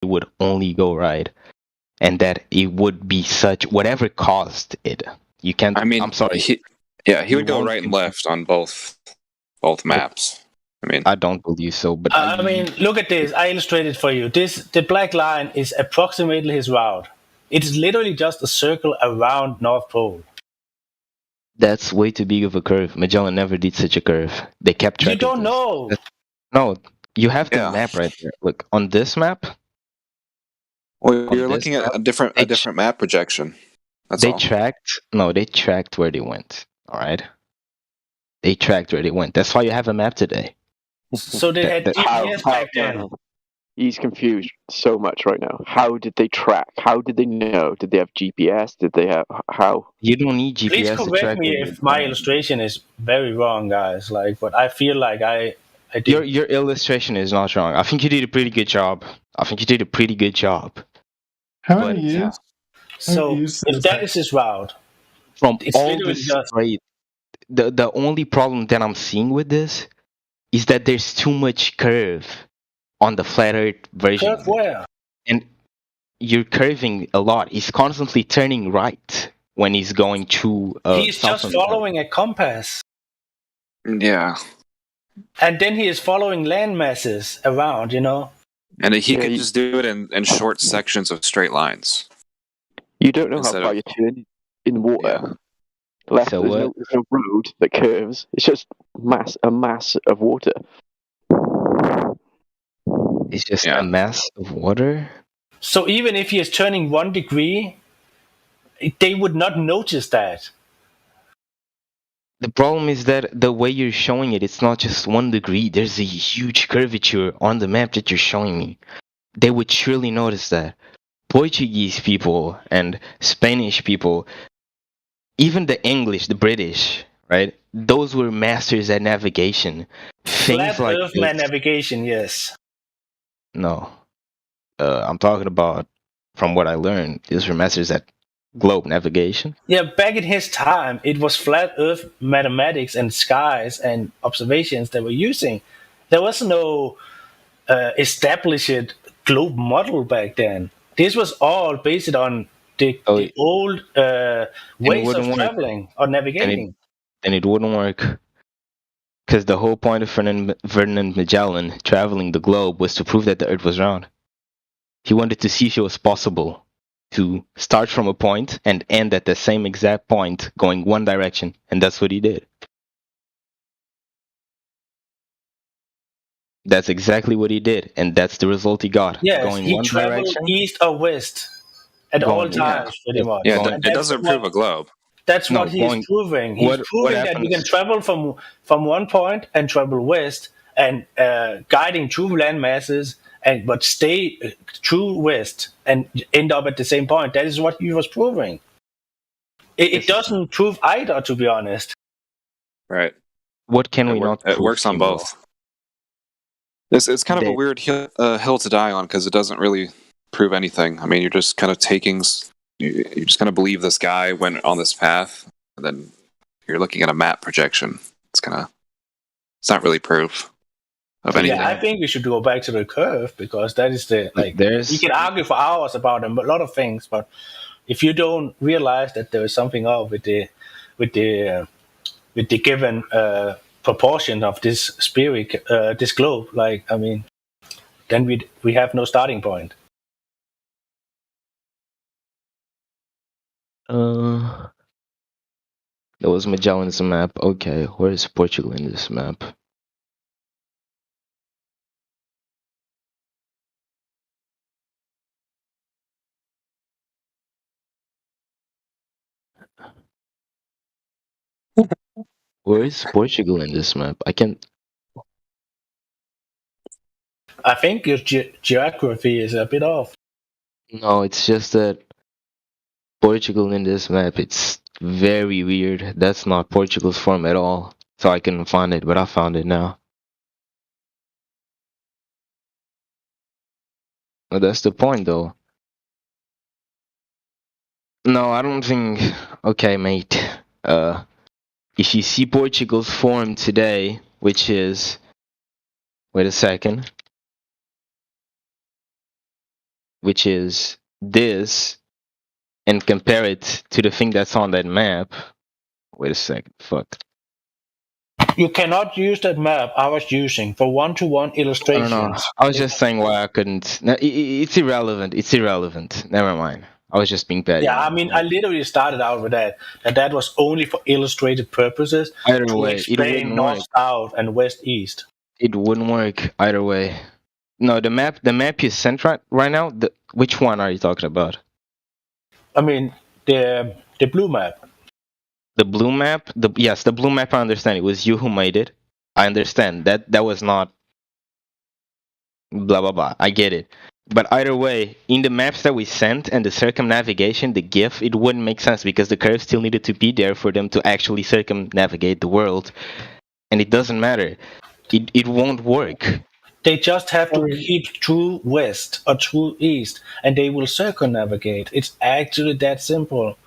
would only go right, and that it would be such whatever caused it. You can't. I mean, I'm sorry. he You would go won't right and con- left on both maps. I mean, I don't believe so, but I mean, look at this. I illustrated for you. The black line is approximately his route. It is literally just a circle around North Pole. that's way too big of a curve. Magellan never did such a curve. They kept track You don't of this. know. No, you have the Yeah. map right there. Look on this map. well, On you're this looking at map, a different map projection. That's They all. tracked where they went. All right. They tracked where they went. That's why you have a map today. So they had GPS back then. He's confused so much right now. How did they track? How did they know? Did they have GPS? Did they have how? You don't need GPS Please to correct track me where if you're my going. illustration is very wrong, guys. But I feel like I did. Your illustration is not wrong. I think you did a pretty good job. How But- many years? So used if this that app. is his route, From It's all literally this just- straight, the only problem that I'm seeing with this is that there's too much curve on the flat Earth version. curve where? And you're curving a lot. He's constantly turning right when he's going to. He's South just America. following a compass. Yeah, And then he is following land masses around, and he Yeah, could you- just do it in short sections of straight lines. You don't know Instead how far of- you turn in water. Yeah. Left, So there's no road that curves. It's just a mass of water. It's just Yeah. a mass of water. So even if he is turning 1 degree, they would not notice that. The problem is that the way you're showing it, it's not just 1 degree. There's a huge curvature on the map that you're showing me. They would surely notice that. Portuguese people and Spanish people, even the English, the British, right? Those were masters at navigation. Things Flat like Earth this. navigation, yes. No. I'm talking about, from what I learned, these were masters at globe navigation. Yeah, back in his time, it was flat Earth mathematics and skies and observations they were using. There was no established globe model back then. This was all based on the old ways of wouldn't work. traveling or navigating. Then it wouldn't work. Because the whole point of Ferdinand Magellan traveling the globe was to prove that the Earth was round. He wanted to see if it was possible to start from a point and end at the same exact point going one direction, and that's what he did. That's exactly what he did, and that's the result he got. Yes, going he one traveled direction. east or west at all Going- yeah. times, pretty much. Yeah, Going- it doesn't prove a globe. That's No, what he going- is proving. He's what proving that you happens- can travel from one point and travel west and guiding through land masses but stay true west and end up at the same point. That is what he was proving. It doesn't prove either, to be honest. Right. What can It, we not? it prove, works on Timo? both. It's kind of a They- weird hill to die on because it doesn't really prove anything. I mean, you're just kind of you're just going to believe this guy went on this path, and then you're looking at a map projection. It's not really proof of anything. Yeah, I think we should go back to the curve because that is the There's you can argue for hours about a lot of things, but if you don't realize that there is something up with the given proportion of this spirit, this globe, then we have no starting point. There was Magellan's map. Okay, where is Portugal in this map? Where is Portugal in this map? I can't. I think your geography is a bit off. No, it's just that Portugal in this map, it's very weird. That's not Portugal's form at all. So I couldn't find it, but I found it now. Well, that's the point, though. No, I don't think. Okay, mate. If you see Portugal's form today, which is. Wait a second. which is this, and compare it to the thing that's on that map. Wait a second. Fuck. You cannot use that map I was using for one-to-one I don't know. illustrations. I was just saying why I couldn't. No, it's irrelevant. It's irrelevant. Never mind. I was just being petty. Yeah, I mean, I literally started out with that was only for illustrated purposes Either to way, it explain wouldn't north, work. south, and west, east. It wouldn't work either way. No, the map you sent right now. Which one are you talking about? I mean, the blue map. The blue map. Yes, the blue map. I understand. It was you who made it. I understand that was not blah blah blah. I get it. But either way, in the maps that we sent and the circumnavigation, the GIF, it wouldn't make sense because the curve still needed to be there for them to actually circumnavigate the world, and it doesn't matter. It won't work. They just have to keep true west or true east, and they will circumnavigate. It's actually that simple.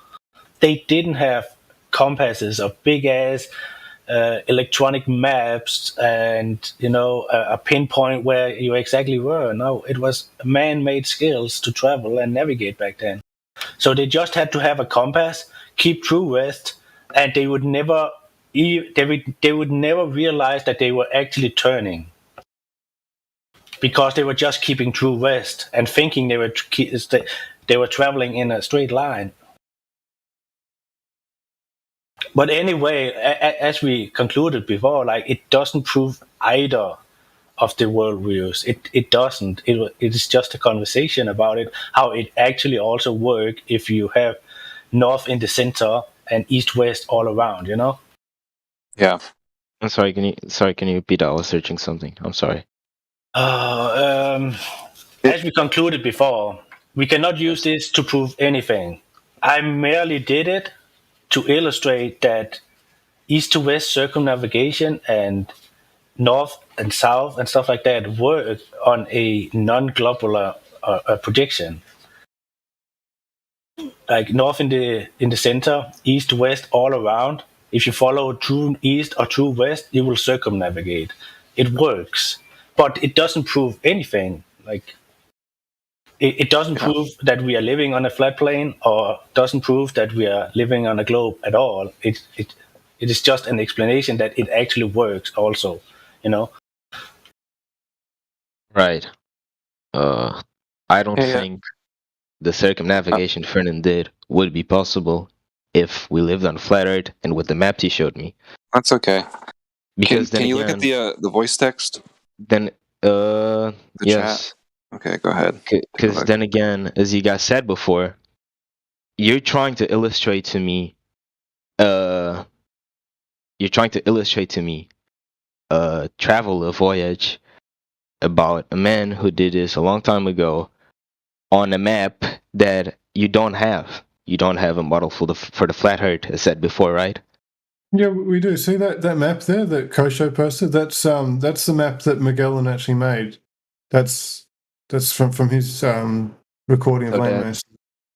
They didn't have compasses or big ass electronic maps and a pinpoint where you exactly were. No, it was man-made skills to travel and navigate back then. So they just had to have a compass, keep true west, and they would never realize that they were actually turning, because they were just keeping true west and thinking they were traveling in a straight line. But anyway, as we concluded before, like, it doesn't prove either of the worldviews. It doesn't. It is just a conversation about it, how it actually also work if you have north in the center and east west all around. Yeah. I'm sorry. Can you repeat that? I was searching something. I'm sorry. As we concluded before, we cannot use this to prove anything. I merely did it to illustrate that east to west circumnavigation and north and south and stuff like that work on a non-globular projection. Like north in the center, east to west all around. If you follow true east or true west, you will circumnavigate. It works, but it doesn't prove anything. Like, it doesn't prove that we are living on a flat plane, or doesn't prove that we are living on a globe at all. It is just an explanation that it actually works also, Right. I don't Yeah. think the circumnavigation Fernan did would be possible if we lived on flat Earth and with the maps he showed me. That's okay. Because Can you look at the voice text? Then The yes. chat? Okay, go ahead. Because then again, as you guys said before, you're trying to illustrate to me a travel, a voyage about a man who did this a long time ago on a map that you don't have. You don't have a model for the flat Earth, as said before, right? Yeah, we do. See that map there that Kosho posted? That's the map that Magellan actually made. That's from his recording of landmass.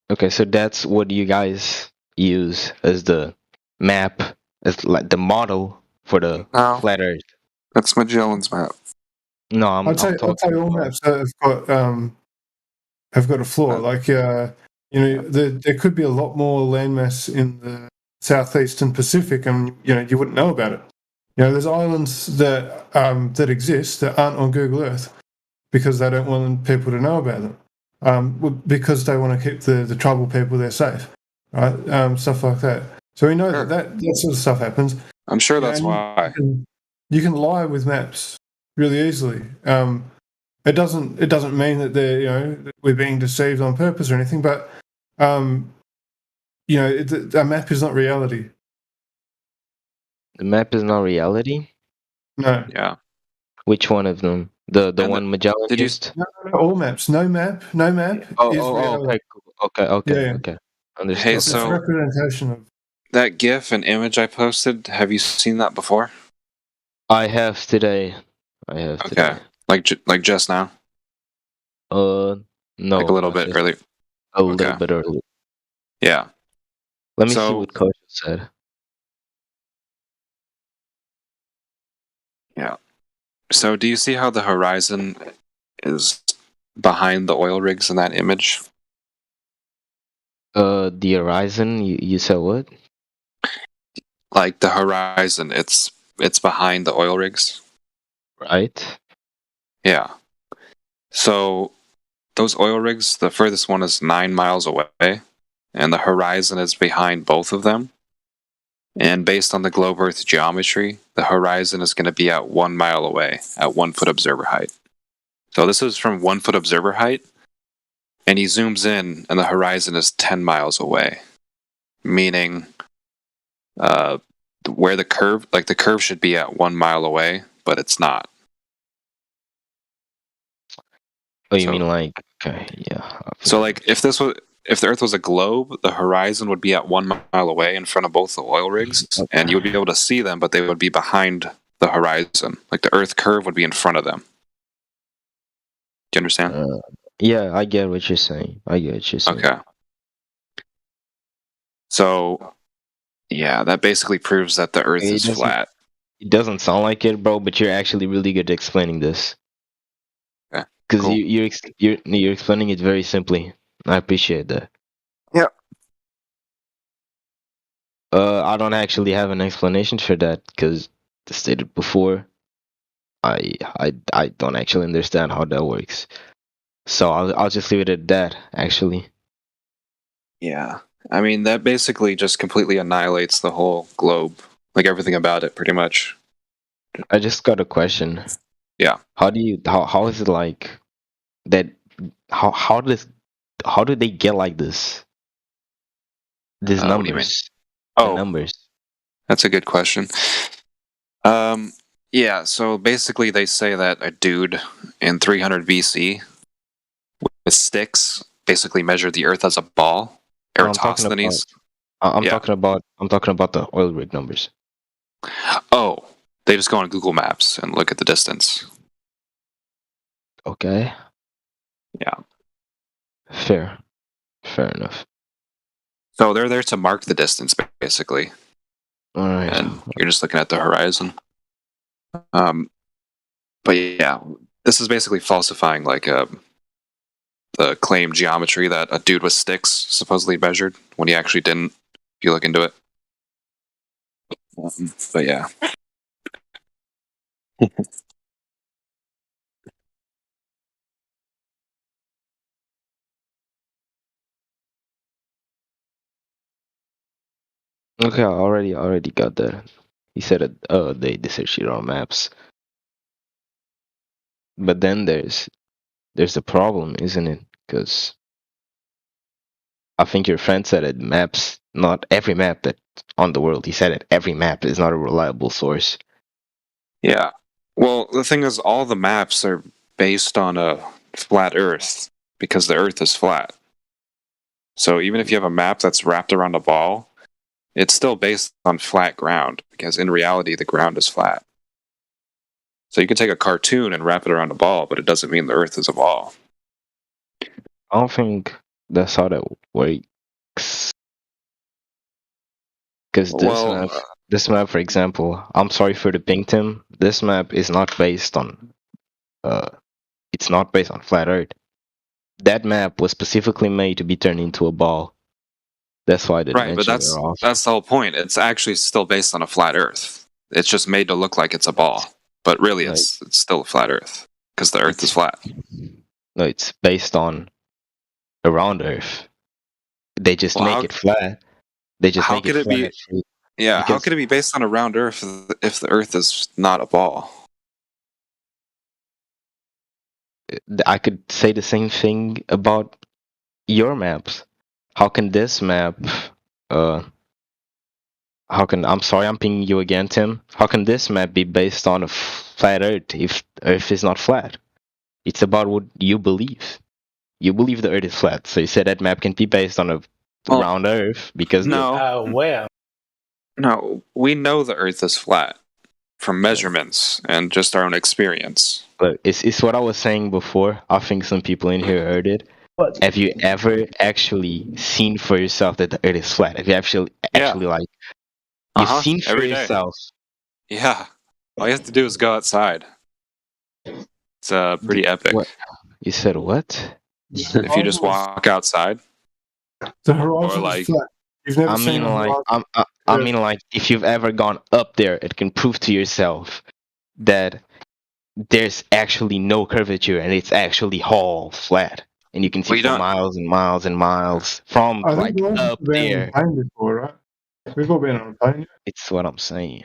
Okay, so that's what you guys use as the map, as like the model for the flat Earth. That's Magellan's map. No, I'd say all maps have got a flaw. Like there could be a lot more landmass in the southeastern Pacific, and you wouldn't know about it. There's islands that exist that aren't on Google Earth because they don't want people to know about them, because they want to keep the tribal people there safe, right? Stuff like that. So we know that sort of stuff happens. I'm sure that's why. You can lie with maps really easily. It doesn't mean that we're being deceived on purpose or anything, but a map is not reality. The map is not reality? No. Yeah. Which one of them? The one Magellan used? No, all maps. No map is reality. Okay. Understood. Hey, It's so a representation of that GIF and image I posted, have you seen that before? I have today. Okay. Like just now? No. Like a little bit early. A little bit early. Yeah. Let me see what Coach said. Yeah. So do you see how the horizon is behind the oil rigs in that image? The horizon. You said what? Like the horizon, it's behind the oil rigs. Right. Yeah. So those oil rigs, the furthest one is 9 miles away, and the horizon is behind both of them. And based on the globe Earth geometry, the horizon is going to be at 1 mile away at 1 foot observer height. So this is from 1 foot observer height, and he zooms in, and the horizon is 10 miles away, meaning where the curve should be at 1 mile away, but it's not. Oh, you So- mean like? Okay, yeah. So like if the Earth was a globe, the horizon would be at 1 mile away in front of both the oil rigs, and you would be able to see them, but they would be behind the horizon. Like the Earth curve would be in front of them. Do you understand? Yeah, I get what you're saying. Okay. So, yeah, that basically proves that the Earth It is doesn't- flat. It doesn't sound like it, bro, but you're actually really good at explaining this. Okay, Because cool. you're explaining it very simply. I appreciate that. Yeah. I don't actually have an explanation for that because, as stated before, I don't actually understand how that works. So I'll just leave it at that. Actually, Yeah. I mean, that basically just completely annihilates the whole globe. Like everything about it, pretty much. I just got a question. Yeah. How is it like that? How do they get like this? These What do you mean? numbers. The Oh, numbers. that's a good question. Yeah, so basically they say that a dude in 300 BC with sticks basically measured the Earth as a ball. I'm talking Eratosthenes. I'm Yeah. talking about the oil rig numbers. Oh, they just go on Google Maps and look at the distance. Okay. Yeah. Fair enough. So they're there to mark the distance, basically, All right. and you're just looking at the horizon. But yeah, this is basically falsifying like the claimed geometry that a dude with sticks supposedly measured when he actually didn't. If you look into it. But yeah. Okay, I already got that. He said it. They searched it on maps. But then there's a problem, isn't it? Because I think your friend said it. Maps, not every map that on the world. He said it. Every map is not a reliable source. Yeah. Well, the thing is, all the maps are based on a flat Earth because the Earth is flat. So even if you have a map that's wrapped around a ball, it's still based on flat ground because in reality, the ground is flat. So you can take a cartoon and wrap it around a ball, but it doesn't mean the Earth is a ball. I don't think that's how that works. Because this map, for example, I'm sorry for the ping, Tim. This map is not based on, it's not based on flat Earth. That map was specifically made to be turned into a ball. That's why the Right, but dimensions are off. that's the whole point. It's actually still based on a flat Earth. It's just made to look like it's a ball, but really it's still a flat Earth because the Earth is flat. No, it's based on a round Earth. They just make it flat. They just how make could it it be- flat. Yeah, how Because- could it be based on a round Earth if the Earth is not a ball? I could say the same thing about your maps. How can this map, I'm sorry, I'm pinging you again, Tim. How can this map be based on a flat Earth if Earth is not flat? It's about what you believe. You believe the Earth is flat, so you said that map can be based on a round Earth because Where? No, we know the Earth is flat from measurements and just our own experience. But it's what I was saying before. I think some people in here heard it. What? Have you ever actually seen for yourself that the Earth is flat? Have you actually like you've seen for every day. yourself? Yeah, all you have to do is go outside. It's pretty epic. What? You said what? If you just walk outside, The horizon like- is flat. You've never I seen mean, a like, horizon. I mean, like, if you've ever gone up there, it can prove to yourself that there's actually no curvature and it's actually all flat, and you can see Well, you for don't- miles and miles and miles from I think like we've all up been on there. a plane before, right? We've all been on a plane. It's what I'm saying.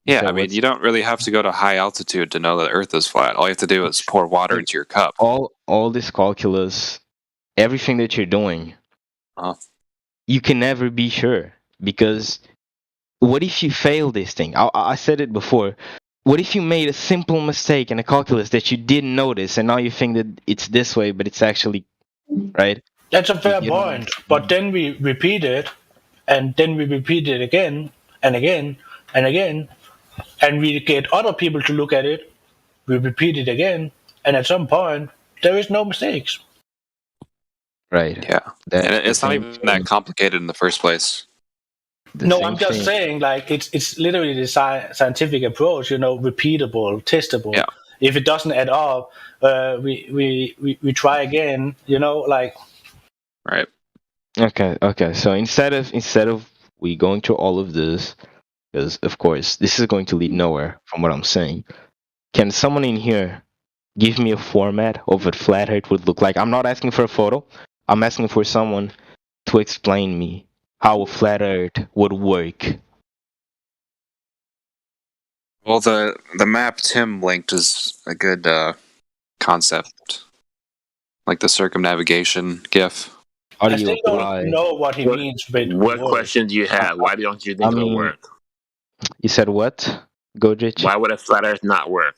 yeah, So I mean, what's- you don't really have to go to high altitude to know that Earth is flat. All you have to do is pour water into your cup. all this calculus, everything that you're doing, Uh-huh. you can never be sure, because what if you fail this thing? I said it before. What if you made a simple mistake in a calculus that you didn't notice, and now you think that it's this way, but it's actually right? That's a fair You know. point. But then we repeat it, and then we repeat it again and again and again, and we get other people to look at it. We repeat it again, and at some point, there is no mistakes. Right. Yeah, That's and the it's not same even thing. that complicated in the first place. The No, same I'm just thing. saying, like it's literally the scientific approach. You know, repeatable, testable. Yeah. If it doesn't add up, we try again. You know, like Right. Okay. So instead of we going through all of this, because of course this is going to lead nowhere from what I'm saying. Can someone in here give me a format of what flat Earth would look like? I'm not asking for a photo. I'm asking for someone to explain me how a flat Earth would work. Well, the map Tim linked is a good concept, like the circumnavigation GIF. How do I you still apply? don't know what he What- means with What words. question do you have? Why don't you think I it'll mean- work? You said what, Godrich? Why would a flat Earth not work?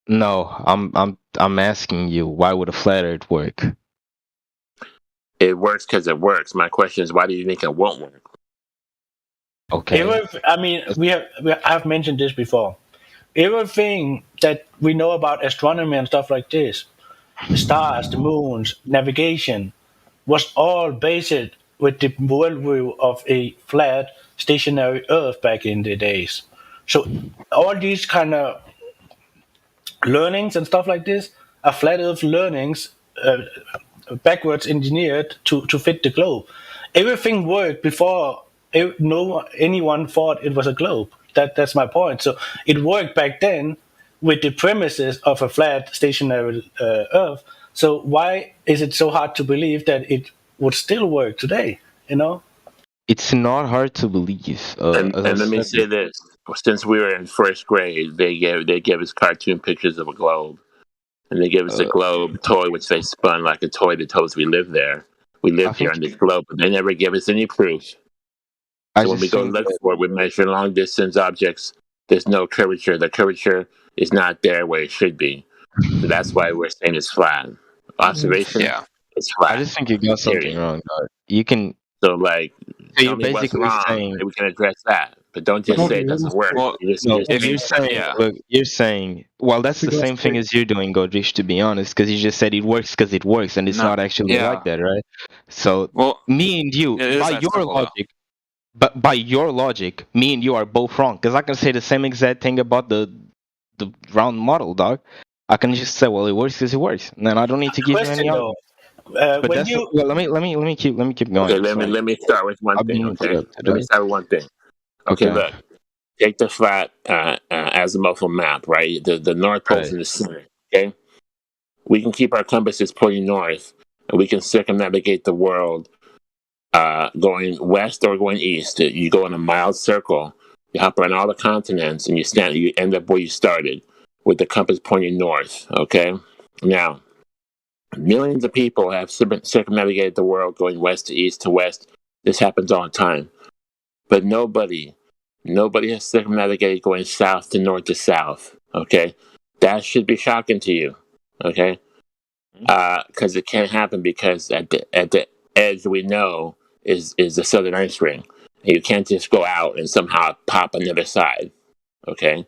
No, I'm asking you, why would a flat Earth work? It works because it works. My question is, why do you think it won't work? Okay. I've mentioned this before. Everything that we know about astronomy and stuff like this, the stars, the moons, navigation, was all based with the worldview of a flat, stationary Earth back in the days. So all these kind of learnings and stuff like this are flat Earth learnings, backwards engineered to fit the globe. Everything worked before anyone thought it was a globe. That's my point. So it worked back then with the premises of a flat stationary Earth. So why is it so hard to believe that it would still work today? You know? It's not hard to believe. And as I let me said, say this: since we were in first grade, they gave us cartoon pictures of a globe, and they gave us a globe toy, which they spun like a toy that told us we lived there. We lived here on this globe, but they never gave us any proof. I So when we just go think look that- for it, we measure long distance objects. There's no curvature. The curvature is not there where it should be. So that's why we're saying it's flat. Observation, Yeah. it's flat. I just think you got something Period. wrong. You can. So like, So tell you're me what's basically wrong, saying. and we can address that. But don't just say it doesn't work. Well, No, if you're you- saying, yeah. look, you're saying, well, that's the Because same thing as you're doing, Godrich, to be honest, because you just said it works because it works, and it's No, not actually yeah. like that, right? So Well, me and you, it is by that your simple, though. logic, but by your logic, me and you are both wrong, because I can say the same exact thing about the round model, dog. I can just say, well, it works because it works, and then I don't need to give you Question any though, argument. But when that's you well, let me keep going. Okay, let me start with one I've thing. been Okay, interrupted, let me right? start with one thing. Okay, Okay. look, take the flat azimuthal map, right? The North Pole's Right. in the center. Okay, we can keep our compasses pointing north, and we can circumnavigate the world going west or going east. You go in a mild circle. You hop around all the continents, and you end up where you started, with the compass pointing north. Okay, now millions of people have circumnavigated the world going west to east to west. This happens all the time. But nobody has circumnavigated going south to north to south. Okay? That should be shocking to you. Okay? Because it can't happen, because at the edge we know is the southern ice ring. And you can't just go out and somehow pop on the other side. Okay?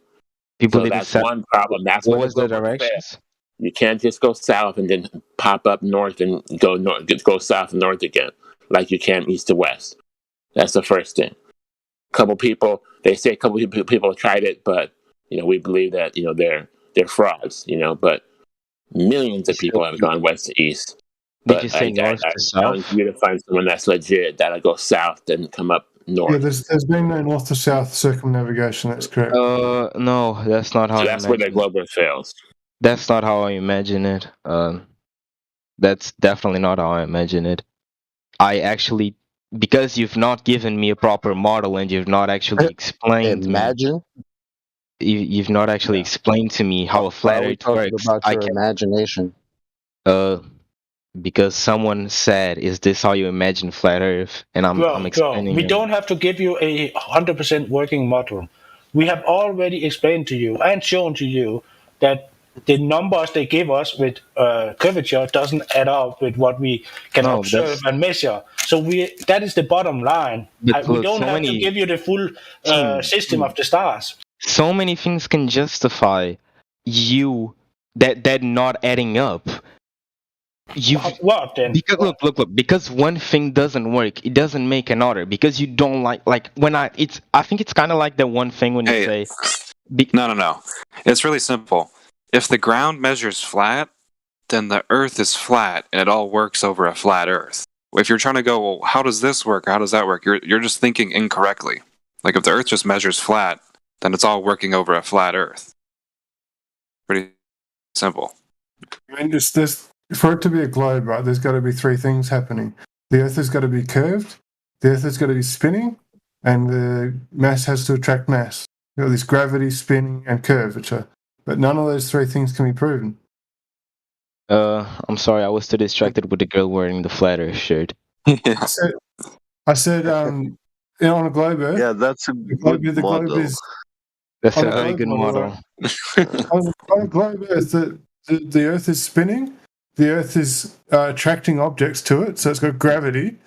People So did that's it. one problem. That's What where was the globe works best. directions? You can't just go south and then pop up north and go north, go south and north again, like you can east to west. That's the first thing. A couple people tried it, but we believe that they're frauds. But Millions of So, people have gone west to east. did you But say I north to challenge south? you to find someone that's legit that'll go south and come up Yeah, north. there's been no north to south circumnavigation. That's correct. No, that's not how So I that's where the imagine it. Glober fails. That's not how I imagine it. That's definitely not how I imagine it. I actually, because you've not given me a proper model and you've not actually explained me, Imagine. you've not actually Yeah. explained to me how a Why flat are we Earth talking works. about I your can, imagination? because someone said, "Is this how you imagine flat Earth?" And I'm Well, explaining we him. don't have to give you a 100% working model. We have already explained to you and shown to you that the numbers they give us with curvature doesn't add up with what we can No, observe that's and measure. So that is the bottom line. but We look, don't have to give you the full system of the stars. so many things can justify you that not adding up. You've What then? Because What? look, because one thing doesn't work, it doesn't make another. Because you don't like when I think it's kind of like that one thing when you Hey, say, no. It's really simple. If the ground measures flat, then the Earth is flat, and it all works over a flat Earth. If you're trying to go, well, how does this work? Or how does that work? You're just thinking incorrectly. Like if the Earth just measures flat, then it's all working over a flat Earth. Pretty simple. I mean, there's for it to be a globe, right? There's got to be three things happening. The Earth has got to be curved. The Earth has got to be spinning, and the mass has to attract mass. You know, this gravity, spinning, and curvature. But none of those three things can be proven. I'm sorry, I was too distracted with the girl wearing the flat Earth shirt. I said, you know, on a globe Earth, Yeah, that's a the globe good model. is That's on a a very globe good model. model. On a globe Earth, the Earth is spinning. The Earth is attracting objects to it, so it's got gravity,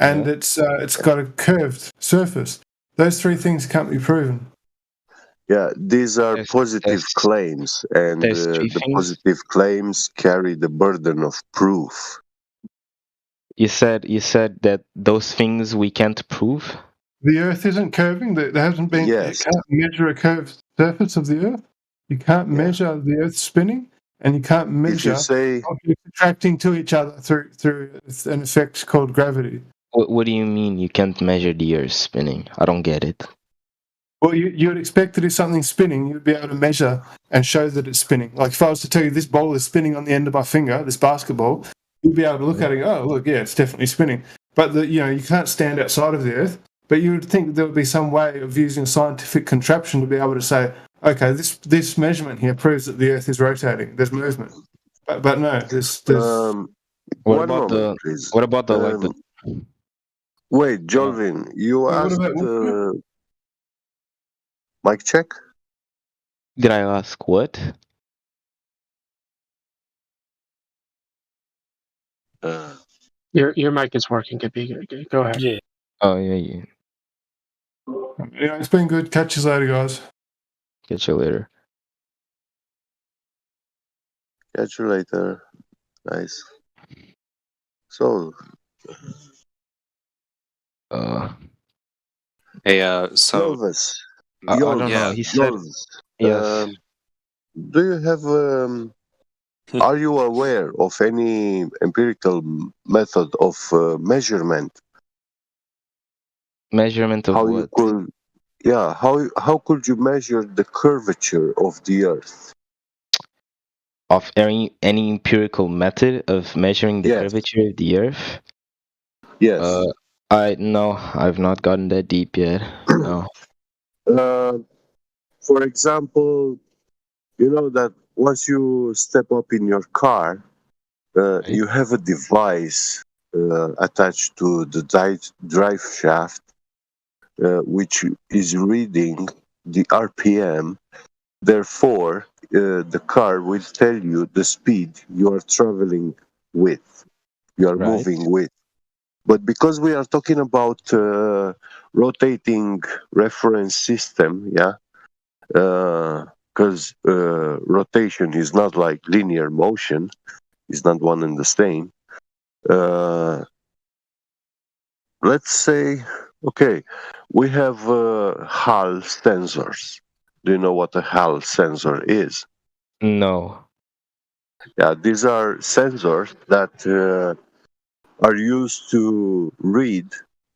and Yeah. it's got a curved surface. Those three things can't be proven. Yeah, these are There's- positive there's- claims, and there's three the things. positive claims carry the burden of proof. You said that those things we can't prove. The Earth isn't curving. There hasn't been. Yes. You can't measure a curved surface of the Earth. You can't Yeah. measure the Earth spinning, and you can't If you measure say, objects attracting to each other through an effect called gravity. What do you mean you can't measure the Earth spinning? I don't get it. Well, you would expect that if something's spinning, you'd be able to measure and show that it's spinning. Like if I was to tell you this ball is spinning on the end of my finger, this basketball, you'd be able to look at it and go, oh, look, yeah, it's definitely spinning. But you can't stand outside of the Earth. But you would think that there would be some way of using a scientific contraption to be able to say, okay, this measurement here proves that the Earth is rotating. There's movement. But no, there's What one about moment, please. What about the Wait, Jolvin, you What asked about mic check? Did I ask what? Your mic is working, Gabi. Go ahead. Yeah. Oh yeah. It's been good. Catch you later, guys. Catch you later. Catch you later. Nice. So, Hey, so Elvis. I don't know. yeah, He said Elvis, yes. do you have are you aware of any empirical method of measurement? Measurement of How what? you could, yeah, how could you measure the curvature of the Earth? Of any empirical method of measuring the Yes. curvature of the Earth? Yes. I've not gotten that deep yet. No. For example, you know that once you step up in your car, you have a device attached to the drive shaft, which is reading the RPM. Therefore, the car will tell you the speed you are traveling with, you are Right. moving with. But because we are talking about rotating reference system, yeah, because rotation is not like linear motion, it's not one and the same. Let's say, okay, we have Hall sensors. Do you know what a Hall sensor is? No. Yeah, these are sensors that are used to read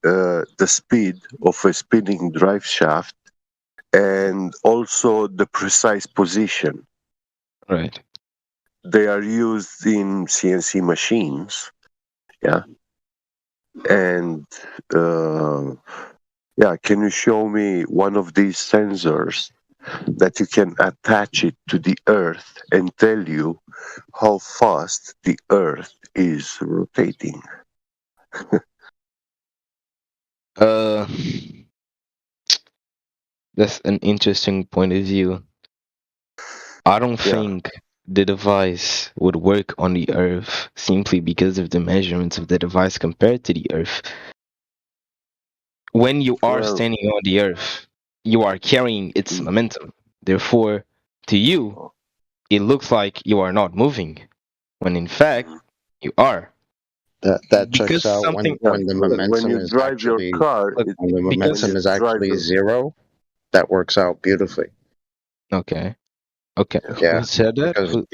the speed of a spinning drive shaft and also the precise position. Right. They are used in CNC machines. Yeah. And yeah, can you show me one of these sensors that you can attach it to the Earth and tell you how fast the Earth is rotating? Uh, that's an interesting point of view. I don't Yeah. think the device would work on the Earth simply because of the measurements of the device compared to the Earth. When you are Well, standing on the Earth, you are carrying its momentum. Therefore, to you, it looks like you are not moving, when in fact, you are. That checks Because out something, yeah, when the when momentum you is drive your actually car, look, when the when because, you momentum is drive actually your zero. That works out beautifully. okay, okay, Yeah, who said that? because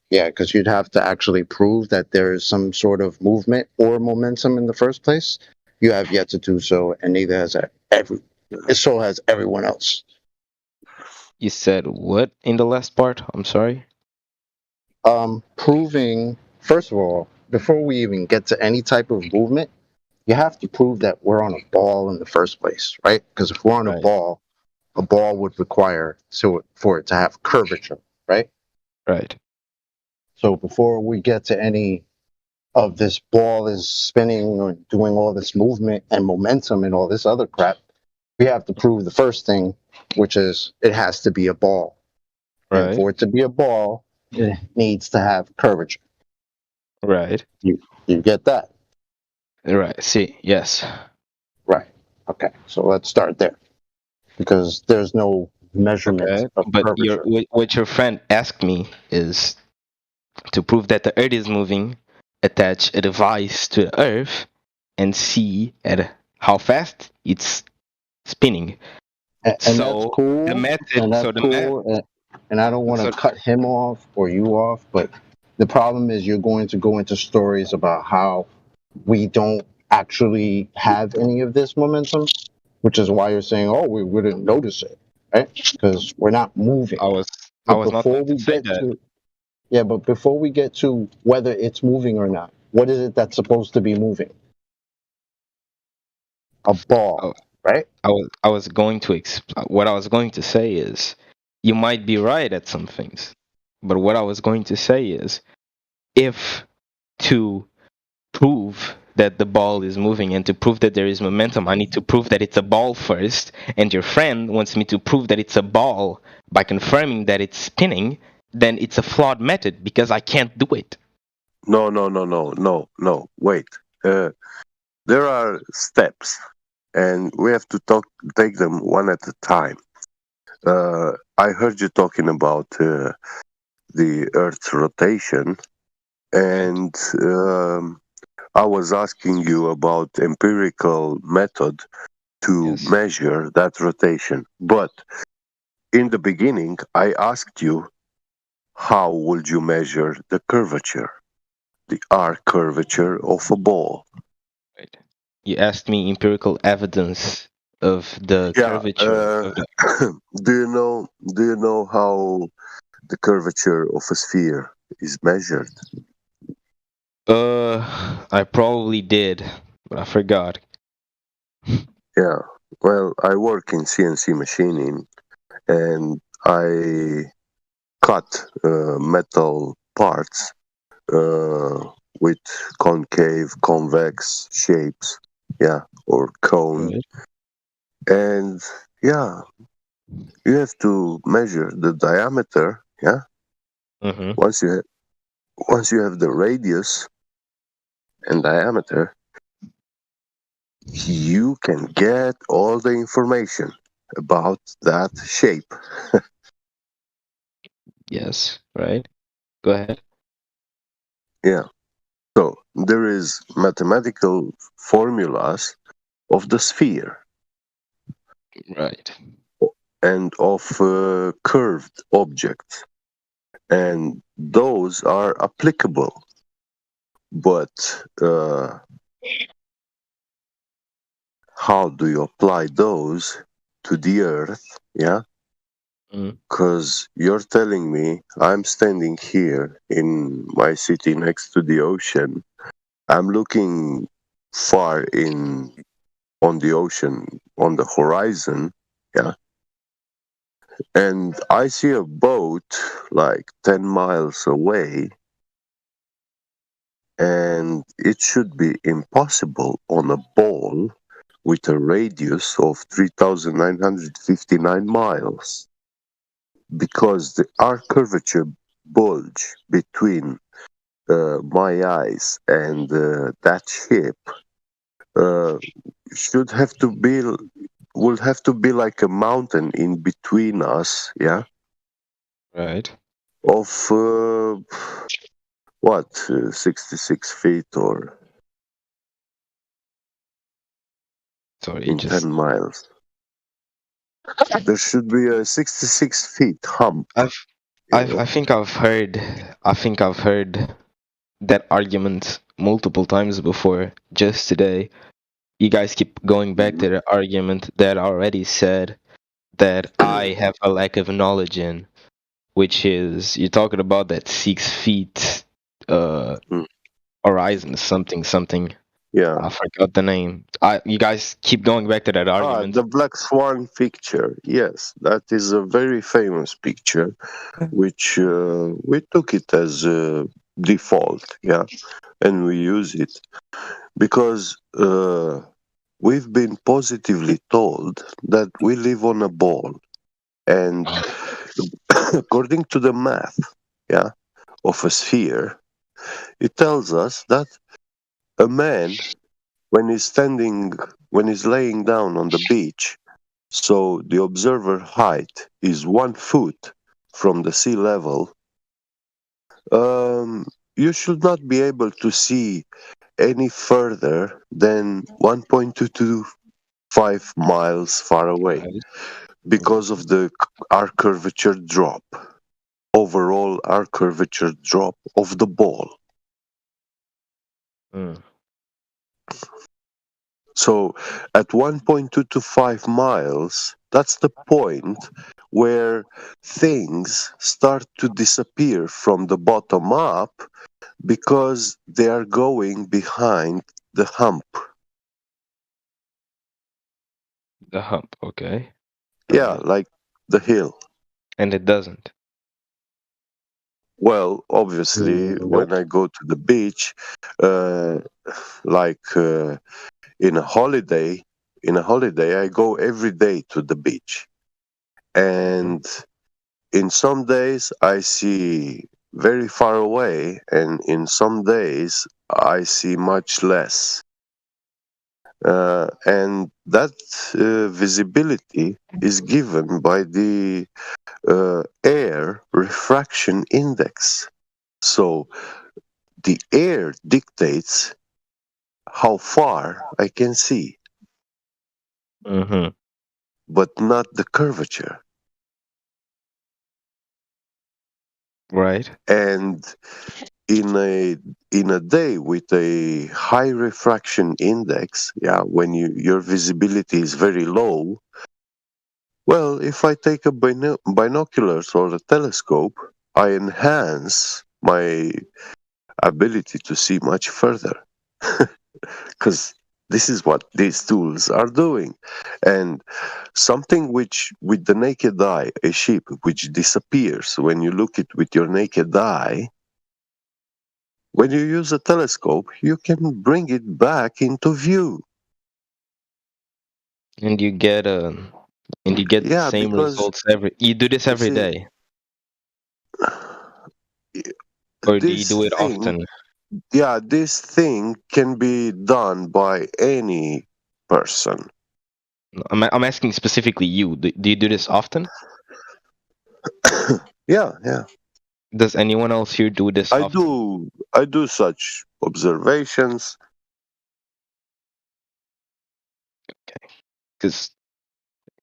because you'd have to actually prove that there is some sort of movement or momentum in the first place. You have yet to do so, and neither has so has everyone else. You said what in the last part? I'm sorry. Proving, first of all, before we even get to any type of movement, you have to prove that we're on a ball in the first place, right? Because if we're on Right, a ball would require for it to have curvature, right? right, So before we get to any of this ball is spinning or doing all this movement and momentum and all this other crap, we have to prove the first thing, which is it has to be a ball. And right, for it to be a ball, it needs to have curvature. right, You get that? right. See, yes. Right. Okay. So let's start there. Because there's no measurement Okay, of but curvature. what your friend asked me is to prove that the Earth is moving, attach a device to the Earth and see at how fast it's spinning. And that's So the cool. method, And that's so the method, cool. And I don't want to so cut him off or you off, but the problem is you're going to go into stories about how we don't actually have any of this momentum, which is why you're saying, "Oh, we wouldn't notice it," right? Because we're not moving. I was I But was not before going to we say get that. to but before we get to whether it's moving or not, what is it that's supposed to be moving? A I, ball, right? I was going to what I was going to say is you might be right at some things, but what I was going to say is if to prove that the ball is moving and to prove that there is momentum, I need to prove that it's a ball first. And your friend wants me to prove that it's a ball by confirming that it's spinning, then it's a flawed method because I can't do it. no, no, no, no, no, no. Wait. There are steps, and we have to take them one at a time. I heard you talking about the Earth's rotation, Right. and I was asking you about empirical method to Yes. measure that rotation. But in the beginning, I asked you, how would you measure the curvature, the arc curvature of a ball? Right. You asked me empirical evidence of the Yeah. curvature of the. Do you know how the curvature of a sphere is measured? I probably did, but I forgot. Yeah. Well, I work in CNC machining, and I cut metal parts with concave, convex shapes. Yeah, or cone. Right. And yeah, you have to measure the diameter. Yeah. Mm-hmm. Once you have the radius and diameter, you can get all the information about that shape. Yes. Right. Go ahead. Yeah. So there is mathematical formulas of the sphere Right. and of curved objects. and those are applicable. But how do you apply those to the Earth? Yeah, Mm. because you're telling me I'm standing here in my city next to the ocean. I'm looking far in on the ocean on the horizon. Yeah, and I see a boat like 10 miles away, and it should be impossible on a ball with a radius of 3,959 miles, because the arc curvature bulge between my eyes and that ship uh, should have to be will have to be like a mountain in between us, yeah, Right. of what 66 feet or Sorry, in 10 miles. There should be a 66 feet hump, I've you I know? think I've heard that argument multiple times before. Just today, you guys keep going back to the argument that I already said that I have a lack of knowledge in, which is you're talking about that 6 feet Mm. horizon, something. Yeah. I forgot the name. You guys keep going back to that argument. The Black Swan picture. Yes, that is a very famous picture, which we took it as default, yeah, and we use it because we've been positively told that we live on a ball, and according to the math, yeah, of a sphere, it tells us that a man, when he's standing, when he's laying down on the beach, so the observer height is 1 foot from the sea level, you should not be able to see any further than 1.225 miles far away Right. because of the arc curvature drop, overall arc curvature drop of the ball. Mm. So at 1.225 miles, that's the point where things start to disappear from the bottom up because they are going behind the hump. The hump, okay. Yeah, Right. like the hill. And it doesn't. Well, obviously, Nope. when I go to the beach, uh, like in a holiday, I go every day to the beach. And in some days, I see very far away, and in some days, I see much less. And that visibility is given by the air refraction index. So the air dictates how far I can see, Mm-hmm. but not the curvature. Right. And in a day with a high refraction index, yeah, when your visibility is very low, well, if I take a binoculars or a telescope, I enhance my ability to see much further, because this is what these tools are doing. And something which with the naked eye, a sheep which disappears when you look it with your naked eye, when you use a telescope, you can bring it back into view. And you get the Yeah, same because results you do this you every see, day, or do you this do it thing, often? yeah, this thing can be done by any person. I'm asking specifically you. Do you do this often? Yeah, yeah. Does anyone else here do this I often? do I do such observations. Because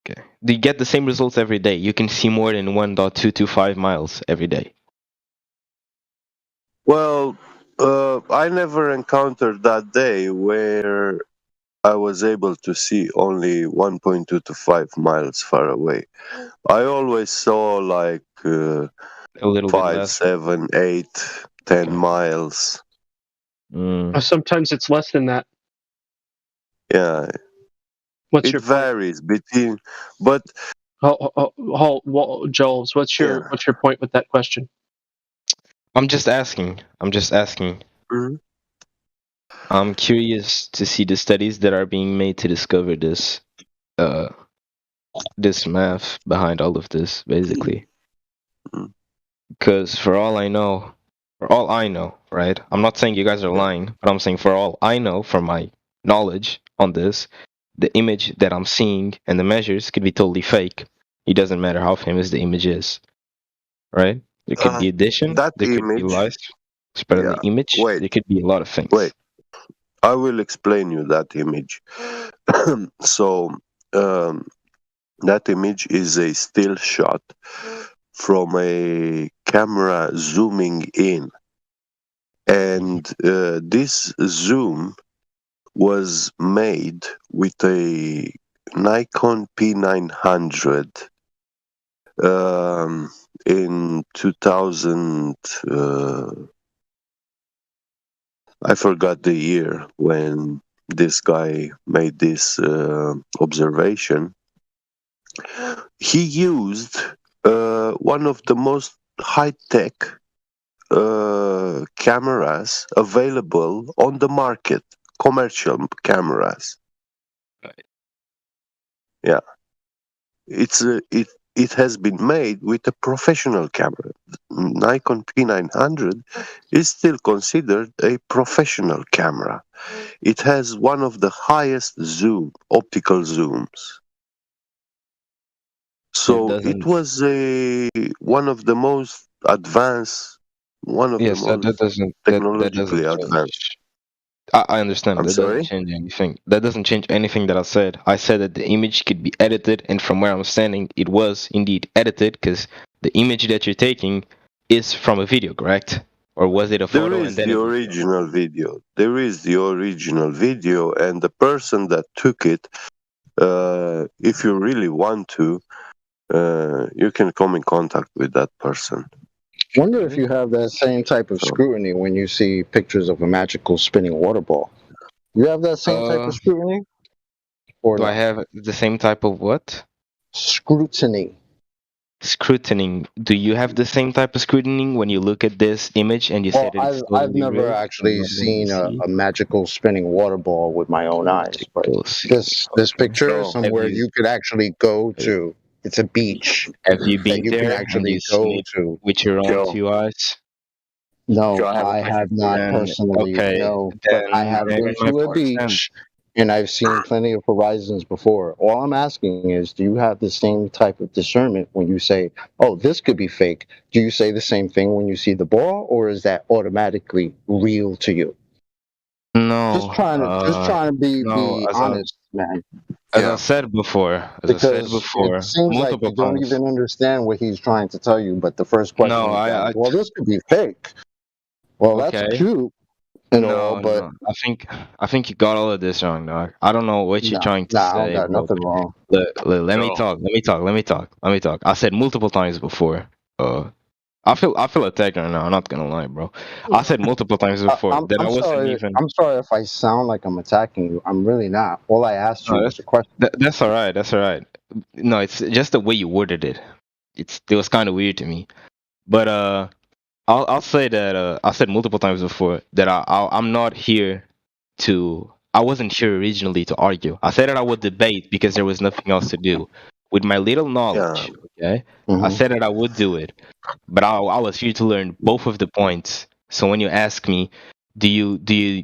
okay, do you get the same results every day? You can see more than 1.225 miles every day. Well, I never encountered that day where I was able to see only 1.2 to 5 miles far away. I always saw like A little bit 5, less. 7, 8, 10 miles. Sometimes it's less than that. Yeah, What's it your point? varies between, but Joel's, what's yeah. your point with that question? I'm just asking. Mhm. I'm curious to see the studies that are being made to discover this this math behind all of this, basically. Mhm. Because for all I know, right? I'm not saying you guys are lying, but I'm saying for all I know, from my knowledge on this, the image that I'm seeing and the measures could be totally fake. It doesn't matter how famous the image is, right? There could be addition, That there could be image, lies, but in yeah. the image, Wait, there could be a lot of things. wait. I will explain you that image. So, that image is a still shot from a camera zooming in, and this zoom was made with a Nikon P900 in 2000. I forgot the year when this guy made this observation. He used one of the most high-tech cameras available on the market, commercial cameras. Right. Yeah, it has been made with a professional camera. Nikon P900 is still considered a professional camera. It has one of the highest optical zooms. So it doesn't. was one of the most advanced, one of the Yes, that most doesn't that technologically doesn't advanced. change. I understand. I'm That doesn't sorry? change anything. That doesn't change anything that I said. I said that the image could be edited, and from where I'm standing, it was indeed edited because the image that you're taking is from a video, correct? Or was it a There photo and is then the a video? original video. There is the original video, and the person that took it, if you really want to, you can come in contact with that person. Wonder if you have that same type of So, scrutiny when you see pictures of a magical spinning water ball. You have that same type Uh, of scrutiny, or do I no? have the same type of what? Scrutiny. Scrutiny. Do you have the same type of scrutiny when you look at this image and you say Well, that it's I've totally never real? actually Not when you seen see a magical spinning water ball with my own eyes, but magical scene. this Okay. picture is so Have somewhere you you could actually go to. It's a beach have you that been you can there and actually you seen go it to. with your own Joe, two eyes? Joe, No, I have a I question have for not you. Then personally, okay, no, but I then have maybe been my to a point stands. beach and I've seen plenty of horizons before. All I'm asking is, do you have the same type of discernment when you say, oh, this could be fake? Do you say the same thing when you see the ball, or is that automatically real to you? Just No, trying to no. be honest, man, As I Yeah. said before, because it seems like multiple you don't times. even understand what he's trying to tell you. But the first question No, you've got is, I well, this could be fake. Well, that's okay. cute and all, No, but no. I think you got all of this wrong, dog. I don't know what you're no, trying to nah, I don't say, got bro. nothing wrong. Let me Joe, talk. Let me talk. I said multiple times before. I feel attacked right now. I'm not gonna lie, bro. I said multiple times before that I wasn't even. I'm sorry if I sound like I'm attacking you. I'm really not. All I asked you No, was a question. that's all right. That's all right. No, it's just the way you worded it. It was kind of weird to me. But I'll say that I said multiple times before that I'm not here to. I wasn't here originally to argue. I said that I would debate because there was nothing else to do. With my little yeah, knowledge, okay, I Hmm. said that I would do it, but I was here to learn both of the points. So when you ask me, do you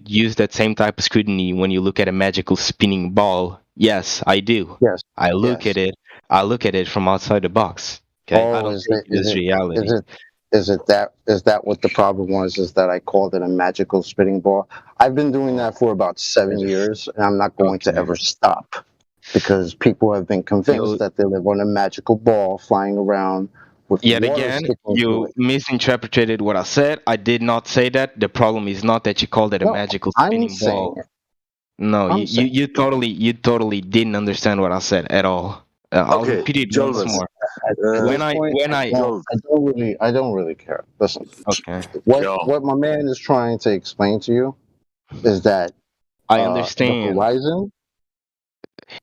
use that same type of scrutiny when you look at a magical spinning ball? Yes, I do. Yes, I look yes. at it. I look at it from outside the box. Okay, I Oh, don't take it as reality. is that what the problem was? Is that I called it a magical spitting ball? I've been doing Oh, that for about 7 years, and I'm not going to okay. ever stop because people have been convinced You that they live on a magical ball flying around with Yet water again, sticking to you it. misinterpreted what I said. I did not say that. The problem is not that you called it a No, magical I'm spinning saying ball. it. No, I'm saying you totally didn't understand what I said at all. I'll Okay, repeat it once Jonas. more. at Uh, this point, Joel, I don't really care. Listen, Okay, Joel. what my man is trying to explain to you is that I the understand. horizon.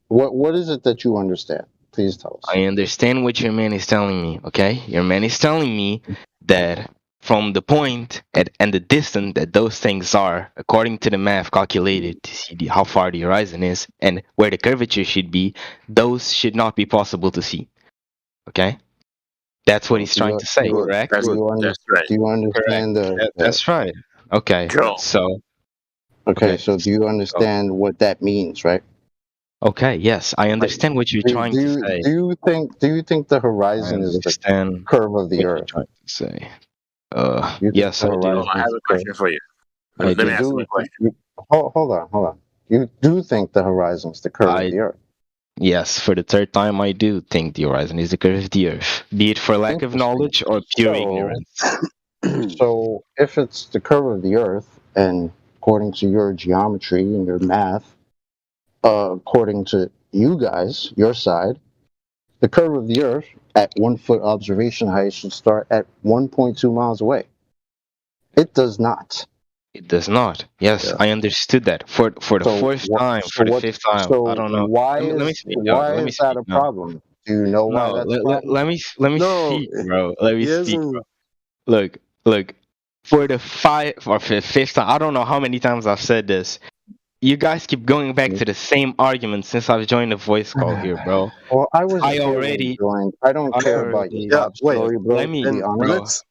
What is it that you understand? Please tell us. I understand what your man is telling me, okay? Your man is telling me that from the point and the distance that those things are, according to the math calculated to see how far the horizon is and where the curvature should be, those should not be possible to see, okay? That's what he's trying to say, good, correct? That's, good. that's right. Do you Correct. understand That's right. Okay, Joel. so, okay, okay, so do you so, understand what that means, right? okay, yes, I understand what you're trying to say. Do you think the I horizon is the understand curve of the what you're earth? trying to say. You think Yes, the I do. Oh, horizon I is have the a curve? question for you. I Let me do. ask you a question. Hold on. You do think the horizon is the curve I of the earth? Yes, for the third time, I do think the horizon is the curve of the Earth, be it for lack of Interesting. knowledge or pure So, ignorance. so if it's the curve of the earth, and according to your geometry and your math, according to you guys, your side, the curve of the earth at 1 foot observation height should start at 1.2 miles away. It does not. It does not. Yes, Yeah. I understood that. For the So fourth what? time, So for the what? fifth time, I So don't know. why Let me is speak now. Let me that speak a now. problem? Do you know why No, that's a problem? let me No, speak, bro. Let me he speak, bro. hasn't. Look. For the fifth time, I don't know how many times I've said this. You guys keep going back to the same argument since I've joined the voice call here, bro. Well, I wasn't I here when already, you joined. I don't I care about your already. Yeah, sob wait. story, bro. Let To me, be And honest. bro. let's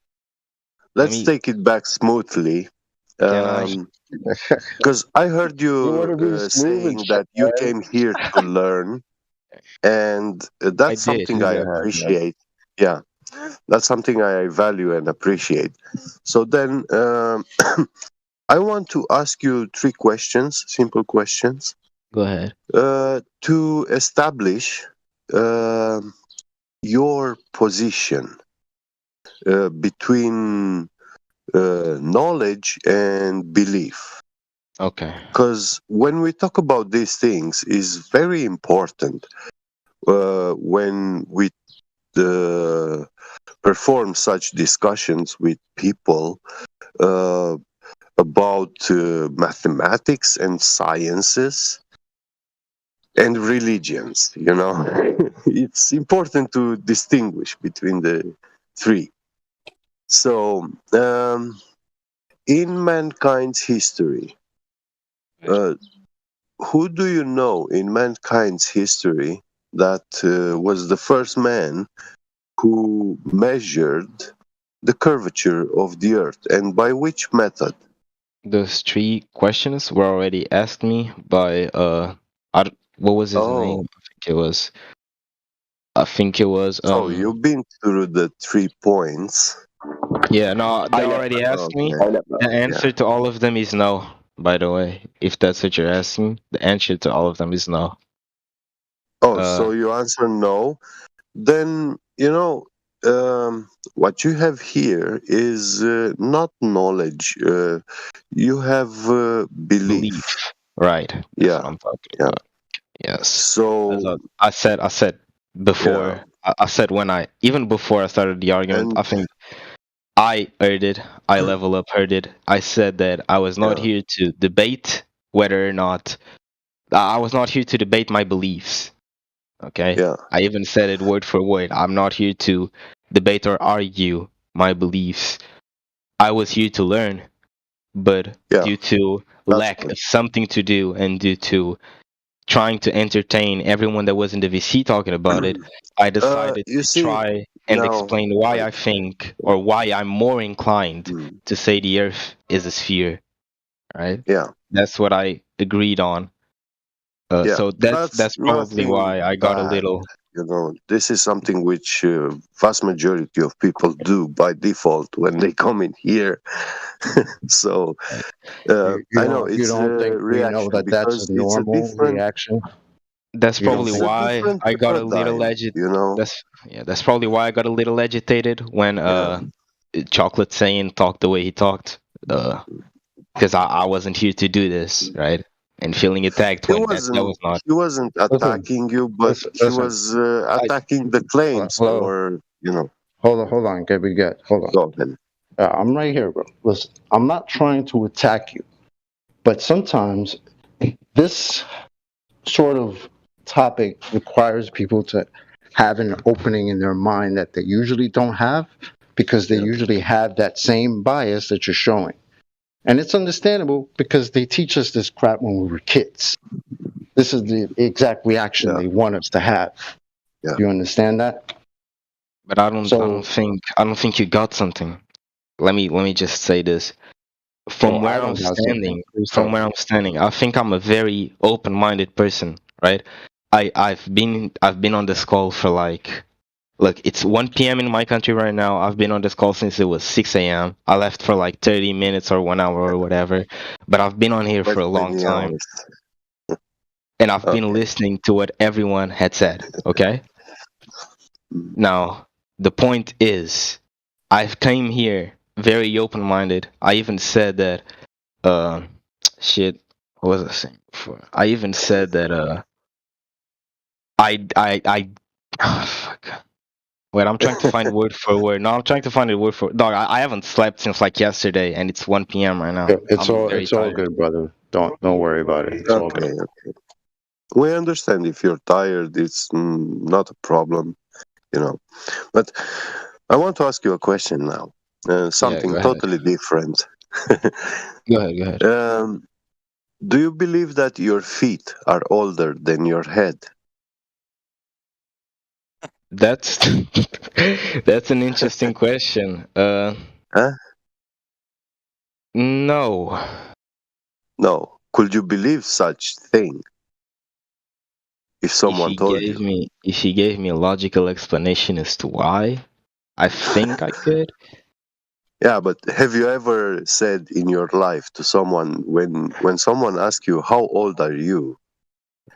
Let me. take it back smoothly. Can I? Because I heard You you want to be smooth and saying shit, that you man. came here to learn, and I that's did. something I appreciate. Yeah, that's something I value and appreciate. So then, I want to ask you 3 questions, simple questions, Go ahead. to establish your position between knowledge and belief. Okay. Because when we talk about these things, is very important when we perform such discussions with people about mathematics and sciences and religions. It's important to distinguish between the 3. So, in mankind's history, who do you know in mankind's history that was the first man who measured the curvature of the earth, and by which method? Those 3 questions were already asked me by what was his name? I think it was So you've been through the 3 points. yeah, no, they I never. already asked me. Okay. The answer to all of them is no, by the way. If that's what you're asking, the answer to all of them is no. Oh, so you answer no. Then, what you have here is not knowledge. You have belief. Right. That's Yeah. what I'm talking Yeah. about. Yes. So, I said before. Yeah. I said even before I started the argument. And- I think I heard it. I level up heard it. I said that I was not Yeah. here to debate whether or not I was not here to debate my beliefs. Okay. yeah. I even said it word for word. I'm not here to debate or argue my beliefs. I was here to learn, but Yeah. due to lack fine. of something to do and due to trying to entertain everyone that was in the VC talking about it, I decided you to see, try and now, explain why wait. I think or why I'm more inclined Mm, to say the Earth is a sphere. Right? Yeah. That's what I agreed on. Yeah. So that's probably nothing why I got a bad. little. This is something which vast majority of people do by default when they come in here. So I know You it's don't a think we know reaction that that's because a it's a normal different. reaction? That's You don't probably It's think? a why different I got a little paradigm, you know. That's probably why I got a little agitated when Yeah. Chocolate saying talked the way he talked. Because I wasn't here to do this, right? And feeling attacked He when that wasn't was not. he wasn't Listen, attacking you, but he listen. was I attacking the claims, Hello. or you know. Hold on, get. Hold on. Go ahead. I'm right here, bro. Listen, I'm not trying to attack you, but sometimes this sort of topic requires people to have an opening in their mind that they usually don't have because they Yeah. usually have that same bias that you're showing. And it's understandable because they teach us this crap when we were kids. This is the exact reaction Yeah. they want us to have. Yeah. You understand that? but I don't So, think you got something. Let me just say this. From well, I where I'm don't have something. standing, Please tell me. I think I'm a very open-minded person, right? I've been on this call for like, look, it's 1 p.m. in my country right now. I've been on this call since it was 6 a.m. I left for like 30 minutes or 1 hour or whatever, but I've been on here for Quite a long many time, hours. and I've been Okay. listening to what everyone had said. Okay, Mm. now the point is, I've came here very open-minded. I even said that, uh, shit. What was I saying before? I even said that, I fuck. Wait, I'm trying to find word for word. No, I'm trying to find a word for dog. I haven't slept since like yesterday, and it's 1 p.m. right now. It's I'm very it's all tired. good, brother. Don't worry about it. It's all Okay. good. Okay. We understand if you're tired. It's not a problem, you know. But I want to ask you a question now. Yeah, Something go ahead. totally different. Go ahead. Do you believe that your feet are older than your head? That's that's an interesting question. Huh? No. No. Could you believe such thing if someone told you? If he gave me a logical explanation as to why, I think I could. Yeah, but have you ever said in your life to someone, when someone asks you how old are you,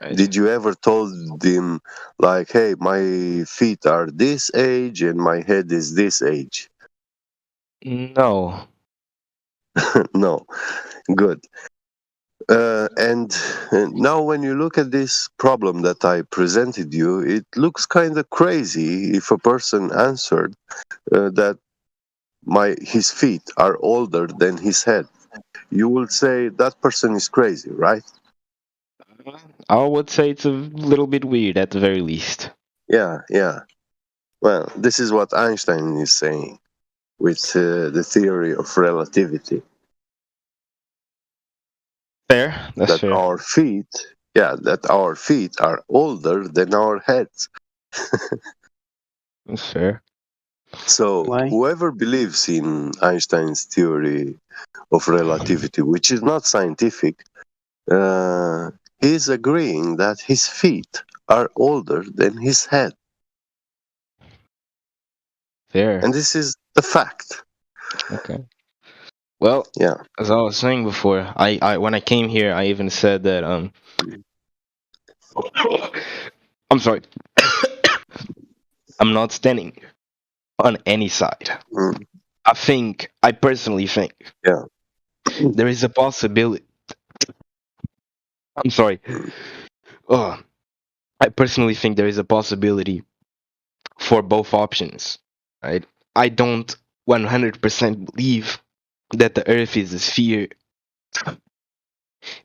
Right? did you ever told them like, hey, my feet are this age and my head is this age? No. No. Good. And now when you look at this problem that I presented you, it looks kind of crazy if a person answered that his feet are older than his head. You will say that person is crazy, right? I would say it's a little bit weird at the very least. Yeah, yeah. Well, this is what Einstein is saying with the theory of relativity. Fair. That's That fair. that our feet are older than our heads. That's fair. So Why? whoever believes in Einstein's theory of relativity, which is not scientific, is agreeing that his feet are older than his head. Fair. And this is the fact. Okay. Well, Yeah. as I was saying before, I when I came here, I even said that I'm sorry. I'm not standing on any side. Mm, I personally think yeah. there is a possibility. I'm sorry. Oh, I personally think there is a possibility for both options, right? I don't 100% believe that the Earth is a sphere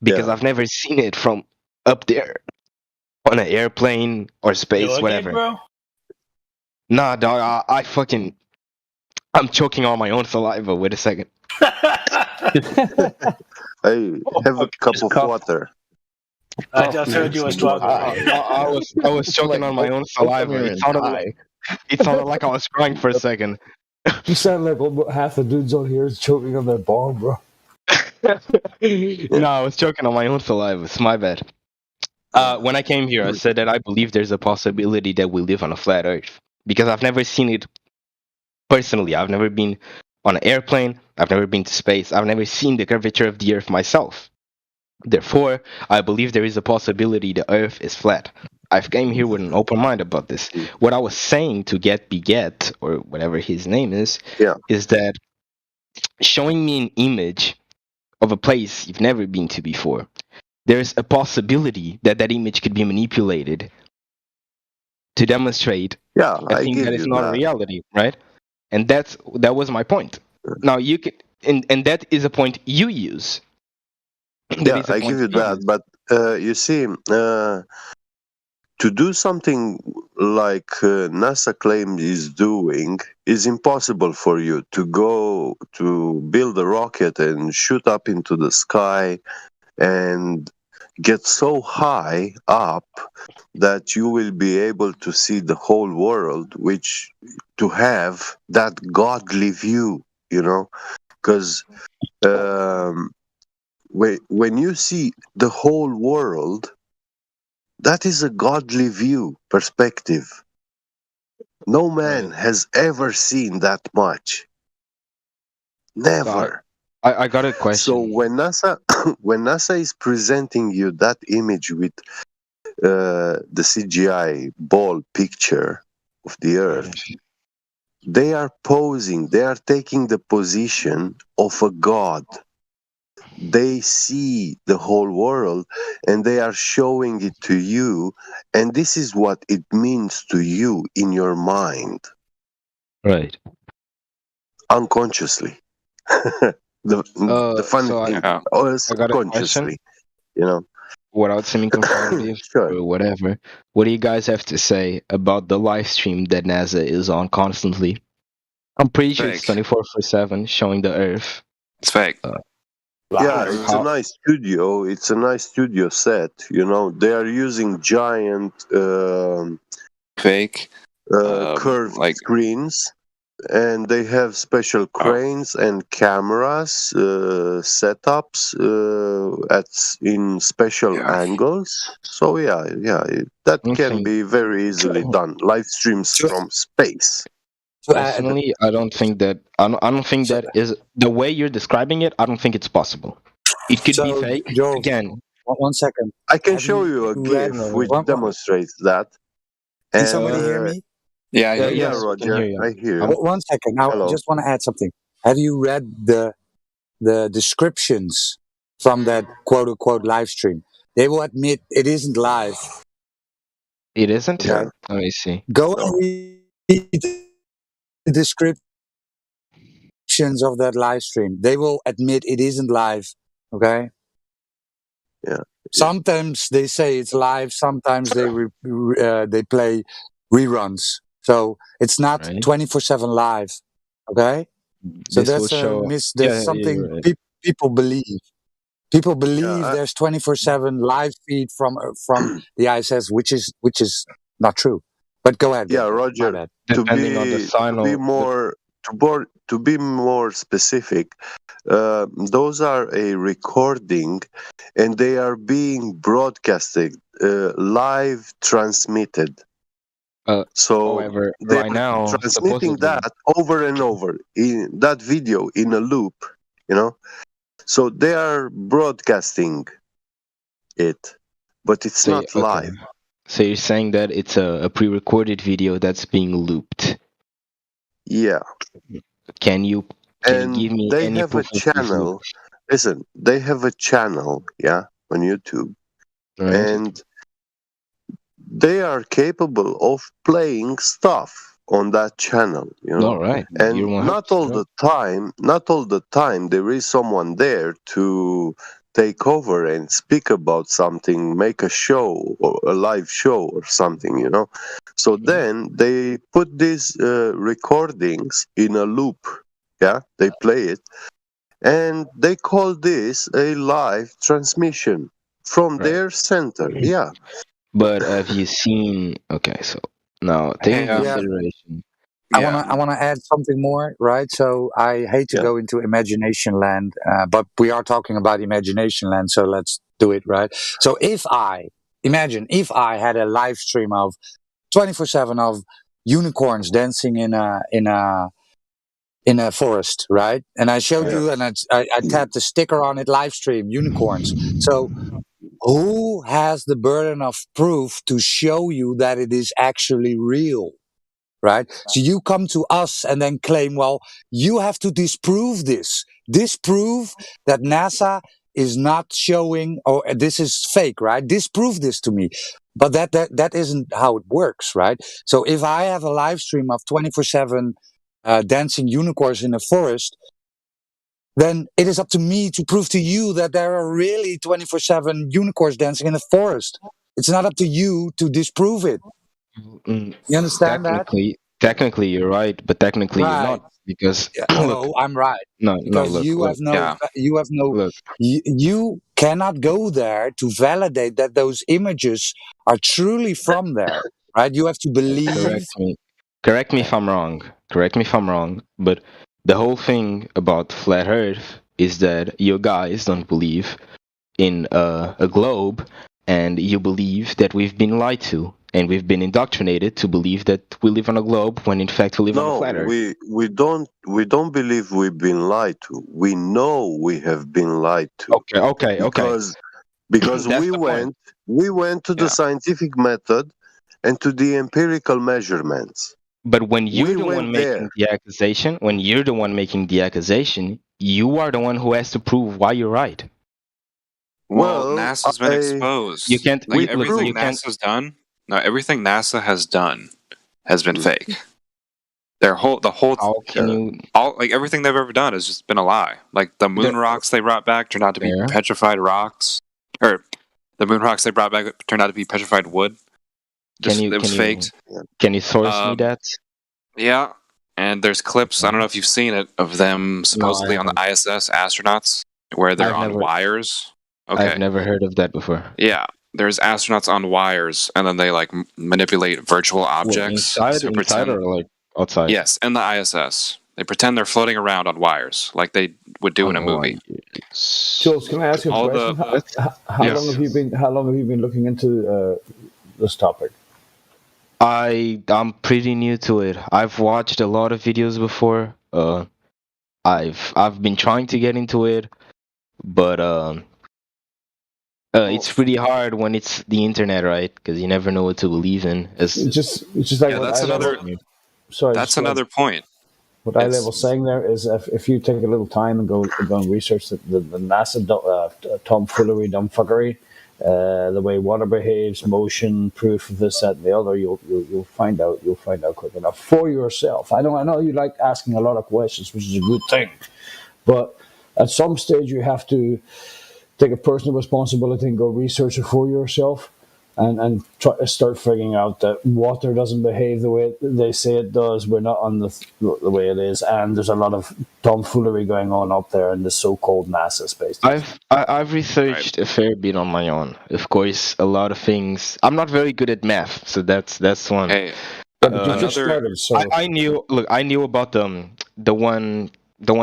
because Yeah. I've never seen it from up there on an airplane or You space, okay, whatever. bro? Nah, dog, I'm choking on my own saliva. Wait a second. Hey, have a cup of cough. water. I just heard you were struggling. I was choking on my own saliva. It sounded like I was crying for a second. You sound like almost half the dudes on here is choking on their bong, bro. No, I was choking on my own saliva. It's my bad. When I came here, I said that I believe there's a possibility that we live on a flat Earth because I've never seen it personally. I've never been on an airplane. I've never been to space. I've never seen the curvature of the Earth myself. Therefore, I believe there is a possibility the Earth is flat. I've came here with an open mind about this. What I was saying to Get Beget, or whatever his name is that showing me an image of a place you've never been to before, there's a possibility that that image could be manipulated to demonstrate Yeah, a I thing give that is you not that. reality, right? And that was my point. Now you can, and that is a point you use. That Yeah, is a I give point you you that. use. But you see, to do something like NASA claims is doing is impossible for you to go to build a rocket and shoot up into the sky and get so high up that you will be able to see the whole world, which to have that godly view, because when you see the whole world, that is a godly view perspective. No man has ever seen that much. Never. I got a So question. when NASA when NASA is presenting you that image with the CGI ball picture of the Earth, they are posing, they are taking the position of a god. They see the whole world and they are showing it to you, and this is what it means to you in your mind, Right. unconsciously. the funny So thing, Yeah. or I got a question. subconsciously, you know. Without seeming confrontative Sure. or whatever, what do you guys have to say about the live stream that NASA is on constantly? I'm pretty sure it's Fake. 24/7 showing the Earth. It's fake. Yeah, it's a How? nice studio. It's a nice studio set. They are using giant Fake. curved Like screens, and they have special cranes and cameras setups in special angles. So that can be very easily done. Live streams from space. Personally, I don't think that. I don't think that is the way you're describing it. I don't think it's possible. It could be So, fake. Joe, Again, one second. I can Have show you a read? GIF which One, demonstrates that. can And somebody hear me? Yeah, I hear you. yeah, yes, we can Roger, hear you. I hear you. One second. Now, I Hello. just want to add something. Have you read the descriptions from that quote unquote live stream? They will admit it isn't live. It isn't. Okay. Let me see. Go and read the descriptions of that live stream. They will admit it isn't live. Okay. Yeah. Sometimes they say it's live. Sometimes they play reruns. So it's not 24/7 live. Okay. So This will that's a show. miss. There's something people believe. People believe there's 24/7 live feed from the ISS, which is not true. But go ahead. Yeah, My Roger. bad. Depending on the signal. To be more specific, those are a recording, and they are being broadcasted, live transmitted. So However, they're right now, transmitting supposedly, that over and over in that video in a loop, So they are broadcasting it, but it's not live. So you're saying that it's a pre-recorded video that's being looped. Yeah. Can you give me they any have a proof of this channel. loop? Listen, they have a channel, on YouTube, and they are capable of playing stuff on that channel, All right. And You're not all the time there is someone there to take over and speak about something, make a show or a live show or something, So then they put these recordings in a loop, they play it, and they call this a live transmission from their center, But have you seen? Okay, so now taking consideration. I wanna add something more, right? So I hate to go into imagination land, but we are talking about imagination land, so let's do it, right? So if I had a live stream of 24/7 of unicorns dancing in in a forest, right? And I showed Yeah. you, and I tapped a sticker on it, live stream, unicorns. So who has the burden of proof to show you that it is actually real? Right? So you come to us and then claim, well, you have to disprove this. Disprove that NASA is not showing, or this is fake, right? Disprove this to me. But that isn't how it works, right? So if I have a live stream of 24/7 dancing unicorns in a forest, then it is up to me to prove to you that there are really 24/7 unicorns dancing in a forest. It's not up to you to disprove it. You understand that? Technically, you're right, but technically you're Right. not because No, I'm right. no, Because look, you have no, Yeah. look. you cannot go there to validate that those images are truly from there, right? You have to believe. Correct me if I'm wrong. Correct me if I'm wrong. But the whole thing about flat Earth is that you guys don't believe in a globe, and you believe that we've been lied to, and we've been indoctrinated to believe that we live on a globe when in fact we live on a No, flat Earth. we don't believe we've been lied to. We know we have been lied to. Okay. Because That's we the point. went to the Yeah. scientific method and to the empirical measurements. But when you're We the one went making there. the accusation, you are the one who has to prove why you're right. Well, Well, NASA's been exposed. You can't. Like We everything proved- NASA's done. No, everything NASA has done has been fake. The whole How can you? like everything they've ever done has just been a lie. Like the moon rocks they brought back turned out to be Yeah. petrified rocks, or the moon rocks they brought back turned out to be petrified wood. It was faked. Can you source me that? Yeah, and there's clips. I don't know if you've seen it of them supposedly on the ISS astronauts where they're I've on never- wires. Okay. I've never heard of that before. Yeah, there's astronauts on wires, and then they like manipulate virtual objects to inside or like outside? Yes, in the ISS, they pretend they're floating around on wires, like they would do in a movie. Jules, can I ask you a All question? How yes. long have you been? How long have you been looking into this topic? I'm pretty new to it. I've watched a lot of videos before. I've been trying to get into it, but it's pretty hard when it's the internet, right? Because you never know what to believe in. It's just like Yeah, what that's another. Sorry, That's just like- another point. What I was saying there is, if you take a little time and go and research the NASA tomfoolery, dumbfuckery, the way water behaves, motion, proof of this, that, and the other, you'll find out. You'll find out quick enough for yourself. I know you like asking a lot of questions, which is a good thing, but at some stage you have to take a personal responsibility and go research it for yourself. And try to start figuring out that water doesn't behave the way they say it does. We're not on the way it is, and there's a lot of tomfoolery going on up there in the so-called NASA space. I've researched a fair bit on my own. Of course, a lot of things. I'm not very good at math, so that's one. Hey, But you just started, so I knew about the one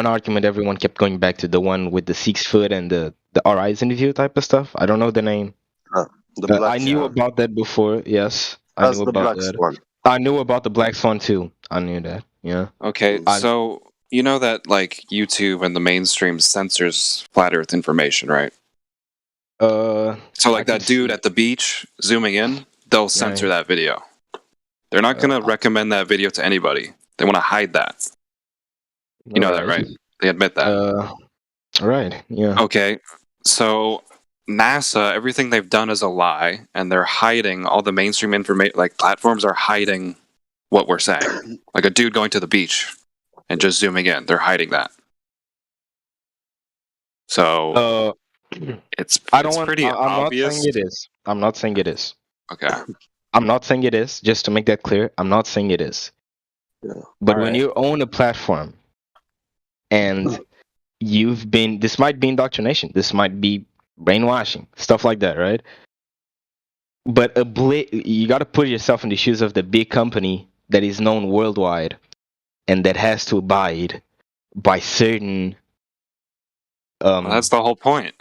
argument everyone kept going back to, the one with the 6 foot and the horizon view type of stuff. I don't know the name. I knew about that before. Yes, I That's knew the about black that. swan. I knew about the black swan too. I knew that. Yeah. Okay, so you know that like YouTube and the mainstream censors flat Earth information, right? So like that dude at the beach zooming in, they'll censor that video. They're not gonna recommend that video to anybody. They want to hide that. You know that, right? They admit that. Right. Yeah. Okay, so NASA, everything they've done is a lie, and they're hiding all the mainstream information. Like platforms are hiding what we're saying. Like a dude going to the beach and just zooming in, they're hiding that. So it's pretty obvious. I'm not saying it is. I'm not saying it is. Okay. I'm not saying it is. Just to make that clear, I'm not saying it is. Yeah. But when you own a platform, and this might be indoctrination. This might be brainwashing, stuff like that, right? But you got to put yourself in the shoes of the big company that is known worldwide and that has to abide by certain. Well, that's the whole point.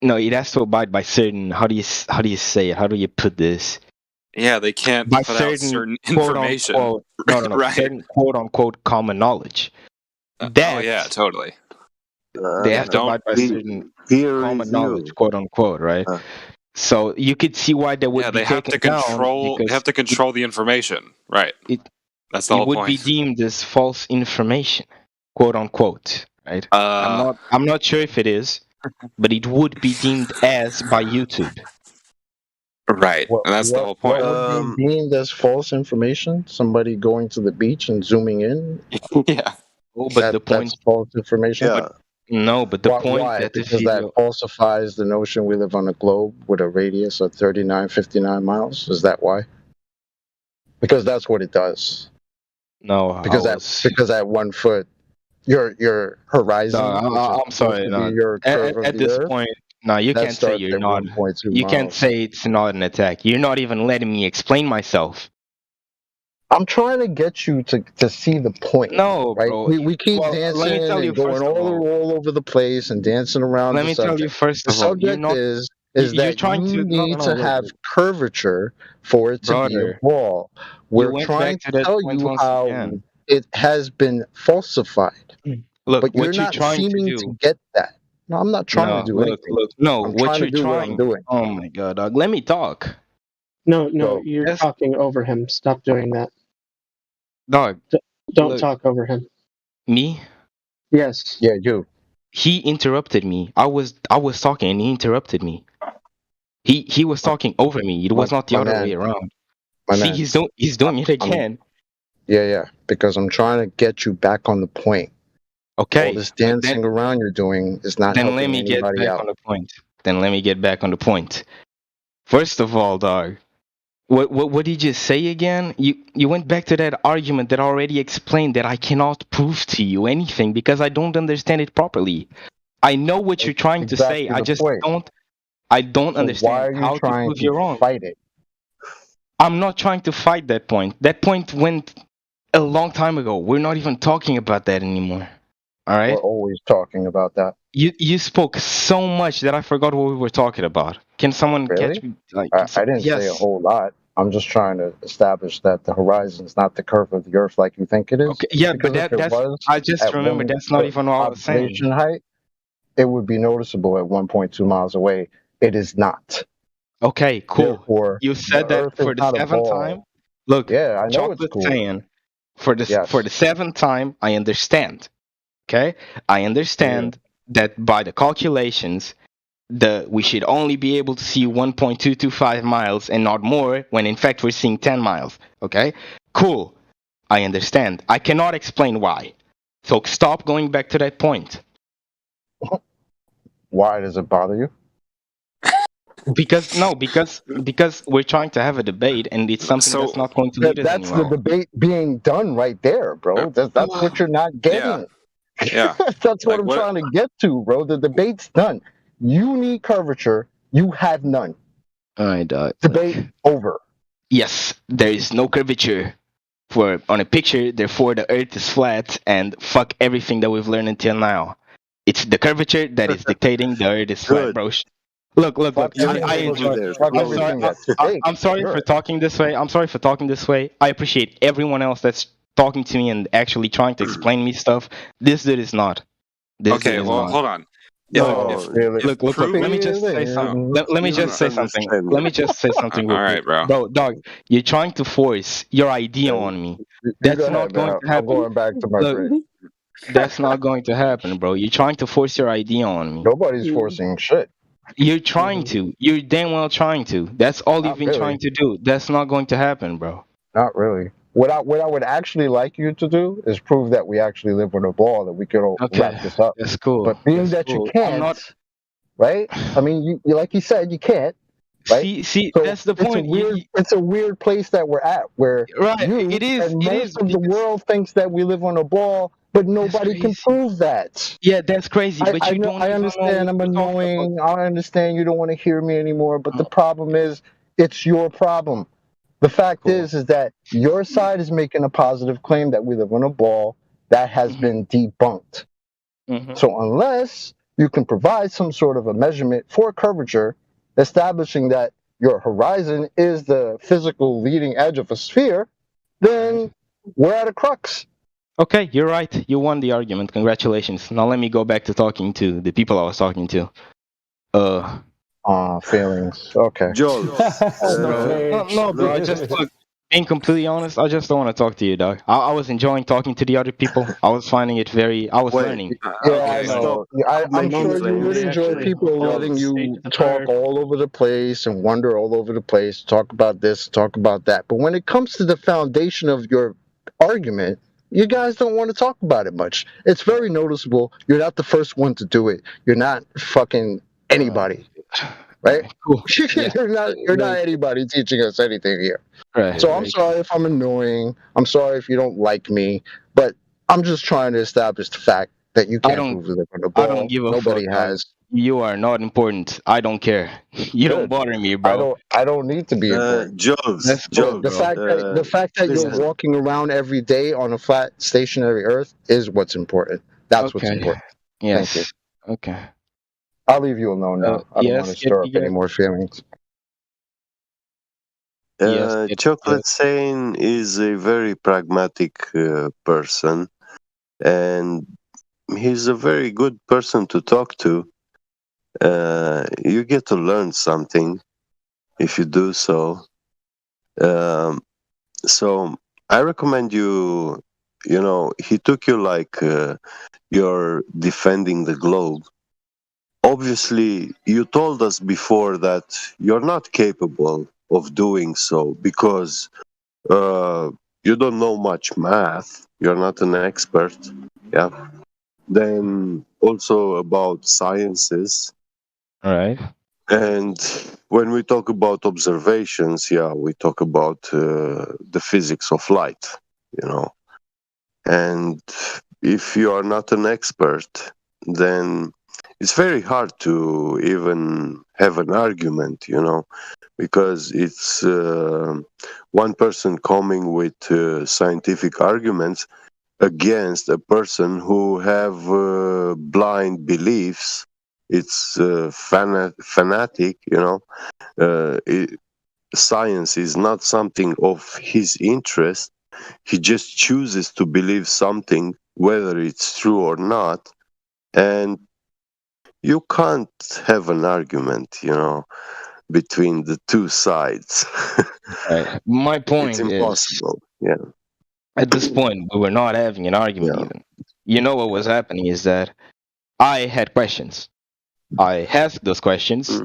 No, it has to abide by certain. How do you say it? How do you put this? Yeah, they can't By put out certain quote information. unquote, no, Right. certain quote unquote common knowledge. Oh yeah, totally. they have to abide by certain Here common is knowledge, you. quote unquote, right? So you could see why they would Yeah, be they have taken to down control. They because have to control the information, right? it That's the it whole would be point. deemed as false information, quote unquote, right? I'm not sure if it is, but it would be deemed as by YouTube. Right, and that's the whole point. What would be deemed as false information? Somebody going to the beach and zooming in? Yeah. Oh, but the point. That's false information. Yeah. No, but the point Why? that the Because that video. falsifies the notion we live on a globe with a radius of 59 miles. Is that why? Because that's what it does. No, Because at 1 foot, your horizon. No, which is I'm sorry. supposed to No, be your curve of at the this Earth, point, no, you that can't say starts you're at not. 1.2 You can't miles. say it's not an attack. You're not even letting me explain myself. I'm trying to get you to see the point. No, right? bro. We keep Well, dancing let me tell you and going first of all over the place and dancing around Let the me subject. tell you first The of all, you're subject not. is You're that trying you to. No, need no, to look, have curvature for it to be a brother. ball. You We're went trying back to to that tell point you once how again. it has been falsified. Look, But you're what you're not trying to seeming do. to get that. No, I'm not trying to do anything. No. I'm What trying to you're do what trying. I'm doing. Oh my god, dog. Let me talk, No, So, you're talking over him. Stop doing that. dog. Don't Look, talk over him. me. Yes. Yeah, you. He interrupted me. I was talking and he interrupted me. He was talking over me. It was not the my other man. way around. My See, man. he's doing it again. Yeah, because I'm trying to get you back on the point. Okay. All this dancing around you're doing is not Then helping let me get anybody back out. on the point. First of all, dog, what did you say again? You went back to that argument that I already explained that I cannot prove to you anything because I don't understand it properly. I know what you're trying to say. Exactly I the just point. don't So understand why are you how to trying prove you're to wrong. fight it? I'm not trying to fight that point. That point went a long time ago. We're not even talking about that anymore. All right? We're always talking about that. You spoke so much that I forgot what we were talking about. Can someone catch Really? me? Like, I didn't say a yes. whole lot. I'm just trying to establish that the horizon is not the curve of the Earth like you think it is. Okay. Yeah, Because but if it that's. was I just at remember 1 that's not foot even what I was saying. observation height, it would be noticeable at 1.2 miles away. It is not. Okay, cool. Therefore, You said the that Earth for is the not a seventh ball. time. Look, Yeah, I know it's Chocolate cool. saying for the Yes. seventh time, I understand. Okay, I understand that by the calculations, we should only be able to see 1.225 miles and not more, when in fact we're seeing 10 miles. Okay, cool. I understand. I cannot explain why. So stop going back to that point. Why does it bother you? Because we're trying to have a debate and it's something that's not going to lead us That's anywhere. the debate being done right there, bro. That's what you're not getting. Yeah. That's what Like, I'm what- trying to get to, bro. The debate's done. You need curvature. You have none. All right, Debate over. Yes, there is no curvature on a picture, therefore the Earth is flat, and fuck everything that we've learned until now. It's the curvature that is dictating the Earth is flat, bro. Look. Fuck I everything enjoy. that's- fuck everything that's fake. I'm sorry Sure. for talking this way. I appreciate everyone else that's talking to me and actually trying to explain me stuff. This dude is not. Okay, well, hold on. Look. Let me just say something. Let me just say something. Let me just say something. All right, bro. Dog, you're trying to force your idea on me. That's go not ahead, going man. to happen. I'm going back to my break. That's not going to happen, bro. You're trying to force your idea on me. Nobody's forcing shit. You're trying to. You're damn well trying to. That's all you've been trying to do. That's not going to happen, bro. Not really. What I would actually like you to do is prove that we actually live with a ball, that we could all wrap this up. That's cool. But being that you can't, right? I mean, you like you said, you can't. Right? See, so that's the point. It's a weird place that we're at, where it is. And most of the world thinks that we live on a ball, but nobody can prove that. Yeah, that's crazy. But I understand. I'm annoying. I understand you don't want to hear me anymore. But the problem is, it's your problem. The fact is that your side is making a positive claim that we live on a ball that has been debunked. So unless you can provide some sort of a measurement for curvature, establishing that your horizon is the physical leading edge of a sphere, then we're at a crux. Okay, you're right. You won the argument. Congratulations. Now let me go back to talking to the people I was talking to. Feelings. Okay. Joel, That's not fair. No, bro. I just look. Being completely honest, I just don't want to talk to you, dog. I was enjoying talking to the other people. I was finding it very. I was wait. learning. Yeah, Okay. I know. I'm sure you would enjoy people letting you talk all over the place and wander all over the place, talk about this, talk about that. But when it comes to the foundation of your argument, you guys don't want to talk about it much. It's very noticeable. You're not the first one to do it. You're not fucking anybody, right? Cool. Yeah. You're not anybody teaching us anything here. Right. So I'm sorry if I'm annoying. I'm sorry if you don't like me, but I'm just trying to establish the fact that you can't move the lip on the ball. I don't give a Nobody fuck. has. You are not important. I don't care. You don't Good. bother me, bro. I don't need to be important. Jules, That's cool, The bro. fact that listen. you're walking around every day on a flat stationary Earth is what's important. That's what's Okay. important. Yes. Thank you. Okay. I'll leave you alone now. I don't yes, want to stir up any more feelings. Chocolate Stain is a very pragmatic person, and he's a very good person to talk to. You get to learn something if you do so. So I recommend you. You know, he took you like you're defending the globe. Obviously, you told us before that you're not capable of doing so because you don't know much math. You're not an expert. Yeah. Then also about sciences. All right. And when we talk about observations, yeah, we talk about the physics of light, you know. And if you are not an expert, then it's very hard to even have an argument, you know, because it's one person coming with scientific arguments against a person who have blind beliefs. It's fanatic, you know. Science is not something of his interest. He just chooses to believe something, whether it's true or not, and you can't have an argument, you know, between the two sides. Right. My point It's is, impossible. Yeah. at this point, we were not having an argument even. You know what was happening is that I had questions. I asked those questions.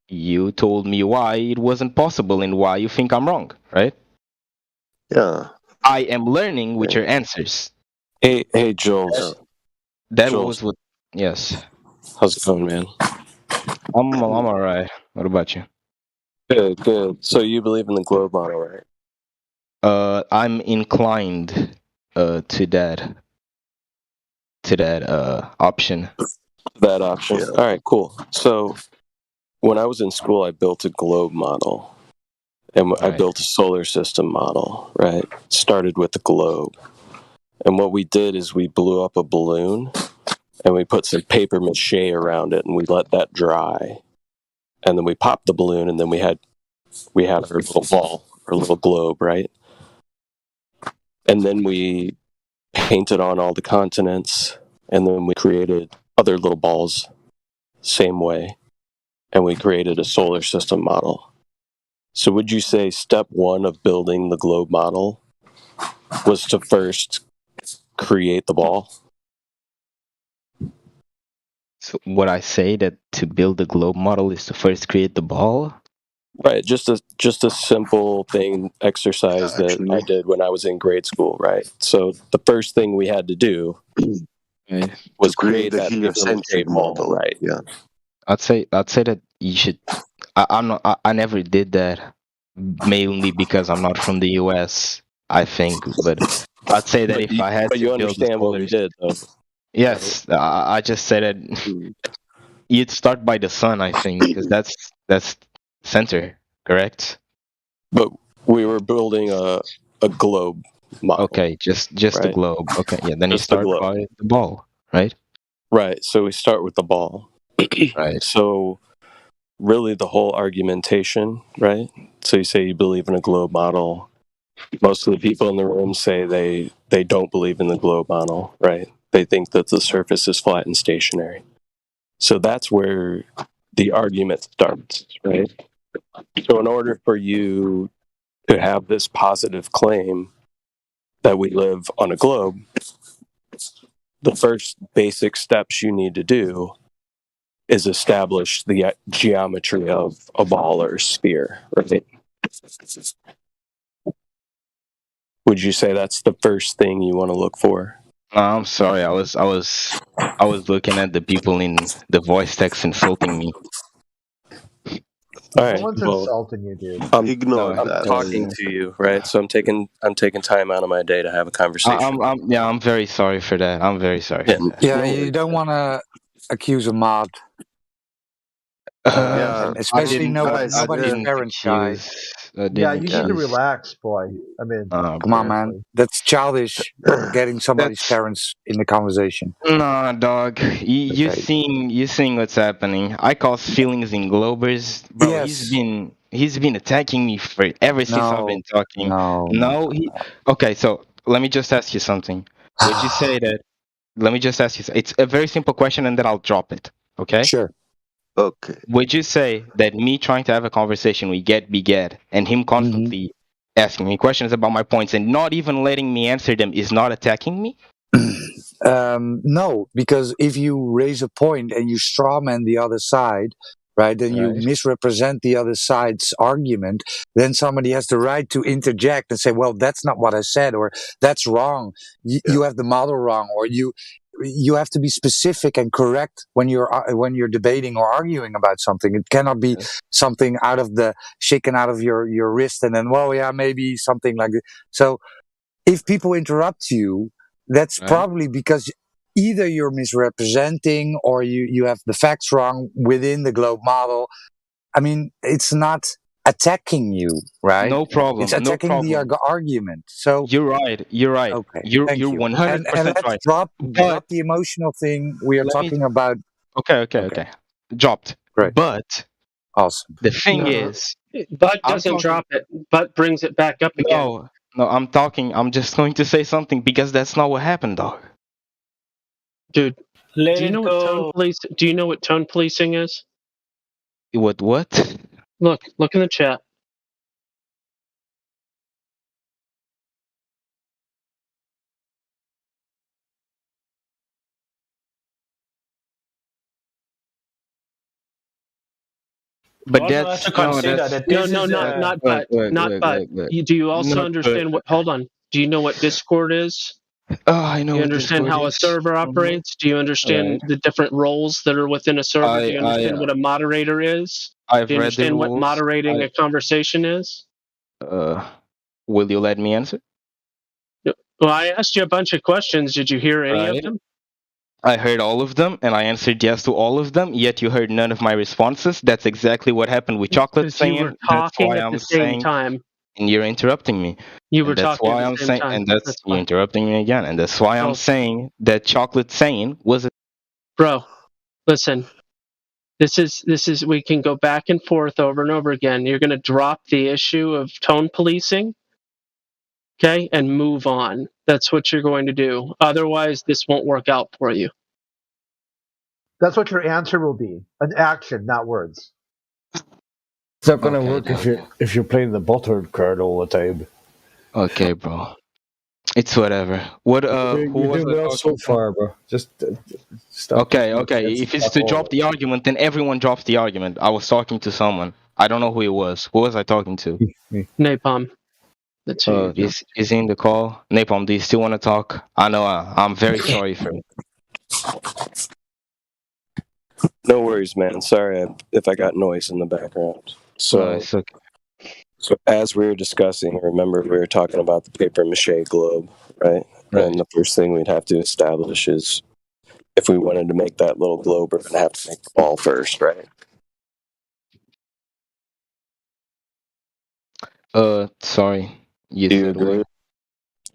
You told me why it wasn't possible and why you think I'm wrong, right? Yeah. I am learning with your answers. Hey, Jules. That Jules. was what. Yes. How's it going, man? I'm all right. What about you? Good. So you believe in the globe model, right? I'm inclined to that option. That option. Yeah. All right, cool. So when I was in school, I built a globe model, and I built a solar system model. Right, started with the globe, and what we did is we blew up a balloon, and we put some paper mache around it, and we let that dry, and then we popped the balloon, and then we had our little ball, our little globe, right? And then we painted on all the continents, and then we created other little balls, same way, and we created a solar system model. So would you say step one of building the globe model was to first create the ball? So would I say that to build the globe model is to first create the ball? Right, just a simple thing exercise that I did when I was in grade school, right? So the first thing we had to do was create that heliocentric model, right? Yeah. I'd say that you should. I never did that, mainly because I'm not from the U.S. I think, but I'd say that if I had but to you build understand what we did, though. Yes, I just said that you'd start by the sun. I think because that's center, correct? But we were building a globe model. Okay, just the right? globe. Okay, yeah. Then Just you the start globe. by the ball, right? Right. So we start with the ball. Right. So really the whole argumentation, right? So you say you believe in a globe model. most of the people in the room say they don't believe in the globe model, right? They think that the surface is flat and stationary. So that's where the argument starts, right? So in order for you to have this positive claim that we live on a globe, the first basic steps you need to do is establish the geometry of a ball or a sphere, right? Would you say that's the first thing you want to look for? No, I'm sorry. I was looking at the people in the voice text insulting me. All right. Someone's Well, insulting you, dude. Ignore I'm that. talking to you, right? So I'm taking time out of my day to have a conversation. I'm very sorry for that. I'm very sorry for that. Yeah, No you worries. don't want to accuse a mod, Yeah, and especially guys, nobody's parents, guy. Yeah, you need to Yeah. relax, boy. I mean, Come on, man. seriously. That's childish. Getting somebody's That's parents in the conversation. nah, dog. You Okay. seeing what's happening. I cause feelings in Globers, bro. Yes. He's been attacking me for ever since I've No. been talking. No. No, okay. So let me just ask you something. Would you say that? Let me just ask you. It's a very simple question, and then I'll drop it. Okay. Sure. Okay. Would you say that me trying to have a conversation with Get Beget and him constantly asking me questions about my points and not even letting me answer them is not attacking me? No, because if you raise a point and you strawman the other side, right, then you Right. misrepresent the other side's argument, then somebody has the right to interject and say, well, that's not what I said, or that's wrong. You have the model wrong, or you have to be specific and correct when you're debating or arguing about something. It cannot be something shaken out of your wrist and then, well, yeah, maybe something like that. So if people interrupt you, that's Right. probably because either you're misrepresenting or you have the facts wrong within the globe model. I mean, it's not attacking you, right? No problem. It's attacking the argument. So You're right. You're right. okay, You're thank you. 100% And let's right. drop But the emotional thing. We are let me. talking about. Okay. Dropped. Great. But Awesome. the thing No. is, Bud I'm doesn't talking. drop it. Bud brings it back up again. No, I'm talking. I'm just going to say something because that's not what happened, dog. Dude, Let do you it know what go. do you know what tone policing is? What? Look in the chat. But Also have that's to consider that's that No, this no, is not but. Do you also Not understand what? Hold on. Do you know what Discord is? Oh, I know Do you what understand Discord how a is. server operates? Do you understand Right. the different roles that are within a server? Do you I understand what a moderator is? I've Do you read the understand what rules. moderating a conversation is? Will you let me answer? Well, I asked you a bunch of questions. Did you hear any of Right. them? I heard all of them, and I answered yes to all of them. Yet you heard none of my responses. That's exactly what happened with Chocolate Because you were saying. That's talking why at I'm the same saying, time. and you're interrupting me. You were And that's talking at why the I'm same saying, time. and that's That's you're why. interrupting me again, and that's why I'm Oh. saying that Chocolate saying was a. Bro, listen. This is we can go back and forth over and over again. You're going to drop the issue of tone policing, okay, and move on. That's what you're going to do. Otherwise, this won't work out for you. That's what your answer will be. An action, not words. It's not going to Okay, work okay. if you're playing the buttered card all the time. Okay, bro. It's whatever. What? You're Who was doing I well so talking to? far, bro. Just stop. Okay. If it's to drop the argument, then everyone drops the argument. I was talking to someone. I don't know who it was. Who was I talking to? Napalm. That's who you're Is he in the call? Napalm, do you still want to talk? I know. I'm very sorry for it. No worries, man. Sorry if I got noise in the background. So, No, it's okay. So as we were discussing, remember we were talking about the paper mache globe, right? And the first thing we'd have to establish is if we wanted to make that little globe, we're going to have to make the ball first, right? Sorry. You Do you said agree? what?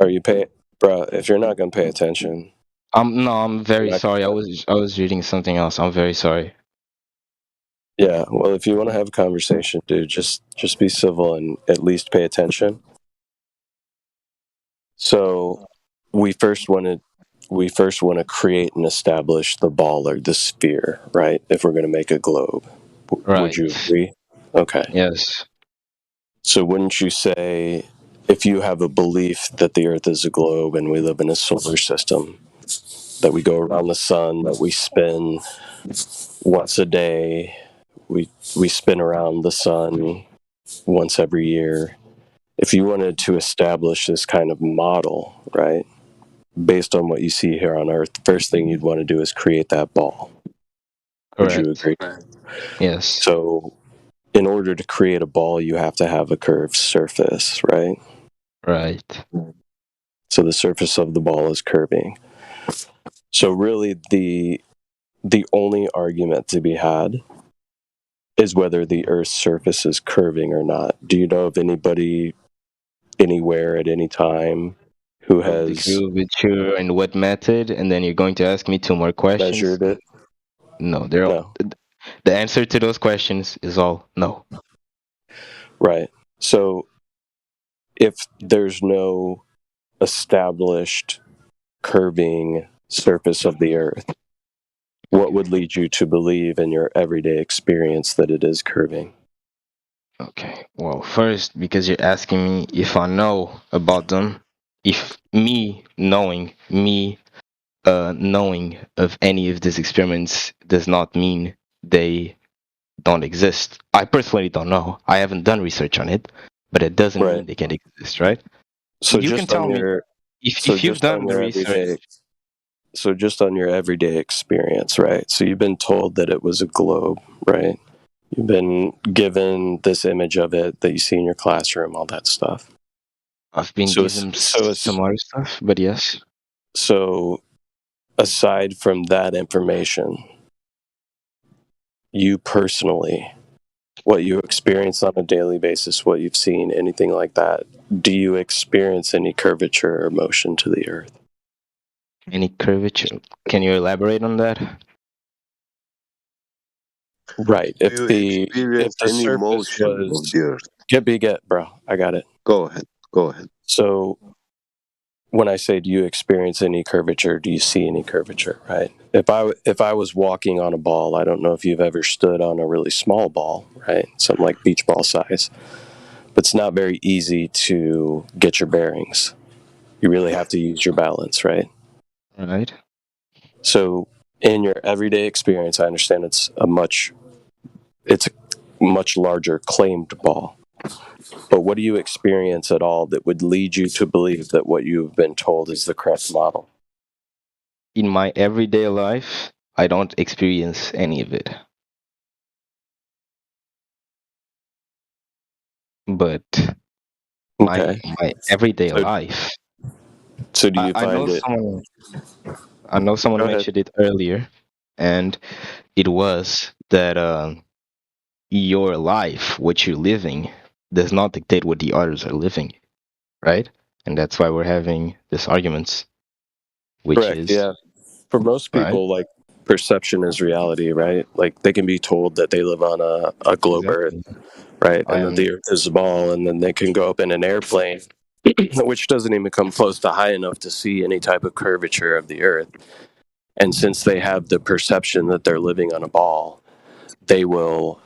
Are you pay, bro? If you're not going to pay attention, I'm very Correct. sorry. I was reading something else. I'm very sorry. yeah. Well, if you want to have a conversation, dude, just be civil and at least pay attention. So we first want to create and establish the ball or the sphere, right? If we're going to make a globe. Would you Right. agree? Okay. Yes. So wouldn't you say, if you have a belief that the Earth is a globe and we live in a solar system, that we go around the sun, that we spin once a day, we spin around the sun once every year. If you wanted to establish this kind of model, right, based on what you see here on Earth, the first thing you'd want to do is create that ball. Would you Correct. agree? Yes. So in order to create a ball, you have to have a curved surface, right? Right. So the surface of the ball is curving. So really the only argument to be had is whether the Earth's surface is curving or not. Do you know of anybody anywhere at any time who The has curvature and what method? And then you're going to ask me 2 more questions? measured it? No, they're all, No. the answer to those questions is all no. Right. So if there's no established curving surface of the Earth, what would lead you to believe in your everyday experience that it is curving? Okay. Well, first, because you're asking me if I know about them, if knowing of any of these experiments does not mean they don't exist. I personally don't know. I haven't done research on it, but it doesn't Right. mean they can exist, right? So You can just tell on me your if you've done the research. just on your everyday experience, right? So you've been told that it was a globe, right? You've been given this image of it that you see in your classroom, all that stuff. I've been given some other stuff, but yes. So aside from that information, you personally, what you experience on a daily basis, what you've seen, anything like that, do you experience any curvature or motion to the Earth? Any curvature? Can you elaborate on that? Right. Do you experience if the any surface motion of was the Earth? get, bro. I got it. Go ahead. Go ahead. So when I say, do you experience any curvature? Do you see any curvature? Right. If I was walking on a ball, I don't know if you've ever stood on a really small ball, right? Something like beach ball size, but it's not very easy to get your bearings. You really have to use your balance, right? Right. So in your everyday experience, I understand it's a much larger claimed ball. But what do you experience at all that would lead you to believe that what you've been told is the correct model? In my everyday life, I don't experience any of it. But Okay. my everyday life. So do you I know find it? I know someone Go ahead. mentioned it earlier, and it was that your life, what you're living, does not dictate what the others are living, right? And that's why we're having these arguments, which Correct. is Yeah. For most right. people, like, perception is reality, right? Like, they can be told that they live on a globe Earth, right? And that the Earth is a ball, and then they can go up in an airplane, which doesn't even come close to high enough to see any type of curvature of the Earth. And since they have the perception that they're living on a ball, they will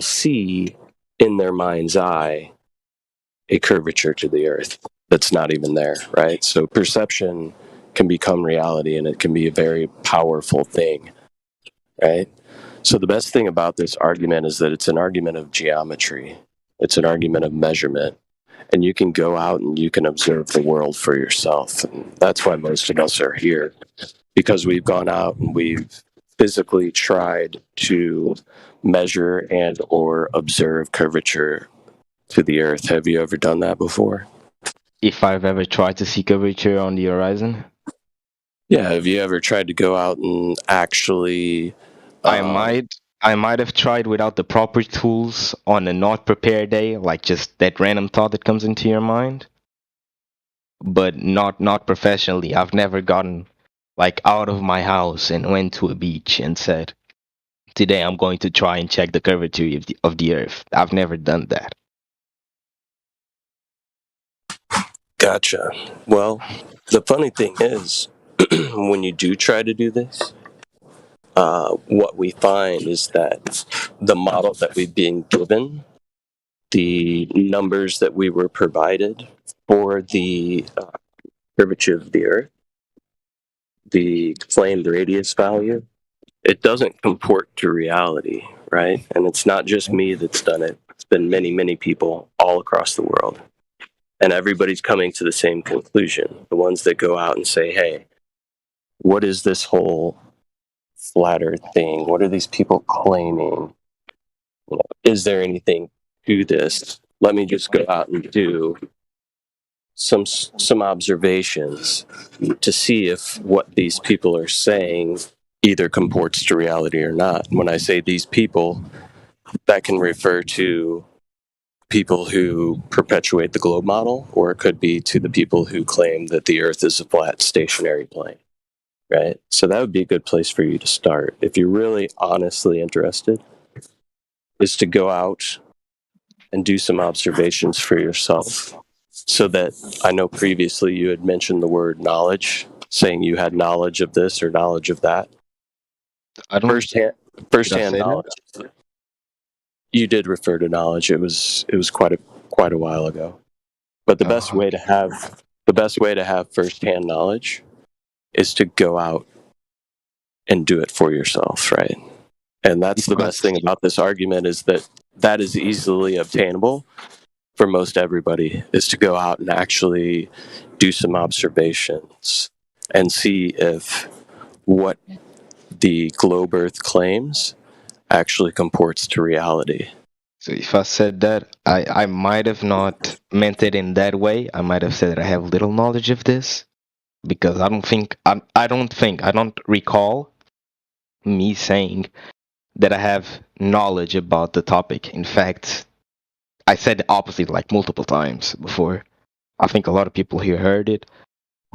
see in their mind's eye a curvature to the Earth that's not even there, right? So perception can become reality, and it can be a very powerful thing, right? So the best thing about this argument is that it's an argument of geometry. It's an argument of measurement. And you can go out and you can observe the world for yourself. And that's why most of us are here, because we've gone out and we've physically tried to measure and or observe curvature to the Earth. Have you ever done that before? If I've ever tried to see curvature on the horizon? Yeah, have you ever tried to go out and actually I might have tried without the proper tools on a not prepared day, like just that random thought that comes into your mind. But not professionally. I've never gotten like out of my house and went to a beach and said, "Today I'm going to try and check the curvature of the Earth." I've never done that. Gotcha. Well, the funny thing is, when you do try to do this, what we find is that the model that we've been given, the numbers that we were provided for the curvature of the Earth, the claimed radius value, it doesn't comport to reality, right? And it's not just me that's done it. It's been many, many people all across the world. And everybody's coming to the same conclusion. The ones that go out and say, hey, what is this whole flat Earth thing? What are these people claiming? You know, is there anything to this? Let me just go out and do some observations to see if what these people are saying either comports to reality or not. When I say these people, that can refer to people who perpetuate the globe model, or it could be to the people who claim that the Earth is a flat stationary plane, right? So that would be a good place for you to start. If you're really honestly interested, is to go out and do some observations for yourself. So that, I know previously you had mentioned the word knowledge, saying you had knowledge of this or knowledge of that. I don't. Firsthand knowledge. You did refer to knowledge. It was quite a while ago. But the best way to have firsthand knowledge is to go out and do it for yourself, right? And that's the best thing about this argument, is that is easily obtainable for most everybody, is to go out and actually do some observations and see if what the globe Earth claims actually comports to reality. So if I said that, I might have not meant it in that way. I might have said that I have little knowledge of this, because I don't recall me saying that I have knowledge about the topic. In fact, I said the opposite like multiple times before. I think a lot of people here heard it.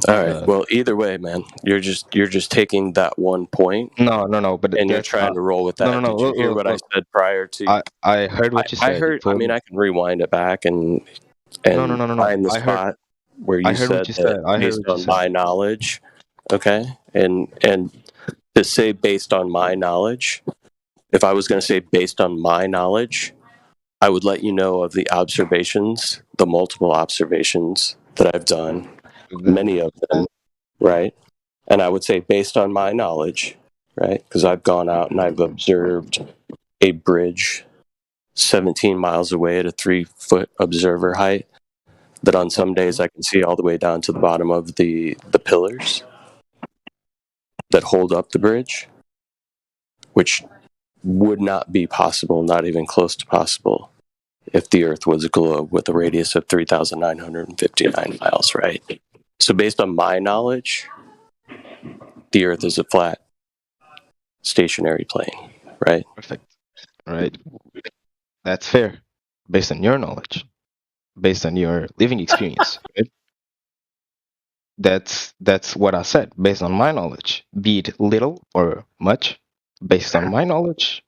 All right. Well, either way, man, you're just taking that one point. No, but and you're trying to roll with that. No. Did you hear what I said prior to? I heard what you said. I heard. I mean, I can rewind it back and find the spot where you said that based on my knowledge. Okay, and to say based on my knowledge, if I was going to say based on my knowledge, I would let you know of the observations, the multiple observations that I've done, many of them, right? And I would say based on my knowledge, right? Because I've gone out and I've observed a bridge 17 miles away at a 3-foot observer height, that on some days I can see all the way down to the bottom of the pillars that hold up the bridge, which would not be possible, not even close to possible, if the Earth was a globe with a radius of 3,959 miles, right? So based on my knowledge, the Earth is a flat, stationary plane, right? Perfect. Right. That's fair. Based on your knowledge, based on your living experience, right? That's what I said. Based on my knowledge, be it little or much, based on my knowledge.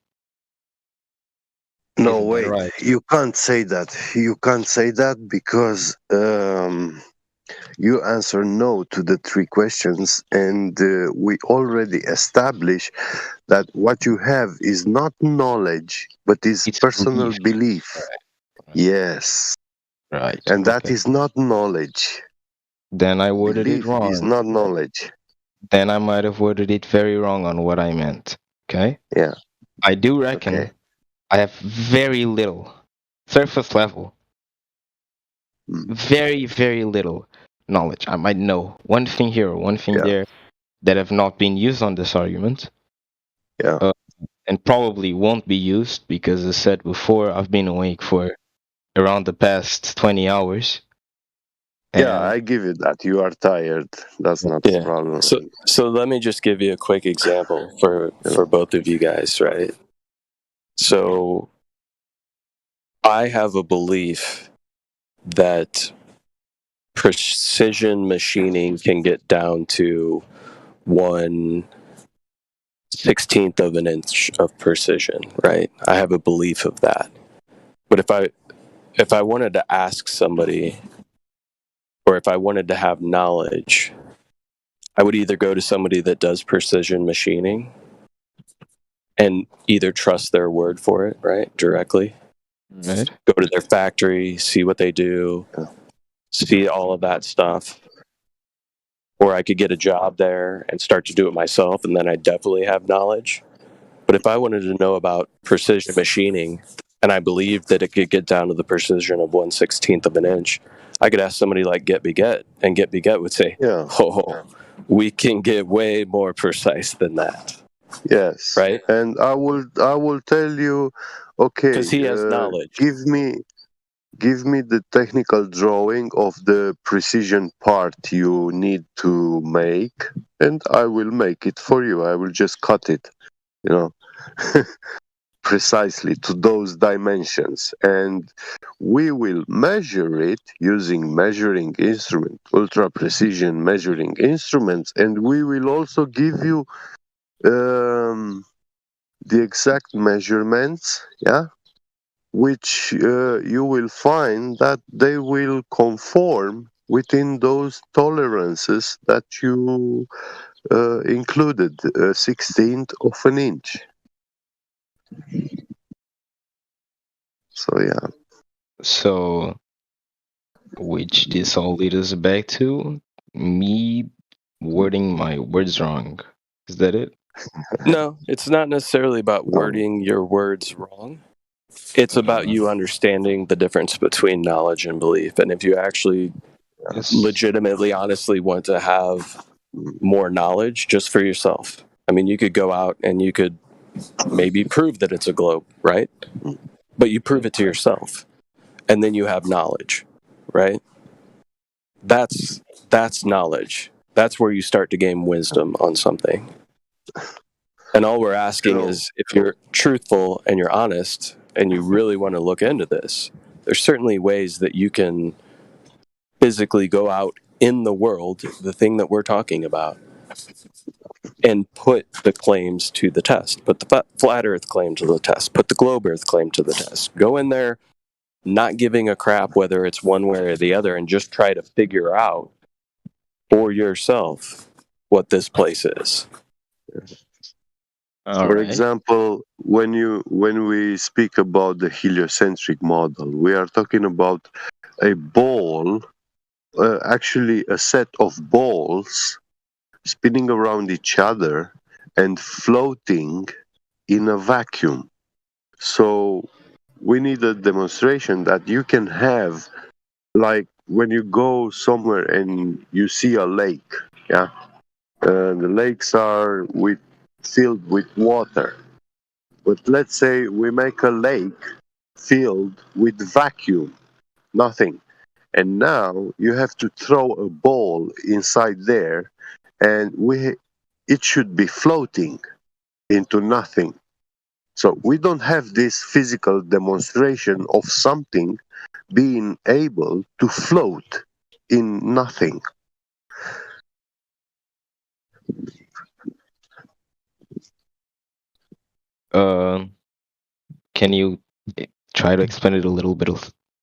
No, wait. Right? You can't say that. You can't say that because you answer no to the 3 questions, and we already established that what you have is not knowledge, but it's personal belief. Right. Yes. Right. And that is not knowledge. Then I worded belief it wrong. Is not knowledge. Then I might have worded it very wrong on what I meant. Okay? Yeah. I do reckon I have very little, surface level, very, very little knowledge. I might know one thing here or one thing there that have not been used on this argument. Yeah. And probably won't be used because, as I said before, I've been awake for around the past 20 hours. Yeah, I give you that. You are tired. That's not the problem. So let me just give you a quick example for both of you guys, right? So I have a belief that precision machining can get down to 1/16th of an inch of precision, right? I have a belief of that. But if I wanted to ask somebody, or where if I wanted to have knowledge, I would either go to somebody that does precision machining and either trust their word for it, right, directly, Right. go to their factory, see what they do, see all of that stuff, or I could get a job there and start to do it myself, and then I definitely have knowledge. But if I wanted to know about precision machining, and I believed that it could get down to the precision of 1/16 of an inch, I could ask somebody like Get Beget, and Get Beget would say, Yeah. "Oh, we can get way more precise than that." Yes. Right? And I will tell you, okay, Because he has knowledge. give me the technical drawing of the precision part you need to make, and I will make it for you. I will just cut it, you know, precisely to those dimensions, and we will measure it using measuring instrument, ultra precision measuring instruments, and we will also give you the exact measurements, yeah, which you will find that they will conform within those tolerances that you included, 16th of an inch. So yeah. So, which this all leads us back to me wording my words wrong. Is that it? No, it's not necessarily about wording your words wrong. It's about you understanding the difference between knowledge and belief. And if you actually legitimately, honestly want to have more knowledge just for yourself, I mean, you could go out and you could maybe prove that it's a globe, right? But you prove it to yourself, and then you have knowledge, right? That's knowledge. That's where you start to gain wisdom on something. And all we're asking is, if you're truthful and you're honest and you really want to look into this, there's certainly ways that you can physically go out in the world, the thing that we're talking about, and put the claims to the test. Put the flat earth claim to the test. Put the globe earth claim to the test. Go in there not giving a crap whether it's one way or the other, and just try to figure out for yourself what this place is. For example, when we speak about the heliocentric model, we are talking about a ball, actually a set of balls spinning around each other and floating in a vacuum. So we need a demonstration that you can have, like when you go somewhere and you see a lake, yeah, the lakes are filled with water. But let's say we make a lake filled with vacuum, nothing. And now you have to throw a ball inside there, and it should be floating into nothing. So we don't have this physical demonstration of something being able to float in nothing. Can you try to explain it a little bit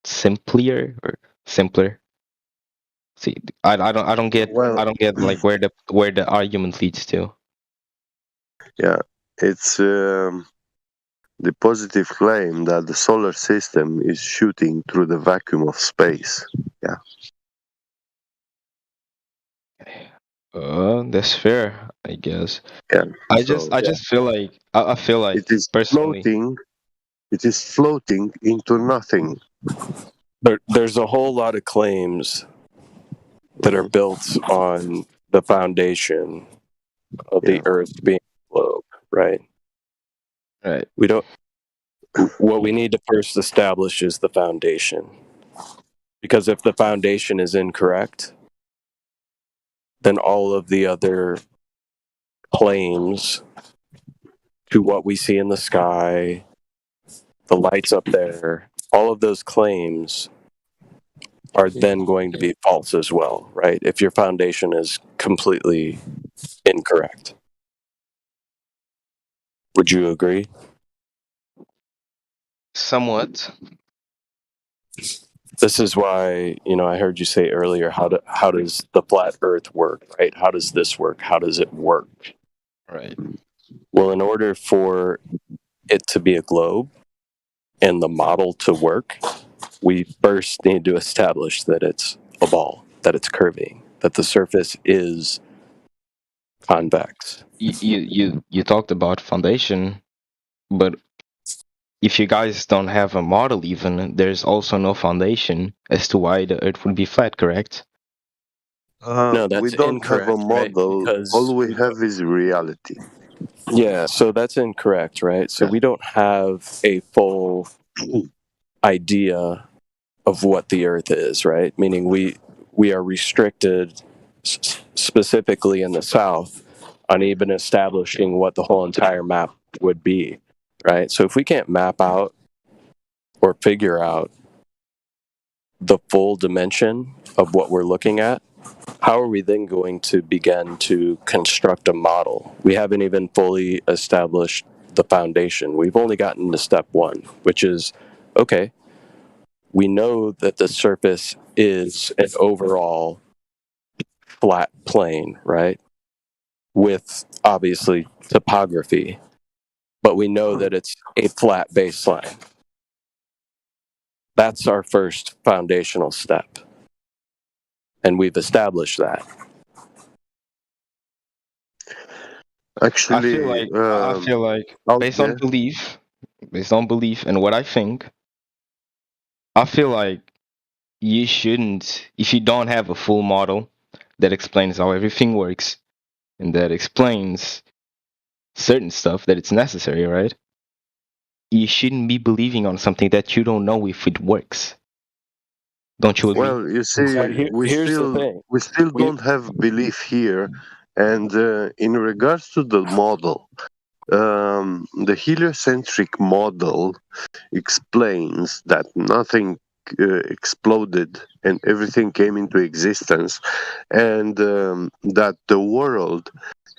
simpler or simpler? See, I don't get like where the argument leads to. Yeah, it's the positive claim that the solar system is shooting through the vacuum of space. Yeah. That's fair, I guess. Yeah. I just feel like I feel like it is personally floating. It is floating into nothing. There's a whole lot of claims that are built on the foundation of the Earth being a globe, right? Right. We don't. What we need to first establish is the foundation, because if the foundation is incorrect, then all of the other claims to what we see in the sky, the lights up there, all of those claims are then going to be false as well, right? If your foundation is completely incorrect. Would you agree? Somewhat. this is why, I heard you say earlier, how does the flat Earth work, right? How does this work? How does it work? Right. Well, in order for it to be a globe and the model to work, we first need to establish that it's a ball, that it's curving, that the surface is convex. You talked about foundation, but if you guys don't have a model even, there's also no foundation as to why the Earth would be flat, correct? No, We that's don't have a incorrect, right? model. Because All we have is reality. yeah, so that's incorrect, right? So we don't have a full idea of what the Earth is, right? Meaning we are restricted specifically in the South on even establishing what the whole entire map would be, right? So if we can't map out or figure out the full dimension of what we're looking at, how are we then going to begin to construct a model? We haven't even fully established the foundation. We've only gotten to step one, which is, okay, we know that the surface is an overall flat plane, right? With obviously topography, but we know that it's a flat baseline. That's our first foundational step. And we've established that. Actually, I feel like out based on there, belief and what I think, I feel like you shouldn't, if you don't have a full model that explains how everything works and that explains certain stuff that it's necessary, right? You shouldn't be believing on something that you don't know if it works. Don't you agree? well, you see, Here's the thing. we still don't have belief here, and in regards to the model, the heliocentric model explains that nothing exploded and everything came into existence, and that the world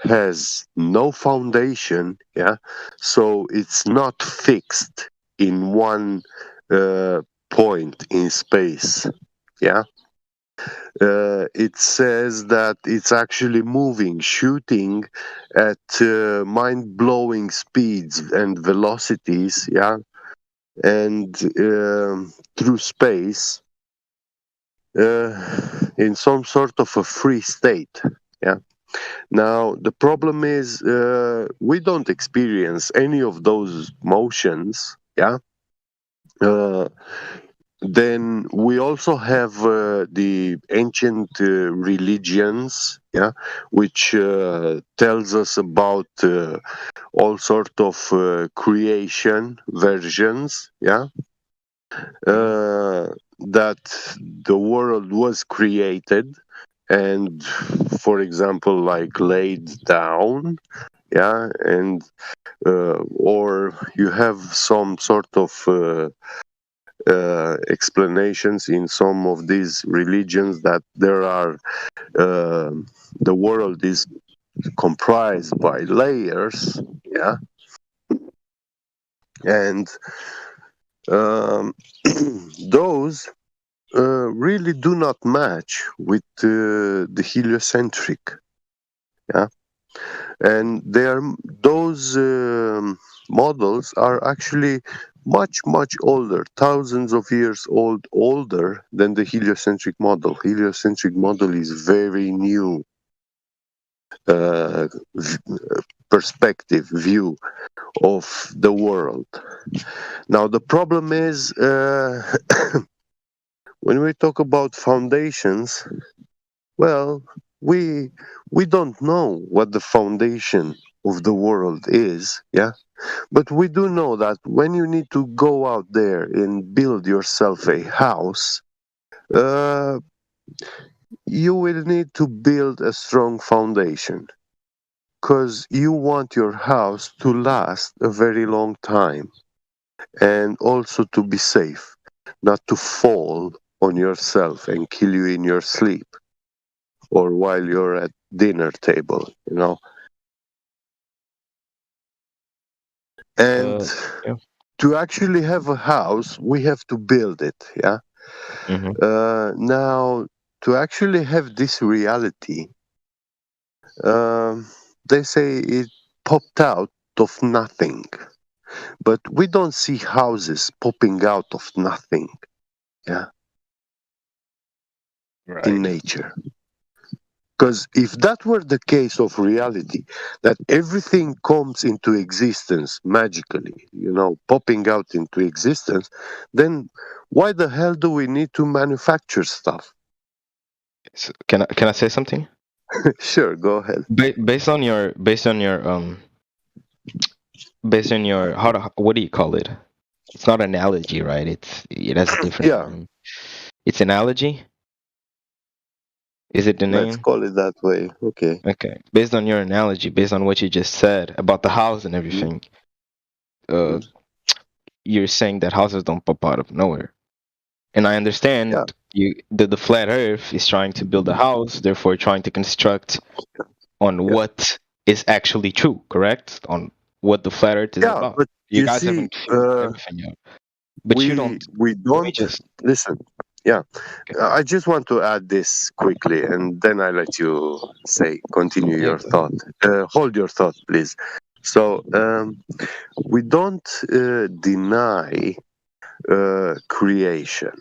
has no foundation. Yeah, so it's not fixed in one point in space. Yeah. It says that it's actually moving, shooting at mind-blowing speeds and velocities, yeah, and through space in some sort of a free state, yeah. Now the problem is we don't experience any of those motions, yeah. Then we also have the ancient religions, yeah, which tells us about all sort of creation versions, yeah, that the world was created and, for example, like laid down, yeah, and or you have some sort of explanations in some of these religions that there are the world is comprised by layers, yeah, and those really do not match with the heliocentric, yeah, and those models are actually much older, thousands of years older than the heliocentric model. Heliocentric model is very new uh, perspective view of the world. Now the problem is when we talk about foundations, well, we don't know what the foundation of the world is, yeah. But we do know that when you need to go out there and build yourself a house, you will need to build a strong foundation because you want your house to last a very long time and also to be safe, not to fall on yourself and kill you in your sleep or while you're at dinner table, you know. And Yeah. to actually have a house, we have to build it, yeah. Now, to actually have this reality, they say it popped out of nothing. But we don't see houses popping out of nothing, yeah, in nature. Because if that were the case of reality, that everything comes into existence magically, popping out into existence, then why the hell do we need to manufacture stuff? So can I say something? Sure, go ahead. Based on your what do you call it? It's not analogy, right? It has a different name. It's analogy. Is it the name? Let's call it that way. Okay. Okay. Based on your analogy, based on what you just said about the house and everything, you're saying that houses don't pop out of nowhere. And I understand the flat Earth is trying to build a house, therefore trying to construct on what is actually true, correct? On what the flat Earth is about. But you guys see, haven't figured everything out. But you don't. We don't just listen. Yeah, I just want to add this quickly, and then I let you continue your thought. Hold your thought, please. So we don't deny creation.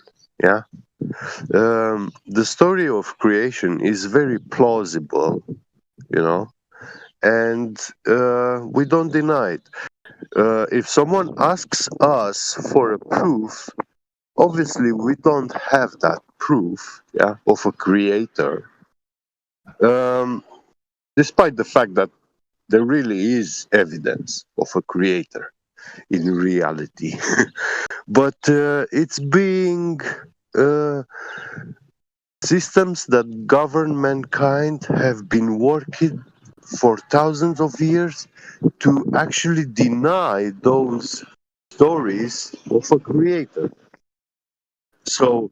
Yeah, the story of creation is very plausible, and we don't deny it. If someone asks us for a proof, obviously we don't have that proof, of a creator, despite the fact that there really is evidence of a creator in reality. But it's being systems that govern mankind have been working for thousands of years to actually deny those stories of a creator. So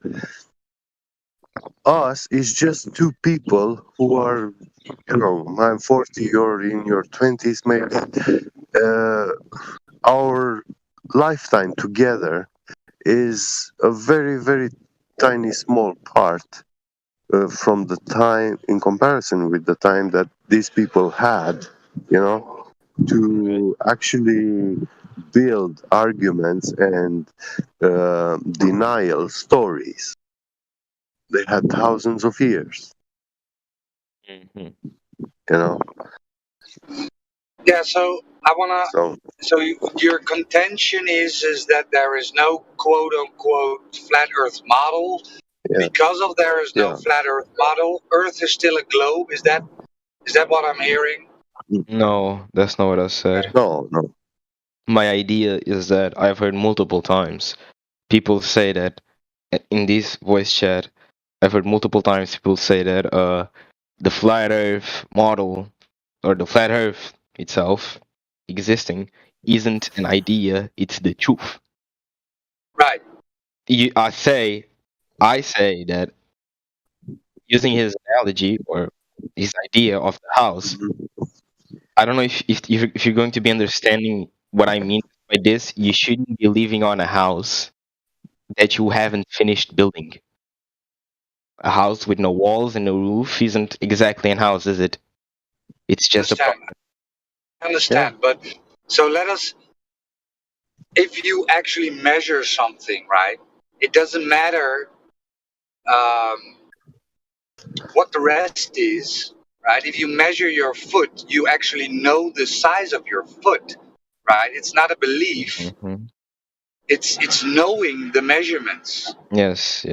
us is just two people who are, I'm 40, you're in your 20s maybe. Our lifetime together is a very, very tiny, small part from the time, in comparison with the time that these people had, to actually build arguments and denial stories. They had thousands of years. Yeah, so I wanna. So your contention is that there is no quote unquote flat Earth model. Because of there is no flat Earth model, Earth is still a globe. Is that what I'm hearing? No, that's not what I said. No. My idea is that I've heard multiple times people say that in this voice chat. I've heard multiple times people say that the flat Earth model or the flat Earth itself existing isn't an idea; it's the truth. Right. I say that using his analogy or his idea of the house. I don't know if you're going to be understanding what I mean by this. You shouldn't be living on a house that you haven't finished building. A house with no walls and no roof isn't exactly a house, is it? It's just I understand, but so let us. If you actually measure something, right? It doesn't matter what the rest is, right? If you measure your foot, you actually know the size of your foot, right? It's not a belief. It's knowing the measurements. Yes.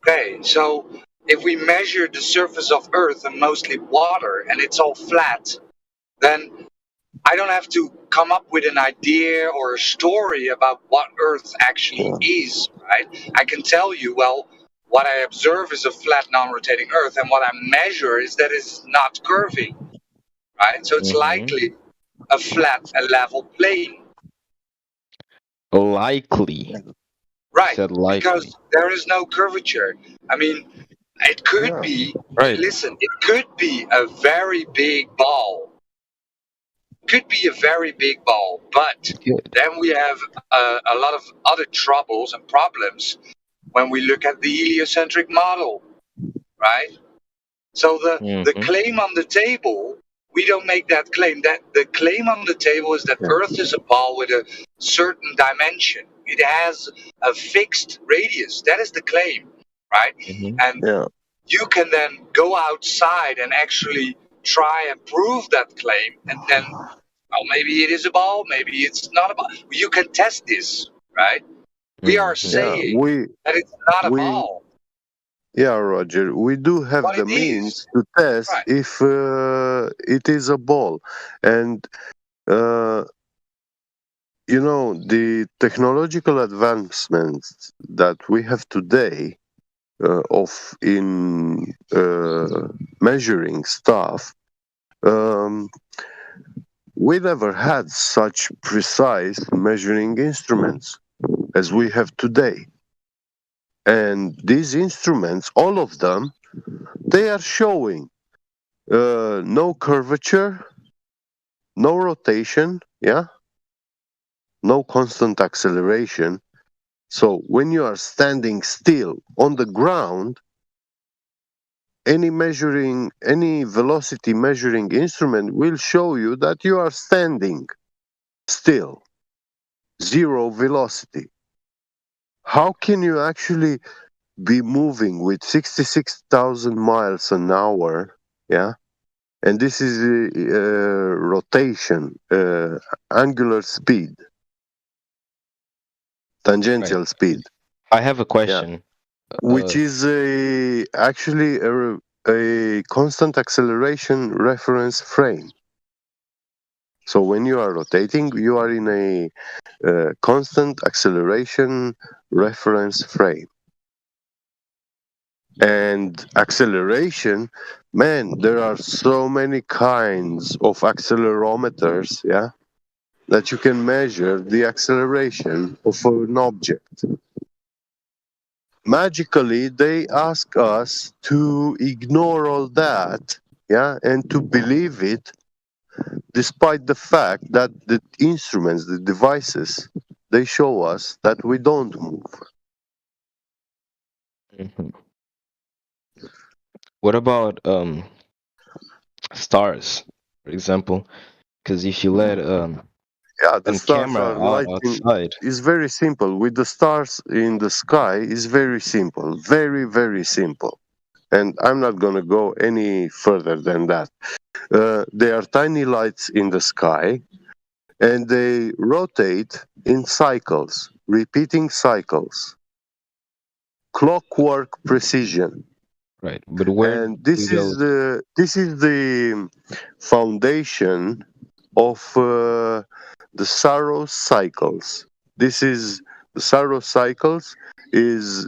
Okay, so if we measure the surface of Earth and mostly water and it's all flat, then I don't have to come up with an idea or a story about what Earth actually is, right? I can tell you, well, what I observe is a flat, non-rotating Earth, and what I measure is that it's not curving, right? So it's likely a flat, a level plane. Likely. Right, because there is no curvature. I mean, it could be, listen, it could be a very big ball. Could be a very big ball, but then we have a lot of other troubles and problems. when we look at the heliocentric model, right? So the claim on the table, we don't make that claim. That the claim on the table is that Earth is a ball with a certain dimension. It has a fixed radius. That is the claim, right? And you can then go outside and actually try and prove that claim, and then, well, maybe it is a ball, maybe it's not a ball. You can test this, right? We are saying that it's not a ball. Yeah, Roger, we do have the means to test if it is a ball. And, you know, the technological advancements that we have today in measuring stuff, we never had such precise measuring instruments as we have today. And these instruments, all of them, they are showing no curvature, no rotation, no constant acceleration. So when you are standing still on the ground, any velocity measuring instrument will show you that you are standing still, zero velocity. How can you actually be moving with 66,000 miles an hour, and this is rotation, angular speed, tangential speed. I have a question. Which is actually a constant acceleration reference frame. So when you are rotating, you are in a constant acceleration reference frame. And acceleration, man, there are so many kinds of accelerometers, that you can measure the acceleration of an object. Magically, they ask us to ignore all that, and to believe it, despite the fact that the instruments, the devices, they show us that we don't move. What about stars, for example? Because if you let the stars camera are lighting. outside, It's very simple. With the stars in the sky, it's very simple, very, very simple. And I'm not going to go any further than that. They are tiny lights in the sky, and they rotate in cycles, repeating cycles, clockwork precision. Right, but where? And this is the foundation of the Saros cycles. The Saros cycles is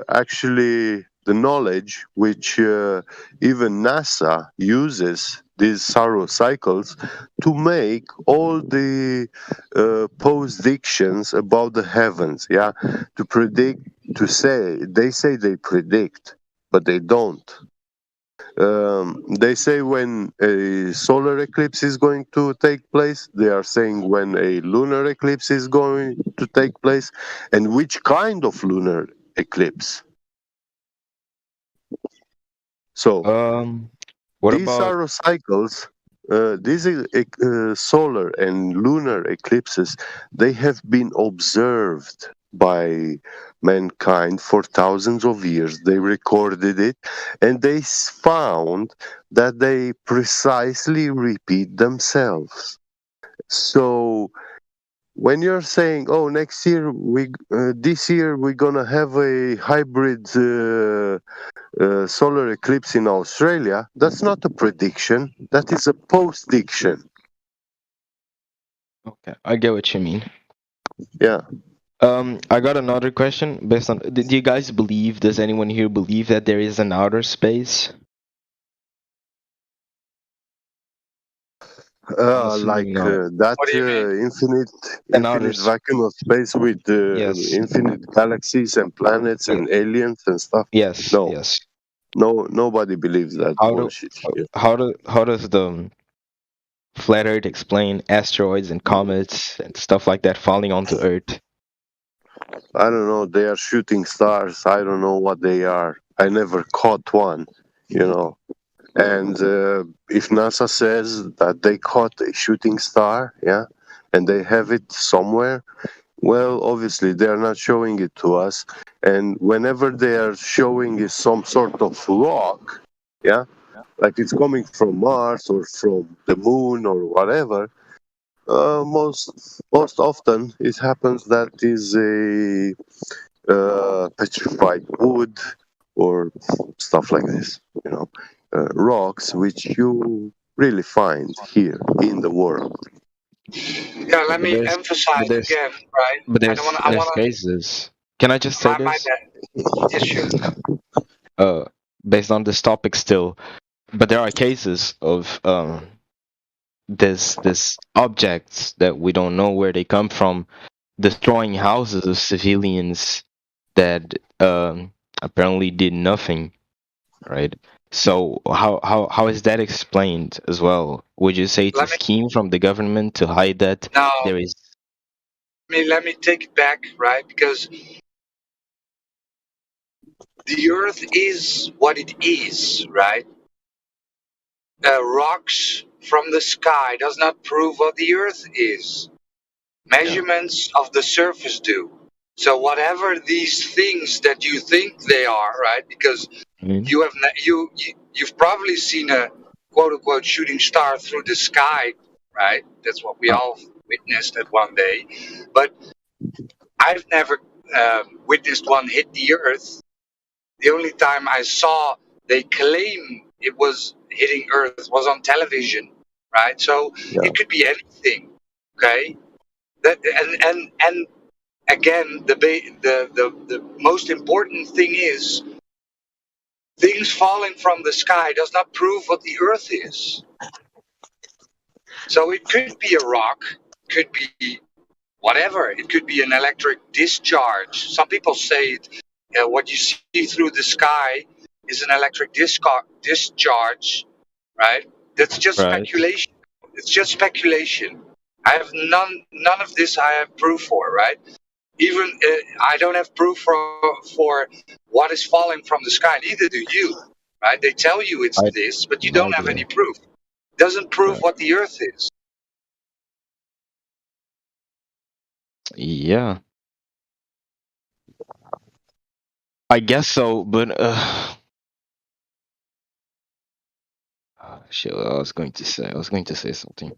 actually the knowledge which even NASA uses these Saros cycles to make all the predictions about the heavens, to predict, they say they predict, but they don't. They say when a solar eclipse is going to take place, they are saying when a lunar eclipse is going to take place, and which kind of lunar eclipse. So, these Saros cycles, these solar and lunar eclipses, they have been observed by mankind for thousands of years. They recorded it, and they found that they precisely repeat themselves. So when you're saying, "Oh, next year this year we're gonna have a hybrid solar eclipse in Australia," that's not a prediction. That is a post-diction. Okay, I get what you mean. Yeah. I got another question based on. Do you guys believe? Does anyone here believe that there is an outer space? Infinite vacuum of space with infinite galaxies and planets and aliens and stuff. Yes. No. Yes. No. Nobody believes that bullshit. How does the flat Earth explain asteroids and comets and stuff like that falling onto Earth? I don't know, they are shooting stars. I don't know what they are. I never caught one, you know. And if NASA says that they caught a shooting star, yeah, and they have it somewhere, well, obviously they are not showing it to us. And whenever they are showing is some sort of rock, yeah, like it's coming from Mars or from the moon or whatever, most often it happens that is a petrified wood or stuff like this, you know, rocks which you really find here in the world. Yeah, let me emphasize there's again, right? but I don't want. I there's want cases. Can I just say my this? bad. Yes, sure. Based on this topic still, but there are cases of this objects that we don't know where they come from, destroying houses of civilians that apparently did nothing, right? So how is that explained as well? Would you say it's a scheme from the government to hide that Now, there is? let me take it back, right? Because the Earth is what it is, right? Rocks from the sky does not prove what the Earth is. Measurements of the surface do. So whatever these things that you think they are, right? Because you have you've probably seen a quote unquote shooting star through the sky, right? That's what we all witnessed at one day. But I've never witnessed one hit the Earth. The only time I saw they claim it was hitting Earth was on television, right? So it could be anything, okay? That and again, the most important thing is things falling from the sky does not prove what the Earth is. So it could be a rock, could be whatever. It could be an electric discharge. Some people say what you see through the sky is an electric discharge, right? That's just speculation. It's just speculation. I have none of this. I have proof for, right? Even I don't have proof for what is falling from the sky. Neither do you, right? They tell you it's this, but you don't have any proof. Doesn't prove what the Earth is. Yeah, I guess so, but shit, I was going to say something.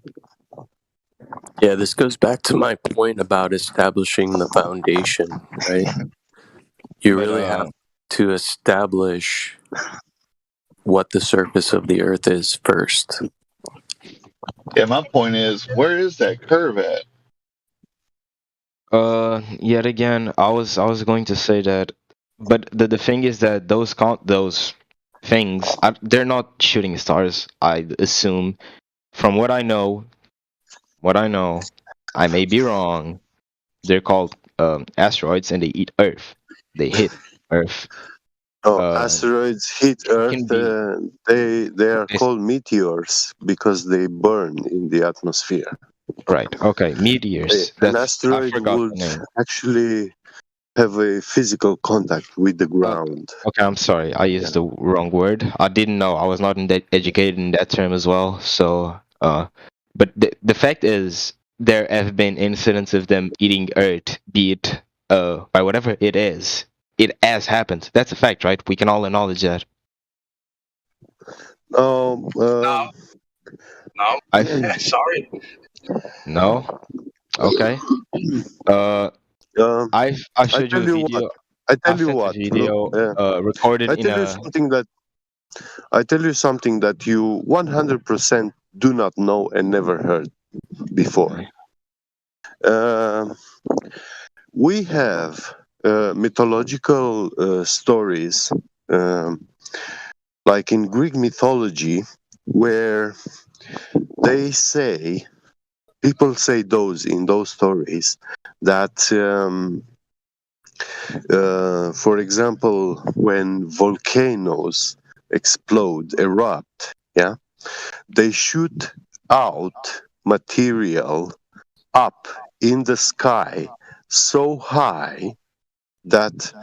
Yeah, this goes back to my point about establishing the foundation, right? You really have to establish what the surface of the Earth is first. Yeah, my point is, where is that curve at? Yet again, I was going to say that, but the thing is that those things, they're not shooting stars. I assume, from what I know, I may be wrong. They're called asteroids, and they eat Earth. They hit Earth. Asteroids hit Earth. They are called meteors because they burn in the atmosphere. Right. Okay. Meteors. An asteroid would actually have a physical contact with the ground. Okay, I'm sorry. I used the wrong word. I didn't know. I was not educated in that term as well. So, but the fact is, there have been incidents of them eating Earth, be it by whatever it is. It has happened. That's a fact, right? We can all acknowledge that. No. Sorry. No. Okay. I showed you a video. I tell you what. Recorded I tell you something that you 100% do not know and never heard before. We have mythological stories, like in Greek mythology, where they say, people say in those stories that, for example, when volcanoes explode, erupt, yeah, they shoot out material up in the sky so high that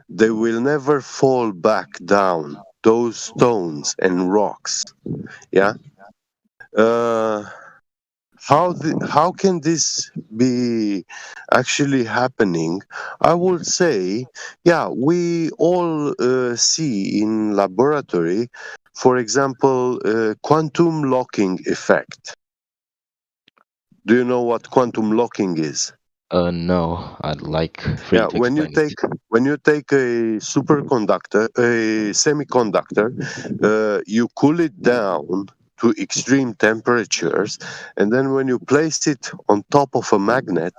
they will never fall back down, those stones and rocks. Yeah. How can this be actually happening? I would say, yeah, we all see in laboratory, for example, quantum locking effect. Do you know what quantum locking is? No, I'd like for you Yeah, to explain it. when you take a superconductor, a semiconductor, you cool it down to extreme temperatures, and then when you place it on top of a magnet,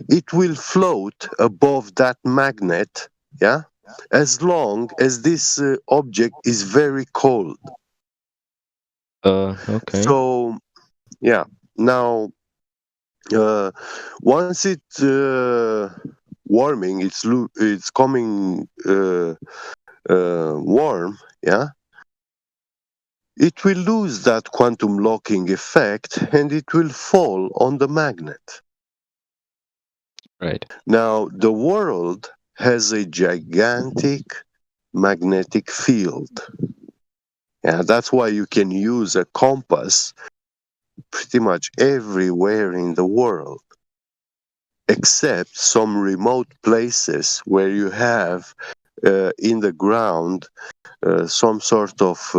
it will float above that magnet, yeah, as long as this object is very cold. Okay. So, yeah, now once it warming, it's coming warm, yeah, it will lose that quantum locking effect and it will fall on the magnet. Right. Now, the world has a gigantic magnetic field. Yeah, that's why you can use a compass pretty much everywhere in the world, except some remote places where you have in the ground some sort of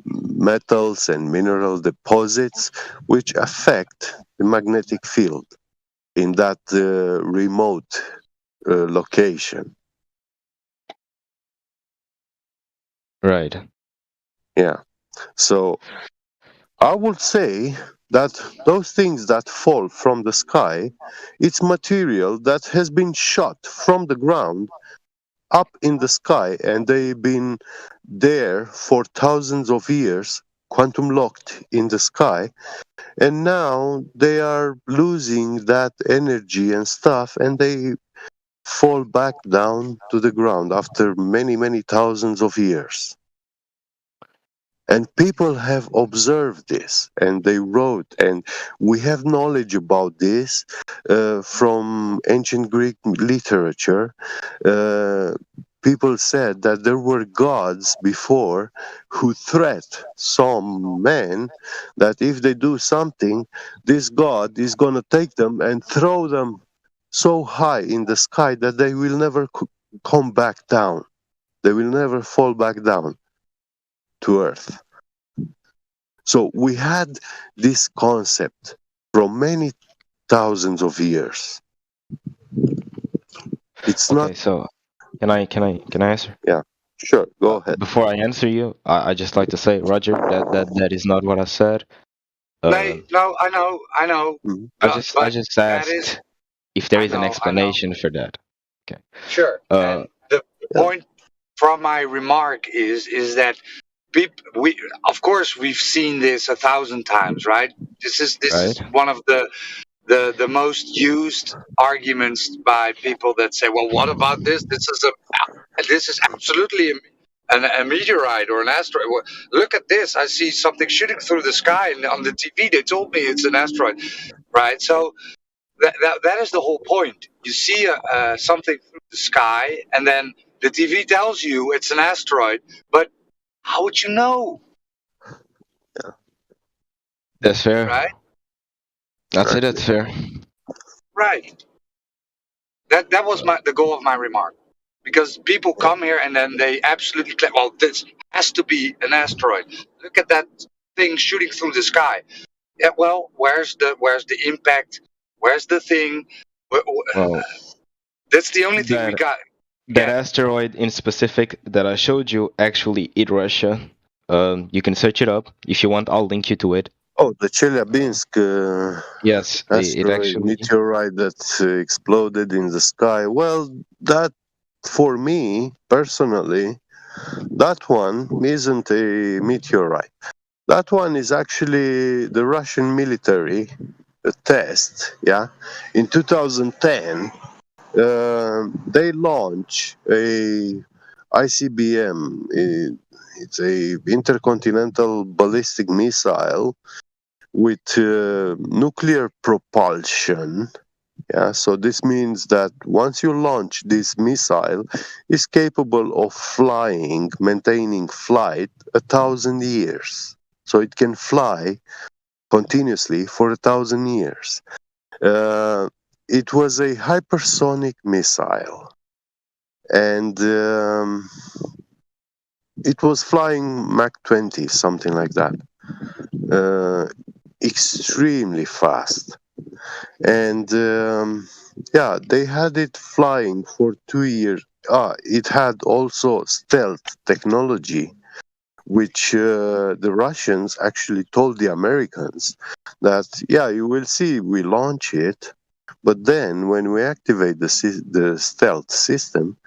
metals and mineral deposits which affect the magnetic field in that remote location. Right. Yeah. So I would say that those things that fall from the sky, it's material that has been shot from the ground up in the sky, and they've been there for thousands of years, quantum locked in the sky, and now they are losing that energy and stuff, and they fall back down to the ground after many, many thousands of years. And people have observed this and they wrote, and we have knowledge about this from ancient Greek literature. People said that there were gods before who threat some men that if they do something, this god is going to take them and throw them so high in the sky that they will never come back down. They will never fall back down to earth. So we had this concept from many thousands of years. It's Okay, not. so can I answer? Yeah, sure. Go ahead. Before I answer you, I just like to say, Roger, that is not what I said. No, I know. I just that asked is, if there is I an know. explanation for that. Okay. Sure. And the point from my remark is that we of course we've seen this 1,000 times, right? This is one of the most used arguments by people that say, well, what about this? This is absolutely a meteorite or an asteroid. Well, look at this. I see something shooting through the sky, and on the TV they told me it's an asteroid, right? So that is the whole point. You see something through the sky, and then the TV tells you it's an asteroid, but how would you know? That's fair. Right? I'd say that's fair. Right. That was the goal of my remark. Because people come here and then they absolutely claim, well, this has to be an asteroid. Look at that thing shooting through the sky. Yeah, well, where's the impact? Where's the thing? Well, that's the only thing we got. That asteroid in specific that I showed you actually hit Russia. You can search it up if you want. I'll link you to it. Oh, the Chelyabinsk yes, it actually meteorite that exploded in the sky. Well, that for me personally, that one isn't a meteorite. That one is actually the Russian military test. Yeah, in 2010, they launched a ICBM. It's a intercontinental ballistic missile with nuclear propulsion. Yeah, so this means that once you launch this missile, it's capable of flying, maintaining flight 1,000 years. So it can fly continuously for 1,000 years. It was a hypersonic missile, and it was flying Mach 20, something like that. Extremely fast. And yeah, they had it flying for 2 years. It had also stealth technology, which the Russians actually told the Americans that, yeah, you will see, we launch it, but then when we activate the stealth system,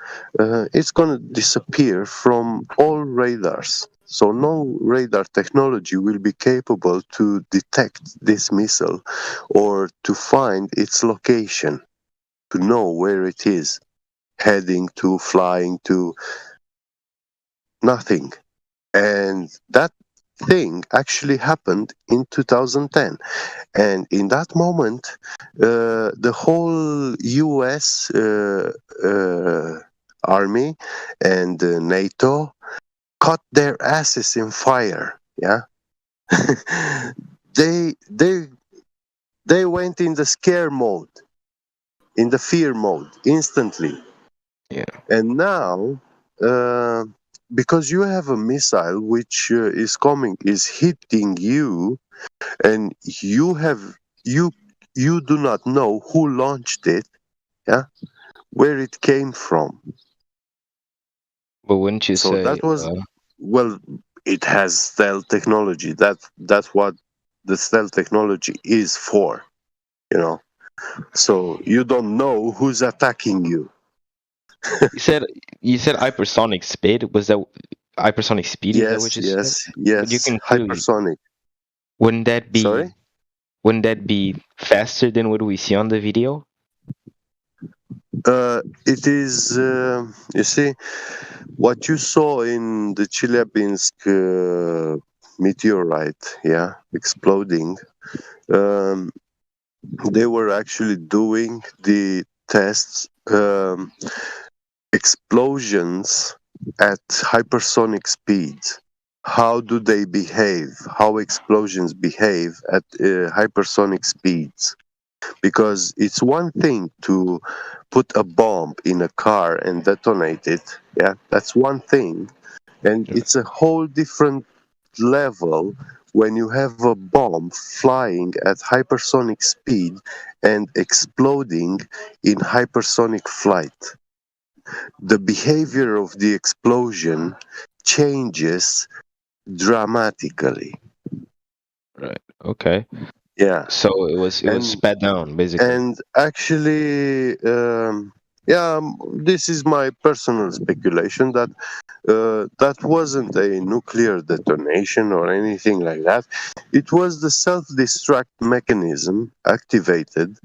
it's going to disappear from all radars. So no radar technology will be capable to detect this missile or to find its location, to know where it is, heading to, flying to, nothing. And that thing actually happened in 2010. And in that moment, the whole US army and NATO caught their asses in fire. Yeah. they went in the scare mode, in the fear mode instantly. Yeah. And now, because you have a missile which is hitting you, and you do not know who launched it, yeah, where it came from. But wouldn't you So say? that was, well, it has stealth technology. That's what the stealth technology is for, you know. So you don't know who's attacking you. you said hypersonic speed. Was that hypersonic speed? Is that what you said? But you Yes, can hypersonic. Wouldn't that be? Sorry? Wouldn't that be faster than what we see on the video? It is, you see, what you saw in the Chelyabinsk meteorite, yeah, exploding. They were actually doing the tests, explosions at hypersonic speeds. How do they behave? How explosions behave at hypersonic speeds? Because it's one thing to put a bomb in a car and detonate it. Yeah, that's one thing. And it's a whole different level when you have a bomb flying at hypersonic speed and exploding in hypersonic flight. The behavior of the explosion changes dramatically. Right. Okay. Yeah. So it was sped down, basically. And actually, this is my personal speculation that that wasn't a nuclear detonation or anything like that. It was the self-destruct mechanism activated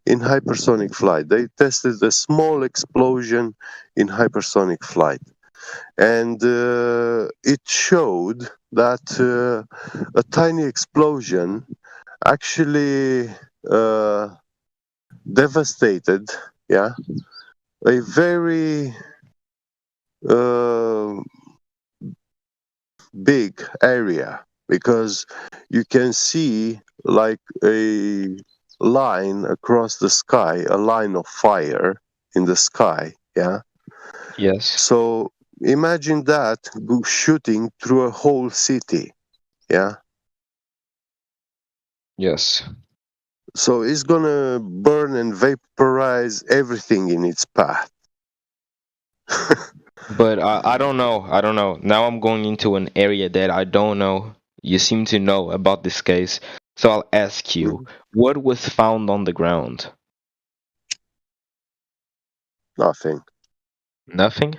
in hypersonic flight. They tested a small explosion in hypersonic flight. And it showed that a tiny explosion actually devastated, yeah, a very big area, because you can see like a line across the sky, a line of fire in the sky, yeah. Yes. So imagine that shooting through a whole city, yeah. Yes. So it's gonna burn and vaporize everything in its path. But I don't know. I don't know. Now I'm going into an area that I don't know. You seem to know about this case. So I'll ask you, what was found on the ground? Nothing. Nothing?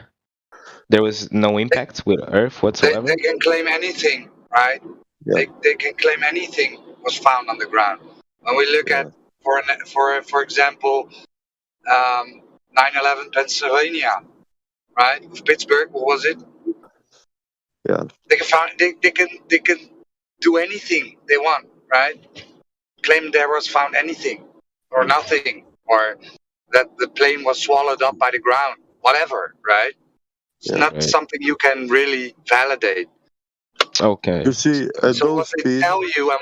There was no impact with Earth whatsoever? They can claim anything, right? Yeah. They can claim anything was found on the ground. When we look at, for example, 9/11 Pennsylvania, right? Of Pittsburgh, what was it? Yeah. They can do anything they want. right? Claim there was found anything or nothing, or that the plane was swallowed up by the ground, whatever, right? It's Yeah. not Right. something you can really validate. Okay. You see, at So what those they speed, tell you and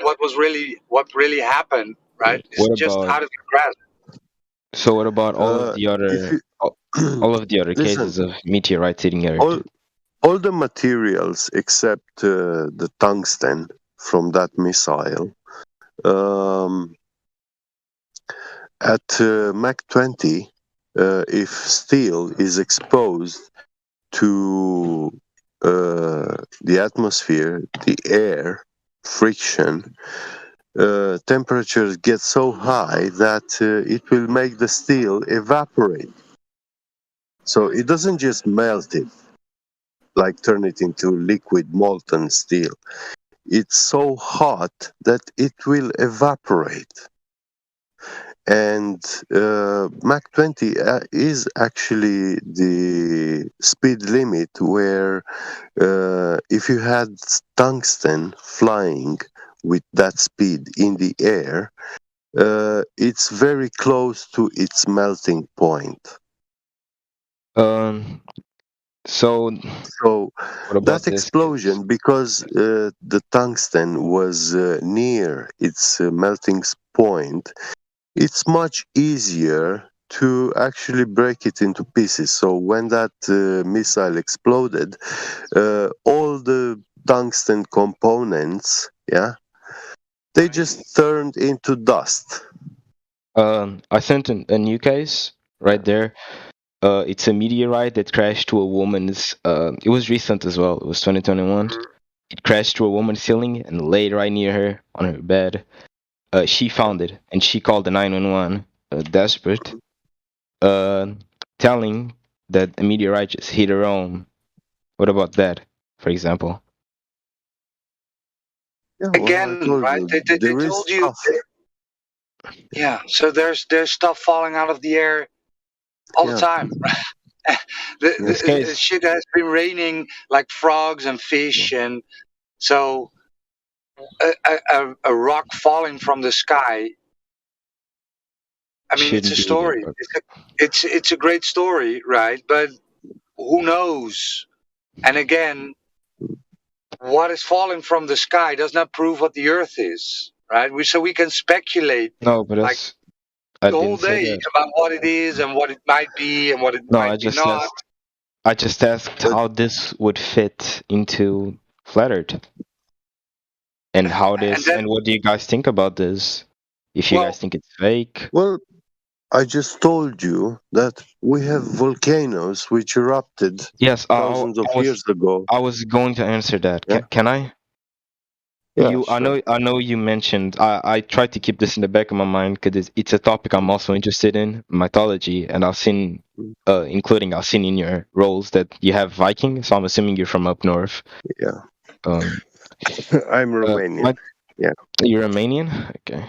what really happened, right, is What just about out of your grasp. so? What about all of the if other you all of the other listen, cases of meteorites hitting Earth? all the materials except the tungsten from that missile, um, at Mach 20, if steel is exposed to the atmosphere, the air, friction, temperatures get so high that it will make the steel evaporate. So it doesn't just melt it, like turn it into liquid molten steel. It's so hot that it will evaporate. And Mach 20 is actually the speed limit where if you had tungsten flying with that speed in the air, it's very close to its melting point. So So what about that this? explosion, because the tungsten was near its melting point, it's much easier to actually break it into pieces. So when that missile exploded, all the tungsten components, they just turned into dust. I sent a new case right there. It's a meteorite that crashed to a woman's. It was recent as well. It was 2021. It crashed to a woman's ceiling and laid right near her on her bed. She found it and she called the 911, desperate, telling that a meteorite just hit her home. What about that, for example? Yeah, well, I Again, told right? you, They there is told you, stuff. yeah. So there's stuff falling out of the air all the Yeah. time. This case, Shit has been raining like frogs and fish, and so a rock falling from the sky. I mean, it's a shouldn't be that. story. It's a great story, right? But who knows? And again, what is falling from the sky does not prove what the Earth is, right? So we can speculate No, but like that's. I the whole didn't say day that. about what it is and what it might be and what it No, might be not. I just asked how this would fit into flat Earth, and how And this, then, and what do you guys think about this? If you well, guys think it's fake, Well, I just told you that we have volcanoes which erupted yes, thousands of years ago. I was going to answer that. Yeah. Can I? Yeah, sure. I know you mentioned. I tried to keep this in the back of my mind because it's a topic I'm also interested in, mythology, and I've seen, I've seen in your roles that you have Viking. So I'm assuming you're from up north. Yeah. Um, I'm Romanian. Yeah. You're Romanian? Okay.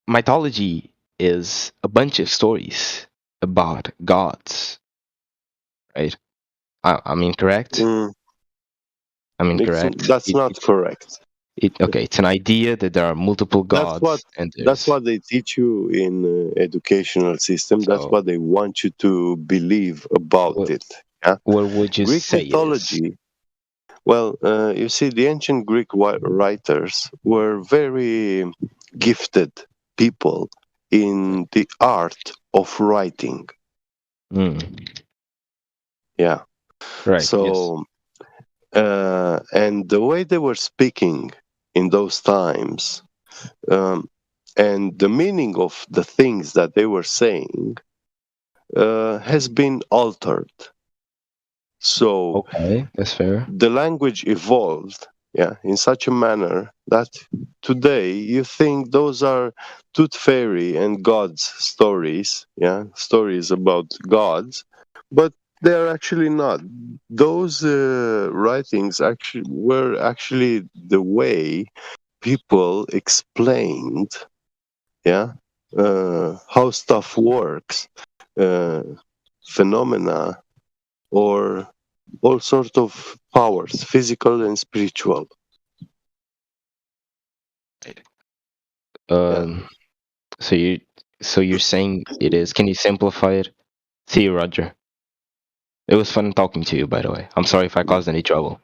Mythology is a bunch of stories about gods, right? I'm incorrect. I'm incorrect. That's not correct. It's an idea that there are multiple gods, That's what they teach you in educational system. That's what they want you to believe about it. Yeah. What would you Greek say it is? mythology. Well, you see, the ancient Greek writers were very gifted people in the art of writing. Yeah. Right. So, and the way they were speaking in those times, and the meaning of the things that they were saying, has been altered. So, okay, that's fair. The language evolved, in such a manner that today you think those are tooth fairy and gods stories, stories about gods, but they are actually not. Those writings were actually the way people explained, how stuff works, phenomena, or all sorts of powers, physical and spiritual. So you're saying it is? Can you simplify it? See you, Roger. It was fun talking to you, by the way. I'm sorry if I caused any trouble.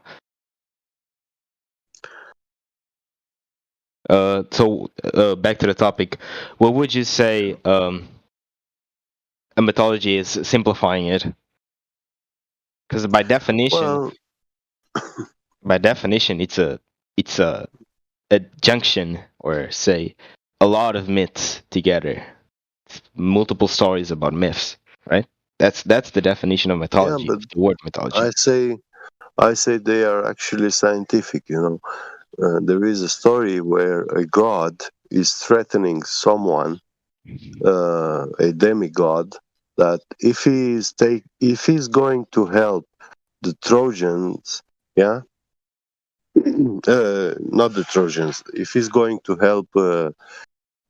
So back to the topic. What would you say a mythology is simplifying it? Because by definition, it's a junction, or say a lot of myths together. It's multiple stories about myths, right? That's the definition of mythology. Yeah, but the word mythology. I say they are actually scientific. There is a story where a god is threatening someone, a demigod, that if he's going to help the Trojans, yeah, not the Trojans, if he's going to help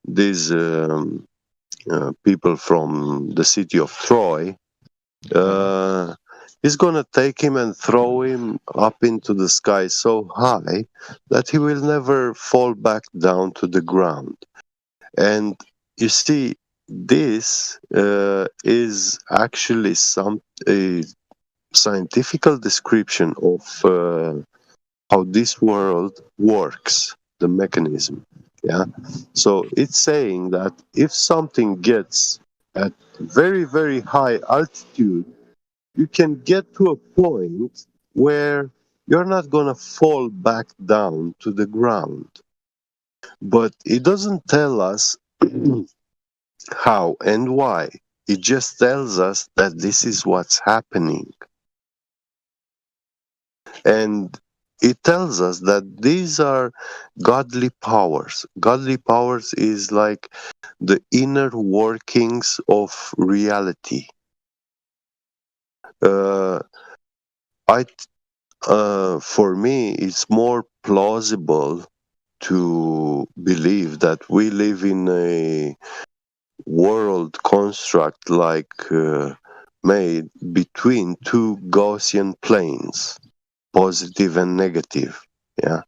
these people from the city of Troy, he's gonna take him and throw him up into the sky so high that he will never fall back down to the ground. And you see, this is actually a scientific description of how this world works, the mechanism. Yeah. So it's saying that if something gets at very, very high altitude, you can get to a point where you're not going to fall back down to the ground. But it doesn't tell us how and why. It just tells us that this is what's happening. And it tells us that these are godly powers. Godly powers is like the inner workings of reality. For me, it's more plausible to believe that we live in a world construct made between two Gaussian planes, positive and negative, yeah,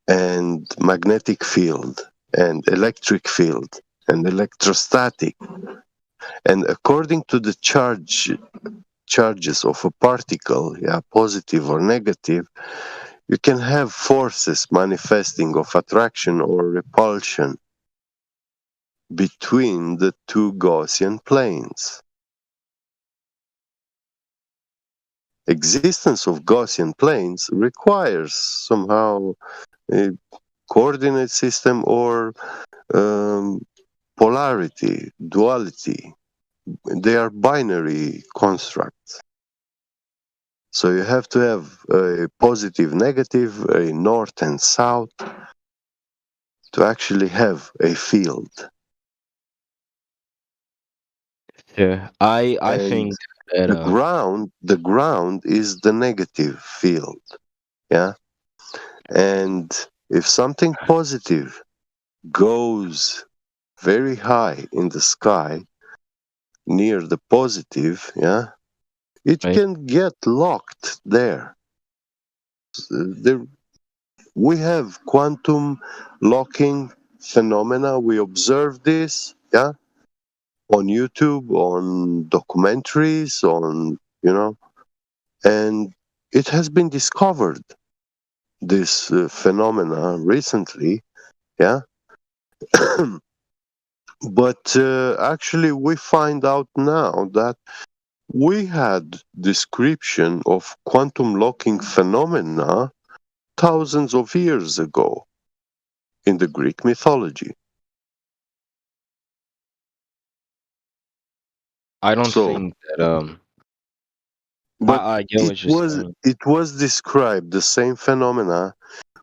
and magnetic field and electric field and electrostatic. And according to the charges of a particle, yeah, positive or negative, you can have forces manifesting of attraction or repulsion between the two Gaussian planes. Existence of Gaussian planes requires somehow a coordinate system or polarity, duality. They are binary constructs. So you have to have a positive, negative, a north and south to actually have a field. Yeah, I think that the ground is the negative field, yeah. And if something positive goes very high in the sky near the positive, yeah, it can get locked there. We have quantum locking phenomena. We observe this, yeah, on YouTube, on documentaries, and it has been discovered, this phenomena, recently, yeah. But actually we find out now that we had description of quantum locking phenomena thousands of years ago in the Greek mythology. I don't think that but I get what you're saying. it was described, the same phenomena,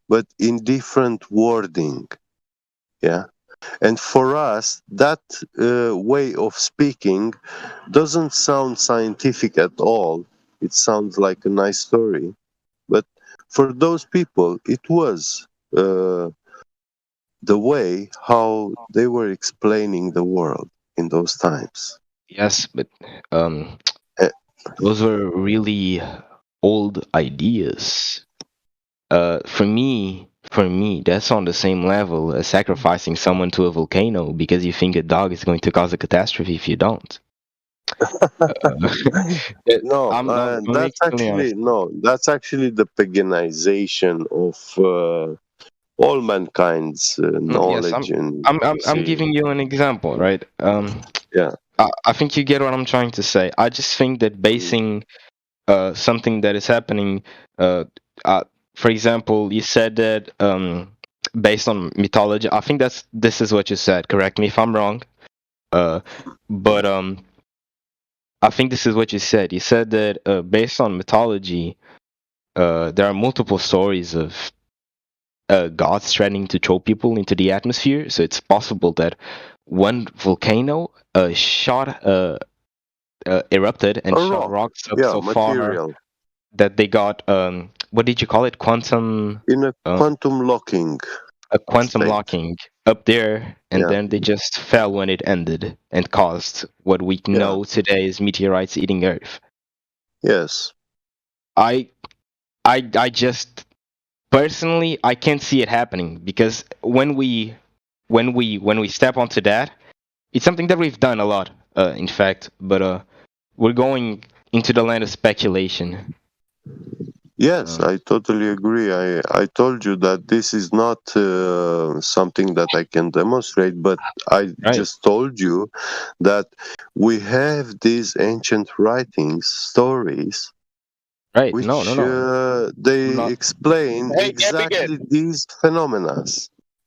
but in different wording, yeah. And for us, that way of speaking doesn't sound scientific at all. It sounds like a nice story, but for those people, it was the way how they were explaining the world in those times. Yes, but Those were really old ideas. For me, that's on the same level as sacrificing someone to a volcano because you think a dog is going to cause a catastrophe if you don't. No, I'm that's extremely actually honest. no. That's actually the paganization of all mankind's Yes, knowledge and I'm see. giving you an example, right? Yeah. I think you get what I'm trying to say. I just think that basing something that is happening, uh, uh, for example, you said that based on mythology. I think this is what you said. Correct me if I'm wrong. But I think this is what you said. You said that based on mythology, there are multiple stories of gods threatening to throw people into the atmosphere. So it's possible that one volcano erupted and A shot rock. rocks up Yeah, so far material. that they got what did you call it? Quantum In a quantum locking a quantum state. locking up there, and Yeah. then they just fell when it ended and caused what we know today is meteorites eating Earth. Yes. I just personally I can't see it happening because when we step onto that, it's something that we've done a lot, in fact, but we're going into the land of speculation. Yes, I totally agree. I told you that this is not something that I can demonstrate, but I just told you that we have these ancient writings, stories, right? which No. they explain Hey, exactly these phenomena.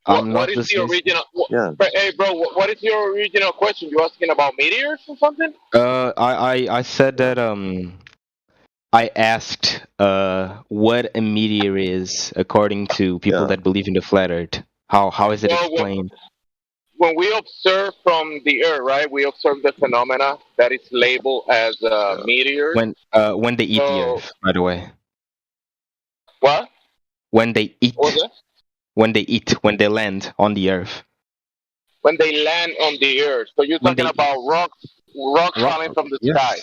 What is the original? Yeah. Hey, bro, what is your original question? You asking about meteors or something? I said that I asked what a meteor is according to people that believe in the flat Earth. How is it Well, explained? when we observe from the Earth, right? We observe the phenomena that is labeled as meteors. When they eat the So- Earth, by the way. What? When they eat. What was that? When they land on the Earth. When they land on the Earth. So you're talking about rocks falling from the sky.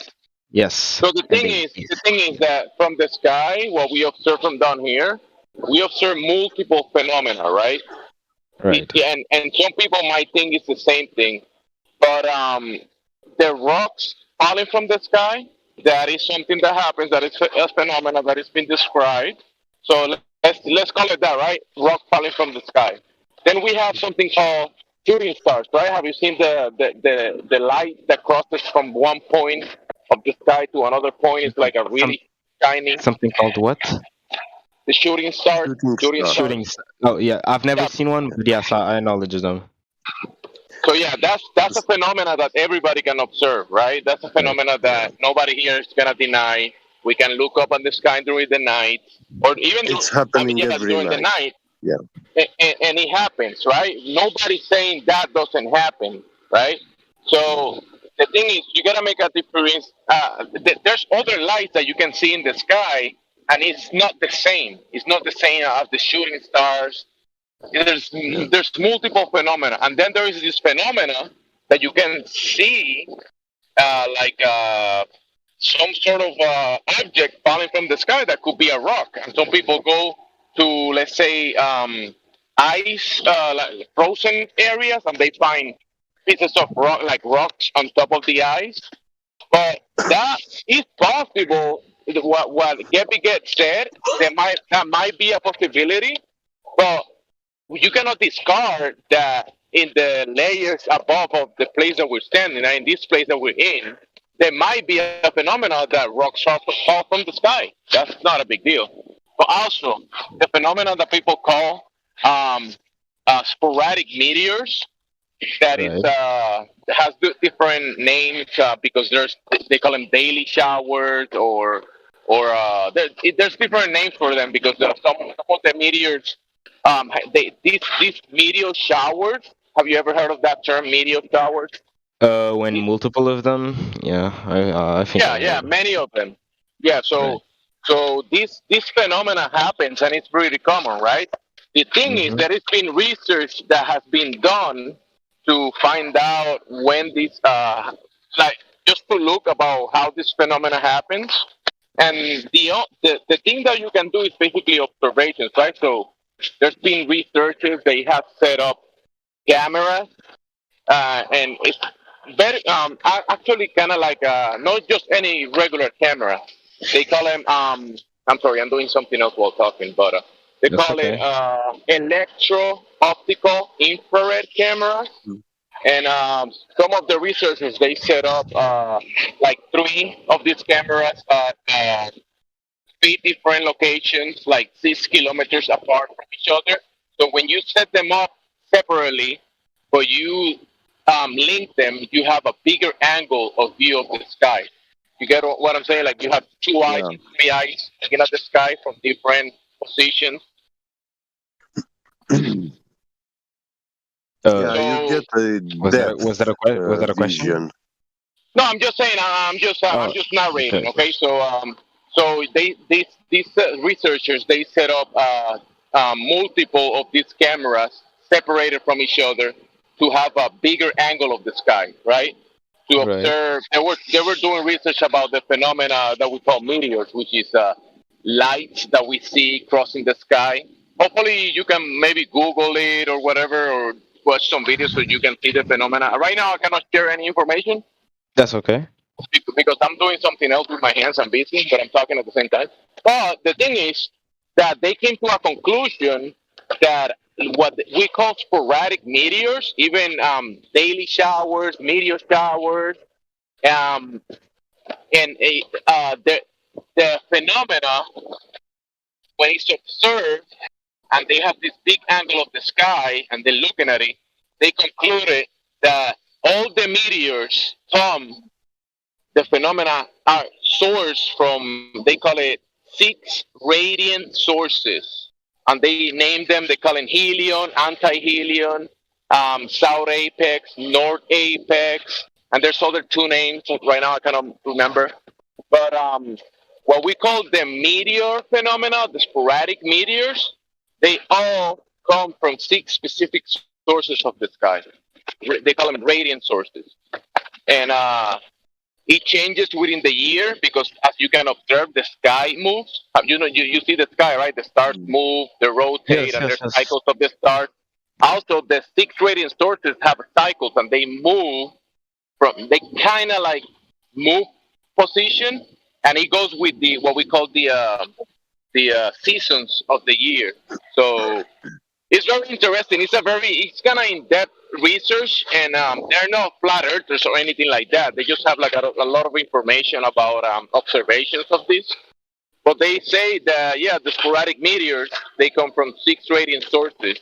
Yes. So the thing is that from the sky, what we observe from down here, we observe multiple phenomena, right? Right. And some people might think it's the same thing, but the rocks falling from the sky, that is something that happens. That is a phenomena that has been described. So let's call it that, right? Rock falling from the sky. Then we have something called shooting stars, right? Have you seen the light that crosses from one point of the sky to another point? It's like a really shiny. Something called what? The shooting star. Shooting. Oh yeah, I've never seen one, but yes, I acknowledge them. So yeah, that's a phenomena that everybody can observe, right? That's a phenomena that nobody here is gonna deny. We can look up on the sky during the night, or even It's happening during the night, Yeah. and it happens, right? Nobody's saying that doesn't happen, right? So the thing is, you gotta make a difference. There's other lights that you can see in the sky, and it's not the same. It's not the same as the shooting stars. There's multiple phenomena, and then there is this phenomena that you can see, some sort of object falling from the sky that could be a rock. And some people go to, let's say, ice, like frozen areas, and they find pieces of rock, like rocks on top of the ice. But that is possible. What Gabby said, that might be a possibility, but you cannot discard that in the layers above of the place that we're standing, in this place that we're in, there might be a phenomenon that rocks fall from the sky. That's not a big deal. But also, the phenomenon that people call sporadic meteors, that is has different names because they call them daily showers or there's different names for them because some of the meteors these meteor showers. Have you ever heard of that term, meteor showers? When multiple of them, yeah, I think. Yeah, many of them. Yeah, so this phenomena happens and it's pretty common, right? The thing is that it's been research that has been done to find out when this just to look about how this phenomena happens. And the thing that you can do is basically observations, right? So there's been researchers, they have set up cameras, and it's very actually kind of like not just any regular camera. They call them I'm sorry, I'm doing something else while talking, but they That's call okay. it electro-optical infrared cameras. And some of the researchers, they set up like 3 of these cameras at 3 different locations, like 6 kilometers apart from each other. So when you set them up separately, but you link them, you have a bigger angle of view of the sky. You get what I'm saying? Like you have 2 eyes, Yeah. 3 eyes looking at the sky from different positions. Yeah, you get a Was that a, depth was that a was that a question? vision. No, I'm just saying. I'm Oh, just narrating. okay. Okay, so these researchers, they set up multiple of these cameras separated from each other to have a bigger angle of the sky, right? To Right. observe, they were doing research about the phenomena that we call meteors, which is lights that we see crossing the sky. Hopefully, you can maybe Google it or whatever, or watch some videos so you can see the phenomena. Right now, I cannot share any information That's okay. because I'm doing something else with my hands. I'm busy, but I'm talking at the same time. But the thing is that they came to a conclusion that what we call sporadic meteors, even daily showers, meteor showers, um, and the phenomena when it's observed and they have this big angle of the sky and they're looking at it, they concluded that all the meteors come the phenomena are sourced from, they call it 6 radiant sources. And they name them, they call it helion, anti-helion, south apex, north apex, and there's other 2 names right now I cannot remember. But what we call the meteor phenomena, the sporadic meteors, they all come from 6 specific sources of the sky. They call them radiant sources. And it changes within the year because, as you can observe, the sky moves. You see the sky, right? The stars move, they rotate, Yes, and yes, there's yes. cycles of the stars. Also, the 6 radiant sources have cycles, and they move they kind of like move position, and it goes with the what we call the seasons of the year. So it's very interesting. It's kind of in-depth research, and they're not flat earthers or anything like that. They just have like a lot of information about observations of this. But they say that the sporadic meteors, they come from 6 radiant sources,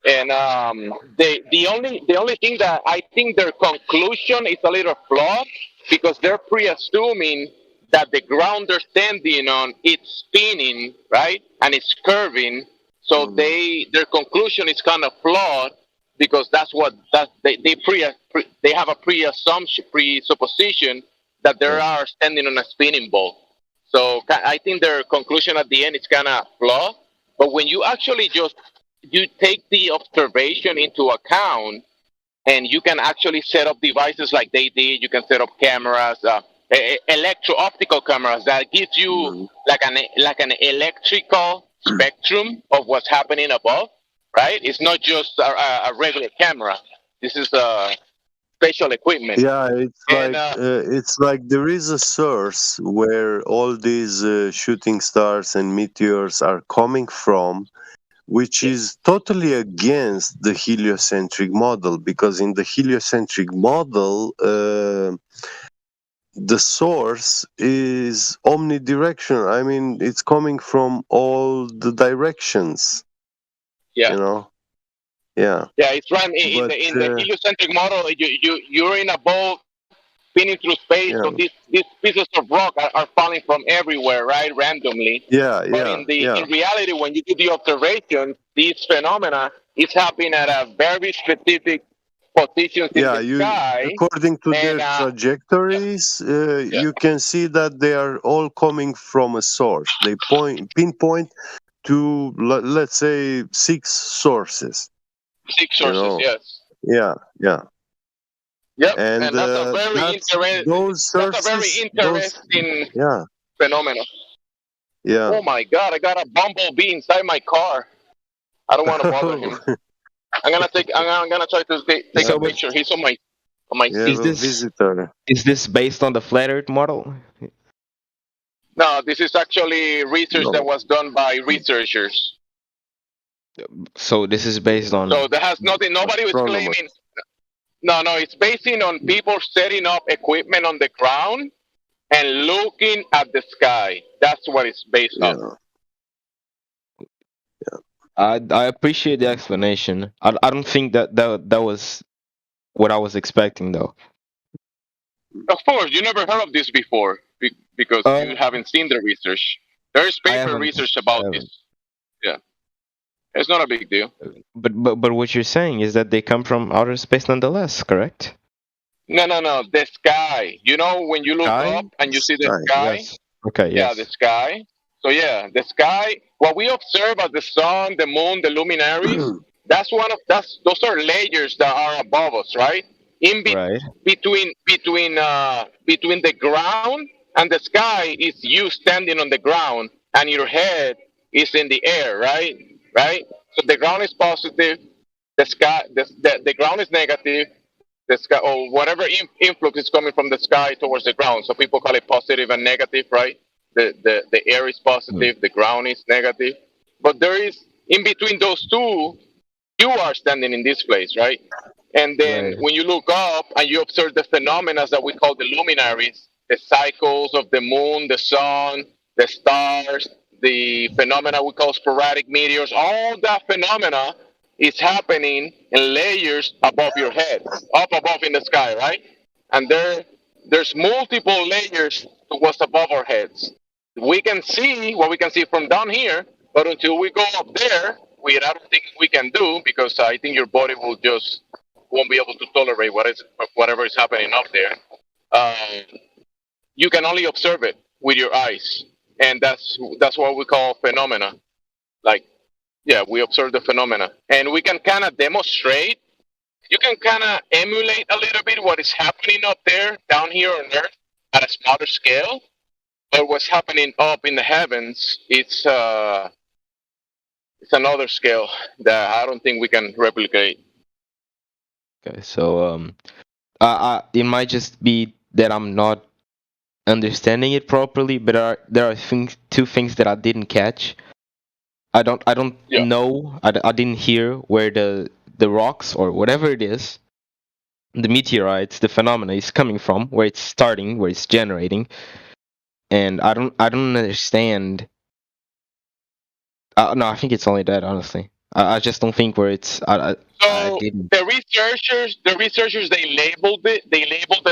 and the only thing that I think their conclusion is a little flawed because they're pre-assuming that the ground they're standing on it's spinning, right, and it's curving. So their conclusion is kind of flawed because they have a presupposition that they are standing on a spinning ball. So I think their conclusion at the end is kind of flawed. But when you actually you take the observation into account, and you can actually set up devices like they did. You can set up cameras, electro-optical cameras that gives you like an electrical spectrum of what's happening above, right? It's not just a regular camera. This is special equipment. Yeah, And it's like there is a source where all these shooting stars and meteors are coming from, which is totally against the heliocentric model, because in the heliocentric model, the source is omnidirectional. I mean, it's coming from all the directions. yeah. You know, yeah. Yeah, it's right in But the heliocentric model. You're in a ball spinning through space, so yeah, these pieces of rock are falling from everywhere, right, randomly. yeah, But yeah. in reality, when you do the observation, these phenomena is happening at a very specific positions in Yeah, the sky, according to their and trajectories, you can see that they are all coming from a source. They pinpoint to, let's say, 6 sources. 6 You sources, know, yes. yeah. Yep, and and that's a very those sources, interesting yeah, phenomenon. yeah. Oh my God! I got a bumblebee inside my car. I don't want to bother him. I'm gonna try to take a picture. He's on my You have seat. a visitor. Is this based on the flat Earth model? No, this is actually research No. that was done by researchers. So this is based on. So that has nothing. Nobody was Astronomers. claiming. No, it's basing on people setting up equipment on the ground and looking at the sky. That's what it's based on. I appreciate the explanation. I don't think that was what I was expecting though. Of course, you never heard of this before because you haven't seen the research. There's paper research about this. Yeah, it's not a big deal. But what you're saying is that they come from outer space nonetheless, correct? No. The sky. You know when you look Sky? up and you see the sky. Yes. Okay. Yeah, Yes. the sky. So yeah, the sky. What we observe as the sun, the moon, the luminaries. Those are layers that are above us, right? Between the ground and the sky is you standing on the ground and your head is in the air, right? So the ground is positive, the sky, the ground is negative, the sky or whatever influx is coming from the sky towards the ground. So people call it positive and negative, right? The air is positive, the ground is negative, but there is in between those two. You are standing in this place, right? And then when you look up and you observe the phenomena that we call the luminaries, the cycles of the moon, the sun, the stars, the phenomena we call sporadic meteors, all that phenomena is happening in layers above your head, up above in the sky, right? And there's multiple layers to what's above our heads. We can see what we can see from down here, but until we go up there, I don't think we can do because I think your body won't be able to tolerate whatever is happening up there. You can only observe it with your eyes, and that's what we call phenomena. We observe the phenomena, and we can kind of demonstrate. You can kind of emulate a little bit what is happening up there, down here on Earth, at a smaller scale. But what's happening up in the heavens, it's another scale that I don't think we can replicate. Okay, so it might just be that I'm not understanding it properly, but there are two things that I didn't catch. I don't know. I didn't hear where the rocks or whatever it is, the meteorites, the phenomena is coming from, where it's starting, where it's generating, and I don't understand. No, I think it's only that. Honestly, I just don't think where it's. I didn't. The researchers, they labeled it. They labeled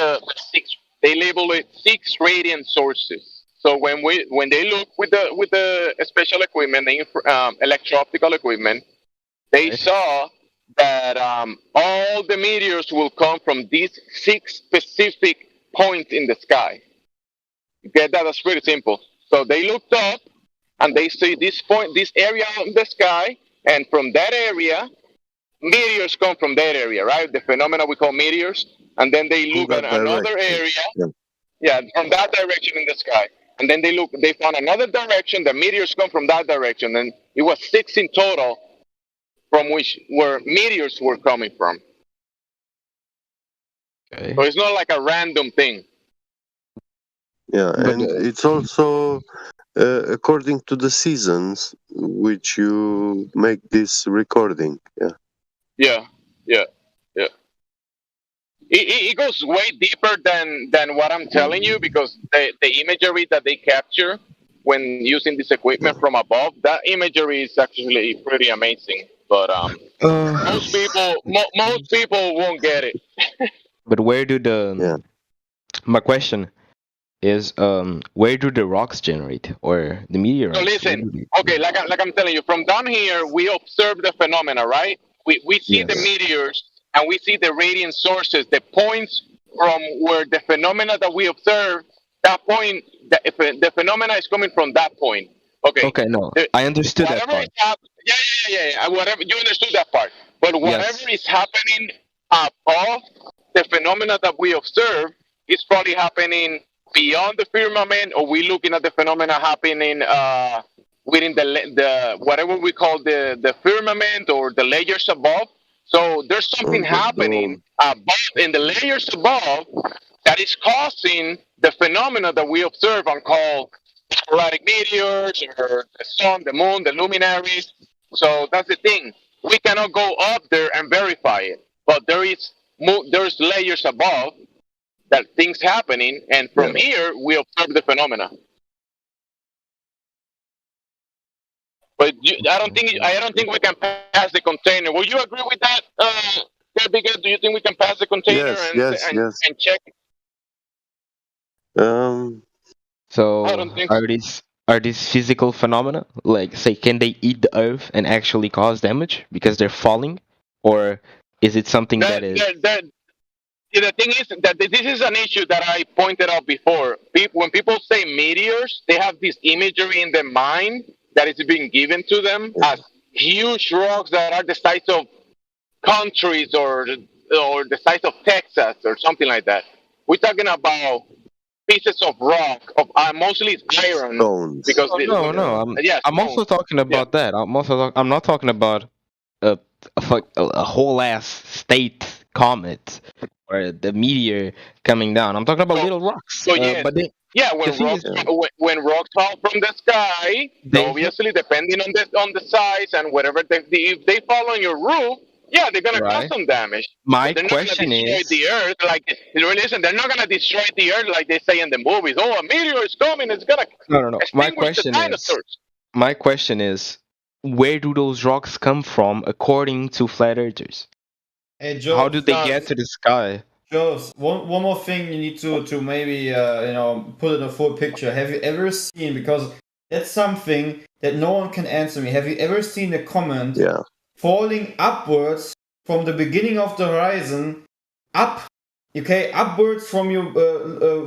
it 6 radiant sources. So when they look with the special equipment, the electro-optical equipment, they saw that all the meteors will come from these 6 specific points in the sky. You get that? That's pretty simple. So they looked up and they see this area in the sky, and from that area, meteors come from that area, right? The phenomena we call meteors, and then they look at another area, from that direction in the sky, and then they found another direction. The meteors come from that direction, and it was 6 in total, from where meteors were coming from. Okay. So it's not like a random thing. Yeah, and it's also according to the seasons which you make this recording. Yeah. It goes way deeper than what I'm telling you, because the imagery that they capture when using this equipment from above, that imagery is actually pretty amazing. But most people won't get it. But where do my question is where do the rocks generate or the meteorites? So listen, okay, like I'm telling you, from down here we observe the phenomena, right? We see the meteors and we see the radiant sources, the points from where the phenomena that we observe, that point, the phenomena is coming from that point. Okay. No, I understood that part. Yeah. Whatever, you understood that part. But whatever is happening above the phenomena that we observe is probably happening beyond the firmament, or we looking at the phenomena happening within the whatever we call the firmament or the layers above. So there's something happening above in the layers above that is causing the phenomena that we observe and call sporadic meteors or the sun, the moon, the luminaries. So that's the thing. We cannot go up there and verify it, but there's layers above that things happening, and from here we observe the phenomena. But I don't think we can pass the container. Will you agree with that, Bigger? Do you think we can pass the container and check? So I don't think are these physical phenomena? Like, say, can they eat the Earth and actually cause damage because they're falling, or is it something that is? The thing is that this is an issue that I pointed out before. When people say meteors, they have this imagery in their mind that is being given to them as huge rocks that are the size of countries or the size of Texas or something like that. We're talking about pieces of rock, of mostly iron. Stones. Because I'm also talking about that. I'm not talking about a whole ass state comet or the meteor coming down. I'm talking about little rocks. When rocks fall from the sky, obviously depending on the size and whatever, if they fall on your roof, they're gonna cause some damage. My they're question not gonna destroy is, the Earth they're not gonna destroy the Earth like they say in the movies. Oh, a meteor is coming, it's gonna extinguish the dinosaurs. My question is, where do those rocks come from according to flat earthers? Hey, Joe, how do they get to the sky? Joe, one more thing you need to maybe put in a full picture. Have you ever seen, because that's something that no one can answer me, have you ever seen a comet falling upwards from the beginning of the horizon upwards from your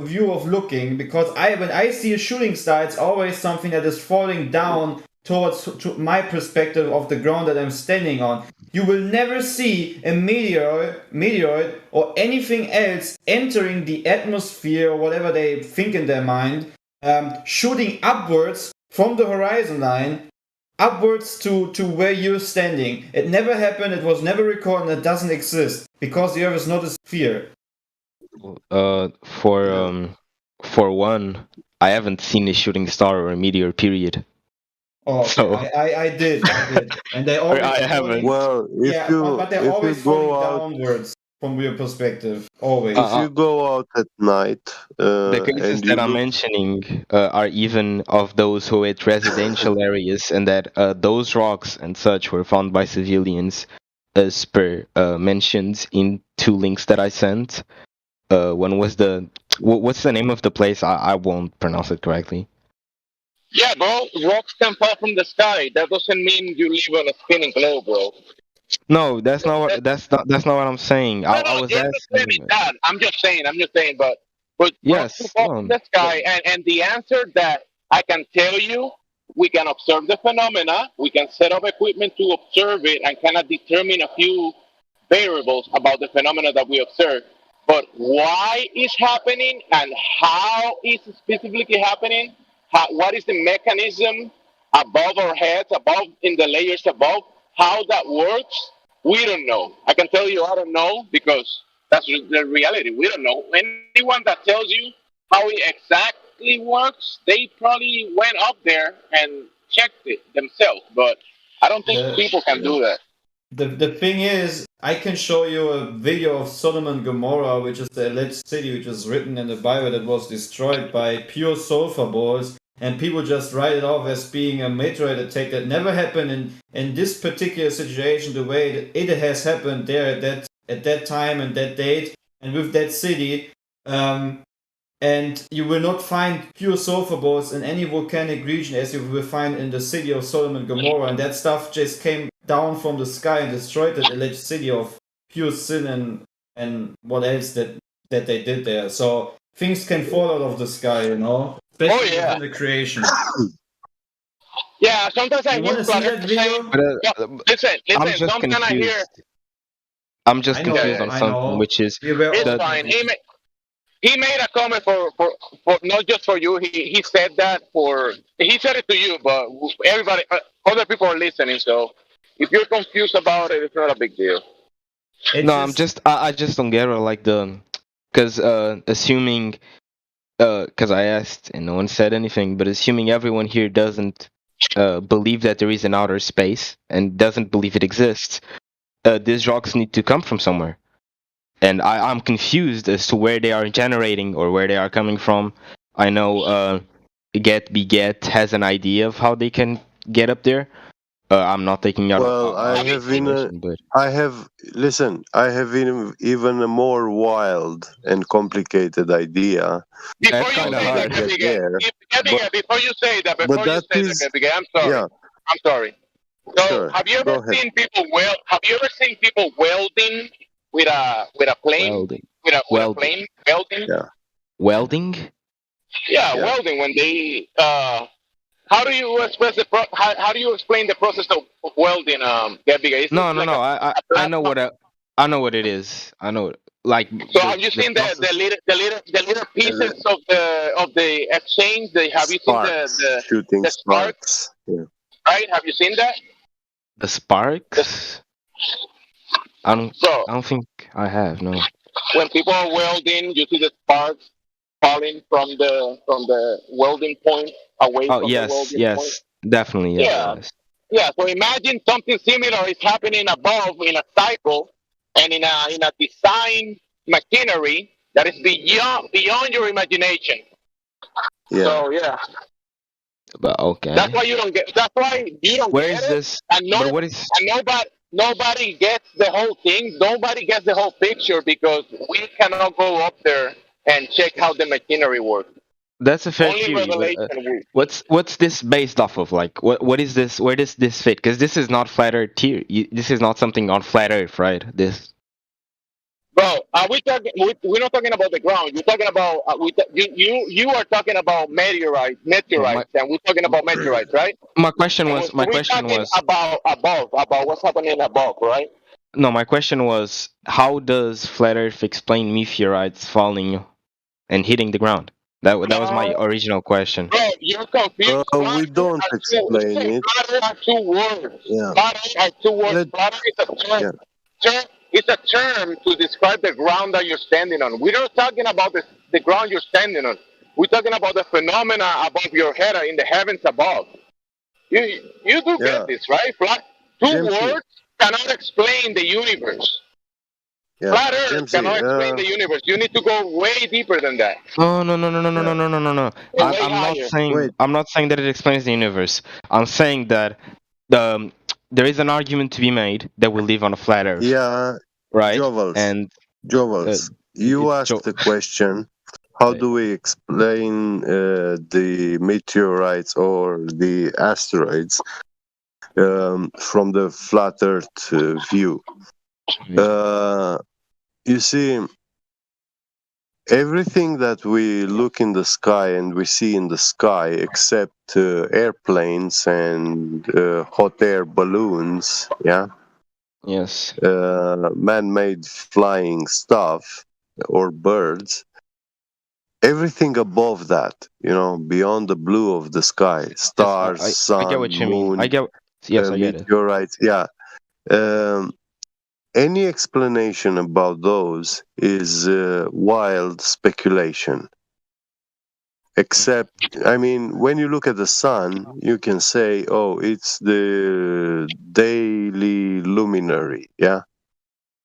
view of looking? Because when I see a shooting star, it's always something that is falling down to my perspective of the ground that I'm standing on. You will never see a meteoroid or anything else entering the atmosphere or whatever they think in their mind, shooting upwards from the horizon line, upwards to where you're standing. It never happened, it was never recorded, and it doesn't exist, because the Earth is not a sphere. For one, I haven't seen a shooting star or a meteor, period. Oh, okay. So I did, and they always. I haven't. Well, but they're always falling downwards from your perspective. Always. If you go out at night, the cases that I'm mentioning are even of those who hit residential areas, and that those rocks and such were found by civilians, as per mentioned in 2 links that I sent. One was what's the name of the place? I won't pronounce it correctly. Yeah, bro. Rocks can fall from the sky. That doesn't mean you live on a spinning globe, bro. No, that's not what I'm saying. I was asking. That. I'm just saying. But yes, rocks fall from the sky, and the answer that I can tell you, we can observe the phenomena. We can set up equipment to observe it and kind of determine a few variables about the phenomena that we observe. But why it's happening and how it's specifically happening? What is the mechanism above our heads, above in the layers above, how that works? We don't know. I can tell you I don't know, because that's the reality. We don't know. Anyone that tells you how it exactly works, they probably went up there and checked it themselves. But I don't think people can do that. The thing is, I can show you a video of Sodom and Gomorrah, which is the alleged city which is written in the Bible that was destroyed by pure sulfur balls, and people just write it off as being a meteorite attack that never happened in this particular situation, the way that it has happened there at that time and that date and with that city. And you will not find pure sulfur balls in any volcanic region as you will find in the city of Sodom and Gomorrah, and that stuff just came down from the sky and destroyed that alleged city of pure sin and what else that they did there. So things can fall out of the sky, especially in the creation. Yeah, sometimes I hear that video? listen, I'm just sometimes I hear. I'm just I know, confused on I something, know. which is We were It's all the fine. confused. He made a comment for not just for you. He said that for he said it to you, but everybody, other people are listening. So if you're confused about it, it's not a big deal. It's no. I'm just just I just don't get it. Like because assuming because I asked and no one said anything, but assuming everyone here doesn't believe that there is an outer space and doesn't believe it exists, these rocks need to come from somewhere. And I'm confused as to where they are generating or where they are coming from. I know Get Beget has an idea of how they can get up there. I'm not taking out Well, I have information, but listen, I have even a more wild and complicated idea Before that's you kind of say how that, to hard. get there. Before you say that, But that is, I'm sorry. yeah, I'm sorry. So sure. have you Go ever ahead. seen people welding with a plane Welding. with a Welding. plane welding? Yeah. Welding? Yeah, Yeah. welding when they how do you express how do you explain the process of welding, Debbie? Is No, it no, like no. a I know plasma? I know what it is. I know like So have you the seen process. the little pieces of the exchange? Have you seen Sparks, shooting the sparks? sparks. Yeah. Right? Have you seen that? The sparks? I So don't think I have. No. when people are welding, you see the sparks falling from the welding point away Oh from the yes, welding point. yes, definitely yes, Yeah, yes. yeah. So imagine something similar is happening above in a cycle and in a design machinery that is beyond your imagination. Yeah. So yeah, But okay. that's why you don't get. That's why you don't Where get is it, this? and But what is? nobody gets the whole thing. Nobody gets the whole picture because we cannot go up there and check how the machinery works. That's a fair Only theory. But revelation what's this based off of? Like what is this? Where does this fit? Because this is not flat Earth theory. This is not something on flat Earth, right? This. Bro, we're not talking about the ground. You're talking about you are talking about meteorites, and we're talking about meteorites, right? My question And was. we're talking about what's happening above, right? No, my question was, how does flat Earth explain meteorites falling and hitting the ground? That was my original question. Bro, you're confused. We don't explain it. Flat Earth are two words. Yeah. Flat Earth are two words. Flat Earth is a term. It's a term to describe the ground that you're standing on. We're not talking about the ground you're standing on. We're talking about the phenomena above your head in the heavens above. You do get this, right? Two words cannot explain the universe. Yeah. Flat Earth cannot explain the universe. You need to go way deeper than that. No. I'm not saying that it explains the universe. I'm saying that there is an argument to be made that we live on a flat Earth. Yeah. Right. Jovals, you asked the question. How do we explain the meteorites or the asteroids from the flat Earth view? You see, everything that we look in the sky and we see in the sky, except airplanes and hot air balloons, yeah? Yes. Man-made flying stuff or birds, everything above that, beyond the blue of the sky, stars, sun, I get what you moon, mean. Yes, I get it. meteorites, yeah. Any explanation about those is wild speculation. Except, when you look at the sun, you can say, oh, it's the daily luminary, yeah?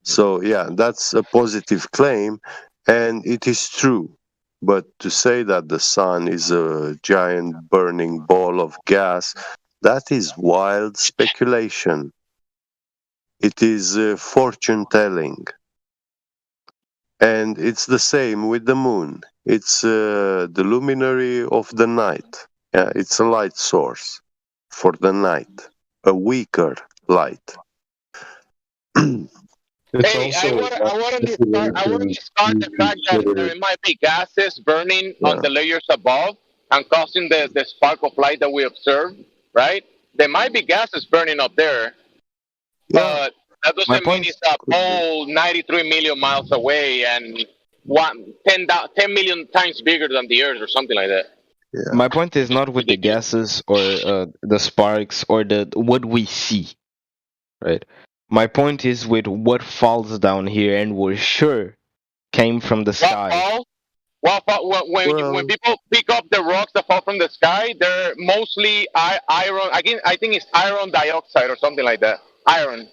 So, yeah, that's a positive claim, and it is true. But to say that the sun is a giant burning ball of gas, that is wild speculation. It is fortune telling. And it's the same with the moon. It's the luminary of the night. Yeah, it's a light source for the night, a weaker light. I want to discard the fact that there might be gases burning on the layers above and causing the spark of light that we observe, right? There might be gases burning up there, but That My doesn't mean point it's a pole 93 million miles away and 10 million times bigger than the Earth or something like that. My point is not with the gases or the sparks or the what we see, right? My point is with what falls down here and we're sure came from the sky. When people pick up the rocks that fall from the sky, they're mostly iron. I think it's iron dioxide or something like that. Iron.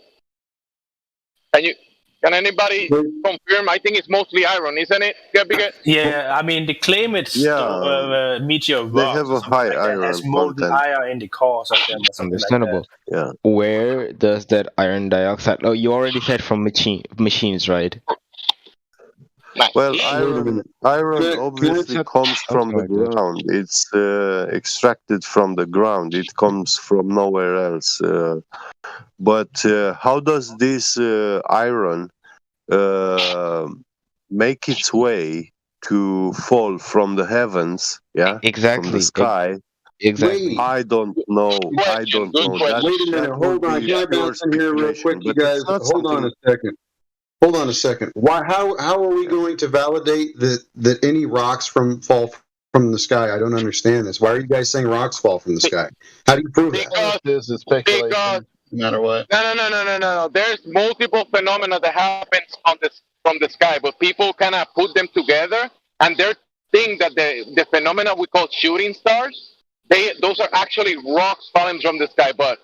Can anybody confirm? I think it's mostly iron, isn't it? Yeah, I mean, they claim it's meteor rocks. They have a high that iron has molten content. iron in the cores of them or something Understandable. like that. Yeah. Where does that iron dioxide? Oh, you already said from machines, right? Well, iron obviously comes from the ground. It's extracted from the ground. It comes from nowhere else. But how does this iron make its way to fall from the heavens? Yeah, exactly. From the sky. Exactly. I don't know. I don't know. Wait a minute. Hold on. Can I bounce in here real quick, you guys? Hold on a second. Hold on a second. Why? How are we going to validate that any rocks fall from the sky? I don't understand this. Why are you guys saying rocks fall from the sky? How do you prove that? This is speculation, no matter what. No. There's multiple phenomena that happens from the sky, but people kind of put them together, and they think that the phenomena we call shooting stars, those are actually rocks falling from the sky. But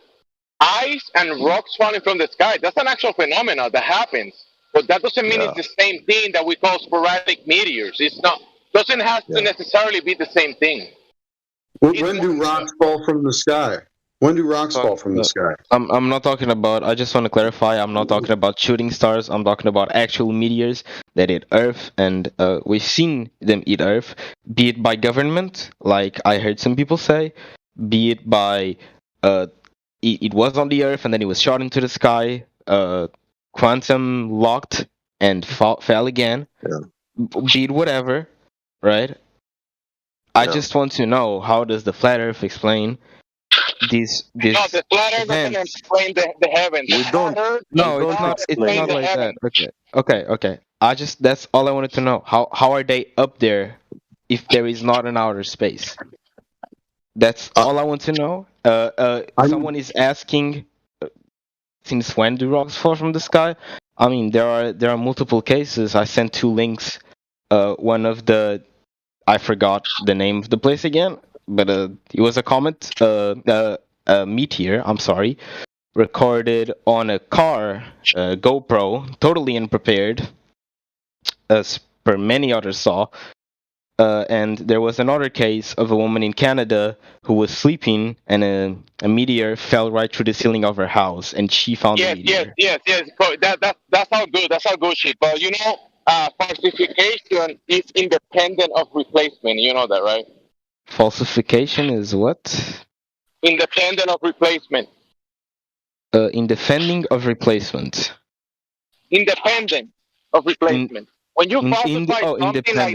ice and rocks falling from the sky, that's an actual phenomena that happens. But that doesn't mean it's the same thing that we call sporadic meteors. It's not. Doesn't have to necessarily be the same thing. When do rocks fall from the sky? When do rocks fall from the sky? I'm not talking about. I just want to clarify. I'm not talking about shooting stars. I'm talking about actual meteors that hit Earth, and we've seen them hit Earth, be it by government, like I heard some people say, be it by it was on the Earth and then it was shot into the sky. Quantum locked and fell again. Be it whatever, right? I just want to know, how does the flat Earth explain these No, the flat Earth doesn't explain the heavens. We don't. No, it's not. It's not like that. Okay. That's all I wanted to know. How are they up there if there is not an outer space? That's all I want to know. Someone is asking, since when do rocks fall from the sky? I mean, there are multiple cases. I sent 2 links. One of I forgot the name of the place again, but it was a comet, a meteor. I'm sorry, recorded on a car, GoPro, totally unprepared, as per many others saw. And there was another case of a woman in Canada who was sleeping, and a meteor fell right through the ceiling of her house, and she found the meteor. Yes. That's all good. That's all good shit. But falsification is independent of replacement. You know that, right? Falsification is what? Independent of replacement. In defending of replacement. Independent of replacement. When you falsify something like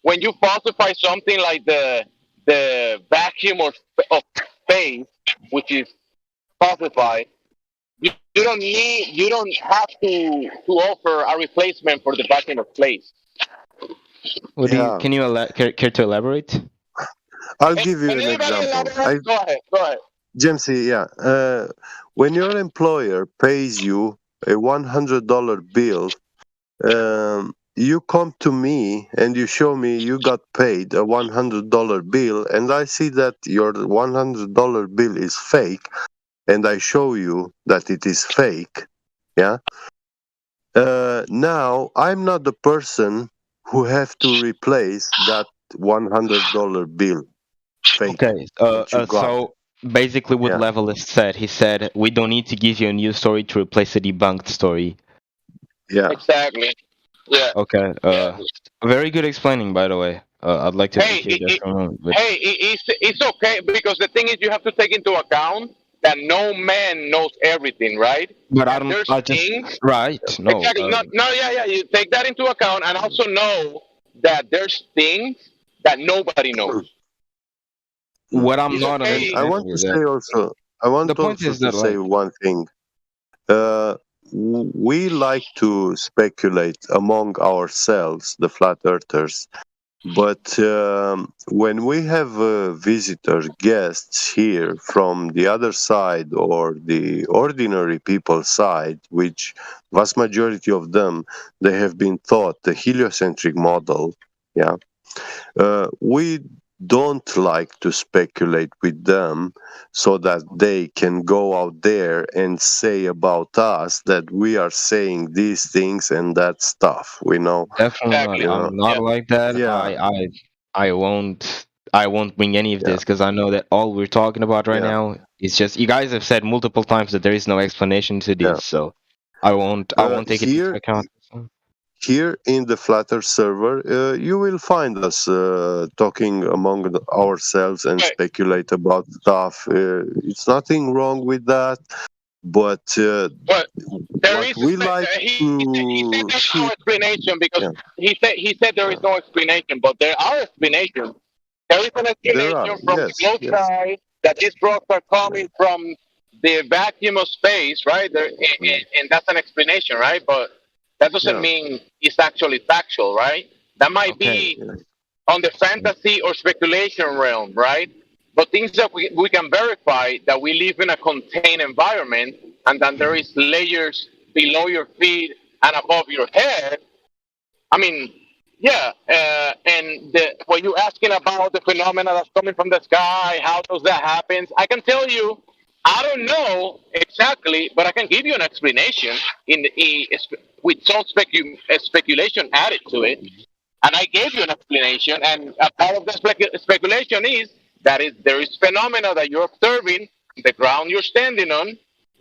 when you falsify something like the vacuum of space, which is falsified, you don't have to offer a replacement for the vacuum of space. Can you care to elaborate? I'll give you an example. Go ahead. Jamesy, when your employer pays you a $100 bill, you come to me and you show me you got paid a $100 bill, and I see that your $100 bill is fake, and I show you that it is fake. Now I'm not the person who have to replace that $100 bill. Fake. Okay. So basically, what Levelist said, he said, we don't need to give you a new story to replace a debunked story. Yeah. Exactly. Yeah. Okay. Very good explaining, by the way. I'd like to appreciate that from him. It's okay, because the thing is, you have to take into account that no man knows everything, right? But right. No. Exactly. You take that into account, and also know that there's things that nobody knows. What I'm not. I want to say also. I want also to say one thing. we like to speculate among ourselves, the flat earthers, but when we have visitors, guests here from the other side or the ordinary people side, which vast majority of them, they have been taught the heliocentric model, yeah, we don't like to speculate with them so that they can go out there and say about us that we are saying these things and that stuff, we know. Definitely not. I'm not like that. Yeah. I won't bring any of this because I know that all we're talking about right now is just you guys have said multiple times that there is no explanation to this, so I won't take it into account. Here in the Flutter server, you will find us talking among ourselves and speculate about stuff. It's nothing wrong with that, but there is we like he said there's no explanation because he said there is no explanation, but there are explanations. There is an explanation from the globe side that these rocks are coming from the vacuum of space, right? And that's an explanation, right? But that doesn't mean it's actually factual, right? That might be on the fantasy or speculation realm, right? But things that we can verify that we live in a contained environment and that there is layers below your feet and above your head. I mean, and when you're asking about the phenomena that's coming from the sky, how does that happen? I can tell you, I don't know exactly, but I can give you an explanation with some speculation added to it. And I gave you an explanation, and a part of the speculation is that there is phenomena that you're observing in the ground you're standing on,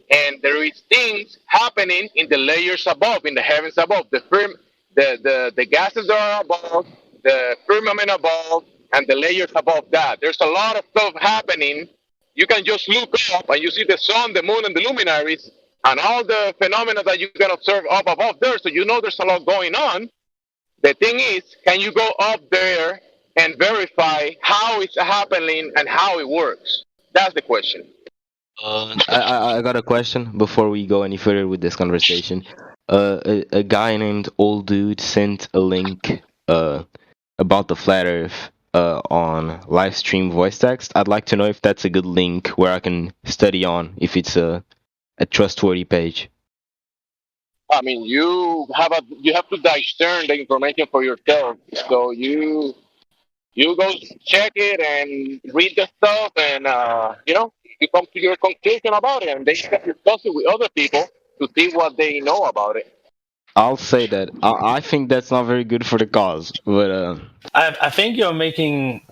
and there is things happening in the layers above, in the heavens above, the gases that are above, the firmament above, and the layers above that. There's a lot of stuff happening. You can just look up and you see the sun, the moon, and the luminaries, and all the phenomena that you can observe up above there. So you know there's a lot going on. The thing is, can you go up there and verify how it's happening and how it works? That's the question. I got a question before we go any further with this conversation. A guy named Old Dude sent a link about the flat Earth on live stream voice text. I'd like to know if that's a good link where I can study on, if it's a trustworthy page. I mean, you have to discern the information for yourself. So you go check it and read the stuff, and you come to your conclusion about it, and then you can discuss it with other people to see what they know about it. I'll say that I think that's not very good for the cause, but I think you're making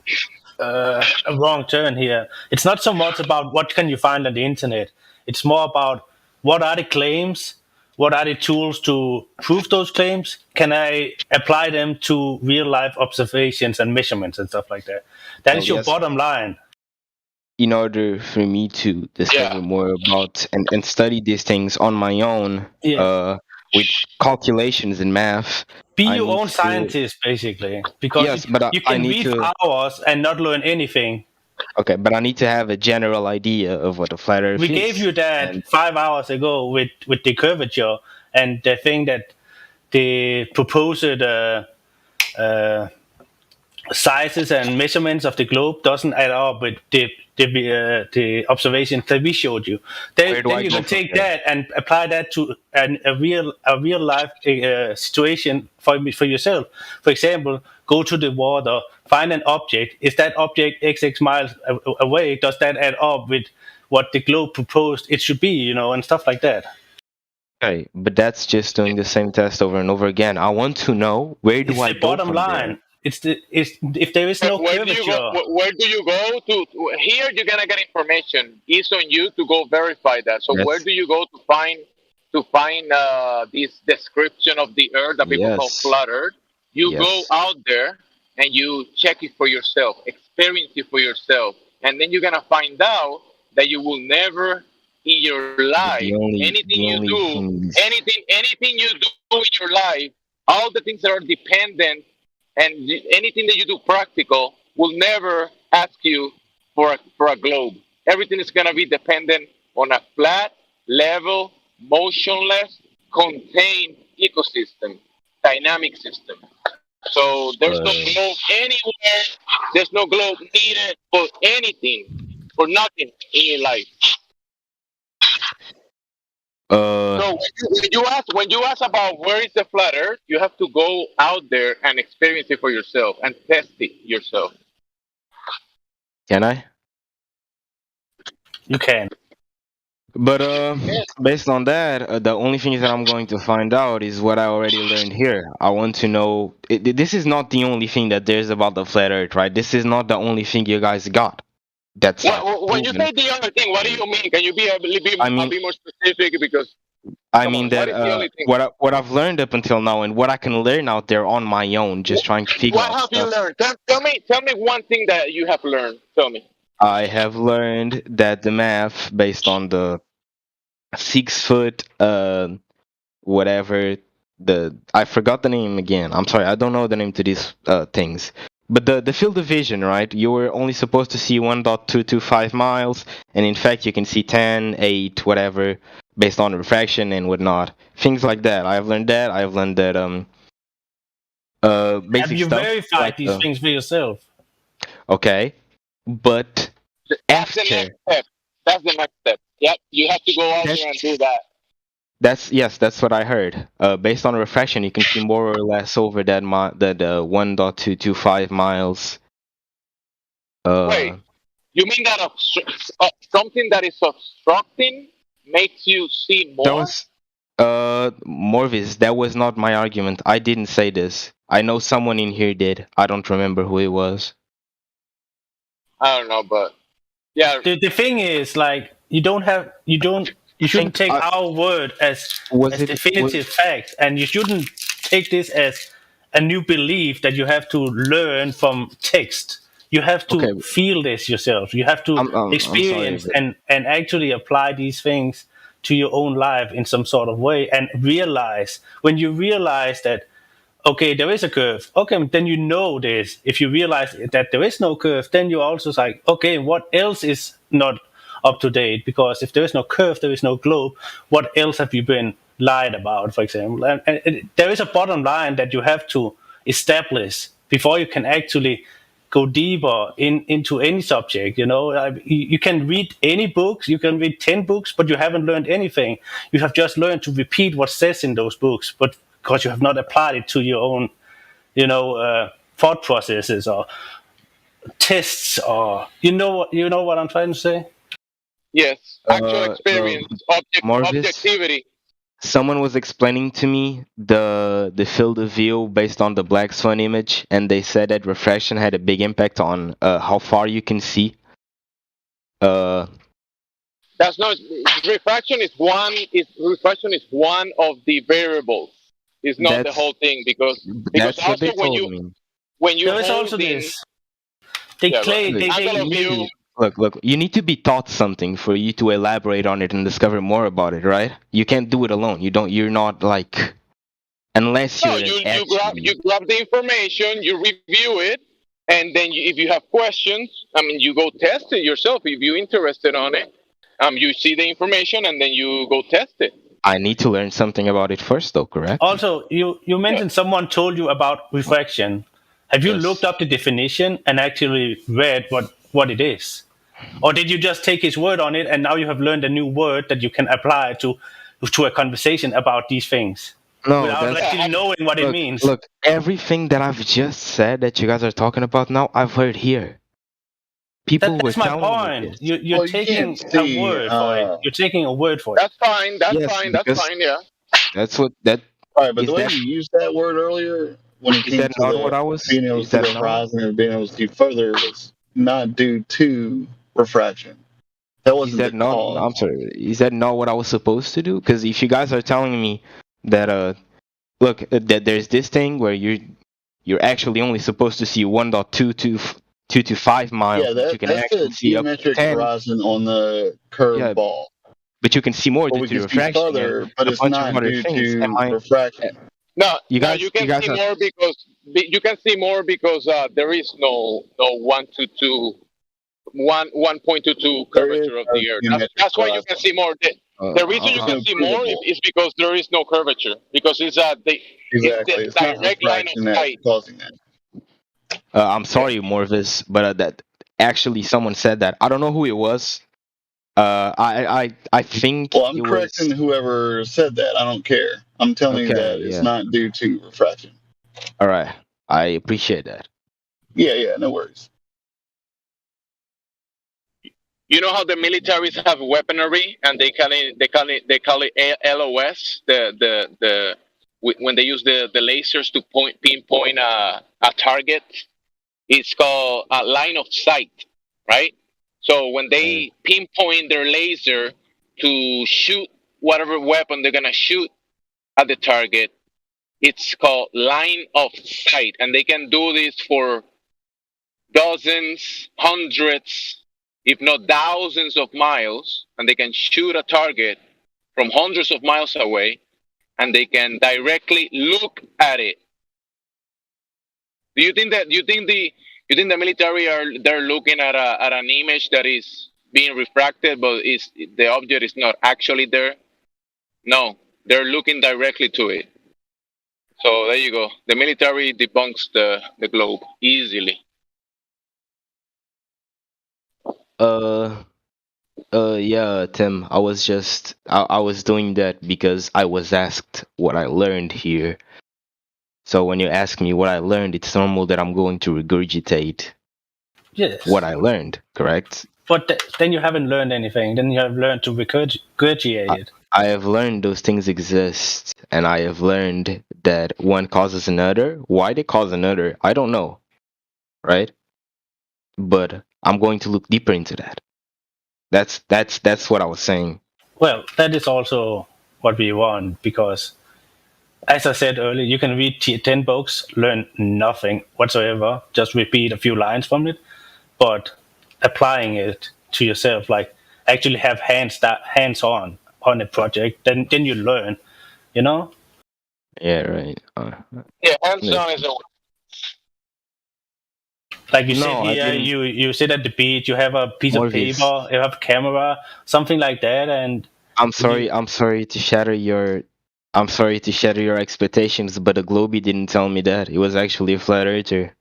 a wrong turn here. It's not so much about what can you find on the internet. It's more about what are the claims, what are the tools to prove those claims. Can I apply them to real life observations and measurements and stuff like that? That is your bottom line. In order for me to discover more about and study these things on my own, with calculations and math. Be your own scientist, basically. Because you can read for hours and not learn anything. Okay, but I need to have a general idea of what a flat Earth is. We gave you that 5 hours ago with the curvature and the thing that the proposed sizes and measurements of the globe doesn't add up with the observations that we showed you. Then you can take that and apply that to a real life situation for yourself. For example, go to the water, find an object. Is that object XX miles away? Does that add up with what the globe proposed it should be? And stuff like that. Okay, but that's just doing the same test over and over again. I want to know where do I go from there? It's the bottom line. If there is no curvature. Where do you go to? Here you're gonna get information. It's on you to go verify that. So where do you go to find this description of the Earth that people call flat Earth? You go out there and you check it for yourself, experience it for yourself, and then you're gonna find out that you will never in your life anything you do in your life, all the things that are dependent. And anything that you do practical will never ask you for a globe. Everything is going to be dependent on a flat, level motionless, contained ecosystem, dynamic system. So there's no globe anywhere. There's no globe needed for anything, for nothing in your life. So when you ask about where is the flat Earth, you have to go out there and experience it for yourself and test it yourself. Can I? You can. But based on that, the only thing that I'm going to find out is what I already learned here. I want to know. This is not the only thing that there's about the flat Earth, right? This is not the only thing you guys got. That's When you say the other thing, what do you mean? Can you be a bit more specific? Because I mean that what I've learned up until now and what I can learn out there on my own, just trying to figure what out have you stuff. learned? Tell me one thing that you have learned. Tell me. I have learned that the math based on the 6 foot whatever I forgot the name again. I'm sorry, I don't know the name to these things. But the field of vision, right? You were only supposed to see 1.225 miles, and in fact you can see 10, 8, whatever, based on refraction and whatnot. Things like that. I've learned that. I've learned that basic Have you stuff. verified Like, these things for yourself? Okay. But That's the next step. That's the next step. Yep, you have to go out there and do that. That's what I heard. Based on refraction, you can see more or less over that 1.225 miles. Wait, you mean that something that is obstructing makes you see more? That was Morvis. That was not my argument. I didn't say this. I know someone in here did. I don't remember who it was. I don't know, but yeah. The thing is, like, you shouldn't take our word as definitive fact, and you shouldn't take this as a new belief that you have to learn from text. You have to feel this yourself. You have to experience and actually apply these things to your own life in some sort of way, and realize when you realize that, okay, there is a curve. Okay, then you know this. If you realize that there is no curve, then you're also like, okay, what else is not up to date? Because if there is no curve, there is no globe. What else have you been lied about, for example? And there is a bottom line that you have to establish before you can actually go deeper into any subject. You can read any books, you can read 10 books, but you haven't learned anything. You have just learned to repeat what says in those books, but because you have not applied it to your own, thought processes or tests, or you know what I'm trying to say? Yes, actual experience, objectivity. Someone was explaining to me the field of view based on the Black Swan image, and they said that refraction had a big impact on how far you can see. That's not refraction. Refraction is one of the variables. It's not the whole thing, because that's also what they told me. when you there is also this. Look, you need to be taught something for you to elaborate on it and discover more about it, right? You can't do it alone. You're not like, unless you're you grab the information, you review it, and then if you have questions, you go test it yourself if you're interested on it. You see the information and then you go test it. I need to learn something about it first, though, correct? Also, you mentioned someone told you about refraction. Have you looked up the definition and actually read what it is? Or did you just take his word on it, and now you have learned a new word that you can apply to a conversation about these things? No, without actually knowing what it means. Look, everything that I've just said that you guys are talking about now, I've heard here. People were telling me. That's my point. You're taking a word for it. You're taking a word for it. That's fine. That's fine. Yeah. That's what that. All right, but the way you used that word earlier, when it came to being able to see the horizon and being able to see further, was not due to refraction. That wasn't the cause. I'm sorry. Is that not what I was supposed to do? Because if you guys are telling me that, that there's this thing where you're actually only supposed to see 1.225 miles, yeah, you can actually see up to 10. Horizon on the curved ball. But you can see more due to refraction. Further, but it's not due to refraction. No, you can see more because there is no 1.22 curvature of the Earth. That's why you can see more. The reason you can see more is because there is no curvature. Because it's Exactly. the It's not direct line refraction of that's sight. causing that. I'm sorry, Morvis, but that actually someone said that. I don't know who it was. I think Well, I'm it correcting was. whoever said that. I don't care. I'm telling you Okay, that it's yeah. not due to refraction. All right, I appreciate that. Yeah, no worries. You know how the militaries have weaponry and they call it LOS. When they use the lasers to pinpoint a target, it's called a line of sight, right? So when they pinpoint their laser to shoot whatever weapon they're gonna shoot at the target, it's called line of sight, and they can do this for dozens, hundreds, if not thousands of miles, and they can shoot a target from hundreds of miles away, and they can directly look at it. Do you think the military they're looking at an image that is being refracted, but the object is not actually there? No, they're looking directly to it. So there you go. The military debunks the globe easily. Yeah, Tim. I was doing that because I was asked what I learned here. So when you ask me what I learned, it's normal that I'm going to regurgitate Yes. what I learned, correct? But then you haven't learned anything. Then you have learned to regurgitate it. I have learned those things exist, and I have learned that one causes another. Why they cause another, I don't know, right? But I'm going to look deeper into that. That's what I was saying. Well, that is also what we want, because, as I said earlier, you can read 10 books, learn nothing whatsoever, just repeat a few lines from it, but applying it to yourself, like actually have hands-on on a project, then you learn, you know? Yeah, right. Yeah, hands-on is a Like you No, sit I here, didn't- you sit at the beach, you have a piece of Morpheus. paper, you have a camera, something like that, and I'm sorry to shatter your expectations, but the Globey didn't tell me that. It was actually a flat earther.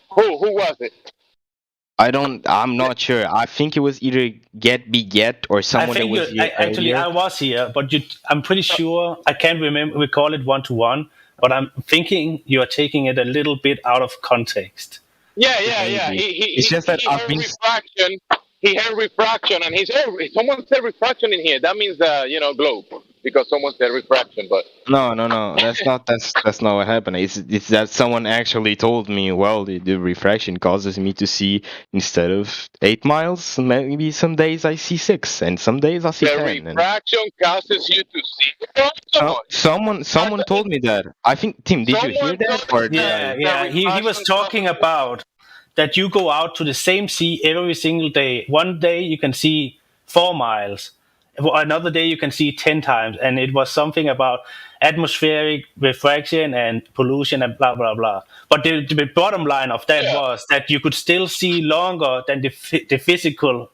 Who was it? I'm not sure. I think it was either Get or I someone that think was here actually earlier. I was here, but I'm pretty sure I can't remember. We call it 1-to-1, but I'm thinking you are taking it a little bit out of context. Yeah. It's just that I've been refraction. He heard refraction, and he said, "Someone said refraction in here." That means globe, because someone said refraction. But no. That's not what happened. It's that someone actually told me. Well, the refraction causes me to see, instead of 8 miles, maybe some days I see 6, and some days I see the 10. refraction causes you to see. Someone told me that. I think Tim, did you hear that? Or did I? Yeah. He was talking about that you go out to the same sea every single day. One day you can see 4 miles. Another day you can see 10 times. And it was something about atmospheric refraction and pollution and blah, blah, blah. But the bottom line of that was that you could still see longer than the physical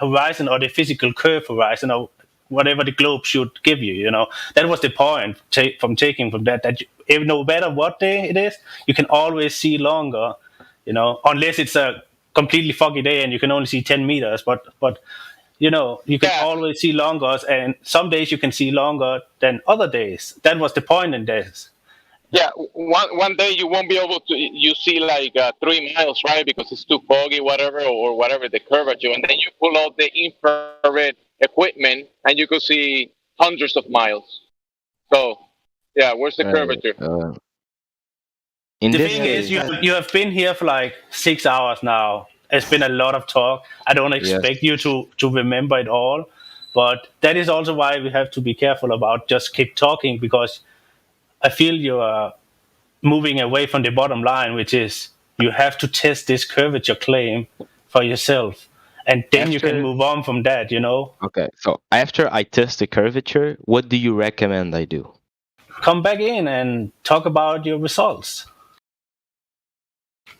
horizon, or the physical curve horizon, or whatever the globe should give you, you know. That was the point from that no matter what day it is, you can always see longer, you know, unless it's a completely foggy day and you can only see 10 meters, but you know, you can always see longer, and some days you can see longer than other days. That was the point in this. Yeah, one day you won't be able to. You see like 3 miles, right? Because it's too foggy, whatever, or whatever the curvature, and then you pull out the infrared equipment, and you could see hundreds of miles. So, yeah, where's the curvature? The thing is, you have been here for like 6 hours now. It's been a lot of talk. I don't expect you to remember it all, but that is also why we have to be careful about just keep talking, because I feel you are moving away from the bottom line, which is you have to test this curvature claim for yourself, and then you can move on from that, you know? Okay, so after I test the curvature, what do you recommend I do? Come back in and talk about your results.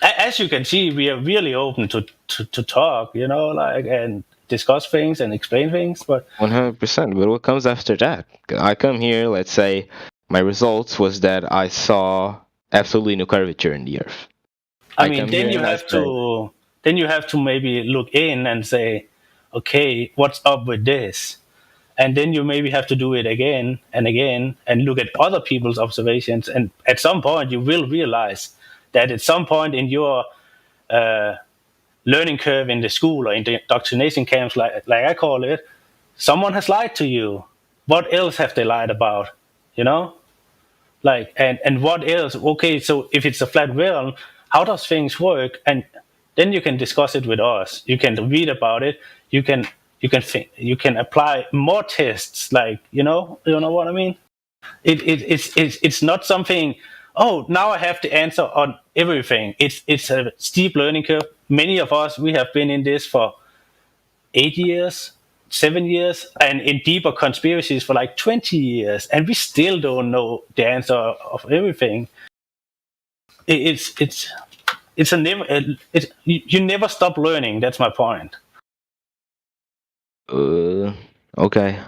As you can see, we are really open to talk, you know, like, and discuss things and explain things, but 100%. But what comes after that? I come here, let's say my results was that I saw absolutely no curvature in the Earth. I mean, then you have to maybe look in and say, okay, what's up with this? And then you maybe have to do it again and again and look at other people's observations. And at some point, you will realize that at some point in your learning curve in the school or in the indoctrination camps, like I call it, someone has lied to you. What else have they lied about? You know? Like, and what else? Okay, so if it's a flat world, how does things work? And then you can discuss it with us. You can read about it. You can apply more tests. Like, you know what I mean? It's not something. Oh, now I have the answer on everything. It's a steep learning curve. Many of us, we have been in this for 8 years, 7 years, and in deeper conspiracies for like 20 years, and we still don't know the answer of everything. You never stop learning. That's my point. Okay.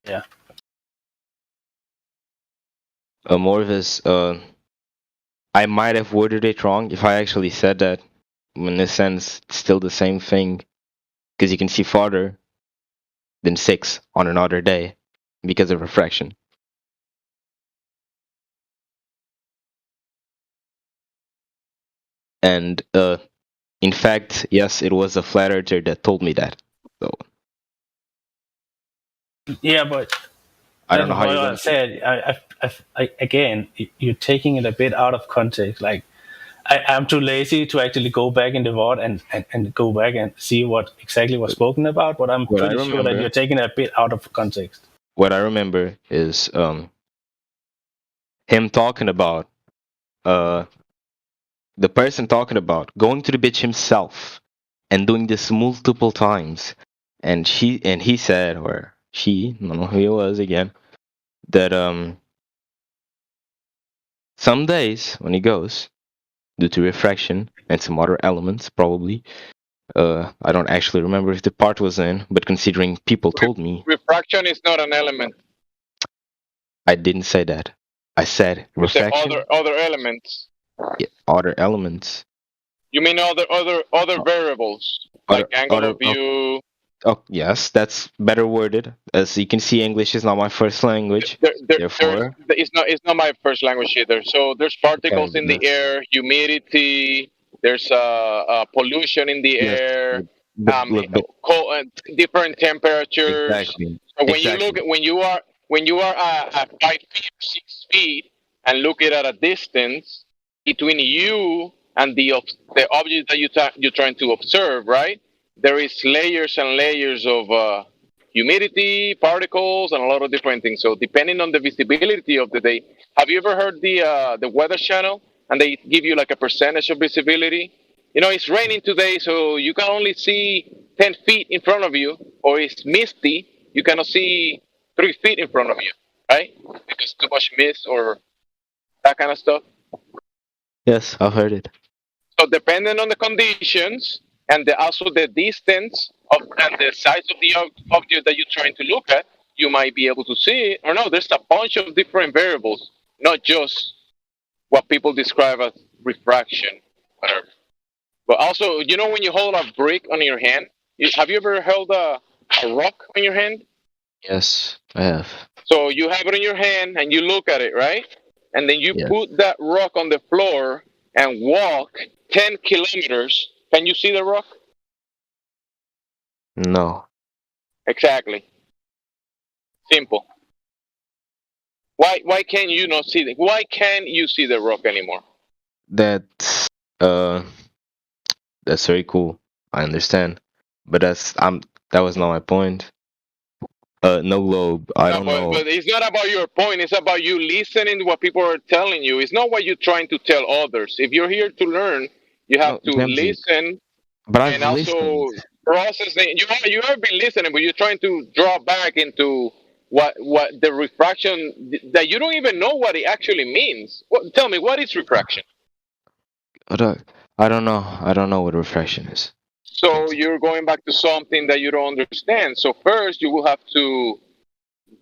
Yeah. Morvis, I might have worded it wrong if I actually said that. In a sense, it's still the same thing, because you can see farther than 6 on another day because of refraction. And in fact, yes, it was a flat earther that told me that. So yeah, but I don't know how I said. I again, you're taking it a bit out of context. Like, I'm too lazy to actually go back in the VOD and go back and see what exactly was spoken about. But I'm pretty sure that you're taking it a bit out of context. What I remember is him talking about the person talking about going to the bitch himself and doing this multiple times, and he said, or she, I don't know who it was again, that some days when he goes, due to refraction and some other elements, probably, I don't actually remember if the part was in, but considering people told me, refraction is not an element. I didn't say that. I said refraction. Other elements. Yeah, other elements. You mean other variables, like angle of view? Oh, yes, that's better worded. As you can see, English is not my first language. Therefore, it's not my first language either. So there's particles in the air, humidity. There's pollution in the air. Different temperatures. Exactly. So when you are at 5 feet, 6 feet, and look at a distance between you and the object that you're trying to observe, right? There is layers and layers of humidity, particles, and a lot of different things. So depending on the visibility of the day, have you ever heard the Weather Channel? And they give you like a percentage of visibility. You know, it's raining today, so you can only see 10 feet in front of you, or it's misty, you cannot see 3 feet in front of you, right? Because too much mist or that kind of stuff. Yes, I've heard it. So depending on the conditions and also the distance and the size of the object that you're trying to look at, you might be able to see it or no. There's a bunch of different variables, not just what people describe as refraction, whatever. But also, you know, when you hold a brick on your hand, have you ever held a rock on your hand? Yes, I have. So you have it in your hand and you look at it, right? And then you put that rock on the floor and walk 10 kilometers. Can you see the rock? No. Exactly. Simple. Why can't you not see it? Why can't you see the rock anymore? That's very cool. I understand, but that was not my point. No globe. I don't know. But it's not about your point. It's about you listening to what people are telling you. It's not what you're trying to tell others. If you're here to learn, you have to listen. But I've and also processing. You have been listening, but you're trying to draw back into what the refraction that you don't even know what it actually means. Tell me, what is refraction? I don't know. I don't know what refraction is. So you're going back to something that you don't understand. So first, you will have to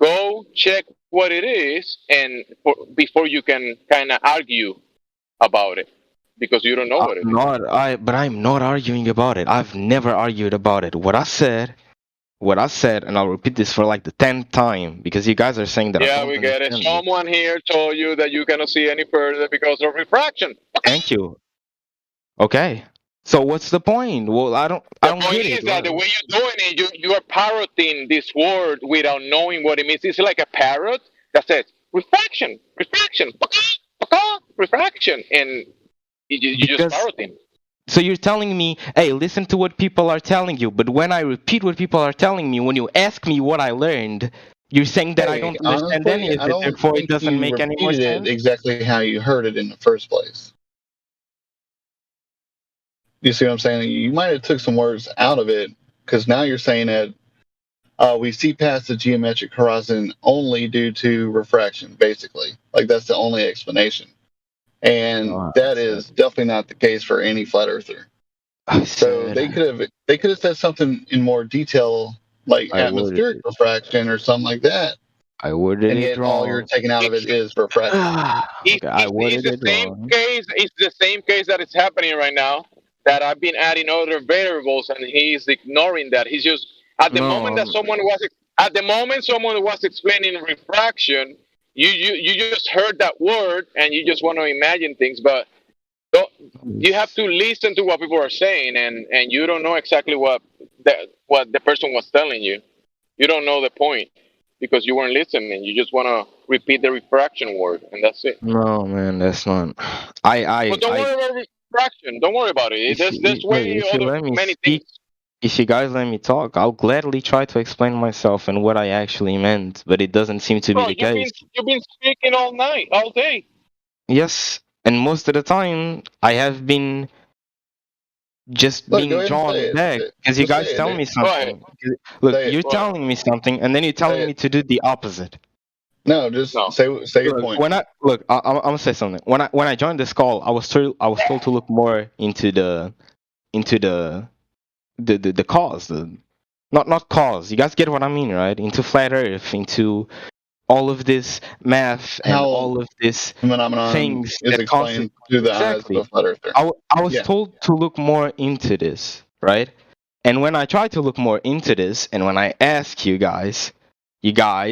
go check what it is, and before you can kind of argue about it, because you don't know what it is. But I'm not arguing about it. I've never argued about it. What I said, and I'll repeat this for like the 10th time because you guys are saying that. Yeah, we get it. Someone here told you that you cannot see any further because of refraction. Thank you. Okay. So what's the point? Well, I don't The point get is it. that the way you're doing it, you are parroting this word without knowing what it means. It's like a parrot that says refraction, refraction, and you're just parroting. So you're telling me, hey, listen to what people are telling you. But when I repeat what people are telling me, when you ask me what I learned, you're saying that I don't understand any of it. Therefore, it doesn't make any more sense. Exactly how you heard it in the first place. You see what I'm saying? You might have took some words out of it because now you're saying that we see past the geometric horizon only due to refraction, basically. Like that's the only explanation. And that is definitely not the case for any flat earther. So they could have said something in more detail, like atmospheric refraction or something like that. I worded and it yet wrong. all you're taking out of it is refraction. I worded it wrong. It's the same case that is happening right now. That I've been adding other variables, and he's ignoring that. He's just at the moment someone was explaining refraction. You just heard that word, and you just want to imagine things, but you have to listen to what people are saying, and you don't know exactly what the person was telling you. You don't know the point because you weren't listening. You just want to repeat the refraction word, and that's it. No, man, that's not. But don't worry about refraction. Don't worry about it. There's way other many things. If you guys let me talk, I'll gladly try to explain myself and what I actually meant, but it doesn't seem to be the case. You've been speaking all night, all day. Yes, and most of the time I have been just being drawn back because you guys tell me something. Look, you're telling me something, and then you're telling me to do the opposite. No, just say your point. I'm gonna say something. When I joined this call, I was told to look more into the cause, not cause. You guys get what I mean, right? Into flat Earth, into all of this math and all of this things is explained through the eyes of a flat earther. I was told to look more into this, right? And when I try to look more into this, and when I ask you guys you got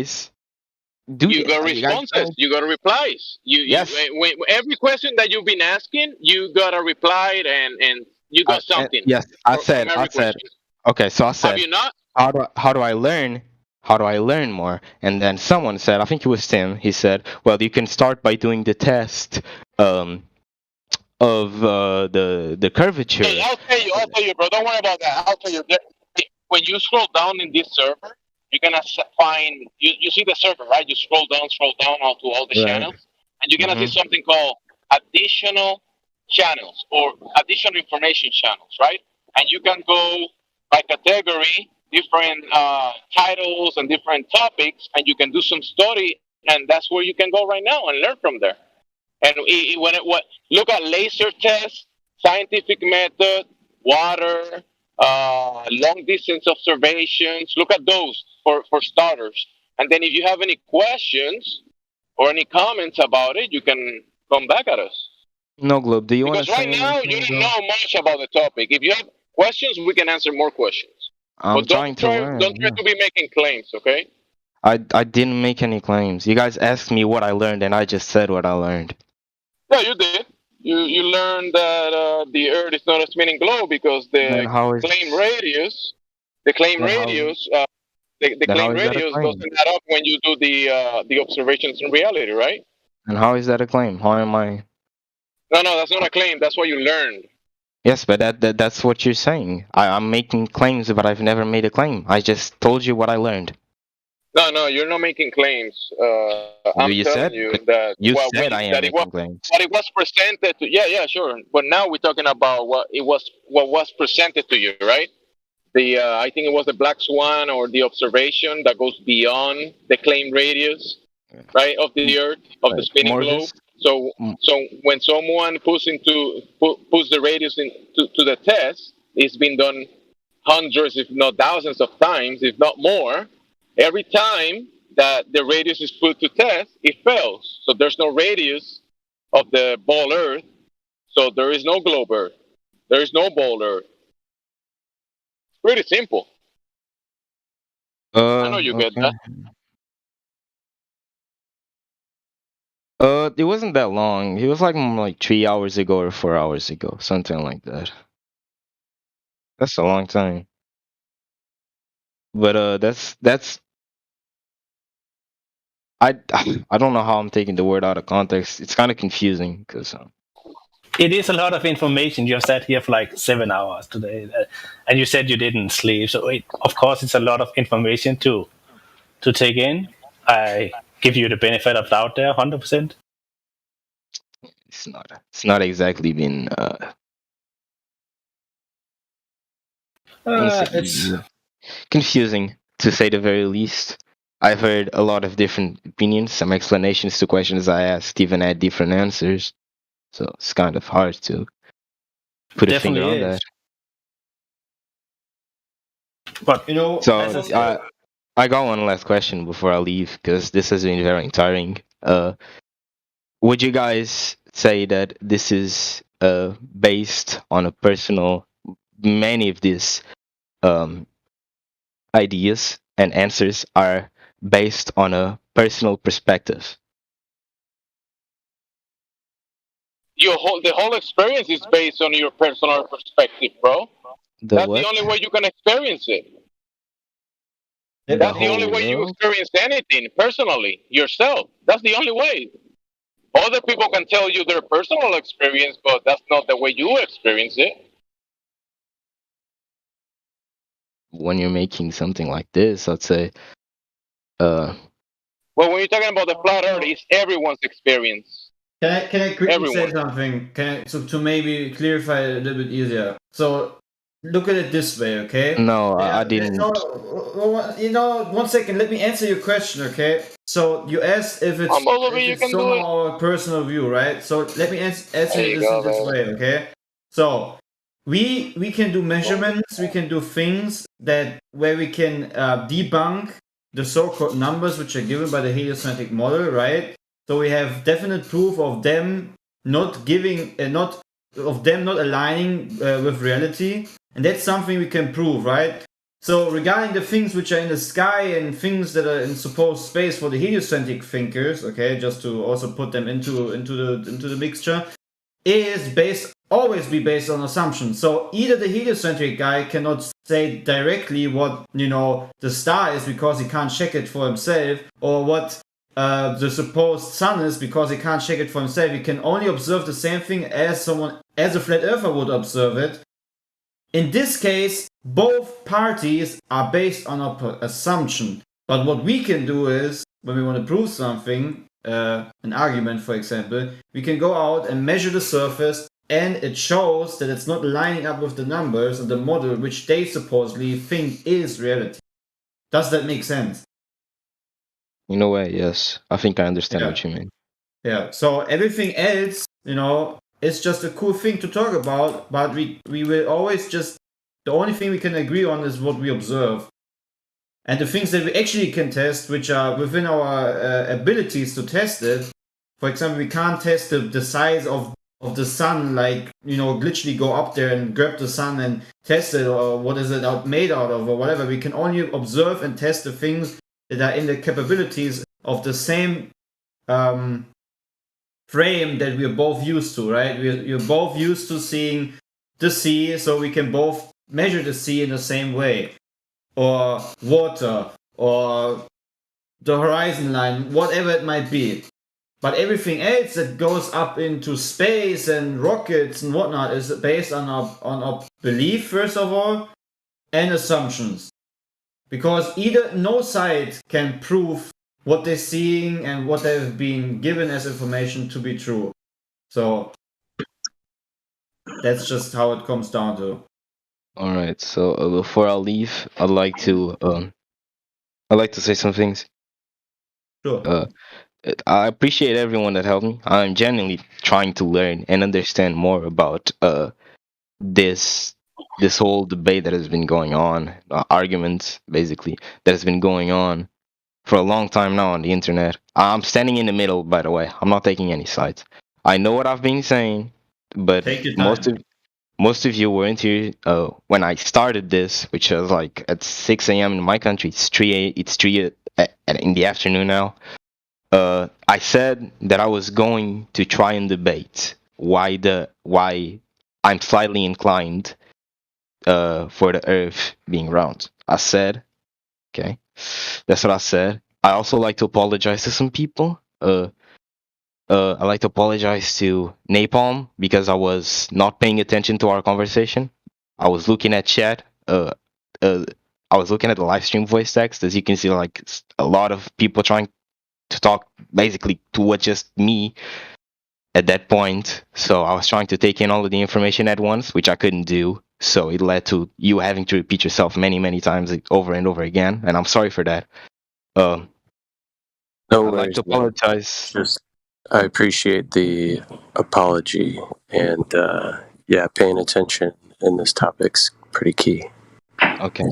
responses. You got replies. When every question that you've been asking, you got a reply and you got something. Yes, I said. Okay, so I said. Have you not? How do I learn? How do I learn more? And then someone said, I think it was Tim. He said, well, you can start by doing the test of the curvature. Hey, I'll tell you, bro. Don't worry about that. I'll tell you. When you scroll down in this server, you're gonna find you see the server, right? You scroll down all to all the channels, and you're gonna see something called additional channels or additional information channels, right? And you can go by category, different titles and different topics, and you can do some study, and that's where you can go right now and learn from there. And look at laser tests, scientific method, water, long distance observations. Look at those for starters. And then if you have any questions or any comments about it, you can come back at us. No, Globe, do you want to say right now you don't know much about the topic. If you have questions, we can answer more questions. I'm trying to learn. Don't try to be making claims, okay? I didn't make any claims. You guys asked me what I learned, and I just said what I learned. Yeah, you did. You learned that the Earth is not a spinning globe because the claim radius doesn't add up when you do the observations in reality, right? And how is that a claim? How am I? No, that's not a claim. That's what you learned. Yes, but that's what you're saying. I'm making claims, but I've never made a claim. I just told you what I learned. No, you're not making claims. I'm telling you that I am making claims. But it was presented to sure. But now we're talking about what was presented to you, right? I think it was the black swan or the observation that goes beyond the claim radius, right, of the Earth, of the spinning globe. So when someone puts the radius to the test, it's been done hundreds, if not thousands of times, if not more. Every time that the radius is put to test, it fails. So there's no radius of the ball Earth. So there is no globe Earth. There is no ball Earth. Pretty simple. I know you get that. It wasn't that long. It was like 3 hours ago or 4 hours ago, something like that. That's a long time. But that's I don't know how I'm taking the word out of context. It's kind of confusing because It is a lot of information. You sat here for like 7 hours today, and you said you didn't sleep. So of course, it's a lot of information to take in. I give you the benefit of doubt there, 100%. it's not exactly been It's confusing to say the very least. I've heard a lot of different opinions, some explanations to questions I asked, even had different answers. So it's kind of hard to put a finger on that. But so I got one last question before I leave because this has been very tiring. Would you guys say that this is based on a personal? Many of these ideas and answers are based on a personal perspective. The whole experience is based on your personal perspective, bro. That's the only way you can experience it. That's the only way you experience anything personally, yourself. That's the only way. Other people can tell you their personal experience, but that's not the way you experience it. When you're making something like this, I'd say, well, when you're talking about the flat Earth, it's everyone's experience. Can I quickly say something? So to maybe clarify a little bit easier. So look at it this way, okay? No, I didn't. One second. Let me answer your question, okay? So you asked if it's somehow our personal view, right? So let me answer this way, okay? So we can do measurements, we can do things where we can debunk the so-called numbers which are given by the heliocentric model, right? So we have definite proof of them not aligning with reality, and that's something we can prove, right? So regarding the things which are in the sky and things that are in supposed space for the heliocentric thinkers, okay, just to also put them into the mixture, is always be based on assumptions. So either the heliocentric guy cannot say directly what the star is because he can't check it for himself, or what the supposed sun is because he can't check it for himself. He can only observe the same thing as a flat earther would observe it. In this case, both parties are based on an assumption. But what we can do is, when we want to prove something, an argument, for example, we can go out and measure the surface, and it shows that it's not lining up with the numbers and the model which they supposedly think is reality. Does that make sense? In a way, yes. I think I understand what you mean. Yeah. So everything else, it's just a cool thing to talk about, but we will always the only thing we can agree on is what we observe. And the things that we actually can test, which are within our abilities to test it. For example, we can't test the size of the sun, like, glitchily go up there and grab the sun and test it, or what is it made out of, or whatever. We can only observe and test the things that are in the capabilities of the same frame that we're both used to, right? We're both used to seeing the sea, so we can both measure the sea in the same way, or water, or the horizon line, whatever it might be. But everything else that goes up into space and rockets and whatnot is based on our belief, first of all, and assumptions. Because no side can prove what they're seeing and what they've been given as information to be true. So that's just how it comes down to. All right. So before I leave, I'd like to say some things. Sure. I appreciate everyone that helped me. I'm genuinely trying to learn and understand more about this this whole debate that has been going on, arguments basically that has been going on for a long time now on the internet. I'm standing in the middle, by the way. I'm not taking any sides. I know what I've been saying, but Take your time. most of you weren't here when I started this, which was like at 6 a.m. in my country. It's 3 in the afternoon now. I said that I was going to try and debate why I'm slightly inclined for the Earth being round. I said, okay, that's what I said. I also like to apologize to some people. I like to apologize to Napalm because I was not paying attention to our conversation. I was looking at chat. I was looking at the live stream voice text. As you can see, like a lot of people trying to talk basically to what just me at that point. So I was trying to take in all of the information at once, which I couldn't do. So it led to you having to repeat yourself many, many times over and over again. And I'm sorry for that. No I'd like worries, to man. apologize. I appreciate the apology, and yeah, paying attention in this topic's pretty key. Okay,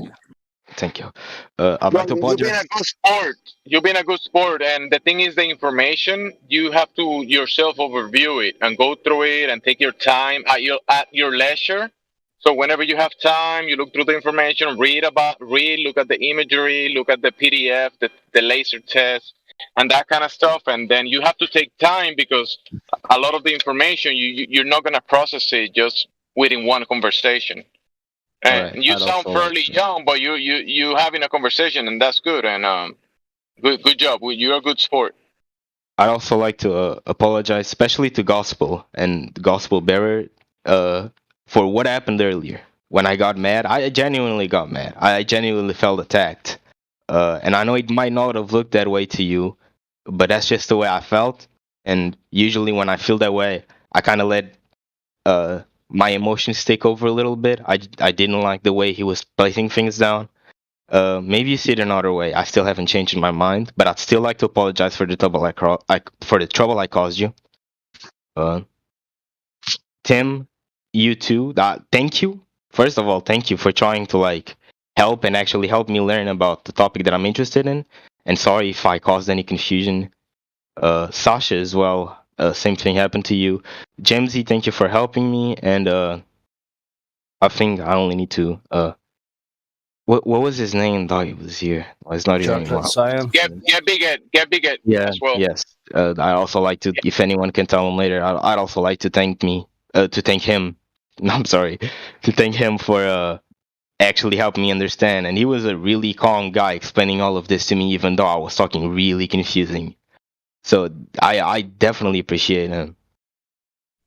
thank you. I'd like to You've been apologize. a good sport. You've been a good sport, and the thing is, the information you have to yourself overview it and go through it and take your time at your leisure. So whenever you have time, you look through the information, look at the imagery, look at the PDF, the laser test, and that kind of stuff. And then you have to take time because a lot of the information you're not gonna process it just within one conversation. And Right. you I'd sound also like fairly young, but you having a conversation, and that's good. And good job. You're a good sport. I'd also like to apologize, especially to Gospel and Gospel Bearer, for what happened earlier. When I got mad, I genuinely got mad. I genuinely felt attacked. And I know it might not have looked that way to you, but that's just the way I felt. And usually when I feel that way, I kind of let my emotions take over a little bit. I didn't like the way he was placing things down. Maybe you see it another way. I still haven't changed my mind, but I'd still like to apologize for the trouble I caused you. Tim, you too. Thank you. First of all, thank you for trying to like help and actually help me learn about the topic that I'm interested in. And sorry if I caused any confusion. Sasha as well. Same thing happened to you. Jamesy, thank you for helping me. And I think I only need to what was his name? Thought he was here. Oh, it's not here anymore. Get big at Yeah. as well. Yes. I also like to. If anyone can tell him later, I'd also like to thank him. No, I'm sorry, to thank him for actually helping me understand. And he was a really calm guy explaining all of this to me, even though I was talking really confusing. So I definitely appreciate him.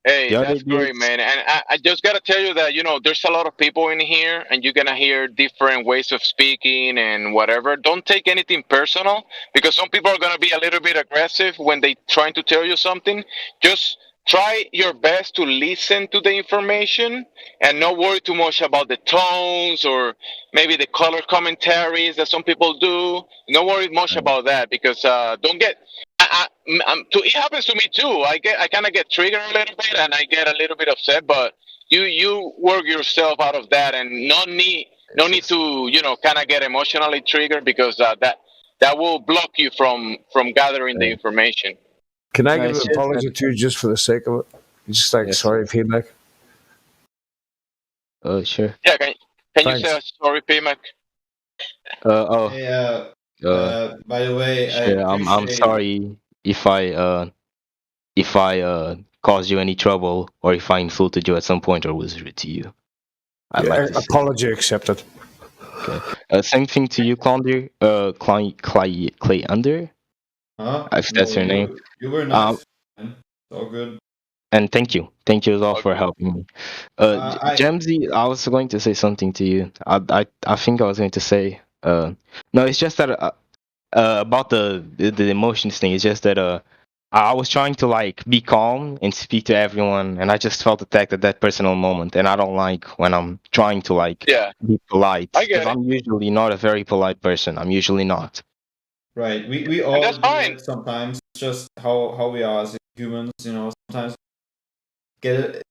Hey, The other that's great, dudes- man. And I just gotta tell you that there's a lot of people in here, and you're gonna hear different ways of speaking and whatever. Don't take anything personal because some people are gonna be a little bit aggressive when they trying to tell you something. Just try your best to listen to the information and not worry too much about the tones or maybe the color commentaries that some people do. Don't worry much about that because don't get. It happens to me too. I kind of get triggered a little bit and I get a little bit upset. But you work yourself out of that and no need to kind of get emotionally triggered because that will block you from gathering the information. Can I give an apology to you just for the sake of it? Just like sorry feedback. Oh sure. Yeah, can you say sorry, P-Mac? Hey, by the way, sure, I'm sorry if I caused you any trouble or if I insulted you at some point or was rude to you. I'd like to say. Apology accepted. Okay. Same thing to you, Claunder. Clay Under. If that's your name. You were nice. Man. It's all good. And thank you as all for helping me. Jamesy, I was going to say something to you. I think I was going to say. No, it's just that about the emotions thing. It's just that I was trying to like be calm and speak to everyone, and I just felt attacked at that personal moment. And I don't like when I'm trying to like be polite. I get it. I'm usually not a very polite person. I'm usually not. Right. We all do it sometimes. It's just how we are as humans, you know, sometimes get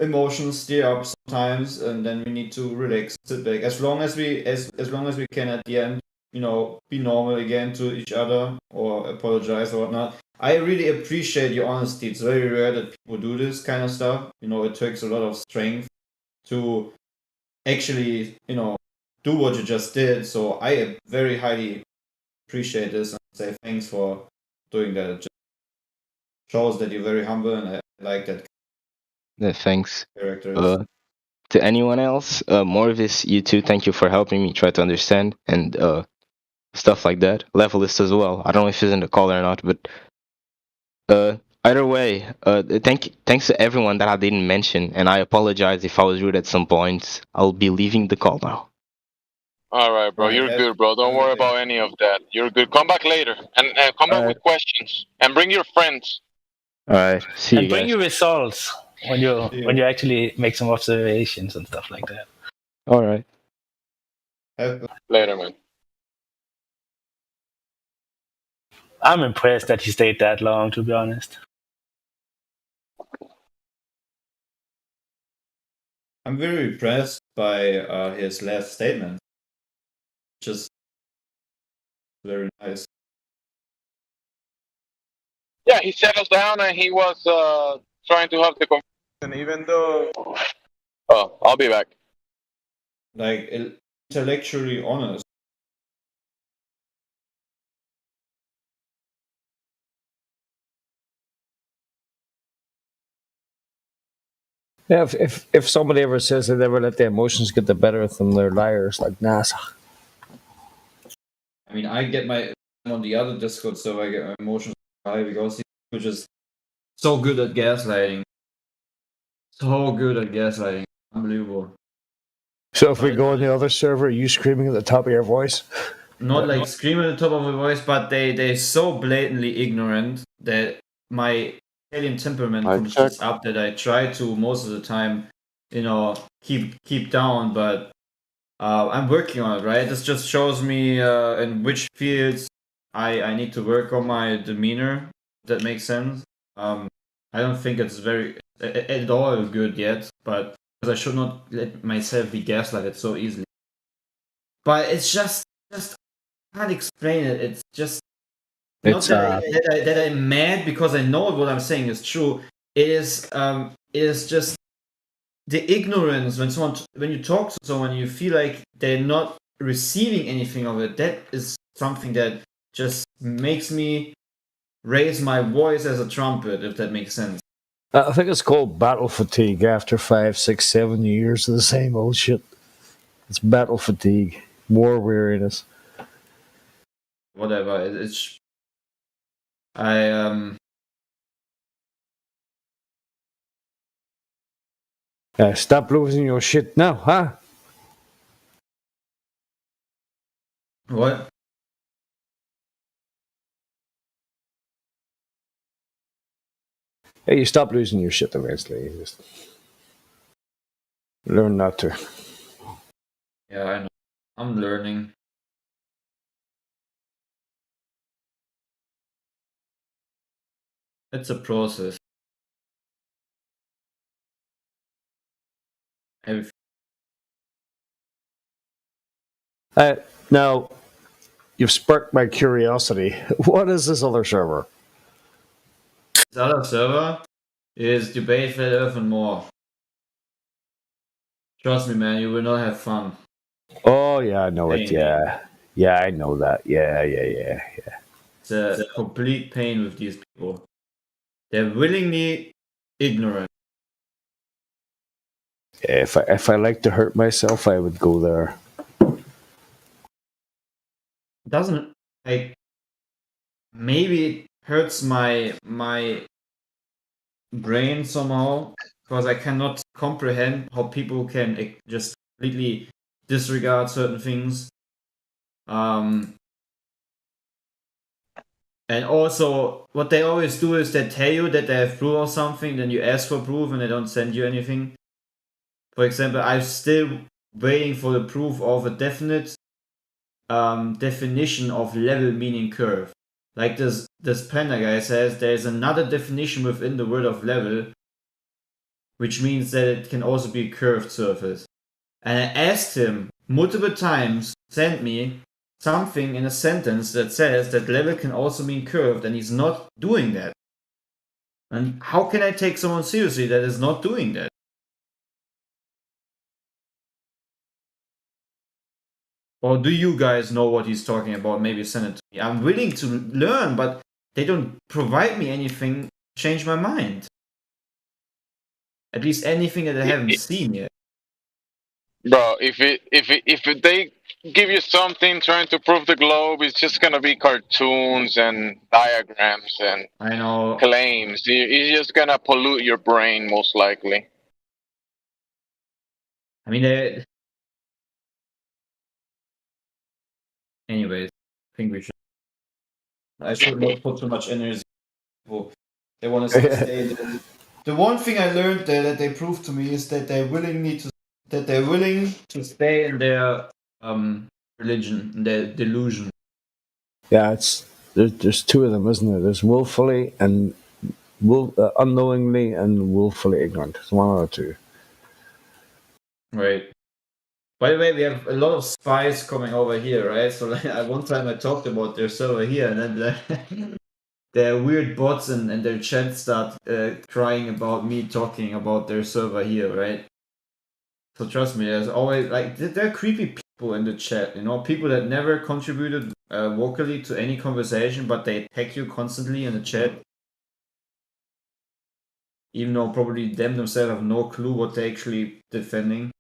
emotions stir up sometimes, and then we need to relax, sit back. As long as we can at the end, you know, be normal again to each other or apologize or whatnot. I really appreciate your honesty. It's very rare that people do this kind of stuff. You know, it takes a lot of strength to actually, you know, do what you just did. So I very highly appreciate this and say thanks for doing that. It just shows that you're very humble, and I like that Yeah, thanks. character. To anyone else, Morvis, you too. Thank you for helping me try to understand and stuff like that. Levelist as well. I don't know if he's in the call or not, but either way, thanks to everyone that I didn't mention, and I apologize if I was rude at some points. I'll be leaving the call now. All right, bro. You're good, bro. Don't worry about any of that. You're good. Come back later and come back with questions and bring your friends. All right. See you And bring guys. your results when you actually make some observations and stuff like that. All right. Later, man. I'm impressed that he stayed that long, to be honest. I'm very impressed by his last statement. Just very nice. Yeah, he set us down and he was trying to have the conversation, even though. Oh, I'll be back. Like intellectually honest. Yeah, if somebody ever says they never let the emotions get the better of them, they're liars like NASA. I mean, I get my on the other Discord, so I get my emotions high because he's just so good at gaslighting. So good at gaslighting. Unbelievable. So if we go on the other server, are you screaming at the top of your voice? Not like screaming at the top of my voice, but they're so blatantly ignorant that my alien temperament comes just up that I try to most of the time, you know, keep down, but I'm working on it, right? This just shows me in which fields I need to work on my demeanor. If that makes sense. I don't think it's very at all good yet, but because I should not let myself be gaslighted so easily. But it's just I can't explain it. It's just It's not that I'm mad because I know what I'm saying is true. It is just the ignorance when you talk to someone, you feel like they're not receiving anything of it. That is something that just makes me raise my voice as a trumpet, if that makes sense. I think it's called battle fatigue after 5, 6, 7 years of the same old shit. It's battle fatigue, war weariness. Whatever. It's I Stop losing your shit now, huh? What? Hey, you stop losing your shit eventually. You just learn not to. Yeah, I know. I'm learning. It's a process. Now, you've sparked my curiosity. What is this other server? This other server is Debate Flat Earth and more. Trust me, man, you will not have fun. Oh, yeah, I know it. Yeah. Yeah, I know that. Yeah. It's a complete pain with these people. They're willingly ignorant. If I like to hurt myself, I would go there. Doesn't like maybe it hurts my brain somehow because I cannot comprehend how people can just completely disregard certain things. And also, what they always do is they tell you that they have proof of something, then you ask for proof and they don't send you anything. For example, I'm still waiting for the proof of a definite definition of level meaning curve. Like this Panda guy says, there's another definition within the word of level, which means that it can also be a curved surface. And I asked him multiple times, send me something in a sentence that says that level can also mean curved, and he's not doing that. And how can I take someone seriously that is not doing that? Or do you guys know what he's talking about? Maybe send it to me. I'm willing to learn, but they don't provide me anything to change my mind. At least anything that I haven't seen yet. Bro, if they give you something trying to prove the globe, it's just gonna be cartoons and diagrams and I know claims. It's just gonna pollute your brain, most likely. I mean, anyways, I think I should not put too much energy. They want to stay there. The one thing I learned that they proved to me is that they're willing to stay in their religion, their delusion. Yeah, there's two of them, isn't there? There's willfully and unknowingly and willfully ignorant. It's one of the two. Right. By the way, we have a lot of spies coming over here, right? So like, at one time I talked about their server here, and then their weird bots and their chat start crying about me talking about their server here, right? So trust me, there's always like there are creepy people in the chat, you know, people that never contributed vocally to any conversation, but they attack you constantly in the chat, even though probably them themselves have no clue what they're actually defending.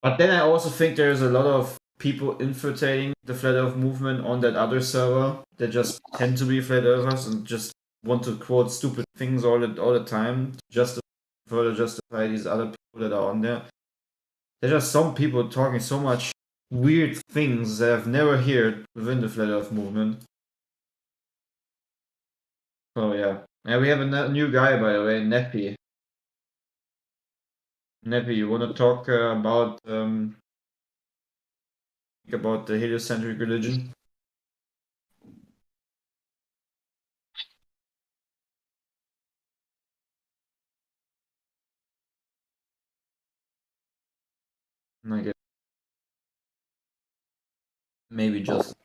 But then I also think there's a lot of people infiltrating the Flat Earth movement on that other server that just tend to be Flat Earthers and just want to quote stupid things all the time to further justify these other people that are on there. There's just some people talking so much weird things that I've never heard within the Flat Earth movement. Oh yeah. And we have a new guy, by the way, Neppy. Neppy, you want to talk about the heliocentric religion? I guess maybe just.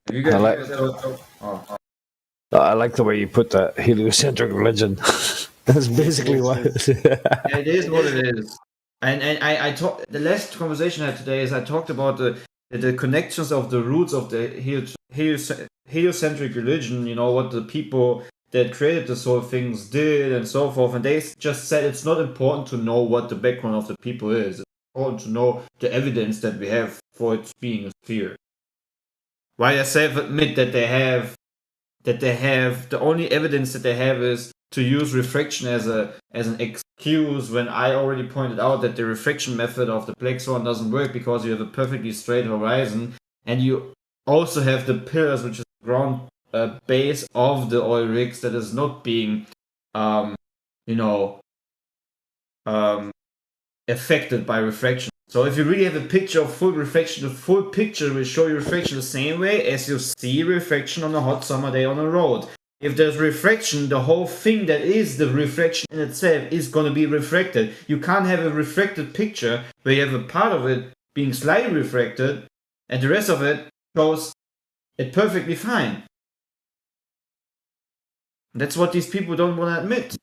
Have you guys ever talked? I like the way you put that heliocentric religion. That's basically what it is. What it is. And I talked. The last conversation I had today is I talked about the connections of the roots of the heliocentric religion. You know what the people that created this whole things did and so forth. And they just said it's not important to know what the background of the people is. It's important to know the evidence that we have for it being a sphere. While I self-admit that they have the only evidence that they have is to use refraction as an excuse, when I already pointed out that the refraction method of the Black Swan doesn't work because you have a perfectly straight horizon, and you also have the pillars, which is the ground base of the oil rigs, that is not being affected by refraction. So if you really have a picture of full refraction, the full picture will show you refraction the same way as you see refraction on a hot summer day on a road. If there's refraction, the whole thing that is the refraction in itself is going to be refracted. You can't have a refracted picture where you have a part of it being slightly refracted and the rest of it shows it perfectly fine. That's what these people don't want to admit.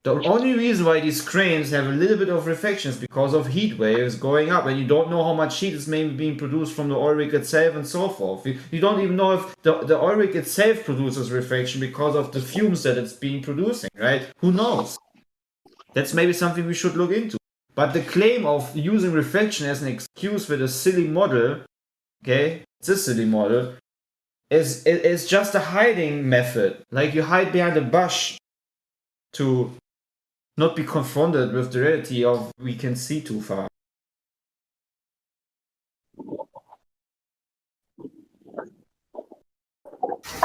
The only reason why these cranes have a little bit of reflection is because of heat waves going up, and you don't know how much heat is maybe being produced from the oil rig itself and so forth. You don't even know if the oil rig itself produces reflection because of the fumes that it's being producing, right? Who knows? That's maybe something we should look into. But the claim of using reflection as an excuse with a silly model, okay, it's a silly model, is just a hiding method. Like you hide behind a bush to not be confronted with the reality of we can see too far.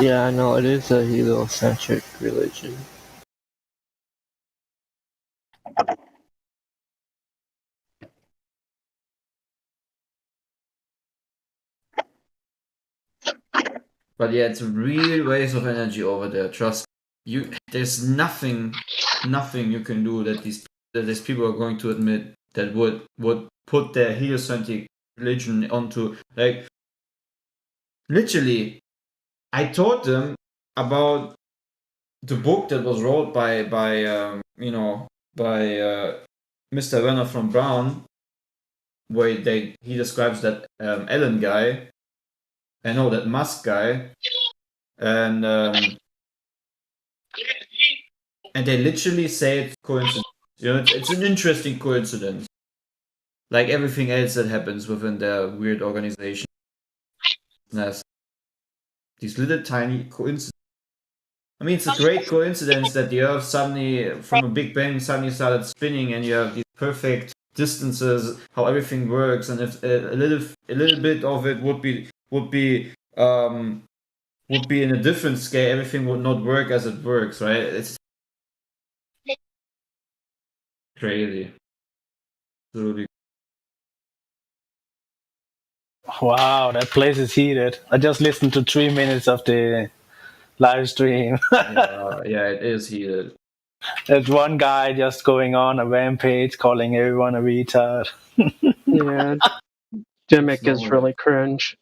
Yeah, I know it is a heliocentric religion. But yeah, it's a real waste of energy over there. Trust you. There's nothing you can do that these people are going to admit that would put their heliocentric religion onto, like, literally. I taught them about the book that was wrote by Mr. Werner von Braun, where he describes that Allen guy, I know that Musk guy, and they literally say it's coincidence. You know, it's an interesting coincidence, like everything else that happens within their weird organization. These little tiny coincidences. I mean, it's a great coincidence that the Earth suddenly, from a Big Bang, suddenly started spinning, and you have these perfect distances, how everything works, and if a little bit of it would be in a different scale, everything would not work as it works, right? It's crazy. Absolutely. Wow, that place is heated. I just listened to 3 minutes of the live stream. Yeah, it is heated. There's one guy just going on a rampage, calling everyone a retard. Yeah, Dimmick is really cringe.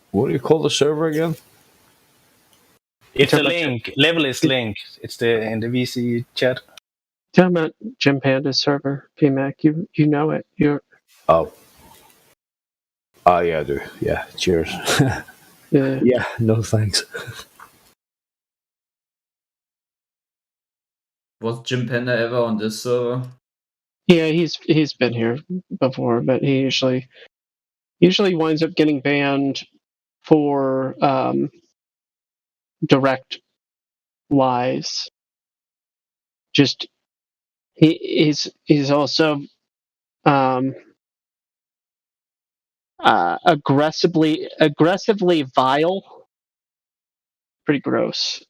What do you call the server again? It's a link. Level is link. It's in the VC chat. Talking about Jim Panda's server, PMAC. You know it. Oh. Oh yeah, I do. Yeah. Cheers. Yeah. Yeah. No thanks. Was Jim Panda ever on this server? Yeah, he's been here before, but he usually winds up getting banned for direct lies. Just he's also aggressively vile. Pretty gross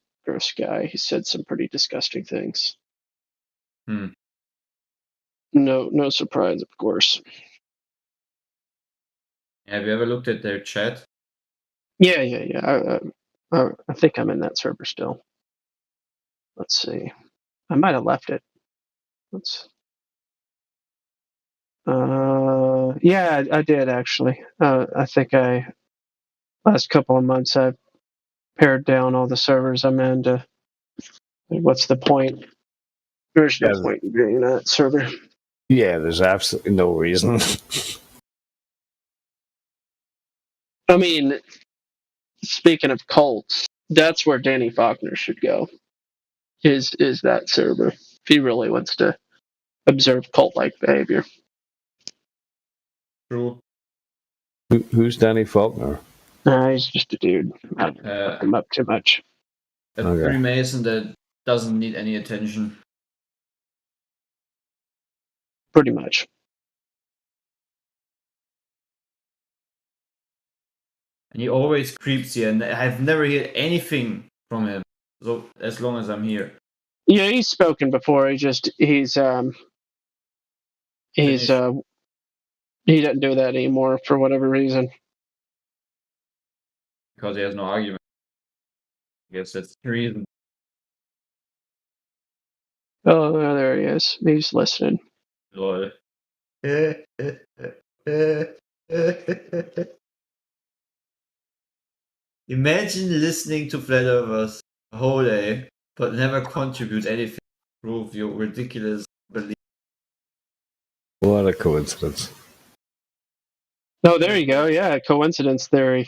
guy. He said some pretty disgusting things. No surprise, of course. Have you ever looked at their chat? Yeah. I think I'm in that server still. Let's see. I might have left it. Yeah, I did actually. I think last couple of months I've pared down all the servers I'm in to. What's the point? There's no point in being in that server. Yeah, there's absolutely no reason. I mean, speaking of cults, that's where Danny Faulkner should go. Is that server if he really wants to observe cult-like behavior? True. Who's Danny Faulkner? He's just a dude. I don't fuck him up too much. A Freemason that doesn't need any attention. Pretty much. And he always creeps you, and I've never heard anything from him. So as long as I'm here. Yeah, he's spoken before. He doesn't do that anymore for whatever reason. Because he has no argument. I guess that's the reason. Oh, there he is. He's listening. Lol. Imagine listening to Flat Earthers a whole day, but never contribute anything to prove your ridiculous belief. What a coincidence. Oh, there you go. Yeah, coincidence theory.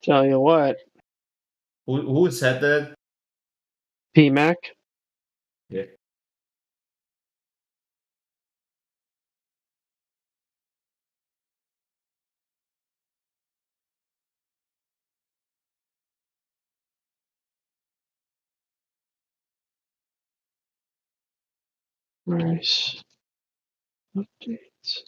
Tell you what. Who said that? PMAC. Yeah. Nice. Updates.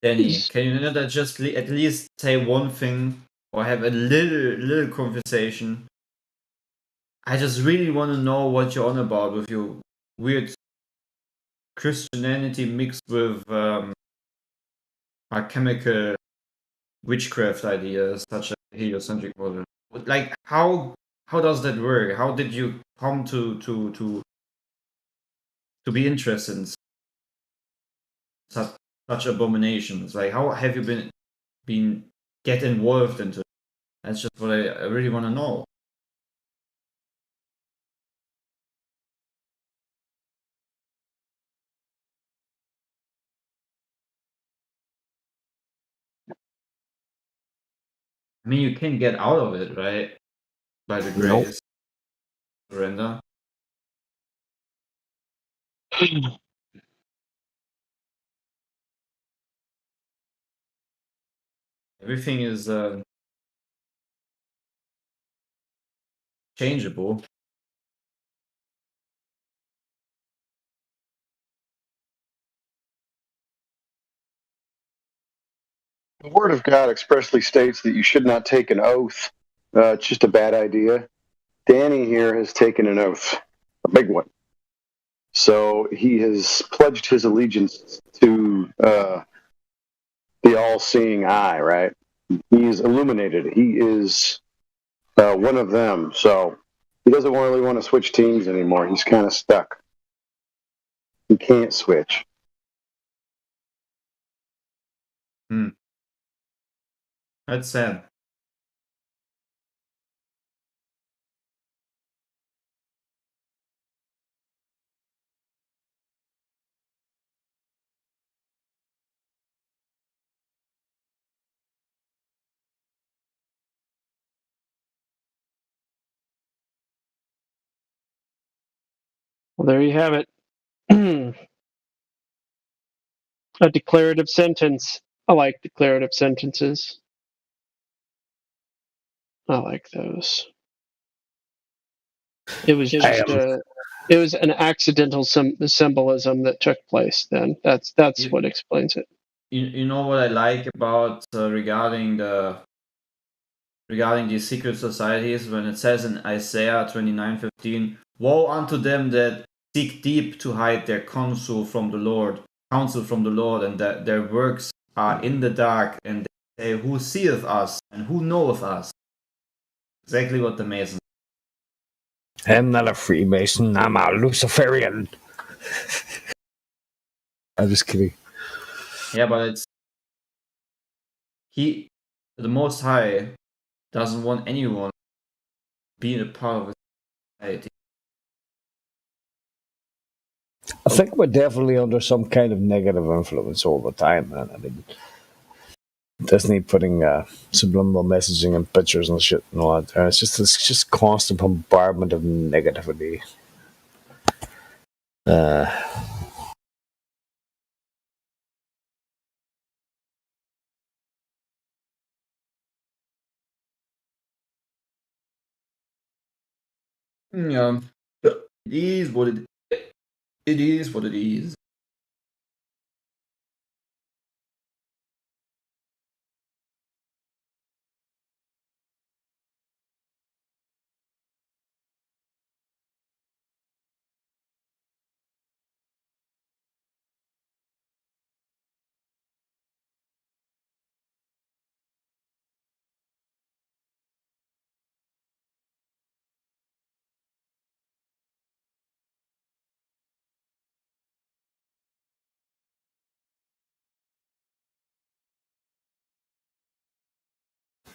Danny, can you not just at least say one thing or have a little conversation? I just really want to know what you're on about with your weird Christianity mixed with alchemical witchcraft ideas such as heliocentric model. Like how does that work? How did you come to be interested in such abominations? Like how have you been get involved into it? That's just what I really want to know. I mean, you can get out of it, right? By the grace, surrender. Everything is changeable. The Word of God expressly states that you should not take an oath. It's just a bad idea. Danny here has taken an oath, a big one. So he has pledged his allegiance to the all-seeing eye, right? He is illuminated. He is one of them. So he doesn't really want to switch teams anymore. He's kind of stuck. He can't switch. That's sad. Well, there you have it. A declarative sentence. I like declarative sentences. I like those. It was just it was an accidental symbolism that took place. Then that's what explains it. You know what I like about regarding these secret societies when it says in Isaiah 29:15, "Woe unto them that seek deep to hide their counsel from the Lord, and that their works are in the dark, and they say, Who seeth us and who knoweth us?" Exactly what the Masons. I'm not a Freemason. I'm a Luciferian. I'm just kidding. Yeah, but it's the Most High doesn't want anyone being a part of a society. I think we're definitely under some kind of negative influence all the time, man. I mean, Disney putting subliminal messaging and pictures and shit and all that there. It's just constant bombardment of negativity. Yeah, it is what it is. What it is.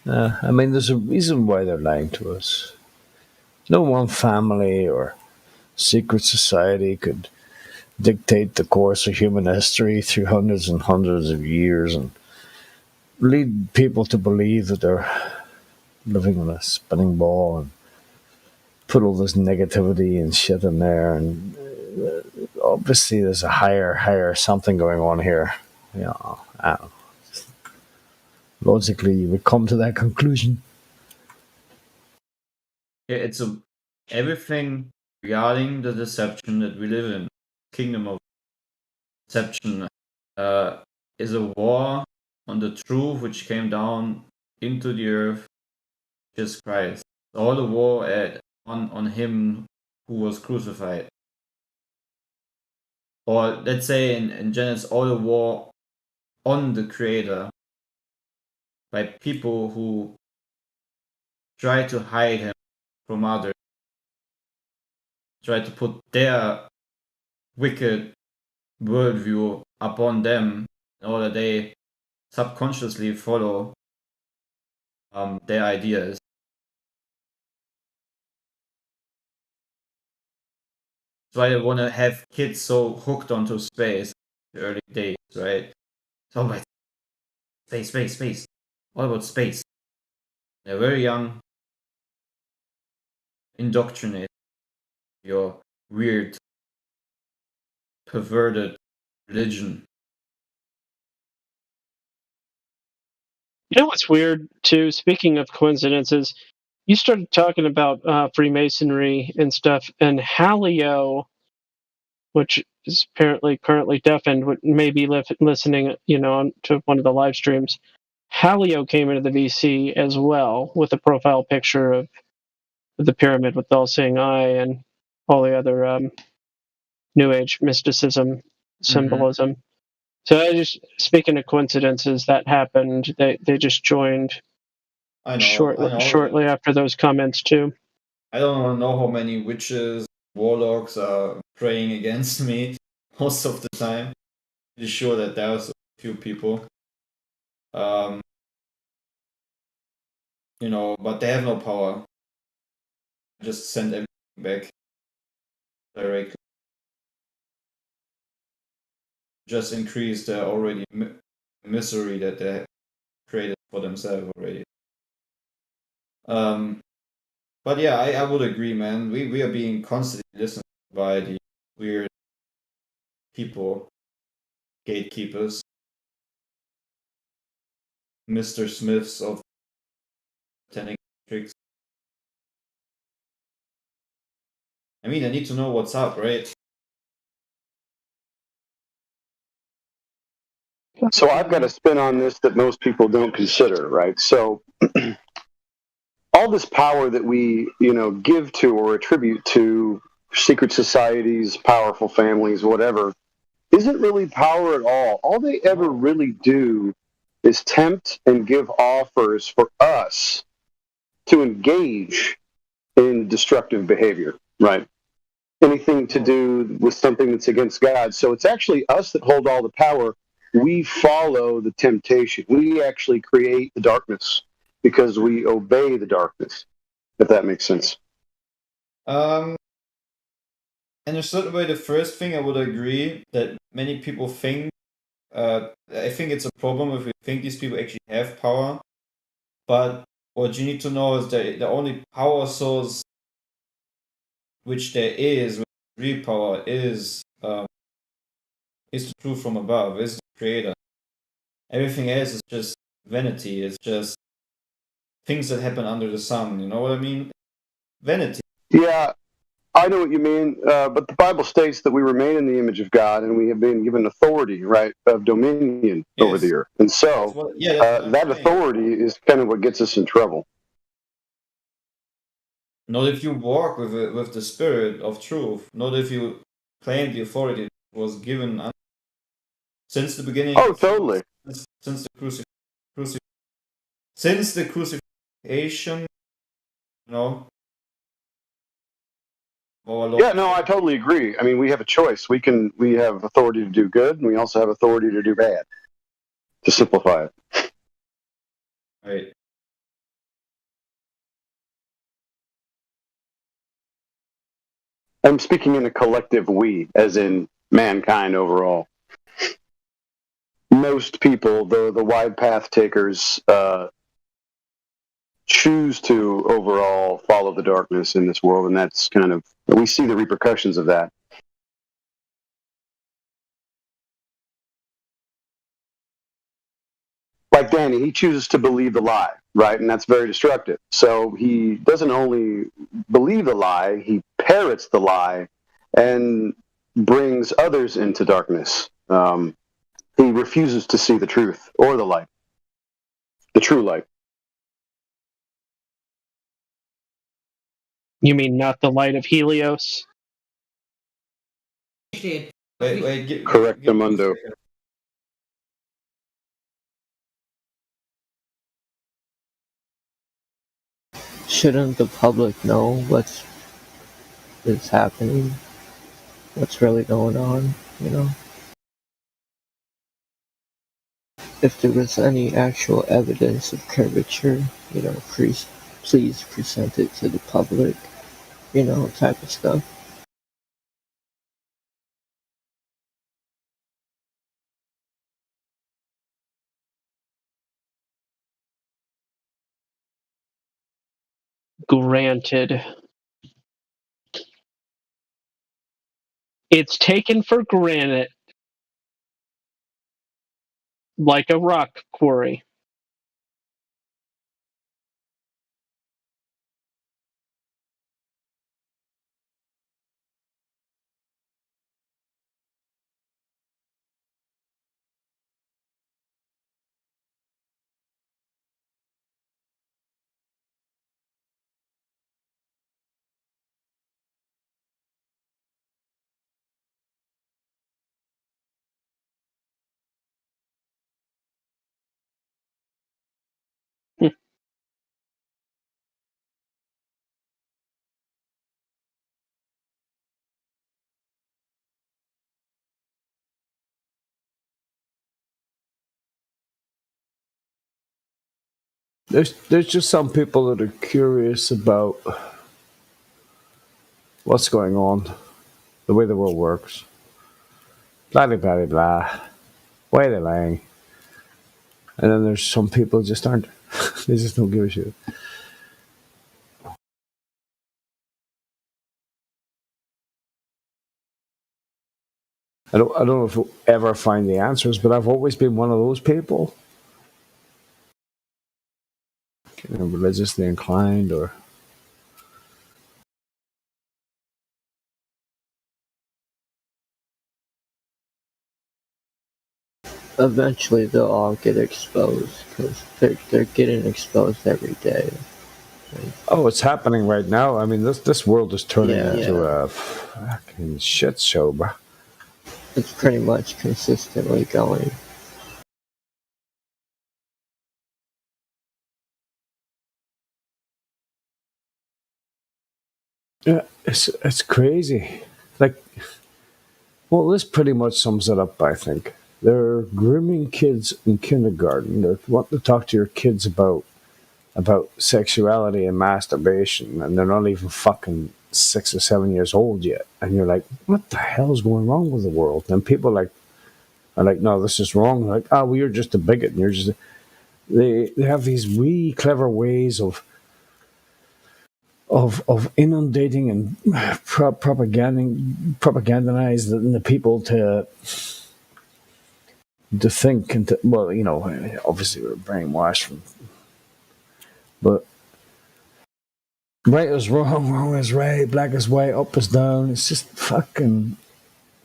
I mean, there's a reason why they're lying to us. No one family or secret society could dictate the course of human history through hundreds and hundreds of years and lead people to believe that they're living on a spinning ball and put all this negativity and shit in there. And obviously, there's a higher something going on here. You know, I don't know. Logically, you would come to that conclusion. Yeah, it's everything regarding the deception that we live in. Kingdom of deception is a war on the truth which came down into the earth, Jesus Christ. All the war on him who was crucified. Or let's say in Genesis, all the war on the Creator by people who try to hide him from others, try to put their wicked worldview upon them in order they subconsciously follow their ideas. That's why they want to have kids so hooked onto space in the early days, right? It's all about space. All about space. They're very young. Indoctrinate your weird, perverted religion. You know what's weird too? Speaking of coincidences, you started talking about Freemasonry and stuff, and Halio, which is apparently currently deafened, may be listening, to one of the live streams. Halio came into the VC as well with a profile picture of the pyramid with the all-seeing eye and all the other New Age mysticism symbolism. So I just, speaking of coincidences, that happened. They just joined shortly after those comments too. I don't know how many witches, warlocks are praying against me most of the time. Pretty sure that there's a few people. But they have no power. Just send everything back directly. Just increase the already misery that they created for themselves already. But yeah, I would agree, man. We are being constantly listened by the weird people, gatekeepers, Mr. Smiths of Satanic tricks. I mean, I need to know what's up, right? So I've got a spin on this that most people don't consider, right? So all this power that we, give to or attribute to secret societies, powerful families, whatever, isn't really power at all. All they ever really do is tempt and give offers for us to engage in destructive behavior, right? Anything to do with something that's against God. So it's actually us that hold all the power. We follow the temptation. We actually create the darkness because we obey the darkness, if that makes sense. In a certain way, the first thing I would agree that many people think, I think it's a problem if we think these people actually have power. But what you need to know is that the only power source which there is, real power, is the truth from above, is the Creator. Everything else is just vanity. It's just things that happen under the sun. You know what I mean? Vanity. Yeah, I know what you mean. But the Bible states that we remain in the image of God and we have been given authority, right, of dominion over the earth. And so that authority is kind of what gets us in trouble. Not if you walk with the spirit of truth. Not if you claim the authority that was given since the beginning. Oh, totally. Since the crucifixion, Yeah, no, I totally agree. I mean, we have a choice. We have authority to do good, and we also have authority to do bad, to simplify it. Right. I'm speaking in a collective we, as in mankind overall. Most people, the wide path takers, choose to overall follow the darkness in this world, and that's kind of, we see the repercussions of that. Like Danny, he chooses to believe the lie, right? And that's very destructive. So he doesn't only believe the lie, he parrots the lie and brings others into darkness. He refuses to see the truth or the light, the true light. You mean not the light of Helios? Wait, Correct, Mundo. Shouldn't the public know what is happening? What's really going on, you know? If there was any actual evidence of curvature, you know, please present it to the public, you know, type of stuff. Granted. It's taken for granted like a rock quarry. There's just some people that are curious about what's going on, the way the world works. Blah blah blah blah. Why they're lying. And then there's some people just aren't. They just don't give a shit. I don't know if we'll ever find the answers, but I've always been one of those people. You know, religiously inclined or Eventually they'll all get exposed, because they're getting exposed every day. oh, it's happening right now. I mean, this world is turning Yeah. into a fucking shit show, bro. It's pretty much consistently going. Yeah, it's crazy. Like, well, this pretty much sums it up, I think. They're grooming kids in kindergarten. They want to talk to your kids about sexuality and masturbation, and they're not even fucking 6 or 7 years old yet. And you're like, what the hell's going wrong with the world? And people are like, no, this is wrong. Like, oh, well, you're just a bigot. And you're just they have these wee clever ways of inundating and propagandize the people to think and to, well, you know, obviously we're brainwashed from, but right is wrong, wrong is right, black is white, up is down. It's just fucking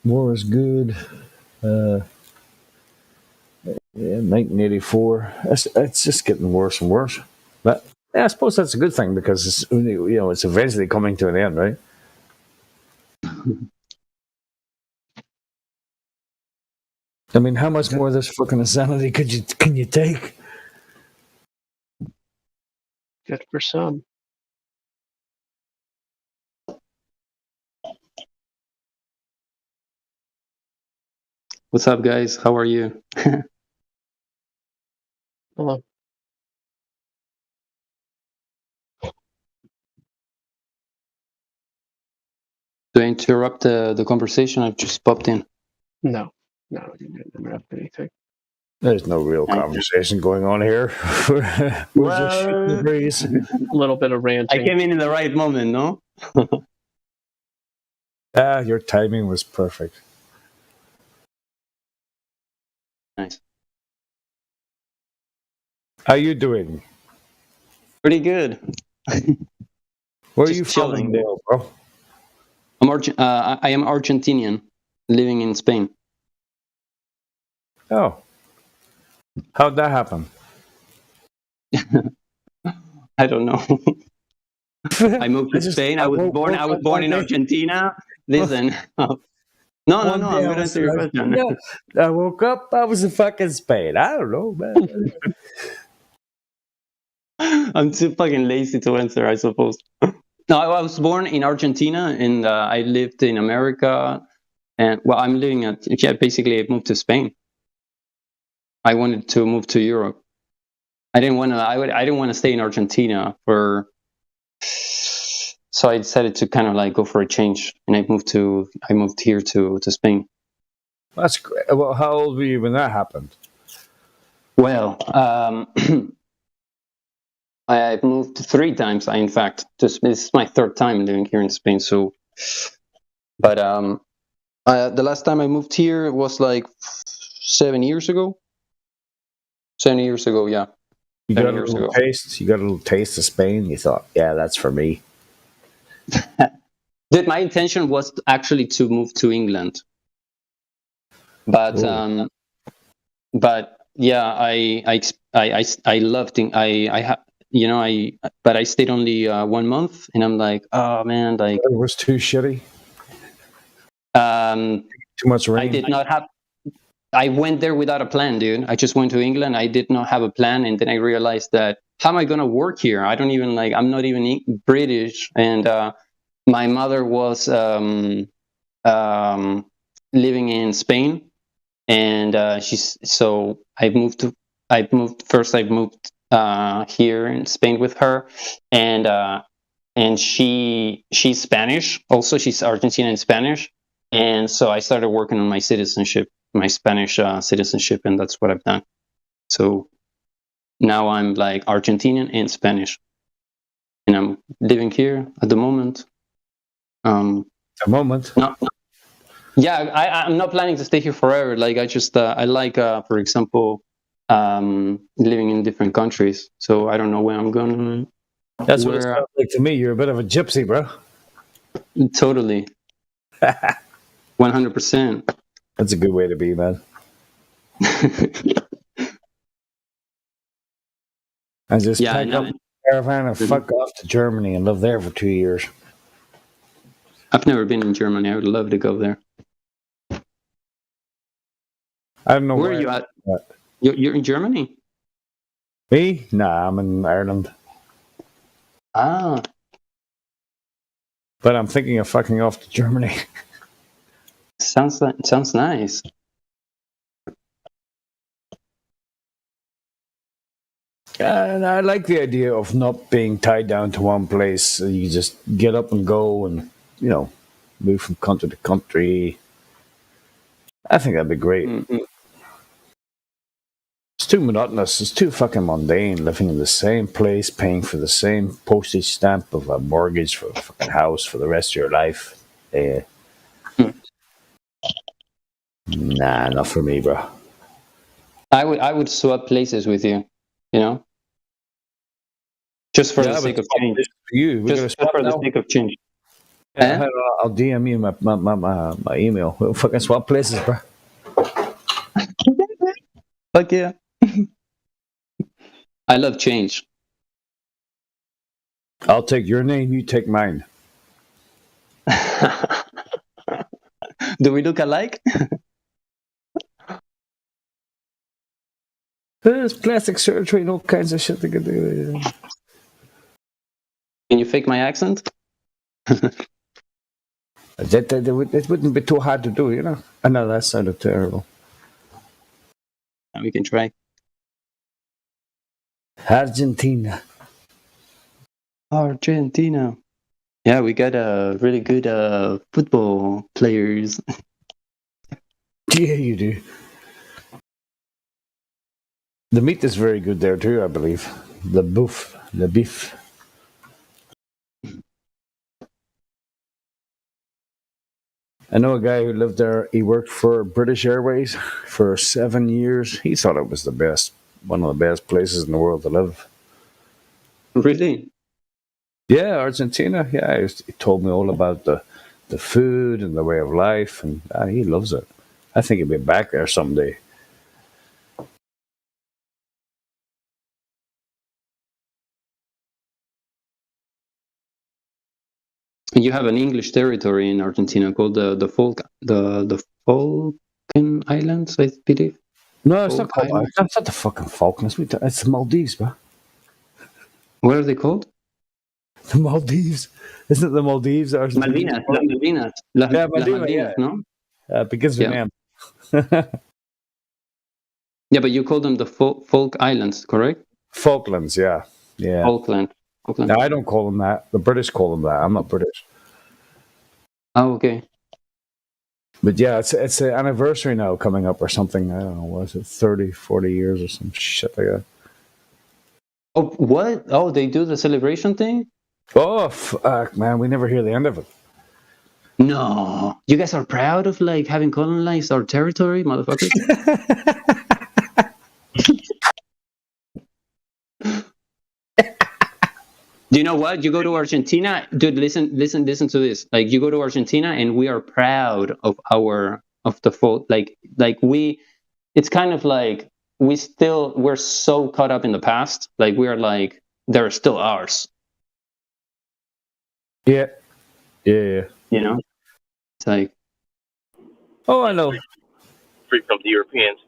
war is good. Yeah, 1984. It's just getting worse and worse. But yeah, I suppose that's a good thing because it's, you know, it's eventually coming to an end, right? I mean, how much more of this fucking insanity can you take? Good for some. What's up, guys? How are you? Hello. Do I interrupt the conversation? I've just popped in. No, you didn't interrupt anything. There's no real conversation going on here. We're just shooting the breeze. A little bit of ranting. I came in the right moment, no? Your timing was perfect. Nice. How you doing? Pretty good. Where Just are you chilling, from, bro? I am Argentinian, living in Spain. Oh. How'd that happen? I don't know. I moved to Spain. I was born in Argentina. Listen. No, I'm going to answer your question. Yeah, I woke up, I was in fucking Spain. I don't know, man. I'm too fucking lazy to answer, I suppose. No, I was born in Argentina, and I lived in America. And well, I'm living basically I moved to Spain. I wanted to move to Europe. I didn't want to stay in Argentina so I decided to kind of like go for a change, and I moved here to Spain. That's great. Well, how old were you when that happened? Well, I've moved 3 times. This is my 3rd time living here in Spain. So, but the last time I moved here was like 7 years ago. 7 years ago, yeah. You got a little taste. You got a little taste of Spain. You thought, yeah, that's for me. Dude, my intention was actually to move to England, but yeah, I loved it. But I stayed only 1 month, and I'm like, oh man, like it was too shitty. Too much rain. I did not have. I went there without a plan, dude. I just went to England. I did not have a plan, and then I realized that how am I gonna work here? I'm not even British, and my mother was living in Spain, and I moved here in Spain with her, and she's Spanish. Also, she's Argentinian and Spanish, and so I started working on my citizenship. My Spanish citizenship, and that's what I've done. So now I'm like Argentinian and Spanish, and I'm living here at the moment. No. Yeah, I'm not planning to stay here forever. Like I just I like, for example, living in different countries. So I don't know when I'm gonna. That's what it sounds like to me. You're a bit of a gypsy, bro. Totally. 100%. That's a good way to be, man. I just packed up a caravan and fuck off to Germany and live there for 2 years. I've never been in Germany. I would love to go there. I don't know where are you at. You're in Germany? Me? Nah, I'm in Ireland. Ah. But I'm thinking of fucking off to Germany. Sounds nice. And I like the idea of not being tied down to one place. You just get up and go and, move from country to country. I think that'd be great. Mm-hmm. It's too monotonous. It's too fucking mundane living in the same place, paying for the same postage stamp of a mortgage for a fucking house for the rest of your life. Nah, not for me, bro. I would swap places with you, just for the sake of change. Just for the sake of change. Yeah, I'll DM you my email. We'll fucking swap places, bro. Fuck yeah. I love change. I'll take your name, you take mine. Do we look alike? There's plastic surgery and all kinds of shit they could do. Can you fake my accent? It wouldn't be too hard to do, I know that sounded terrible. We can try. Argentina. Yeah, Yeah, we got really good football players. Yeah, you do. The meat is very good there too, I believe. The beef. I know a guy who lived there. He worked for British Airways for 7 years. He thought it was the best, one of the best places in the world to live. Really? Yeah, Argentina. Yeah, he told me all about the food and the way of life, and he loves it. I think he'll be back there someday. You have an English territory in Argentina called the Falkland Islands, I believe. No, it's not called. That's not the fucking Falklands. It's the Maldives, man. What are they called? The Maldives. Isn't it the Maldives? Malvinas. Malvinas. Malvinas, no? Begins with M. Yeah, but you call them the Falk Islands, correct? Falklands, yeah. Falkland. No, I don't call them that. The British call them that. I'm not British. Oh, okay. But yeah, it's an anniversary now coming up or something. I don't know, was it 30, 40 years or some shit like that? Oh, what? Oh, they do the celebration thing? Oh, fuck, man. We never hear the end of it. No. You guys are proud of, like, having colonized our territory, motherfuckers? Do you know what? You go to Argentina, dude. Listen to this. Like, you go to Argentina, and we are proud of the folk. Like we, it's kind of like we're so caught up in the past. Like, we are like, they're still ours. Yeah. You know, it's like, oh, I know. Free from the Europeans.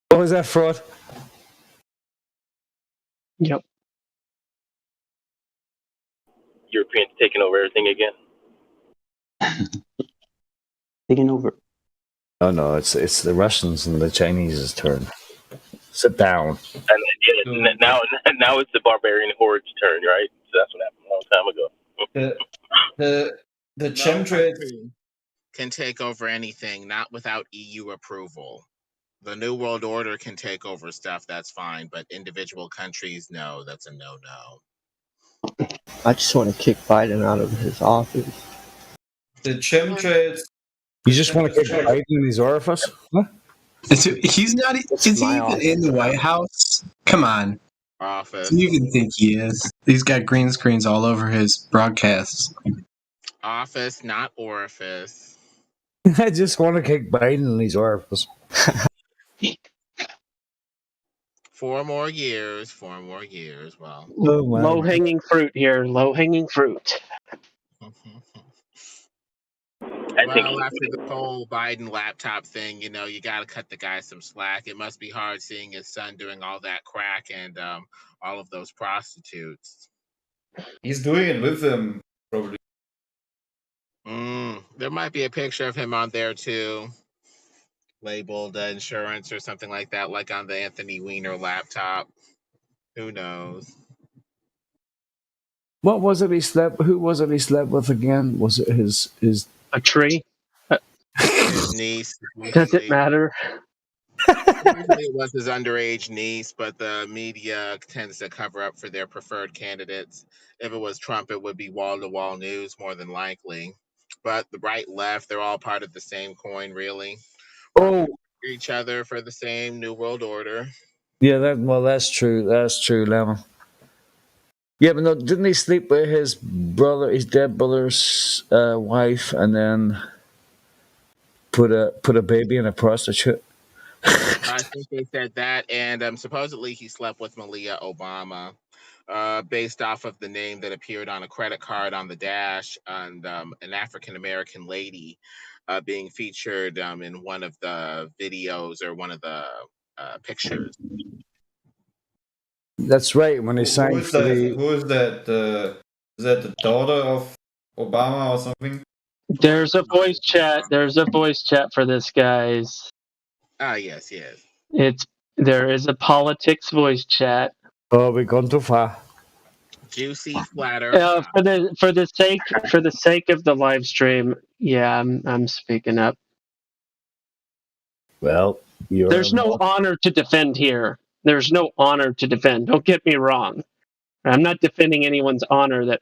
What was that, fraud? Yep. Europeans taking over everything again. Taking over. Oh no, it's the Russians and the Chinese's turn. Sit down. And now it's the barbarian horde's turn, right? So that's what happened a long time ago. The chemtrails can take over anything, not without EU approval. The New World Order can take over stuff, that's fine, but individual countries, no, that's a no-no. I just want to kick Biden out of his office. The chemtrails. You just want to kick Biden in his orifice? Huh? He's not. Is he even in the White House? Come on. Office. Who do you even think he is? He's got green screens all over his broadcasts. Office, not orifice. I just want to kick Biden in his orifice. 4 more years. Well, low hanging fruit here. Low hanging fruit. Well, after the whole Biden laptop thing, you got to cut the guy some slack. It must be hard seeing his son doing all that crack and all of those prostitutes. He's doing it with them, probably. There might be a picture of him on there too, labeled insurance or something like that, like on the Anthony Weiner laptop. Who knows? What was it he slept? Who was it he slept with again? Was it his? A tree? His niece. Does it matter? Usually it was his underage niece, but the media tends to cover up for their preferred candidates. If it was Trump, it would be wall-to-wall news more than likely. But the right, left, they're all part of the same coin, really. Oh, each other for the same New World Order. Yeah, that's true. That's true, Lemon. Yeah, but no, didn't he sleep with his dead brother's wife, and then put a baby in a prostitute? I think they said that, and supposedly he slept with Malia Obama, based off of the name that appeared on a credit card on the dash, and an African American lady being featured in one of the videos or one of the pictures. That's right. When he signed Who is that? Is that the daughter of Obama or something? There's a voice chat. There's a voice chat for this, guys. Ah, yes. There is a politics voice chat. Oh, we've gone too far. Juicy flat Earth. For the sake of the live stream, yeah, I'm speaking up. Well, there's no honor to defend here. There's no honor to defend. Don't get me wrong. I'm not defending anyone's honor that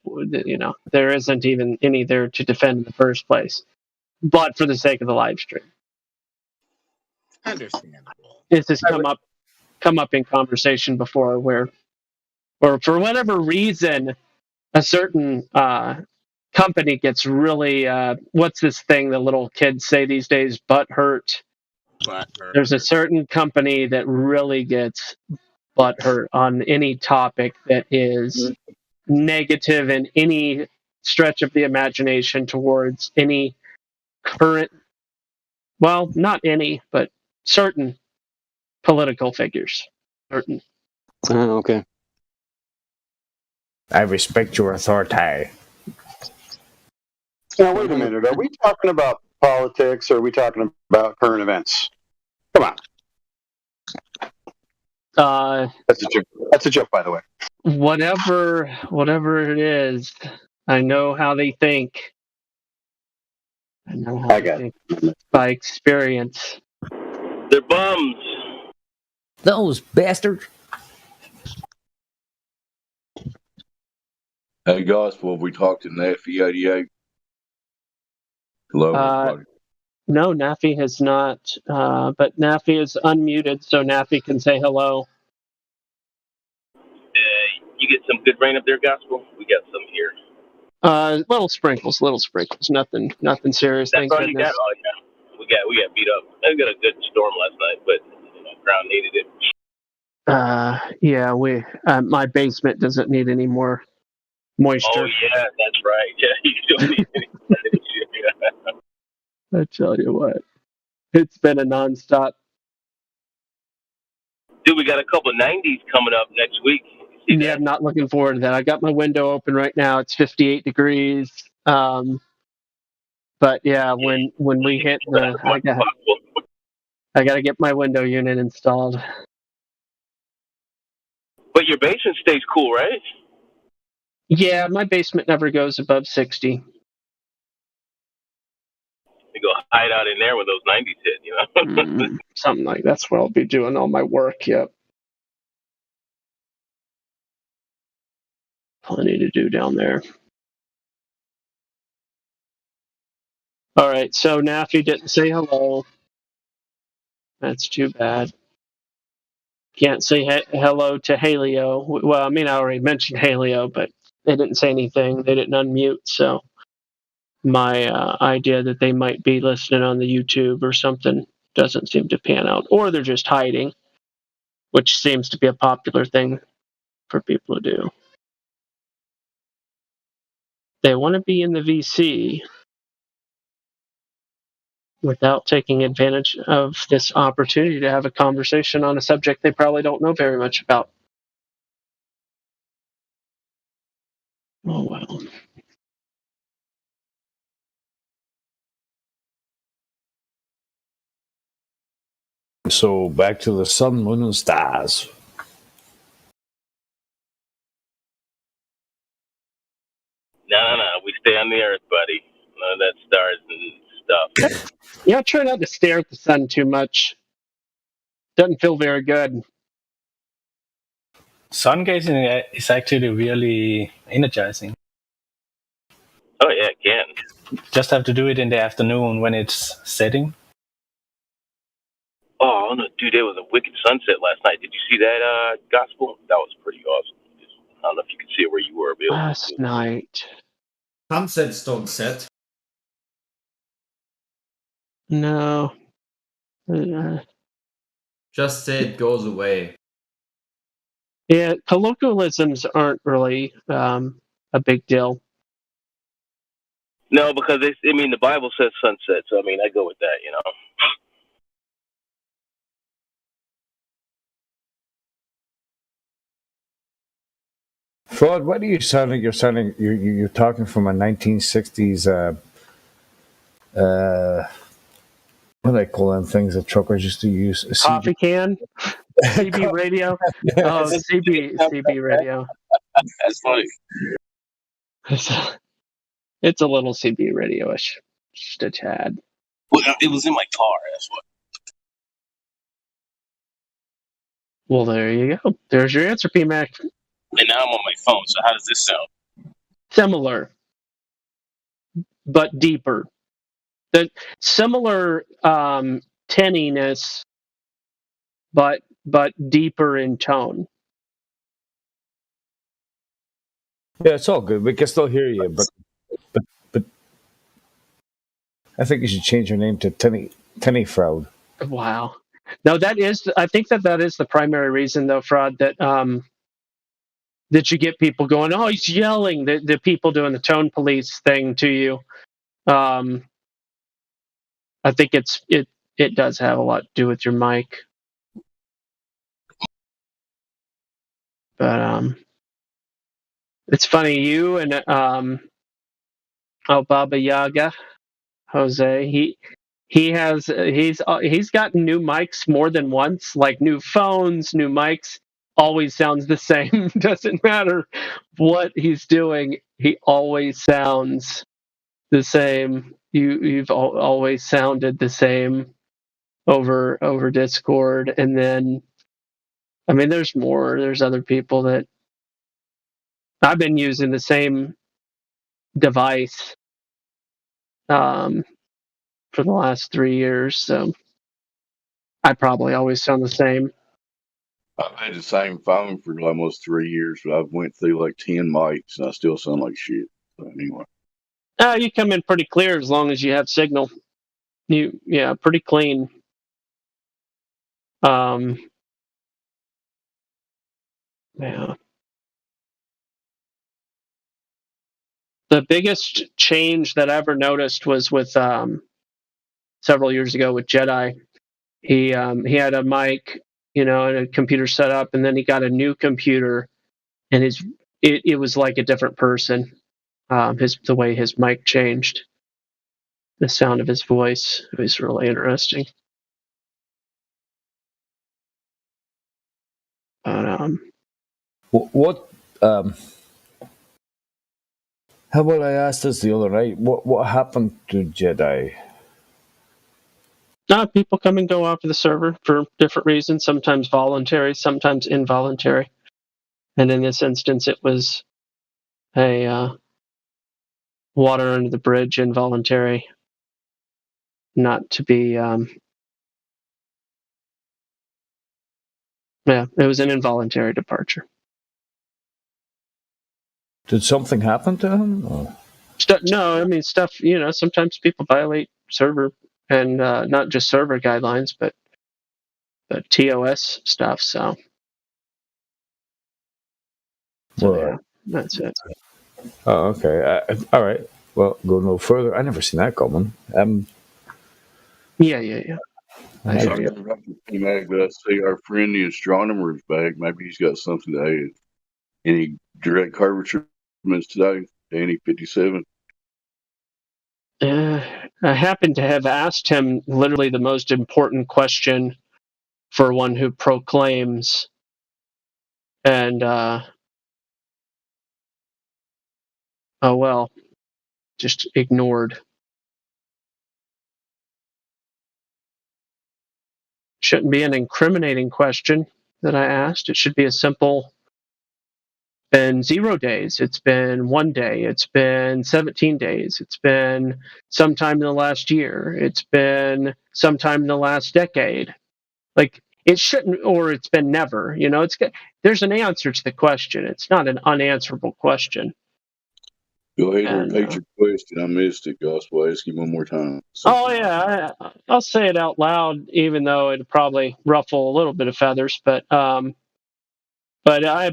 there isn't even any there to defend in the first place. But for the sake of the live stream, understandable. This has come up in conversation before, where, or for whatever reason, a certain company gets really what's this thing that little kids say these days? Butt hurt. There's a certain company that really gets butt hurt on any topic that is negative in any stretch of the imagination towards any current, well, not any, but certain political figures. Certain. Okay. I respect your authority. Now, wait a minute. Are we talking about politics or are we talking about current events? Come on. That's a joke, by the way. Whatever it is, I know how they think. I know how they think by experience. They're bums. Those bastards. Hey, Gospel, have we talked to Naffy 88? Hello, everybody. No, Naffy has not, but Naffy is unmuted, so Naffy can say hello. You get some good rain up there, Gospel? We got some here. Little sprinkles, nothing serious. That's Thank all you goodness. got? Oh, yeah. We got beat up. I got a good storm last night, but ground needed it. Yeah, my basement doesn't need any more moisture. Oh, yeah, that's right. Yeah, you don't need any. I tell you what, it's been a nonstop. Dude, we got a couple of 90s coming up next week. Yeah, I'm not looking forward to that. I got my window open right now. It's 58 degrees. But yeah, when we hit I got to get my window unit installed. But your basement stays cool, right? Yeah, my basement never goes above 60. You go hide out in there when those 90s hit, you know? Something like that's where I'll be doing all my work. Yep. Plenty to do down there. All right, so Naffy didn't say hello. That's too bad. Can't say hello to Halio. Well, I mean, I already mentioned Halio, but they didn't say anything. They didn't unmute, so my idea that they might be listening on the YouTube or something doesn't seem to pan out. Or they're just hiding, which seems to be a popular thing for people to do. They want to be in the VC without taking advantage of this opportunity to have a conversation on a subject they probably don't know very much about. Oh, well. So back to the sun, moon, and stars. No. We stay on the earth, buddy. None of that stars and stuff. Yeah, try not to stare at the sun too much. Doesn't feel very good. Sun gazing is actually really energizing. Oh, yeah, it can. Just have to do it in the afternoon when it's setting. Oh, no, dude, there was a wicked sunset last night. Did you see that, Gospel? That was pretty awesome. I don't know if you could see it where you were, Bill. Last night. Sunsets don't set. No. Just say it goes away. Yeah, colloquialisms aren't really a big deal. No, because the Bible says sunset, so I go with that, you know. Fraud, what are you sounding? You're talking from a 1960s. What do they call them things that truckers used to use? Coffee can, CB radio. Oh, CB radio. That's funny. It's a little CB radio-ish, just a tad. Well, it was in my car. That's what. Well, there you go. There's your answer, PMAC. And now I'm on my phone. So how does this sound? Similar, but deeper. The similar tinniness, but deeper in tone. Yeah, it's all good. We can still hear you, but I think you should change your name to Tenny Fraud. Wow. No, I think that is the primary reason, though, Fraud, that you get people going, oh, he's yelling, the people doing the tone police thing to you. I think it does have a lot to do with your mic. But it's funny, you and Baba Yaga, Jose, he's gotten new mics more than once, like new phones, new mics. Always sounds the same. Doesn't matter what he's doing, he always sounds the same. You've always sounded the same over Discord, and then I mean, there's more. There's other people that I've been using the same device for the last 3 years, so I probably always sound the same. I've had the same phone for almost 3 years, but I've went through like 10 mics and I still sound like shit. So anyway. You come in pretty clear as long as you have signal. Pretty clean. Yeah. The biggest change that I ever noticed was with several years ago with Jedi. He had a mic, and a computer set up, and then he got a new computer, and it was like a different person. The way his mic changed, the sound of his voice, it was really interesting. But what? How about I asked this the other night? What happened to Jedi? People come and go off of the server for different reasons, sometimes voluntary, sometimes involuntary. And in this instance, it was a water under the bridge, involuntary, not to be... it was an involuntary departure. Did something happen to him? Or? No, I mean, stuff, sometimes people violate server, and not just server guidelines, but TOS stuff, so yeah, that's it. Oh, okay. All right. Well, go no further. I never seen that coming. Yeah. But I see our friend the astronomer is back. Maybe he's got something to add. Any direct curvature movements today, Danny 57? I happen to have asked him literally the most important question for one who proclaims, and just ignored. Shouldn't be an incriminating question that I asked. It should be a simple, been 0 days, it's been 1 day, it's been 17 days, it's been sometime in the last year, it's been sometime in the last decade. Like, it shouldn't, or it's been never. There's an answer to the question. It's not an unanswerable question. Go ahead and repeat your question. I missed it, Gus. We'll ask you one more time. I'll say it out loud, even though it'd probably ruffle a little bit of feathers. But I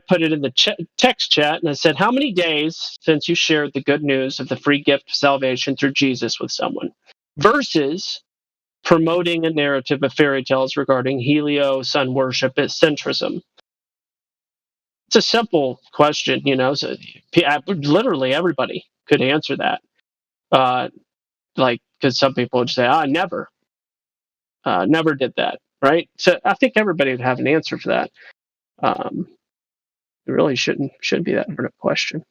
put it in the text chat, and I said, how many days since you shared the good news of the free gift of salvation through Jesus with someone, versus promoting a narrative of fairy tales regarding helio sun worship as centrism? It's a simple question, so literally everybody could answer that. Because some people would say, I never did that, right? So I think everybody would have an answer for that. It really shouldn't be that hard of a question.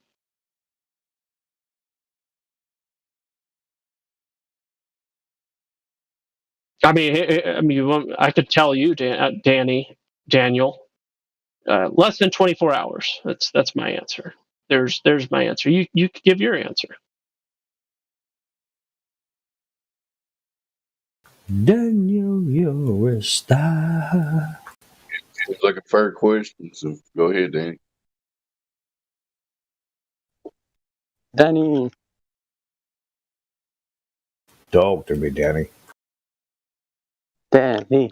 I mean, I could tell you, Daniel, less than 24 hours. That's my answer. There's my answer. You could give your answer. Daniel, you're a star. Seems like a fair question, so go ahead, Danny. Danny. Talk to me, Danny. Danny.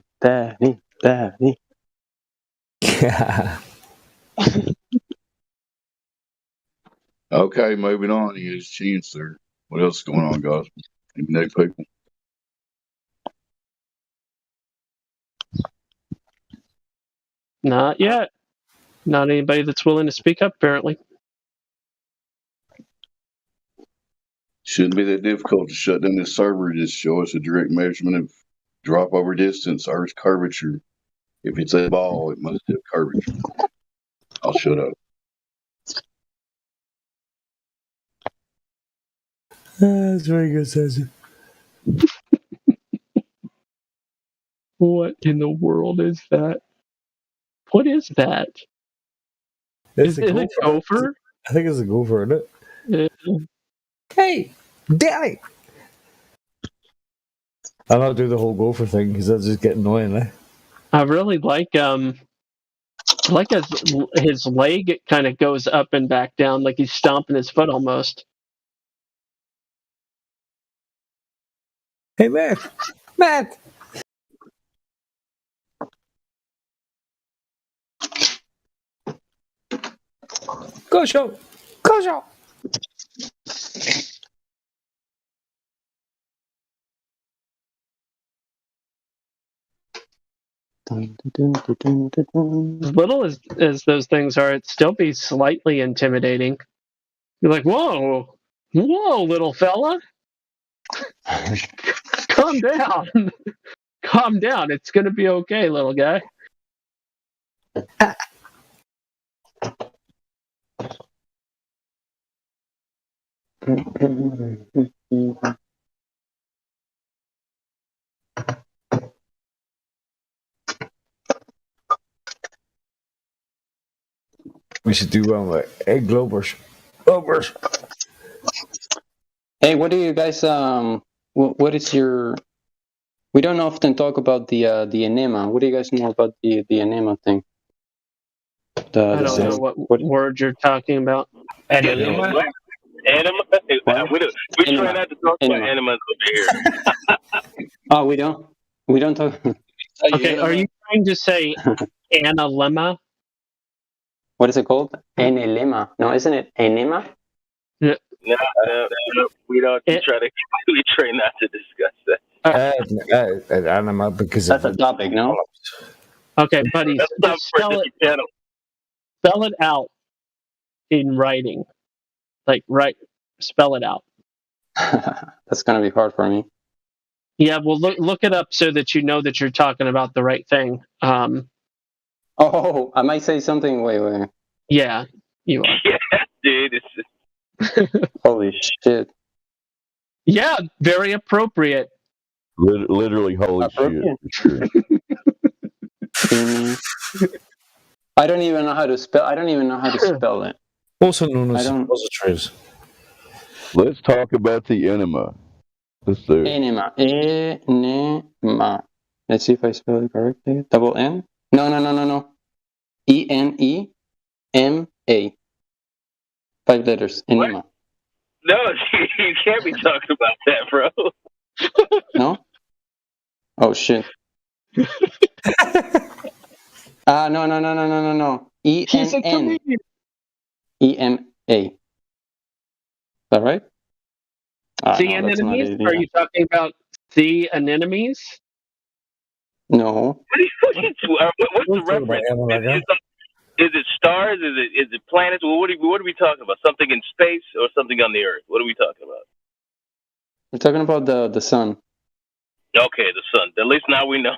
Okay, moving on. He has a chance there. What else is going on, guys? Any new people? Not yet. Not anybody that's willing to speak up, apparently. Shouldn't be that difficult to shut down this server. Just show us a direct measurement of drop over distance, Earth's curvature. If it's a ball, it must have curvature. I'll shut up. That's very good, says it. What in the world is that? What is that? Is it a gopher? I think it's a gopher, isn't it? Yeah. Hey, Danny! I'll not do the whole gopher thing because that's just getting annoying, eh? I really like his leg. It kind of goes up and back down, like he's stomping his foot almost. Hey, Matt! Go show! As little as those things are, it'd still be slightly intimidating. You're like, whoa, little fella. Calm down. Calm down. It's going to be okay, little guy. We should do one like egg globers. Hey, what do you guys what is your? We don't often talk about the enema. What do you guys know about the enema thing? I don't know what word you're talking about. Enema? We try not to talk about enemas over here. Oh, we don't talk. Okay, are you trying to say analemma? What is it called? Enelema. No, isn't it enema? Yeah. No, we don't. We try not to discuss that. Anima because that's a topic, no? Okay, buddy, just spell it out in writing. Spell it out. That's gonna be hard for me. Yeah, well, look it up so that you know that you're talking about the right thing. Oh, I might say something. Wait. Yeah, you are. Yeah, dude. Holy shit. Yeah, very appropriate. Literally, holy shit. I don't even know how to spell. it. Also known as suppositories. Let's talk about the enema. Let's do it. Enema. Let's see if I spell it correctly. Double N? No. ENEMA. 5 letters. Enema. No, you can't be talking about that, bro. No? Oh shit. No. ENN. EMA. Is that right? The anemones? Are you talking about the anemones? No. What's the reference? Is it stars? Is it planets? Well, what are we talking about? Something in space or something on the Earth? What are we talking about? We're talking about the sun. Okay, the sun. At least now we know.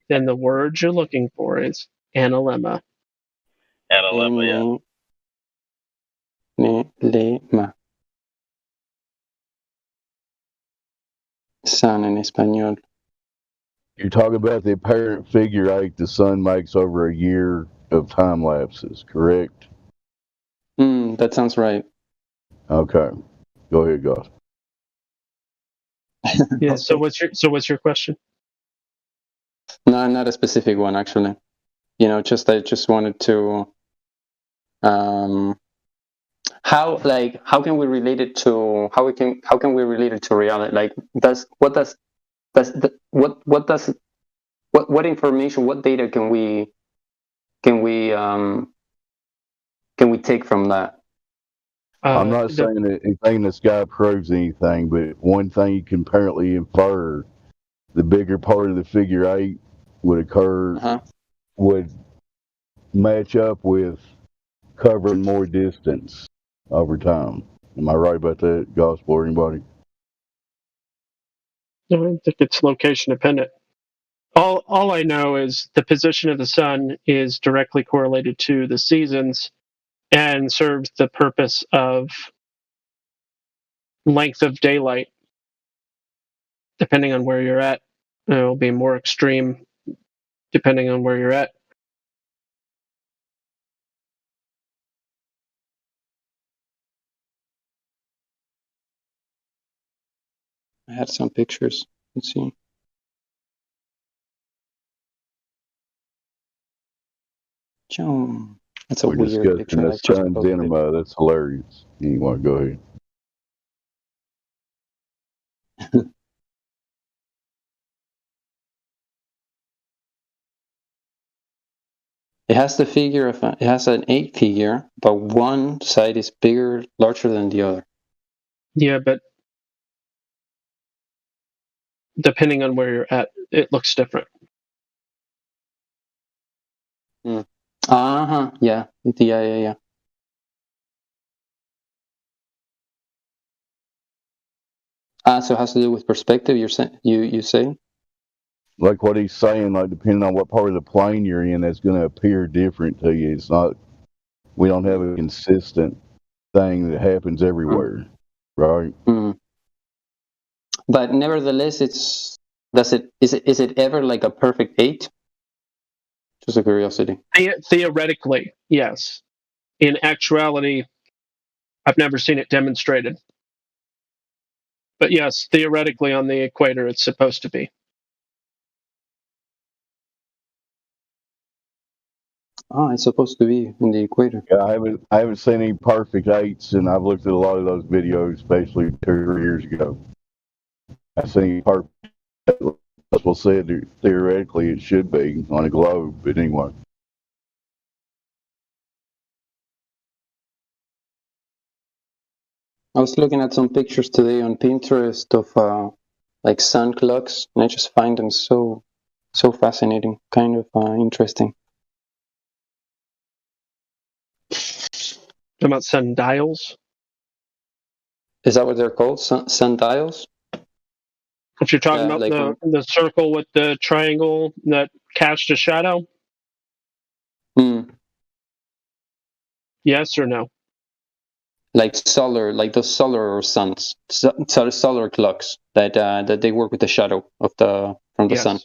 Then the word you're looking for is analemma. Analemma, yeah. Analemma. Sun en español. You're talking about the apparent figure eight the sun makes over a year of time lapses, correct? That sounds right. Okay. Go ahead, guys. Yeah. Okay. So what's your question? No, not a specific one actually. I just wanted to how can we relate it to how can we relate it to reality? Like what information, what data can we take from that? I'm not saying that anything in the sky proves anything, but one thing you can apparently infer: the bigger part of the figure eight would occur, would match up with covering more distance over time. Am I right about that, Gospel, or anybody? I think it's location dependent. All I know is the position of the sun is directly correlated to the seasons and serves the purpose of length of daylight. Depending on where you're at, it will be more extreme depending on where you're at. I had some pictures. Let's see. That's a We're weird discussing picture. the sun's enema. That's hilarious. You want to go ahead? It has it has an 8 figure, but one side is larger than the other. Yeah, but depending on where you're at, it looks different. Yeah. Yeah. So it has to do with perspective. You say? Like what he's saying, like depending on what part of the plane you're in, that's going to appear different to you. It's not. We don't have a consistent thing that happens everywhere, right? But nevertheless, is it ever like a perfect 8? Just a curiosity. Theoretically, yes. In actuality, I've never seen it demonstrated. But yes, theoretically on the equator, it's supposed to be. It's supposed to be in the equator. Yeah, I haven't seen any perfect 8s, and I've looked at a lot of those videos, especially 2 or 3 years ago. I've seen perfect. We'll say theoretically it should be on a globe, but anyway. I was looking at some pictures today on Pinterest of like sun clocks, and I just find them so fascinating, kind of interesting. About sundials? Is that what they're called? Sundials? If you're talking about like the circle with the triangle that cast a shadow? Yes or no? Like those solar suns, solar clocks that they work with the shadow from the sun,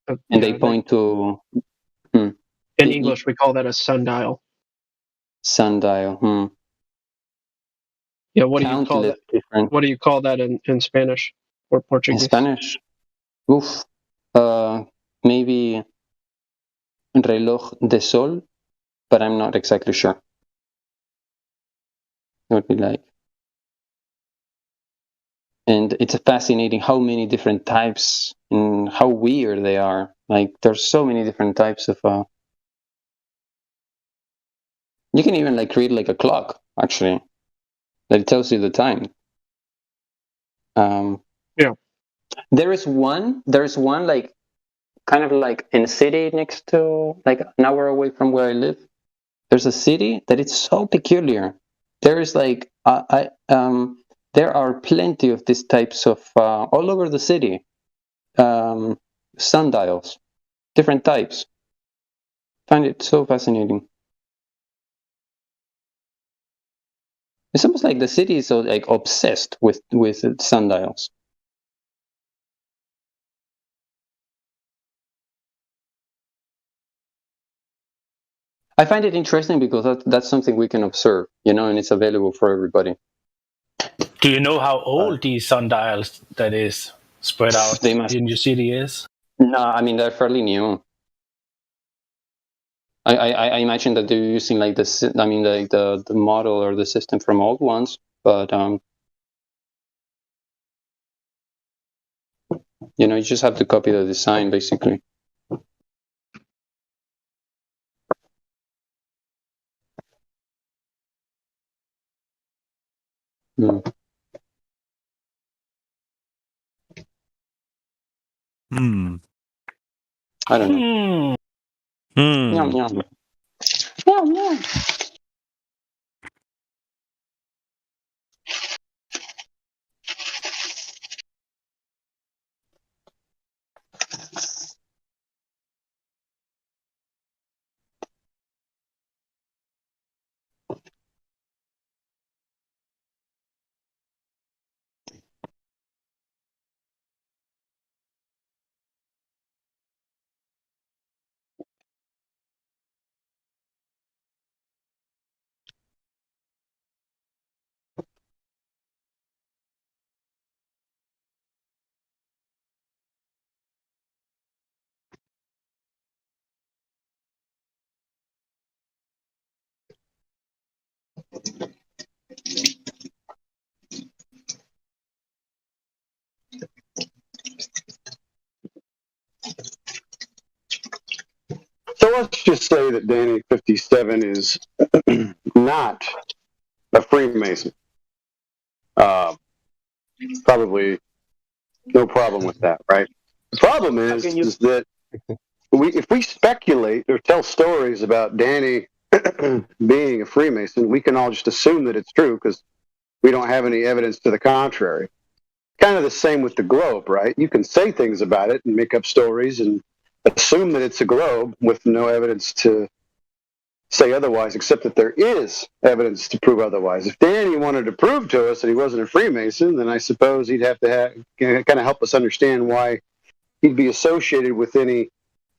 and they point to. In English, we call that a sundial. Sundial. Yeah, what do you call that? What do you call that in Spanish or Portuguese? In Spanish, maybe reloj de sol, but I'm not exactly sure. It would be like, and it's fascinating how many different types and how weird they are. Like there's so many different types of. You can even like create like a clock actually that tells you the time. Yeah. There is one like kind of like in a city next to like an hour away from where I live. There's a city that it's so peculiar. There is like there are plenty of these types of all over the city. Sundials, different types. Find it so fascinating. It's almost like the city is so like obsessed with sundials. I find it interesting because that's something we can observe, and it's available for everybody. Do you know how old these sundials that is spread out in your city is? No, I mean they're fairly new. I imagine that they're using like the model or the system from old ones, but you just have to copy the design basically. Hmm. I don't know. Yum, yum. Yum, yum. So let's just say that Danny 57 is not a Freemason. Probably no problem with that, right? The problem is that if we speculate or tell stories about Danny being a Freemason, we can all just assume that it's true because we don't have any evidence to the contrary. Kind of the same with the globe, right? You can say things about it and make up stories and assume that it's a globe with no evidence to say otherwise, except that there is evidence to prove otherwise. If Danny wanted to prove to us that he wasn't a Freemason, then I suppose he'd have to kind of help us understand why he'd be associated with any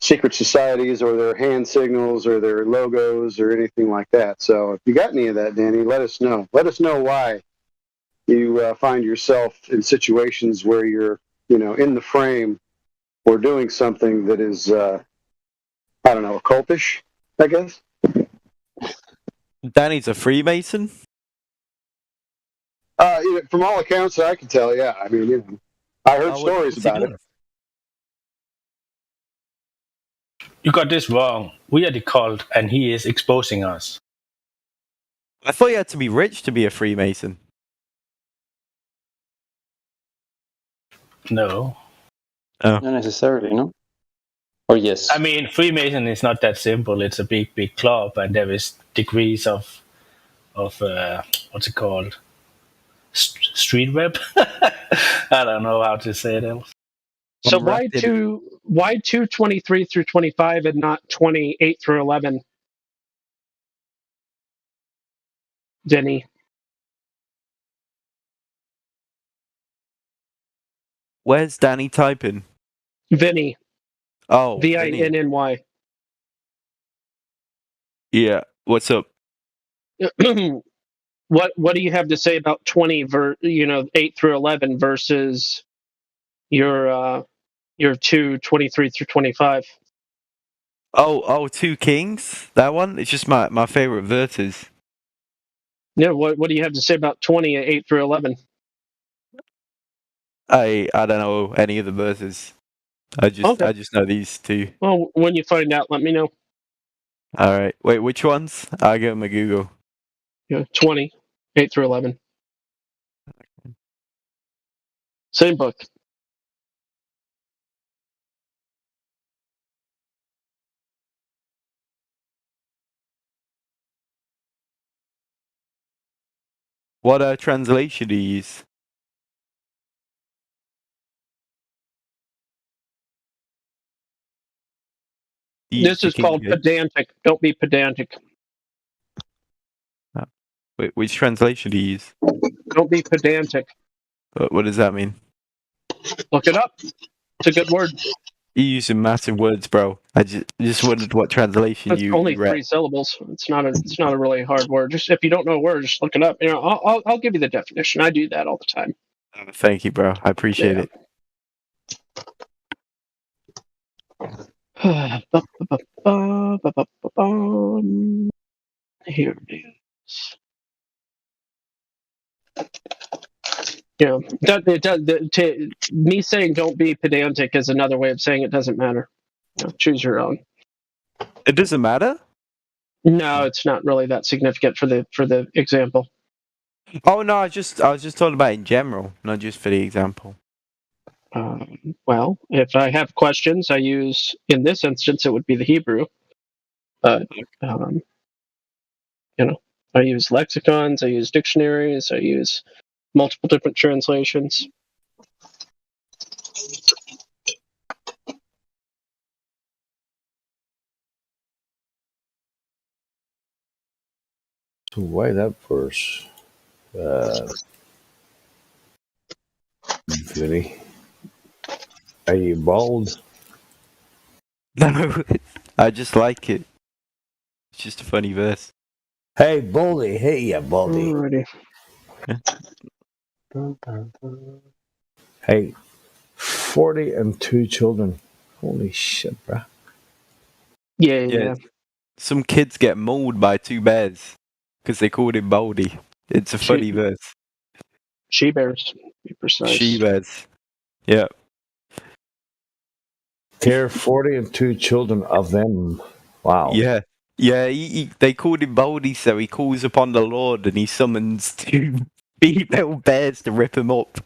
secret societies or their hand signals or their logos or anything like that. So if you got any of that, Danny, let us know. Let us know why you find yourself in situations where you're, in the frame or doing something that is, occultish, I guess. Danny's a Freemason? From all accounts that I can tell, yeah. I mean, I heard stories about it. You got this wrong. We are the cult, and he is exposing us. I thought you had to be rich to be a Freemason. No. Not necessarily, no? Or yes? I mean, Freemason is not that simple. It's a big, big club, and there is degrees of what's it called? Street web? I don't know how to say it else. So why 223 through 25 and not 28 through 11? Denny. Where's Danny typing? Vinny. Oh, Vinny. Yeah. What's up? What do you have to say about 8 through 11 versus your 223 through 25? Oh, Two Kings? That one? It's just my favorite verses. Yeah, what do you have to say about 8 through 11? I don't know any of the verses. I just know these two. Well, when you find out, let me know. All right. Wait, which ones? I'll give them a Google. Yeah, 8 through 11. Same book. What translation do you use? This is called pedantic. Don't be pedantic. Which translation do you use? Don't be pedantic. What does that mean? Look it up. It's a good word. You use some massive words, bro. I just wondered what translation It's you only read. 3 syllables. It's not a really hard word. Just if you don't know a word, just look it up. I'll give you the definition. I do that all the time. Thank you, bro. I appreciate it. Here it is. Me saying don't be pedantic is another way of saying it doesn't matter. Choose your own. It doesn't matter? No, it's not really that significant for the example. Oh no, I was just talking about in general, not just for the example. Well, if I have questions, I use, in this instance, it would be the Hebrew. But, I use lexicons, I use dictionaries, I use multiple different translations. So why that verse? Vinny, are you bald? No, I just like it. It's just a funny verse. Hey, Baldy. Hey, yeah, Baldy. Alrighty. Hey, 40 and 2 children. Holy shit, bro. Yeah. Some kids get mauled by 2 bears because they called him Baldy. It's a funny verse. She bears, to be precise. She bears. Yeah. There are 40 and 2 children of them. Wow. Yeah. Yeah, they called him Baldy, so he calls upon the Lord and he summons 2 female bears to rip him up.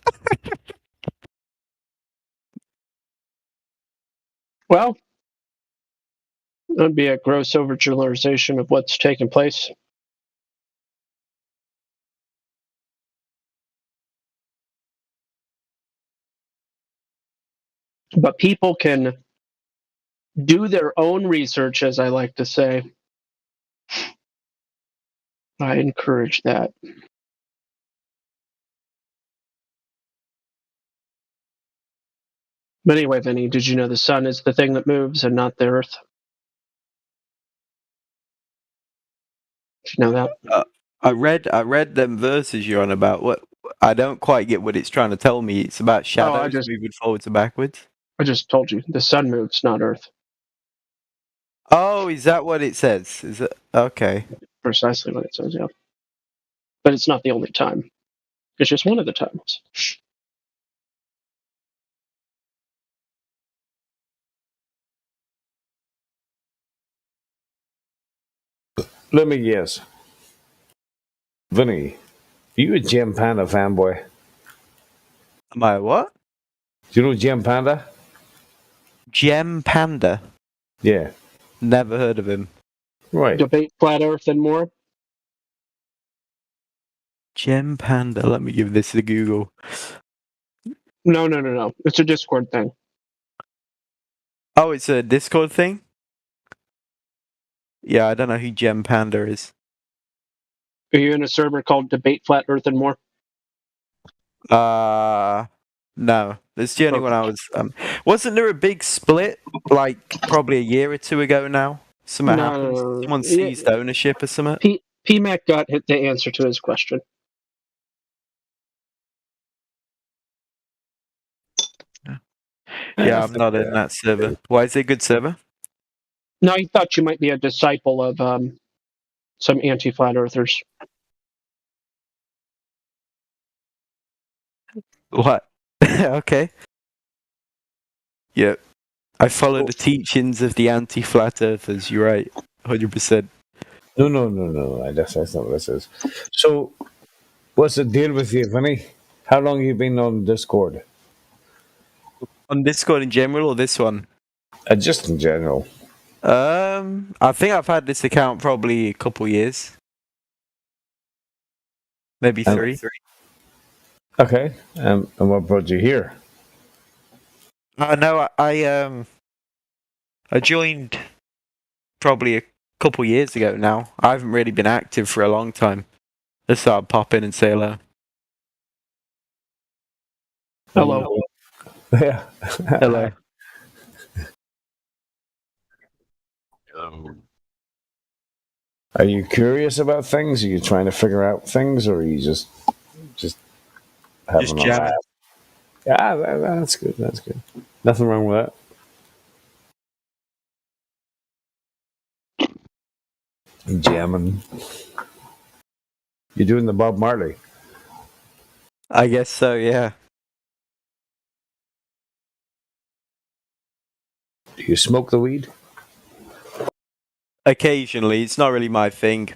Well, that would be a gross overgeneralization of what's taking place. But people can do their own research, as I like to say. I encourage that. But anyway, Vinny, did you know the sun is the thing that moves and not the earth? Did you know that? I read them verses you're on about. What I don't quite get what it's trying to tell me. It's about shadows moving forwards and backwards. I just told you the sun moves, not earth. Oh, is that what it says? Is it okay? Precisely what it says, yeah. But it's not the only time. It's just one of the times. Let me guess. Vinny, are you a Gem Panda fanboy? Am I what? Do you know Gem Panda? Gem Panda? Yeah. Never heard of him. Right. Debate flat earth and more. Gem Panda. Let me give this a Google. No. It's a Discord thing. Oh, it's a Discord thing? Yeah, I don't know who Gem Panda is. Are you in a server called Debate Flat Earth and More? No. That's the only one I was. Wasn't there a big split, like probably a year or 2 ago now? Something happened. Someone seized ownership or something. PMAC got the answer to his question. Yeah, I'm not in that server. Why is it a good server? No, I thought you might be a disciple of some anti-flat earthers. What? Okay. Yep. I follow the teachings of the anti-flat earthers. You're right. 100%. No. That's not what this is. So, what's the deal with you, Vinny? How long have you been on Discord? On Discord in general or this one? Just in general. I think I've had this account probably a couple years. Maybe 3. Okay. And what brought you here? No, I joined probably a couple years ago now. I haven't really been active for a long time. Let's start pop in and say hello. Hello. Yeah. Hello. Are you curious about things? Are you trying to figure out things, or are you just having a laugh? Yeah, that's good. That's good. Nothing wrong with that. Jamming. You're doing the Bob Marley. I guess so, yeah. Do you smoke the weed? Occasionally, it's not really my thing.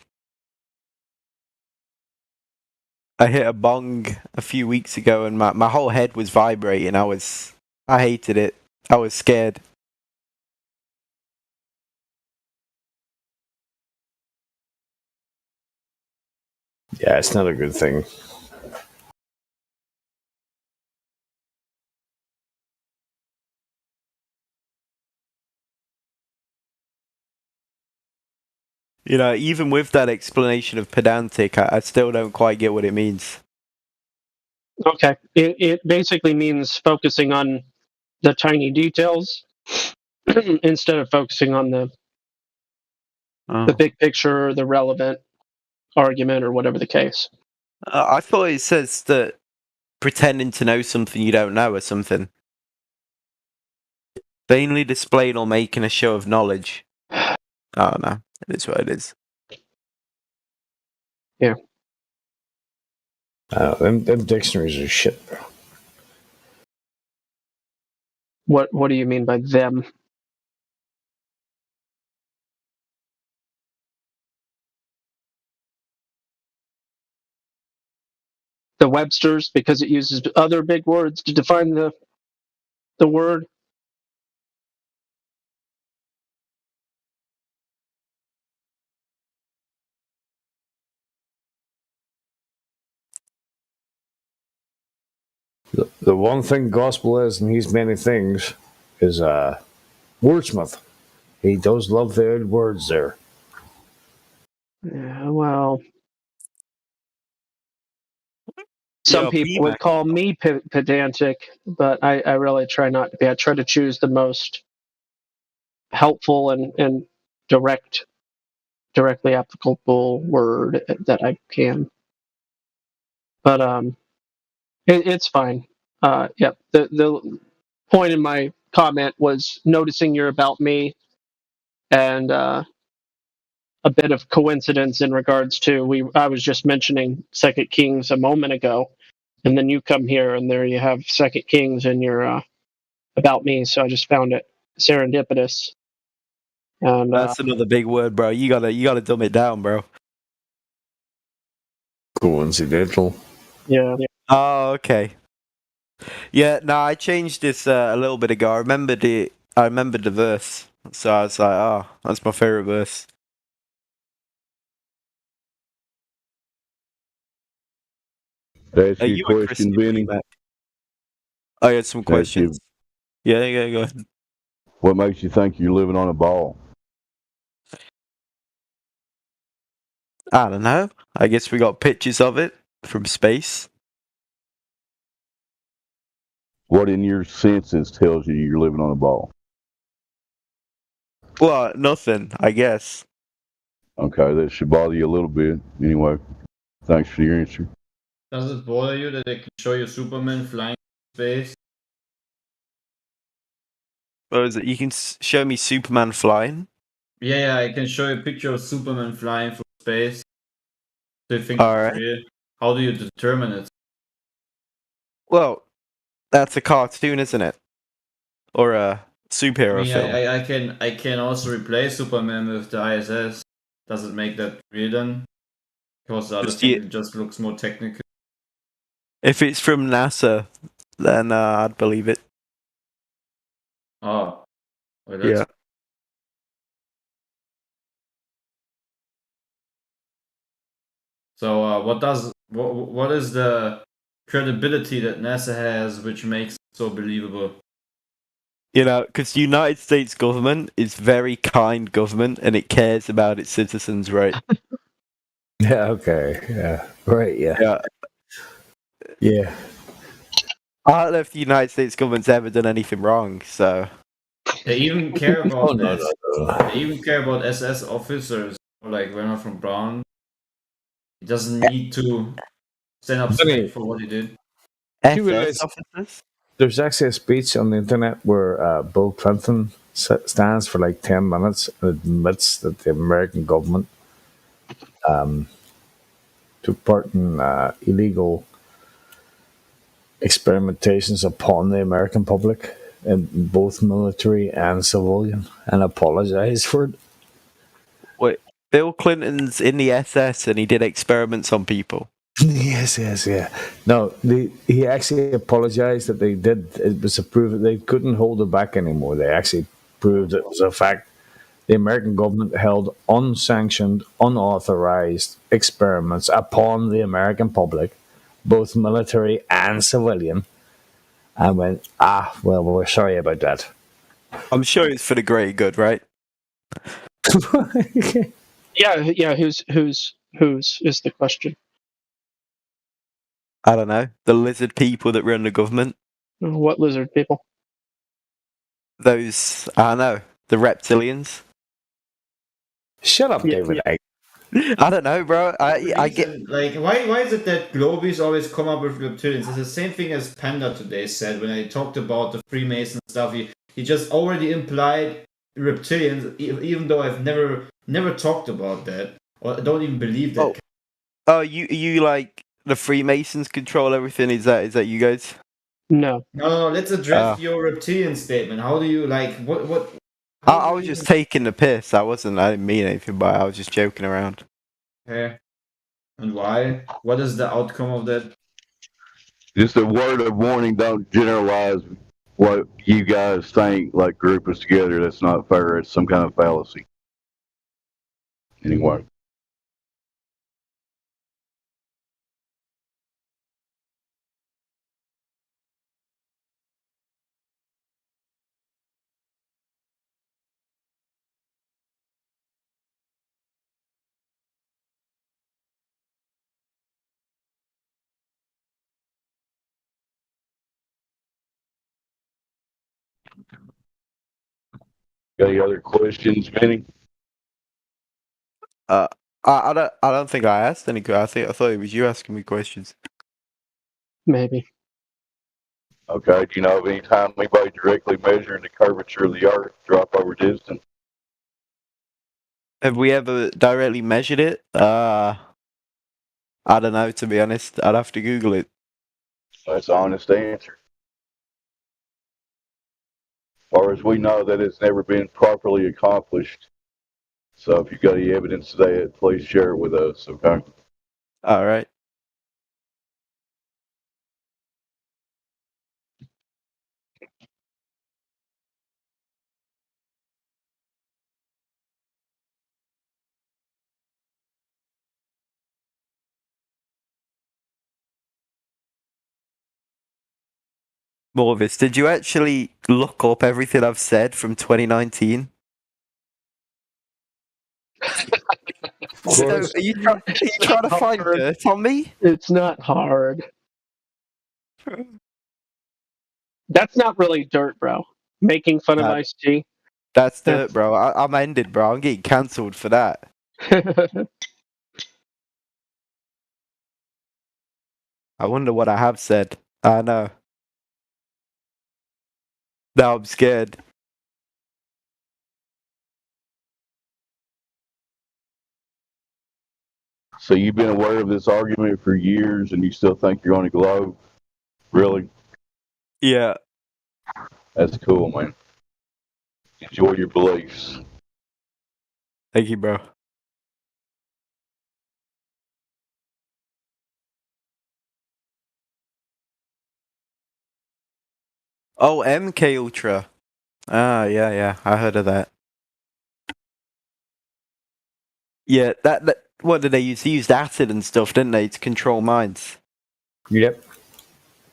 I hit a bong a few weeks ago and my whole head was vibrating. I hated it. I was scared. Yeah, it's not a good thing. You know, even with that explanation of pedantic, I still don't quite get what it means. Okay. It basically means focusing on the tiny details instead of focusing on the big picture or the relevant argument or whatever the case. I thought it says that pretending to know something you don't know or something. Vainly displaying or making a show of knowledge. I don't know. It is what it is. Yeah. Them dictionaries are shit, bro. What do you mean by them? The Webster's, because it uses other big words to define the word. The one thing gospel is, and he's many things, is wordsmith. He does love the old words there. Yeah, well, some people would call me pedantic, but I really try not to be. I try to choose the most helpful and directly applicable word that I can. But it's fine. Yeah. The point in my comment was noticing you're about me, and a bit of coincidence in regards to I was just mentioning Second Kings a moment ago, and then you come here and there you have Second Kings and you're about me, so I just found it serendipitous. And that's another big word, bro. You gotta dumb it down, bro. Coincidental. Yeah. Oh, okay. Yeah, no, I changed this a little bit ago. I remembered the verse, so I was like, "Oh, that's my favorite verse." Ask you a question, Vinny. I had some questions. Yeah, go ahead. What makes you think you're living on a ball? I don't know. I guess we got pictures of it from space. What in your senses tells you you're living on a ball? Well, nothing, I guess. Okay, that should bother you a little bit. Anyway, thanks for your answer. Does it bother you that they can show you Superman flying in space? What is it? You can show me Superman flying? Yeah, I can show you a picture of Superman flying through space. Do you think Alright. it's real? How do you determine it? Well, that's a cartoon, isn't it? Or a superhero film. I can also replace Superman with the ISS. Does it make that real then? Because the other thing just looks more technical. If it's from NASA, then I'd believe it. Oh. Well, that's Yeah. So what is the credibility that NASA has which makes it so believable? You know, because the United States government is very kind government and it cares about its citizens, right? Yeah. Okay. Yeah. Right. Yeah. Yeah. Yeah. I don't know if the United States government's ever done anything wrong, so. They even care about Oh, no, They even care about SS officers, like Werner von Braun. He doesn't need to stand up straight for what he did. SS officers? There's actually a speech on the internet where Bill Clinton stands for like 10 minutes and admits that the American government took part in illegal experimentations upon the American public, in both military and civilian, and apologized for it. Wait, Bill Clinton's in the SS and he did experiments on people. Yes, yeah. No, he actually apologized that they did. It was a proof that they couldn't hold it back anymore. They actually proved it was a fact. The American government held unsanctioned, unauthorized experiments upon the American public, both military and civilian, and went, well, we're sorry about that. I'm sure it's for the greater good, right? Yeah. Who's is the question? I don't know. The lizard people that run the government. What lizard people? Those, I don't know, the reptilians. Shut up, David. I don't know, bro. I get like why is it that Globies always come up with reptilians? It's the same thing as Panda today said when I talked about the Freemason stuff. He just already implied reptilians, even though I've never talked about that or don't even believe that. Oh, you like the Freemasons control everything? Is that you guys? No. No. Let's address your reptilian statement. How do you like what? I was just taking the piss. I didn't mean anything by it. I was just joking around. Okay. And why? What is the outcome of that? Just a word of warning, don't generalize what you guys think, like group us together. That's not fair. It's some kind of fallacy. Anyway. Got any other questions, Vinny? I don't think I asked any. I thought it was you asking me questions. Maybe. Okay. Do you know of any time anybody directly measuring the curvature of the Earth, drop over distance? Have we ever directly measured it? I don't know, to be honest. I'd have to Google it. That's an honest answer. As far as we know, that it's never been properly accomplished. So if you've got any evidence of that, please share it with us, okay? All right. Morvis, did you actually look up everything I've said from 2019? So, are you trying to find dirt on me? It's not hard. That's not really dirt, bro. Making fun of Ice-T. That's dirt, bro. I'm ended, bro. I'm getting cancelled for that. I wonder what I have said. I know. Now I'm scared. So you've been aware of this argument for years and you still think you're on a globe? Really? Yeah. That's cool, man. Enjoy your beliefs. Thank you, bro. Oh, MK Ultra. Yeah. I heard of that. Yeah, that what did they use? They used acid and stuff, didn't they, to control minds? Yep.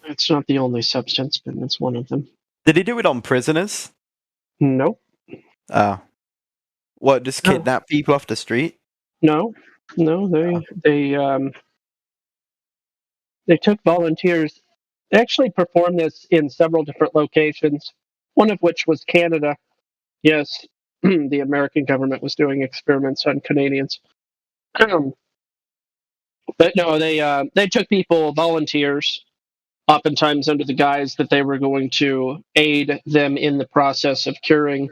It's not the only substance, but it's one of them. Did he do it on prisoners? Nope. Oh. What, just kidnap people off the street? No. No, they took volunteers. They actually performed this in several different locations, one of which was Canada. Yes, the American government was doing experiments on Canadians. But no, they took people, volunteers, oftentimes under the guise that they were going to aid them in the process of curing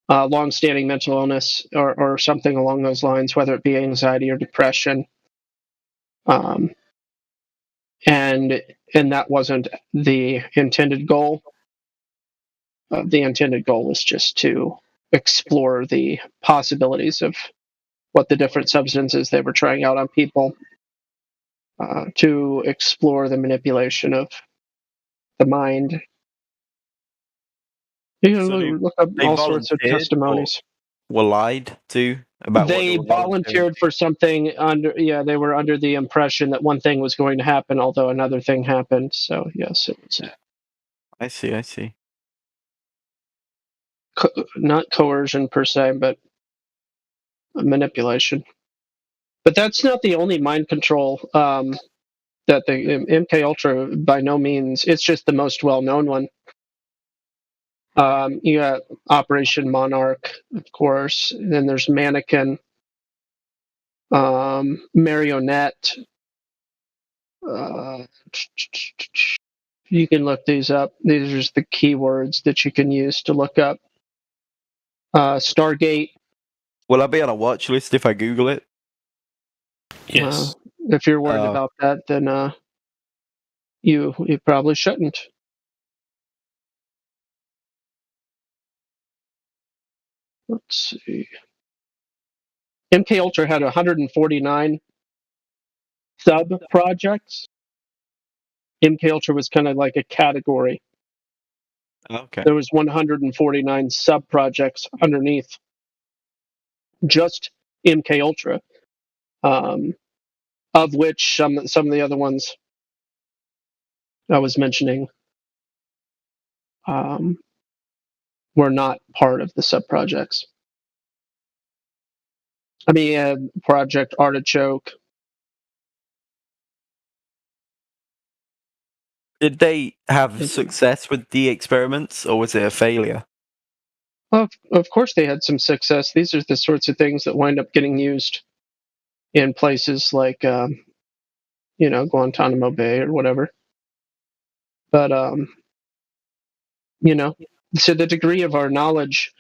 long-standing mental illness or something along those lines, whether it be anxiety or depression. And that wasn't the intended goal. The intended goal was just to explore the possibilities of what the different substances they were trying out on people, to explore the manipulation of the mind. You know, look up all sorts of testimonies. Were lied to about they volunteered for something they were under the impression that one thing was going to happen, although another thing happened. So yes, it was. I see. Not coercion per se, but manipulation. But that's not the only mind control that the MK Ultra, by no means, it's just the most well-known one. You got Operation Monarch, of course, and then there's Mannequin, Marionette. You can look these up. These are just the keywords that you can use to look up. Stargate. Will I be on a watch list if I Google it? Yes. If you're worried about that, then you probably shouldn't. Let's see. MK Ultra had 149 sub projects. MK Ultra was kind of like a category. Okay. There was 149 sub projects underneath just MK Ultra, of which some of the other ones I was mentioning were not part of the sub projects. I mean, Project Artichoke. Did they have success with the experiments, or was it a failure? Of course they had some success. These are the sorts of things that wind up getting used in places like, Guantanamo Bay or whatever. But, so the degree of our knowledge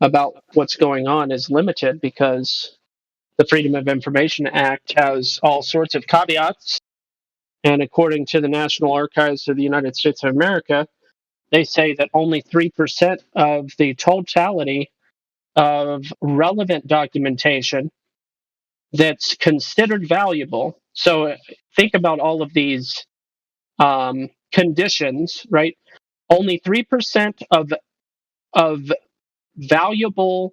about what's going on is limited because the Freedom of Information Act has all sorts of caveats. And according to the National Archives of the United States of America, they say that only 3% of the totality of relevant documentation that's considered valuable. So think about all of these conditions, right? Only 3% of valuable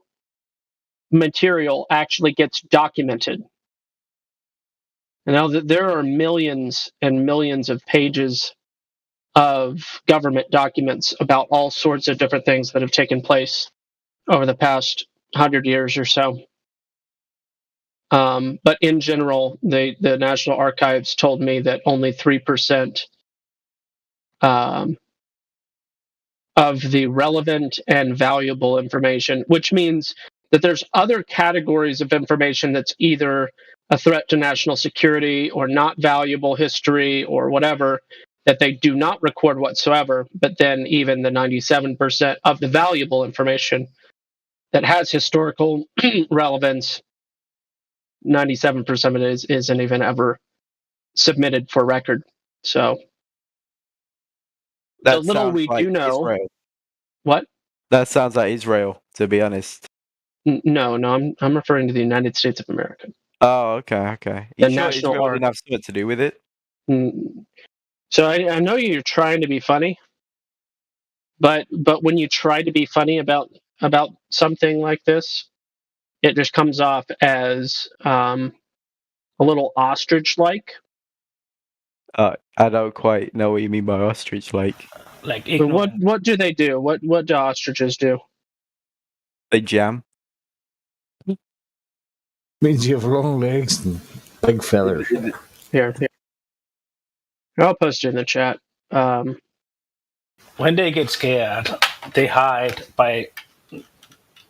material actually gets documented. Now, there are millions and millions of pages of government documents about all sorts of different things that have taken place over the past 100 years or so. But in general, the National Archives told me that only 3% of the relevant and valuable information, which means that there's other categories of information that's either a threat to national security or not valuable history or whatever, that they do not record whatsoever. But then even the 97% of the valuable information that has historical relevance, 97% of it isn't even ever submitted for record. So that the little we do know. Israel. What? That sounds like Israel, to be honest. No, I'm referring to the United States of America. Oh, okay. The you sure National Israel didn't have something to do with it? So I know you're trying to be funny, but when you try to be funny about something like this, it just comes off as a little ostrich-like. I don't quite know what you mean by ostrich-like. Like what do they do? What do ostriches do? They jam. Means you have long legs and big feathers. Here. I'll post it in the chat. When they get scared, they hide by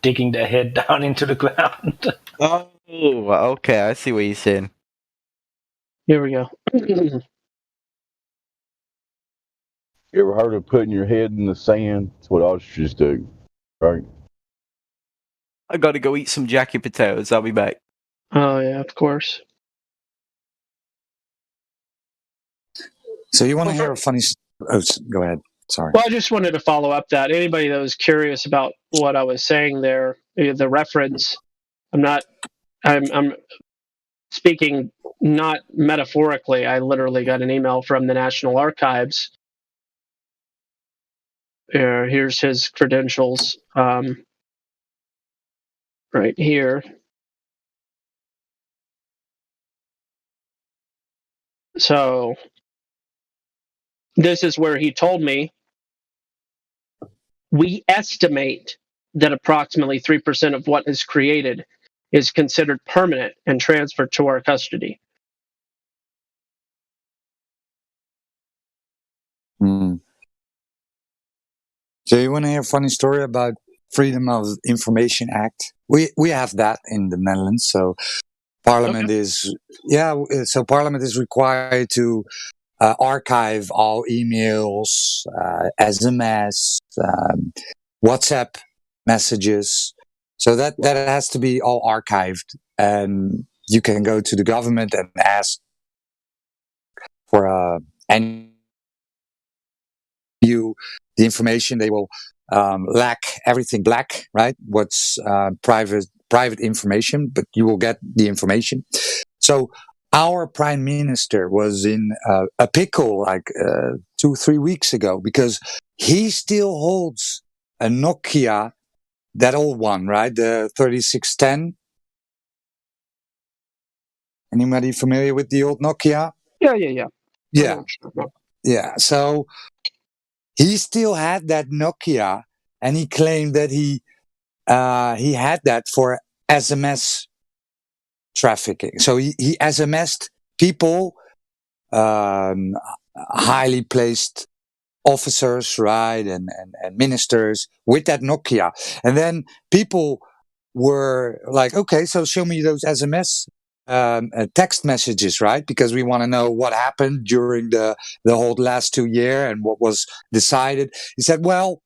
digging their head down into the ground. Oh, okay. I see what you're saying. Here we go. You ever heard of putting your head in the sand? That's what ostriches do, right? I gotta go eat some jacket potatoes. I'll be back. Oh, yeah, of course. So you want to hear a funny... Oh, go ahead. Sorry. Well, I just wanted to follow up that. Anybody that was curious about what I was saying there, the reference, I'm speaking not metaphorically. I literally got an email from the National Archives. Here's his credentials right here. So this is where he told me, we estimate that approximately 3% of what is created is considered permanent and transferred to our custody. So you want to hear a funny story about Freedom of Information Act? We have that in the Netherlands. So Parliament is Parliament is required to archive all emails, SMS, WhatsApp messages. So that has to be all archived, and you can go to the government and ask for the information. They will lack everything black, right? What's private information, but you will get the information. So our prime minister was in a pickle like 2-3 weeks ago because he still holds a Nokia, that old one, right? The 3610. Anybody familiar with the old Nokia? Yeah. So he still had that Nokia, and he claimed that he had that for SMS trafficking. So he SMS'd people, highly placed officers, right, and ministers with that Nokia. And then people were like, okay, so show me those SMS text messages, right? Because we want to know what happened during the whole last 2 years and what was decided. He said, well,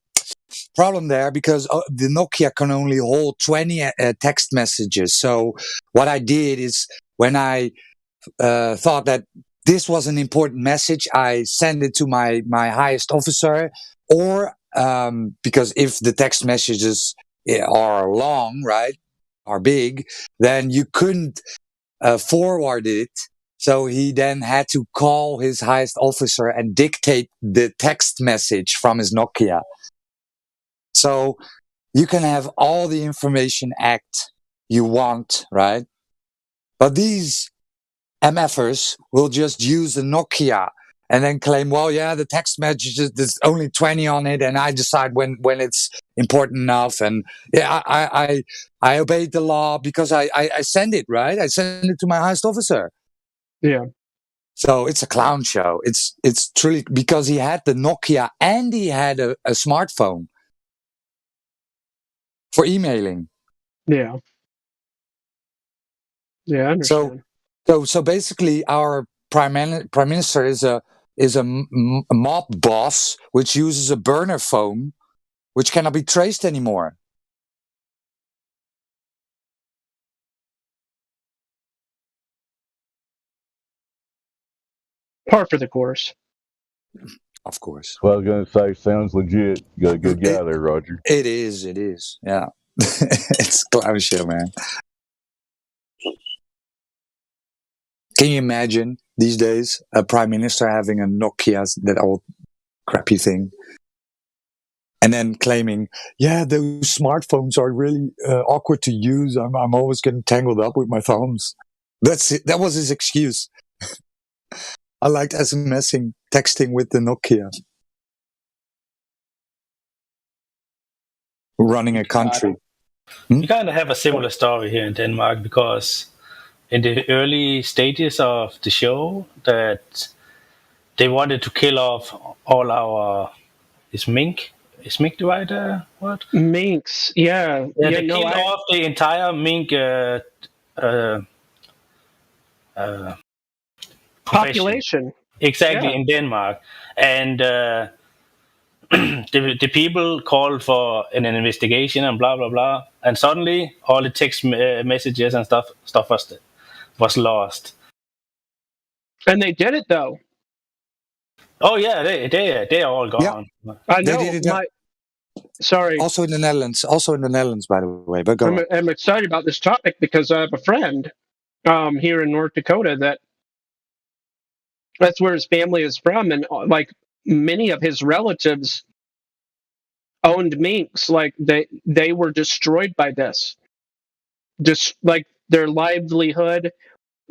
problem there because the Nokia can only hold 20 text messages. So what I did is when I thought that this was an important message, I send it to my highest officer, or because if the text messages are long, right, are big, then you couldn't forward it. So he then had to call his highest officer and dictate the text message from his Nokia. So you can have all the Information Act you want, right? But these MFers will just use the Nokia and then claim, well, yeah, the text messages, there's only 20 on it, and I decide when it's important enough. And yeah, I obeyed the law because I send it, right? I send it to my highest officer. Yeah. So it's a clown show. It's truly because he had the Nokia and he had a smartphone for emailing. Yeah. Yeah, I understand. So basically, our prime minister is a mob boss which uses a burner phone, which cannot be traced anymore. Par for the course. Of course. Well, I was going to say, sounds legit. You got a good guy there, Roger. It is. Yeah. It's a clown show, man. Can you imagine these days a prime minister having a Nokia, that old crappy thing, and then claiming, yeah, those smartphones are really awkward to use. I'm always getting tangled up with my thumbs. That's it. That was his excuse. I liked SMSing, texting with the Nokia. Running a country. You kind of have a similar story here in Denmark because in the early stages of the show that they wanted to kill off all our is mink the right word? Minks, yeah. They killed off the entire mink population. Exactly, in Denmark. And the people called for an investigation and blah, blah, blah. And suddenly all the text messages and stuff was lost. And they did it, though. Oh, yeah, they are all gone. Yeah. I know. They did it, Sorry. Also in the Netherlands, by the way. But go on. I'm excited about this topic because I have a friend here in North Dakota that's where his family is from, and like many of his relatives owned minks. Like they were destroyed by this. Just like their livelihood,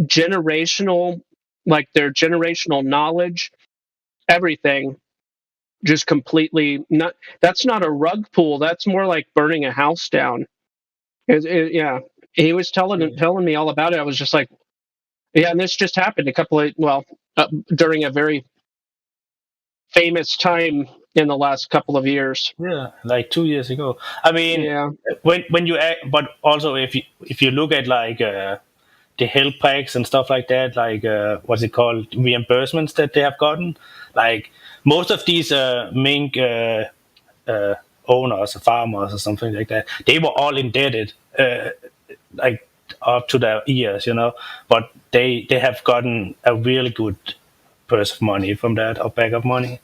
generational knowledge, everything just completely not. That's not a rug pull. That's more like burning a house down. Yeah, he was telling me all about it. I was just like, yeah, and this just happened during a very famous time in the last couple of years. Yeah, like 2 years ago. I mean, when you but also if you look at like the health packs and stuff like that, like what's it called, reimbursements that they have gotten, like most of these mink owners, farmers, or something like that, they were all indebted, like up to their ears, but they have gotten a really good purse of money from that, or bag of money.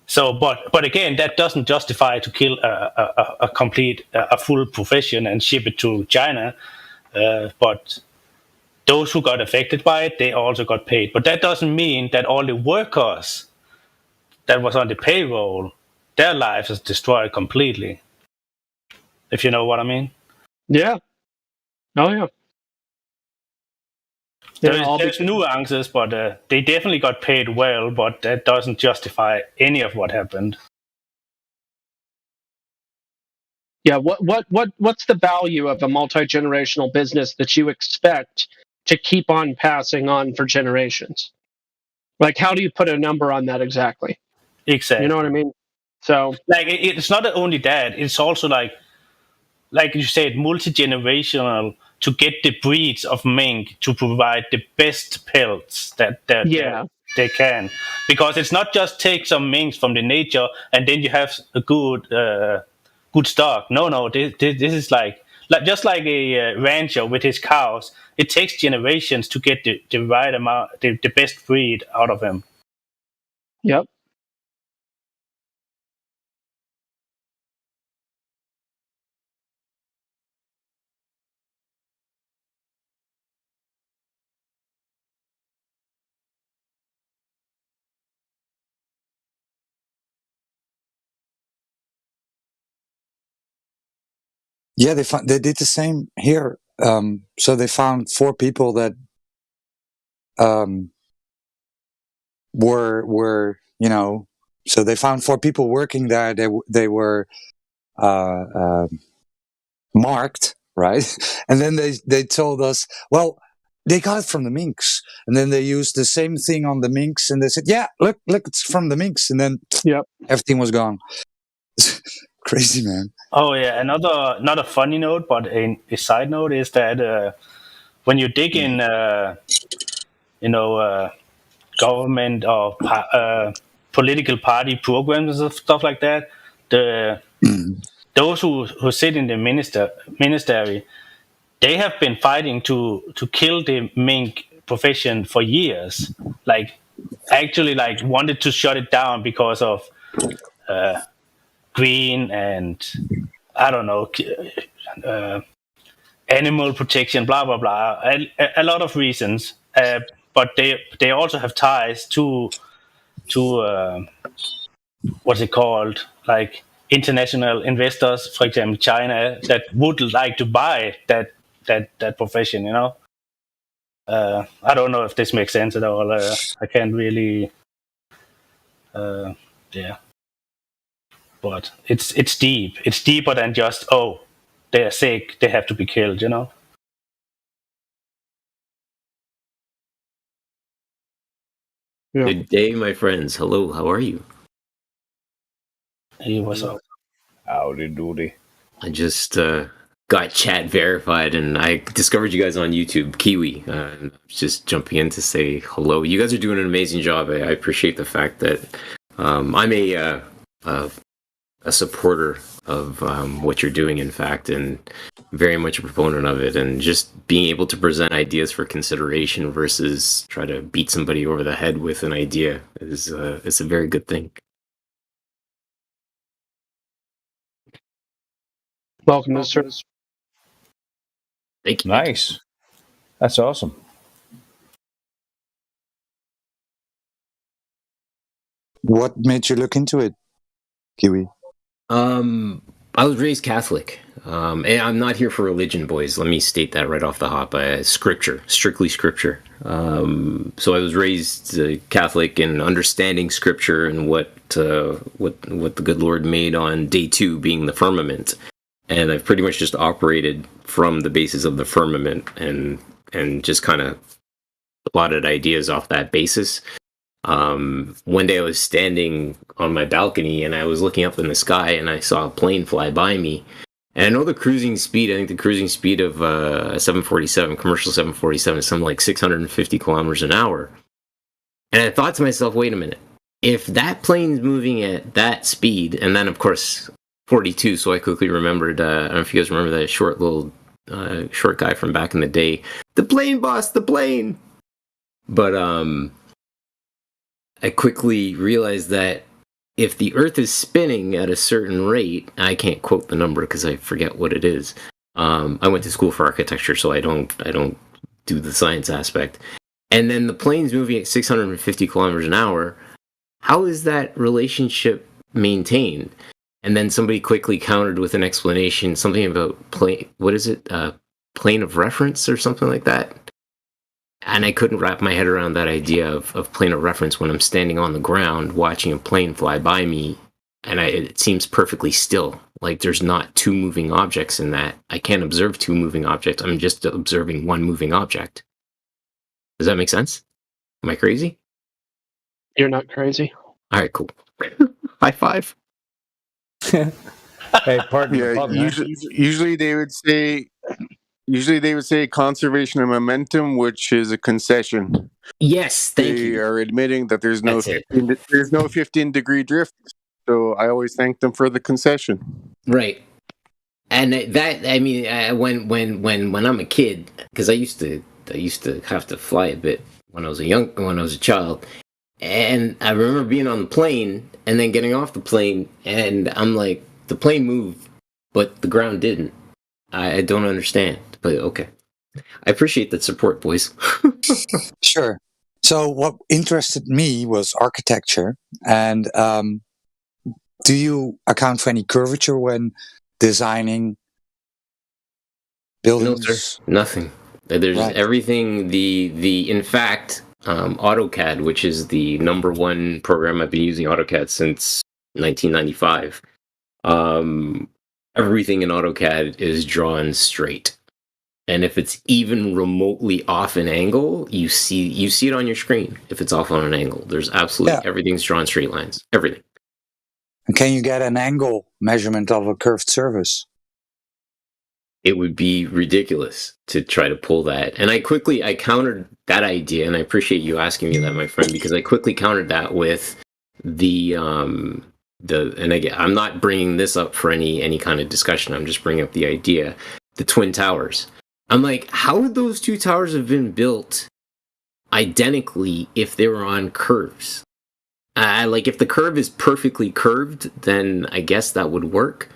So, but again, that doesn't justify to kill a complete, a full profession and ship it to China. But those who got affected by it, they also got paid. But that doesn't mean that all the workers that was on the payroll, their lives is destroyed completely. If you know what I mean. Yeah. Oh yeah. There's nuances, but they definitely got paid well, but that doesn't justify any of what happened. Yeah, what's the value of a multi-generational business that you expect to keep on passing on for generations? Like, how do you put a number on that exactly? Exactly. You know what I mean? So, like, it's not only that; it's also like you said, multi-generational, to get the breeds of mink to provide the best pelts that they can. Because it's not just take some minks from the nature and then you have a good stock. No, this is like just like a rancher with his cows. It takes generations to get the right amount, the best breed out of them. Yep. Yeah, they did the same here. So they found 4 people that were so they found 4 people working there. They were marked, right? And then they told us, well, they got it from the minks. And then they used the same thing on the minks, and they said, yeah, look, it's from the minks. And then everything was gone. Crazy, man. Oh yeah, not a funny note, but a side note is that when you dig in, government or political party programs and stuff like that, those who sit in the ministry, they have been fighting to kill the mink profession for years. Like, actually, like wanted to shut it down because of green and I don't know, animal protection, blah blah blah, a lot of reasons. But they also have ties to what's it called, like international investors, for example, China, that would like to buy that profession. I don't know if this makes sense at all. I can't really. Yeah. But it's deep. It's deeper than just, they are sick, they have to be killed, Good day, my friends. Hello, how are you? Hey, what's up? Howdy doody. I just got chat verified and I discovered you guys on YouTube, Kiwi. Just jumping in to say hello. You guys are doing an amazing job. I appreciate the fact that I'm a supporter of what you're doing, in fact, and very much a proponent of it. And just being able to present ideas for consideration versus try to beat somebody over the head with an idea is a very good thing. Welcome, Mr. Thank you. Nice. That's awesome. What made you look into it, Kiwi? I was raised Catholic. And I'm not here for religion, boys. Let me state that right off the hop. Scripture, strictly scripture. So I was raised Catholic and understanding scripture and what the good Lord made on day 2 being the firmament. And I've pretty much just operated from the basis of the firmament and just kind of plotted ideas off that basis. One day I was standing on my balcony and I was looking up in the sky and I saw a plane fly by me. And I know the cruising speed, I think the cruising speed of a 747, commercial 747, is something like 650 kilometers an hour. And I thought to myself, wait a minute, if that plane's moving at that speed, and then of course 42, so I quickly remembered, I don't know if you guys remember that short guy from back in the day, the plane boss, the plane! But I quickly realized that if the Earth is spinning at a certain rate, I can't quote the number because I forget what it is. I went to school for architecture, so I don't do the science aspect. And then the plane's moving at 650 kilometers an hour. How is that relationship maintained? And then somebody quickly countered with an explanation, something about plane. What is it? Plane of reference or something like that. And I couldn't wrap my head around that idea of plane of reference when I'm standing on the ground watching a plane fly by me, and it seems perfectly still. Like there's not 2 moving objects in that. I can't observe 2 moving objects. I'm just observing 1 moving object. Does that make sense? Am I crazy? You're not crazy. All right, cool. High five. Hey, pardon. Yeah, Pardon, usually they would say. Usually they would say conservation of momentum, which is a concession. Yes, thank you. They are admitting that there's no 15-degree drift. So I always thank them for the concession. Right. And that, I mean, when I'm a kid, because I used to have to fly a bit when I was a child, and I remember being on the plane and then getting off the plane, and I'm like, the plane moved, but the ground didn't. I don't understand, but okay. I appreciate that support, boys. Sure. So what interested me was architecture, and do you account for any curvature when designing buildings? No, sir. Nothing. There's everything. In fact, AutoCAD, which is the #1 program I've been using AutoCAD since 1995. Everything in AutoCAD is drawn straight. And if it's even remotely off an angle, you see it on your screen. If it's off on an angle, there's absolutely everything's drawn straight lines. Everything. And can you get an angle measurement of a curved surface? It would be ridiculous to try to pull that. And I countered that idea, and I appreciate you asking me that, my friend, because I quickly countered that with and again, I'm not bringing this up for any kind of discussion. I'm just bringing up the idea, the Twin Towers. I'm like, how would those 2 towers have been built identically if they were on curves? Like if the curve is perfectly curved, then I guess that would work.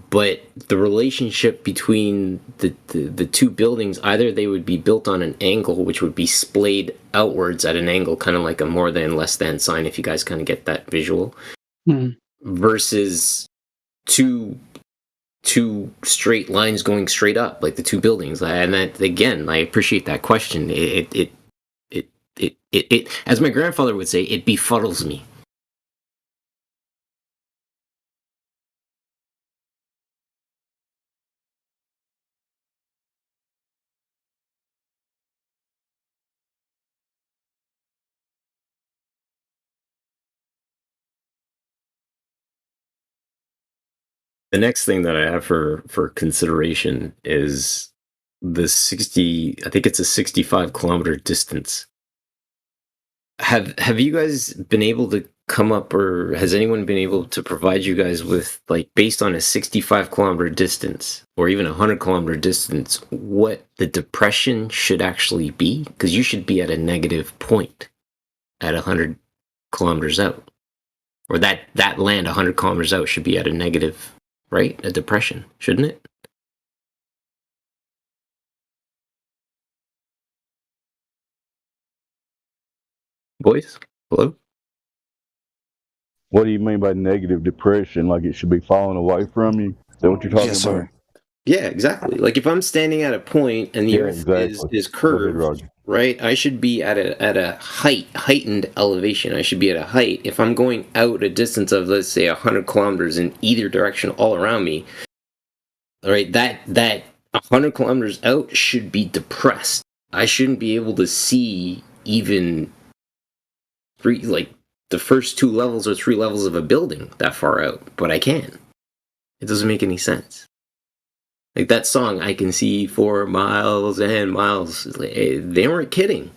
But the relationship between the 2 buildings, either they would be built on an angle, which would be splayed outwards at an angle, kind of like a more than, less than sign, if you guys kind of get that visual, versus two straight lines going straight up, like the 2 buildings. And that, again, I appreciate that question. It as my grandfather would say, it befuddles me. The next thing that I have for consideration is the 60. I think it's a 65-kilometer distance. Have you guys been able to come up, or has anyone been able to provide you guys with, like, based on a 65-kilometer distance or even a 100-kilometer distance, what the depression should actually be? Because you should be at a negative point at 100 kilometers out, or that land 100 kilometers out should be at a negative, right? A depression, shouldn't it? Boys, hello? What do you mean by negative depression? Like it should be falling away from you? Is that what you're talking about? Yeah, exactly. Like if I'm standing at a point and the earth is curved, right? I should be at a heightened elevation. I should be at a height. If I'm going out a distance of, let's say, 100 kilometers in either direction all around me, all right, that 100 kilometers out should be depressed. I shouldn't be able to see even the first 2 levels or 3 levels of a building that far out, but I can. It doesn't make any sense. Like that song, I can see for miles and miles. They weren't kidding.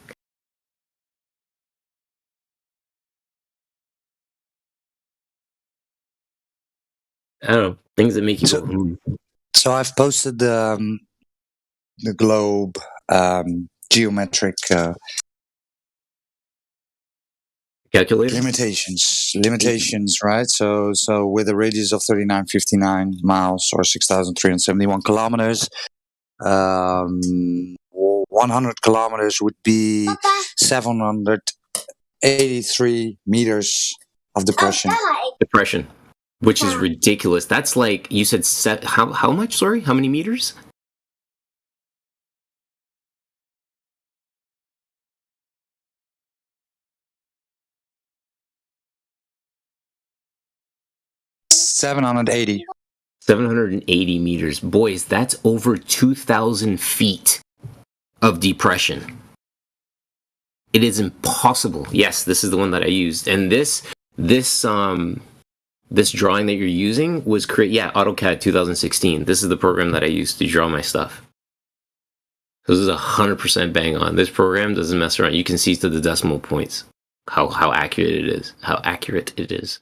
I don't know, things that make you go. So I've posted the globe geometric calculator limitations, right? So with a radius of 3959 miles or 6,371 kilometers, 100 kilometers would be 783 meters of depression. Which is ridiculous. That's like, you said how much, sorry? How many meters? $780. 780 meters. Boys, that's over 2,000 feet of depression. It is impossible. Yes, this is the one that I used. And this drawing that you're using was AutoCAD 2016. This is the program that I used to draw my stuff. This is 100% bang on. This program doesn't mess around. You can see to the decimal points how accurate it is. How accurate it is.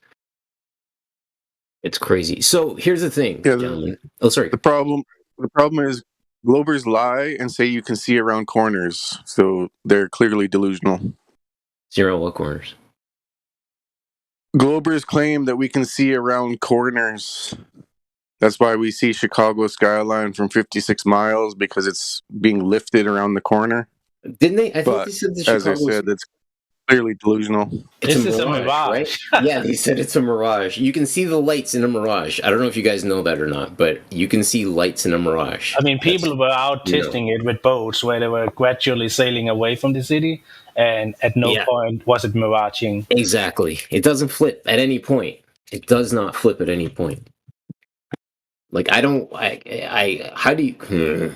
It's crazy. So here's the thing, gentlemen. Oh, sorry. The problem is Globers lie and say you can see around corners. So they're clearly delusional. See around what corners? Globers claim that we can see around corners. That's why we see Chicago skyline from 56 miles, because it's being lifted around the corner. Didn't they? I thought they said the as I said, it's clearly delusional. It's a mirage, right? Yeah, they said it's a mirage. You can see the lights in a mirage. I don't know if you guys know that or not, but you can see lights in a mirage. I mean, people were out testing it with boats where they were gradually sailing away from the city, and at no point was it miraging. Exactly. It doesn't flip at any point. It does not flip at any point. Like, how do you...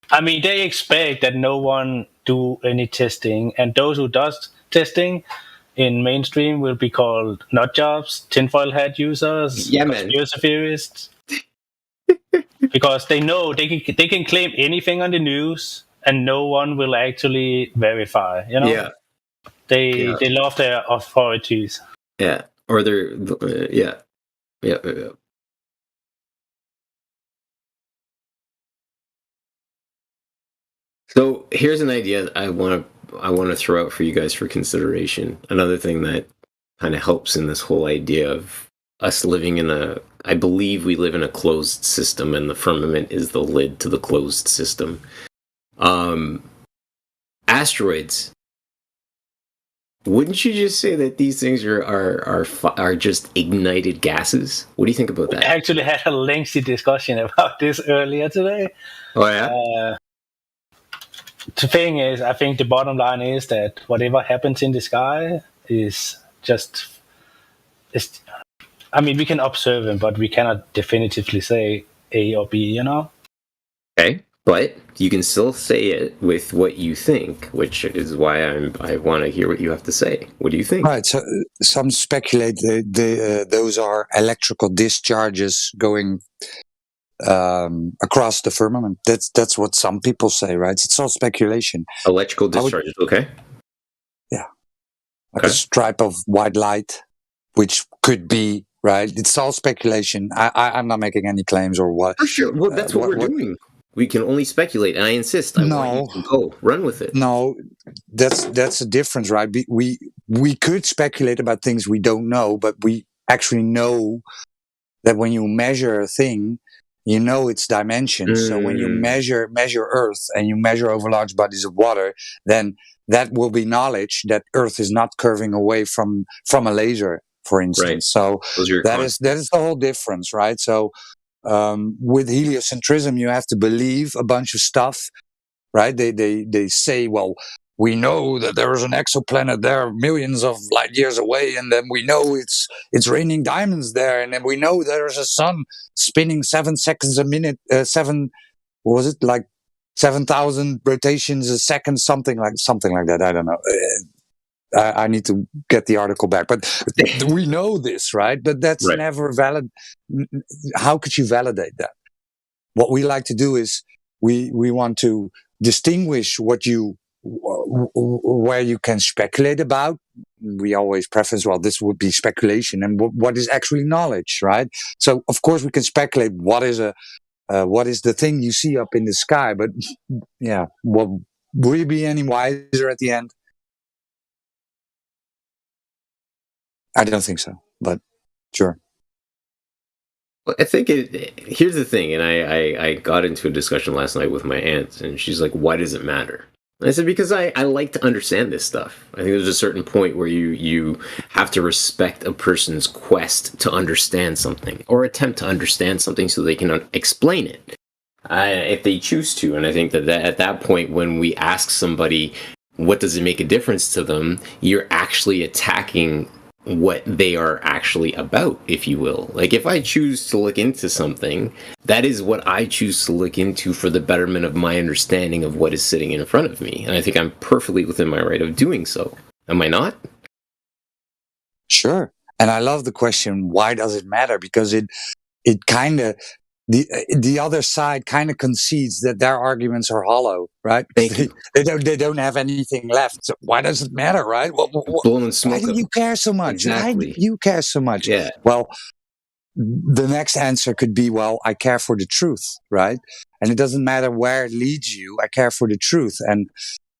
I mean, they expect that no one do any testing, and those who does testing in mainstream will be called nut jobs, tinfoil hat users, conspiracy theorists, because they know they can claim anything on the news and no one will actually verify. You know, they love their authorities. Yeah, or they're yeah. So here's an idea I want to throw out for you guys for consideration. Another thing that kind of helps in this whole idea of us living I believe we live in a closed system, and the firmament is the lid to the closed system. Asteroids. Wouldn't you just say that these things are just ignited gases? What do you think about that? We actually had a lengthy discussion about this earlier today. Oh yeah. The thing is, I think the bottom line is that whatever happens in the sky is just... I mean, we can observe them, but we cannot definitively say A or B, you know? Okay. But you can still say it with what you think, which is why I want to hear what you have to say. What do you think? Right. So some speculate those are electrical discharges going across the firmament. That's what some people say, right? It's all speculation. Electrical discharges, okay. Yeah. Like a stripe of white light, which could be, right? It's all speculation. I'm not making any claims or what. For sure. Well, that's what we're doing. We can only speculate, and I insist. I want you to go run with it. No, that's the difference, right? We could speculate about things we don't know, but we actually know that when you measure a thing, you know its dimensions. So when you measure Earth and you measure over large bodies of water, then that will be knowledge that Earth is not curving away from a laser, for instance. Right. So that is the whole difference, right? So with heliocentrism, you have to believe a bunch of stuff, right? They say, well, we know that there is an exoplanet there millions of light years away, and then we know it's raining diamonds there, and then we know there's a sun spinning 7 seconds a minute, 7,000 rotations a second, something like that. I don't know. I need to get the article back, but we know this, right? But that's never valid. How could you validate that? What we like to do is we want to distinguish where you can speculate about. We always preface, well, this would be speculation, and what is actually knowledge, right? So of course we can speculate what is the thing you see up in the sky, but yeah, will you be any wiser at the end? I don't think so, but sure. Well, I think here's the thing, and I got into a discussion last night with my aunt, and she's like, why does it matter? And I said, because I like to understand this stuff. I think there's a certain point where you have to respect a person's quest to understand something, or attempt to understand something so they can explain it, if they choose to. And I think that at that point, when we ask somebody, what does it make a difference to them, you're actually attacking what they are actually about, if you will. Like, if I choose to look into something, that is what I choose to look into for the betterment of my understanding of what is sitting in front of me. And I think I'm perfectly within my right of doing so. Am I not? Sure. And I love the question, why does it matter? Because it kind of, the other side kind of concedes that their arguments are hollow, right? They don't have anything left. So why does it matter, right? Blowing smoke. Why do you care so much? Exactly. Why do you care so much? Yeah. Well, the next answer could be, well, I care for the truth, right? And it doesn't matter where it leads you. I care for the truth. And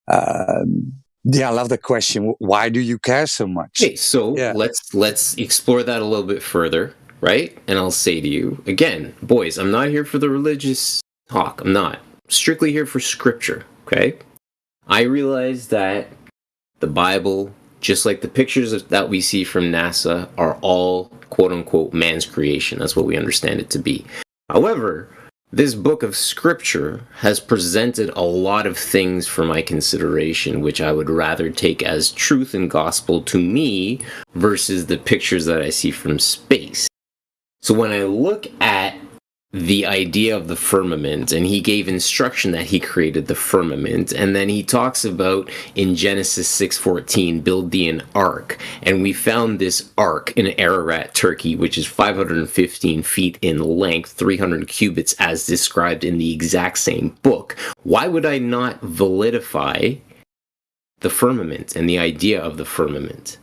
I love the question. Why do you care so much? Okay, so let's explore that a little bit further. Right? And I'll say to you, again, boys, I'm not here for the religious talk. I'm not. Strictly here for scripture, okay? I realize that the Bible, just like the pictures that we see from NASA, are all, quote-unquote, man's creation. That's what we understand it to be. However, this book of scripture has presented a lot of things for my consideration, which I would rather take as truth and gospel to me versus the pictures that I see from space. So when I look at the idea of the firmament, and he gave instruction that he created the firmament, and then he talks about in Genesis 6:14, build thee an ark, and we found this ark in Ararat, Turkey, which is 515 feet in length, 300 cubits as described in the exact same book. Why would I not validify the firmament and the idea of the firmament?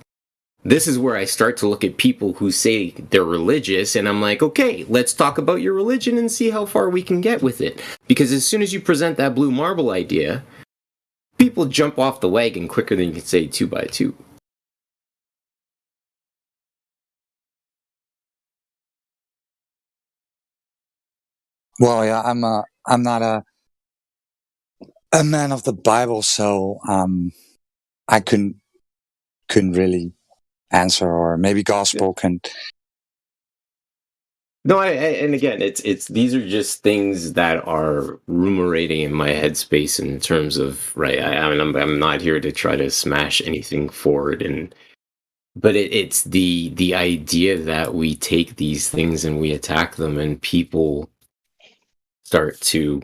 This is where I start to look at people who say they're religious, and I'm like, okay, let's talk about your religion and see how far we can get with it. Because as soon as you present that blue marble idea, people jump off the wagon quicker than you can say 2 by 2. Well, yeah, I'm not a man of the Bible, so I couldn't really answer, or maybe gospel can. No, and again, it's these are just things that are rumorating in my headspace in terms of, right. I'm not here to try to smash anything forward, but it's the idea that we take these things and we attack them, and people start to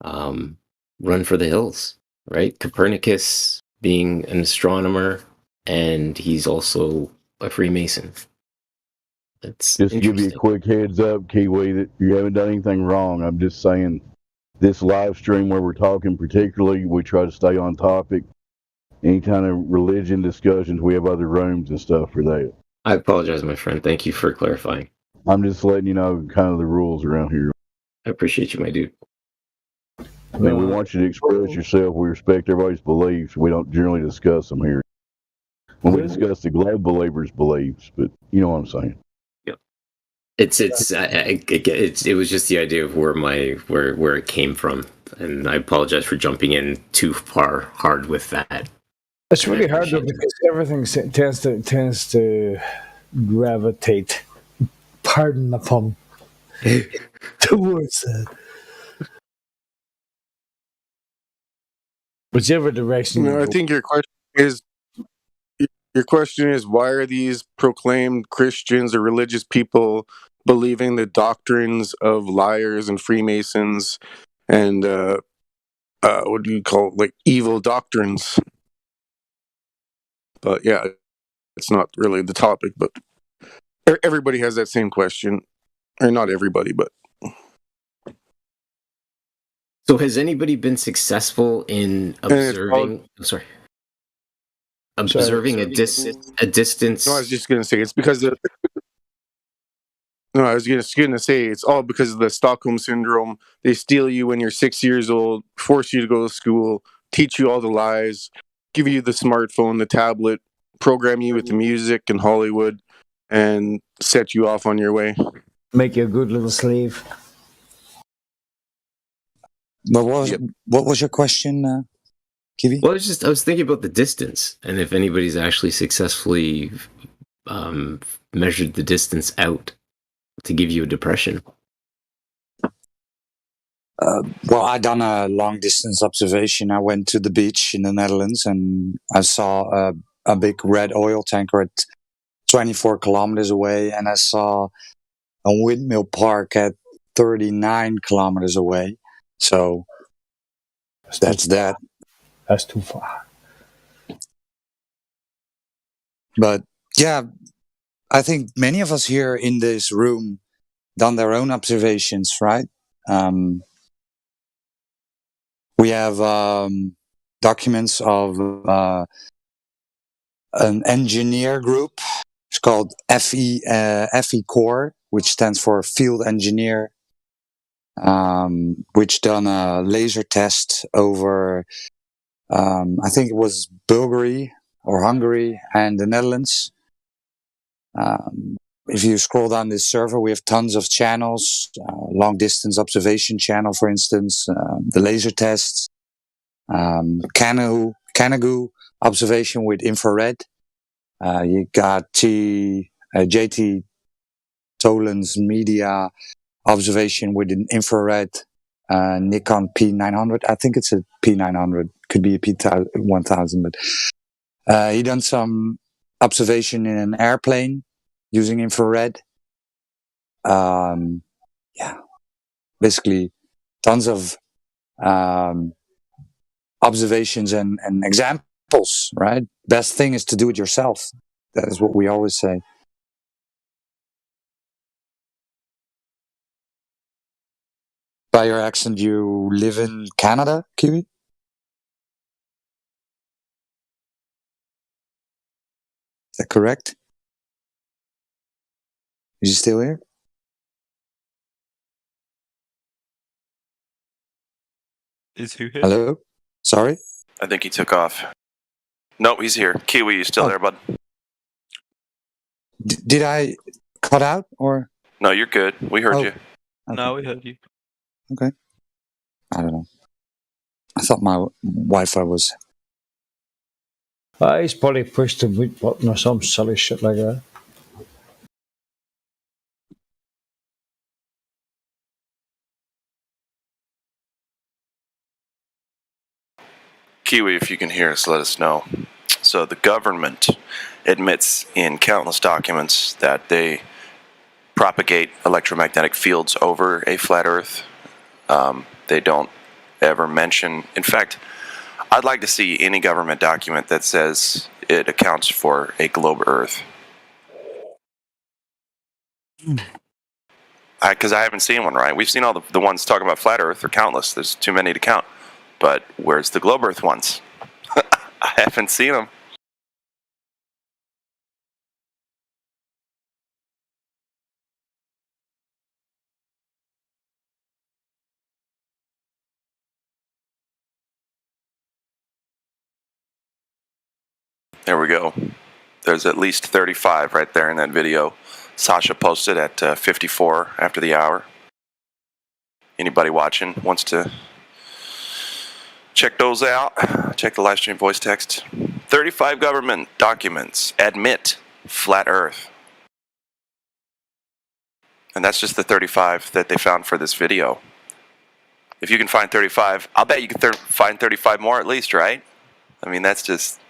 run for the hills, right? Copernicus being an astronomer, and he's also a Freemason. That's just to give you a quick heads up, Kiwi, that you haven't done anything wrong. I'm just saying this live stream where we're talking particularly, we try to stay on topic. Any kind of religion discussions, we have other rooms and stuff for that. I apologize, my friend. Thank you for clarifying. I'm just letting you know kind of the rules around here. I appreciate you, my dude. I mean, we want you to express yourself. We respect everybody's beliefs. We don't generally discuss them here. When we discuss the globe believers' beliefs, but you know what I'm saying. It was just the idea of where it came from, and I apologize for jumping in too far hard with that. It's really hard though, because everything tends to gravitate. Pardon the pun. Towards that. Whichever direction. No, I think your question is why are these proclaimed Christians or religious people believing the doctrines of liars and Freemasons and what do you call it, like evil doctrines? But yeah, it's not really the topic, but everybody has that same question. Or not everybody, but. So has anybody been successful in observing observing a distance? No, I was just going to say it's because I was just going to say it's all because of the Stockholm Syndrome. They steal you when you're 6 years old, force you to go to school, teach you all the lies, give you the smartphone, the tablet, program you with the music and Hollywood, and set you off on your way. Make you a good little slave. But what was your question, Kiwi? Well, I was thinking about the distance, and if anybody's actually successfully measured the distance out to give you a depression. Well, I done a long distance observation. I went to the beach in the Netherlands, and I saw a big red oil tanker at 24 kilometers away, and I saw a windmill park at 39 kilometers away. So that's that. That's too far. But yeah, I think many of us here in this room done their own observations, right? We have documents of an engineer group. It's called FE Core, which stands for Field Engineer, which done a laser test over, I think it was Bulgaria or Hungary and the Netherlands. If you scroll down this server, we have tons of channels, long distance observation channel, for instance, the laser tests, Kanagu observation with infrared. You got JT Tolan's media observation with an infrared, Nikon P900. I think it's a P900, could be a P1000, but he done some observation in an airplane using infrared. Basically tons of observations and examples, right? Best thing is to do it yourself. That is what we always say. By your accent, you live in Canada, Kiwi? Is that correct? Is he still here? Is who here? Hello? Sorry? I think he took off. No, he's here. Kiwi, you still there, bud? Did I cut out or? No, you're good. We heard you. Okay. No, we heard you. Okay. I don't know. I thought my Wi-Fi was. He's probably pushed the mute button or some silly shit like that. Kiwi, if you can hear us, let us know. So the government admits in countless documents that they propagate electromagnetic fields over a flat Earth. They don't ever mention. In fact, I'd like to see any government document that says it accounts for a globe Earth. Because I haven't seen one, right? We've seen all the ones talking about flat Earth. They're countless. There's too many to count. But where's the globe Earth ones? I haven't seen them. There we go. There's at least 35 right there in that video. Sasha posted at 54 after the hour. Anybody watching wants to check those out, check the live stream voice text. 35 government documents admit flat Earth. And that's just the 35 that they found for this video. If you can find 35, I'll bet you can find 35 more at least, right? I mean, that's just...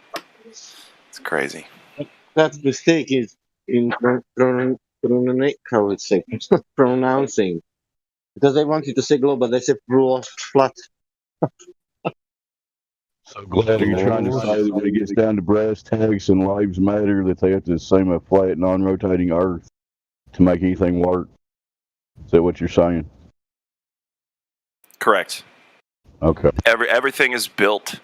It's crazy. That mistake is in pronouncing. Because they wanted to say globe, but they said flat. So glad you're trying to say that when it gets down to brass tacks and lives matter, that they have to assume a flat, non-rotating Earth to make anything work. Is that what you're saying? Correct. Okay. Everything is built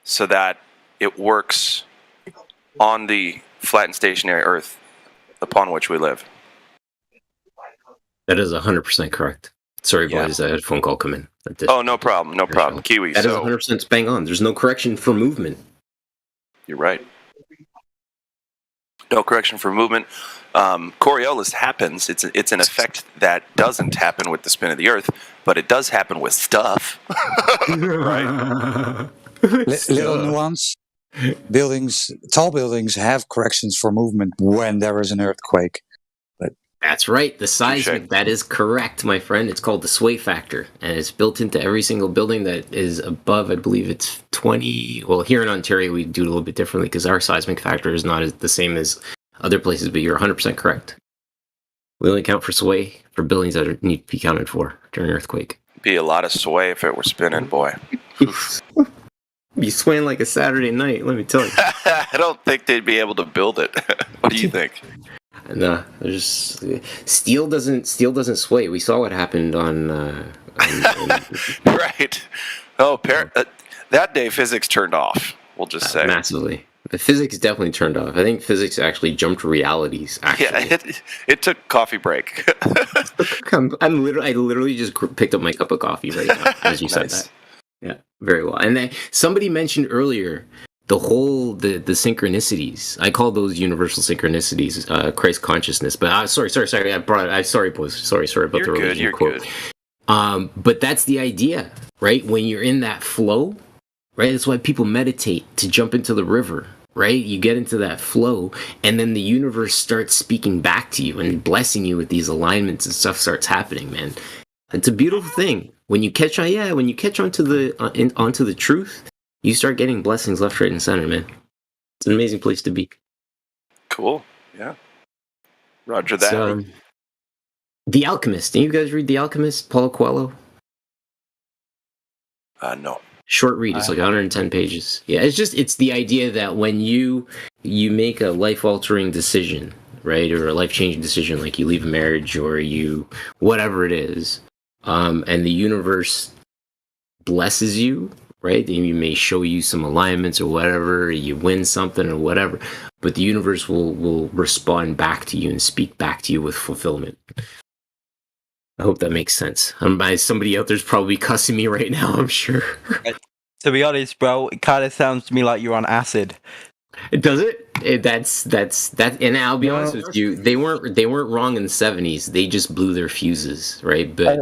so that it works on the flat and stationary Earth upon which we live. That is 100% correct. Sorry, boys, I had a phone call come in. Oh, no problem, no problem. Kiwi, That is 100% bang on. There's no correction for movement. You're right. No correction for movement. Coriolis happens. It's an effect that doesn't happen with the spin of the Earth, but it does happen with stuff. Right? Little nuance. Tall buildings have corrections for movement when there is an earthquake. But that's right. The seismic, that is correct, my friend. It's called the sway factor, and it's built into every single building that is above, I believe it's 20. Well, here in Ontario, we do it a little bit differently because our seismic factor is not the same as other places, but you're 100% correct. We only count for sway for buildings that need to be counted for during an earthquake. Be a lot of sway if it were spinning, boy. Be swaying like a Saturday night, let me tell you. I don't think they'd be able to build it. What do you think? No, there's steel doesn't sway. We saw what happened on right. Oh, that day physics turned off. We'll just say massively. The physics definitely turned off. I think physics actually jumped realities. Actually. Yeah, it took coffee break. I literally just picked up my cup of coffee right now as you said that. Yeah, very well. And then somebody mentioned earlier the synchronicities. I call those universal synchronicities, Christ consciousness. But sorry. Sorry, boys. Sorry about the religion quote. Good. But that's the idea, right? When you're in that flow, right? That's why people meditate to jump into the river, right? You get into that flow, and then the universe starts speaking back to you and blessing you with these alignments and stuff starts happening, man. It's a beautiful thing. When you catch onto the truth, you start getting blessings left, right, and center, man. It's an amazing place to be. Cool. Yeah. Roger that. The Alchemist. Did you guys read The Alchemist, Paulo Coelho? No. Short read. It's like 110 pages. Yeah, it's the idea that when you make a life-altering decision, right, or a life-changing decision, like you leave a marriage or you whatever it is, and the universe blesses you, right? You may show you some alignments or whatever, you win something or whatever, but the universe will respond back to you and speak back to you with fulfillment. I hope that makes sense. Somebody out there's probably cussing me right now, I'm sure. To be honest, bro, it kind of sounds to me like you're on acid. Does it? That's and I'll be honest with you, they weren't wrong in the 70s. They just blew their fuses, right? But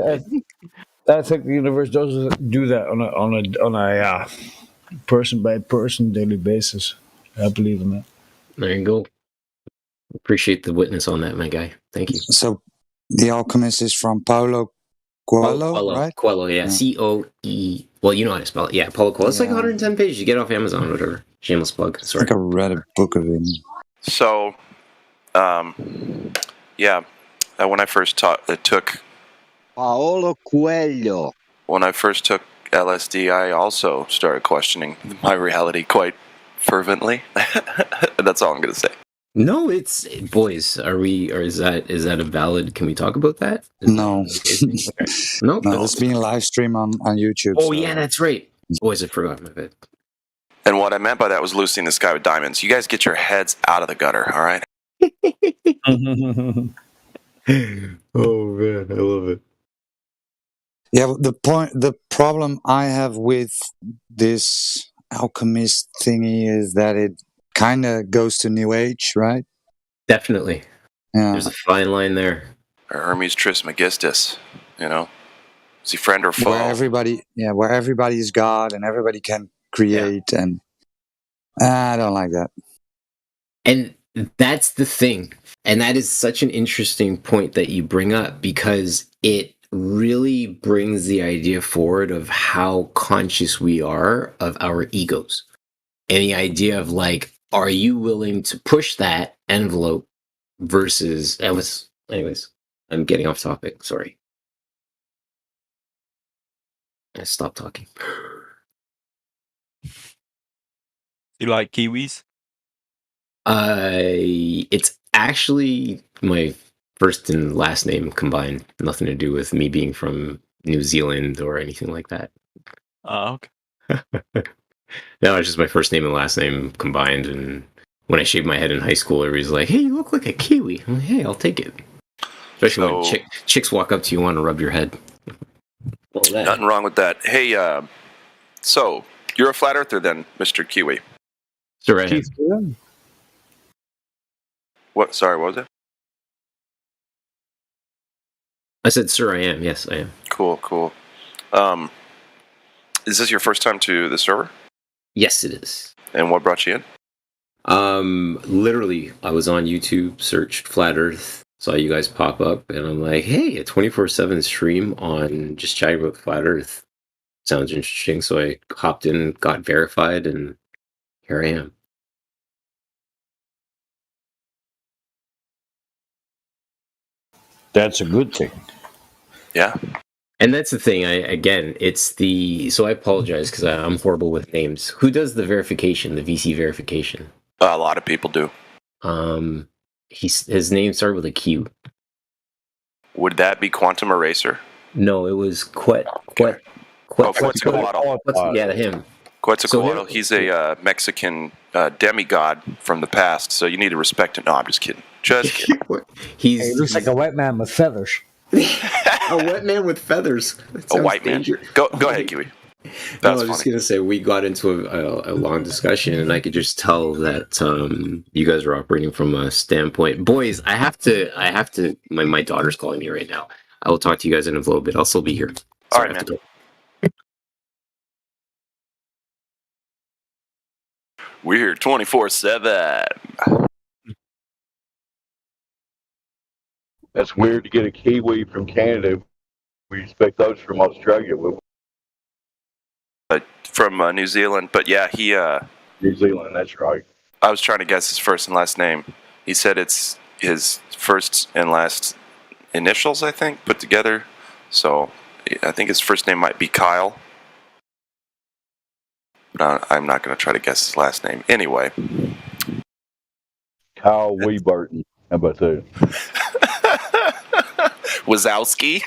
I think the universe does do that on a person by person daily basis. I believe in that. There you go. Appreciate the witness on that, my guy. Thank you. So, The Alchemist is from Paulo Coelho, right? Coelho, yeah. C-O-E. Well, you know how to spell it. Yeah, Paulo Coelho. It's like 110 pages. You get it off Amazon or whatever. Shameless plug. Sorry. I think I read a book of him. So, yeah. When I first took Paulo Coelho. When I first took LSD, I also started questioning my reality quite fervently. That's all I'm going to say. No, it's boys. Are we? Or is that a valid? Can we talk about that? No. Okay. No, No, it's being live streamed on YouTube. Oh so- yeah, that's right. Boys, I forgot about it. And what I meant by that was Lucy in the Sky with Diamonds. You guys get your heads out of the gutter, all right? Oh man, I love it. Yeah, the problem I have with this alchemist thingy is that it kind of goes to New Age, right? Definitely. Yeah. There's a fine line there. Or Hermes Trismegistus, you know? Is he friend or foe? Where everybody is God and everybody can create, and I don't like that. And that's the thing. And that is such an interesting point that you bring up, because it really brings the idea forward of how conscious we are of our egos. And the idea of like, are you willing to push that envelope versus anyways, I'm getting off topic. Sorry. I stopped talking. You like kiwis? It's actually my first and last name combined. Nothing to do with me being from New Zealand or anything like that. Oh, okay. No, it's just my first name and last name combined. And when I shaved my head in high school, everybody's like, "Hey, you look like a Kiwi." I'm like, "Hey, I'll take it." Especially when chicks walk up to you and want to rub your head. Nothing wrong with that. Hey, so you're a flat earther then, Mr. Kiwi? Sure, I am. What? Sorry, what was it? I said, "Sir, I am." Yes, I am. Cool. Is this your first time to the server? Yes, it is. And what brought you in? Literally, I was on YouTube, searched Flat Earth, saw you guys pop up, and I'm like, hey, a 24/7 stream on just chatting about Flat Earth. Sounds interesting. So I hopped in, got verified, and here I am. That's a good thing. Yeah. And that's the thing. So I apologize because I'm horrible with names. Who does the verification, the VC verification? A lot of people do. His name started with a Q. Would that be Quantum Eraser? No, it was Quetzalcoatl. Yeah, him. Quetzalcoatl. He's a Mexican demigod from the past, so you need to respect him. No, I'm just kidding. He looks like a white man with feathers. A wet man with feathers. A white man. Go ahead, Kiwi. I was just gonna say we got into a long discussion, and I could just tell that you guys are operating from a standpoint. Boys, I have to. My daughter's calling me right now. I will talk to you guys in a little bit. I'll still be here. All right, man. We're here 24/7. That's weird to get a Kiwi from Canada. We expect those from Australia. From New Zealand, but yeah, he... New Zealand, that's right. I was trying to guess his first and last name. He said it's his first and last initials, I think, put together. So I think his first name might be Kyle. But I'm not going to try to guess his last name. Anyway. Kyle Weeburton. How about that? Wazowski?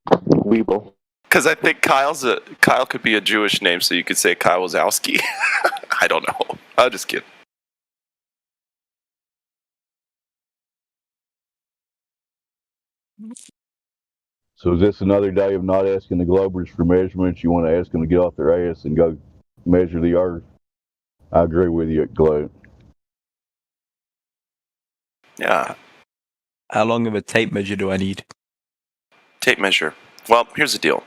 Weeble. Because I think Kyle could be a Jewish name, so you could say Kyle Wazowski. I don't know. I'm just kidding. So is this another day of not asking the Globers for measurements? You want to ask them to get off their ass and go measure the Earth? I agree with you, Globe. Yeah. How long of a tape measure do I need? Tape measure. Well, here's the deal.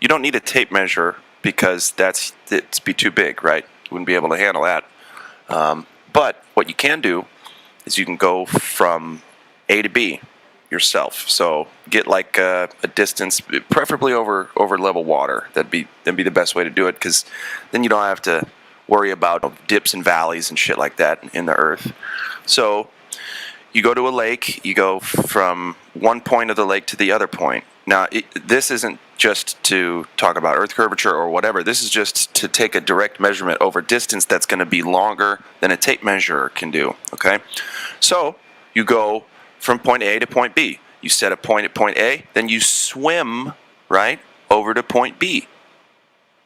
You don't need a tape measure because it'd be too big, right? You wouldn't be able to handle that. But what you can do is you can go from A to B yourself. So get like a distance, preferably over level water. That'd be the best way to do it, because then you don't have to worry about dips and valleys and shit like that in the earth. So you go to a lake, you go from one point of the lake to the other point. Now, this isn't just to talk about earth curvature or whatever. This is just to take a direct measurement over distance that's going to be longer than a tape measure can do, okay? So you go from point A to point B. You set a point at point A, then you swim, right, over to point B.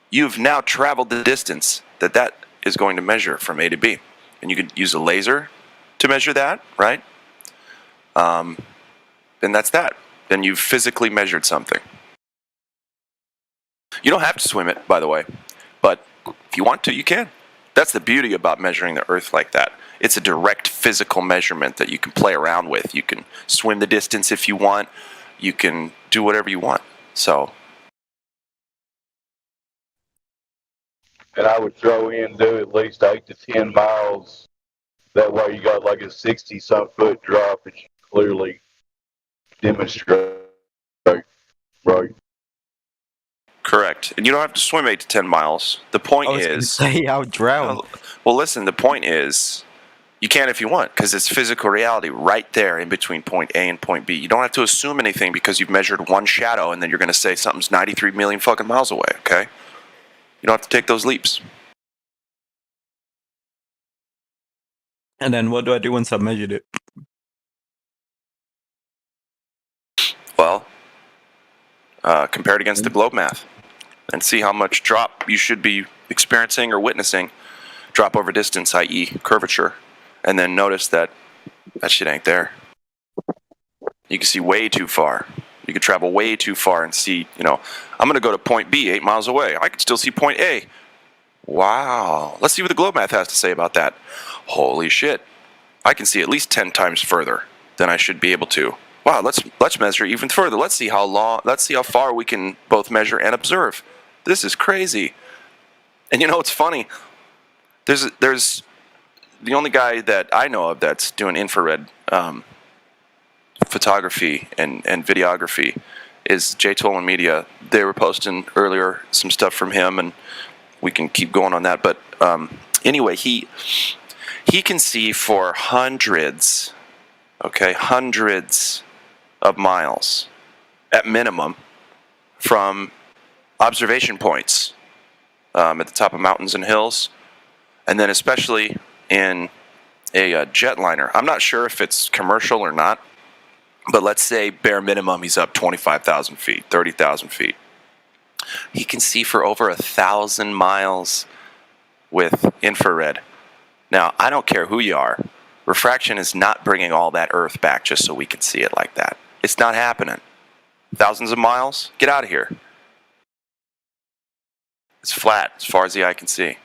You've now traveled the distance that is going to measure from A to B. And you could use a laser to measure that, right? And that's that. Then you've physically measured something. You don't have to swim it, by the way, but if you want to, you can. That's the beauty about measuring the Earth like that. It's a direct physical measurement that you can play around with. You can swim the distance if you want. You can do whatever you want. So. And I would throw in, do at least 8 to 10 miles. That way you got like a 60-some foot drop, and you clearly demonstrate, right? Correct. And you don't have to swim 8 to 10 miles. The point is... say I'll drown. Well, listen, the point is, you can if you want, because it's physical reality right there in between point A and point B. You don't have to assume anything because you've measured one shadow and then you're going to say something's 93 million fucking miles away, okay? You don't have to take those leaps. And then what do I do once I've measured it? Well, compare it against the globe math and see how much drop you should be experiencing or witnessing. Drop over distance, i.e. curvature. And then notice that shit ain't there. You can see way too far. You can travel way too far and see, I'm going to go to point B 8 miles away. I can still see point A. Wow. Let's see what the globe math has to say about that. Holy shit. I can see at least 10 times further than I should be able to. Wow, let's measure even further. Let's see how far we can both measure and observe. This is crazy. And it's funny. There's the only guy that I know of that's doing infrared photography and videography is Jay Tolan Media. They were posting earlier some stuff from him, and we can keep going on that. But anyway, he can see for hundreds of miles at minimum from observation points at the top of mountains and hills, and then especially in a jetliner. I'm not sure if it's commercial or not, but let's say bare minimum he's up 25,000 feet, 30,000 feet. He can see for over 1,000 miles with infrared. Now, I don't care who you are. Refraction is not bringing all that Earth back just so we can see it like that. It's not happening. Thousands of miles? Get out of here. It's flat as far as the eye can see.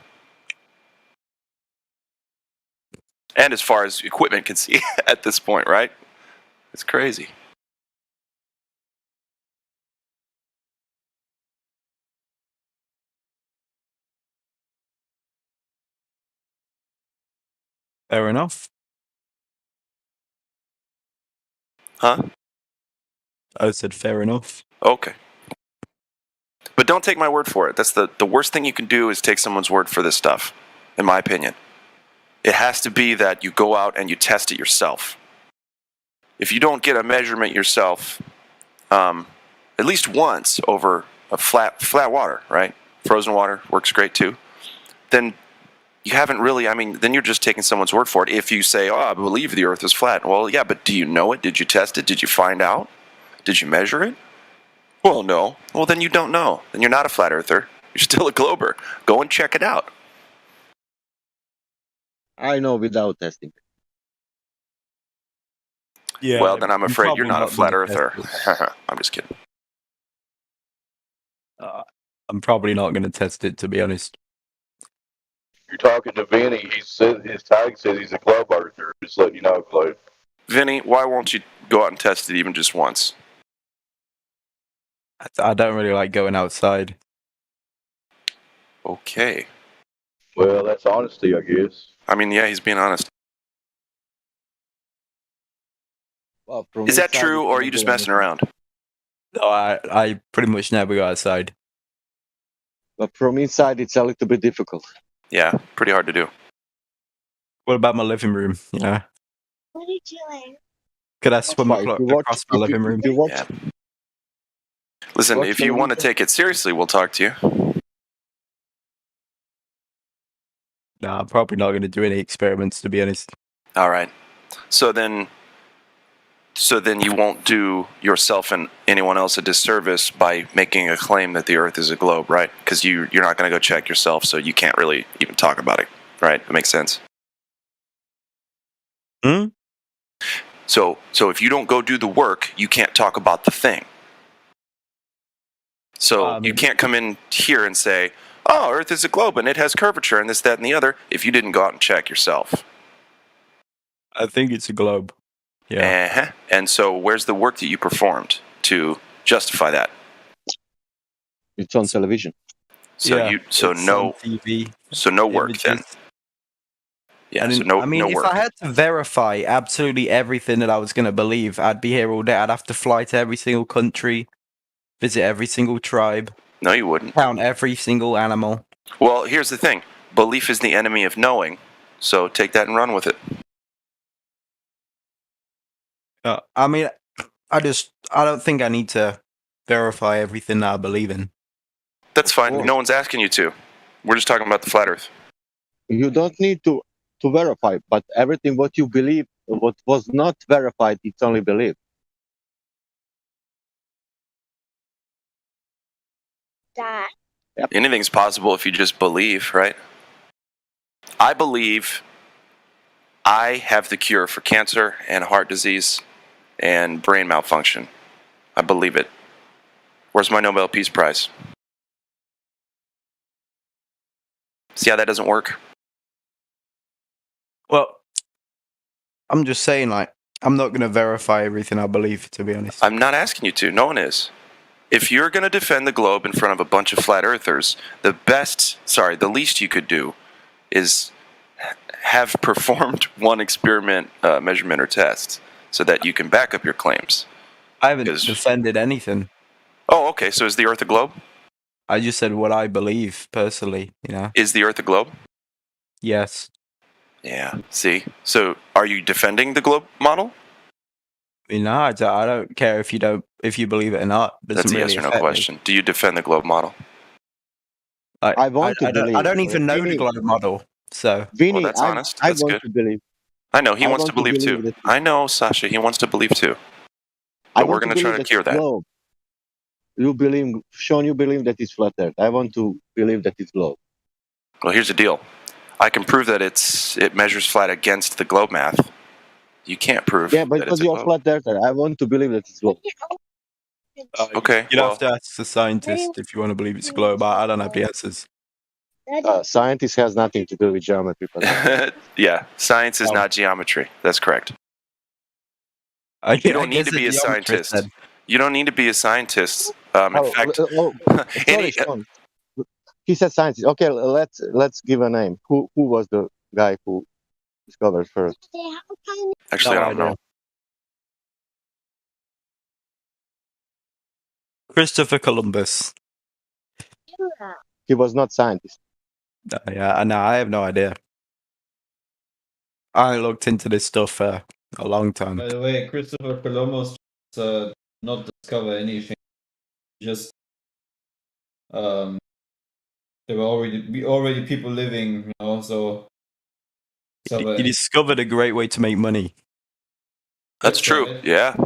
And as far as equipment can see at this point, right? It's crazy. Fair enough. Huh? I said fair enough. Okay. But don't take my word for it. That's the worst thing you can do is take someone's word for this stuff, in my opinion. It has to be that you go out and you test it yourself. If you don't get a measurement yourself, at least once over a flat water, right? Frozen water works great too. Then you haven't really, then you're just taking someone's word for it. If you say, I believe the Earth is flat. Well, yeah, but do you know it? Did you test it? Did you find out? Did you measure it? Well, no. Well, then you don't know. Then you're not a flat earther. You're still a glober. Go and check it out. I know without testing. Yeah. Well, then I'm afraid you're not a flat earther. I'm just kidding. I'm probably not going to test it, to be honest. You're talking to Vinny. He said his tag says he's a globe earther. Just letting you know, Claude. Vinny, why won't you go out and test it even just once? I don't really like going outside. Okay. Well, that's honesty, I guess. Yeah, he's being honest. Well, is that true, or are you just messing around? No, I pretty much never go outside. But from inside, it's a little bit difficult. Yeah, pretty hard to do. What about my living room? Yeah. What are you doing? Could I swim Why, if you watch, across my living room? if you watch, Yeah. Listen, watch if you want to television, take it seriously, we'll talk to you. No, I'm probably not going to do any experiments, to be honest. All right. So then you won't do yourself and anyone else a disservice by making a claim that the Earth is a globe, right? Because you're not going to go check yourself, so you can't really even talk about it, right? That makes sense. Hmm? So if you don't go do the work, you can't talk about the thing. So you can't come in here and say, "Oh, Earth is a globe and it has curvature and this, that, and the other," if you didn't go out and check yourself. I think it's a globe. Yeah. Uh-huh. And so where's the work that you performed to justify that? it's on television. So Yeah, it's on no TV. so no work Images. then. Yeah, And so no I mean, no if work. I had to verify absolutely everything that I was going to believe, I'd be here all day. I'd have to fly to every single country, visit every single tribe, No, you wouldn't. count every single animal. Well, here's the thing. Belief is the enemy of knowing. So take that and run with it. I mean, I don't think I need to verify everything that I believe in. That's fine. course. No one's asking you to. We're just talking about the flat Earth. You don't need to verify, but everything what you believe, what was not verified, it's only belief. Dad. Anything's possible if you just believe, right? I believe I have the cure for cancer and heart disease and brain malfunction. I believe it. Where's my Nobel Peace Prize? See how that doesn't work? Well, I'm just saying, like, I'm not going to verify everything I believe, to be honest. I'm not asking you to. No one is. If you're going to defend the globe in front of a bunch of flat earthers, the least you could do is have performed one experiment, measurement, or test so that you can back up your claims. I haven't defended anything. Oh, okay. So is the Earth a globe? I just said what I believe, personally, you know? Is the Earth a globe? Yes. Yeah. See? So are you defending the globe model? No, I don't care if you believe it or not. That's a yes or no question. Do you defend the globe model? I want to believe. I don't even know the globe model, so. Well, that's honest. That's I want good. to believe. I know he I wants want to believe too. that- I know, Sasha. He wants to believe too. But we're going to try to cure that. Globe. You believe, Sean? You believe that it's flat Earth. I want to believe that it's globe. Well, here's the deal. I can prove that it measures flat against the globe math. You can't prove. Yeah, but that because it's a you're a globe. flat Earther, I want to believe that it's globe. Okay. You'd have to ask the scientist if you want to believe it's a globe. I don't have the answers. Scientist has nothing to do with geometry. Yeah, science is not geometry. That's correct. You don't need to be a scientist. You don't need to be a scientist. In fact, sorry, Sean. He said scientist. Okay, let's give a name. Who was the guy who discovered first? Actually, I don't know. Christopher Columbus. He was not scientist. Yeah, no, I have no idea. I looked into this stuff for a long time. By the way, Christopher Columbus not discover anything. Just there were already people living, you know. So He discovered a great way to make money. That's true. Right. Yeah.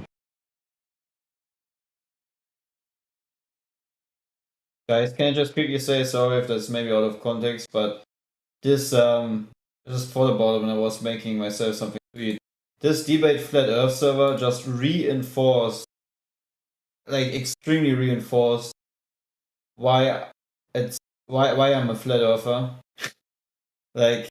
Guys, can I just quickly say sorry if that's maybe out of context, but this just thought about it when I was making myself something to eat. This debate flat Earth server just reinforced, like extremely reinforced, why I'm a flat earther. Like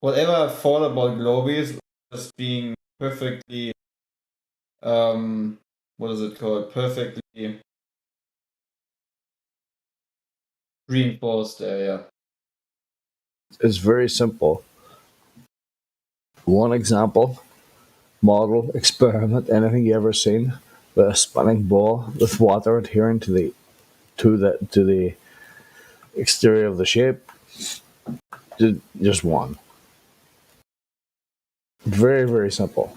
whatever I thought about globies just being perfectly what is it called? Perfectly reinforced area. It's very simple. One example, model, experiment, anything you ever seen with a spinning ball with water adhering to the exterior of the shape. Just one. Very, very simple.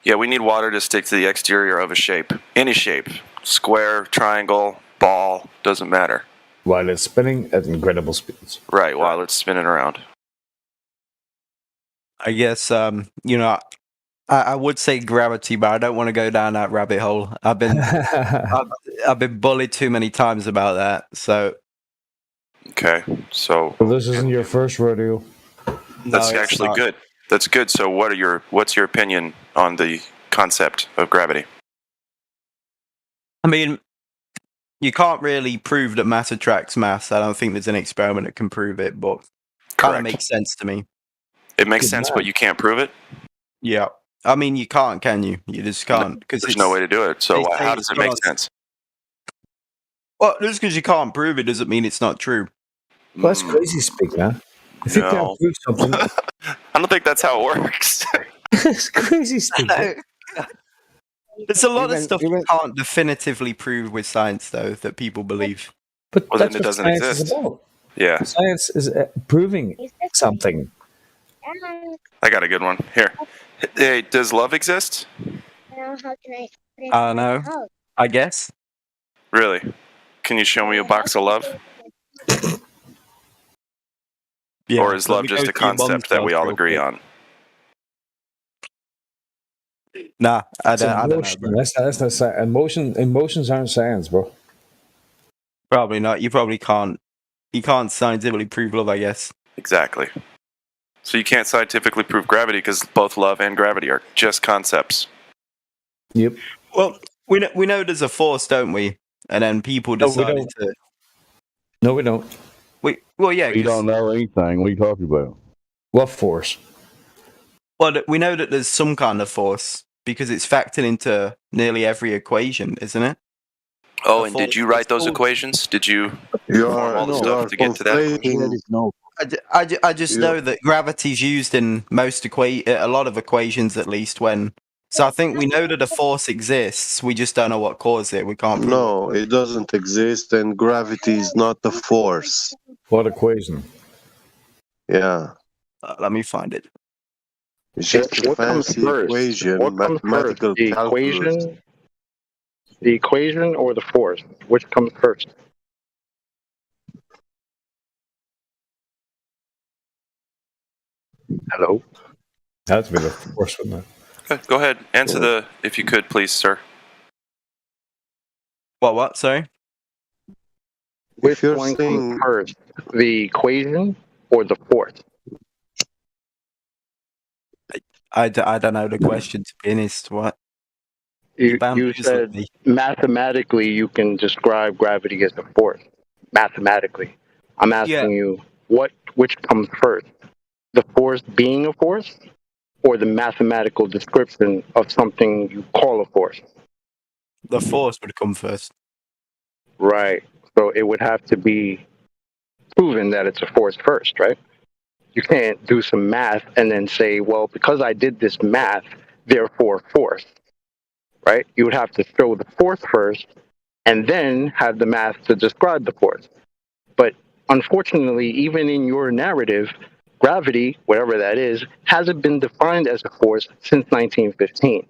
Yeah, we need water to stick to the exterior of a shape. Any shape. Square, triangle, ball, doesn't matter. While it's spinning at incredible speeds. Right, while it's spinning around. I guess, I would say gravity, but I don't want to go down that rabbit hole. I've been bullied too many times about that, so... Okay, so... Well, this isn't your first rodeo. That's No, it's actually not. good. That's good. So what's your opinion on the concept of gravity? I mean, you can't really prove that mass attracts mass. I don't think there's an experiment that can prove it, but kind of makes sense to me. It makes sense, but you can't prove it? Yeah. I mean, you can't, can you? You just can't. Cause There's no way to do it. So how does it make sense? Well, just because you can't prove it doesn't mean it's not true. Well, that's crazy speak, man. If you can't prove something... I don't think that's how it works. It's crazy speak. There's a lot of stuff you can't definitively prove with science, though, that people believe. But Well, that's then it what doesn't science exist. is about. Yeah. Science is proving something. I got a good one. Here. Hey, does love exist? Now, how can I put it I don't know. out? I guess. Really? Can you show me a box of love? Yeah, or is let love me just go a to your mum's concept that we house all real agree quick. on? Nah, I It's don't know. emotion. Bro. That's not science. Emotions aren't science, bro. Probably not. You probably can't. You can't scientifically prove love, I guess. Exactly. So you can't scientifically prove gravity because both love and gravity are just concepts. Yep. Well, we know there's a force, don't we? And then people No, we decided don't. to. No, we don't. Well, yeah. You 'cause- don't know anything. What are you talking about? What force? Well, we know that there's some kind of force because it's factored into nearly every equation, isn't it? Oh, and did you write those equations? Did you form all the stuff to get to that? I just know that gravity's used in a lot of equations, at least. So I think we know that a force exists. We just don't know what caused it. We can't prove No, it doesn't exist, and gravity is not a force. What equation? Yeah. Let me find it. It's just a What comes fancy first? equation, What comes first? mathematical The calculus. equation or the force? Which comes first? Hello? That'd be the force, wouldn't it? Okay, go ahead. Answer if you could, please, sir. What? Sorry? Which one comes first? The equation or the force? I don't know the question, to be honest. What? You said mathematically you can describe gravity as a force. Mathematically. I'm asking you, which comes first? The force being a force or the mathematical description of something you call a force? The force would come first. Right. So it would have to be proven that it's a force first, right? You can't do some math and then say, well, because I did this math, therefore force, right? You would have to show the force first and then have the math to describe the force. But unfortunately, even in your narrative, gravity, whatever that is, hasn't been defined as a force since 1915.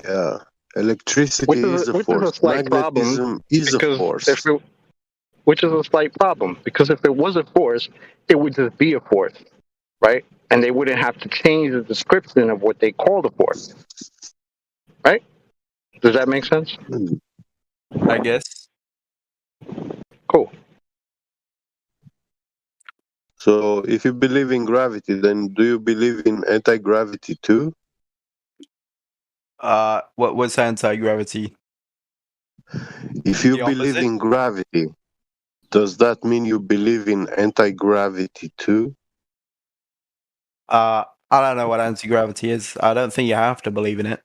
Yeah. Electricity is a force. Magnetism is a force. Which is a slight problem, because if it was a force, it would just be a force, right? And they wouldn't have to change the description of what they call the force, right? Does that make sense? I guess. Cool. So if you believe in gravity, then do you believe in anti-gravity too? What was anti-gravity? If you believe in gravity, does that mean you believe in anti-gravity too? I don't know what anti-gravity is. I don't think you have to believe in it.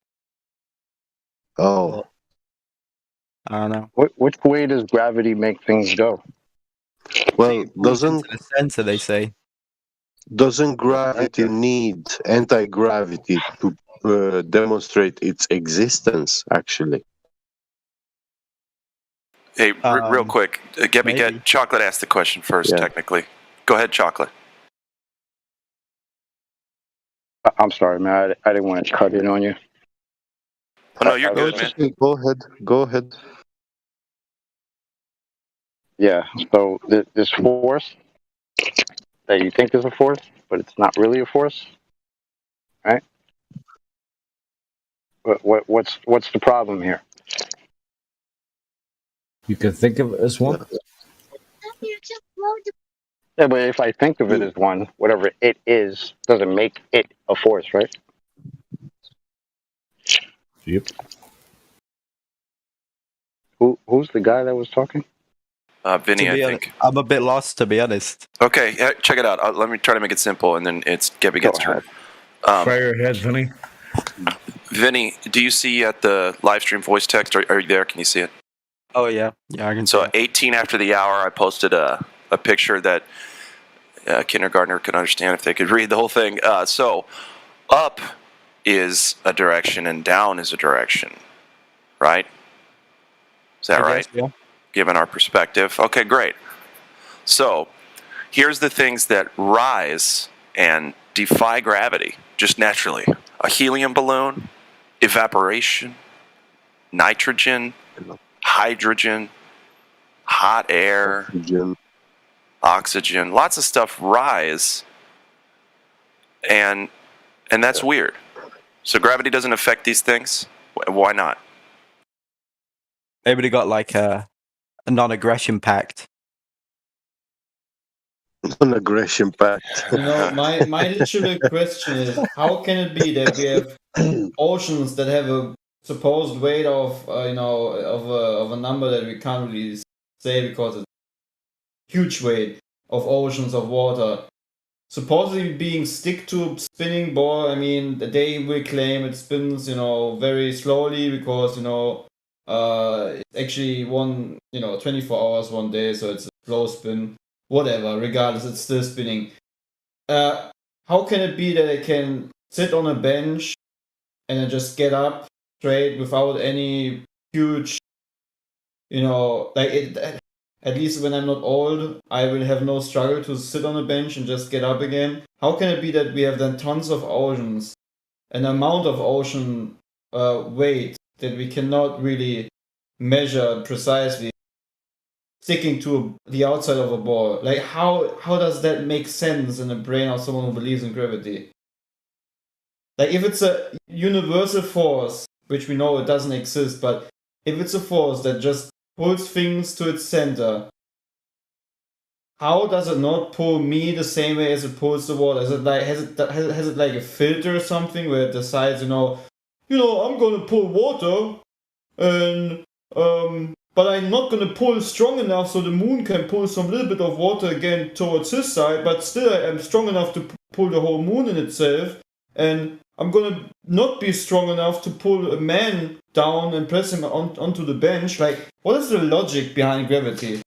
Oh. I don't know. Which way does gravity make things go? Well, doesn't the center, they say. Doesn't gravity need anti-gravity to demonstrate its existence, actually? Hey, real quick, get Chocolate asked the question first, technically. Go ahead, Chocolate. I'm sorry, man. I didn't want to cut in on you. Oh, no, you're good, man. Go ahead. Go ahead. Yeah. So this force that you think is a force, but it's not really a force, right? What's the problem here? You can think of it as one. Yeah, but if I think of it as one, whatever it is, doesn't make it a force, right? Yep. Who's the guy that was talking? Vinny, To I be think. I'm a bit lost, to be honest. Okay, check it out. Let me try to make it simple, and then it's Gabby gets turn. Fire ahead, Vinny. Vinny, do you see at the live stream voice text? Are you there? Can you see it? Oh, yeah. Yeah, I can see So it. 18 after the hour, I posted a picture that a kindergartner could understand if they could read the whole thing. So up is a direction and down is a direction, right? Is that right? Yeah. Given our perspective. Okay, great. So here's the things that rise and defy gravity just naturally. A helium balloon, evaporation, nitrogen, hydrogen, hot air, oxygen, lots of stuff rise, and that's weird. So gravity doesn't affect these things? Why not? Maybe they got like a non-aggression pact. Non-aggression pact. My literal question is, how can it be that we have oceans that have a supposed weight of of a number that we can't really say because it's huge weight of oceans of water, supposedly being stick to spinning ball. I mean, they will claim it spins very slowly because it's actually 24 hours one day, so it's a slow spin. Whatever, regardless, it's still spinning. How can it be that I can sit on a bench and then just get up straight without any huge, at least when I'm not old, I will have no struggle to sit on a bench and just get up again. How can it be that we have then tons of oceans, an amount of ocean weight that we cannot really measure precisely, sticking to the outside of a ball? Like, how does that make sense in the brain of someone who believes in gravity? Like, if it's a universal force, which we know it doesn't exist, but if it's a force that just pulls things to its center, how does it not pull me the same way as it pulls the water? Is it like has it like a filter or something where it decides, I'm gonna pull water, and but I'm not gonna pull strong enough so the moon can pull some little bit of water again towards his side, but still I am strong enough to pull the whole moon in itself, and I'm gonna not be strong enough to pull a man down and press him onto the bench. Like, what is the logic behind gravity?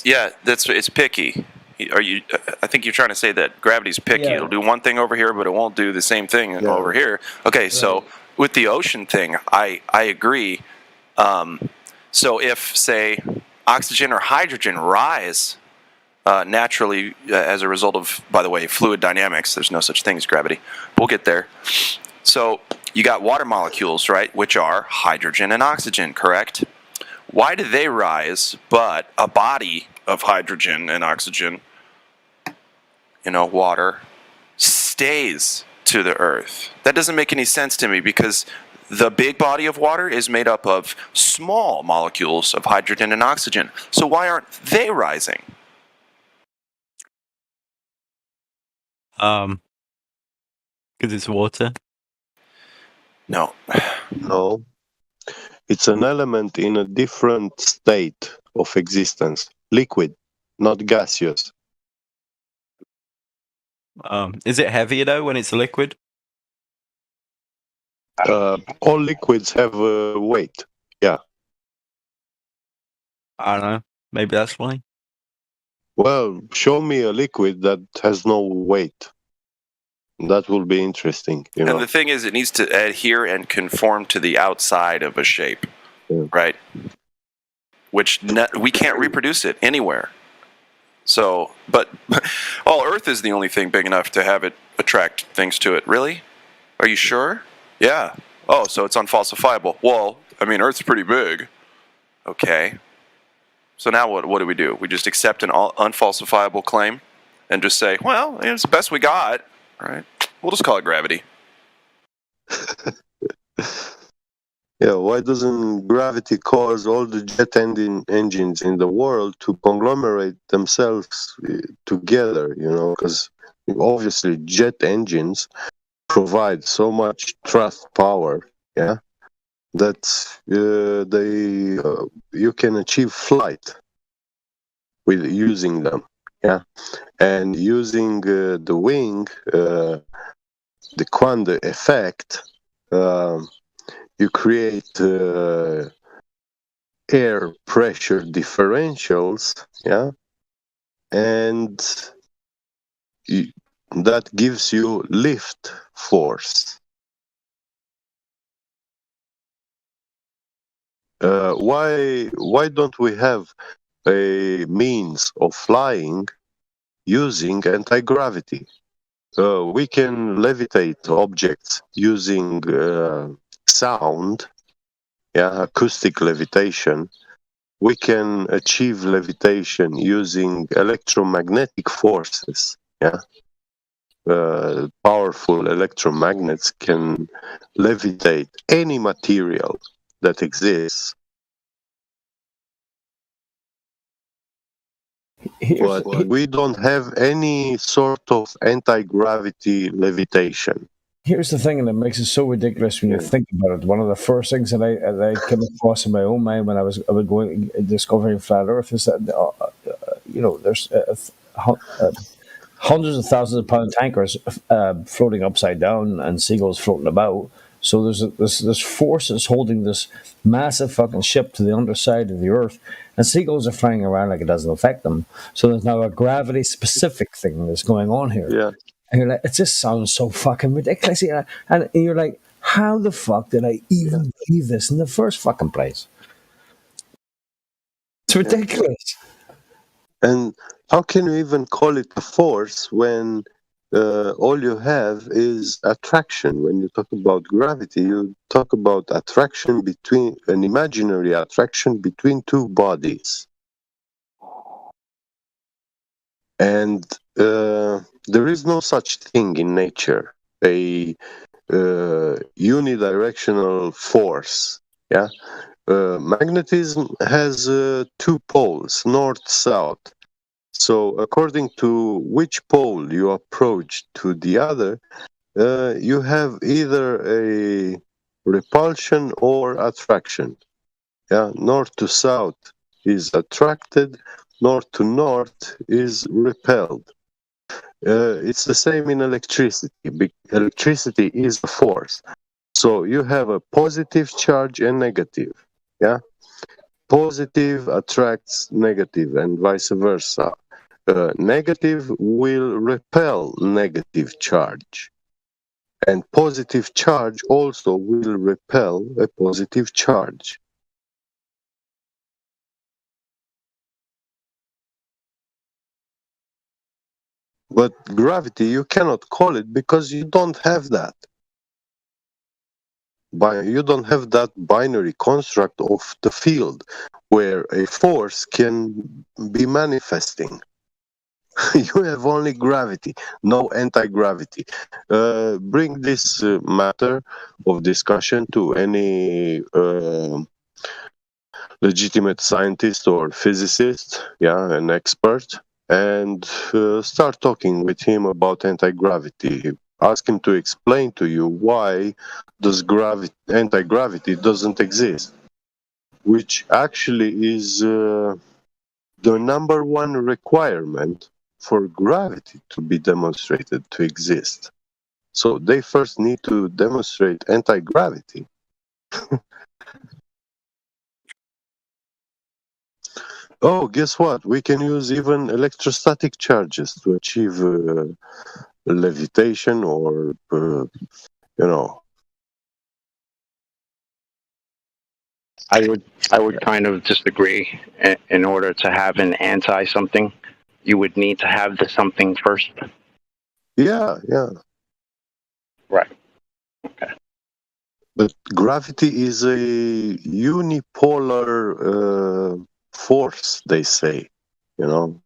Yeah, it's picky. I think you're trying to say that gravity's picky. Yeah. It'll do one thing over here, but it won't do the same thing over here. Okay, so with the ocean thing, I agree. So if, say, oxygen or hydrogen rise naturally as a result of, by the way, fluid dynamics, there's no such thing as gravity. We'll get there. So you got water molecules, right, which are hydrogen and oxygen, correct? Why do they rise, but a body of hydrogen and oxygen, water, stays to the Earth? That doesn't make any sense to me, because the big body of water is made up of small molecules of hydrogen and oxygen. So why aren't they rising? Because it's water. No. No. It's an element in a different state of existence. Liquid, not gaseous. Is it heavier though when it's a liquid? All liquids have a weight. Yeah. I don't know. Maybe that's why. Well, show me a liquid that has no weight. That will be interesting. And the thing is, it needs to adhere and conform to the outside of a shape, right? Which we can't reproduce it anywhere. So, but all Earth is the only thing big enough to have it attract things to it. Really? Are you sure? Yeah. Oh, so it's unfalsifiable. Well, I mean, Earth's pretty big. Okay. So now what do? We just accept an unfalsifiable claim and just say, well, it's the best we got, right? We'll just call it gravity. Yeah, why doesn't gravity cause all the jet engines in the world to conglomerate themselves together, because obviously jet engines provide so much thrust power, that you can achieve flight with using them, and using the wing, the Quantum effect. You create air pressure differentials, and that gives you lift force. Why don't we have a means of flying using anti-gravity? We can levitate objects using sound, acoustic levitation. We can achieve levitation using electromagnetic forces, powerful electromagnets can levitate any material that exists. But we don't have any sort of anti-gravity levitation. Here's the thing, and it makes it so ridiculous when you think about it. One of the first things that I came across in my own mind when I was going discovering flat Earth is that there's hundreds of thousands of pound tankers floating upside down and seagulls floating about. So there's forces holding this massive fucking ship to the underside of the Earth, and seagulls are flying around like it doesn't affect them. So there's now a gravity specific thing that's going on here. Yeah. And you're like, it just sounds so fucking ridiculous. And you're like, how the fuck did I even believe this in the first fucking place? It's ridiculous. And how can you even call it a force when all you have is attraction? When you talk about gravity, you talk about attraction between an imaginary attraction between two bodies. And there is no such thing in nature, a unidirectional force. Magnetism has two poles, north-south. So according to which pole you approach to the other, you have either a repulsion or attraction. North to south is attracted, north to north is repelled. It's the same in electricity. Electricity is a force. So you have a positive charge and negative. Positive attracts negative and vice versa. Negative will repel negative charge. And positive charge also will repel a positive charge. But gravity, you cannot call it because you don't have that. You don't have that binary construct of the field where a force can be manifesting. You have only gravity, no anti-gravity. Bring this matter of discussion to any legitimate scientist or physicist, an expert, and start talking with him about anti-gravity. Ask him to explain to you why does anti-gravity doesn't exist, which actually is the number one requirement for gravity to be demonstrated to exist. So they first need to demonstrate anti-gravity. Oh, guess what? We can use even electrostatic charges to achieve levitation or, I would kind of disagree. In order to have an anti something, you would need to have the something first. Yeah. Right. But gravity is a unipolar force, they say. You know,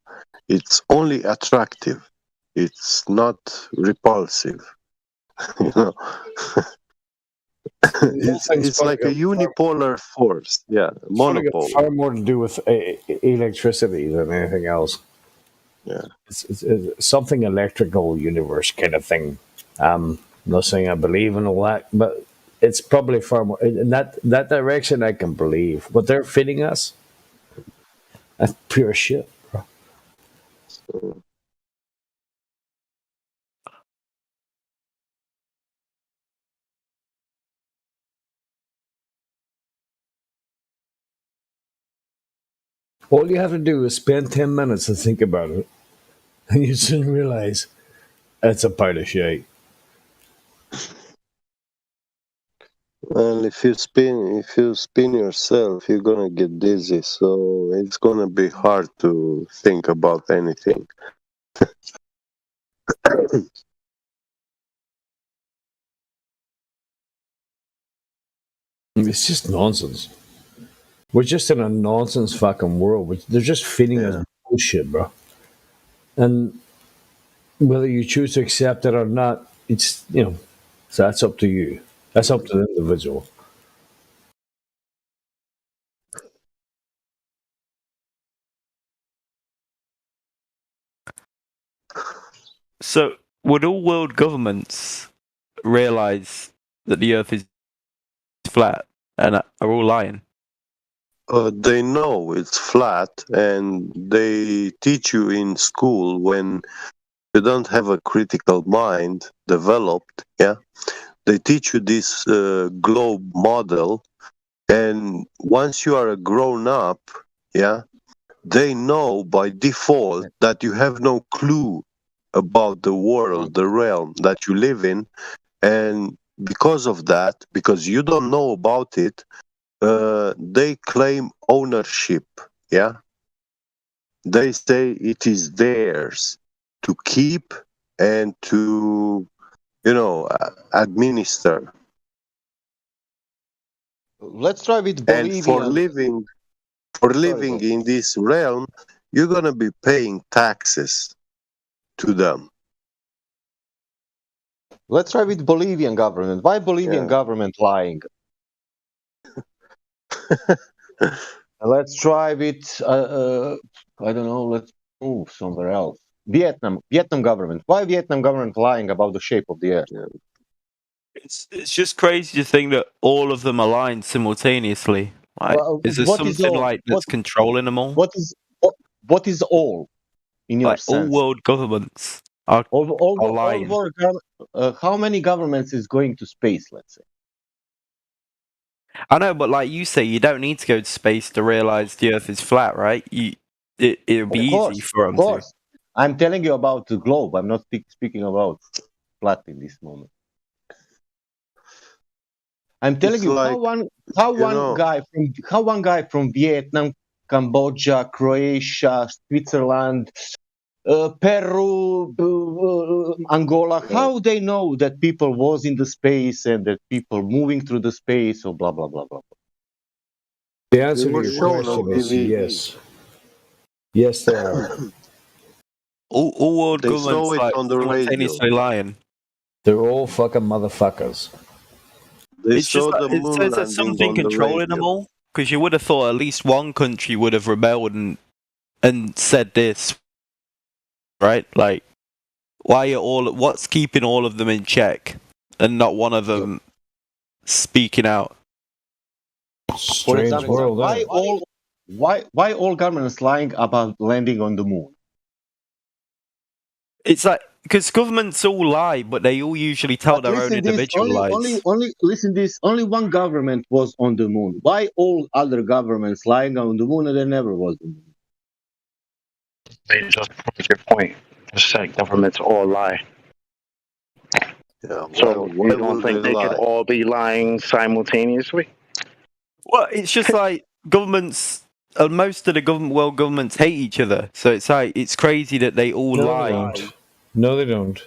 it's only attractive. It's not repulsive. You know, it's like a unipolar force. Yeah, It's probably got monopole. far more to do with electricity than anything else. Yeah, it's something electrical universe kind of thing. I'm not saying I believe in all that, but it's probably far more in that direction. I can believe what they're feeding us. That's pure shit, bro. All you have to do is spend 10 minutes to think about it, and you soon realize it's a pile of shit. well, if you spin yourself, you're gonna get dizzy. So it's gonna be hard to think about anything. It's just nonsense. We're just in a nonsense fucking world. They're just feeding us bullshit, bro. And whether you choose to accept it or not, it's, so that's up to you. That's up to the individual. So, would all world governments realize that the Earth is flat and are all lying? They know it's flat, and they teach you in school when you don't have a critical mind developed. Yeah, they teach you this globe model, and once you are a grown up, yeah, they know by default that you have no clue about the world, the realm that you live in, and because of that, because you don't know about it, they claim ownership. Yeah, they say it is theirs to keep and to, administer. Let's try with And Bolivia. for living in this realm, you're gonna be paying taxes to them. Let's try with Bolivian government. Why Bolivian government lying? Let's try with I don't know. Let's move somewhere else. Vietnam government. Why Vietnam government lying about the shape of the earth? It's just crazy to think that all of them align simultaneously. Like, is there something that's controlling them all? What is all in your sense? All world governments are lying. How many governments is going to space? Let's say. I know, but like you say, you don't need to go to space to realize the Earth is flat, right? It'll be easy for them to. I'm telling you about the globe. I'm not speaking about flat in this moment. I'm telling you how one guy from Vietnam, Cambodia, Croatia, Switzerland, Peru, Angola, how they know that people was in the space and that people moving through the space or blah blah blah blah. The answer to your question is yes. Yes, they are. All world governments like simultaneously lying. They're all fucking motherfuckers. It's just it says there's something controlling them all. Because you would have thought at least one country would have rebelled and said this, right? Like, what's keeping all of them in check and not one of them speaking out? For example, why all governments lying about landing on the moon? It's like, because governments all lie, but they all usually tell their own individual lies. Listen this, only one government was on the moon. Why all other governments lying on the moon and there never was the moon? They just proved your point. Just said governments all lie. Yeah, so you don't think they could all be lying simultaneously? Well, it's just like governments, most of the world governments hate each other. So it's like, it's crazy that they all lie. No, they don't.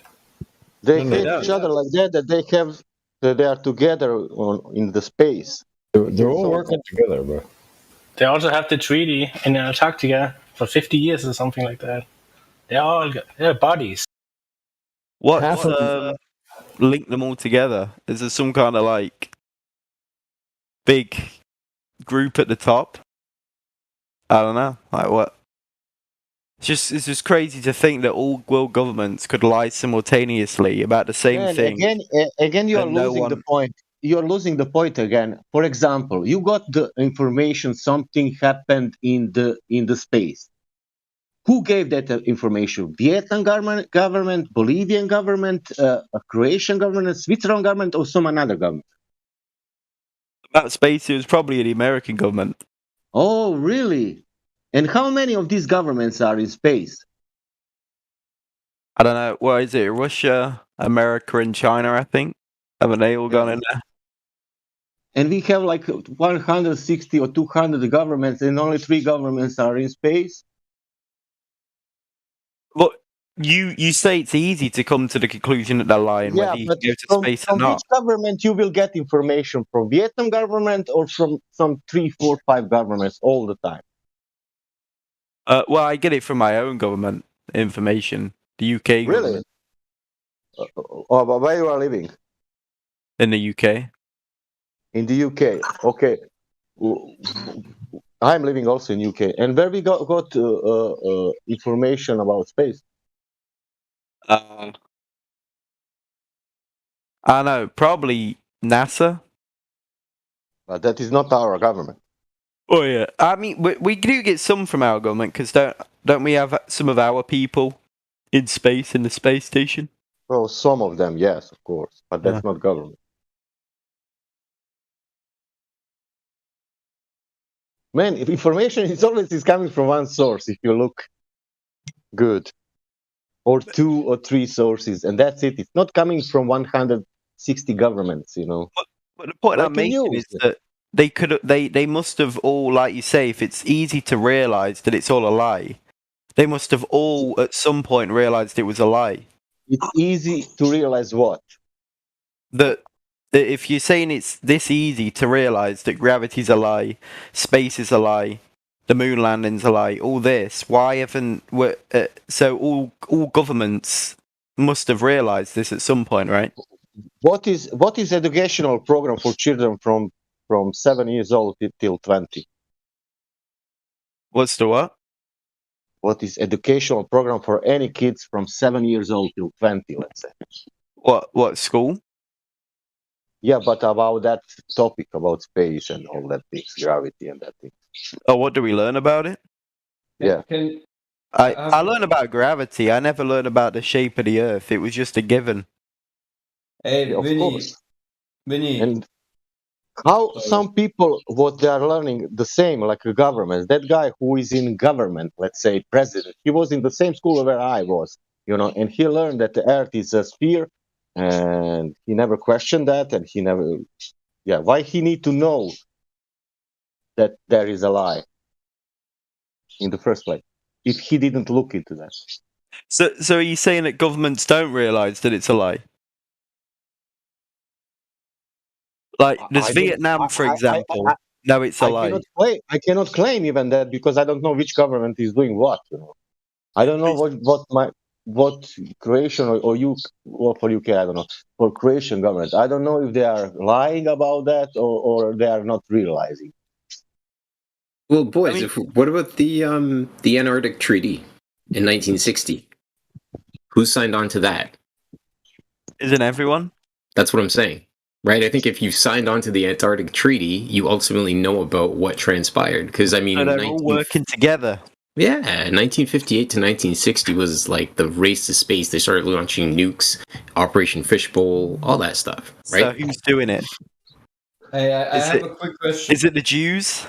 They No, hate no. each other like that they are together in the space. They're all working together, bro. They also have the treaty in Antarctica for 50 years or something like that. They're buddies. What's linked them all together? Is there some kind of like big group at the top? I don't know. Like what? It's just crazy to think that all world governments could lie simultaneously about the same Man, thing. again, you are and no losing the one- point. You are losing the point again. For example, you got the information something happened in the space. Who gave that information? Vietnam government, Bolivian government, Croatian government, Switzerland government, or some another government? About space, it was probably the American government. Oh, really? And how many of these governments are in space? I don't know. What is it? Russia, America, and China, I think. Haven't they all gone in there? And we have like 160 or 200 governments, and only 3 governments are in space. Look, you say it's easy to come to the conclusion that they're lying Yeah, whether you but go to space or from not. which government you will get information from? Vietnam government or from some 3, 4, 5 governments all the time? Well, I get it from my own government information. The UK Really? government Oh, but where you are living? in the UK. In the UK. Okay. I'm living also in UK. And where we got information about space? I don't know. Probably NASA. But that is not our government. Oh yeah. I mean, we do get some from our government because don't we have some of our people in space in the space station? Well, some of them, yes, of course, but that's not government. Man, if information is always coming from one source, if you look good, or 2 or 3 sources, and that's it. It's not coming from 160 governments, you know. But the point I'm making is that they must have all, like you say, if it's easy to realize that it's all a lie, they must have all at some point realized it was a lie. It's easy to realize what? That if you're saying it's this easy to realize that gravity's a lie, space is a lie, the moon landing's a lie, all this, why haven't so all governments must have realized this at some point, right? What is educational program for children from 7 years old till 20? What's the what? What is educational program for any kids from 7 years old till 20, let's say? What school? Yeah, but about that topic, about space and all that things, gravity and that thing. Oh, what do we learn about it? Yeah. I learned about gravity. I never learned about the shape of the Earth. It was just a given. Hey, Of course. Vinny. And how some people, what they are learning, the same, like a government. That guy who is in government, let's say president, he was in the same school where I was, you know, and he learned that the Earth is a sphere, and he never questioned that, and he never, why he need to know that there is a lie in the first place if he didn't look into that? So are you saying that governments don't realize that it's a lie? Like, does Vietnam, for example, know it's a lie? I cannot claim even that because I don't know which government is doing what. You know, I don't know what Croatian or for UK, I don't know, for Croatian government. I don't know if they are lying about that or they are not realizing. Well, boys, what about the Antarctic Treaty in 1960? Who signed on to that? Isn't everyone? That's what I'm saying. Right, I think if you signed on to the Antarctic Treaty, you ultimately know about what transpired. Because I mean, they're all working together. Yeah, 1958 to 1960 was like the race to space. They started launching nukes, Operation Fishbowl, all that stuff. Right? So who's doing it? Hey, I have a quick question. Is it the Jews?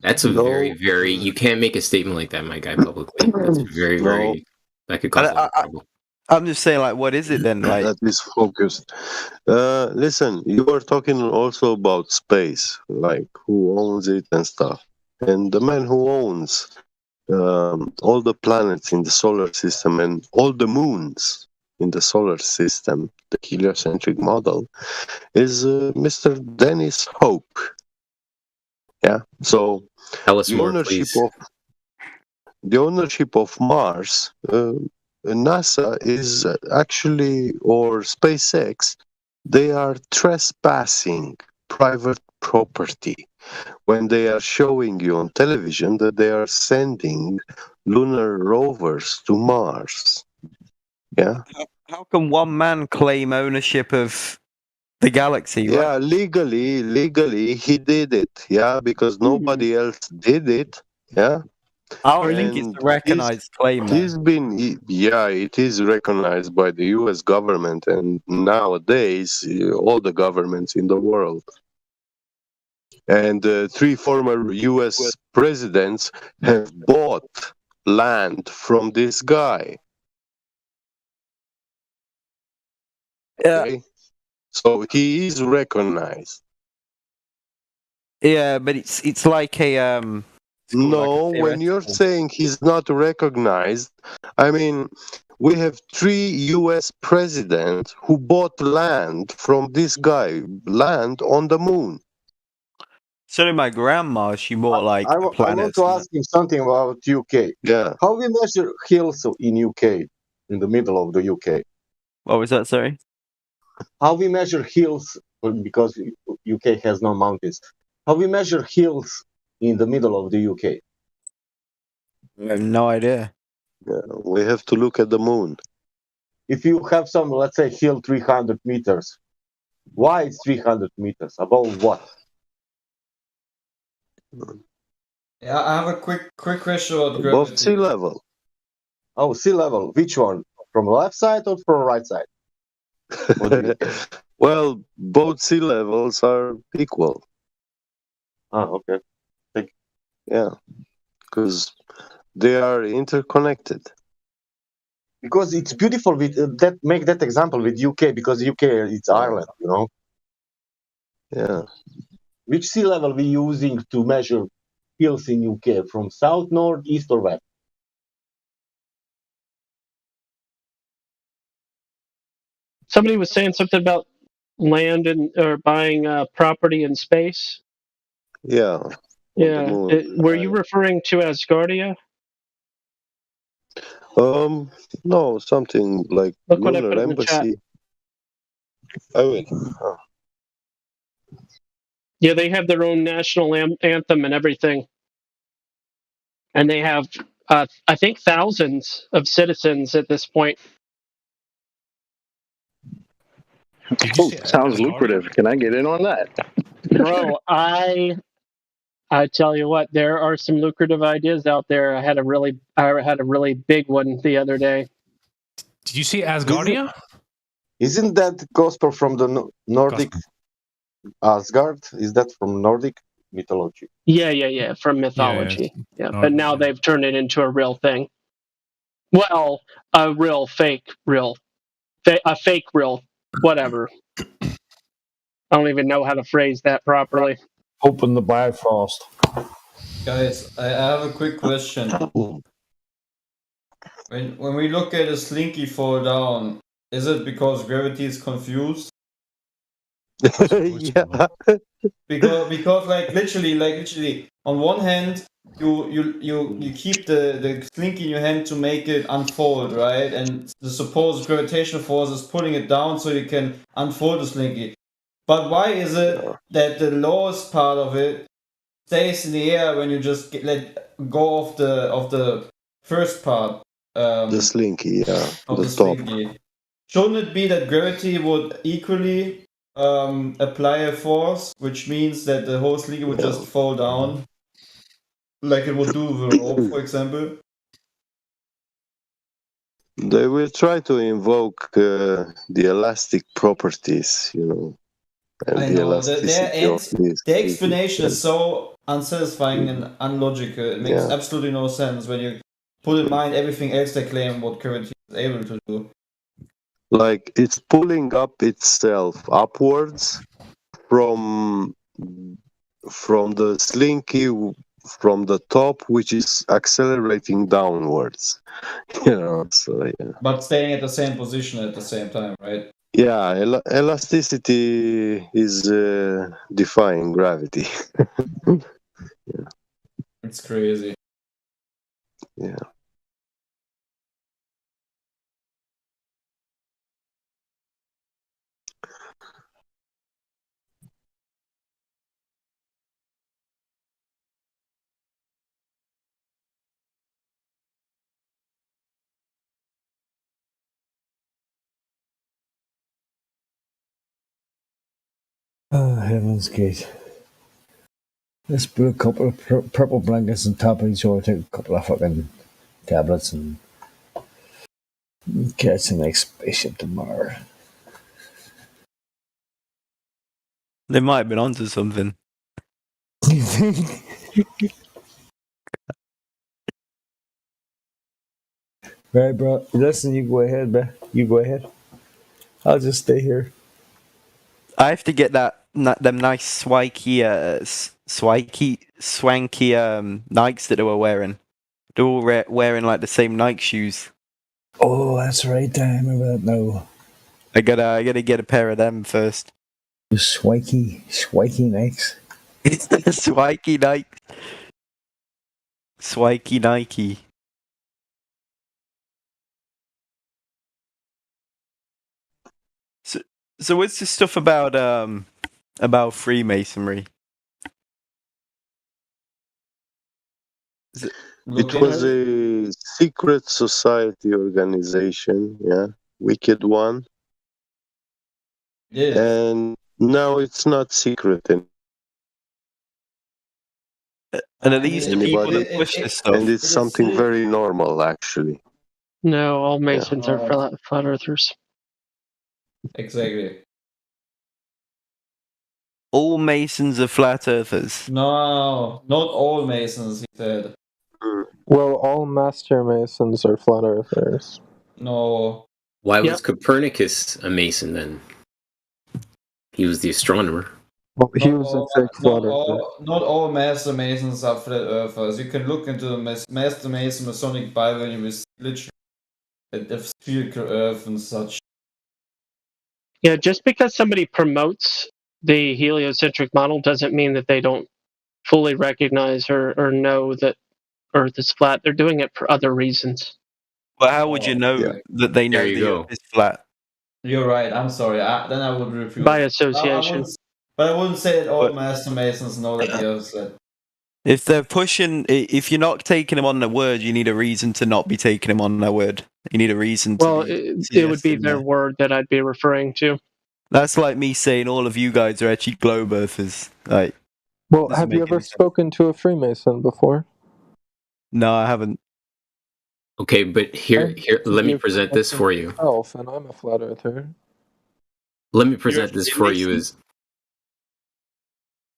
That's a very. You can't make a statement like that, my guy, publicly. That's very. That could cause a lot of trouble. I'm just saying, like, what is it then? Like, that is focused. Listen, you were talking also about space, like who owns it and stuff. And the man who owns all the planets in the solar system and all the moons in the solar system, the heliocentric model, is Mr. Dennis Hope. Yeah. So Tell us the more, ownership please. of Mars, NASA is actually, or SpaceX, they are trespassing private property when they are showing you on television that they are sending lunar rovers to Mars. Yeah. How can one man claim ownership of the galaxy? Right? Yeah, legally he did it. Yeah, because nobody else did it. Yeah. I don't think it's a recognized claim. He's been, yeah, it is recognized by the U.S. government and nowadays all the governments in the world. And 3 former U.S. presidents have bought land from this guy. Yeah. Okay? So he is recognized. Yeah, but it's like a No, when you're saying he's not recognized, I mean, we have 3 U.S. presidents who bought land from this guy, land on the moon. So did my grandma. She bought like I want to ask him something about UK. Yeah. How we measure hills in UK, in the middle of the UK? What was that? Sorry. How we measure hills, because UK has no mountains. How we measure hills in the middle of the UK? I have no idea. Yeah, we have to look at the moon. If you have some, let's say, hill 300 meters, why it's 300 meters? Above what? Yeah, I have a quick question about gravity. Above sea level. Oh, sea level. Which one? From the left side or from the right side? Well, both sea levels are equal. Oh, okay. Yeah, because they are interconnected. Because it's beautiful with that. Make that example with UK, because UK it's Ireland, you know. Yeah. Which sea level we using to measure hills in UK? From south, north, east, or west? Somebody was saying something about land or buying property in space. Yeah. Yeah. Were you referring to Asgardia? No, something like Look what I lunar put in the chat. embassy. I will. Oh. Yeah, they have their own national anthem and everything. And they have, I think, thousands of citizens at this point. Oh, sounds lucrative. Can I get in on that? Bro, I tell you what, there are some lucrative ideas out there. I had a really big one the other day. Did you see Asgardia? Isn't that gospel from the Nordic Asgard? Is that from Nordic mythology? Yeah, from mythology. Yeah, but now they've turned it into a real thing. Well, a fake real, whatever. I don't even know how to phrase that properly. Open the Bifrost. Guys, I have a quick question. When we look at a slinky fall down, is it because gravity is confused? Yeah. Because like literally on one hand you keep the slinky in your hand to make it unfold, right? And the supposed gravitational force is pulling it down so you can unfold the slinky. But why is it that the lowest part of it stays in the air when you just let go of the first part? The slinky, yeah. Of The the top. slinky. Shouldn't it be that gravity would equally apply a force, which means that the whole slinky would just fall down, like it would do with a rope, for example? They will try to invoke the elastic properties, and I the know elasticity of this. the explanation is so unsatisfying and unlogical. It makes Yeah. absolutely no sense when you put in mind everything else they claim what gravity is able to do. Like it's pulling up itself upwards from the slinky from the top, which is accelerating downwards. So yeah. But staying at the same position at the same time, right? Yeah, elasticity is defying gravity. It's crazy. Yeah. Oh, heaven's gate. Let's put a couple of purple blankets on top of each other, take a couple of fucking tablets, and catch the next spaceship tomorrow. They might have been onto something. You think? Right, bro. Listen, you go ahead, bro. You go ahead. I'll just stay here. I have to get them nice swanky Nikes that they were wearing. They're all wearing like the same Nike shoes. Oh, that's right. I remember that now. I gotta get a pair of them first. The swanky Nikes. Swanky Nike. Swanky Nike. So what's this stuff about Freemasonry? It was a secret society organization, yeah, wicked one. Yeah. And now it's not secret anymore. And are these the people that push this stuff? And it's something very normal, actually. No, all Masons are flat earthers. Exactly. All Masons are flat earthers. No, not all Masons, he said. Well, all Master Masons are flat earthers. No. Why was Copernicus a Mason then? He was the astronomer. Well, he was a fake flat earther. Not all Master Masons are flat earthers. You can look into the Master Mason Masonic Bible and you will literally the spherical earth and such. Yeah, just because somebody promotes the heliocentric model doesn't mean that they don't fully recognize or know that Earth is flat. They're doing it for other reasons. Well, how would you know that they know the Earth is flat? You're right. I'm sorry. Then I would refuse. By association. But I wouldn't say that all Master Masons know that the Earth is flat. If they're pushing, if you're not taking them on their word, you need a reason to not be taking them on their word. You need a reason to. Well, it would be their word that I'd be referring to. That's like me saying all of you guys are actually globe earthers. Like, well, have you ever spoken to a Freemason before? No, I haven't. Okay, but here, let me present this for you. And I'm a flat earther. Let me present this for you as.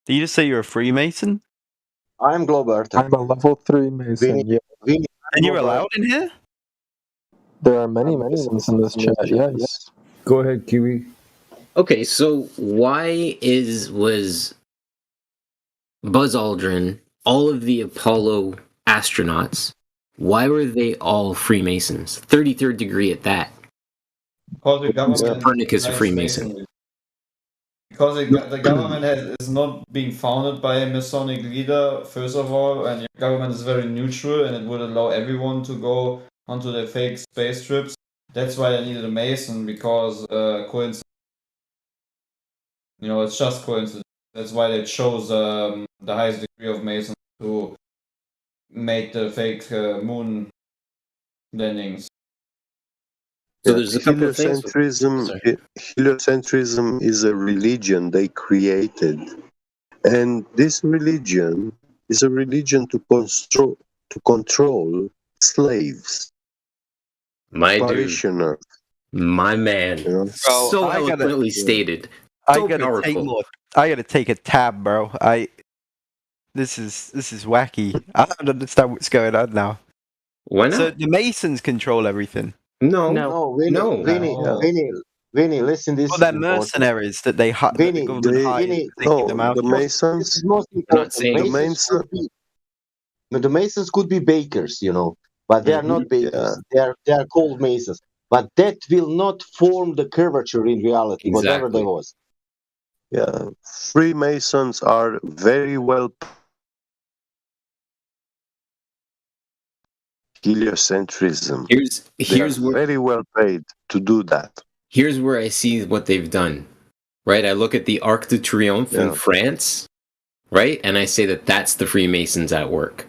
Did you just say you're a Freemason? I'm globe earther. I'm a level 3 Mason. And you're allowed in here? There are many Masons in this chat. Yes. Go ahead, Kiwi. Okay, so why was Buzz Aldrin, all of the Apollo astronauts, why were they all Freemasons? 33rd degree at that. Because the government Copernicus a Freemason. Because the government is not being founded by a Masonic leader, first of all, and your government is very neutral and it would allow everyone to go onto their fake space trips. That's why I needed a Mason, because coincidence. It's just coincidence. That's why they chose the highest degree of Masons to make the fake moon landings. So there's a couple of things. Heliocentrism is a religion they created, and this religion is a religion to control slaves. My parishioners. My man, so eloquently stated. So powerful. I gotta take a tab, bro. This is wacky. I don't understand what's going on now. Why not? So the Masons control everything. No, Vinny, listen. This. Well, they're mercenaries that they hire. The Masons. This is most important. I'm not saying the Masons. The Masons could be bakers, but they are not bakers. They are called Masons. But that will not form the curvature in reality, whatever there was. Yeah, Freemasons are very well heliocentrism. Here's where, very well paid to do that. Here's where I see what they've done. Right, I look at the Arc de Triomphe in France, right, and I say that that's the Freemasons at work.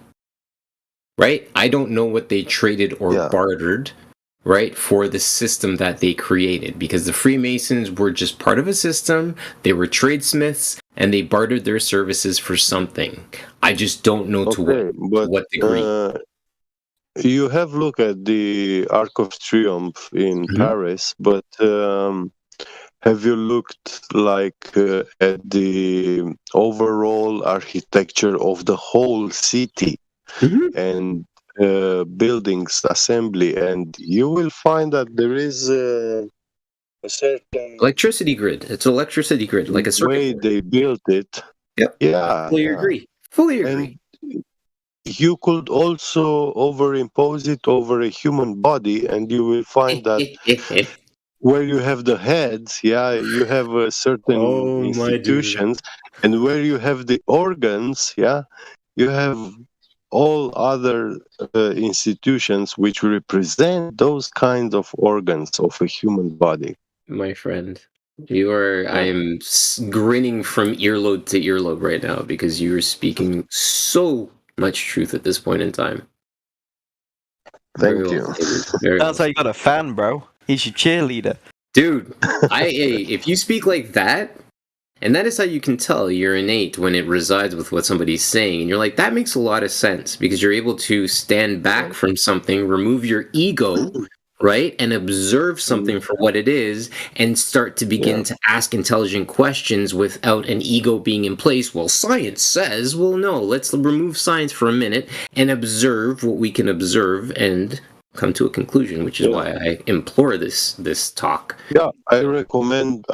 Right, I don't know what they traded or bartered, right, for the system that they created, because the Freemasons were just part of a system. They were tradesmiths, and they bartered their services for something. I just don't know to what degree. You have looked at the Arc of Triomphe in Paris, but have you looked at the overall architecture of the whole city and buildings assembly? And you will find that there is a certain electricity grid. It's an electricity grid, like a circuit way board. they built it. Yep. Yeah. Fully agree. Fully agree. And you could also overimpose it over a human body, and you will find that where you have the heads, you have certain institutions, and where you have the organs, you have all other institutions which represent those kinds of organs of a human body. My friend, I am grinning from earlobe to earlobe right now because you are speaking so much truth at this point in time. Thank you. Sounds like you got a fan, bro. He's your cheerleader. Dude, if you speak like that, and that is how you can tell you're innate when it resides with what somebody's saying, and you're like, that makes a lot of sense, because you're able to stand back from something, remove your ego, right, and observe something for what it is, and start to begin to ask intelligent questions without an ego being in place. Well, science says, well, no, let's remove science for a minute and observe what we can observe and come to a conclusion, which is why I implore this talk. Yeah, I recommend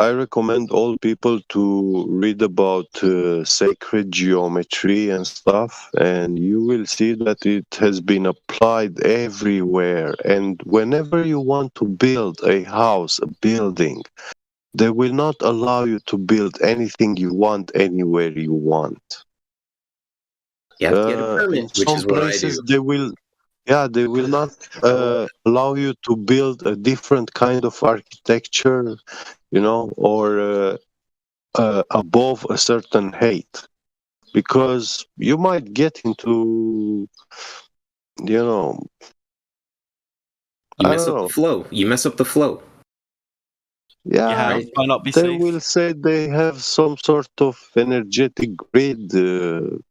all people to read about sacred geometry and stuff, and you will see that it has been applied everywhere. And whenever you want to build a house, a building, they will not allow you to build anything you want anywhere you want. You have to get a permit, which is what I do. They will not allow you to build a different kind of architecture, or above a certain height, because you might get into, You mess up the flow. Yeah, might not be they safe. will say they have some sort of energetic grid, you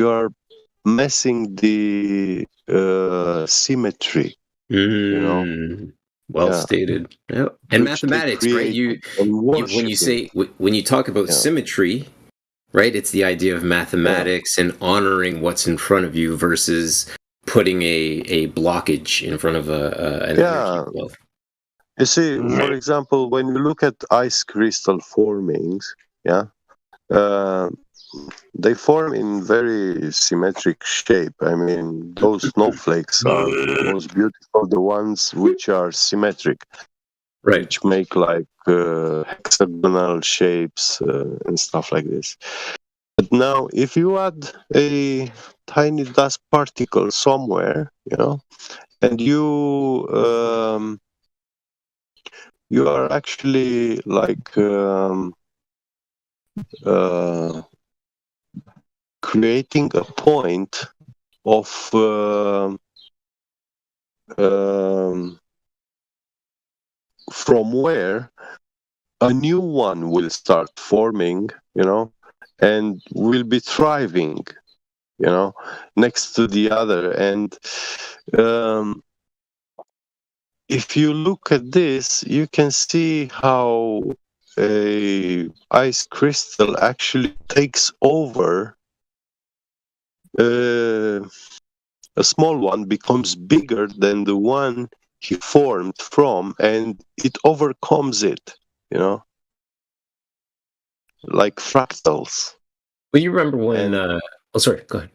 are messing the symmetry. Well stated. Yeah. And mathematics, right? When you talk about symmetry, right? It's the idea of mathematics and honoring what's in front of you versus putting a blockage in front of an energy flow. You see, for example, when you look at ice crystal formings, they form in very symmetric shape. I mean, those snowflakes are the most beautiful, the ones which are symmetric, right? Which make hexagonal shapes and stuff like this. But now, if you add a tiny dust particle somewhere, and you are actually creating a point of from where a new one will start forming, and will be thriving, next to the other. And if you look at this, you can see how a ice crystal actually takes over. A small one becomes bigger than the one he formed from, and it overcomes it, like fractals. Well, you remember when? Oh, sorry. Go ahead.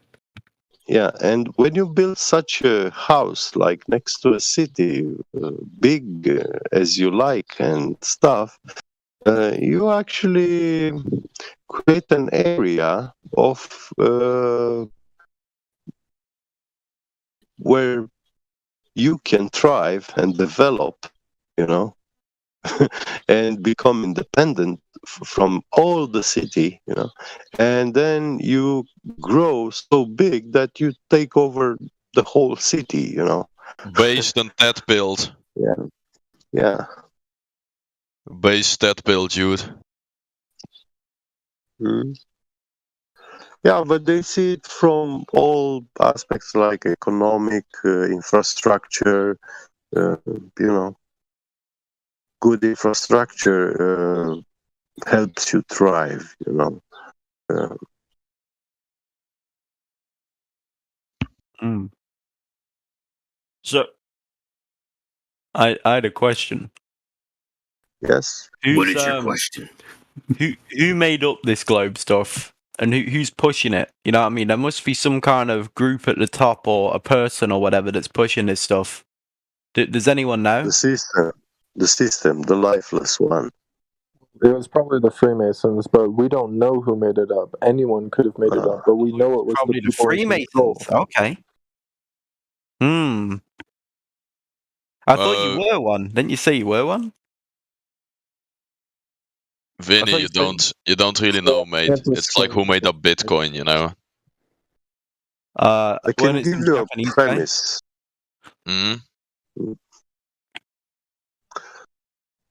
Yeah, and when you build such a house like next to a city, big as you like and stuff, you actually create an area of where you can thrive and develop, you know, and become independent from all the city, you know, and then you grow so big that you take over the whole city, you know. Based on that build. Yeah. Yeah. Base that build, Jude. Yeah, but they see it from all aspects, like economic, infrastructure, you know. Good infrastructure helps you thrive, you know. So, I had a question. Yes. What is your question? Who made up this globe stuff, and who's pushing it? You know what I mean? There must be some kind of group at the top, or a person, or whatever, that's pushing this stuff. Does anyone know? The system, the lifeless one. It was probably the Freemasons, but we don't know who made it up. Anyone could have made it up, but we know it was Probably the the people in control. Freemasons. Okay. I thought you were one. Didn't you say you were one? Vinny, you don't really know, mate. It's like who made up Bitcoin, you know? I can give you a premise.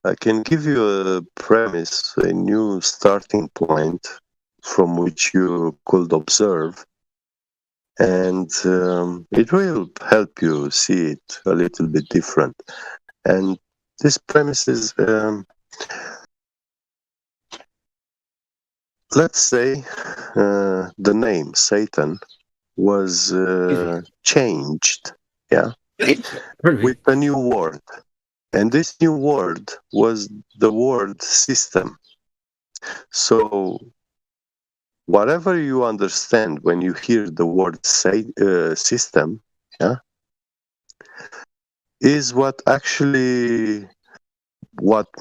I can give you a premise, a new starting point from which you could observe, and it will help you see it a little bit different. And this premise is, let's say, the name Satan was changed, yeah, with a new word. And this new word was the word system. So, whatever you understand when you hear the word system, yeah, is what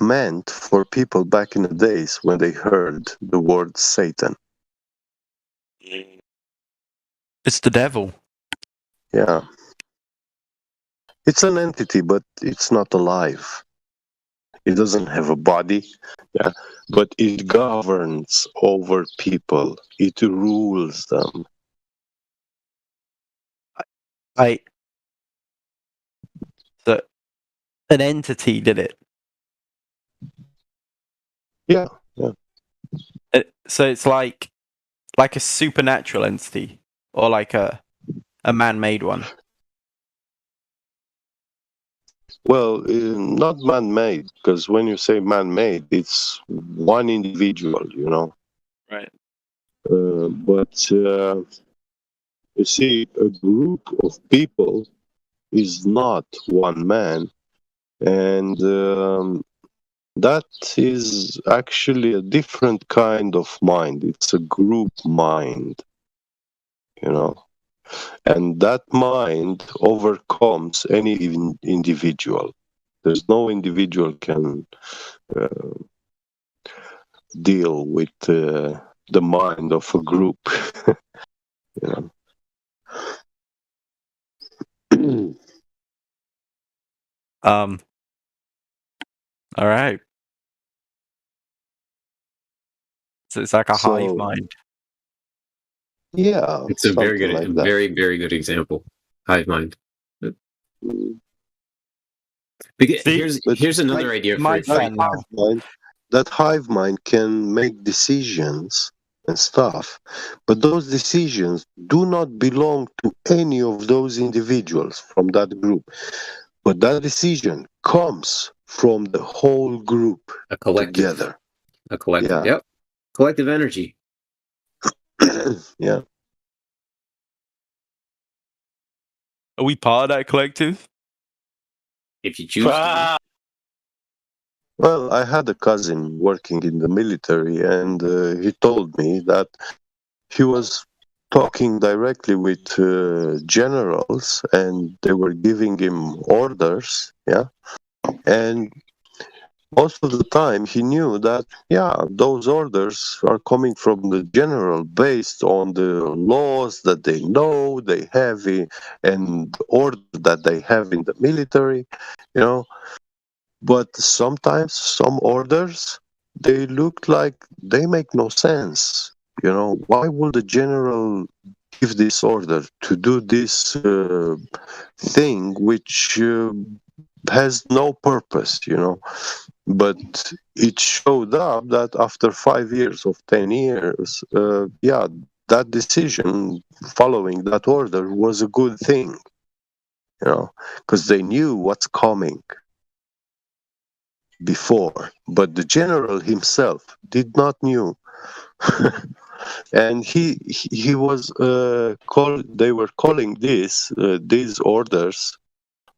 meant for people back in the days when they heard the word Satan. It's the devil. Yeah. It's an entity, but it's not alive. It doesn't have a body, yeah, but it governs over people. It rules them. So, an entity did it. Yeah. So it's like a supernatural entity, or like a man-made one. Well, not man-made, because when you say man-made, it's one individual, you know. Right. But you see, a group of people is not one man, and that is actually a different kind of mind. It's a group mind, you know. And that mind overcomes any individual. There's no individual can deal with the mind of a group. You know? All right. So it's like a hive mind. Yeah, it's a very good, like that. very good example. Hive mind. Here's another idea for that hive mind can make decisions and stuff, but those decisions do not belong to any of those individuals from that group. But that decision comes from the whole group together. A collective, yep. Collective energy. Yeah. Are we part of that collective? If you choose to. Well, I had a cousin working in the military, and he told me that he was talking directly with generals, and they were giving him orders. Yeah, and most of the time he knew that those orders are coming from the general based on the laws that they know they have and the order that they have in the military, but sometimes some orders, they look like they make no sense. Why would the general give this order to do this thing which has no purpose, But it showed up that after 5 years of 10 years, that decision following that order was a good thing, because they knew what's coming before, but the general himself did not knew. And he was they were calling these orders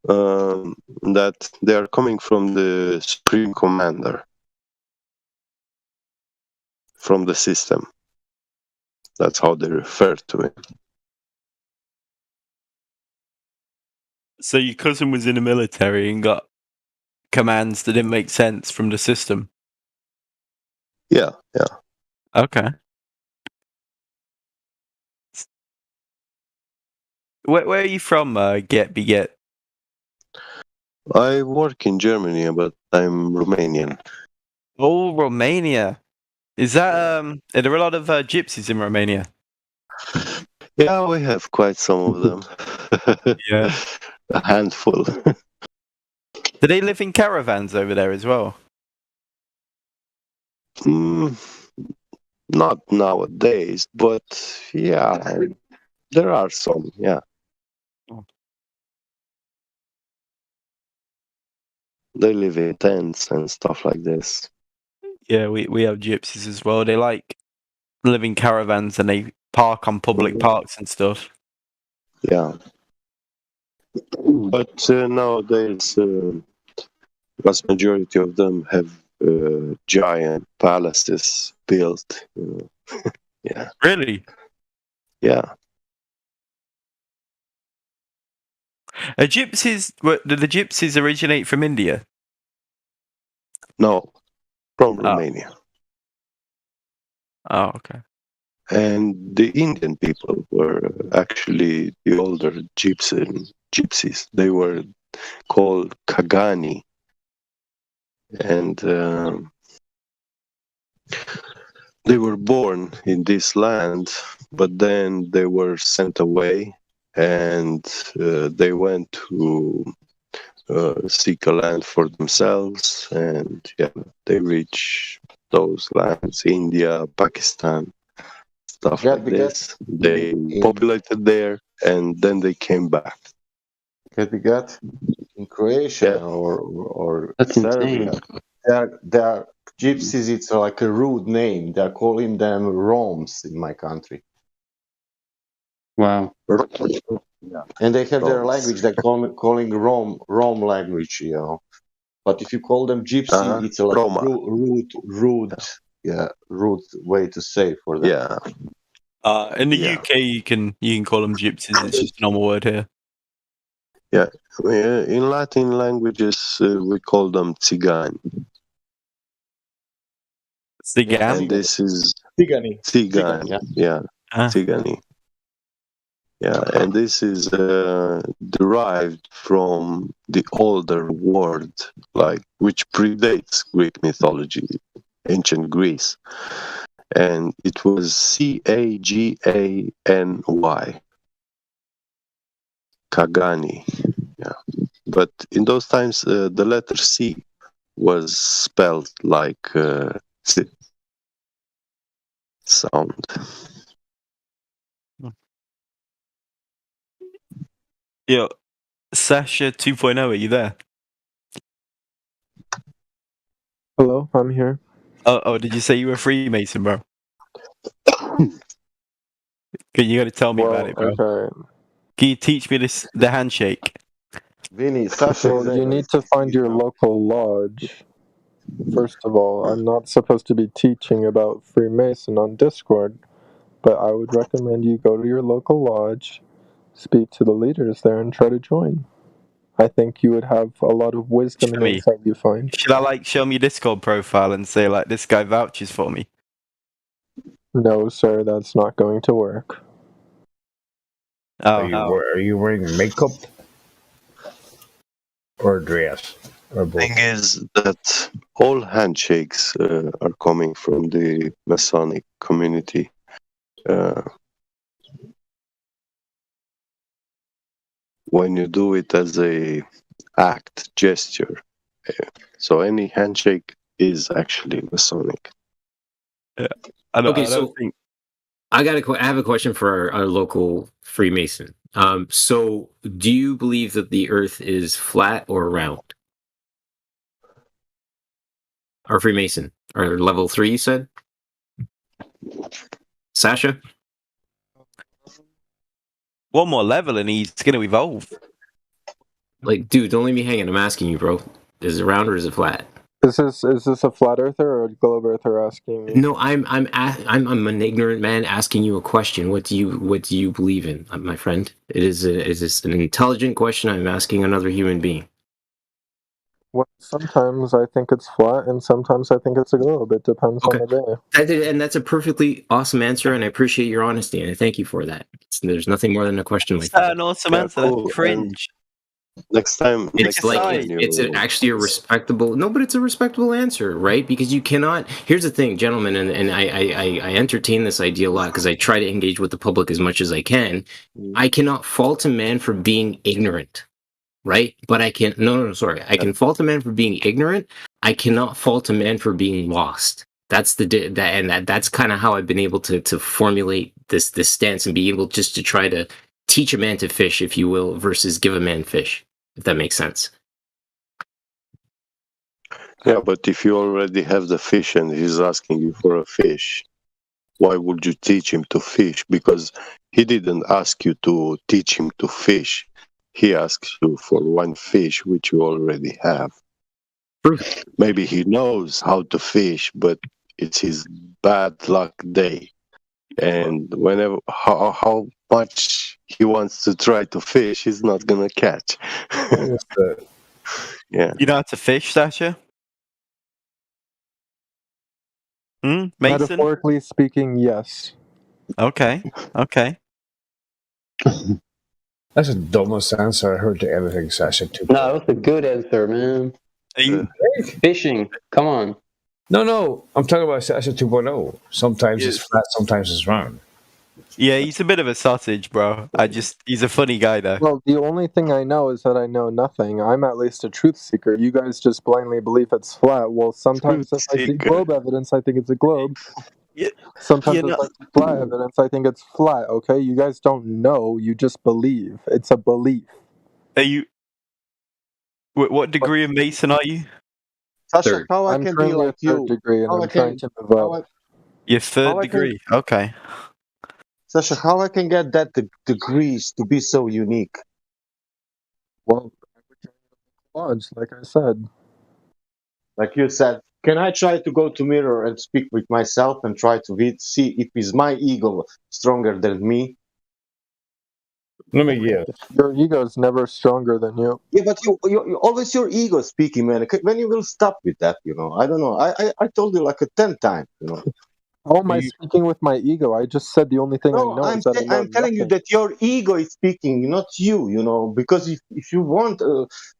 that they are coming from the Supreme Commander, from the system. That's how they refer to it. So your cousin was in the military and got commands that didn't make sense from the system? Yeah. Okay. Where are you from, Get? I work in Germany, but I'm Romanian. Oh, Romania. Is that, are there a lot of gypsies in Romania? Yeah, we have quite some of them. Yeah. A handful. Do they live in caravans over there as well? Not nowadays, but yeah, there are some, yeah. They live in tents and stuff like this. Yeah, we have gypsies as well. They like live in caravans and they park on public parks and stuff. Yeah. But nowadays, vast majority of them have giant palaces built. Yeah. Really? Yeah. Do the gypsies originate from India? No, from Romania. Oh, okay. And the Indian people were actually the older gypsies. They were called Kagani. And they were born in this land, but then they were sent away and they went to seek a land for themselves. And they reached those lands, India, Pakistan, stuff like this. They populated there, and then they came back. Got in Croatia or That's Serbia. insane. They are gypsies. It's like a rude name. They are calling them Roms in my country. Wow. Yeah. And they have their language. They're calling Rom language. But if you call them gypsy, it's like rude. Yeah, rude way to say for them. Yeah. In the UK, you can call them gypsies. It's just a normal word here. Yeah. In Latin languages, we call them Tzigani. Tzigani? And this is Tzigani. Tzigani. Yeah. Tzigani. Yeah, and this is derived from the older word, which predates Greek mythology, ancient Greece, and it was Cagany, Kagani. Yeah, but in those times, the letter C was spelled like C sound. Yo, Sasha 2.0, are you there? Hello, I'm here. Oh, did you say you were a Freemason, bro? You got to tell me about it, bro. Okay. Can you teach me the handshake? Vinny, Sasha. Well, you need to find your local lodge. First of all, I'm not supposed to be teaching about Freemason on Discord. but I would recommend you go to your local lodge, speak to the leaders there, and try to join. I think you would have a lot of wisdom and insight you find. Should I show me your Discord profile and say this guy vouches for me? No, sir, that's not going to work. Oh. Are you wearing makeup or a dress or both? Thing is that all handshakes are coming from the Masonic community. When you do it as a gesture, so any handshake is actually Masonic. Yeah. I have a question for our local Freemason. So do you believe that the Earth is flat or round? Our Freemason, or level 3, you said? Sasha? One more level and he's going to evolve. Like, dude, don't leave me hanging. I'm asking you, bro. Is it round or is it flat? Is this a flat earther or a globe earther asking me? No, I'm an ignorant man asking you a question. What do you believe in, my friend? Is this an intelligent question I'm asking another human being? Well, sometimes I think it's flat, and sometimes I think it's a globe. It depends on the day. And that's a perfectly awesome answer, and I appreciate your honesty, and I thank you for that. There's nothing more than a question like that. An awesome answer. That's cringe. Next time, It's actually a respectable. No, but it's a respectable answer, right? Because you cannot. Here's the thing, gentlemen, and I entertain this idea a lot because I try to engage with the public as much as I can. I cannot fault a man for being ignorant, right? But I can. Sorry. I can fault a man for being ignorant. I cannot fault a man for being lost. That's that's kind of how I've been able to formulate this stance and be able just to try to teach a man to fish, if you will, versus give a man fish, if that makes sense. Yeah, but if you already have the fish and he's asking you for a fish, why would you teach him to fish? Because he didn't ask you to teach him to fish. He asks you for one fish which you already have. Maybe he knows how to fish, but it's his bad luck day. And whenever how much he wants to try to fish, he's not gonna catch. Yeah. You know how to fish, Sasha? Mason? Metaphorically speaking, yes. Okay. That's the dumbest answer I heard to anything, Sasha. No, that's a good answer, man. Are you fishing? Come on. No, I'm talking about Sasha 2.0. Sometimes it's flat, sometimes it's round. Yeah, he's a bit of a sausage, bro. He's a funny guy, though. Well, the only thing I know is that I know nothing. I'm at least a truth seeker. You guys just blindly believe it's flat. Well, sometimes if I see globe evidence, I think it's a globe. Sometimes if I see flat evidence, I think it's flat, okay? You guys don't know, you just believe. It's a belief. Are you... What degree of Mason are you? Sasha, how I can be like you? Degree and I'm trying to move up. Your third degree? Okay. Sasha, how I can get that degrees to be so unique? Well, lodge, like I said. Like you said, can I try to go to mirror and speak with myself and try to see if is my ego stronger than me? Let me guess. Your ego is never stronger than you. Yeah, but you always your ego speaking, man. When you will stop with that, I don't know. I told you like 10 times, How am I speaking with my ego? I just said the only thing I know is that I'm telling you that your ego is speaking, not you, because if you want,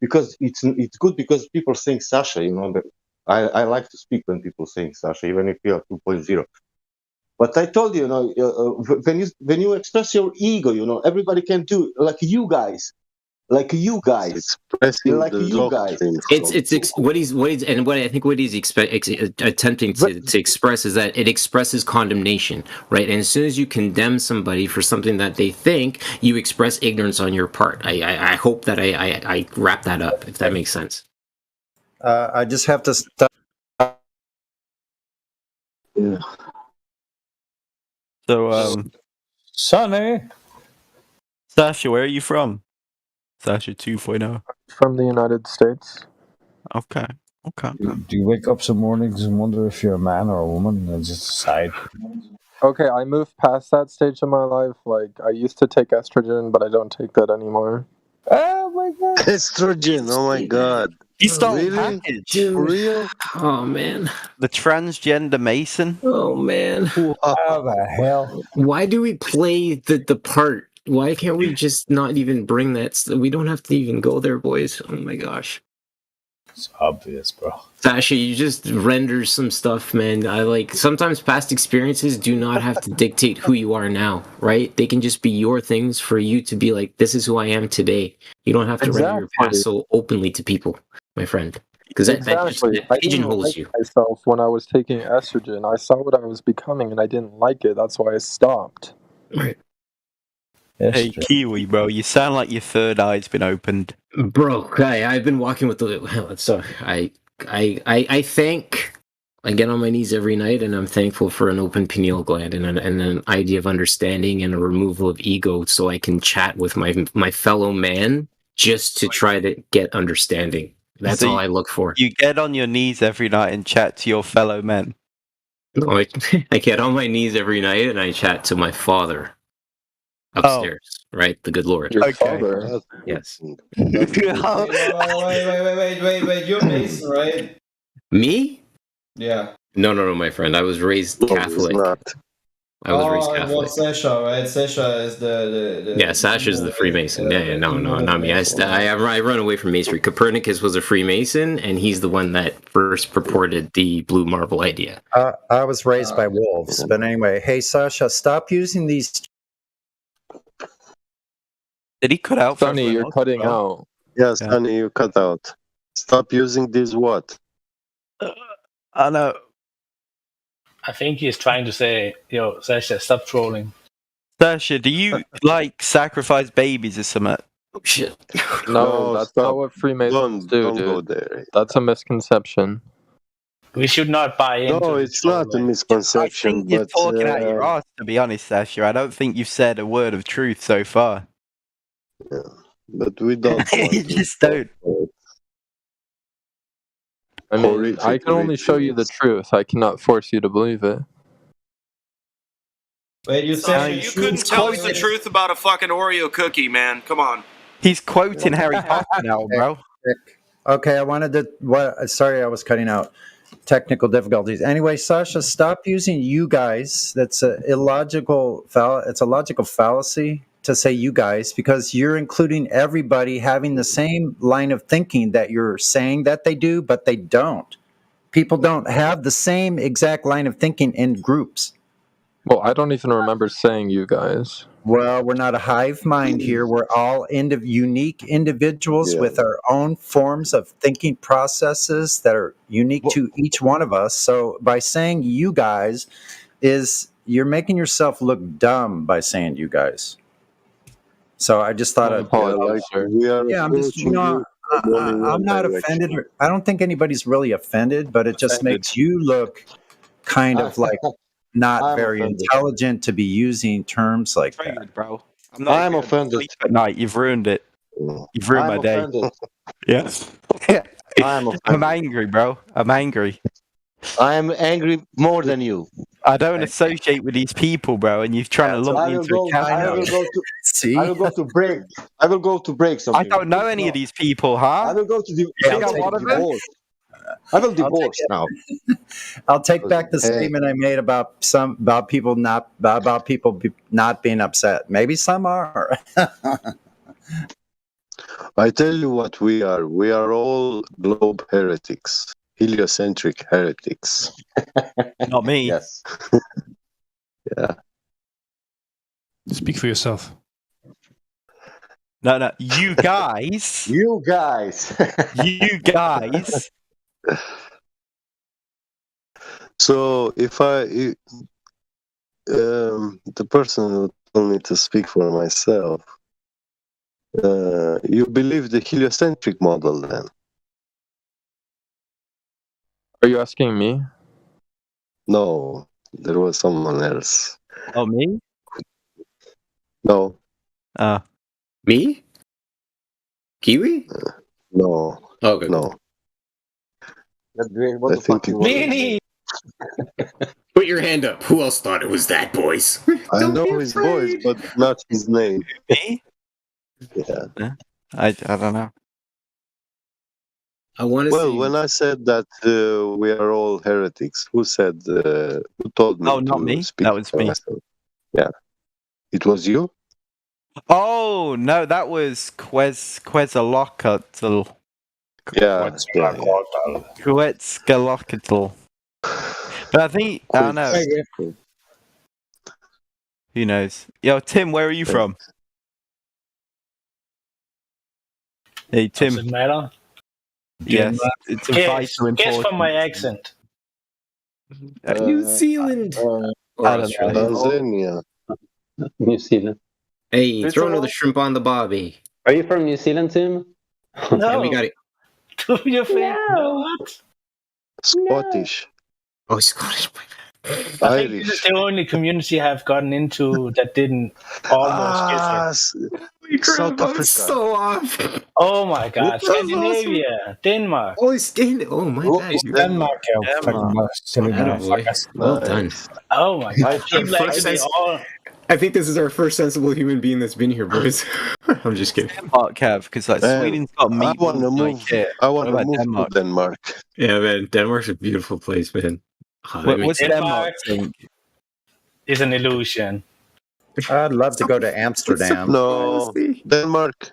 because it's good because people saying Sasha, but I like to speak when people saying Sasha, even if you are 2.0. But I told you, when you express your ego, everybody can do like you guys. Like you guys, It's what he's and what I think what he's attempting to express is that it expresses condemnation, right? And as soon as you condemn somebody for something that they think, you express ignorance on your part. I hope that I wrap that up, if that makes sense. I just have to stop. Yeah. So, Sonny, Sasha, where are you from? Sasha 2.0. From the United States. Okay. Do you wake up some mornings and wonder if you're a man or a woman and just decide? Okay, I moved past that stage of my life. Like, I used to take estrogen, but I don't take that anymore. Oh my god. Estrogen, oh my god. You stole Really? package. For real? Oh man. The transgender Mason. Oh man. How the hell? Why do we play the part? Why can't we just not even bring that? We don't have to even go there, boys. Oh my gosh. It's obvious, bro. Sasha, you just render some stuff, man. I like sometimes past experiences do not have to dictate who you are now, right? They can just be your things for you to be like, this is who I am today. You don't have to render your past so openly to people, my friend. Because that pigeonholes you. Myself when I was taking estrogen, I saw what I was becoming and I didn't like it. That's why I stopped. Right. Hey, Kiwi, bro, you sound like your third eye's been opened. Bro, I've been walking with the. So I thank. I get on my knees every night, and I'm thankful for an open pineal gland and an idea of understanding and a removal of ego, so I can chat with my fellow man, just to try to get understanding. That's all I look for. You get on your knees every night and chat to your fellow men. No, I get on my knees every night and I chat to my father upstairs, right? The good Lord. Your father? Yes. Wait. You're Mason, right? Me? Yeah. No, my friend. I was raised Catholic. I was raised Catholic. Well, Sasha, right? Sasha is the Yeah, Sasha's the Freemason. Yeah, no, not me. I run away from Masonry. Copernicus was a Freemason, and he's the one that first purported the blue marble idea. I was raised by wolves, but anyway, hey Sasha, stop using these. Did he cut out? Sonny, you're cutting out. Yeah, Sonny, you cut out. Stop using this what? I know. I think he's trying to say, yo, Sasha, stop trolling. Sasha, do you like sacrifice babies or something? Oh shit. No, that's not what Freemasons do, don't dude. go there. That's a misconception. We should not buy into No, it's not a misconception. I think you're but, talking out your ass, to be honest, Sasha. I don't think you've said a word of truth so far. Yeah, but we don't. You just don't. I mean, I can only show you the truth. I cannot force you to believe it. Wait, you said you couldn't tell us the truth about a fucking Oreo cookie, man. Come on. He's quoting Harry Potter now, bro. Okay, I wanted to. Sorry, I was cutting out. Technical difficulties. Anyway, Sasha, stop using you guys. That's a illogical. It's a logical fallacy to say you guys, because you're including everybody having the same line of thinking that you're saying that they do, but they don't. People don't have the same exact line of thinking in groups. Well, I don't even remember saying you guys. Well, we're not a hive mind here. We're all unique individuals with our own forms of thinking processes that are unique to each one of us. So by saying you guys you're making yourself look dumb by saying you guys. So I just thought I'm not offended. I don't think anybody's really offended, but it just makes you look kind of like not very intelligent to be using terms like that. Bro. I'm offended. At night, you've ruined it. You've ruined my day. Yes. I'm angry, bro. I'm angry. I'm angry more than you. I don't associate with these people, bro, and you're trying to lump me into a category. I will go to break. I will go to break something. I don't know any of these people, huh? I will go to divorce. I will divorce now. I'll take back the statement I made about people not being upset. Maybe some are. I tell you what we are. We are all globe heretics, heliocentric heretics. Not me. Yes. Yeah. Speak for yourself. No, you guys. You guys. You guys. So if the person who told me to speak for myself, you believe the heliocentric model then? Are you asking me? No, there was someone else. Oh, me? No. Me? Kiwi? No. Okay. No. What the fuck? Meanie! Put your hand up. Who else thought it was that, boys? I know his voice, but not his name. Me? Yeah. I don't know. I want to Well, see. when I said that we are all heretics, who told me? Oh, not to me. Speak That was for me. myself? Yeah, it was you. Oh no, that was Quetzalcoatl. Yeah, Quetzalcoatl. But I think I don't know. Who knows? Yo, Tim, where are you from? Hey, Tim. Does it matter? Yes, it's a Guess vital from my important. accent. New Zealand. I don't know. Tanzania. New Zealand. Hey, Who's throw from- another shrimp on the bobby. Are you from New Zealand, Tim? Yeah, we got it. Do you think? No. What? Scottish. Oh, Scottish. I think this is the only community I've gotten into that didn't almost get it. South Africa. So off. Oh my God! That's awesome. Scandinavia, Denmark. Oh, Oh my bad. Denmark, silly Attaboy. motherfuckers. Well done. Oh my God! People First actually sense- all. I think this is our first sensible human being that's been here, boys. I'm just kidding. Denmark, Kev, because like Sweden's got I meat. want to move. I want to move Denmark? to Denmark. Yeah, man. Denmark's a beautiful place, man. Oh, that What's makes- Denmark think? Is an illusion. I'd love to go to Amsterdam. No, Denmark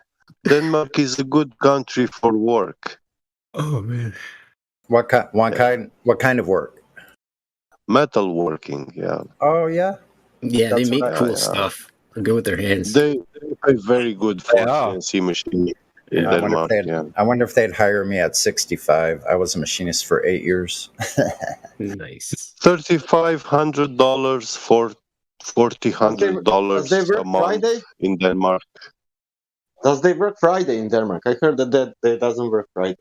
is a good country for work. Oh man. What kind of work? Metal working, yeah. Oh yeah. Yeah, they That's make what I- cool yeah. stuff. Go with their hands. They pay very good for They are. CNC machine in I wonder, Denmark. if Yeah. I wonder if they'd hire me at 65. I was a machinist for 8 years. Nice. $3,500 for $4,000 Does they a work month Friday? in Denmark. Does they work Friday in Denmark? I heard that they doesn't work Friday.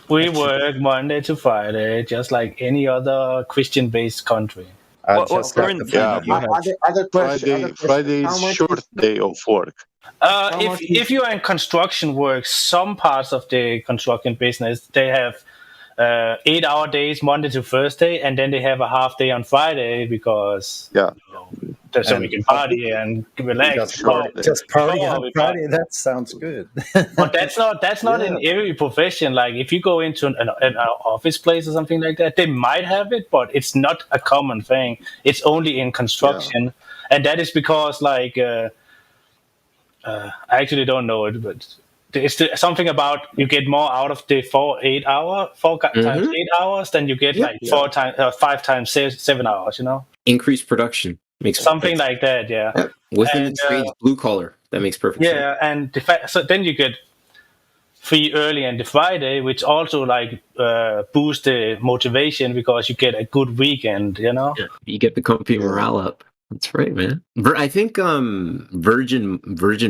We work Monday to Friday, just like any other Christian-based country. What currency Yeah, do you have? Other question. Friday How is much short day of work. How much If you are in construction work, some parts of the construction business they have 8-hour days Monday to Thursday, and then they have a half day on Friday because so we can party and relax. Just party Oh, on we Friday. That sounds good. But that's not in every profession. Like if you go into an office place or something like that, they might have it, but it's not a common thing. It's only in construction, and that is because like I actually don't know it, but it's something about you get more out of the 4 times 8 hours than you get like 5 times 7 hours. You know, Increased production makes something like that. Yeah. within And, the trades, blue collar. That makes perfect sense. Yeah, and so then you get free early and the Friday, which also like boosts the motivation because you get a good weekend. You know. Yeah, you get the company morale up. That's right, man. I think Virgin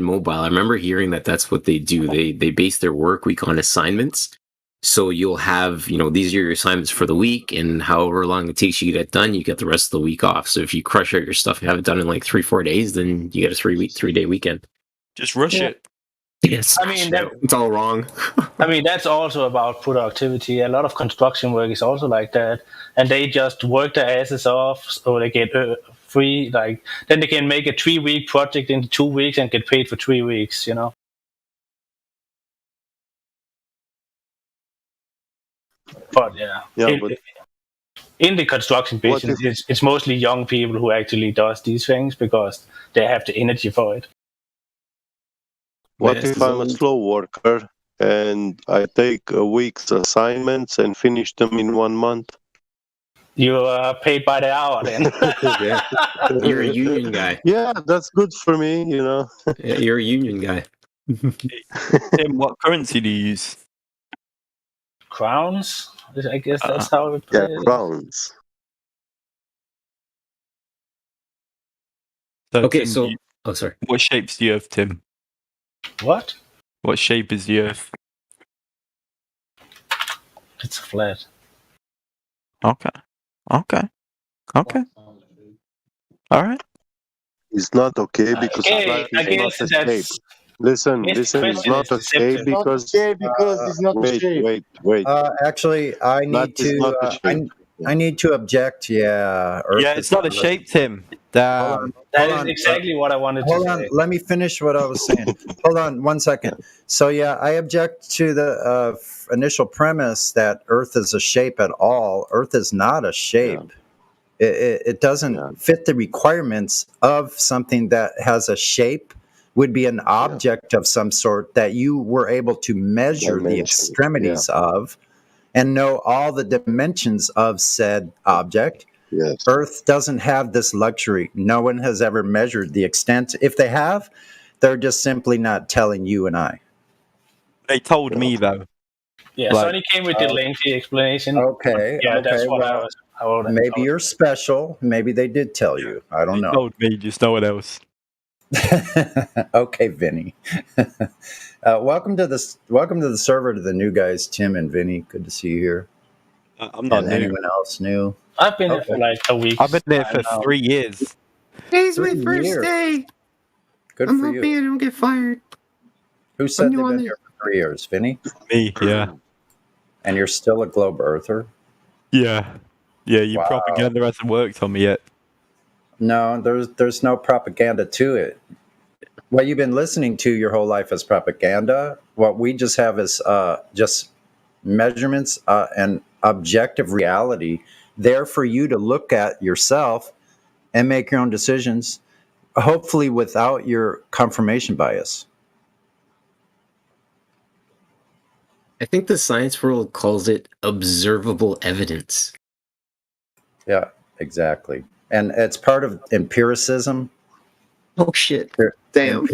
Mobile. I remember hearing that that's what they do. They base their work week on assignments. So you'll have, these are your assignments for the week, and however long it takes you to get done, you get the rest of the week off. So if you crush out your stuff and have it done in like 3-4 days, then you get a 3-day weekend. Just rush it. Yes, I mean, it's all wrong. I mean, that's also about productivity. A lot of construction work is also like that, and they just work their asses off, so they get free. Like then they can make a 3-week project into 2 weeks and get paid for 3 weeks. You know. But in the construction business, it's mostly young people who actually does these things because they have the energy for it. What if I'm a slow worker and I take a week's assignments and finish them in 1 month? You are paid by the hour then. You're a union guy. Yeah, that's good for me, Yeah, you're a union guy. Tim, what currency do you use? Crowns? I guess that's how we play it. crowns. Okay, Tim, so sorry. What shapes do you have, Tim? What? What shape is the Earth? It's flat. Okay. All right. It's not okay because Okay, flat I is not guess a shape. that's. Listen, Yes, it's question not is okay deceptive. because because it's not a shape. wait. Actually, I Flat need is to. not a shape. I need to object. Yeah. Earth Yeah, is it's not a shape, Tim. That is exactly what I wanted to Hold say. on, let me finish what I was saying. Hold on 1 second. So yeah, I object to the initial premise that Earth is a shape at all. Earth is not a shape. It doesn't fit the requirements of something that has a shape. Would be an object of some sort that you were able to measure the extremities of and know all the dimensions of said object. Yes. Earth doesn't have this luxury. No one has ever measured the extent. If they have, they're just simply not telling you and I. They told me though. Yeah, Like- Sonny came with the lengthy explanation. Okay. Yeah, okay, that's what well, I would. maybe you're special. Maybe they did tell you. I don't know. Told me, just no one else. Okay, Vinny. Welcome to the server to the new guys, Tim and Vinny. Good to see you here. I'm not and new. anyone else new? I've been here for like a week. I've been there for 3 years. Today's my 3 first years. day. Good I'm for hoping you. I don't get fired. Who said new they've on been the- here for 3 years? Vinny? Me, yeah. And you're still a globe earther? Yeah. Yeah, your Wow. propaganda hasn't worked on me yet. No, there's no propaganda to it. What you've been listening to your whole life is propaganda. What we just have is just measurements and objective reality there for you to look at yourself and make your own decisions, hopefully without your confirmation bias. I think the science world calls it observable evidence. Yeah, exactly. And it's part of empiricism. Oh shit! Damn.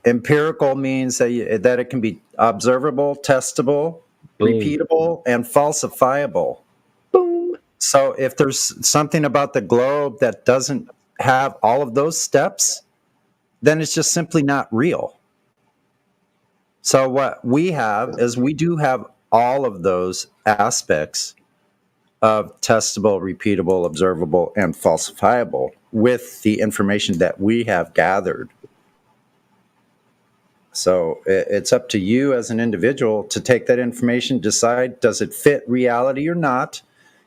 Empirical means that it can be observable, testable, repeatable, and falsifiable. Boom. So if there's something about the globe that doesn't have all of those steps, then it's just simply not real. So what we have is we do have all of those aspects of testable, repeatable, observable, and falsifiable with the information that we have gathered. So it's up to you as an individual to take that information, decide, does it fit reality or not?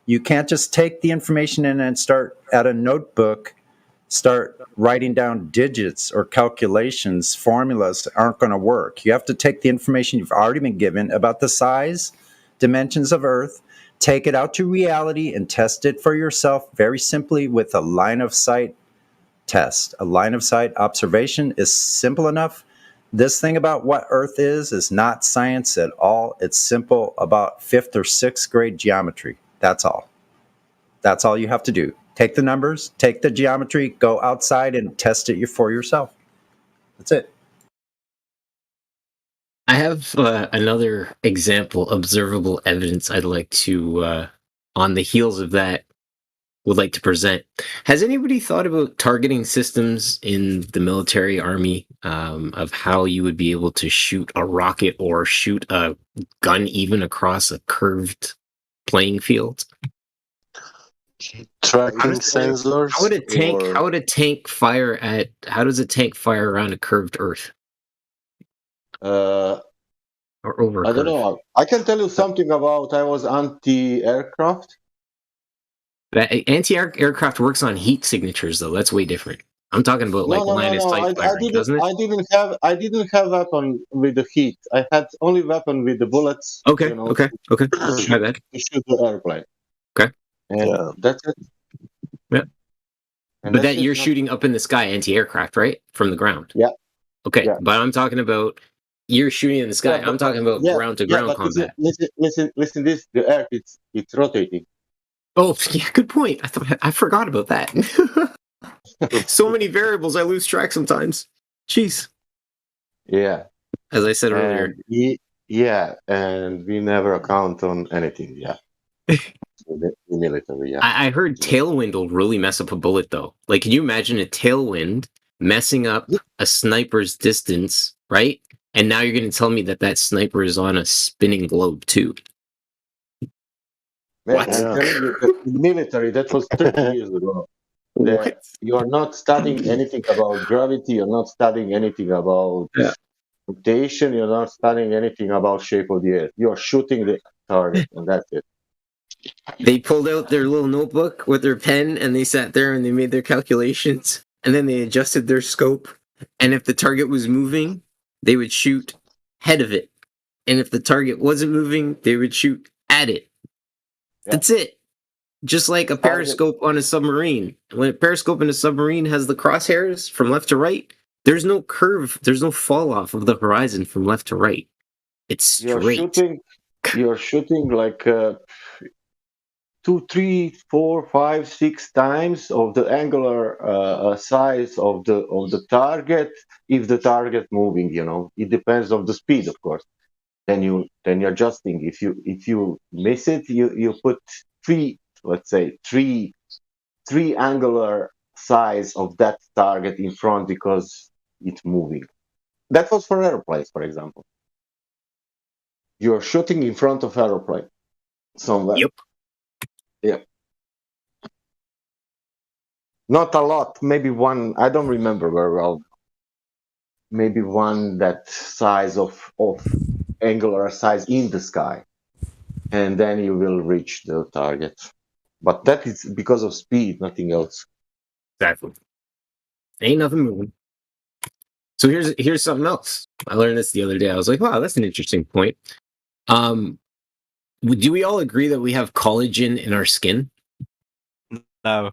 You can't just take the information in and start at a notebook, start writing down digits or calculations, formulas aren't going to work. You have to take the information you've already been given about the size, dimensions of Earth, take it out to reality and test it for yourself very simply with a line of sight test. A line of sight observation is simple enough. This thing about what Earth is not science at all. It's simple about 5th or 6th grade geometry. That's all. That's all you have to do. Take the numbers, take the geometry, go outside and test it for yourself. That's it. I have another example, observable evidence I'd like to, on the heels of that, would like to present. Has anybody thought about targeting systems in the military army of how you would be able to shoot a rocket or shoot a gun even across a curved playing field? Tracking sensors. How would a tank? or- How would a tank fire at? How does a tank fire around a curved Earth or over? I don't know. I can tell you something about. I was anti-aircraft. That anti-aircraft works on heat signatures, though. That's way different. I'm talking about like line of sight firing, doesn't it? I didn't have weapon with the heat. I had only weapon with the bullets. Okay, you know, okay. My bad. to shoot the airplane. Okay. And that's it. Yeah. And But that's that you're it. shooting up in the sky, anti-aircraft, right? From the ground. Yeah. Okay, Yeah. but I'm talking about you're shooting in the sky. I'm talking about ground-to-ground but combat. Listen. This the Earth. It's rotating. Oh, yeah, good point. I forgot about that. So many variables, I lose track sometimes. Jeez. Yeah. As I said earlier. Yeah, and we never account on anything. Yeah. The military. Yeah. I heard tailwind will really mess up a bullet, though. Like, can you imagine a tailwind messing up a sniper's distance, right? And now you're going to tell me that sniper is on a spinning globe, too. Man, What? I'm telling you, the military, that was 30 years ago. You're not studying anything about gravity, you're not studying anything about rotation, you're not studying anything about shape of the earth. You're shooting the target, and that's it. They pulled out their little notebook with their pen and they sat there and they made their calculations and then they adjusted their scope. And if the target was moving, they would shoot ahead of it. And if the target wasn't moving, they would shoot at it. That's it. Just like a periscope on a submarine. When a periscope in a submarine has the crosshairs from left to right, there's no curve, there's no fall off of the horizon from left to right. It's straight. You're shooting like 2, 3, 4, 5, 6 times of the angular size of the target if the target moving. It depends on the speed, of course. Then you're adjusting. If you miss it, you put three angular size of that target in front because it's moving. That was for airplanes, for example. You're shooting in front of aeroplane somewhere. Yep. Not a lot. Maybe one. I don't remember very well. Maybe one that size of angular size in the sky, and then you will reach the target. But that is because of speed, nothing else. Exactly. Ain't nothing moving. So here's something else. I learned this the other day. I was like, wow, that's an interesting point. Do we all agree that we have collagen in our skin? No.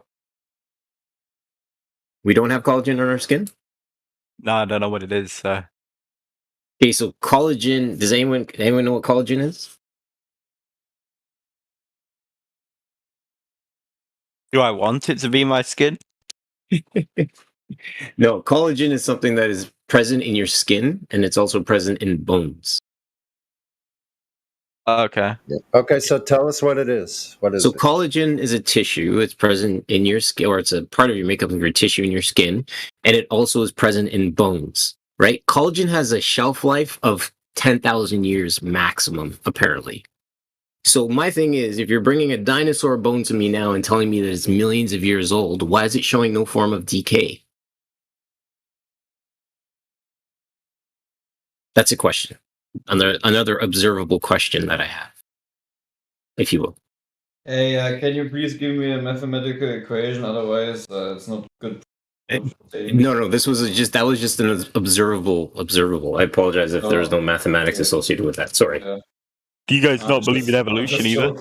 We don't have collagen in our skin? No, I don't know what it is. Okay, so collagen, does anyone know what collagen is? Do I want it to be my skin? No, collagen is something that is present in your skin, and it's also present in bones. Okay. Okay, so tell us what it is. What is it? Collagen is a tissue. It's present in your skin, or it's a part of your makeup of your tissue in your skin, and it also is present in bones, right? Collagen has a shelf life of 10,000 years maximum, apparently. So my thing is, if you're bringing a dinosaur bone to me now and telling me that it's millions of years old, why is it showing no form of decay? That's a question. Another observable question that I have, if you will. Hey, can you please give me a mathematical equation? Otherwise, it's not good. No, that was just an observable. I apologize if there was no mathematics associated with that. Sorry. Do you guys not believe in evolution either?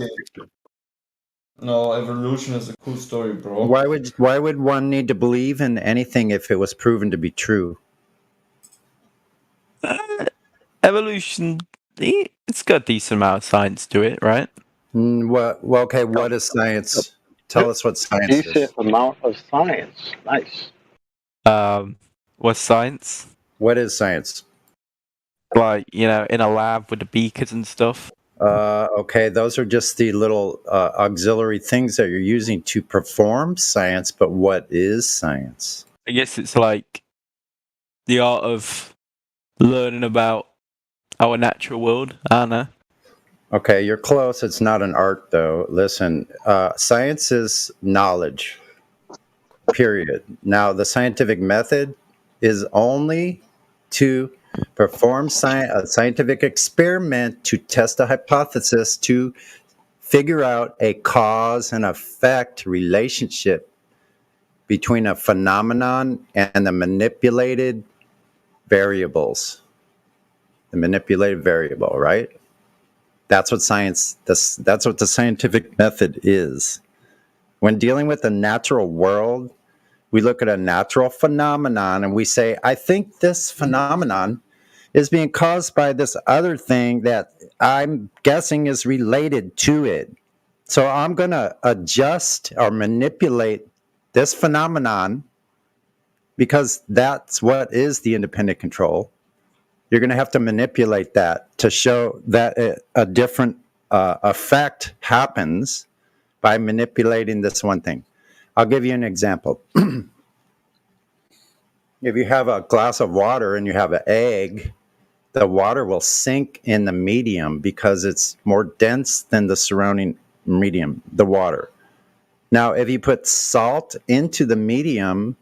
No, evolution is a cool story, bro. Why would one need to believe in anything if it was proven to be true? Evolution, it's got a decent amount of science to it, right? Okay, what is science? Tell us what science is. Decent amount of science. Nice. What's science? What is science? Like, in a lab with the beakers and stuff. Okay, those are just the little auxiliary things that you're using to perform science, but what is science? I guess it's like the art of learning about our natural world. I don't know. Okay, you're close. It's not an art, though. Listen, science is knowledge, period. Now, the scientific method is only to perform a scientific experiment to test a hypothesis to figure out a cause and effect relationship between a phenomenon and the manipulated variables. The manipulated variable, right? That's what that's what the scientific method is. When dealing with the natural world, we look at a natural phenomenon and we say, I think this phenomenon is being caused by this other thing that I'm guessing is related to it. So I'm going to adjust or manipulate this phenomenon because that's what is the independent control. You're going to have to manipulate that to show that a different effect happens by manipulating this one thing. I'll give you an example. If you have a glass of water and you have an egg, the water will sink in the medium because it's more dense than the surrounding medium, the water. Now, if you put salt into the medium,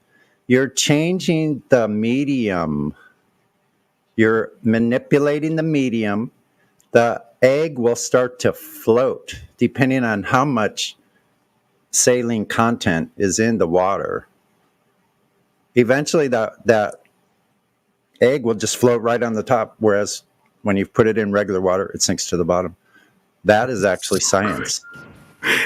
you're changing the medium. You're manipulating the medium. The egg will start to float depending on how much saline content is in the water. Eventually that egg will just float right on the top, whereas when you put it in regular water, it sinks to the bottom. That is actually science.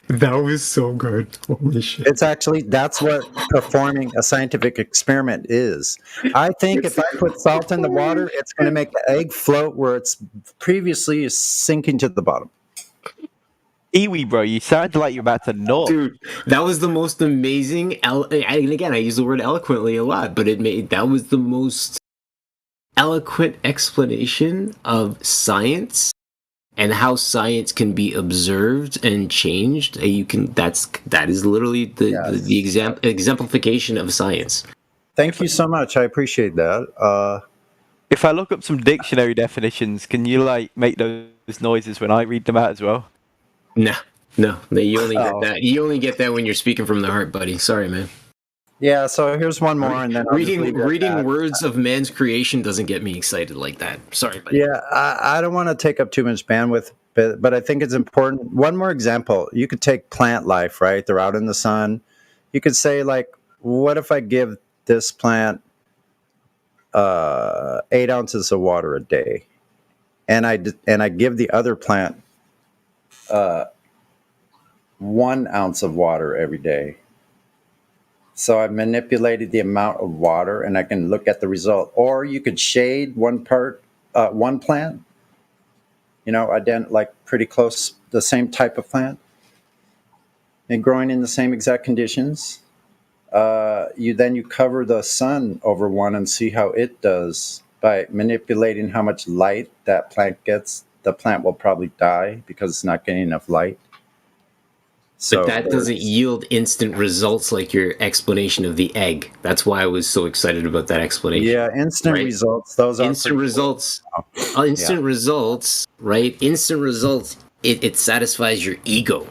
That was so good. Holy shit. That's what performing a scientific experiment is. I think if I put salt in the water, it's going to make the egg float where it's previously sinking to the bottom. Iwi, bro, you sound like you're about to know. Dude, that was the most amazing, and again, I use the word eloquently a lot, but that was the most eloquent explanation of science and how science can be observed and changed. That is literally the exemplification of science. Thank you so much. I appreciate that. If I look up some dictionary definitions, can you make those noises when I read them out as well? No. You only get that. You only get that when you're speaking from the heart, buddy. Sorry, man. Yeah. So here's one more, and then reading words of man's creation doesn't get me excited like that. Sorry, buddy. Yeah, I don't want to take up too much bandwidth, but I think it's important. One more example. You could take plant life, right? They're out in the sun. You could say, what if I give this plant 8 ounces of water a day, and I give the other plant 1 ounce of water every day. So I've manipulated the amount of water, and I can look at the result. Or you could shade one plant, pretty close, the same type of plant, and growing in the same exact conditions. You cover the sun over one and see how it does. By manipulating how much light that plant gets, the plant will probably die because it's not getting enough light. But that doesn't yield instant results like your explanation of the egg. That's why I was so excited about that explanation. Yeah, instant results. Those are instant results. Cool. Instant results, right? Instant results. It satisfies your ego.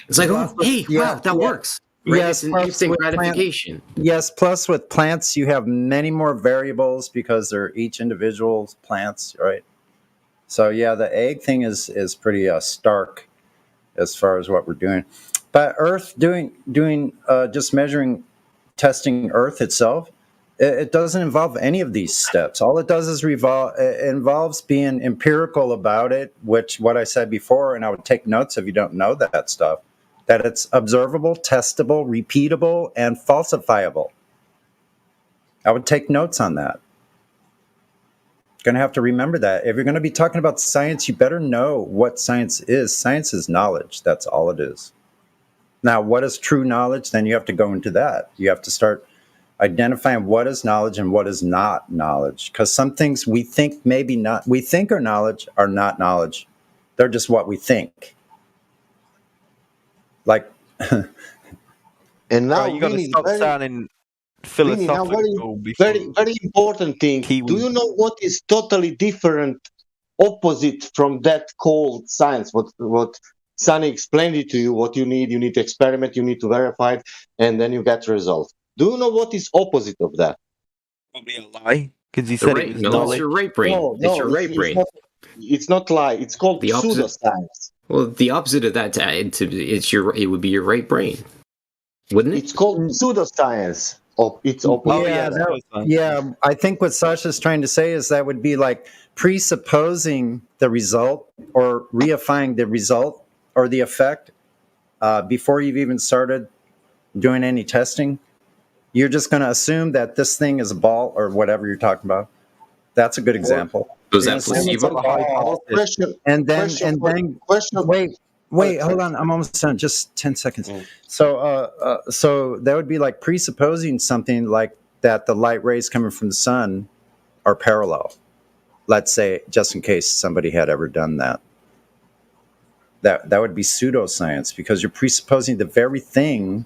It's like, wow, that works. Right? Yes, it's an instant gratification. Yes, plus with plants, you have many more variables because they're each individual plants, right? So yeah, the egg thing is pretty stark as far as what we're doing. But Earth doing just measuring, testing Earth itself, it doesn't involve any of these steps. All it does is involves being empirical about it, which what I said before, and I would take notes if you don't know that stuff, that it's observable, testable, repeatable, and falsifiable. I would take notes on that. Going to have to remember that. If you're going to be talking about science, you better know what science is. Science is knowledge. That's all it is. Now, what is true knowledge? Then you have to go into that. You have to start identifying what is knowledge and what is not knowledge. Because some things we think are knowledge are not knowledge. They're just what we think. And now you got to stop sounding philosophical. Very, very important thing. Kiwi. Do you know what is totally different, opposite from that called science? What Sunny explained it to you. What you need to experiment, you need to verify it, and then you get results. Do you know what is opposite of that? Probably a lie, because he said it was knowledge. It's your right brain. It's your right brain. It's not lie. It's called pseudoscience. Well, the opposite of that, it would be your right brain, wouldn't it? It's called pseudoscience. Yeah, I think what Sasha's trying to say is that would be like presupposing the result or reifying the result or the effect before you've even started doing any testing. You're just going to assume that this thing is a ball or whatever you're talking about. That's a good example. Was that placebo? Wait, hold on. I'm almost done. Just 10 seconds. So that would be like presupposing something like that the light rays coming from the sun are parallel. Let's say, just in case somebody had ever done that. That would be pseudoscience because you're presupposing the very thing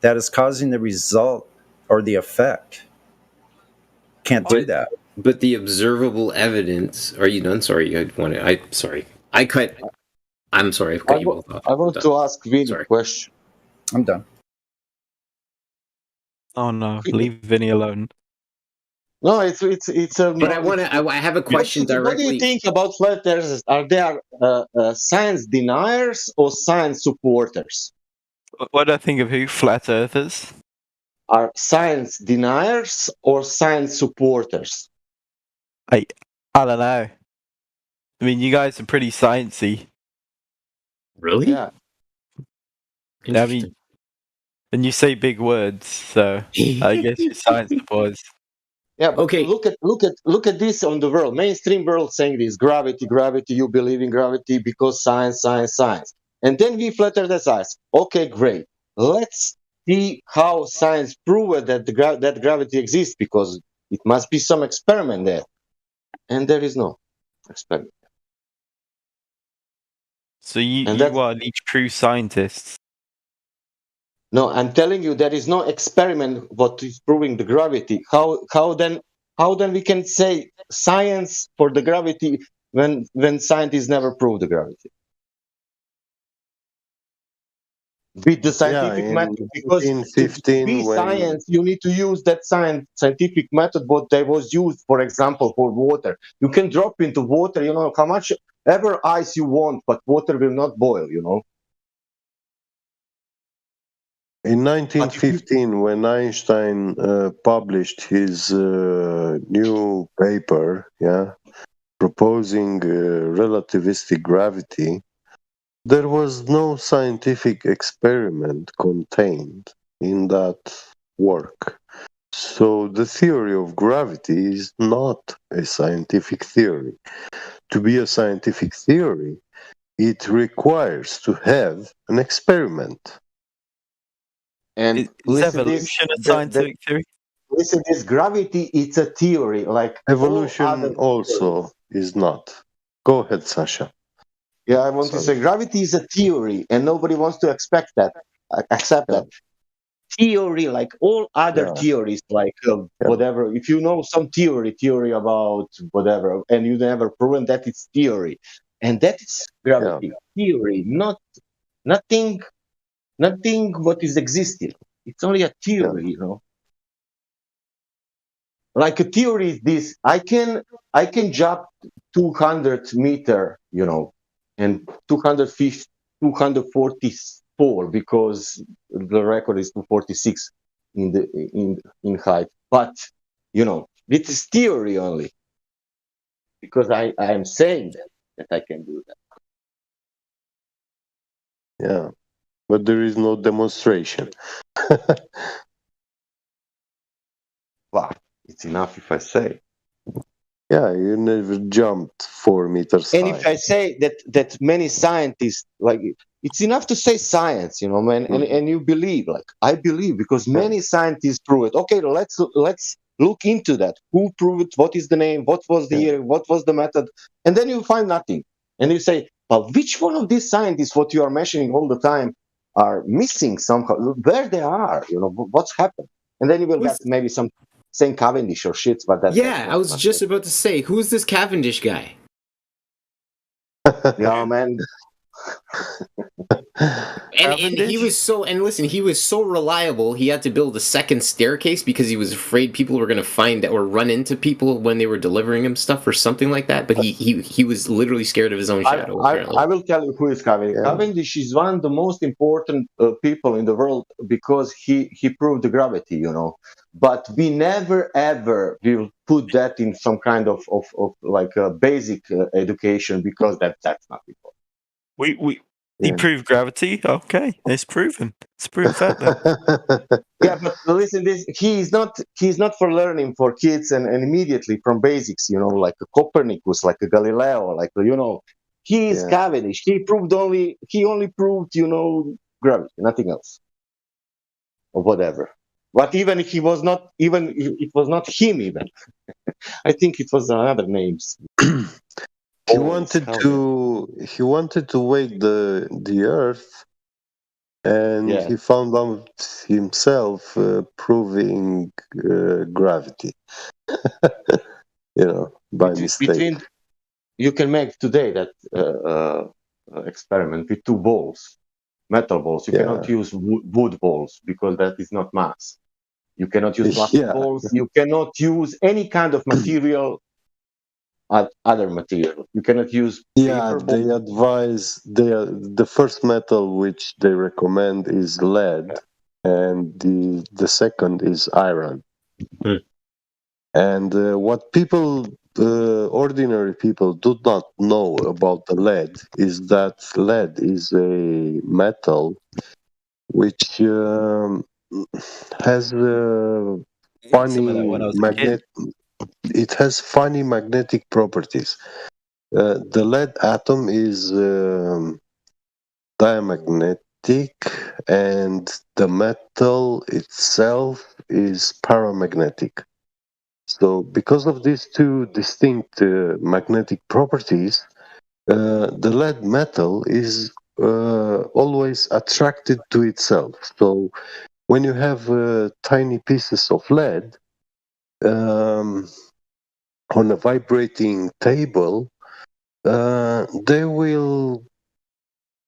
that is causing the result or the effect. Can't do that. But the observable evidence. Are you done? Sorry, I cut. I'm sorry, I've cut you both off. I want to ask Vinny a question. I'm done. Oh no, leave Vinny alone. No, it's a. But I have a question directly. What do you think about flat earthers? Are they science deniers or science supporters? What do I think of who? Flat earthers? Are science deniers or science supporters? I don't know. I mean, you guys are pretty sciencey. Really? Yeah. I mean, and you say big words, so I guess you're science supporters. Yeah, but okay. Look at this on the world. Mainstream world saying this: gravity, gravity. You believe in gravity because science, science, science. And then we flatter the science. Okay, great. Let's see how science proved that that gravity exists, because it must be some experiment there, and there is no experiment. So you are the true scientists. No, I'm telling you, there is no experiment what is proving the gravity. How then we can say science for the gravity when scientists never prove the gravity? With the scientific method, because to be science, you need to use that scientific method what they was used, for example, for water. You can drop into water, how much ever ice you want, but water will not boil, In 1915, when Einstein published his new paper, proposing relativistic gravity, there was no scientific experiment contained in that work. So the theory of gravity is not a scientific theory. To be a scientific theory, it requires to have an experiment. And is evolution a scientific theory? Listen, this gravity, it's a theory. Like evolution also is not. Go ahead, Sasha. Yeah, I want to say gravity is a theory, and nobody wants to accept that. Theory, like all other theories, like whatever. If you know some theory about whatever, and you never proven that it's theory, and that is gravity theory, nothing what is existing. It's only a theory, Like a theory is this: I can jump 200 meter, and 244 because the record is 246 in height. But it is theory only, because I am saying that I can do that. Yeah, but there is no demonstration. Wow, it's enough if I say. Yeah, you never jumped 4 meters And high. if I say that many scientists, like, it's enough to say science, man, and you believe, like I believe, because many scientists prove it. Okay, let's look into that. Who proved it? What is the name? What was the year? What was the method? And then you find nothing. And you say, but which one of these scientists, what you are mentioning all the time, are missing somehow? Where they are? What's happened? And then you will get maybe some saying Cavendish or shit, but that. Yeah, I was just about to say, who's this Cavendish guy? Yeah, man. And he was so, and listen, he was so reliable. He had to build a second staircase because he was afraid people were going to find or run into people when they were delivering him stuff or something like that. But he was literally scared of his own shadow. I will tell you who is Cavendish. Yeah. Cavendish is one of the most important people in the world because he proved the gravity, But we never ever will put that in some kind of like a basic education, because that's not important. He proved gravity. Okay, it's proven. It's proven fact. Yeah, but listen, he's not for learning for kids and immediately from basics. Like a Copernicus, like a Galileo, like he is Cavendish. He only proved gravity, nothing else, or whatever. But even if it was not him, even I think it was another names. He wanted to wake the Earth, and he found out himself proving gravity. By mistake. You can make today that experiment with 2 balls, metal balls. You cannot use wood balls because that is not mass. You cannot use plastic balls. You cannot use any kind of material, other material. You cannot use paper balls. They advise the first metal which they recommend is lead, and the second is iron. And what people, ordinary people, do not know about the lead is that lead is a metal which has funny It has funny magnetic properties. The lead atom is diamagnetic, and the metal itself is paramagnetic. So, because of these two distinct magnetic properties, the lead metal is always attracted to itself. So, when you have tiny pieces of lead on a vibrating table, they will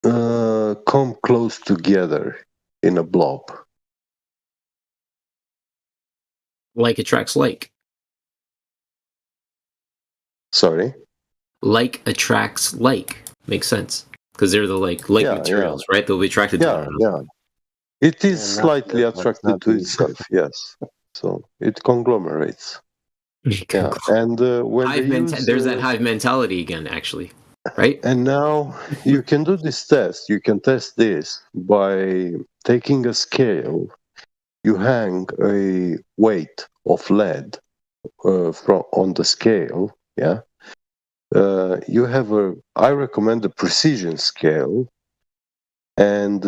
come close together in a blob. Like attracts like. Sorry? Like attracts like. Makes sense. Because they're the like materials, right? They'll be attracted to one another. It is slightly attracted to itself, yes. So it conglomerates. And when there's that hive mentality again, actually, right? And now you can do this test. You can test this by taking a scale. You hang a weight of lead on the scale. Yeah. You have I recommend a precision scale. And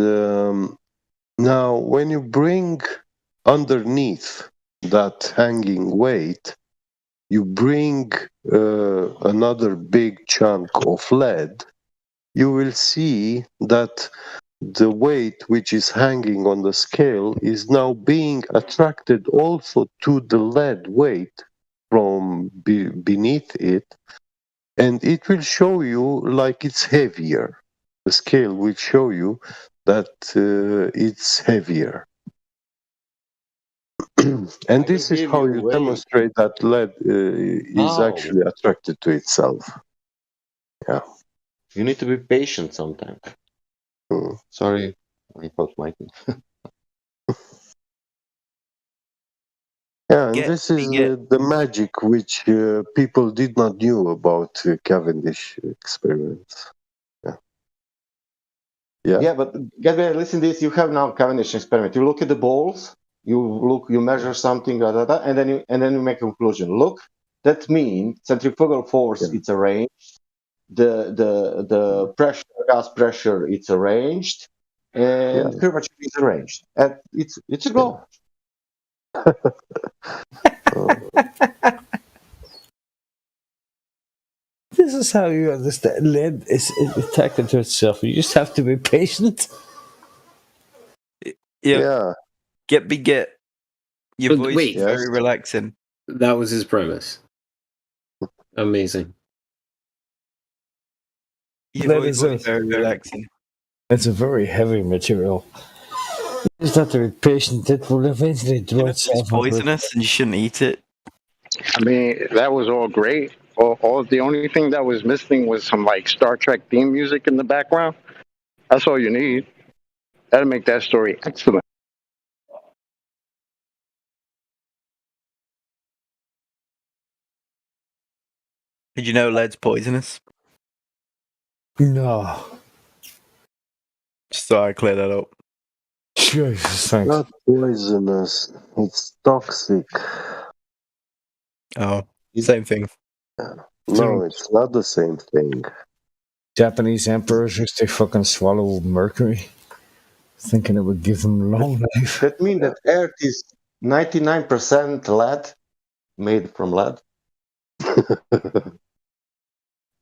now when you bring underneath that hanging weight, you bring another big chunk of lead, you will see that the weight which is hanging on the scale is now being attracted also to the lead weight from beneath it, and it will show you like it's heavier. The scale will show you that it's heavier. And this is how you demonstrate that lead is actually attracted to itself. Yeah. You need to be patient sometimes. Sorry, I thought my Yeah, and this is the magic which people did not knew about Cavendish experiments. Yeah, but Gabriel, listen to this. You have now Cavendish experiment. You look at the balls. You measure something, and then you make a conclusion. Look, that means centrifugal force it's arranged. The pressure, gas pressure, it's arranged, and curvature is arranged. And it's a globe. This is how you understand lead is attracted to itself. You just have to be patient. Yeah. Get. Your voice is very relaxing. That was his premise. Amazing. Your voice is very relaxing. It's a very heavy material. You just have to be patient. It will eventually draw itself. It's poisonous and you shouldn't eat it. I mean, that was all great. The only thing that was missing was some like Star Trek theme music in the background. That's all you need. That'll make that story excellent. Did you know lead's poisonous? No. Just thought I'd clear that up. Jesus, thanks. Not poisonous. It's toxic. Oh, same thing. No, it's not the same thing. Japanese emperors used to fucking swallow mercury, thinking it would give them long life. That means that Earth is 99% lead, made from lead.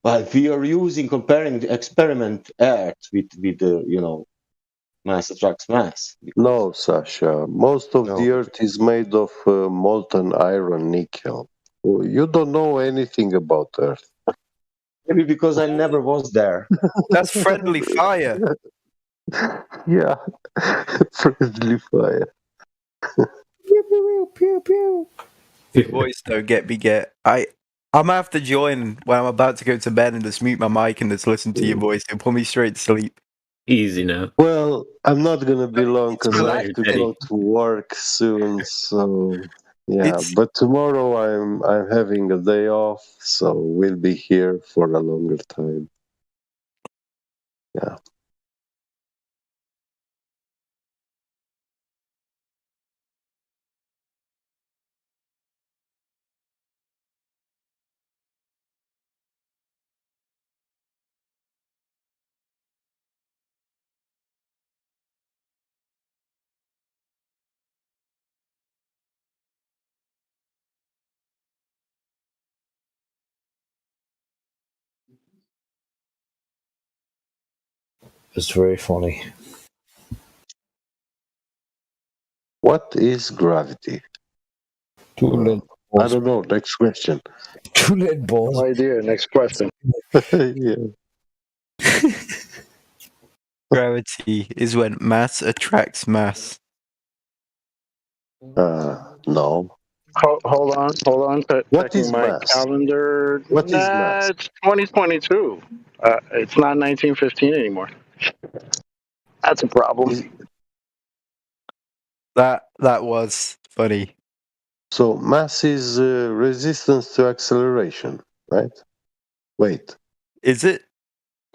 But we are comparing the experiment Earth with the mass attracts mass. No, Sasha. Most of the Earth is made of molten iron nickel. You don't know anything about Earth. Maybe because I never was there. That's friendly fire. Yeah, friendly fire. pew, pew, pew. Your voice don't get me get. I'm gonna have to join when I'm about to go to bed and just mute my mic and just listen to your voice. It'll put me straight to sleep. Easy now. Well, I'm not gonna be long because I have to Teddy. go to work soon. So yeah, but tomorrow I'm having a day off, so we'll be here for a longer time. Yeah. It's very funny. What is gravity? Two lead I don't know. Next question. Two lead balls. No idea. Next question. Yeah. Gravity is when mass attracts mass. No. Hold on. What Checking is my mass? calendar. What is mass? It's 2022. It's not 1915 anymore. That's a problem. That was funny. So mass is resistance to acceleration, right? Wait. Is it?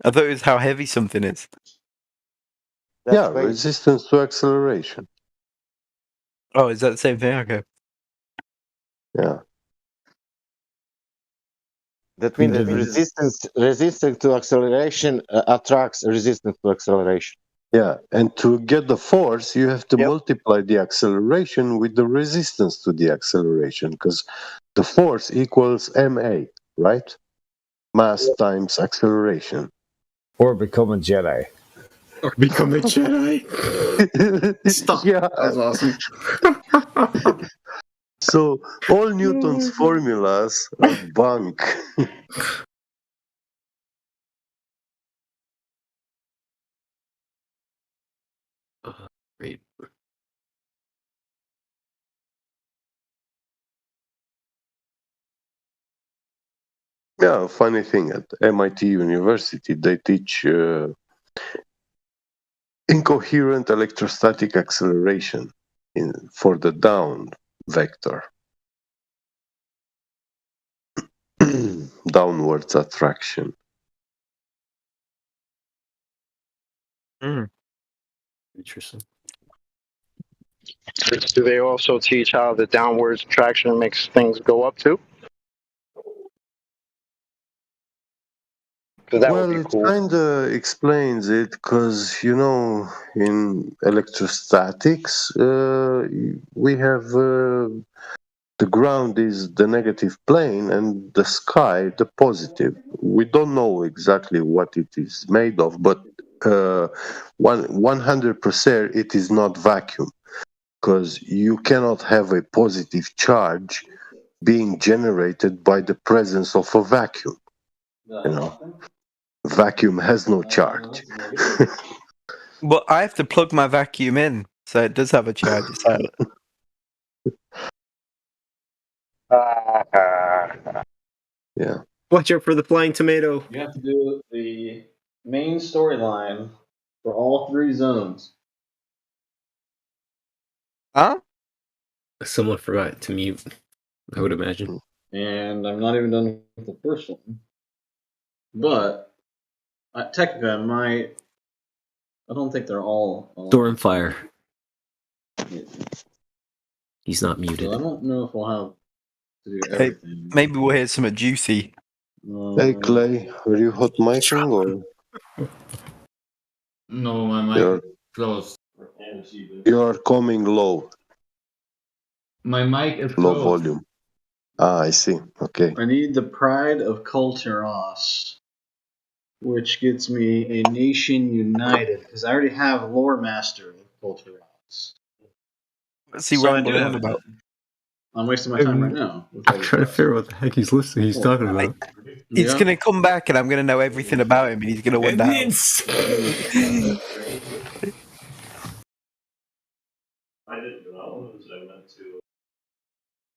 I thought it was how heavy something is. Yeah, resistance to acceleration. Oh, is that the same thing? Okay. Yeah. That means that resistance to acceleration attracts resistance to acceleration. Yeah, and to get the force, you have to multiply the acceleration with the resistance to the acceleration, because the force equals ma, right? Mass times acceleration. Or become a Jedi. Or become a Jedi. Stop. Yeah. That's awesome. So all Newton's formulas are bunk. Great. Yeah, funny thing, at MIT University, they teach incoherent electrostatic acceleration for the down vector. Downwards attraction. Interesting. Do they also teach how the downwards attraction makes things go up too? That Well, would be it cool. kind of explains it because, you know, in electrostatics, we have the ground is the negative plane and the sky the positive. We don't know exactly what it is made of, but 100% it is not vacuum, because you cannot have a positive charge being generated by the presence of a vacuum. You know, vacuum has no charge. But I have to plug my vacuum in, so it does have a charge. Yeah. Watch out for the flying tomato. You have to do the main storyline for all 3 zones. Huh? Someone forgot to mute, I would imagine. And I'm not even done with the first one. But technically, I don't think they're all. Stormfire. He's not muted. So I don't know if we'll have to do Hey, everything. maybe we'll hear something juicy. Hey Clay, are you hot micing or? No, my mic You're, is closed. you are coming low. My mic is Low closed. volume. Ah, I see. Okay. I need the Pride of Kulturos, which gets me a nation united, because I already have Lore Master of Kulturos. Let's see So what I I'm do going have on it. about. I'm wasting my time right now. I'm trying to figure out what the heck he's listening. He's talking about. He's going to come back and I'm going to know everything about him and he's going to wonder how. I didn't know. I meant to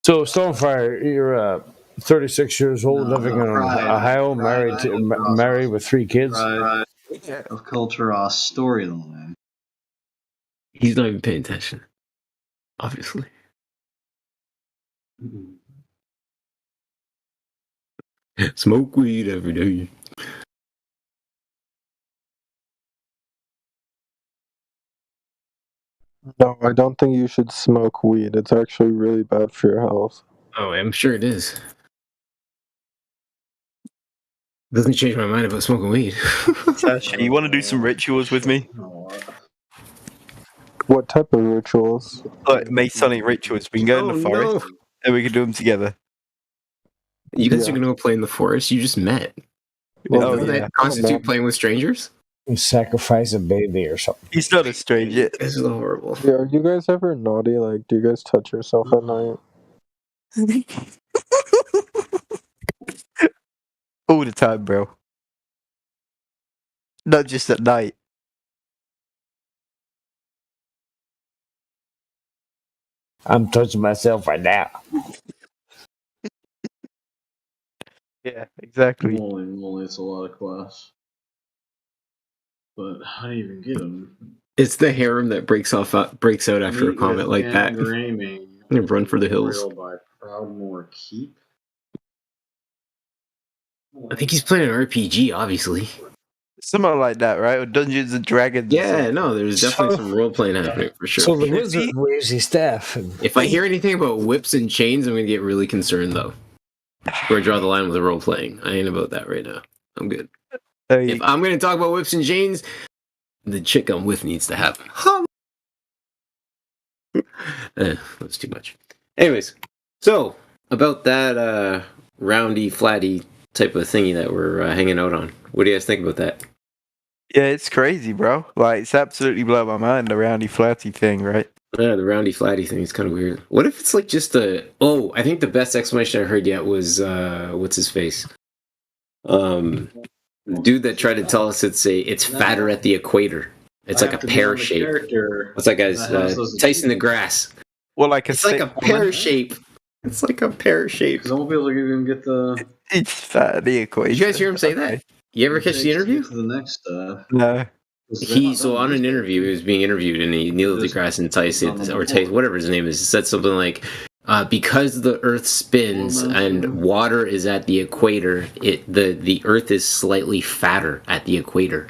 So, Stonefire, you're 36 years old, living in Ohio, married with 3 kids. Of Kulturas storyline. He's not even paying attention. Obviously. Smoke weed every day. No, I don't think you should smoke weed. It's actually really bad for your health. Oh, I'm sure it is. Doesn't change my mind about smoking weed. Sasha, you want to do some rituals with me? What type of rituals? Like Masonic rituals. We can go in the forest and we can do them together. You guys are gonna go play in the forest? You just met. Well, Doesn't that constitute playing with strangers? You sacrifice a baby or something. He's not a stranger. This is horrible. Yeah, are you guys ever naughty? Like, do you guys touch yourself at night? All the time, bro. Not just at night. I'm touching myself right now. Yeah, exactly. Holy moly, it's a lot of class. But how do you even get them? It's the harem that breaks out after a comment like that. Gaming. They run for the hills. By Proudmoore Keep. I think he's playing an RPG, obviously. Something like that, right? Or Dungeons and Dragons. Yeah, no, there's definitely some role playing happening for sure. So the wizard waves his staff. If I hear anything about whips and chains, I'm gonna get really concerned though. Where I draw the line with the role playing. I ain't about that right now. I'm good. If I'm gonna talk about whips and chains, the chick I'm with needs to happen. That's too much. Anyways, so about that roundy, flatty type of thingy that we're hanging out on. What do you guys think about that? Yeah, it's crazy, bro. Like, it's absolutely blown my mind, the roundy, flatty thing, right? Yeah, the roundy, flatty thing is kind of weird. What if it's like just a... Oh, I think the best explanation I heard yet was, what's his face? Dude that tried to tell us it's fatter at the equator. It's like a pear shape. What's that guy's? Tyson DeGrasse. Well, like it's like a pear shape. It's like a pear shape. Because I won't be able to even get the... It's fat at the equator. Did you guys hear him say that? You ever catch the interview? To the next stuff. No. So on an interview, he was being interviewed, and Neil deGrasse and Tyson, whatever his name is, said something like, because the Earth spins and water is at the equator, the Earth is slightly fatter at the equator.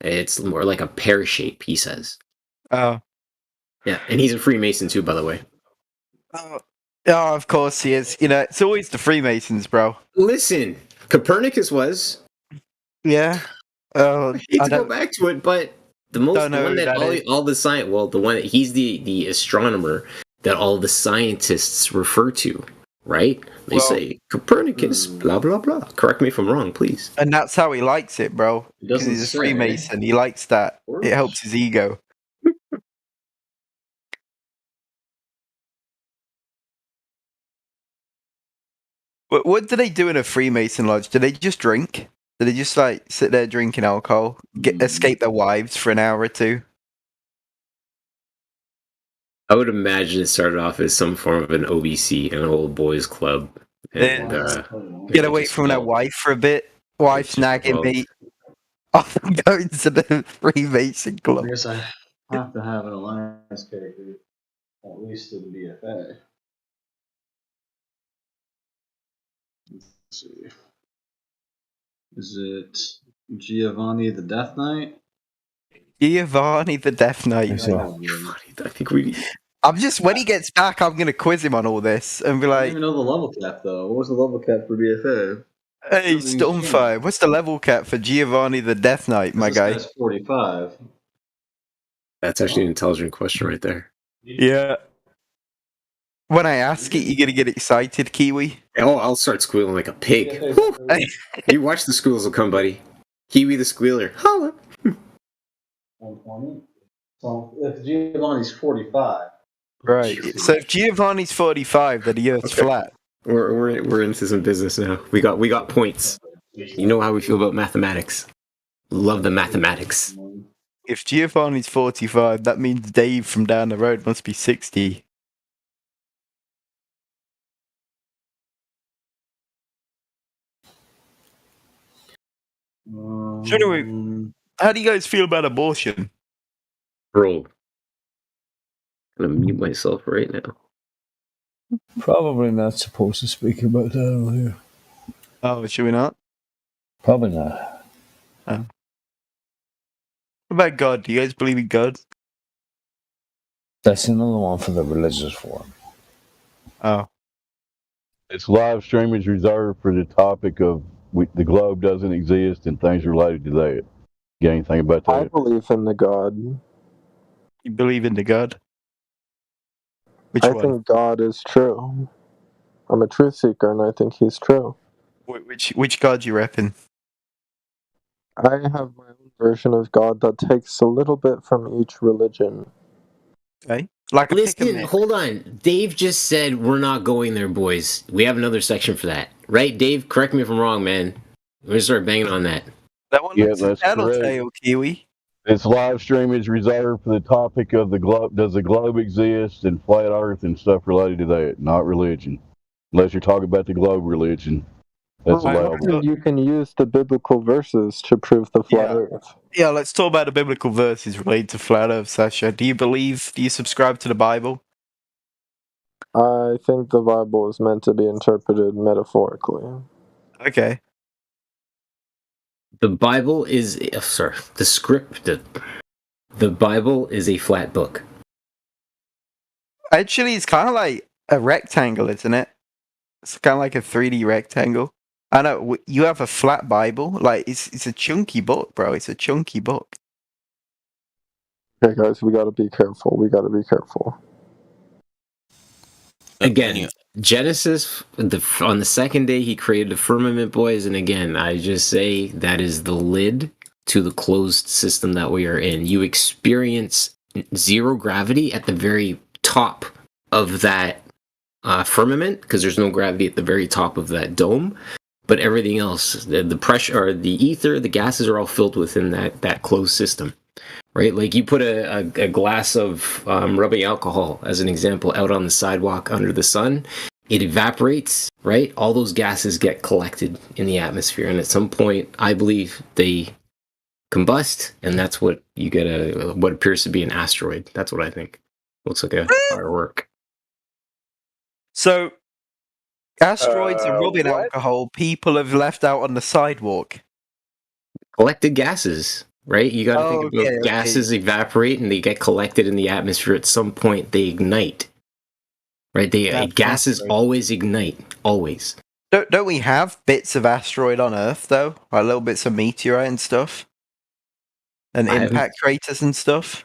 It's more like a pear shape, he says. Oh. Yeah, and he's a Freemason too, by the way. Oh, of course he is. You know, it's always the Freemasons, bro. Listen, Copernicus was. Yeah. I hate to go back to it, but the one that all the science, well, the one that he's the astronomer that all the scientists refer to, right? They say Copernicus, blah blah blah. Correct me if I'm wrong, please. And that's how he likes it, bro. Because he's a Freemason. He likes that. It helps his ego. What do they do in a Freemason lodge? Do they just drink? Do they just like sit there drinking alcohol, escape their wives for an hour or two? I would imagine it started off as some form of an OBC, an old boys club. And, get away from their wife for a bit. Wife's nagging me. Off and go into the Freemason club. I guess I have to have an alliance character, at least to the BFA. Let's see. Is it Giovanni the Death Knight? Giovanni the Death Knight. I think we. I'm just when he gets back, I'm gonna quiz him on all this and be I like, don't even know the level cap though. What was the level cap for BFA? "Hey, Stormfire, what's the level cap for Giovanni the Death Knight, my guy?" That's 45. That's actually an intelligent question right there. Yeah. When I ask it, you're gonna get excited, Kiwi. Oh, I'll start squealing like a pig. You watch the squeals will come, buddy. Kiwi the squealer. Holla. 120. So if Giovanni's 45. Right. So if Giovanni's 45, then the Earth's flat. We're into some business now. We got points. You know how we feel about mathematics. Love the mathematics. If Giovanni's 45, that means Dave from down the road must be 60. So anyway, how do you guys feel about abortion? Bro, I'm gonna mute myself right now. Probably not supposed to speak about that on here. Oh, should we not? Probably not. Oh. What about God? Do you guys believe in God? That's another one for the religious forum. Oh. Its live stream is reserved for the topic of the globe doesn't exist and things related to that. Got anything about I that? believe in the God. You believe in the God? Which I one? think God is true. I'm a truth seeker, and I think He's true. Which God you repping? I have my own version of God that takes a little bit from each religion. Okay. Like a pick a Listen, mix. hold on. Dave just said we're not going there, boys. We have another section for that. Right, Dave? Correct me if I'm wrong, man. We're gonna start banging on that. That one Yeah, looks a that's correct. tattletale, Kiwi. This live stream is reserved for the topic of the globe. Does the globe exist and flat Earth and stuff related to that, not religion. Unless you're talking about the globe religion, that's allowable. You can use the biblical verses to prove the flat Earth. Yeah, let's talk about the biblical verses related to flat Earth, Sasha. Do you subscribe to the Bible? I think the Bible is meant to be interpreted metaphorically. Okay. The Bible is the Bible is a flat book. Actually, it's kind of like a rectangle, isn't it? It's kind of like a 3D rectangle. I know you have a flat Bible. Like it's a chunky book, bro. It's a chunky book. Okay, guys, we gotta be careful. We gotta be careful. Again, Genesis, on the second day, he created the firmament, boys. And again, I just say that is the lid to the closed system that we are in. You experience zero gravity at the very top of that firmament because there's no gravity at the very top of that dome. But everything else, the pressure, or the ether, the gases are all filled within that closed system. Right, like you put a glass of rubbing alcohol, as an example, out on the sidewalk under the sun, it evaporates, right? All those gases get collected in the atmosphere, and at some point, I believe they combust, and that's what you get what appears to be an asteroid. That's what I think. Looks like a firework. So, asteroids and rubbing alcohol, people have left out on the sidewalk. Collected gases. Right, you got to think about okay. gases evaporate and they get collected in the atmosphere. At some point, they ignite. Right, gases always ignite, always. Don't we have bits of asteroid on Earth though? Like little bits of meteorite and stuff, and impact craters and stuff.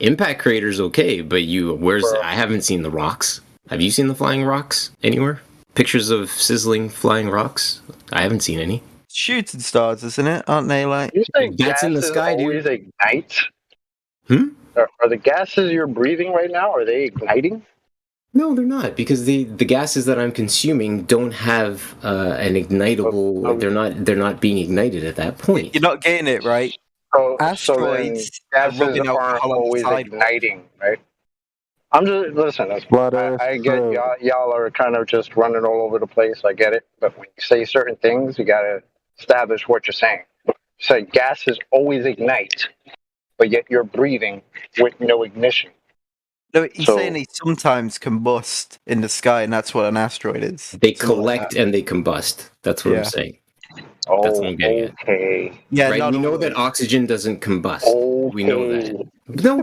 Impact craters, okay, but I haven't seen the rocks. Have you seen the flying rocks anywhere? Pictures of sizzling flying rocks? I haven't seen any. Shooting stars, isn't it? Aren't they like? You say That's in the gases sky, dude. always ignite? Are the gases you're breathing right now, are they igniting? No, they're not, because the gases that I'm consuming don't have an ignitable. They're not being ignited at that point. You're not getting it right. Asteroids so then gases aren't always igniting, right? I'm just listen. I get y'all are kind of just running all over the place. I get it, but when you say certain things, you gotta establish what you're saying. You say gases always ignite, but yet you're breathing with no ignition. No, he's saying they sometimes combust in the sky, and that's what an asteroid is. They collect and they combust. That's what I'm saying. That's what I'm getting at. Okay. Yeah, right. We know that oxygen doesn't combust. We know that. No,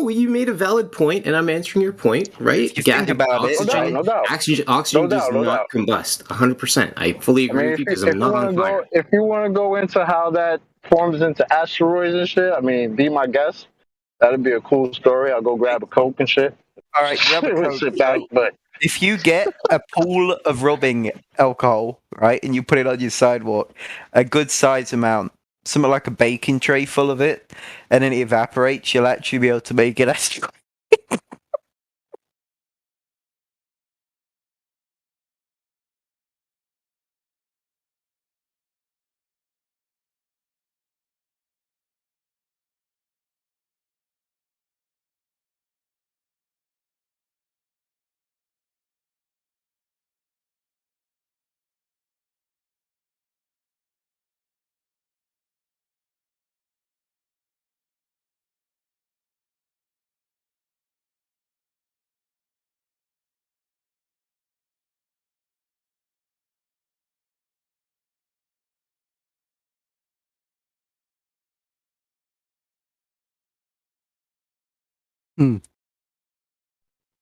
you made a valid point, and I'm answering your point, right? Think about oxygen, no doubt. Oxygen does not combust. 100%. I fully agree with you because I'm not on fire. If you want to go into how that forms into asteroids and shit, I mean, be my guest. That'd be a cool story. I'll go grab a Coke and shit. All right, grab a Coke. Sit back, but if you get a pool of rubbing alcohol, right, and you put it on your sidewalk, a good size amount, something like a baking tray full of it, and then it evaporates, you'll actually be able to make it asteroid.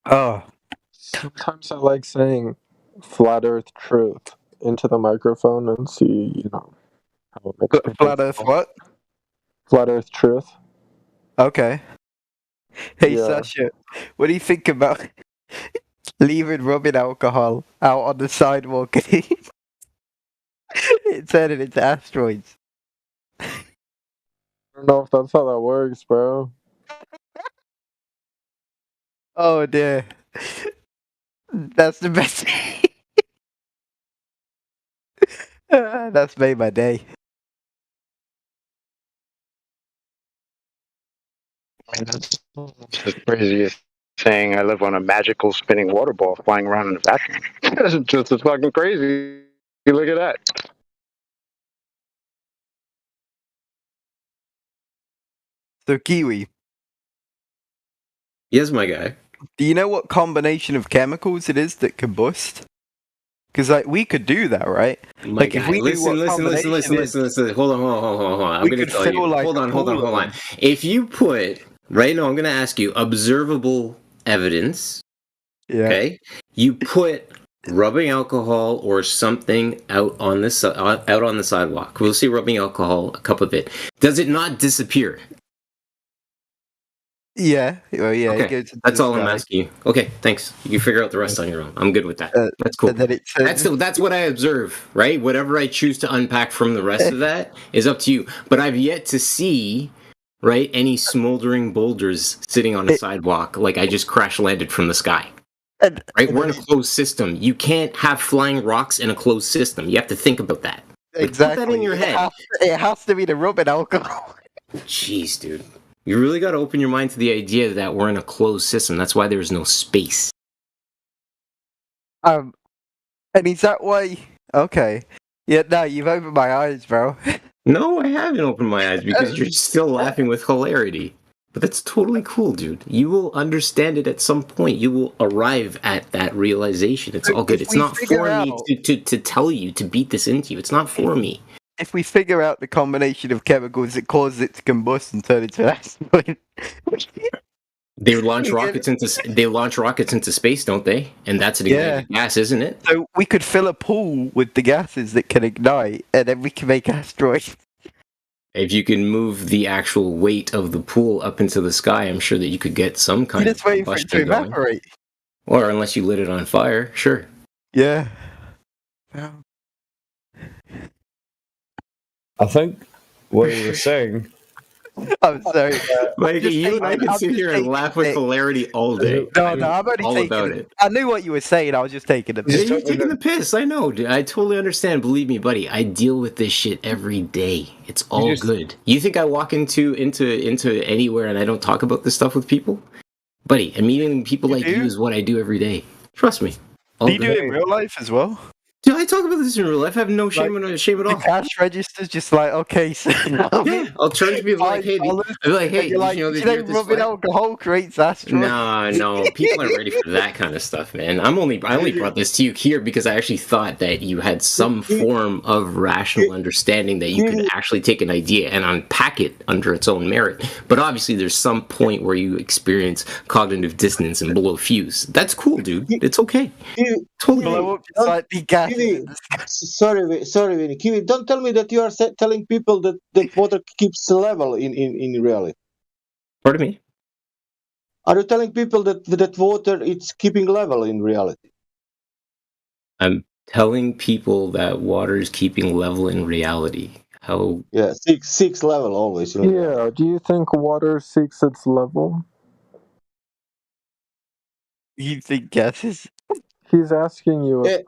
Oh. Sometimes I like saying flat Earth truth into the microphone and see, how it makes people Flat Earth feel. what? Flat Earth truth. Okay. Hey, Yeah. Sasha, what do you think about leaving rubbing alcohol out on the sidewalk? It said it's asteroids. I don't know if that's how that works, bro. Oh dear. That's the best. That's made my day. That's the craziest saying. I live on a magical spinning water ball flying around in a vacuum. That's just as fucking crazy. Look at that. So, Kiwi, Yes, my guy. do you know what combination of chemicals it is that combust? Because we could do that, right? My If guy, we knew what listen. combination is, Hold on. I'm we gonna could tell you. fill like Hold a on. pool of them. If you put right now, I'm gonna ask you observable evidence. Yeah. Okay. You put rubbing alcohol or something out on the sidewalk. We'll see rubbing alcohol, a cup of it. Does it not disappear? Yeah. Well, yeah. Okay. It goes into That's the all I'm sky. asking you. Okay, thanks. You can figure out the rest on your own. I'm good with that. That's cool. And then it says, That's what I observe, right? Whatever I choose to unpack from the rest of that is up to you. But I've yet to see, right, any smoldering boulders sitting on a sidewalk like I just crash landed from the sky. Right? We're in a closed system. You can't have flying rocks in a closed system. You have to think about that. Like, exactly. put that in your head. It has to be the rubbing alcohol. Jeez, dude. You really got to open your mind to the idea that we're in a closed system. That's why there's no space. And is that why? Okay. Yeah, no, you've opened my eyes, bro. No, I haven't opened my eyes because you're still laughing with hilarity. But that's totally cool, dude. You will understand it at some point. You will arrive at that realization. It's all good. It's not for me to tell you, to beat this into you. It's not for me. If we figure out the combination of chemicals that cause it to combust and turn into an asteroid, They launch rockets into space, don't they? And that's an ignited gas, isn't it? So we could fill a pool with the gases that can ignite, and then we can make asteroids. If you can move the actual weight of the pool up into the sky, I'm sure that you could get some kind of waiting for it to combustion going. evaporate. Or unless you lit it on fire, sure. Yeah. I think what you were saying. I'm sorry. Like, you and I can sit here and laugh with hilarity all day. No, I'm only all taking about it. I knew what you were saying. I was just taking the piss. You're taking the piss. I know, dude. I totally understand. Believe me, buddy. I deal with this shit every day. It's all good. You think I walk into anywhere and I don't talk about this stuff with people? Buddy, meeting people like you is what I do every day. Trust me. Do you do it in real life as well? Dude, I talk about this in real life. I have no shame at all. The cash register's just like, okay, so yeah, I'll turn to people like, hey, I'll be like, hey, you're like, this rubbing alcohol creates asteroids. No, people aren't ready for that kind of stuff, man. I only brought this to you here because I actually thought that you had some form of rational understanding that you could actually take an idea and unpack it under its own merit. But obviously, there's some point where you experience cognitive dissonance and blow fuse. That's cool, dude. It's okay. Totally. Blow up just like the gas. Kiwi, sorry, Vinny. Kiwi, don't tell me that you are telling people that water keeps level in reality. Pardon me? Are you telling people that water it's keeping level in reality? I'm telling people that water is keeping level in reality. How? Yeah, six level always. Yeah. Do you think water seeks its level? You think gases? He's asking you if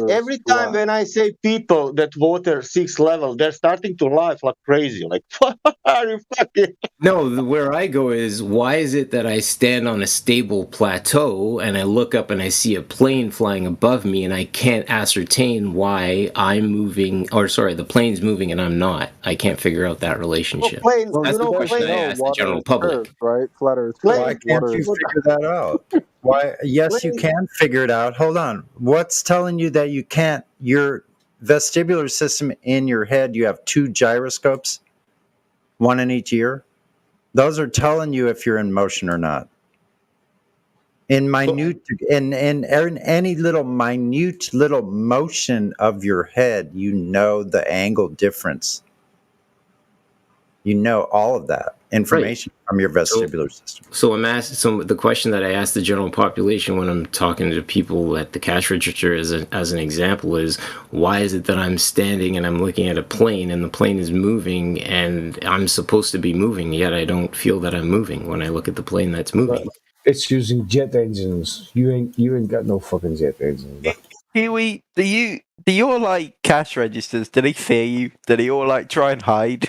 every time when I say people that water seeks level, they're starting to laugh like crazy. Like, what are you fucking? No, where I go is, why is it that I stand on a stable plateau and I look up and I see a plane flying above me and I can't ascertain why I'm moving, or sorry, the plane's moving and I'm not? I can't figure out that relationship. That's the question I ask the general public. Earth, right? Flat Earth. Why can't you figure that out? Why? Yes, you can figure it out. Hold on. What's telling you that you can't? Your vestibular system in your head, you have 2 gyroscopes, one in each ear. Those are telling you if you're in motion or not. in any little minute little motion of your head, you know the angle difference. You know all of that information from your vestibular system. So I'm asked. So the question that I ask the general population when I'm talking to people at the cash register, as an example, is why is it that I'm standing and I'm looking at a plane and the plane is moving and I'm supposed to be moving, yet I don't feel that I'm moving when I look at the plane that's moving. It's using jet engines. You ain't got no fucking jet engines. But. Huey, do your like cash registers? Do they fear you? Do they all like try and hide?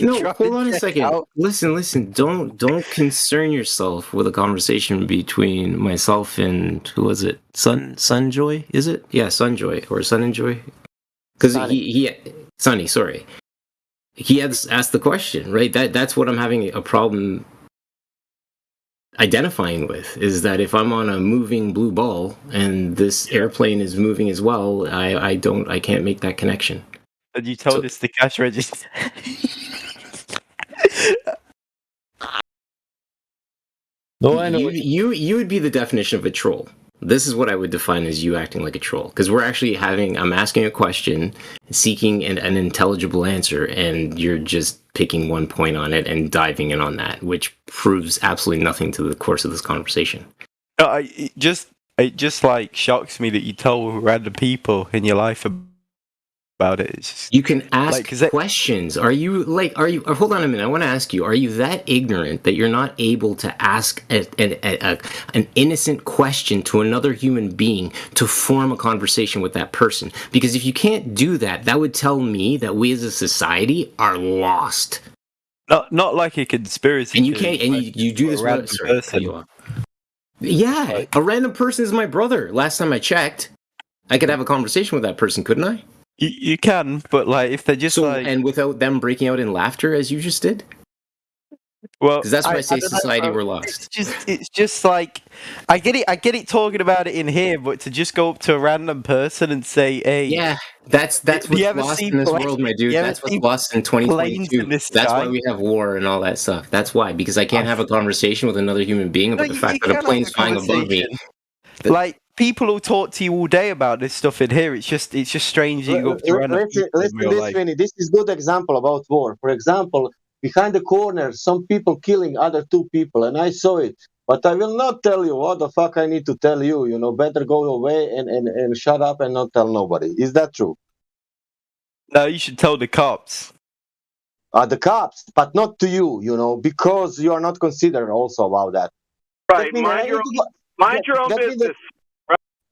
No, hold on a second. Listen. Don't concern yourself with a conversation between myself and who was it? Sunjoy? Is it? Yeah, Sunjoy or Sun and Joy. Because Sunny. Sorry, he had asked the question, right? That's what I'm having a problem identifying with, is that if I'm on a moving blue ball and this airplane is moving as well, I can't make that connection. And you told us the cash register. No, I know you would be the definition of a troll. This is what I would define as you acting like a troll, because I'm asking a question, seeking an intelligible answer, and you're just picking one point on it and diving in on that, which proves absolutely nothing to the course of this conversation. It just like shocks me that you told random people in your life about it. It's just, you can ask questions. Are you hold on a minute, I want to ask you, are you that ignorant that you're not able to ask an innocent question to another human being to form a conversation with that person? Because if you can't do that, that would tell me that we as a society are lost. Not like a conspiracy. And you can't, and you do this with a random person. Yeah, a random person is my brother. Last time I checked, I could have a conversation with that person, couldn't I? You can, but like if they're just and without them breaking out in laughter as you just did. Well, because that's why I say society we're lost. It's just like I get it talking about it in here, but to just go up to a random person and say, "Hey, yeah, that's what's lost in this world, my dude. That's what's lost in 2022. That's why we have war and all that stuff. That's why, because I can't have a conversation with another human being about the fact that a plane's flying above me. Like people will talk to you all day about this stuff in here. It's just strange that you go up to random people. Listen this, Vinny. This is good example about war. For example, behind the corner, some people killing other two people, and I saw it. But I will not tell you what the fuck I need to tell you. You know, better go away and shut up and not tell nobody. Is that true? No, you should tell the cops. The cops, but not to you. You know, because you are not considered also about that. Right. Mind your own business.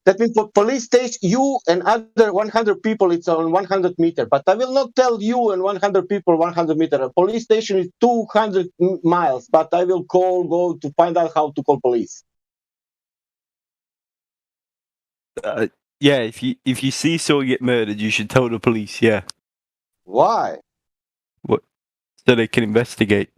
That means for police station, you and other 100 people, it's on 100 meters. But I will not tell you and 100 people 100 meters. A police station is 200 miles, but I will go to find out how to call police. Yeah, if you see someone get murdered, you should tell the police. Yeah. Why? What? So they can investigate.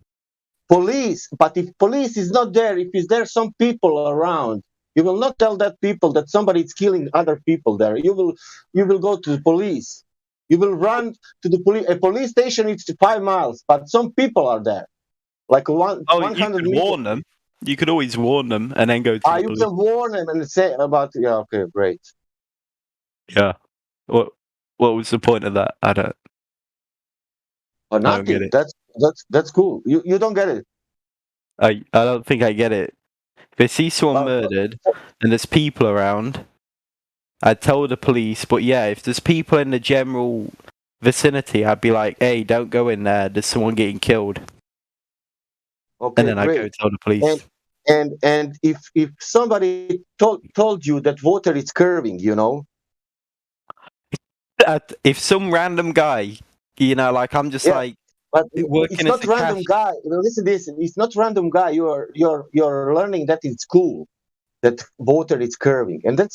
Police, but if police is not there, if is there some people around, you will not tell that people that somebody is killing other people there. You will go to the police. You will run to the police. A police station is 5 miles, but some people are there. Like 100 you can warn them. You could always warn them and then go to the police. You can warn them and say about, yeah, okay, great. Yeah. What was the point of that? I don't nothing. Get it. That's cool. You don't get it. I don't think I get it. If I see someone murdered and there's people around, I'd tell the police. But yeah, if there's people in the general vicinity, I'd be like, "Hey, don't go in there. There's someone getting killed." Okay, and then I'd go tell the police. And if somebody told you that water is curving, you know, if some random guy, you know, like I'm just like. But it's not random guy. Listen to this. It's not random guy. You're learning that in school that water is curving, and then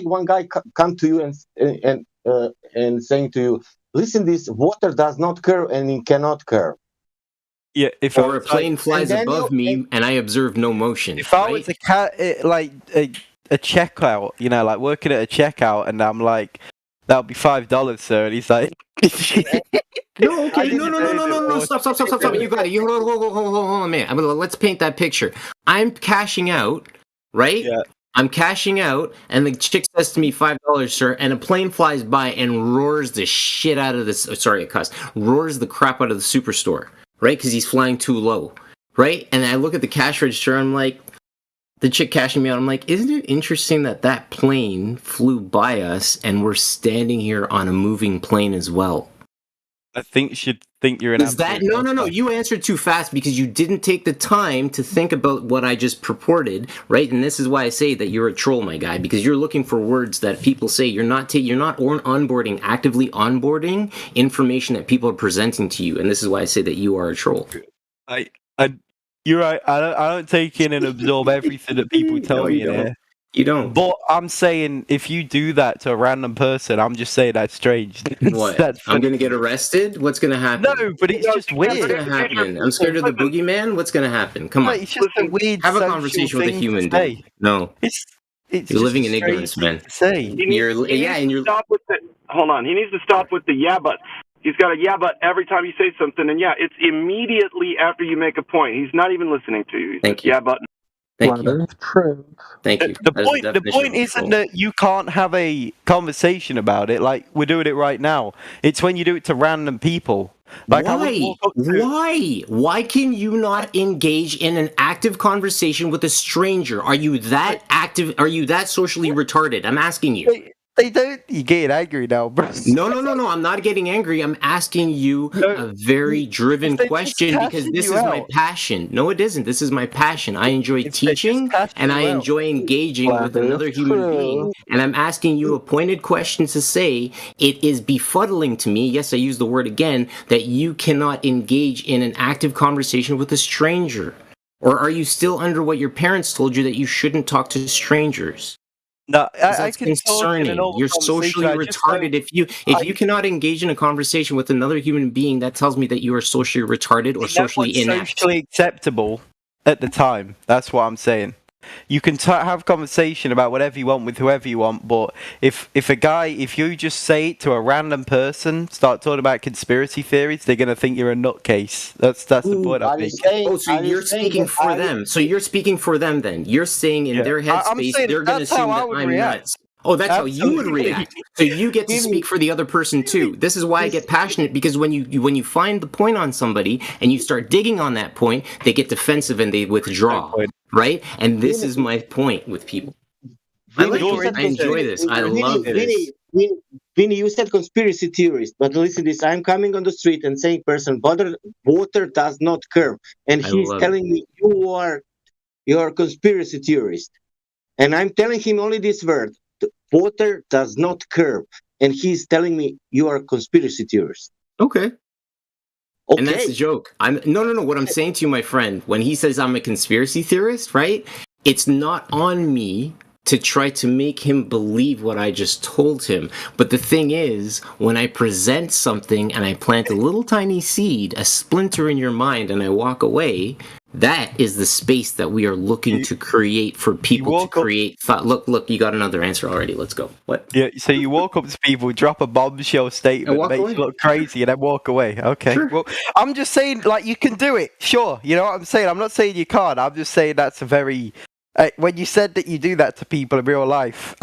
one guy come to you and saying to you, "Listen, this water does not curve and it cannot curve." Yeah, or a plane flies above me and I observe no motion. If I was a checkout, you know, like working at a checkout, and I'm like, "That'll be $5, sir," and he's like. No, okay, no, stop. You got it. Hold on, man. Let's paint that picture. I'm cashing out, right? Yeah. I'm cashing out, and the chick says to me, $5, sir, and a plane flies by and roars the shit out of this. Sorry, it cussed. Roars the crap out of the superstore, right? Because he's flying too low, right? And I look at the cash register, I'm like, the chick cashing me out, I'm like, isn't it interesting that that plane flew by us and we're standing here on a moving plane as well? I think you should think you're an Is that no, you answered too fast because you didn't take the time to think about what I just purported, right? And this is why I say that you're a troll, my guy, because you're looking for words that people say. You're not onboarding, actively onboarding information that people are presenting to you, and this is why I say that you are a troll. You're right. I don't take in and absorb everything that people tell me in here. You don't. But I'm saying if you do that to a random person, I'm just saying that's strange. What? I'm going to get arrested? What's going to happen? No, but it's just weird. What's going to happen? I'm scared of the boogeyman? What's going to happen? Come on. It's just a weird Have a conversation with a human being. No. It's you're living in ignorance, man. Hold on. He needs to stop with the yeah, but. He's got a yeah, but every time you say something, and yeah, it's immediately after you make a point. He's not even listening to you. He's like, yeah, but. Thank you. Thank you. The point isn't that you can't have a conversation about it like we're doing it right now. It's when you do it to random people. Like Why? Why can you not engage in an active conversation with a stranger? Are you that active? Are you that socially retarded? I'm asking you. They don't. You're getting angry now, bro. No. I'm not getting angry. I'm asking you a very driven question because this is my passion. No, it isn't. This is my passion. I enjoy teaching and I enjoy engaging with another human being. And I'm asking you a pointed question to say it is befuddling to me. Yes, I use the word again, that you cannot engage in an active conversation with a stranger. Or are you still under what your parents told you that you shouldn't talk to strangers? No, that's concerning. You're socially retarded. If you cannot engage in a conversation with another human being, that tells me that you are socially retarded or socially inept. Socially acceptable at the time. That's what I'm saying. You can have conversation about whatever you want with whoever you want, but if you just say it to a random person, start talking about conspiracy theories, they're gonna think you're a nutcase. That's the point I'm making. So you're speaking for them. So you're speaking for them then. You're saying in their headspace they're gonna assume that I'm nuts. Oh, that's Absolutely. How you would react. So you get to speak for the other person too. This is why I get passionate, because when you find the point on somebody and you start digging on that point, they get defensive and they withdraw. Right? And this is my point with people. I enjoy this. I love this. Vinny, you said conspiracy theorist, but listen to this. I'm coming on the street and saying, person, water does not curve. And he's telling me, you're a conspiracy theorist. And I'm telling him only this word. Water does not curve, and he's telling me you are a conspiracy theorist. Okay. And that's the joke. No. What I'm saying to you, my friend, when he says I'm a conspiracy theorist, right? It's not on me to try to make him believe what I just told him. But the thing is, when I present something and I plant a little tiny seed, a splinter in your mind, and I walk away, that is the space that we are looking to create for people to create thought. Look, you got another answer already. Let's go. What? Yeah, so you walk up to people, drop a bombshell statement, makes you look crazy, and then walk away. Okay. Sure. Well, I'm just saying, like, you can do it. Sure. You know what I'm saying? I'm not saying you can't. I'm just saying that's a very... when you said that you do that to people in real life,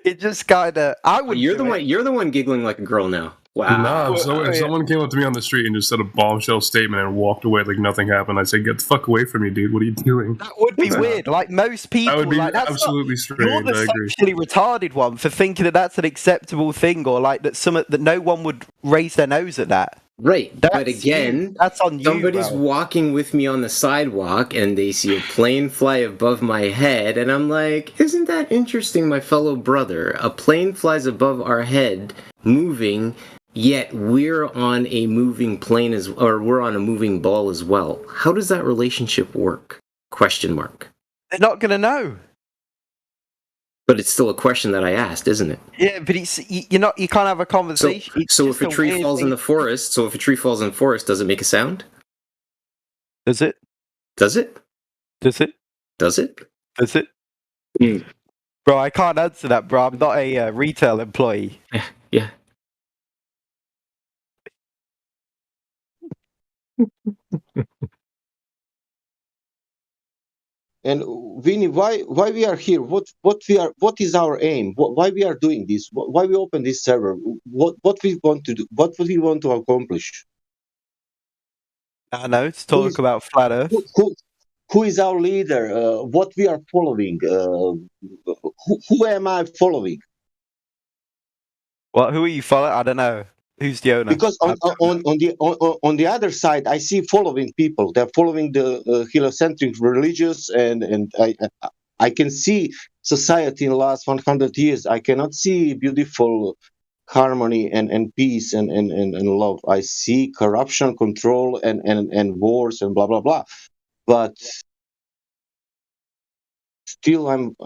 it just kind of... You're the one giggling like a girl now. Wow. No, if someone came up to me on the street and just said a bombshell statement and walked away like nothing happened, I'd say, get the fuck away from me, dude. What are you doing? That would be weird. Like, most people... That would be that's absolutely strange. You're the socially retarded one for thinking that that's an acceptable thing, or like that no one would raise their nose at that. Right, but again, that's on you, somebody's walking with me on the sidewalk and they see a plane fly above my head, and I'm like, isn't that interesting, my fellow brother? A plane flies above our head, moving, yet we're on a moving plane or we're on a moving ball as well. How does that relationship work? Question mark. They're not going to know. But it's still a question that I asked, isn't it? Yeah, but you can't have a conversation. So if a tree falls in the forest, does it make a sound? Does it? Does it? Does it? Does it? Does it? Bro, I can't answer that, bro. I'm not a retail employee. Yeah. And Vinny, why we are here? What is our aim? Why we are doing this? Why we open this server? What we want to do? What we want to accomplish? I know, to talk about flat Earth. Who is our leader? What we are following? Who am I following? Well, who are you following? I don't know. Who's the owner? Because on the other side, I see following people. They're following the heliocentric religious, and I can see society in the last 100 years. I cannot see beautiful harmony and peace and love. I see corruption, control, and wars and blah blah blah. But still, I'm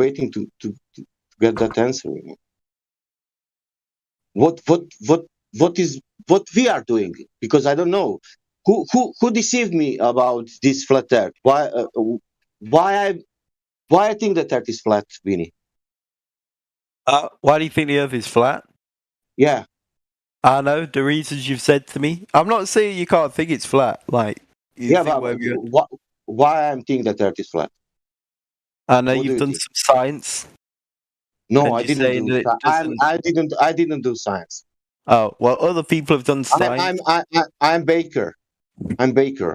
waiting to get that answer. What we are doing? Because I don't know who deceived me about this flat Earth. Why I think that Earth is flat, Vinny? Why do you think the Earth is flat? Yeah. I know the reasons you've said to me. I'm not saying you can't think it's flat. Like, yeah, but why I'm thinking that Earth is flat? I know you've done some science. No, I didn't do. I didn't do science. Oh well, other people have done science. I'm baker. I'm baker.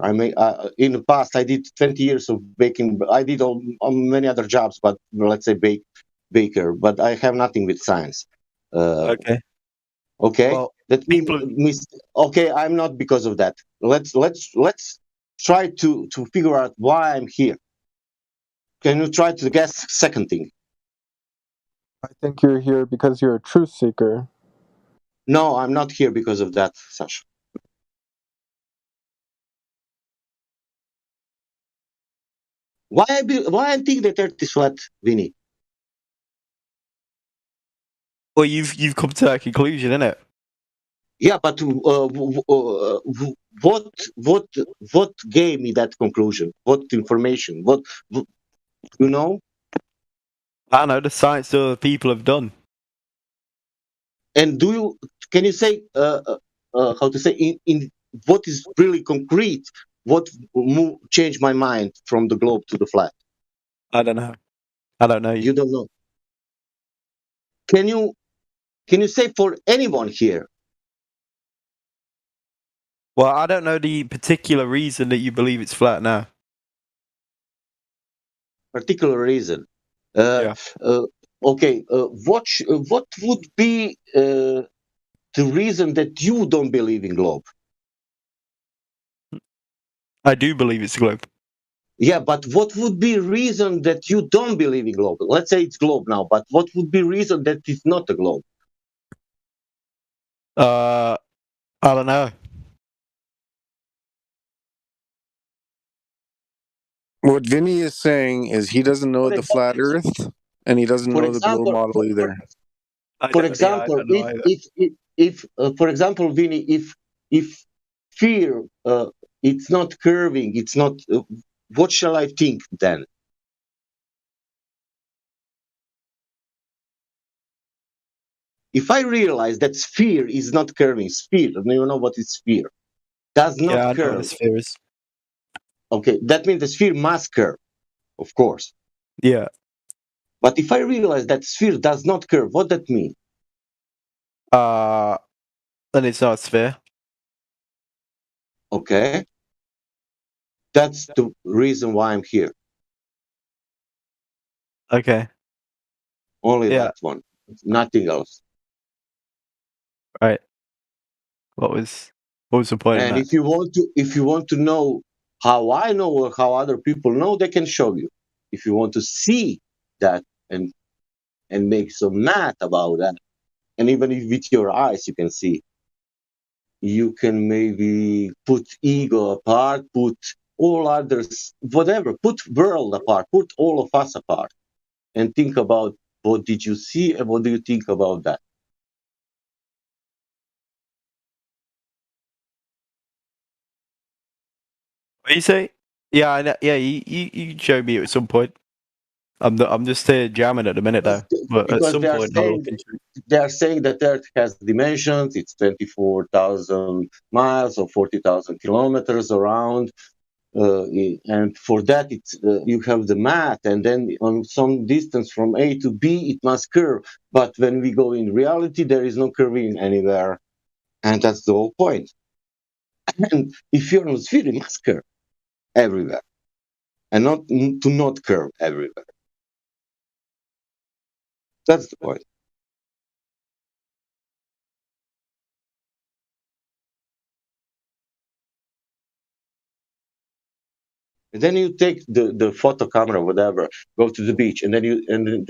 In the past I did 20 years of baking. I did many other jobs, but let's say baker. But I have nothing with science. Okay. Okay. Well, that means okay. I'm not because of that. Let's try to figure out why I'm here. Can you try to guess second thing? I think you're here because you're a truth seeker. No, I'm not here because of that, Sasha. Why I think that Earth is flat, Vinny? Well, you've come to that conclusion, innit? Yeah, but what gave me that conclusion? What information? What you know? I know the science that other people have done. And can you say how to say in what is really concrete? What changed my mind from the globe to the flat? I don't know. I don't know. You don't know. Can you say for anyone here? Well, I don't know the particular reason that you believe it's flat now. Particular reason. Okay. What would be the reason that you don't believe in globe? I do believe it's a globe. Yeah, but what would be reason that you don't believe in globe? Let's say it's globe now, but what would be reason that it's not a globe? I don't know. What Vinny is saying is he doesn't know the flat Earth, and he doesn't know the globe model either. For example, if for example, Vinny, if fear it's not curving, it's not. What shall I think then? If I realize that sphere is not curving, sphere, do you know what is sphere? Does not curve. I know what a sphere is. Okay, that means the sphere must curve, of course. Yeah. But if I realize that sphere does not curve, what that mean? Then it's not a sphere. Okay. That's the reason why I'm here. Okay. Only that one. Nothing else. Right. What was the point? And if you want to know how I know or how other people know, they can show you. If you want to see that and make some math about that, and even if with your eyes you can see, you can maybe put ego apart, put all others, whatever, put world apart, put all of us apart, and think about what did you see and what do you think about that. What do you say? Yeah, I know. Yeah, you showed me at some point. I'm just jamming at the minute though. But at some point, they are saying that Earth has dimensions. It's 24,000 miles or 40,000 kilometers around. and for that you have the math, and then on some distance from A to B it must curve. But when we go in reality, there is no curving anywhere, and that's the whole point. And if you're on a sphere, it must curve everywhere, and not curve everywhere. That's the point. And then you take the photo camera, whatever, go to the beach, and then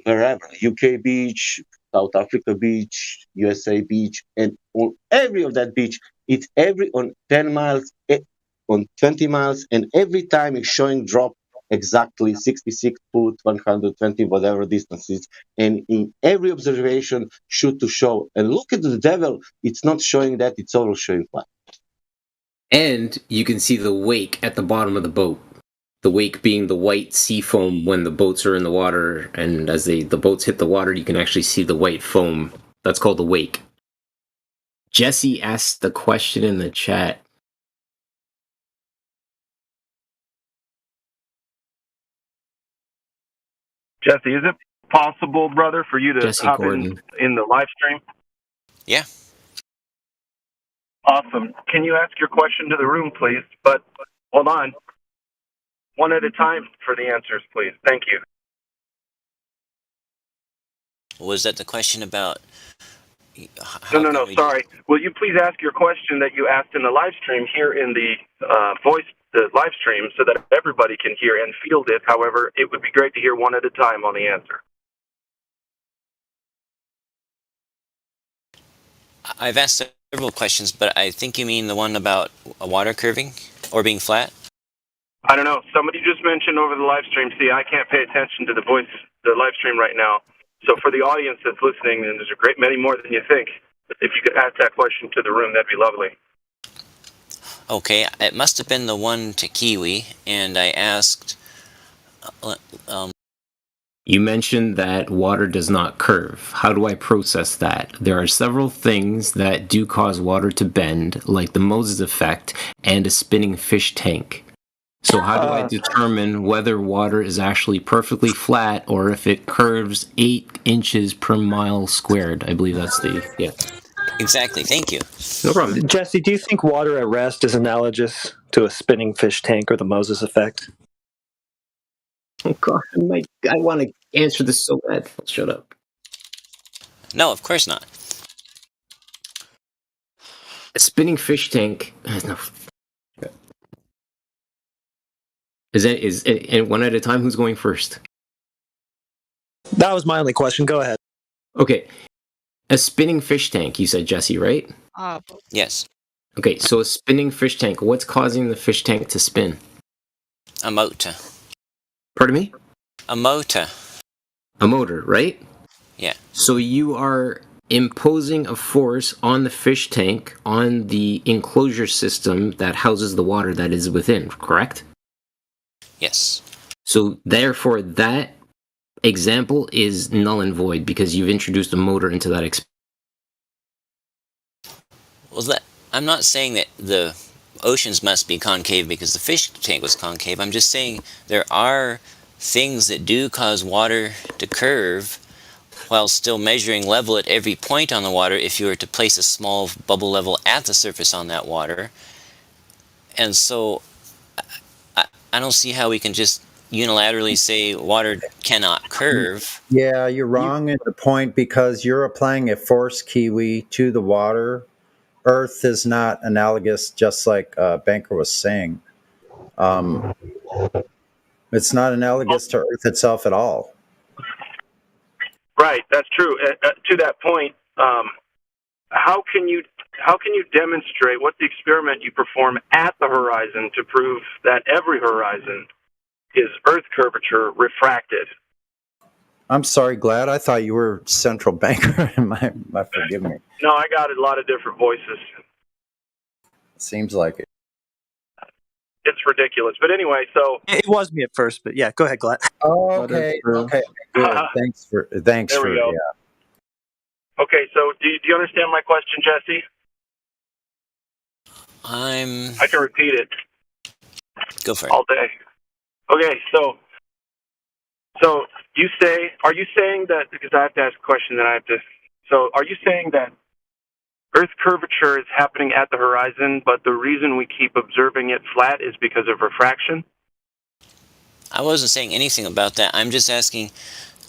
wherever, UK beach, South Africa beach, USA beach, and on every of that beach, it's every on 10 miles, on 20 miles, and every time it's showing drop exactly 66 foot, 120, whatever distances. And in every observation, shoot to show. And look at the devil, it's not showing that, it's all showing flat. And you can see the wake at the bottom of the boat. The wake being the white sea foam when the boats are in the water, and as the boats hit the water, you can actually see the white foam. That's called the wake. Jesse asked the question in the chat. Jesse, is it possible, brother, for you to Jesse hop Gordon. in the live stream? Yeah. Awesome. Can you ask your question to the room, please? But hold on. One at a time for the answers, please. Thank you. Was that the question about? No. Sorry. Will you please ask your question that you asked in the live stream here in the the live stream, so that everybody can hear and field it? However, it would be great to hear one at a time on the answer. I've asked several questions, but I think you mean the one about water curving or being flat? I don't know. Somebody just mentioned over the live stream. See, I can't pay attention to the live stream right now. So for the audience that's listening, and there's a great many more than you think, if you could ask that question to the room, that'd be lovely. Okay, it must have been the one to Kiwi, and I asked... You mentioned that water does not curve. How do I process that? There are several things that do cause water to bend, like the Moses effect and a spinning fish tank. So how do I determine whether water is actually perfectly flat or if it curves 8 inches per mile squared? I believe that's yeah. Exactly, thank you. No problem. Jesse, do you think water at rest is analogous to a spinning fish tank or the Moses effect? Oh God, I want to answer this so bad. Shut up. No, of course not. A spinning fish tank. No. Is and one at a time? Who's going first? That was my only question. Go ahead. Okay. A spinning fish tank, you said, Jesse, right? Yes. Okay, so a spinning fish tank, what's causing the fish tank to spin? A motor. Pardon me? A motor. A motor, right? Yeah. So you are imposing a force on the fish tank, on the enclosure system that houses the water that is within, correct? Yes. So therefore, that example is null and void because you've introduced a motor into that Well, I'm not saying that the oceans must be concave because the fish tank was concave. I'm just saying there are things that do cause water to curve while still measuring level at every point on the water if you were to place a small bubble level at the surface on that water. And so I don't see how we can just unilaterally say water cannot curve. Yeah, you're wrong at the point because you're applying a force, Kiwi, to the water. Earth is not analogous, just like Banker was saying. It's not analogous to Earth itself at all. Right, that's true. To that point, how can you demonstrate what's the experiment you perform at the horizon to prove that every horizon is Earth curvature refracted? I'm sorry, Glad. I thought you were central banker. my forgive me. No, I got a lot of different voices. Seems like it. It's ridiculous. But anyway, so it was me at first, but yeah, go ahead, Glad. Oh, okay. Okay. Good. Thanks for There we go. yeah. Okay, so do you understand my question, Jesse? I can repeat it. Go for it. All day. Okay, so are you saying that, because I have to ask a question that I have to, so are you saying that Earth curvature is happening at the horizon, but the reason we keep observing it flat is because of refraction? I wasn't saying anything about that. I'm just asking,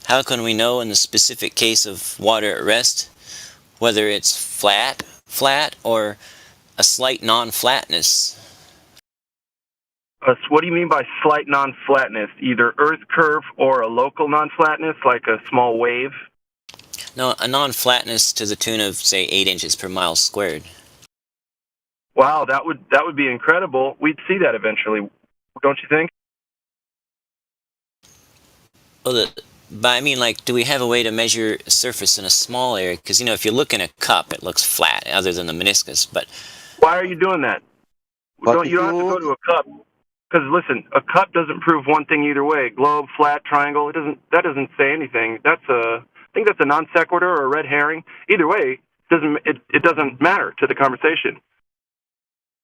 how can we know in the specific case of water at rest whether it's flat, or a slight non-flatness? What do you mean by slight non-flatness? Either Earth curve or a local non-flatness, like a small wave? No, a non-flatness to the tune of, say, 8 inches per mile squared. Wow, that would be incredible. We'd see that eventually, don't you think? Well, but I mean, like, do we have a way to measure surface in a small area? Because, you know, if you look in a cup, it looks flat, other than the meniscus, but... Why are you doing that? You don't have to go to a cup. Because, listen, a cup doesn't prove one thing either way. Globe, flat, triangle, that doesn't say anything. I think that's a non sequitur or a red herring. Either way, it doesn't matter to the conversation.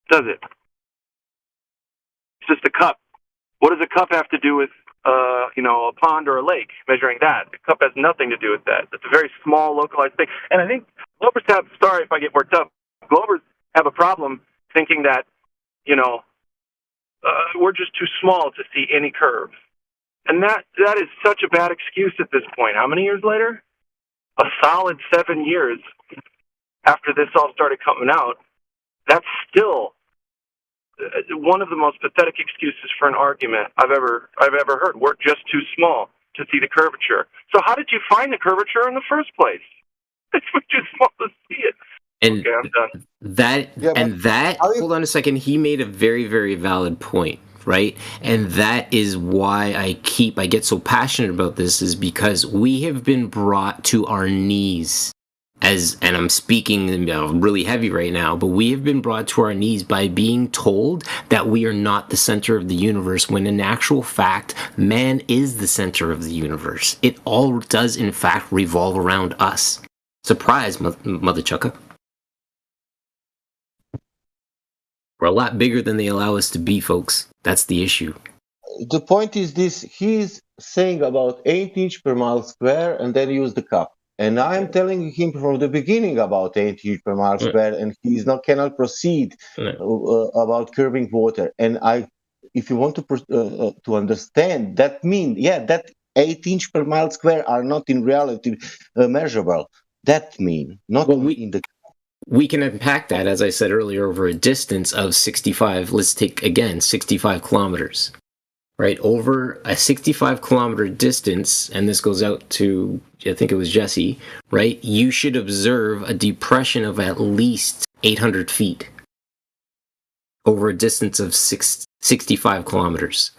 Does it? It's just a cup. What does a cup have to do with a pond or a lake, measuring that? The cup has nothing to do with that. It's a very small, localized thing. And I think Globers sorry if I get worked up, Globers have a problem thinking that, we're just too small to see any curves. And that is such a bad excuse at this point. How many years later? A solid 7 years after this all started coming out. That's still one of the most pathetic excuses for an argument I've ever heard. We're just too small to see the curvature. So how did you find the curvature in the first place? It's too small to see it. And okay, I'm done. Hold on a second. He made a very, very valid point, right? And that is why I get so passionate about this, is because we have been brought to our knees and I'm speaking really heavy right now, but we have been brought to our knees by being told that we are not the center of the universe, when in actual fact, man is the center of the universe. It all does, in fact, revolve around us. Surprise, Mother Chucka. We're a lot bigger than they allow us to be, folks. That's the issue. The point is this: he's saying about 8 inch per mile square, and then use the cup. And I'm telling him from the beginning about 8 inch per mile square, and he cannot proceed about curbing water. And if you want to understand, that means, that 8 inch per mile square are not in reality measurable. That means not in the. We can unpack that, as I said earlier, over a distance of 65. Let's take again 65 kilometers. Right, over a 65-kilometer distance, and this goes out to, I think it was Jesse, right? You should observe a depression of at least 800 feet over a distance of 65 kilometers.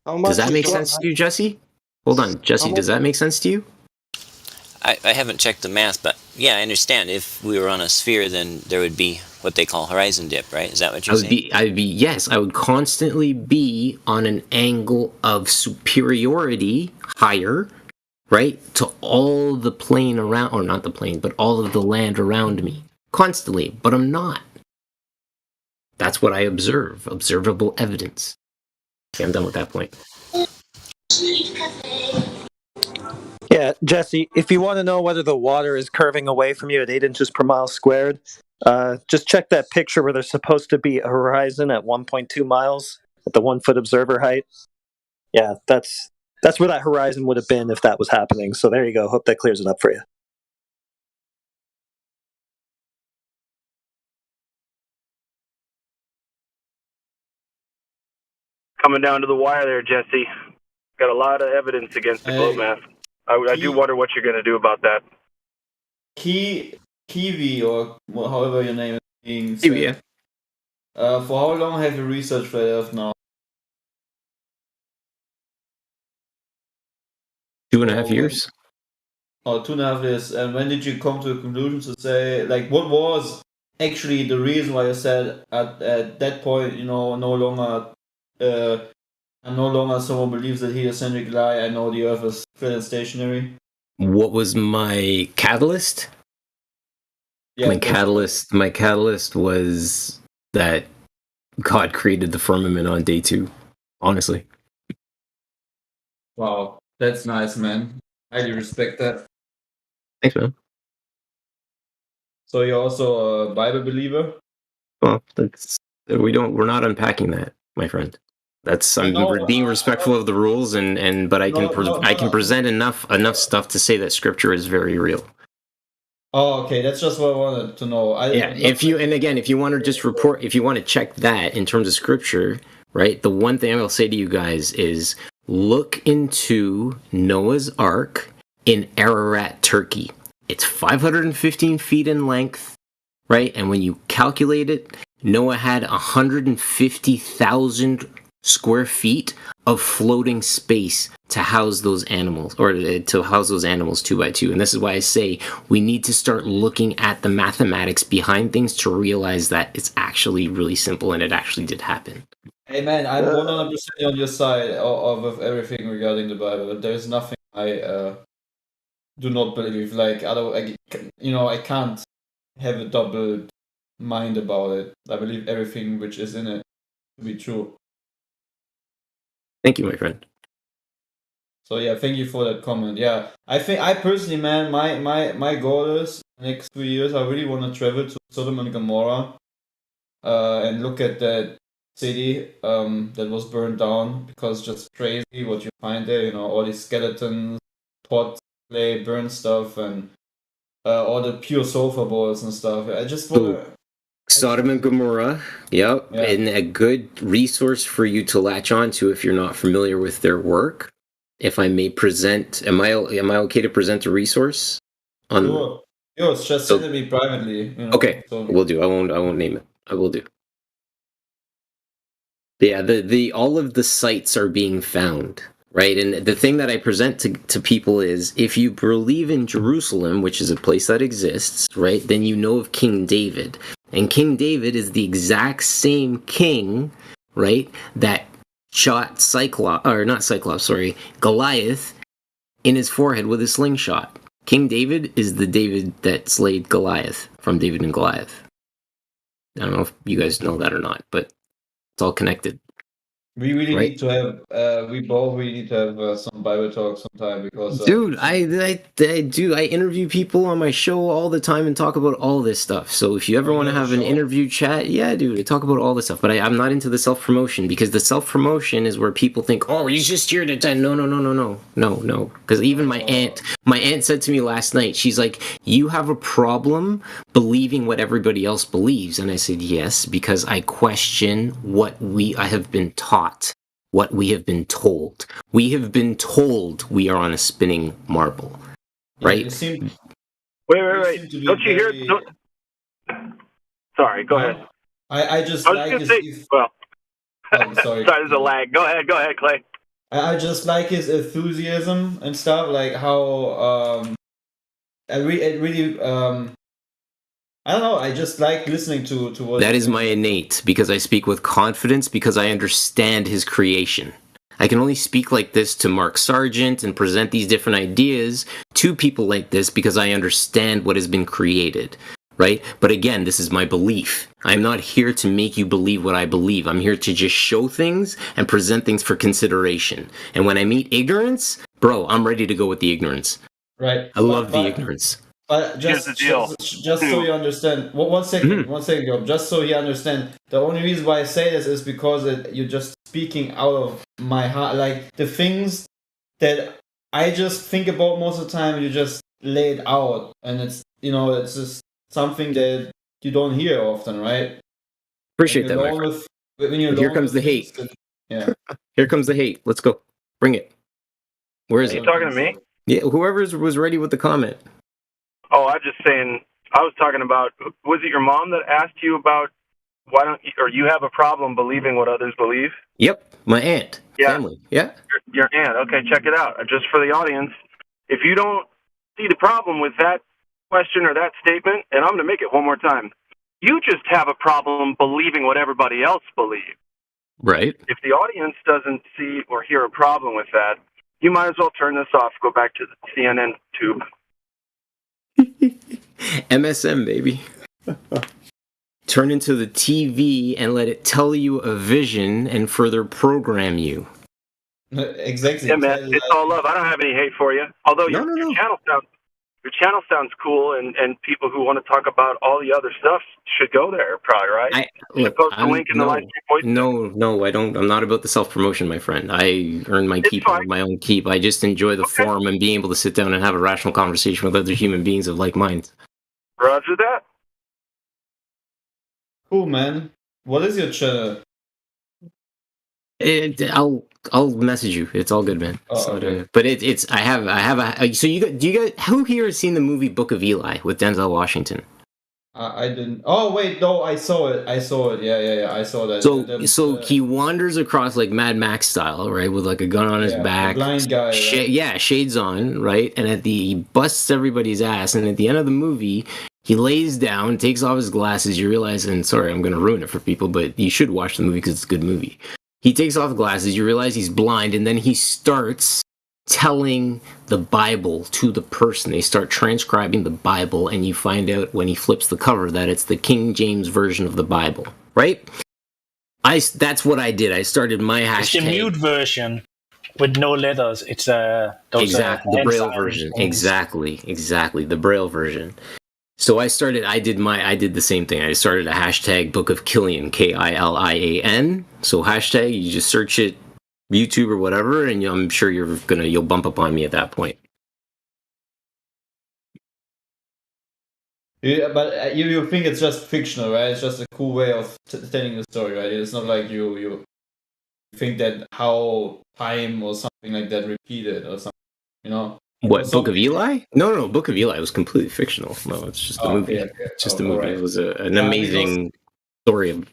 Does that make sense to you, Jesse? Hold on, Jesse, does that make sense to you? I haven't checked the math, but yeah, I understand. If we were on a sphere, then there would be what they call horizon dip, right? Is that what you're saying? I would constantly be on an angle of superiority, higher, right, to all the plane around, or not the plane, but all of the land around me. Constantly, but I'm not. That's what I observe. Observable evidence. Okay, I'm done with that point. Yeah, Jesse, if you want to know whether the water is curving away from you at 8 inches per mile squared, just check that picture where there's supposed to be a horizon at 1.2 miles at the 1 foot observer height. Yeah, that's where that horizon would have been if that was happening. So there you go. Hope that clears it up for you. Coming down to the wire there, Jesse. Got a lot of evidence against the globe math. I do wonder what you're going to do about that. Kiwi, or however your name is being said. Kiwi, yeah. For how long have you researched Flat Earth now? 2.5 years. Oh, 2.5 years. And when did you come to a conclusion to say, like, what was actually the reason why you said at that point, no longer someone believes that heliocentric lie, I know the Earth is flat and stationary? What was my catalyst? Yeah, my catalyst was that God created the firmament on day 2. Honestly. Wow, that's nice, man. Highly respect that. Thanks, man. So you're also a Bible believer? Well, we're not unpacking that, my friend. I'm being respectful of the rules, but I can present enough stuff to say that Scripture is very real. Oh, okay. That's just what I wanted to know. If you want to just report, if you want to check that in terms of Scripture, right? The one thing I'll say to you guys is look into Noah's Ark in Ararat, Turkey. It's 515 feet in length, right? And when you calculate it, Noah had 150,000 square feet of floating space to house those animals, or to house those animals 2 by 2. And this is why I say we need to start looking at the mathematics behind things to realize that it's actually really simple and it actually did happen. Hey man, I'm 100% on your side of everything regarding the Bible. There's nothing I do not believe. Like I can't have a double mind about it. I believe everything which is in it to be true. Thank you, my friend. So yeah, thank you for that comment. Yeah, I personally, man, my goal is next 2 years. I really want to travel to Sodom and Gomorrah, and look at that city that was burned down, because just crazy what you find there. You know, all these skeletons, pots, clay, burned stuff, and all the pure sulfur balls and stuff. I just want to. Sodom and Gomorrah, yep, and a good resource for you to latch on to if you're not familiar with their work. If I may present, am I okay to present a resource? Sure. Just send it me privately. You know, okay, will do. I won't name it. I will do. Yeah, the all of the sites are being found, right? And the thing that I present to people is, if you believe in Jerusalem, which is a place that exists, right, then you know of King David. And King David is the exact same king, right, that shot Goliath in his forehead with a slingshot. King David is the David that slayed Goliath from David and Goliath. I don't know if you guys know that or not, but it's all connected. We really need to have. We both really need to have some Bible talk sometime, because. Dude, I do. I interview people on my show all the time and talk about all this stuff. So if you ever want to have an interview chat, yeah, dude, I talk about all this stuff. But I'm not into the self promotion, because the self promotion is where people think, oh, he's just here to. No. Because even my aunt said to me last night, she's like, you have a problem believing what everybody else believes, and I said yes, because I question what I have been taught. What we have been told. We have been told we are on a spinning marble, right? Wait. Don't you hear? Sorry, go ahead. I just like his... sorry, there's a lag. Go ahead, Clay. I just like his enthusiasm and stuff, like how I don't know. I just like listening to what. That is my innate, because I speak with confidence, because I understand his creation. I can only speak like this to Mark Sargent and present these different ideas to people like this because I understand what has been created, right? But again, this is my belief. I'm not here to make you believe what I believe. I'm here to just show things and present things for consideration. And when I meet ignorance, bro, I'm ready to go with the ignorance. Right. I love the ignorance. But just so you understand, one second, Job, just so you understand, the only reason why I say this is because you're just speaking out of my heart. Like, the things that I just think about most of the time, you just lay it out. And it's just something that you don't hear often, right? Appreciate that, my friend. Here comes the hate. Yeah. Here comes the hate. Let's go. Bring it. Where is it? Are you talking to me? Yeah, whoever was ready with the comment. Oh, I'm just saying, I was talking about, was it your mom that asked you about you have a problem believing what others believe? Yep, my aunt. Yeah. Family. Yeah. Your aunt. Okay, check it out. Just for the audience, if you don't see the problem with that question or that statement, and I'm going to make it one more time, you just have a problem believing what everybody else believes. Right. If the audience doesn't see or hear a problem with that, you might as well turn this off, go back to the CNN tube. MSM, baby. turn into the TV and let it tell you a vision and further program you. Exactly. Yeah, man, it's all love. I don't have any hate for you. Although your channel sounds cool, and people who want to talk about all the other stuff should go there, probably, right? Post the link in the live stream voice. No, I don't. I'm not about the self-promotion, my friend. I earn my keep out of my own keep. I just enjoy the forum and being able to sit down and have a rational conversation with other human beings of like minds. Roger that. Cool, man. What is your channel? I'll message you. It's all good, man. Oh, okay. But it's I have a. So do you guys who here has seen the movie Book of Eli with Denzel Washington? I didn't. Oh wait, no, I saw it. Yeah. I saw that. So he wanders across like Mad Max style, right, with like a gun on his back, blind guy. Right? Shades on, right, and he busts everybody's ass, and at the end of the movie, he lays down, takes off his glasses. You realize, and sorry, I'm going to ruin it for people, but you should watch the movie because it's a good movie. He takes off glasses. You realize he's blind, and then he starts telling the Bible to the person. They start transcribing the Bible, and you find out when he flips the cover that it's the King James version of the Bible, right? That's what I did. I started my hashtag. It's the mute version with no letters. It's the Braille version. Exactly, the Braille version. So I did the same thing. I started a hashtag Book of Kilian, Kilian. So hashtag, you just search it, YouTube or whatever, and I'm sure you'll bump up on me at that point. Yeah, but you think it's just fictional, right? It's just a cool way of telling the story, right? It's not like you think that how time or something like that repeated or something, you know? What, Book of Eli? No, Book of Eli was completely fictional. No, it's just a movie. Okay. It's just a movie. Right. It was an amazing story of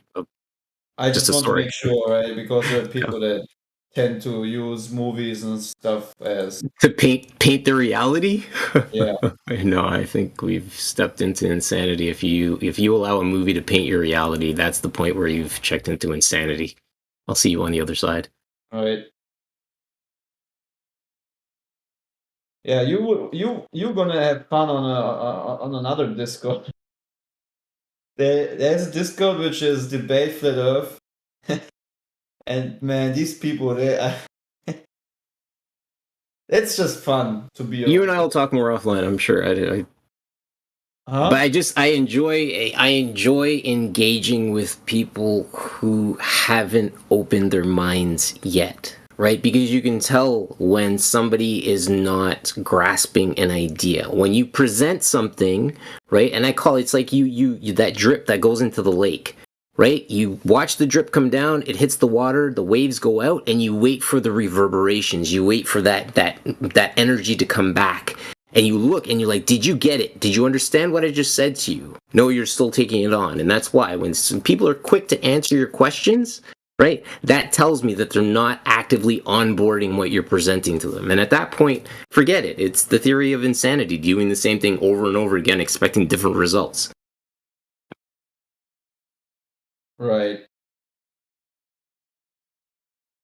I just want to make sure, right? Because there are people that tend to use movies and stuff as to paint the reality. Yeah. No, I think we've stepped into insanity. If you allow a movie to paint your reality, that's the point where you've checked into insanity. I'll see you on the other side. All right. Yeah, you're gonna have fun on another Discord. There's a Discord which is Debate Flat Earth, and man, these people it's just fun to be. You and I will talk more offline, I'm sure. But I enjoy engaging with people who haven't opened their minds yet. Right, because you can tell when somebody is not grasping an idea. When you present something, right, and it's like you that drip that goes into the lake, right? You watch the drip come down, it hits the water, the waves go out, and you wait for the reverberations. You wait for that energy to come back. And you look and you're like, did you get it? Did you understand what I just said to you? No, you're still taking it on. And that's why when some people are quick to answer your questions, right, that tells me that they're not actively onboarding what you're presenting to them. And at that point, forget it. It's the theory of insanity, doing the same thing over and over again, expecting different results. Right.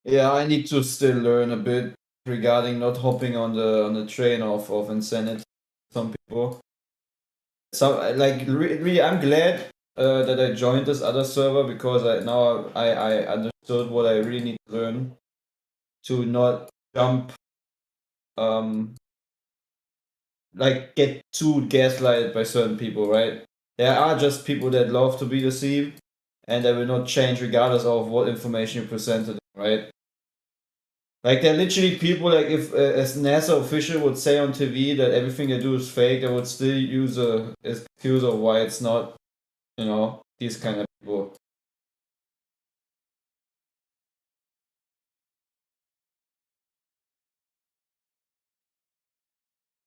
Yeah, I need to still learn a bit regarding not hopping on the train of insanity. Some people. So really, I'm glad that I joined this other server because now I understood what I really need to learn to not jump, get too gaslighted by certain people, right? There are just people that love to be deceived, and they will not change regardless of what information you present to them, right? Like, there are literally people, like, if a NASA official would say on TV that everything they do is fake, they would still use a excuse of why it's not, these kind of people.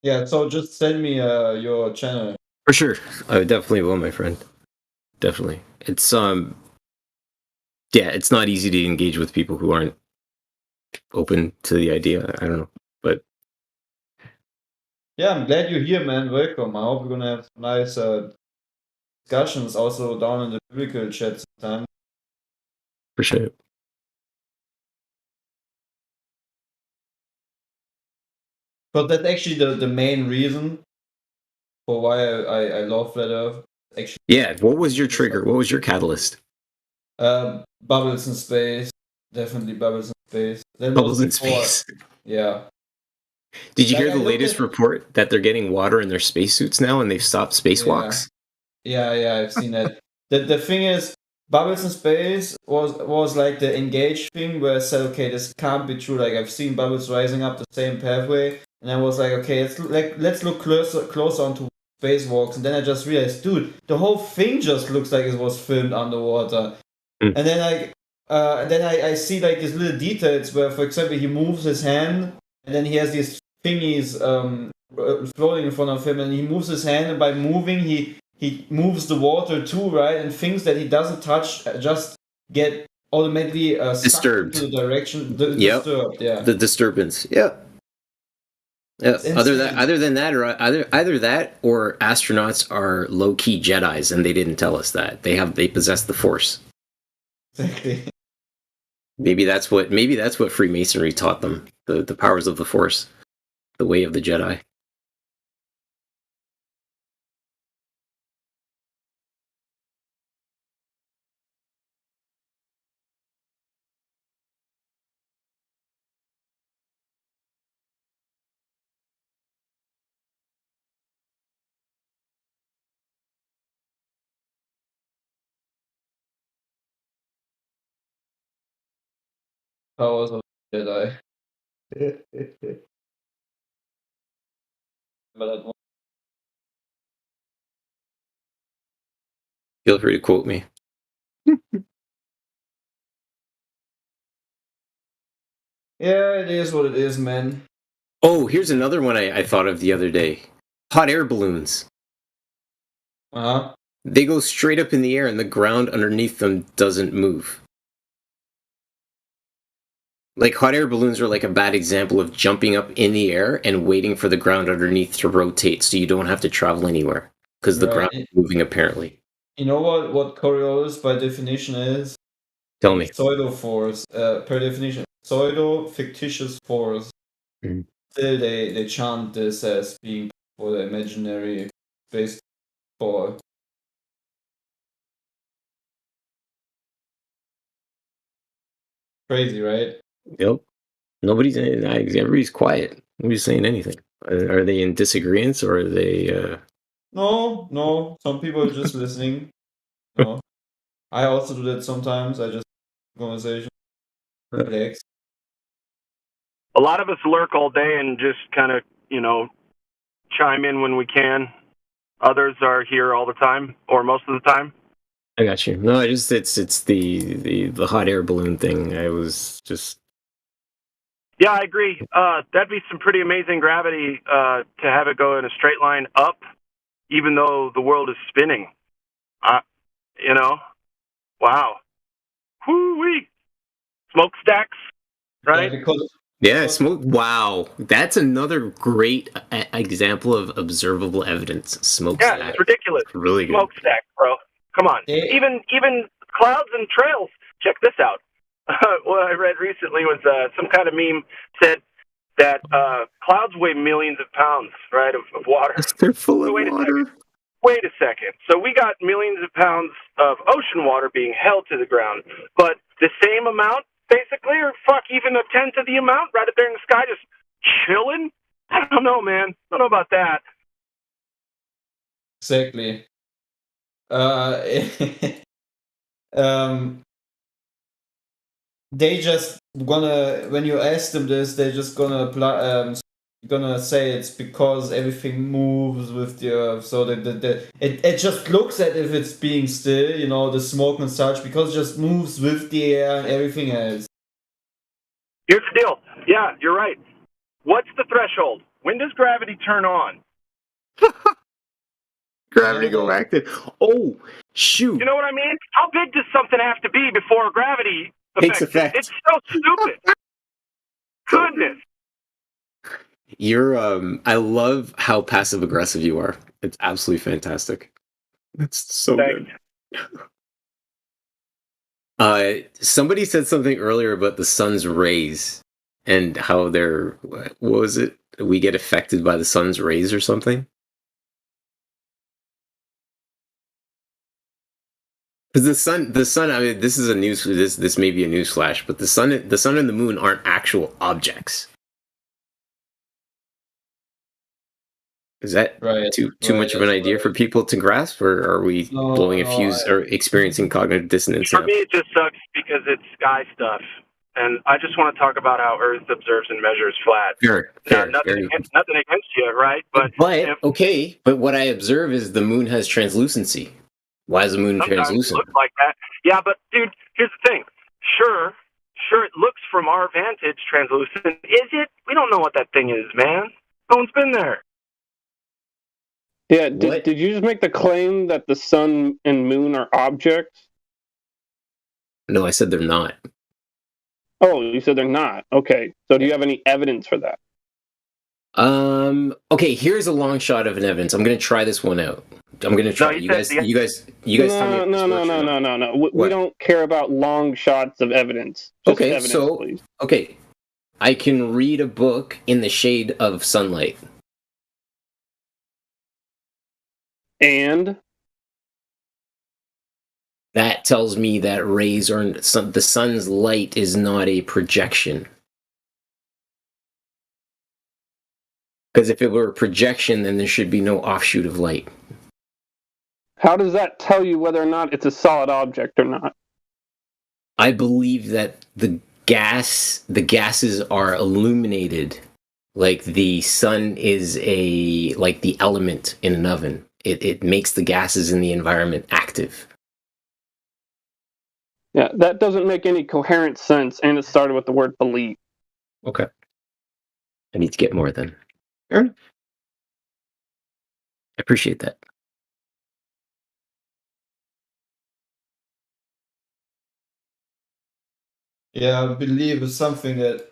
Yeah, so just send me your channel. For sure. I definitely will, my friend. Definitely. It's it's not easy to engage with people who aren't open to the idea. I don't know. But yeah, I'm glad you're here, man. Welcome. I hope we're gonna have nice discussions also down in the biblical chat sometime. Appreciate it. But that's actually the main reason for why I love Flat Earth. actually. Yeah, what was your trigger? What was your catalyst? Bubbles in space. Definitely bubbles in space. That Bubbles in was before. space. Yeah. Did you Like, hear I the looked latest at- report that they're getting water in their spacesuits now and they've stopped spacewalks? Yeah, I've seen that. The thing is, bubbles in space was like the engaged thing where I said, okay, this can't be true. Like I've seen bubbles rising up the same pathway, and I was like, okay, let's look closer onto spacewalks, and then I just realized, dude, the whole thing just looks like it was filmed underwater. And then I see like these little details where, for example, he moves his hand, and then he has these thingies floating in front of him, and he moves his hand, and by moving he moves the water too, right? And things that he doesn't touch just get automatically Disturbed. into the direction disturbed. Yeah. The disturbance. Yeah. Yeah. It's Either insane. that, or either that, or astronauts are low key Jedi's, and they didn't tell us that they possess the Force. Exactly. Maybe that's what Freemasonry taught them: the powers of the Force, the way of the Jedi. Powers of Jedi. But that one. Feel free to quote me. Yeah, it is what it is, man. Oh, here's another one I thought of the other day. Hot air balloons. Uh-huh. They go straight up in the air and the ground underneath them doesn't move. Like, hot air balloons are like a bad example of jumping up in the air and waiting for the ground underneath to rotate so you don't have to travel anywhere. Because the Right. ground is moving, apparently. You know what Coriolis by definition is? Tell me. Pseudo force. Per definition, pseudo fictitious force. Mhm. Still, they chant this as being for the imaginary space for. Crazy, right? Yep. Everybody's quiet. Nobody's saying anything. Are they in disagreement or are they... No. Some people are just listening. No. I also do that sometimes. I just conversation. Relax. A lot of us lurk all day and just kind of, chime in when we can. Others are here all the time, or most of the time. I got you. No, it's the hot air balloon thing. I was just... Yeah, I agree. That'd be some pretty amazing gravity to have it go in a straight line up, even though the world is spinning. Wow. Whoo-wee. Smokestacks, right? Yeah, smoke. Wow, that's another great example of observable evidence. Smokestack. Yeah, it's ridiculous. Really good. Smokestack, bro. Come on. Even clouds and trails. Check this out. What I read recently was some kind of meme said that clouds weigh millions of pounds, right, of water. They're full of water. Wait a second. So we got millions of pounds of ocean water being held to the ground, but the same amount, basically, or even a tenth of the amount, right up there in the sky, just chilling? I don't know, man. I don't know about that. Exactly. They just gonna, when you ask them this, they just gonna apply. Gonna say it's because everything moves with the earth, so that it just looks as if it's being still, the smoke and such, because it just moves with the air and everything else. Here's the deal. Yeah, you're right. What's the threshold? When does gravity turn on? Gravity go active. Oh, shoot. You know what I mean? How big does something have to be before gravity takes effect? It's so stupid. Goodness. You're I love how passive aggressive you are. It's absolutely fantastic. It's so good. Somebody said something earlier about the sun's rays and how they're, what was it? We get affected by the sun's rays or something? Because the sun. I mean, this is a news. This may be a news flash, but the sun and the moon aren't actual objects. Is that too much of an idea for people to grasp, or are we blowing a fuse or experiencing cognitive dissonance For now? me, it just sucks because it's sky stuff, and I just want to talk about how Earth observes and measures flat. Fair. Nothing against you, right? But Okay, but what I observe is the moon has translucency. Why is the moon sometimes translucent? it looks like that. Yeah, but dude, here's the thing. Sure, it looks from our vantage translucent. Is it? We don't know what that thing is, man. No one's been there. Yeah, did you just make the claim that the sun and moon are objects? No, I said they're not. Oh, you said they're not. Okay, so do you have any evidence for that? Okay, here's a long shot of an evidence. I'm gonna try this one out. I'm gonna try. You guys tell me. No. We don't care about long shots of evidence. Just evidence, please. Okay, I can read a book in the shade of sunlight. And that tells me that rays are the sun's light is not a projection. Because if it were a projection, then there should be no offshoot of light. How does that tell you whether or not it's a solid object or not? I believe that the gases are illuminated like the sun is like the element in an oven. It makes the gases in the environment active. Yeah, that doesn't make any coherent sense, and it started with the word believe. Okay. I need to get more then. Fair enough. I appreciate that. Yeah, I believe it's something that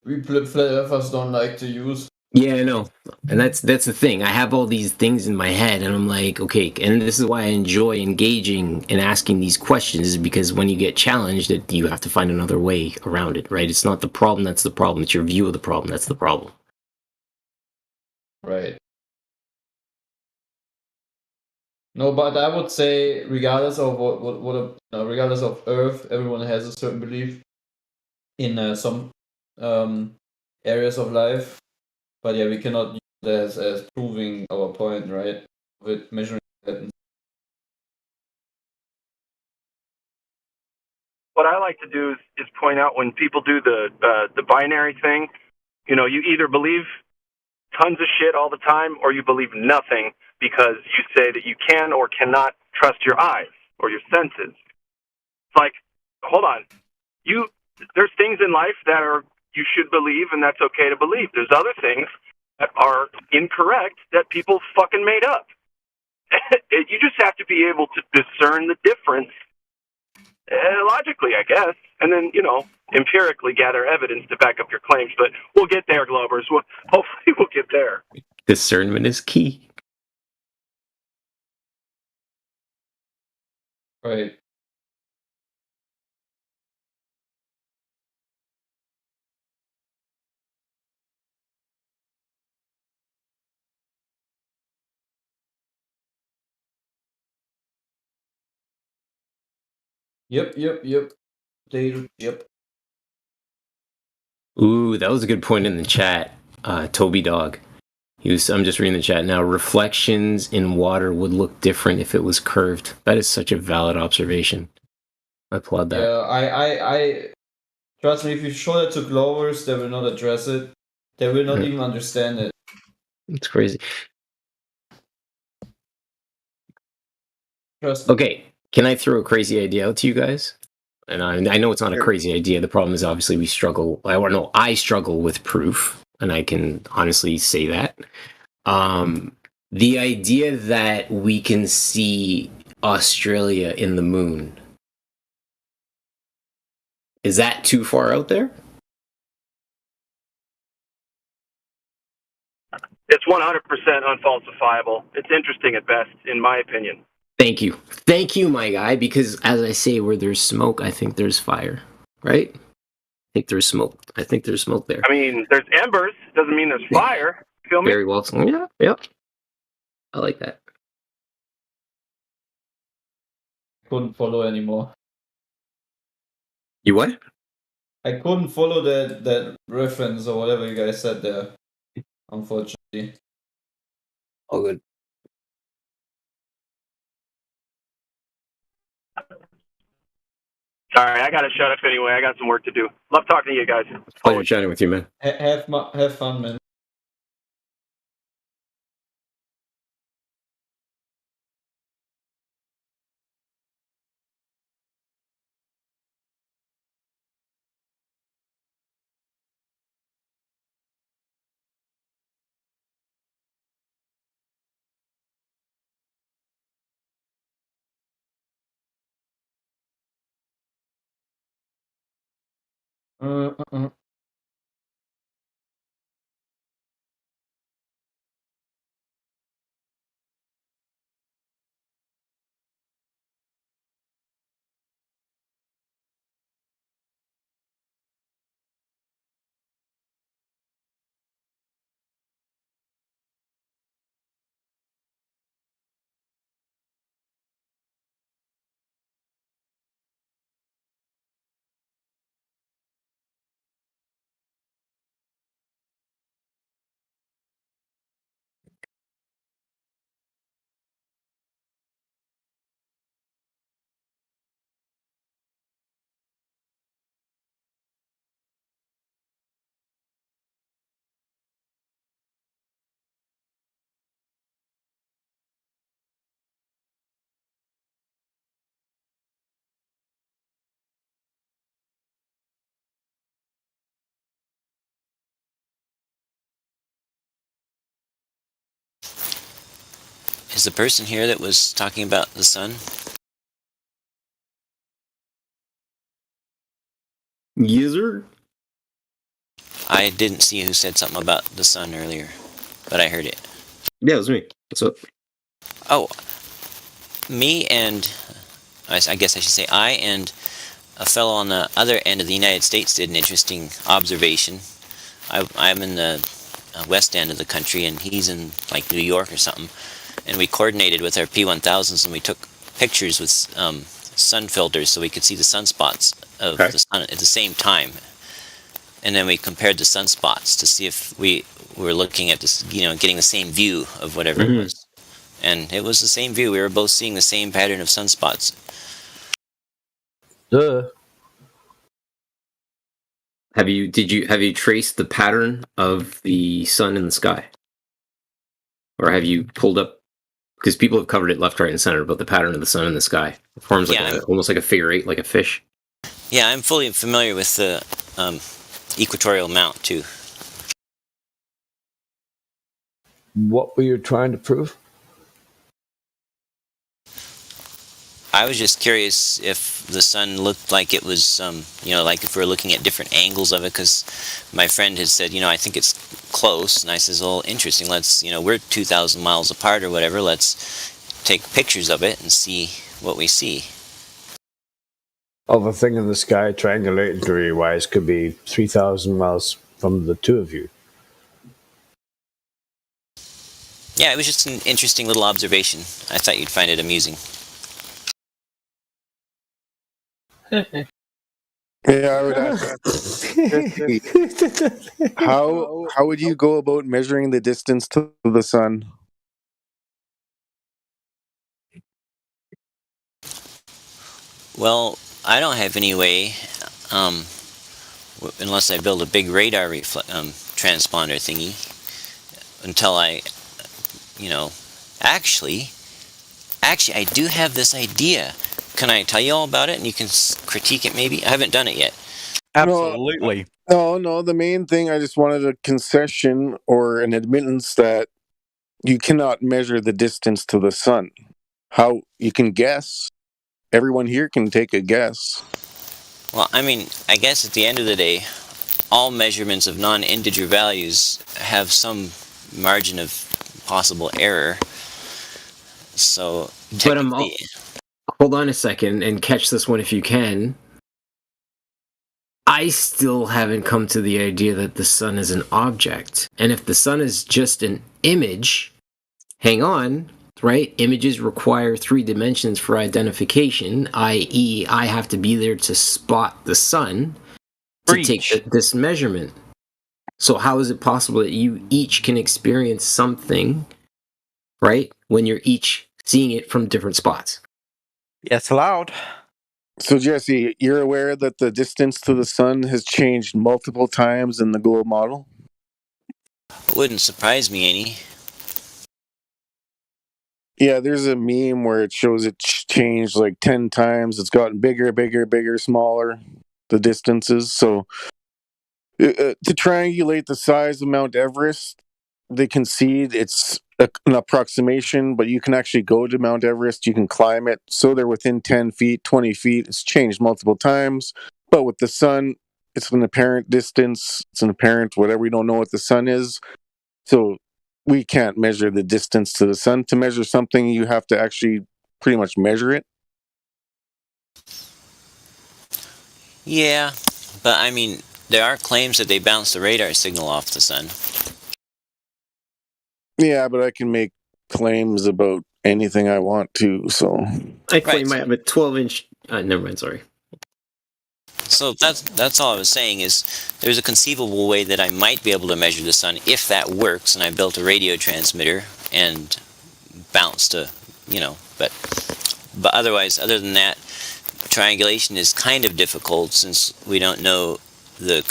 we flat earthers don't like to use. Yeah, I know. And that's the thing. I have all these things in my head, and I'm like, okay, and this is why I enjoy engaging and asking these questions, is because when you get challenged, you have to find another way around it, right? It's not the problem that's the problem. It's your view of the problem that's the problem. Right. No, but I would say, regardless of regardless of Earth, everyone has a certain belief in some areas of life. But yeah, we cannot use that as proving our point, right? With measuring that. What I like to do is point out when people do the binary thing. You know, you either believe tons of shit all the time, or you believe nothing because you say that you can or cannot trust your eyes or your senses. It's like, hold on, there's things in life that are you should believe, and that's okay to believe. There's other things that are incorrect that people fucking made up. You just have to be able to discern the difference logically, I guess, and then, empirically gather evidence to back up your claims. But we'll get there, Globers. Hopefully we'll get there. Discernment is key. Right. Yep. Yep. Ooh, that was a good point in the chat. Toby Dog. I'm just reading the chat now. Reflections in water would look different if it was curved. That is such a valid observation. I applaud that. Yeah, I trust me, if you show that to Globers, they will not address it. They will not even understand it. It's crazy. Trust me. Okay, can I throw a crazy idea out to you guys? And I know it's not a crazy idea. The problem is obviously I struggle with proof, and I can honestly say that. The idea that we can see Australia in the moon, is that too far out there? It's 100% unfalsifiable. It's interesting at best, in my opinion. Thank you, my guy, because as I say, where there's smoke, I think there's fire, right? I think there's smoke there. I mean, there's embers, doesn't mean there's fire. Feel me? Very well. Yeah. I like that. couldn't follow anymore. You what? I couldn't follow that reference or whatever you guys said there, unfortunately. All good. Sorry, I got to shut up anyway. I got some work to do. Love talking to you guys. Pleasure chatting with you, man. Have fun, man. Is the person here that was talking about the sun? User? I didn't see who said something about the sun earlier, but I heard it. Yeah, it was me. What's up? Oh, me and I guess I should say I and a fellow on the other end of the United States did an interesting observation. I'm in the west end of the country, and he's in like New York or something. And we coordinated with our P1000s, and we took pictures with sun filters so we could see the sunspots of the sun at the same time. And then we compared the sunspots to see if we were looking at this, getting the same view of whatever it was. And it was the same view. We were both seeing the same pattern of sunspots. Duh. Have you traced the pattern of the sun in the sky? Or have you pulled up, because people have covered it left, right, and center about the pattern of the sun in the sky. It forms like almost like a figure eight, like a fish. Yeah, I'm fully familiar with the equatorial mount too. What were you trying to prove? I was just curious if the sun looked like it was, like if we're looking at different angles of it, because my friend had said, I think it's close, and I says, well, interesting, let's, we're 2,000 miles apart or whatever, let's take pictures of it and see what we see. Of a thing in the sky, triangulatory-wise, could be 3,000 miles from the two of you. Yeah, it was just an interesting little observation. I thought you'd find it amusing. Yeah, I would ask. How would you go about measuring the distance to the sun? Well, I don't have any way, unless I build a big radar transponder thingy, until I, actually, I do have this idea. Can I tell you all about it and you can critique it maybe? I haven't done it yet. Absolutely. No, the main thing, I just wanted a concession or an admittance that you cannot measure the distance to the sun. How you can guess. Everyone here can take a guess. Well, I guess at the end of the day, all measurements of non-integer values have some margin of possible error. So, technically... Hold on a second and catch this one if you can. I still haven't come to the idea that the sun is an object. And if the sun is just an image, hang on, right? Images require 3 dimensions for identification, i.e., I have to be there to spot the sun to take this measurement. So how is it possible that you each can experience something, right, when you're each seeing it from different spots? Yes, allowed. So, Jesse, you're aware that the distance to the sun has changed multiple times in the globe model? Wouldn't surprise me any. Yeah, there's a meme where it shows it changed like 10 times. It's gotten bigger, bigger, bigger, smaller, the distances. So, to triangulate the size of Mount Everest, they concede it's an approximation, but you can actually go to Mount Everest, you can climb it. So they're within 10 feet, 20 feet. It's changed multiple times. But with the sun, it's an apparent distance. It's an apparent whatever. We don't know what the sun is. So we can't measure the distance to the sun. To measure something, you have to actually pretty much measure it. Yeah, but I mean, there are claims that they bounce the radar signal off the sun. Yeah, but I can make claims about anything I want to, so... I claim I have a 12-inch... never mind, sorry. So that's all I was saying is there's a conceivable way that I might be able to measure the sun if that works, and I built a radio transmitter and bounced a, but otherwise, other than that, triangulation is kind of difficult since we don't know the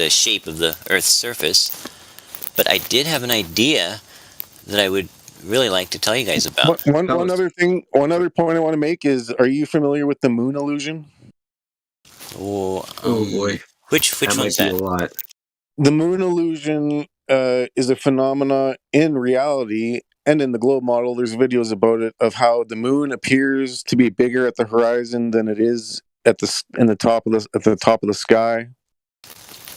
shape of the Earth's surface. But I did have an idea that I would really like to tell you guys about. One other point I want to make is, are you familiar with the moon illusion? Oh boy. Which one's that? A lot. The moon illusion is a phenomena in reality, and in the globe model, there's videos about it of how the moon appears to be bigger at the horizon than it is at the top of the sky.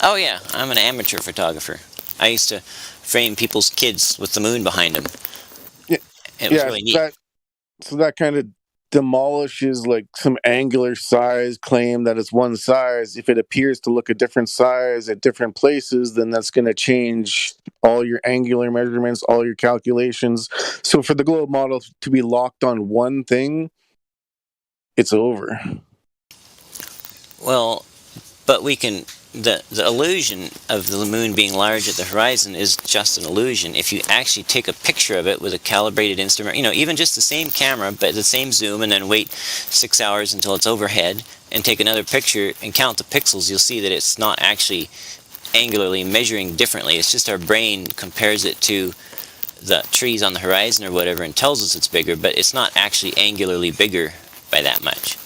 Oh yeah, I'm an amateur photographer. I used to frame people's kids with the moon behind them. Yeah, it was really neat. So that kind of demolishes like some angular size claim that it's one size. If it appears to look a different size at different places, then that's going to change all your angular measurements, all your calculations. So for the globe model to be locked on one thing, it's over. Well, but we can... The illusion of the moon being large at the horizon is just an illusion. If you actually take a picture of it with a calibrated instrument, even just the same camera, but the same zoom, and then wait 6 hours until it's overhead, and take another picture and count the pixels, you'll see that it's not actually angularly measuring differently. It's just our brain compares it to the trees on the horizon or whatever and tells us it's bigger, but it's not actually angularly bigger by that much.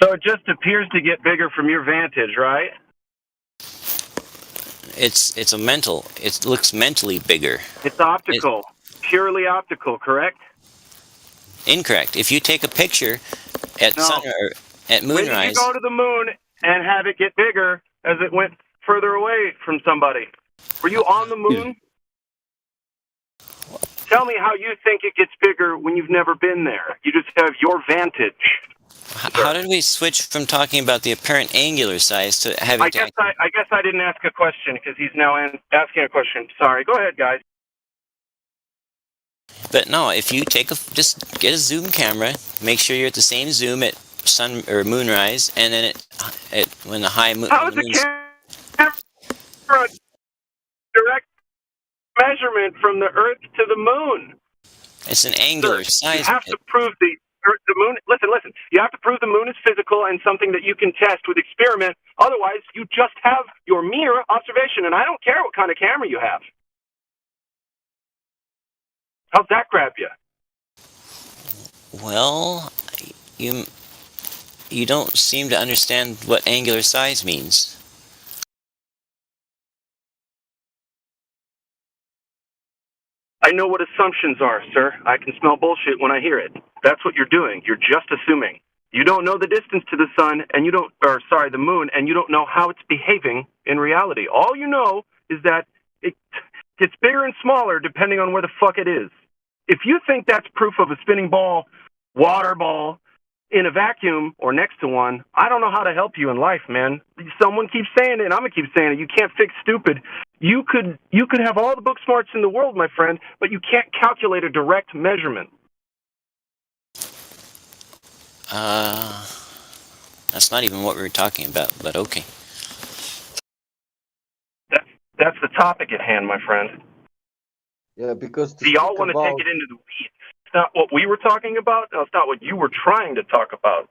So it just appears to get bigger from your vantage, right? It's a mental. It looks mentally bigger. It's optical. Purely optical, correct? Incorrect. If you take a picture at at moonrise... When did you go to the moon and have it get bigger as it went further away from somebody? Were you on the moon? Tell me how you think it gets bigger when you've never been there. You just have your vantage. How did we switch from talking about the apparent angular size to having I guess I didn't ask a question because he's now asking a question. Sorry. Go ahead, guys. But no, if you just get a zoom camera, make sure you're at the same zoom at sun or moonrise, and then when the high moon... How is the camera direct measurement from the Earth to the moon? It's an angular size. You have to prove the moon. Listen. You have to prove the moon is physical and something that you can test with experiment. Otherwise, you just have your mere observation, and I don't care what kind of camera you have. How's that grab you? Well, you don't seem to understand what angular size means. I know what assumptions are, sir. I can smell bullshit when I hear it. That's what you're doing. You're just assuming. You don't know the distance to the sun, and the moon, and you don't know how it's behaving in reality. All you know is that it gets bigger and smaller depending on where the fuck it is. If you think that's proof of a spinning ball, water ball, in a vacuum or next to one, I don't know how to help you in life, man. Someone keeps saying it, and I'm going to keep saying it. You can't fix stupid. You could have all the book smarts in the world, my friend, but you can't calculate a direct measurement. That's not even what we were talking about, but okay. That's the topic at hand, my friend. Yeah, because Do y'all want to take it into the weeds? It's not what we were talking about. No, it's not what you were trying to talk about.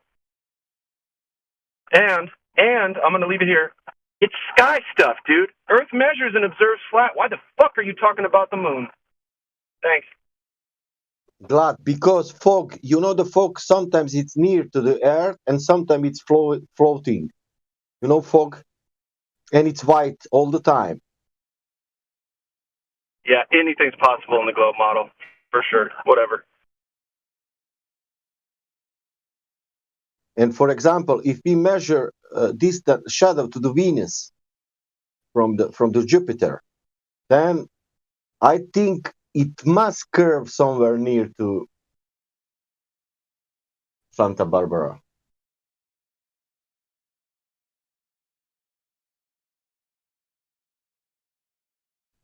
And I'm going to leave it here. It's sky stuff, dude. Earth measures and observes flat. Why the fuck are you talking about the moon? Thanks. Glad, because fog, the fog, sometimes it's near to the earth and sometimes it's floating. Fog, and it's white all the time. Yeah, anything's possible in the globe model, for sure. Whatever. And for example, if we measure distant shadow to the Venus from the Jupiter, then I think it must curve somewhere near to Santa Barbara.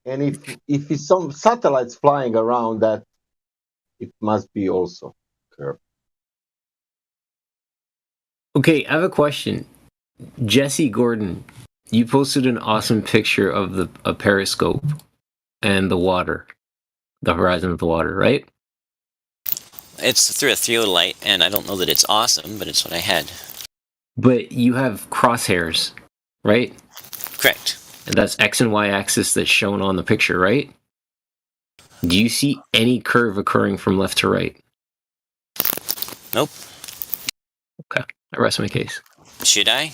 And if it's some satellites flying around that, it must be also curved. Okay, I have a question. Jesse Gordon, you posted an awesome picture of a periscope and the water, the horizon of the water, right? It's through a theodolite, and I don't know that it's awesome, but it's what I had. But you have crosshairs, right? Correct. And that's X and Y axis that's shown on the picture, right? Do you see any curve occurring from left to right? Nope. Okay, I rest my case. Should I?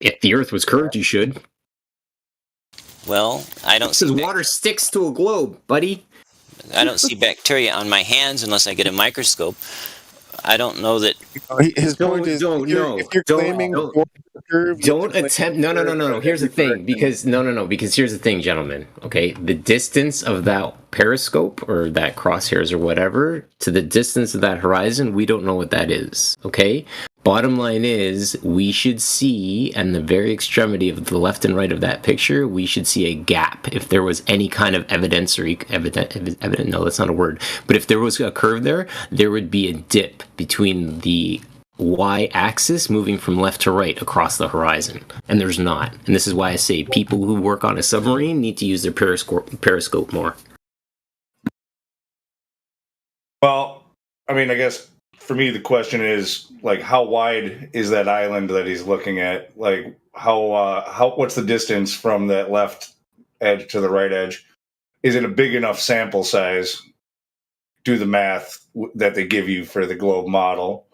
If the Earth was curved, you should. Well, I don't see... Because water sticks to a globe, buddy. I don't see bacteria on my hands unless I get a microscope. I don't know that... His point is, if you're claiming... Don't attempt... No. Here's the thing. Because here's the thing, gentlemen. Okay, the distance of that periscope or that crosshairs or whatever to the distance of that horizon, we don't know what that is. Okay? Bottom line is, we should see, and the very extremity of the left and right of that picture, we should see a gap. If there was any kind of evidence or evident, no, that's not a word. But if there was a curve there would be a dip between the y-axis moving from left to right across the horizon. And there's not. And this is why I say people who work on a submarine need to use their periscope more. Well, I mean, I guess for me, the question is, like, how wide is that island that he's looking at? Like, what's the distance from that left edge to the right edge? Is it a big enough sample size? Do the math that they give you for the globe model.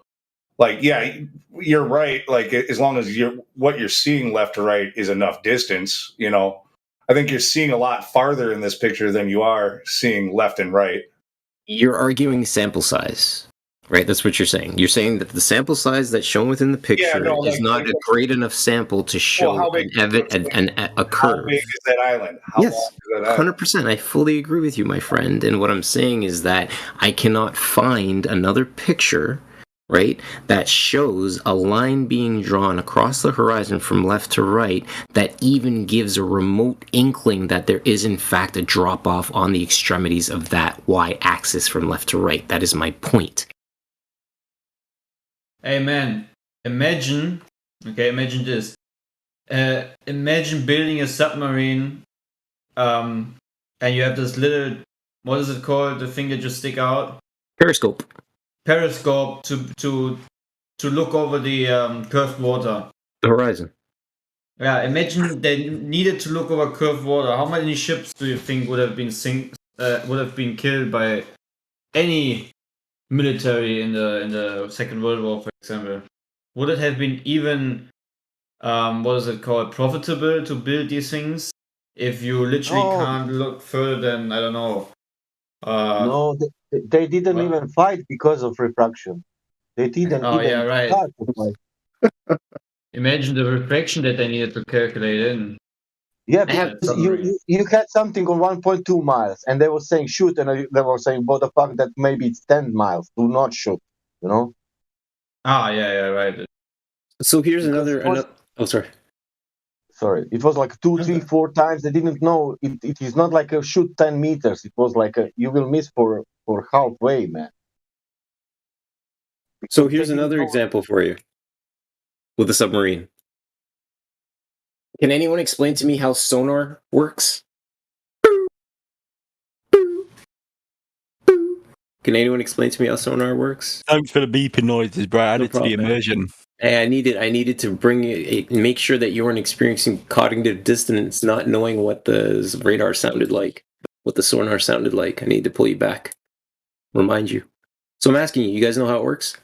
Like, yeah, you're right. Like, as long as what you're seeing left to right is enough distance, I think you're seeing a lot farther in this picture than you are seeing left and right. You're arguing sample size, right? That's what you're saying. You're saying that the sample size that's shown within the picture is not a great enough sample to show a curve. How big is that island? Yes, 100%. I fully agree with you, my friend. And what I'm saying is that I cannot find another picture, right, that shows a line being drawn across the horizon from left to right that even gives a remote inkling that there is in fact a drop off on the extremities of that y-axis from left to right. That is my point. Hey man, imagine this. Imagine building a submarine, and you have this little, what is it called, the thing that just stick out? Periscope to look over the curved water. The horizon. Yeah, imagine they needed to look over curved water. How many ships do you think would have been killed by any military in the Second World War, for example? Would it have been even profitable to build these things if you literally can't look further than, I don't know? No, they didn't even fight because of refraction. They didn't right. start to fight. Imagine the refraction that they needed to calculate in. Yeah, you had something on 1.2 miles, and they were saying shoot, and they were saying, what the fuck, that maybe it's 10 miles. Do not shoot, Yeah, right. So here's another. Oh, sorry. Sorry, it was like 2, 3, 4 times. They didn't know it is not like a shoot 10 meters. It was like you will miss for halfway, man. So here's another example for you with a submarine. Can anyone explain to me how sonar works? Can anyone explain to me how sonar works? Thanks for the beeping noises, bro. Add No it to the problem, man. immersion. Hey, I needed to bring it, make sure that you weren't experiencing cognitive dissonance, not knowing what the radar sounded like, what the sonar sounded like. I need to pull you back, remind you. So I'm asking you, you guys know how it works?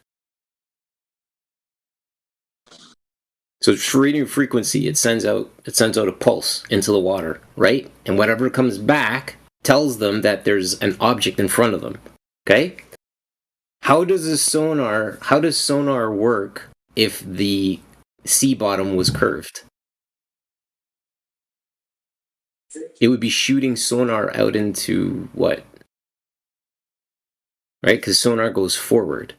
So for radio frequency, it sends out a pulse into the water, right? And whatever comes back tells them that there's an object in front of them. Okay? How does sonar work if the sea bottom was curved? It would be shooting sonar out into what? Right? Because sonar goes forward.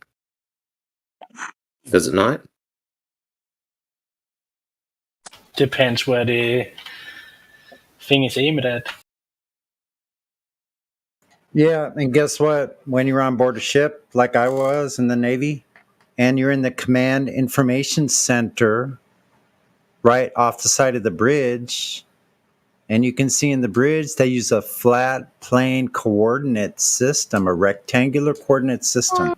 Does it not? Depends where the thing is aimed at. Yeah, and guess what? When you're on board a ship, like I was in the Navy, and you're in the Command Information Center right off the side of the bridge, and you can see in the bridge they use a flat plane coordinate system, a rectangular coordinate system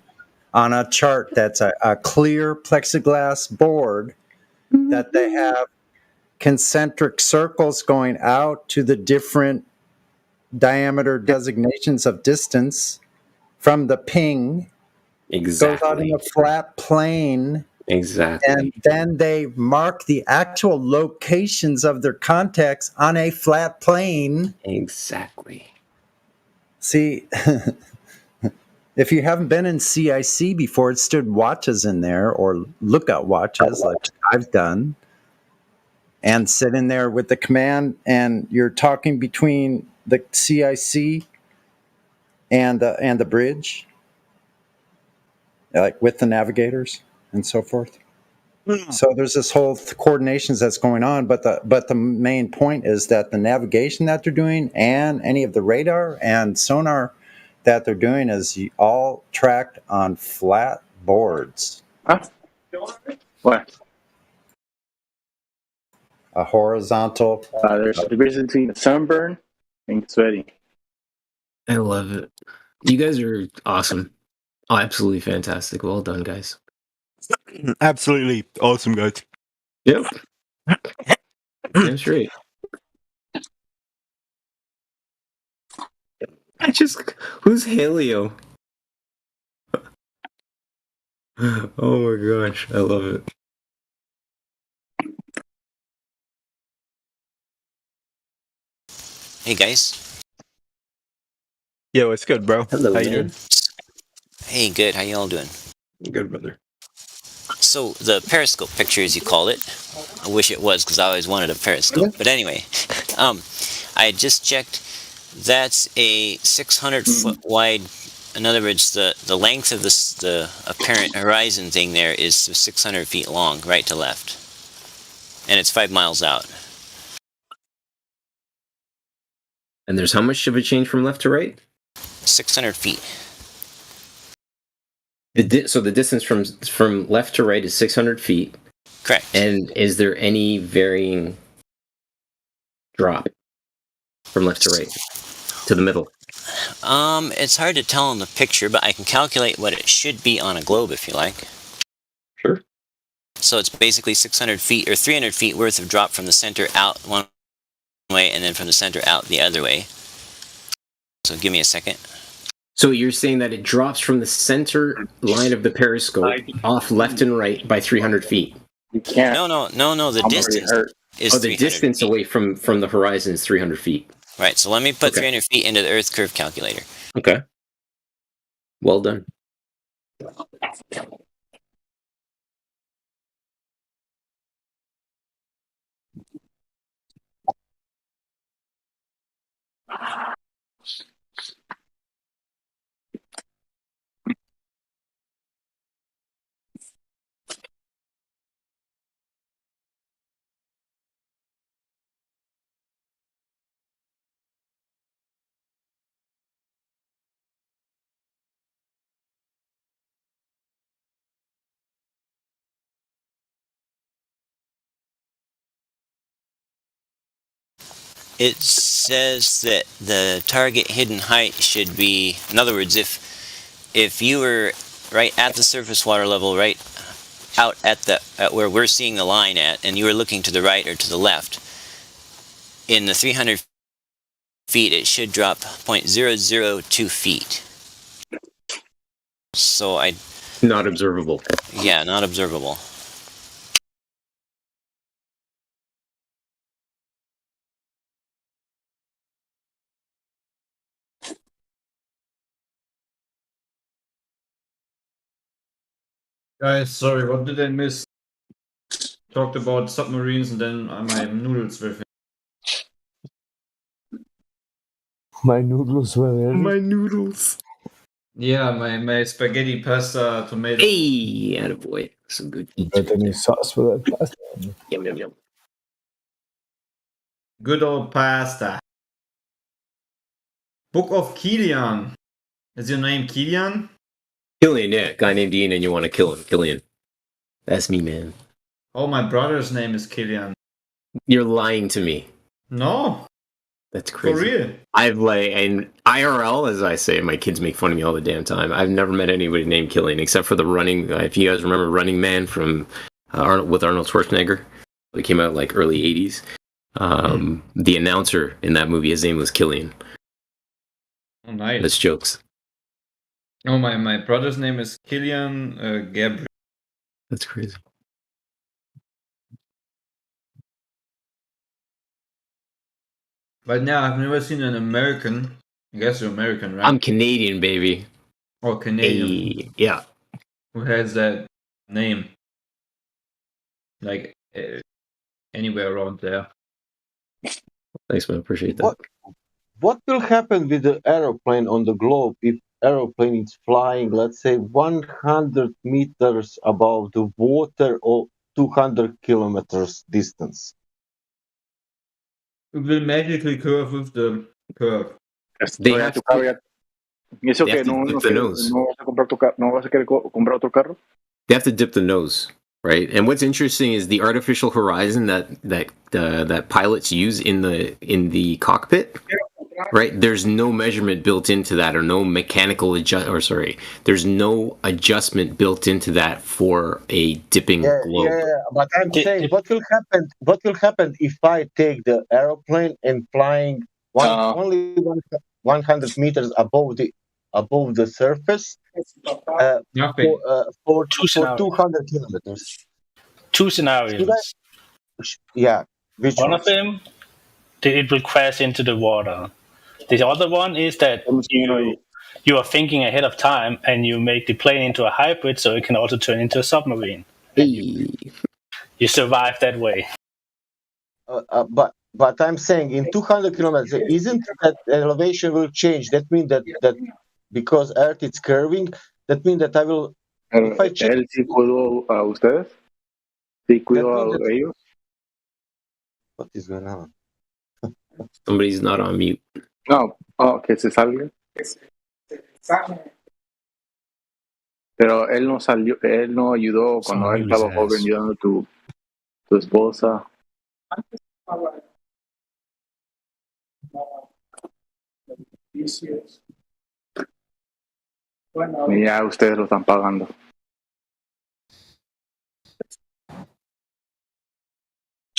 on a chart that's a clear plexiglass board that they have concentric circles going out to the different diameter designations of distance from the ping. Exactly. Goes out in a flat plane. Exactly. And then they mark the actual locations of their contacts on a flat plane. Exactly. See, if you haven't been in CIC before, it stood watches in there or lookout watches like I've done. And sit in there with the command, and you're talking between the CIC and the bridge, like with the navigators and so forth. So there's this whole coordinations that's going on, but the main point is that the navigation that they're doing and any of the radar and sonar that they're doing is all tracked on flat boards. What? A horizontal. There's a difference between a sunburn and sweaty. I love it. You guys are awesome. Oh, absolutely fantastic. Well done, guys. Absolutely awesome, guys. Yep. That's right. Who's Halio? Oh my gosh, I love it. Hey guys. Yo, it's good, bro. Hello, how you man. doing? Hey, good. How you all doing? Good, brother. So the periscope picture, as you call it, I wish it was because I always wanted a periscope. But anyway, I just checked. That's a 600-foot wide. In other words, the length of the apparent horizon thing there is 600 feet long, right to left, and it's 5 miles out. And there's how much of a change from left to right? 600 feet. So the distance from left to right is 600 feet. Correct. And is there any varying drop from left to right to the middle? It's hard to tell in the picture, but I can calculate what it should be on a globe if you like. Sure. So it's basically 600 feet or 300 feet worth of drop from the center out one way and then from the center out the other way. So give me a second. So you're saying that it drops from the center line of the periscope off left and right by 300 feet? You can't. No. The distance is the 300 distance feet. away from the horizon is 300 feet. Right, so let me put 300 feet into the Earth curve calculator. Okay. Well done. It says that the target hidden height should be, in other words, if you were right at the surface water level, right out at where we're seeing the line at, and you were looking to the right or to the left, in the 300 feet, it should drop 0.002 feet. So Not observable. Yeah, not observable. Guys, sorry, what did I miss? Talked about submarines and then my noodles were finished. My noodles were ready. My noodles. Yeah, my spaghetti, pasta, tomato. Hey, attaboy. Some good eats. But any sauce for that pasta? Yum, yum, yum. Good old pasta. Book of Kilian. Is your name Kilian? Killian, yeah. Guy named Ian and you want to kill him. Killian. That's me, man. Oh, my brother's name is Kilian. You're lying to me. No. That's crazy. For real? I've in IRL, as I say, my kids make fun of me all the damn time. I've never met anybody named Killian except for the running. If you guys remember Running Man from with Arnold Schwarzenegger, it came out like early '80s. The announcer in that movie, his name was Killian. Oh, nice. That's jokes. Oh, my brother's name is Kilian Gabriel. That's crazy. But now I've never seen an American. I guess you're American, right? I'm Canadian, baby. Oh, Canadian. Hey, yeah. Who has that name? Like anywhere around there. Thanks, man. Appreciate that. What will happen with the aeroplane on the globe if aeroplane is flying, let's say, 100 meters above the water or 200 kilometers distance? It will magically curve with the curve. They have to, ¿Y eso they que have to no, dip no, the nose. no vas a comprar tu no vas a querer comprar otro carro? They have to dip the nose, right? And what's interesting is the artificial horizon that pilots use in the cockpit, right? There's no measurement built into that, or no mechanical there's no adjustment built into that for a dipping globe. Yeah, but I'm saying, what will happen? What will happen if I take the aeroplane and flying only 100 meters above the surface for 200 kilometers? Two scenarios. Yeah. Which one of them, it will crash into the water. The other one is that you are thinking ahead of time and you make the plane into a hybrid, so it can also turn into a submarine. You survive that way. But I'm saying in 200 kilometers, isn't that elevation will change? That means that because Earth is curving, that means that I will. If I check, ¿Él sí cuidó a ustedes? ¿Sí cuidó a ellos? What is going on? Somebody's not on mute. No, que se salga. Pero él no salió, él no ayudó cuando él estaba joven ayudando a tu esposa. Y ya ustedes lo están pagando.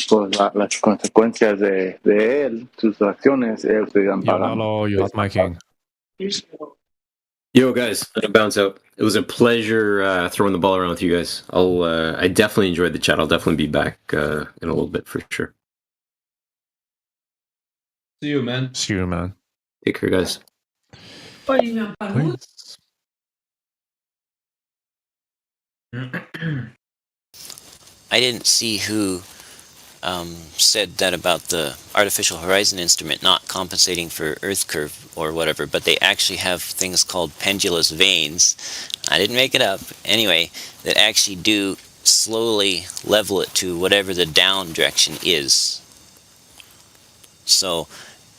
Pues las consecuencias de él, sus acciones, ustedes están pagando. You're not my king. Yo, guys, I'm gonna bounce out. It was a pleasure throwing the ball around with you guys. I definitely enjoyed the chat. I'll definitely be back in a little bit for sure. See you, man. See you, man. Take care, guys. Peace. I didn't see who said that about the artificial horizon instrument not compensating for Earth curve or whatever, but they actually have things called pendulous vanes. I didn't make it up. Anyway, that actually do slowly level it to whatever the down direction is. So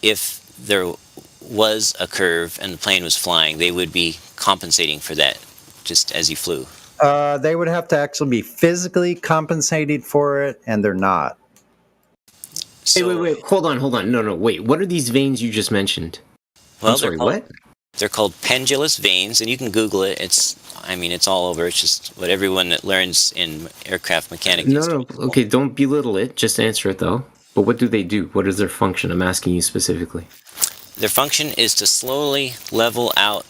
if there was a curve and the plane was flying, they would be compensating for that just as you flew. They would have to actually be physically compensated for it, and they're not. Wait. Hold on. No. Wait. What are these veins you just mentioned? Well, I'm sorry. What? They're called pendulous veins, and you can Google it. It's all over. It's just what everyone that learns in aircraft mechanics. No. Okay, don't belittle it. Just answer it though. But what do they do? What is their function? I'm asking you specifically. Their function is to slowly level out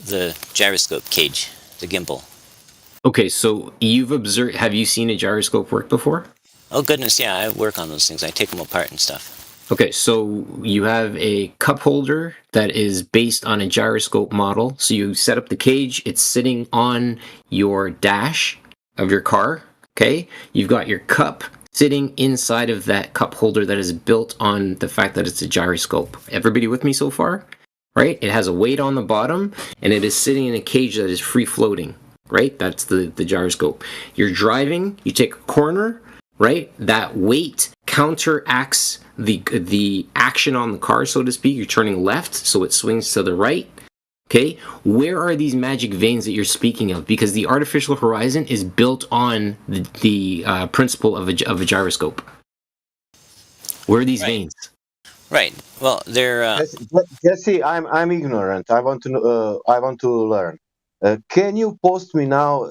the gyroscope cage, the gimbal. Okay, so have you seen a gyroscope work before? Oh goodness, yeah, I work on those things. I take them apart and stuff. Okay, so you have a cup holder that is based on a gyroscope model. So you set up the cage, it's sitting on your dash of your car, okay? You've got your cup sitting inside of that cup holder that is built on the fact that it's a gyroscope. Everybody with me so far? Right? It has a weight on the bottom, and it is sitting in a cage that is free floating, right? That's the gyroscope. You're driving, you take a corner, right? That weight counteracts the action on the car, so to speak. You're turning left, so it swings to the right. Okay, where are these magic veins that you're speaking of? Because the artificial horizon is built on the principle of a gyroscope. Where are these veins? Right. Well, they're. Jesse, I'm ignorant. I want to learn. Can you post me now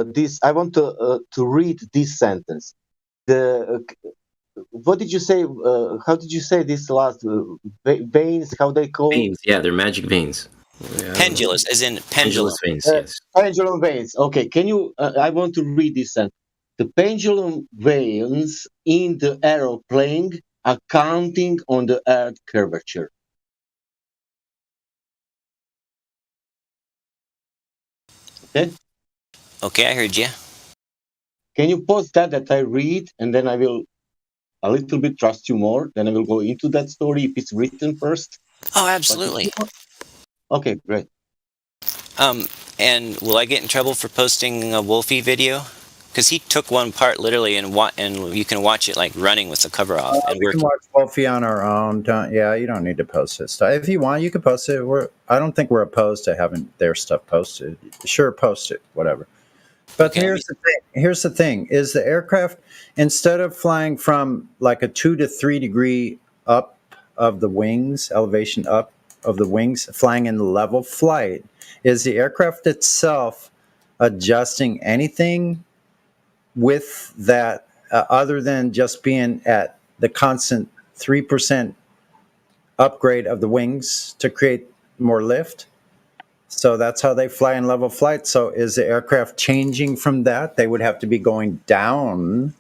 this? I want to read this sentence. What did you say? How did you say this last veins? How they call veins? Yeah, they're magic veins. Yeah. Pendulous, as in pendulum. Veins, yes. Pendulum veins. Okay, can you? I want to read this sentence. The pendulum veins in the aeroplane are counting on the Earth curvature. Okay. Okay, I heard you. Can you post that I read, and then I will a little bit trust you more. Then I will go into that story if it's written first. Oh, absolutely. Okay, great. And will I get in trouble for posting a Wolfie video? Because he took one part literally, and you can watch it like running with the cover off. And we can watch Wolfie on our own. You don't need to post it stuff. If you want, you can post it. I don't think we're opposed to having their stuff posted. Sure, post it, whatever. But okay. Here's the thing: is the aircraft, instead of flying from like a 2 to 3 degree up of the wings, elevation up of the wings, flying in level flight, is the aircraft itself adjusting anything with that other than just being at the constant 3% upgrade of the wings to create more lift? So that's how they fly in level flight. So is the aircraft changing from that? They would have to be going down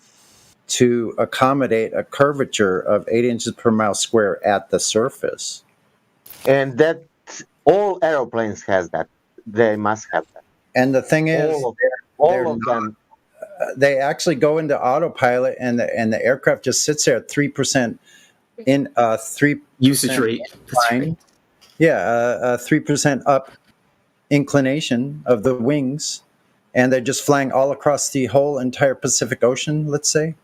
to accommodate a curvature of 8 inches per mile square at the surface. And that all airplanes has that. They must have that. And the thing is, all of them. They actually go into autopilot, and the aircraft just sits there at 3% in 3 usage rate. Right. Yeah, 3% up inclination of the wings, and they're just flying all across the whole entire Pacific Ocean, let's say,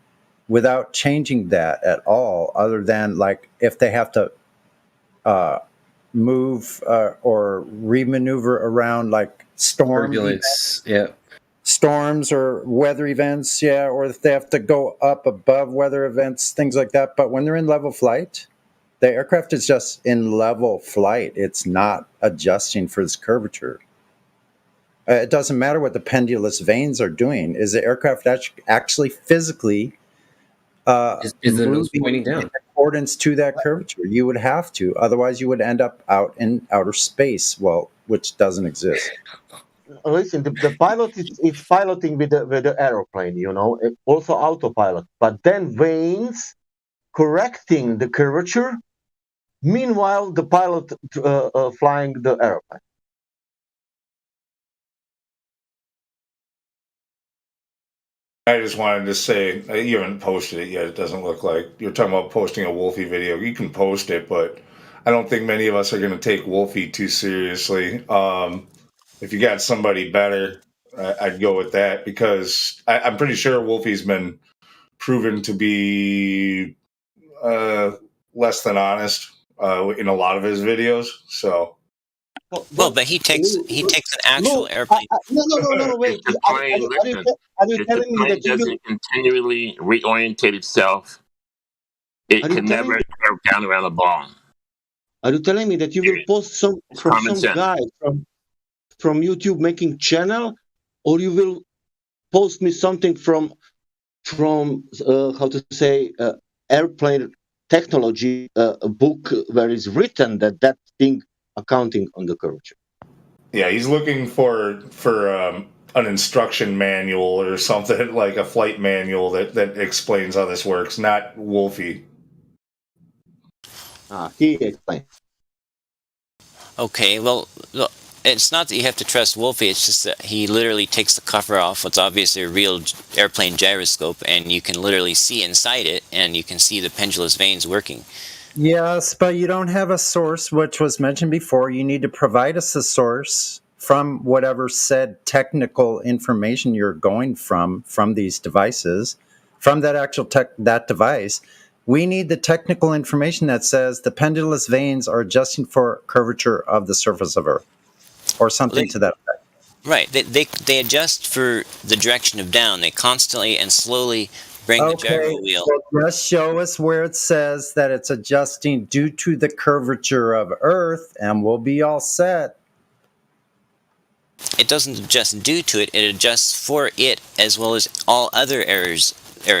without changing that at all, other than like if they have to move or remaneuver around like turbulence, storms or weather events, or if they have to go up above weather events, things like that. But when they're in level flight, the aircraft is just in level flight. It's not adjusting for this curvature. It doesn't matter what the pendulous veins are doing. Is the aircraft actually physically is the nose pointing down in accordance to that curvature? You would have to. Otherwise, you would end up out in outer space, which doesn't exist. Listen, the pilot is piloting with the aeroplane, also autopilot. But then veins correcting the curvature. Meanwhile, the pilot flying the aeroplane. I just wanted to say, you haven't posted it yet. It doesn't look like. You're talking about posting a Wolfie video. You can post it, but I don't think many of us are going to take Wolfie too seriously. If you got somebody better, I'd go with that, because I'm pretty sure Wolfie's been proven to be less than honest in a lot of his videos. So, well, but he takes an actual airplane. No, wait. If the plane doesn't continually reorientate itself, It can never curve down around a ball. Are you telling me that you will post some from common some sense. guy from YouTube making channel, or you will post me something from how to say airplane technology a book where it's written that thing accounting on the curvature? Yeah, he's looking for an instruction manual or something like a flight manual that explains how this works, not Wolfie. He explained. Okay, well, look, it's not that you have to trust Wolfie, it's just that he literally takes the cover off what's obviously a real airplane gyroscope, and you can literally see inside it, and you can see the pendulous vanes working. Yes, but you don't have a source, which was mentioned before. You need to provide us a source from whatever said technical information you're going from these devices, from that actual that device. We need the technical information that says the pendulous vanes are adjusting for curvature of the surface of Earth, or something to that effect. Right, they adjust for the direction of down. They constantly and slowly bring the gyro wheel. So just show us where it says that it's adjusting due to the curvature of Earth, and we'll be all set. It doesn't adjust due to it, it adjusts for it as well as all other error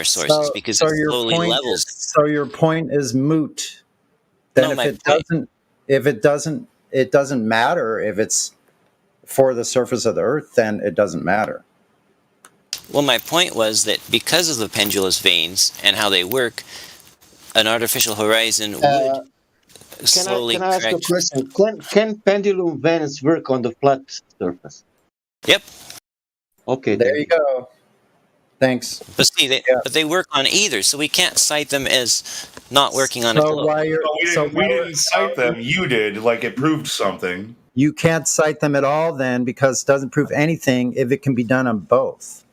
sources, because it slowly levels. So your point is moot. Then if it doesn't matter if it's for the surface of the Earth, then it doesn't matter. Well, my point was that because of the pendulous vanes and how they work, an artificial horizon would slowly Can I ask a question? Can pendulum vanes work on the flat surface? Yep. Okay. There you go. Thanks. But see, but they work on either, so we can't cite them as not working on a globe. We didn't cite them. You did. Like, it proved something. You can't cite them at all then, because it doesn't prove anything if it can be done on both.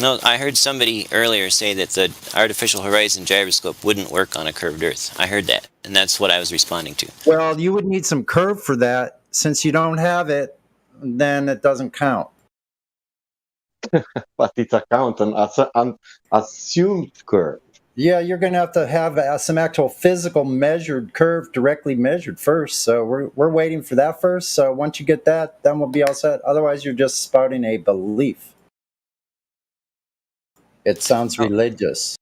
No, I heard somebody earlier say that the artificial horizon gyroscope wouldn't work on a curved Earth. I heard that, and that's what I was responding to. Well, you would need some curve for that. Since you don't have it, then it doesn't count. But it's a count on assumed curve. Yeah, you're going to have some actual physical measured curve directly measured first. So we're waiting for that first. So once you get that, then we'll be all set. Otherwise, you're just spouting a belief. It sounds religious.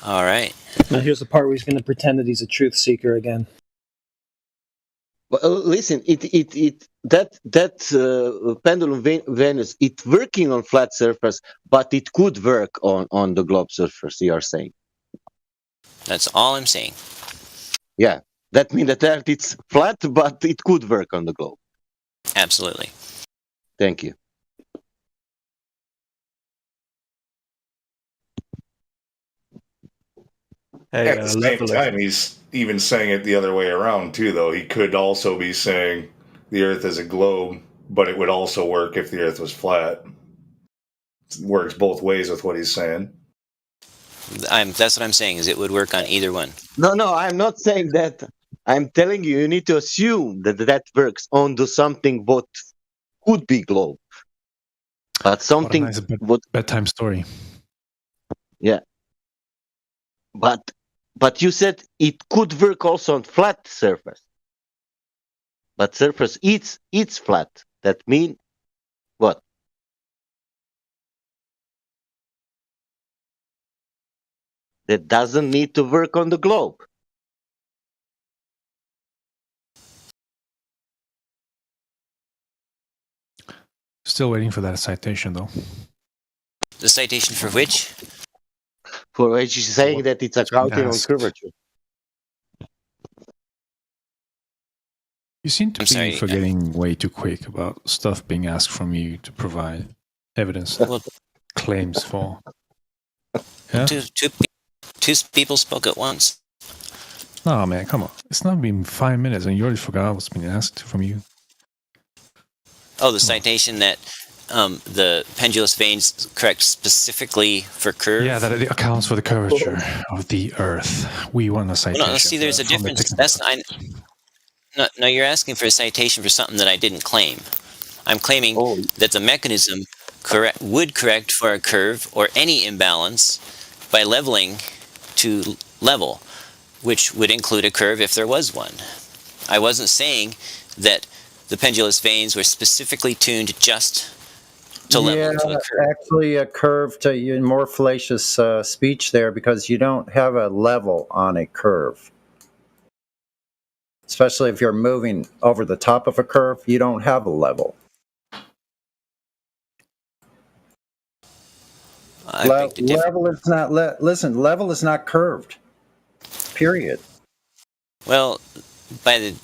All right. Now here's the part where he's going to pretend that he's a truth seeker again. Well, listen, that pendulum Venus, it's working on flat surface, but it could work on the globe surface. You are saying? That's all I'm saying. Yeah, that means that Earth it's flat, but it could work on the globe. Absolutely. Thank you. At the same time, he's even saying it the other way around, too, though. He could also be saying the Earth is a globe, but it would also work if the Earth was flat. It works both ways with what he's saying. That's what I'm saying, is it would work on either one. No, I'm not saying that. I'm telling you, you need to assume that works on the something what could be globe. But something... What a nice bedtime story. Yeah. But you said it could work also on flat surface. But surface it's flat. That means what? That doesn't need to work on the globe. Still waiting for that citation, though. The citation for which? For which is saying that it's accounting on curvature. You seem to be forgetting way too quick about stuff being asked from you to provide evidence, claims for. Yeah? Two people spoke at once. No, man, come on. It's not been 5 minutes and you already forgot what's been asked from you. Oh, the citation that the pendulous vanes correct specifically for curve? Yeah, that it accounts for the curvature of the Earth. We want a citation. Well, no, see, there's a difference. No, you're asking for a citation for something that I didn't claim. I'm claiming that the mechanism would correct for a curve or any imbalance by leveling to level, which would include a curve if there was one. I wasn't saying that the pendulous vanes were specifically tuned just to level to a curve. Actually, a curve to more fallacious speech there, because you don't have a level on a curve. Especially if you're moving over the top of a curve, you don't have a level. Level is not. Listen, level is not curved. Period. Well, but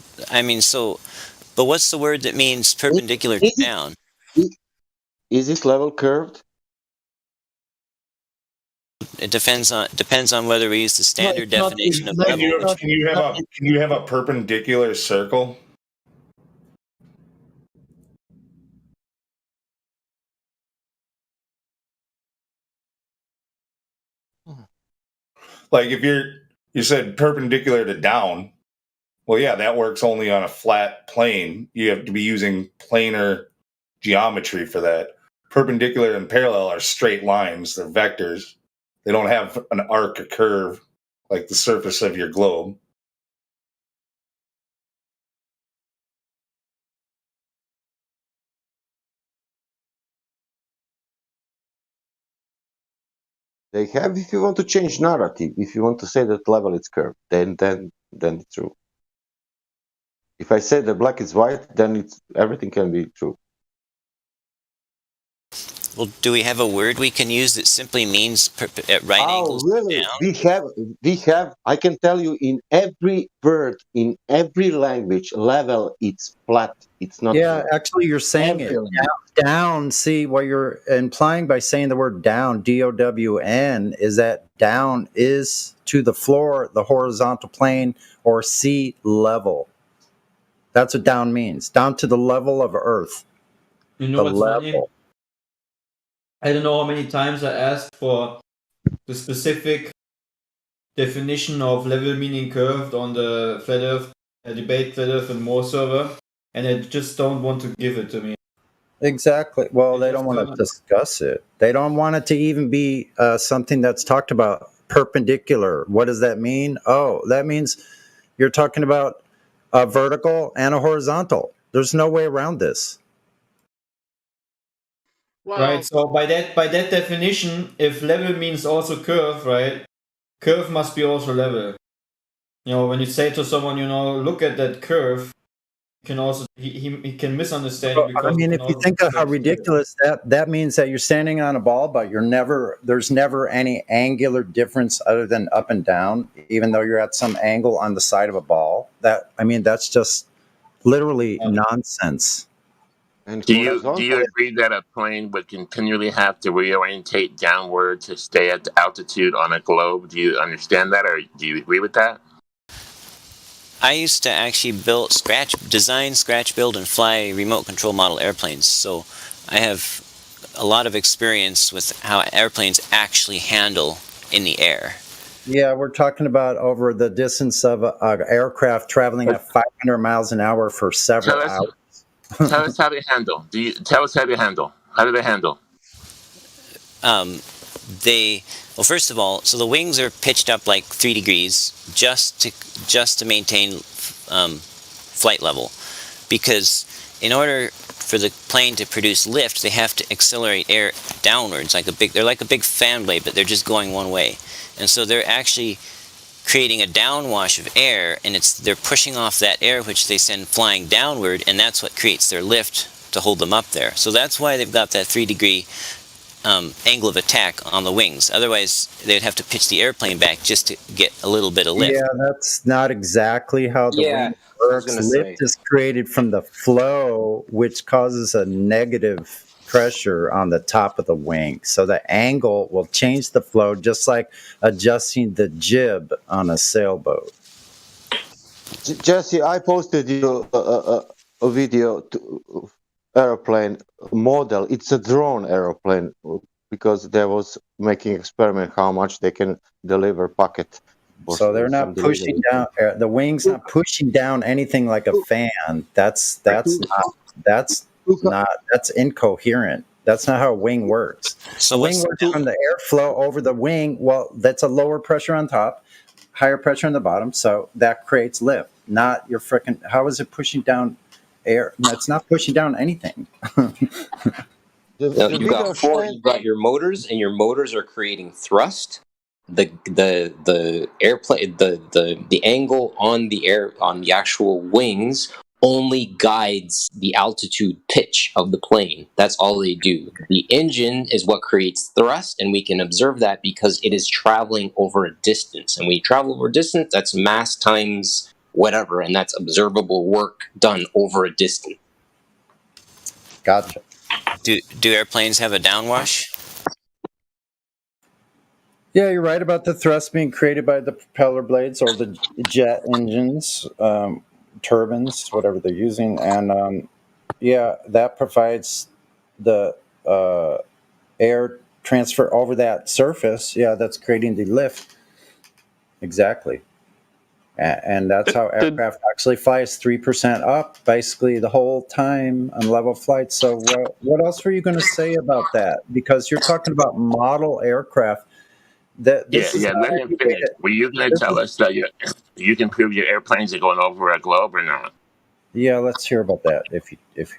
what's the word that means perpendicular to down? Is it level curved? It depends on whether we use the standard definition of level. Can you have a perpendicular circle? Like if you said perpendicular to down, well, yeah, that works only on a flat plane. You have to be using planar geometry for that. Perpendicular and parallel are straight lines. They're vectors. They don't have an arc or curve like the surface of your globe. They have, if you want to change narrative, if you want to say that level is curved, then it's true. If I say the black is white, then everything can be true. Well, do we have a word we can use that simply means at right angles really? down? We have. I can tell you, in every word, in every language, level it's flat. It's not. Yeah, actually, you're saying it down. See, what you're implying by saying the word down, D-O-W-N, is that down is to the floor, the horizontal plane, or sea level. That's what down means. Down to the level of Earth. You know the what's level. funny? I don't know how many times I asked for the specific definition of level meaning curved on the Flat Earth debate, Flat Earth and More server, and they just don't want to give it to me. Exactly. Well, they don't want to discuss it. They don't want it to even be something that's talked about perpendicular. What does that mean? Oh, that means you're talking about a vertical and a horizontal. There's no way around this. Right, so by that definition, if level means also curve, right? Curve must be also level. You know, when you say to someone, look at that curve, you can also he can misunderstand. Well, I mean, if you think of how ridiculous that means, that you're standing on a ball, but there's never any angular difference other than up and down, even though you're at some angle on the side of a ball. That's just literally nonsense. And do you agree that a plane would continually have to reorientate downward to stay at the altitude on a globe? Do you understand that, or do you agree with that? I used to actually design, scratch build, and fly remote control model airplanes. So I have a lot of experience with how airplanes actually handle in the air. Yeah, we're talking about over the distance of an aircraft traveling at 500 miles an hour for several hours. Tell us how they handle. Tell us how they handle. How do they handle? First of all, so the wings are pitched up like 3 degrees just to maintain flight level, because in order for the plane to produce lift, they have to accelerate air downwards they're like a big fan blade, but they're just going one way, and so they're actually creating a downwash of air, and they're pushing off that air which they send flying downward, and that's what creates their lift to hold them up there. So that's why they've got that 3-degree angle of attack on the wings. Otherwise, they'd have to pitch the airplane back just to get a little bit of lift. Yeah, that's not exactly how the wing works. Lift is created from the flow, which causes a negative pressure on the top of the wing. So the angle will change the flow, just like adjusting the jib on a sailboat. Jesse, I posted you a video to airplane model. It's a drone airplane, because there was making experiment how much they can deliver packet. So they're not pushing down. The wing's not pushing down anything like a fan. That's incoherent. That's not how a wing works. So the wing works on the airflow over the wing. Well, that's a lower pressure on top, higher pressure on the bottom, so that creates lift. Not your frickin'. How is it pushing down air? It's not pushing down anything. No, you got your motors, and your motors are creating thrust. The airplane, the angle on the actual wings only guides the altitude pitch of the plane. That's all they do. The engine is what creates thrust, and we can observe that because it is traveling over a distance. And when you travel over a distance, that's mass times whatever, and that's observable work done over a distance. Gotcha. Do airplanes have a downwash? Yeah, you're right about the thrust being created by the propeller blades or the jet engines, turbines, whatever they're using. And yeah, that provides the air transfer over that surface. Yeah, that's creating the lift. Exactly. And that's how aircraft actually flies 3% up basically the whole time on level flight. So what else were you going to say about that? Because you're talking about model aircraft. Let him finish. Were you going to tell us that you can prove your airplanes are going over a globe or not? Yeah, let's hear about that. If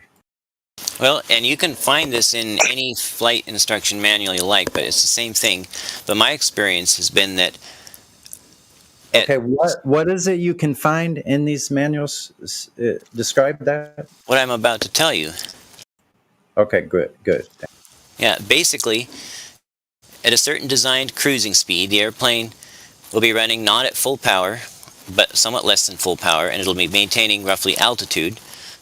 Well, and you can find this in any flight instruction manual you like, but it's the same thing. But my experience has been that. Okay, what is it you can find in these manuals? Describe that. What I'm about to tell you. Okay, good. Yeah, basically, at a certain designed cruising speed, the airplane will be running not at full power, but somewhat less than full power, and it'll be maintaining roughly altitude.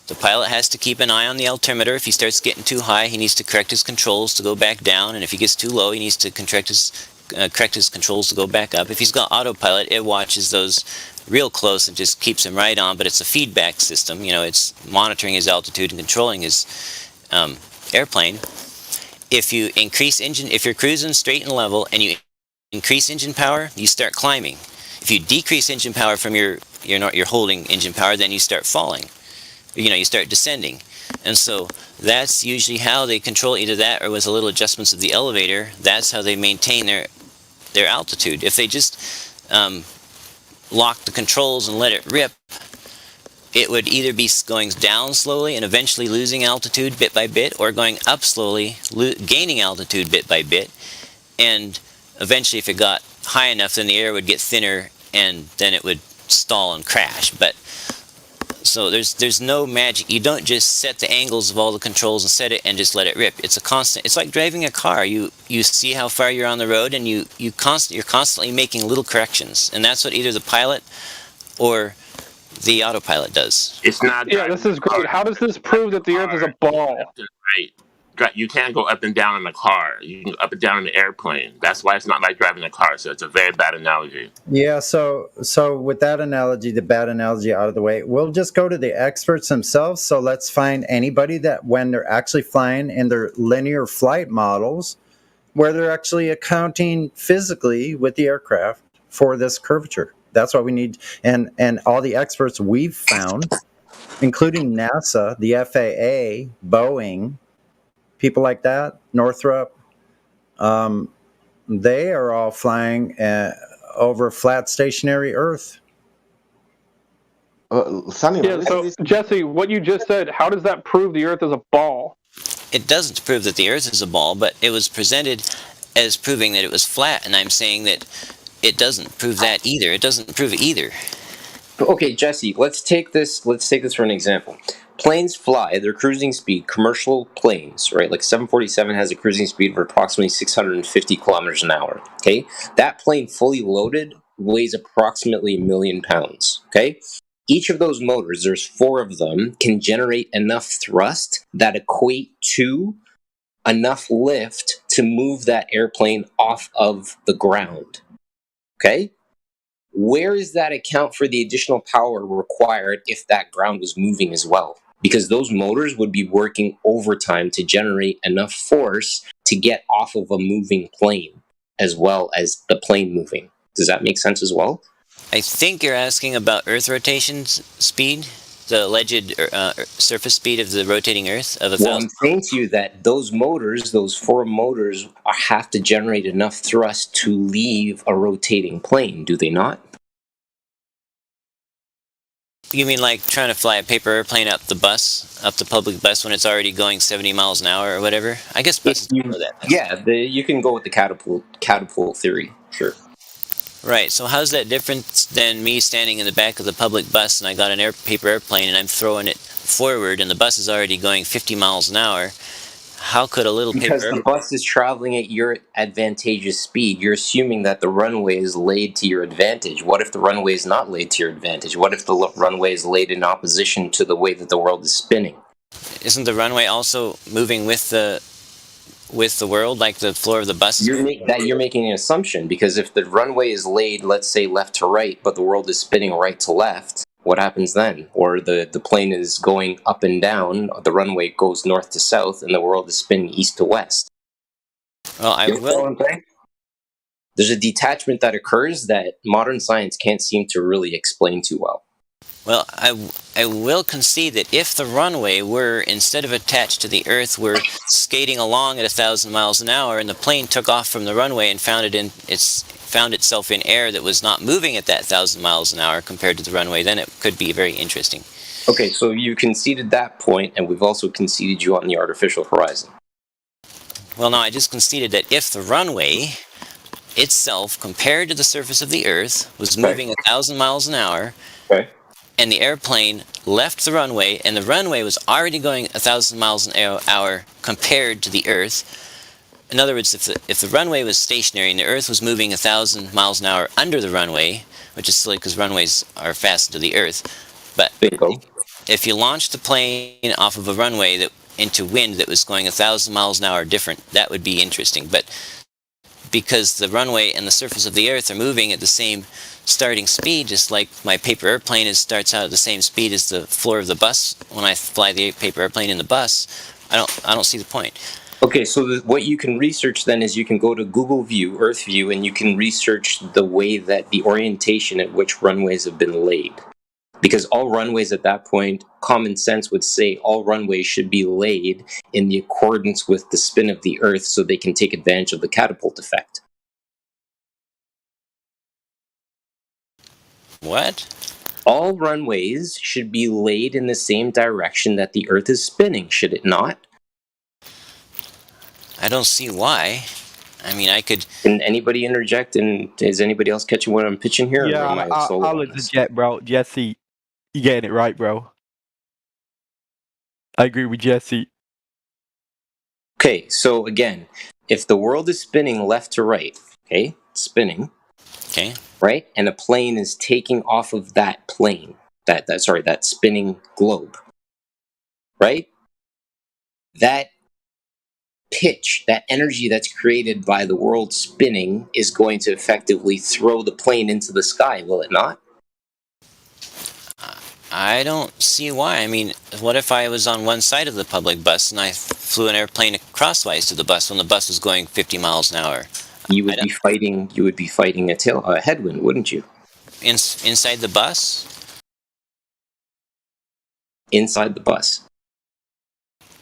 The pilot has to keep an eye on the altimeter. If he starts getting too high, he needs to correct his controls to go back down, and if he gets too low, he needs to correct his controls to go back up. If he's got autopilot, it watches those real close and just keeps him right on, but it's a feedback system. It's monitoring his altitude and controlling his airplane. If you're cruising straight and level and you increase engine power, you start climbing. If you decrease engine power from your holding engine power, then you start falling. You start descending. And so that's usually how they control, either that or with a little adjustments of the elevator. That's how they maintain their altitude. If they just lock the controls and let it rip, it would either be going down slowly and eventually losing altitude bit by bit, or going up slowly, gaining altitude bit by bit. And eventually, if it got high enough, then the air would get thinner, and then it would stall and crash. But so there's no magic. You don't just set the angles of all the controls and set it and just let it rip. It's a constant. It's like driving a car. You see how far you're on the road, and you're constantly making little corrections, and that's what either the pilot or the autopilot does. It's not. Yeah, this is great. How does this prove that the Earth is a ball? Right. You can't go up and down in a car. You can go up and down in the airplane. That's why it's not like driving a car. So it's a very bad analogy. Yeah, so with that analogy, the bad analogy out of the way, we'll just go to the experts themselves. So let's find anybody that when they're actually flying in their linear flight models, where they're actually accounting physically with the aircraft for this curvature. That's what we need. And all the experts we've found, including NASA, the FAA, Boeing, people like that, Northrop, they are all flying over flat stationary Earth. Sonny, so Jesse, what you just said, how does that prove the Earth is a ball? It doesn't prove that the Earth is a ball, but it was presented as proving that it was flat, and I'm saying that it doesn't prove that either. It doesn't prove it either. Okay, Jesse, let's take this for an example. Planes fly, their cruising speed, commercial planes, right? Like 747 has a cruising speed of approximately 650 kilometers an hour, okay? That plane fully loaded weighs approximately 1 million pounds, okay? Each of those motors, there's 4 of them, can generate enough thrust that equate to enough lift to move that airplane off of the ground, okay? Where does that account for the additional power required if that ground was moving as well? Because those motors would be working overtime to generate enough force to get off of a moving plane as well as the plane moving. Does that make sense as well? I think you're asking about Earth rotation speed, the alleged surface speed of the rotating Earth of 1,000. Well, I'm saying to you that those motors, those 4 motors, have to generate enough thrust to leave a rotating plane, do they not? You mean like trying to fly a paper airplane up the public bus when it's already going 70 miles an hour or whatever? I guess buses You, know that. yeah, you can go with the catapult theory, sure. Right, so how's that different than me standing in the back of the public bus and I got an paper airplane and I'm throwing it forward and the bus is already going 50 miles an hour? How could a little Because paper the bus is traveling at your advantageous speed, you're assuming that the runway is laid to your advantage. What if the runway is not laid to your advantage? What if the runway is laid in opposition to the way that the world is spinning? Isn't the runway also moving with the world, like the floor of the bus? You're making an assumption, because if the runway is laid, let's say left to right, but the world is spinning right to left, what happens then? Or the plane is going up and down, the runway goes north to south, and the world is spinning east to west. Well, I will. There's a detachment that occurs that modern science can't seem to really explain too well. Well, I will concede that if the runway were, instead of attached to the Earth, were skating along at 1,000 miles an hour, and the plane took off from the runway and found itself in air that was not moving at that 1,000 miles an hour compared to the runway, then it could be very interesting. Okay, so you conceded that point, and we've also conceded you on the artificial horizon. Well, no, I just conceded that if the runway itself, compared to the surface of the Earth, was moving 1,000 miles an hour, and the airplane left the runway, and the runway was already going 1,000 miles an hour compared to the Earth. In other words, if the runway was stationary and the Earth was moving 1,000 miles an hour under the runway, which is silly because runways are fastened to the Earth, but if you launched the plane off of a runway into wind that was going 1,000 miles an hour different, that would be interesting. But because the runway and the surface of the Earth are moving at the same starting speed, just like my paper airplane starts out at the same speed as the floor of the bus when I fly the paper airplane in the bus, I don't see the point. Okay, so what you can research then is you can go to Google View, Earth View, and you can research the way that the orientation at which runways have been laid. Because all runways at that point, common sense would say all runways should be laid in the accordance with the spin of the Earth so they can take advantage of the catapult effect. What? All runways should be laid in the same direction that the Earth is spinning, should it not? I don't see why. I mean, I could... Can anybody interject, and is anybody else catching what I'm pitching here? Yeah, I'll interject, bro. Jesse, you're getting it right, bro. I agree with Jesse. Okay, so again, if the world is spinning left to right, okay, spinning, okay, right, and a plane is taking off of that plane, that spinning globe, right, that pitch, that energy that's created by the world spinning is going to effectively throw the plane into the sky, will it not? I don't see why. I mean, what if I was on one side of the public bus and I flew an airplane crosswise to the bus when the bus was going 50 miles an hour? You would be fighting a headwind, wouldn't you? Inside the bus? Inside the bus.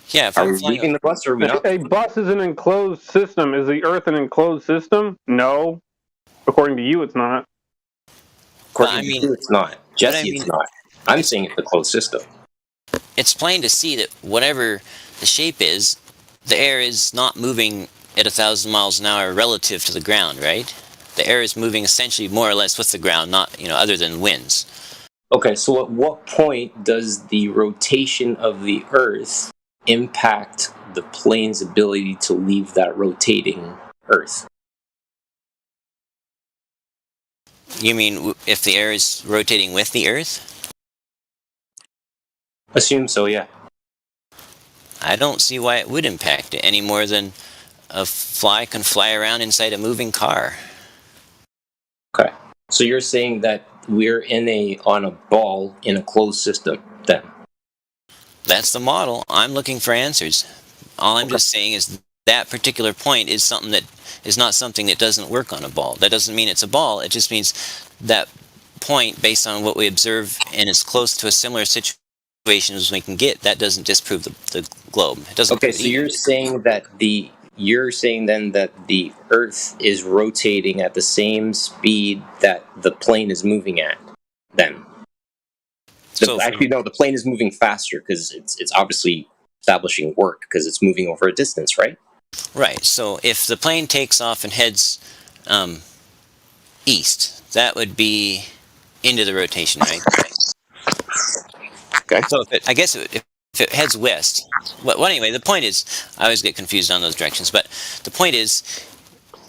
Yeah, if are we leaving the bus or are we not? A bus is an enclosed system. Is the Earth an enclosed system? No. According to you, it's not. According to you, it's not. Jesse, it's not. I'm saying it's a closed system. It's plain to see that whatever the shape is, the air is not moving at 1,000 miles an hour relative to the ground, right? The air is moving essentially more or less with the ground, not, other than winds. Okay, so at what point does the rotation of the Earth impact the plane's ability to leave that rotating Earth? You mean if the air is rotating with the Earth? Assume so, yeah. I don't see why it would impact it any more than a fly can fly around inside a moving car. Okay. So you're saying that we're on a ball in a closed system, then? That's the model. I'm looking for answers. All I'm just saying is that particular point is something that is not something that doesn't work on a ball. That doesn't mean it's a ball. It just means that point, based on what we observe, and as close to a similar situation as we can get, that doesn't disprove the globe. It doesn't. Okay, so you're saying then that the Earth is rotating at the same speed that the plane is moving at, then? Actually, no, the plane is moving faster because it's obviously establishing work because it's moving over a distance, right? Right. So if the plane takes off and heads east, that would be into the rotation, right? Okay. So if it heads west, well, anyway, the point is, I always get confused on those directions, but the point is,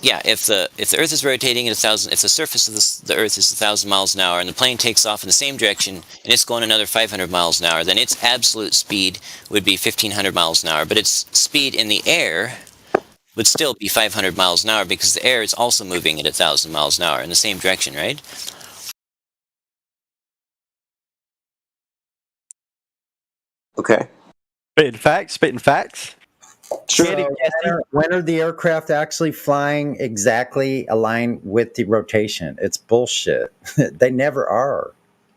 yeah, if the Earth is rotating at 1,000, if the surface of the Earth is 1,000 miles an hour, and the plane takes off in the same direction, and it's going another 500 miles an hour, then its absolute speed would be 1,500 miles an hour, but its speed in the air would still be 500 miles an hour because the air is also moving at 1,000 miles an hour in the same direction, right? Okay. Spitting facts. So when are the aircraft actually flying exactly aligned with the rotation? It's bullshit. They never are.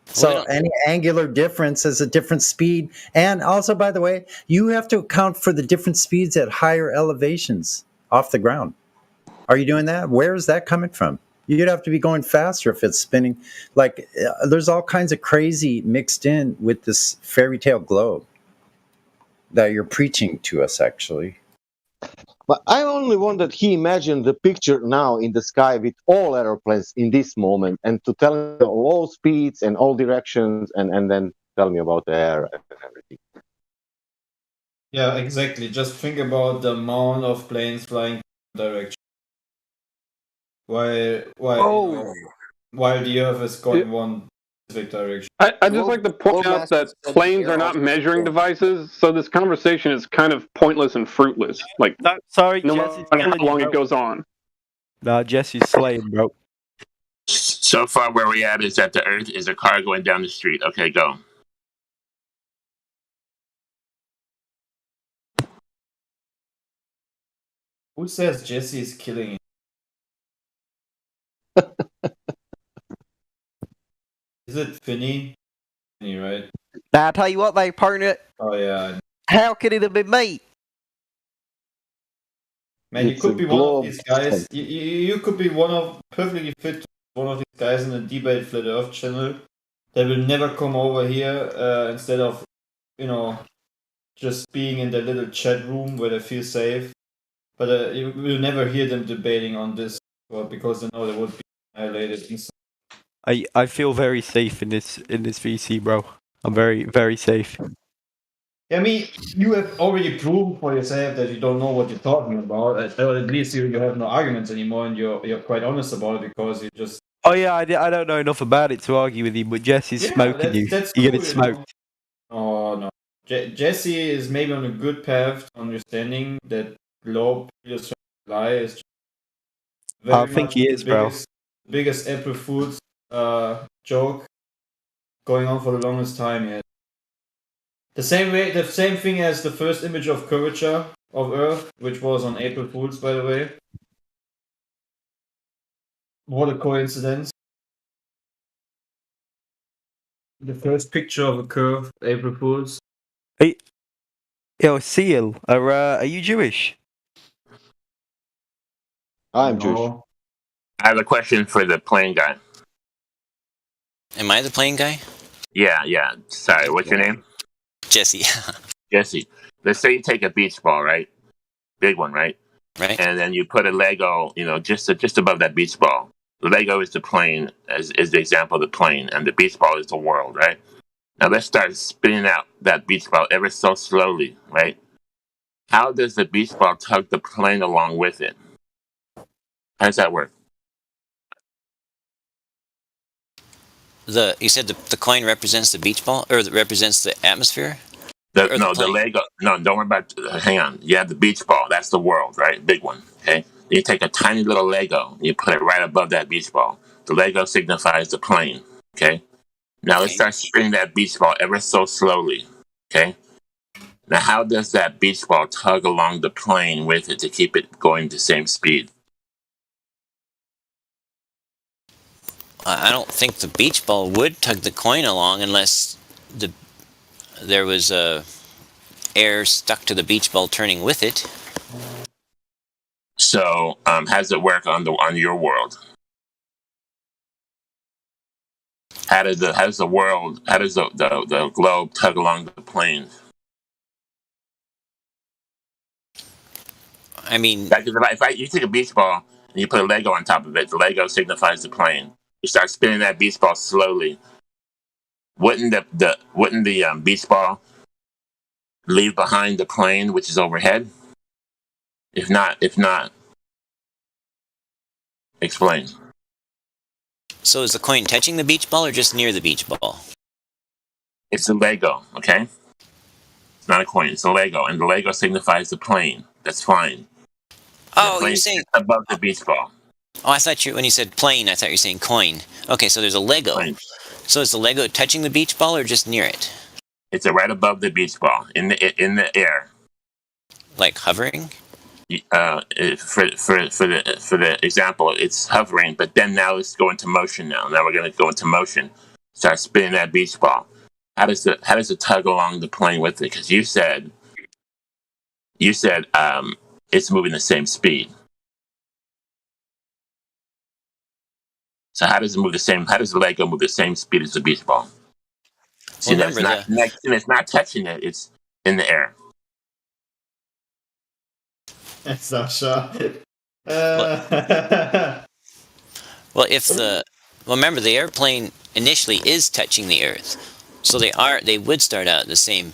So any angular difference is a different speed. And also, by the way, you have to account for the different speeds at higher elevations off the ground. Are you doing that? Where is that coming from? You'd have to be going faster if it's spinning. Like, there's all kinds of crazy mixed in with this fairy tale globe that you're preaching to us, actually. But I only want that he imagined the picture now in the sky with all aeroplanes in this moment and to tell me all speeds and all directions and then tell me about the air and everything. Yeah, exactly. Just think about the amount of planes flying in direction. While the Earth is going one specific direction. I just like to point out that planes are not measuring devices, so this conversation is kind of pointless and fruitless. Like, no matter how long it goes on. Nah, Jesse's slaying, bro. So far, where we at is that the Earth is a car going down the street. Okay, go. Who says Jesse is killing it? Is it Finney? Finney, right? Now, I tell you what, they partner. Oh, yeah. How could it have been me? Man, you could be one of these guys. You could be perfectly fit one of these guys in the Debate Flat Earth channel that will never come over here instead of, just being in their little chat room where they feel safe. But you will never hear them debating on this because they know they would be annihilated. I feel very safe in this VC, bro. I'm very, very safe. I mean, you have already proven for yourself that you don't know what you're talking about. Or at least you have no arguments anymore, and you're quite honest about it because you just. Oh yeah, I don't know enough about it to argue with you, but Jesse's smoking you. That's You cool, get it smoked. Oh no, Jesse is maybe on a good path to understanding that globe lie is. I think he is, bro. Biggest April Fool's joke going on for the longest time yet. The same thing as the first image of curvature of Earth, which was on April Fool's, by the way. What a coincidence. The first picture of a curve, April Fool's. Hey, yo, Seal, are you Jewish? I'm Jewish. I have a question for the plane guy. Am I the plane guy? Yeah. Sorry, what's your name? Jesse. Jesse. Let's say you take a beach ball, right? Big one, right? Right. And then you put a Lego, just above that beach ball. The Lego is the plane, is the example of the plane, and the beach ball is the world, right? Now let's start spinning out that beach ball ever so slowly, right? How does the beach ball tug the plane along with it? How does that work? You said the coin represents the beach ball, or represents the atmosphere? The Lego. No, don't worry about. Hang on. You have the beach ball. That's the world, right? Big one. Okay. You take a tiny little Lego and you put it right above that beach ball. The Lego signifies the plane. Okay. Now let's start spinning that beach ball ever so slowly. Okay. Now, how does that beach ball tug along the plane with it to keep it going the same speed? I don't think the beach ball would tug the coin along unless there was air stuck to the beach ball turning with it. So, how does it work on your world? how does the globe tug along the planes? I mean, if you take a beach ball and you put a Lego on top of it, the Lego signifies the plane. You start spinning that beach ball slowly. Wouldn't the beach ball leave behind the plane, which is overhead? If not, explain. So is the coin touching the beach ball or just near the beach ball? It's a Lego, okay? It's not a coin, it's a Lego, and the Lego signifies the plane. That's fine. Oh, you're saying above the beach ball. Oh, I thought when you said plane, I thought you were saying coin. Okay, so there's a Lego. Plane. So is the Lego touching the beach ball or just near it? It's right above the beach ball, in the air. Like hovering? For the example, it's hovering, but then now let's go into motion. Now we're going to go into motion. Start spinning that beach ball. How does it tug along the plane with it? Because you said it's moving the same speed. So how does it move the same? How does the Lego move the same speed as the beach ball? See, Well, it's not touching it; it's in the air. Sasha. Well, remember the airplane initially is touching the Earth, so they would start out at the same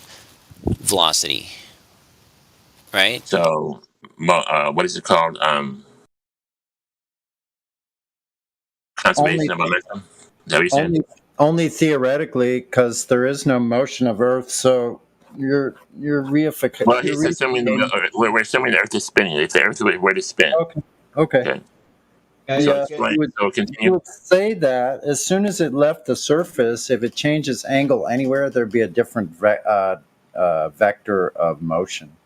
velocity, right? So, what is it called? Conservation of momentum. Is that what you said? Only theoretically, because there is no motion of Earth, so you're reificating. Well, he's assuming we're assuming the Earth is spinning. If the Earth were to spin. Okay. You would say that as soon as it left the surface, if it changes angle anywhere, there'd be a different vector of motion.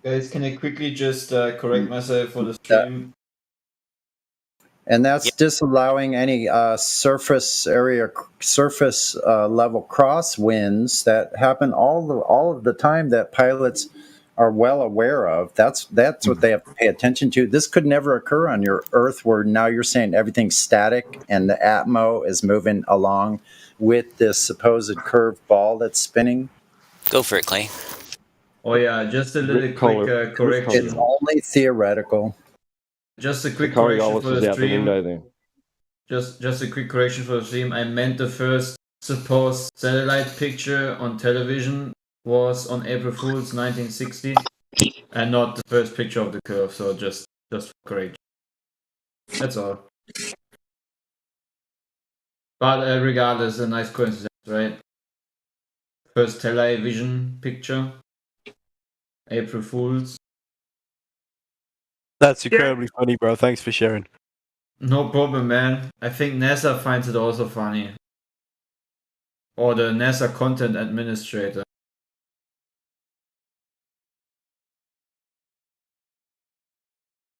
Guys, can I quickly just correct myself for the stream? And that's disallowing any surface level crosswinds that happen all of the time that pilots are well aware of. That's what they have to pay attention to. This could never occur on your Earth, where now you're saying everything's static and the atmo is moving along with this supposed curved ball that's spinning. Go for it, Clay. Oh yeah, just a little quick correction. It's only theoretical. Just a quick correction for the stream. Just a quick correction for the stream. I meant the first supposed satellite picture on television was on April Fool's 1960, and not the first picture of the curve. So just correct. That's all. But regardless, a nice coincidence, right? First television picture, April Fool's. That's incredibly funny, bro. Thanks for sharing. No problem, man. I think NASA finds it also funny. Or the NASA content administrator.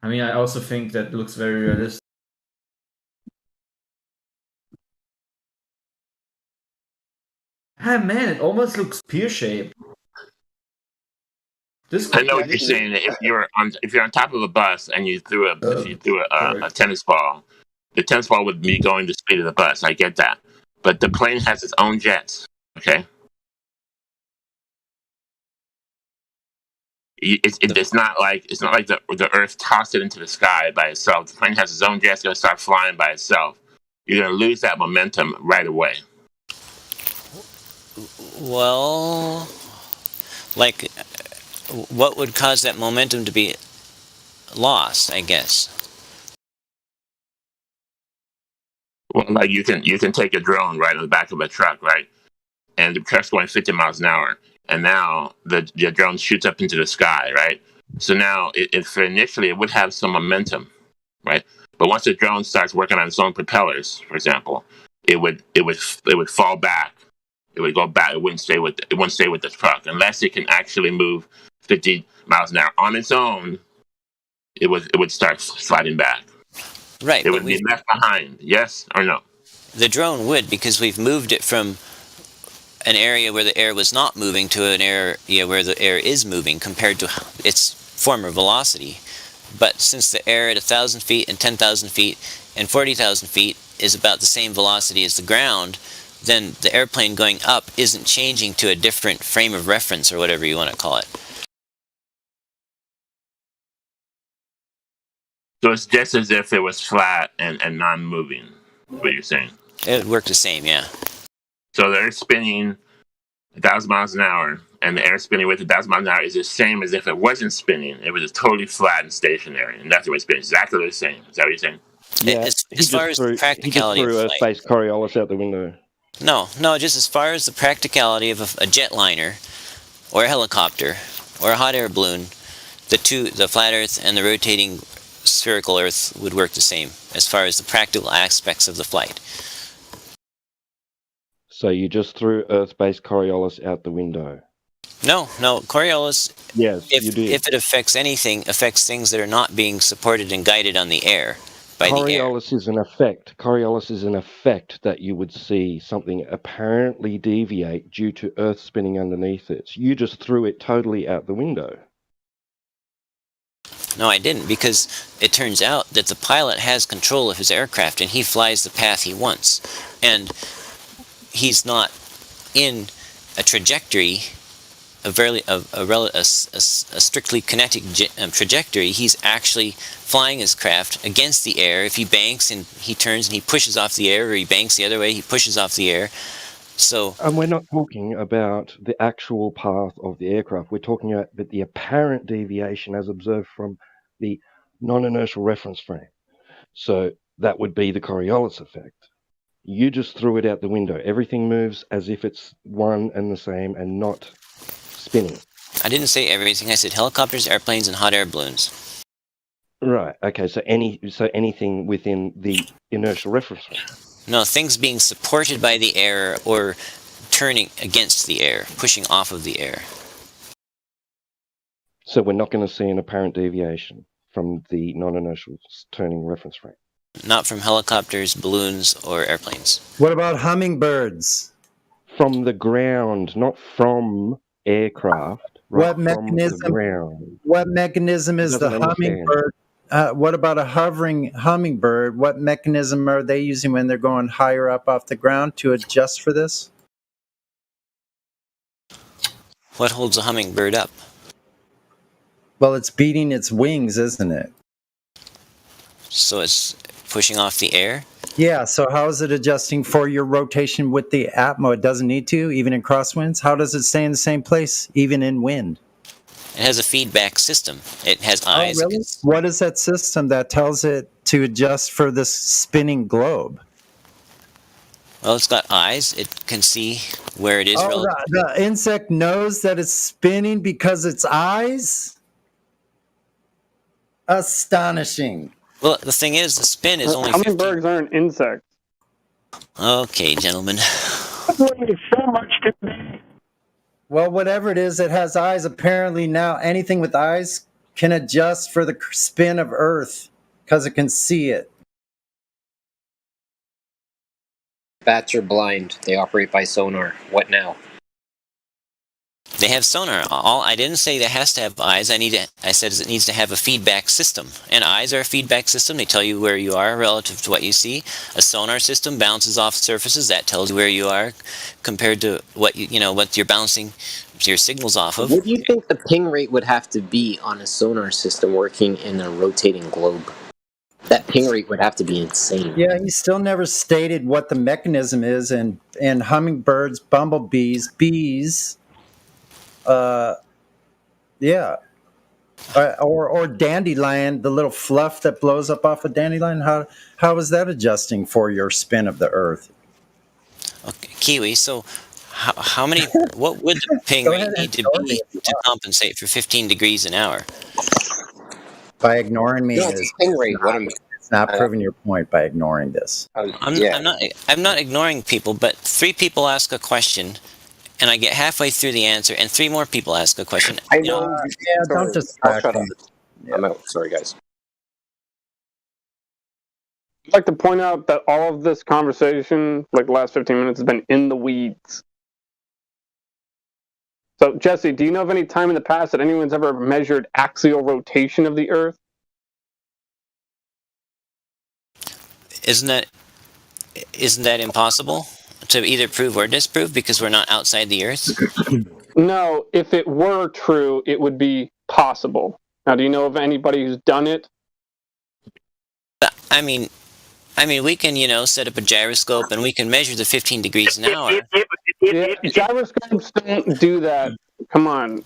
I mean, I also think that looks very realistic. Ah, man, it almost looks pear-shaped. I know what you're saying. If you're on top of a bus and you threw a tennis ball, the tennis ball would be going the speed of the bus. I get that, but the plane has its own jets. Okay, it's not like the Earth tossed it into the sky by itself. The plane has its own jets. Going to start flying by itself. You're going to lose that momentum right away. Well, like, what would cause that momentum to be lost, I guess? Well, like you can take a drone right on the back of a truck, right? And the truck's going 50 miles an hour. And now the drone shoots up into the sky, right? So now, initially, it would have some momentum, right? But once the drone starts working on its own propellers, for example, it would fall back. It would go back. It wouldn't stay with the truck unless it can actually move 50 miles an hour on its own. It would start sliding back. Right. It would be left behind. Yes or no? The drone would, because we've moved it from an area where the air was not moving to an area where the air is moving compared to its former velocity. But since the air at 1,000 feet and 10,000 feet and 40,000 feet is about the same velocity as the ground, then the airplane going up isn't changing to a different frame of reference or whatever you want to call it. So it's just as if it was flat and non-moving, what you're saying. It would work the same, yeah. So the Earth spinning 1,000 miles an hour, and the air spinning with 1,000 miles an hour is the same as if it wasn't spinning. It was just totally flat and stationary, and that's the way it's spinning. Exactly the same. Is that what you're saying? Yeah, as far as the practicality he just threw of Earth-based Coriolis out the window. No, just as far as the practicality of a jetliner, or a helicopter, or a hot air balloon, the flat Earth and the rotating spherical Earth would work the same as far as the practical aspects of the flight. So you just threw Earth-based Coriolis out the window. No, Coriolis, yes, you did. If it affects anything, affects things that are not being supported and guided on the air. Coriolis is an effect. Coriolis is an effect that you would see something apparently deviate due to Earth spinning underneath it. You just threw it totally out the window. No, I didn't, because it turns out that the pilot has control of his aircraft and he flies the path he wants. And he's not in a trajectory, a strictly kinetic trajectory. He's actually flying his craft against the air. If he banks and he turns and he pushes off the air, or he banks the other way, he pushes off the air. So, and we're not talking about the actual path of the aircraft. We're talking about the apparent deviation as observed from the non-inertial reference frame. So that would be the Coriolis effect. You just threw it out the window. Everything moves as if it's one and the same and not spinning. I didn't say everything. I said helicopters, airplanes, and hot air balloons. Right. Okay. So anything within the inertial reference frame. No, things being supported by the air or turning against the air, pushing off of the air. So we're not going to see an apparent deviation from the non-inertial turning reference frame. Not from helicopters, balloons, or airplanes. What about hummingbirds? From the ground, not from aircraft. Right? What mechanism? From the ground. What mechanism is the hummingbird? What about a hovering hummingbird? What mechanism are they using when they're going higher up off the ground to adjust for this? What holds a hummingbird up? Well, it's beating its wings, isn't it? So it's pushing off the air? Yeah, so how is it adjusting for your rotation with the atmo? It doesn't need to, even in crosswinds? How does it stay in the same place, even in wind? It has a feedback system. It has eyes. Oh, really? What is that system that tells it to adjust for this spinning globe? Well, it's got eyes. It can see where it is. Oh, the insect knows that it's spinning because its eyes? Astonishing. Well, the thing is, the spin is only 50. Hummingbirds aren't insects. Okay, gentlemen. So much to me. Well, whatever it is, it has eyes. Apparently now anything with eyes can adjust for the spin of Earth because it can see it. Bats are blind. They operate by sonar. What now? They have sonar. I didn't say that has to have eyes. I said it needs to have a feedback system. And eyes are a feedback system. They tell you where you are relative to what you see. A sonar system bounces off surfaces. That tells you where you are compared to what what you're bouncing your signals off of. What do you think the ping rate would have to be on a sonar system working in a rotating globe? That ping rate would have to be insane. Yeah, he still never stated what the mechanism is. And hummingbirds, bumblebees, bees. Yeah. Or dandelion, the little fluff that blows up off a dandelion. How is that adjusting for your spin of the Earth? Okay, Kiwi. So, how many? What would the ping rate need to be to compensate for 15 degrees an hour? By ignoring me, No, ping rate. It's not proving your point by ignoring this. I'm not ignoring people, but 3 people ask a question. And I get halfway through the answer, and 3 more people ask a question. I know. Don't just. I'll shut up. I'm out. Sorry, guys. I'd like to point out that all of this conversation, like the last 15 minutes, has been in the weeds. So, Jesse, do you know of any time in the past that anyone's ever measured axial rotation of the Earth? Isn't that Isn't that impossible to either prove or disprove because we're not outside the Earth? No, if it were true, it would be possible. Now, do you know of anybody who's done it? I mean, we can, set up a gyroscope and we can measure the 15 degrees an hour. Gyroscopes don't do that. Come on.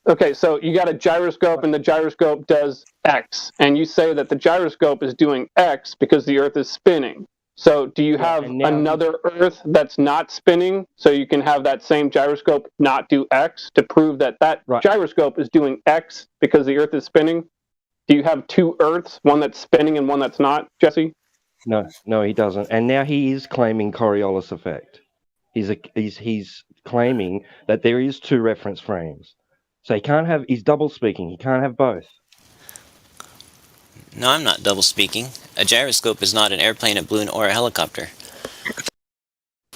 Okay, so you got a gyroscope and the gyroscope does X, and you say that the gyroscope is doing X because the Earth is spinning. So do you have another Earth that's not spinning so you can have that same gyroscope not do X to prove that gyroscope is doing X because the Earth is spinning? Do you have two Earths, one that's spinning and one that's not, Jesse? No, he doesn't. And now he is claiming Coriolis effect. He's claiming that there is two reference frames. So he's double speaking. He can't have both. No, I'm not double speaking. A gyroscope is not an airplane, a balloon, or a helicopter.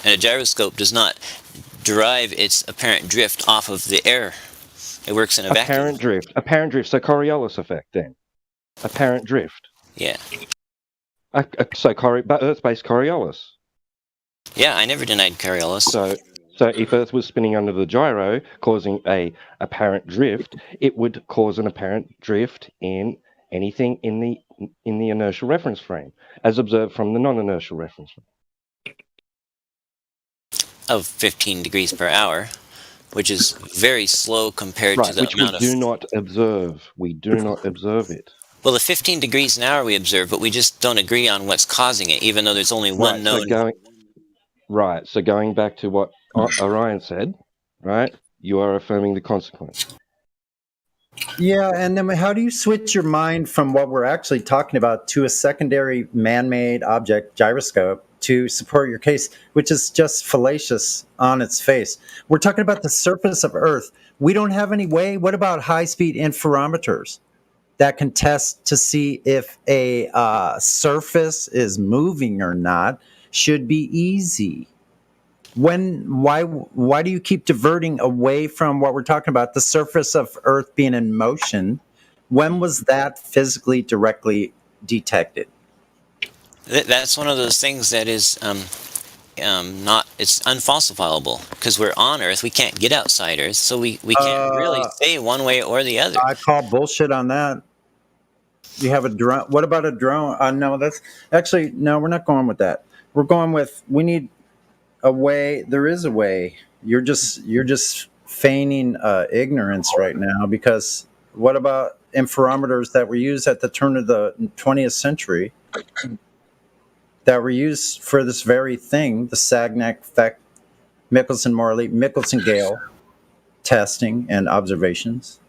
And a gyroscope does not derive its apparent drift off of the air. It works in a vacuum. Apparent drift. So Coriolis effect then. Apparent drift. Yeah. So Earth-based Coriolis. Yeah, I never denied Coriolis. So if Earth was spinning under the gyro, causing a apparent drift, it would cause an apparent drift in anything in the inertial reference frame, as observed from the non-inertial reference frame. Of 15 degrees per hour, which is very slow compared to the amount of... Which we do not observe. We do not observe it. Well, the 15 degrees an hour we observe, but we just don't agree on what's causing it, even though there's only one known... So going back to what Orion said, right, you are affirming the consequence. Yeah, and then how do you switch your mind from what we're actually talking about to a secondary man-made object, gyroscope, to support your case, which is just fallacious on its face? We're talking about the surface of Earth. We don't have any way. What about high-speed interferometers that can test to see if a surface is moving or not? Should be easy. Why do you keep diverting away from what we're talking about, the surface of Earth being in motion? When was that physically directly detected? That's one of those things that is it's unfalsifiable, because we're on Earth. We can't get outside Earth, so we can't really say one way or the other. I call bullshit on that. You have a drone. What about a drone? No, that's actually, no, we're not going with that. We're going with, we need a way. There is a way. You're just feigning ignorance right now, because what about interferometers that were used at the turn of the 20th century that were used for this very thing, the Sagnac, Feck, Michelson-Morley, Michelson-Gale testing and observations?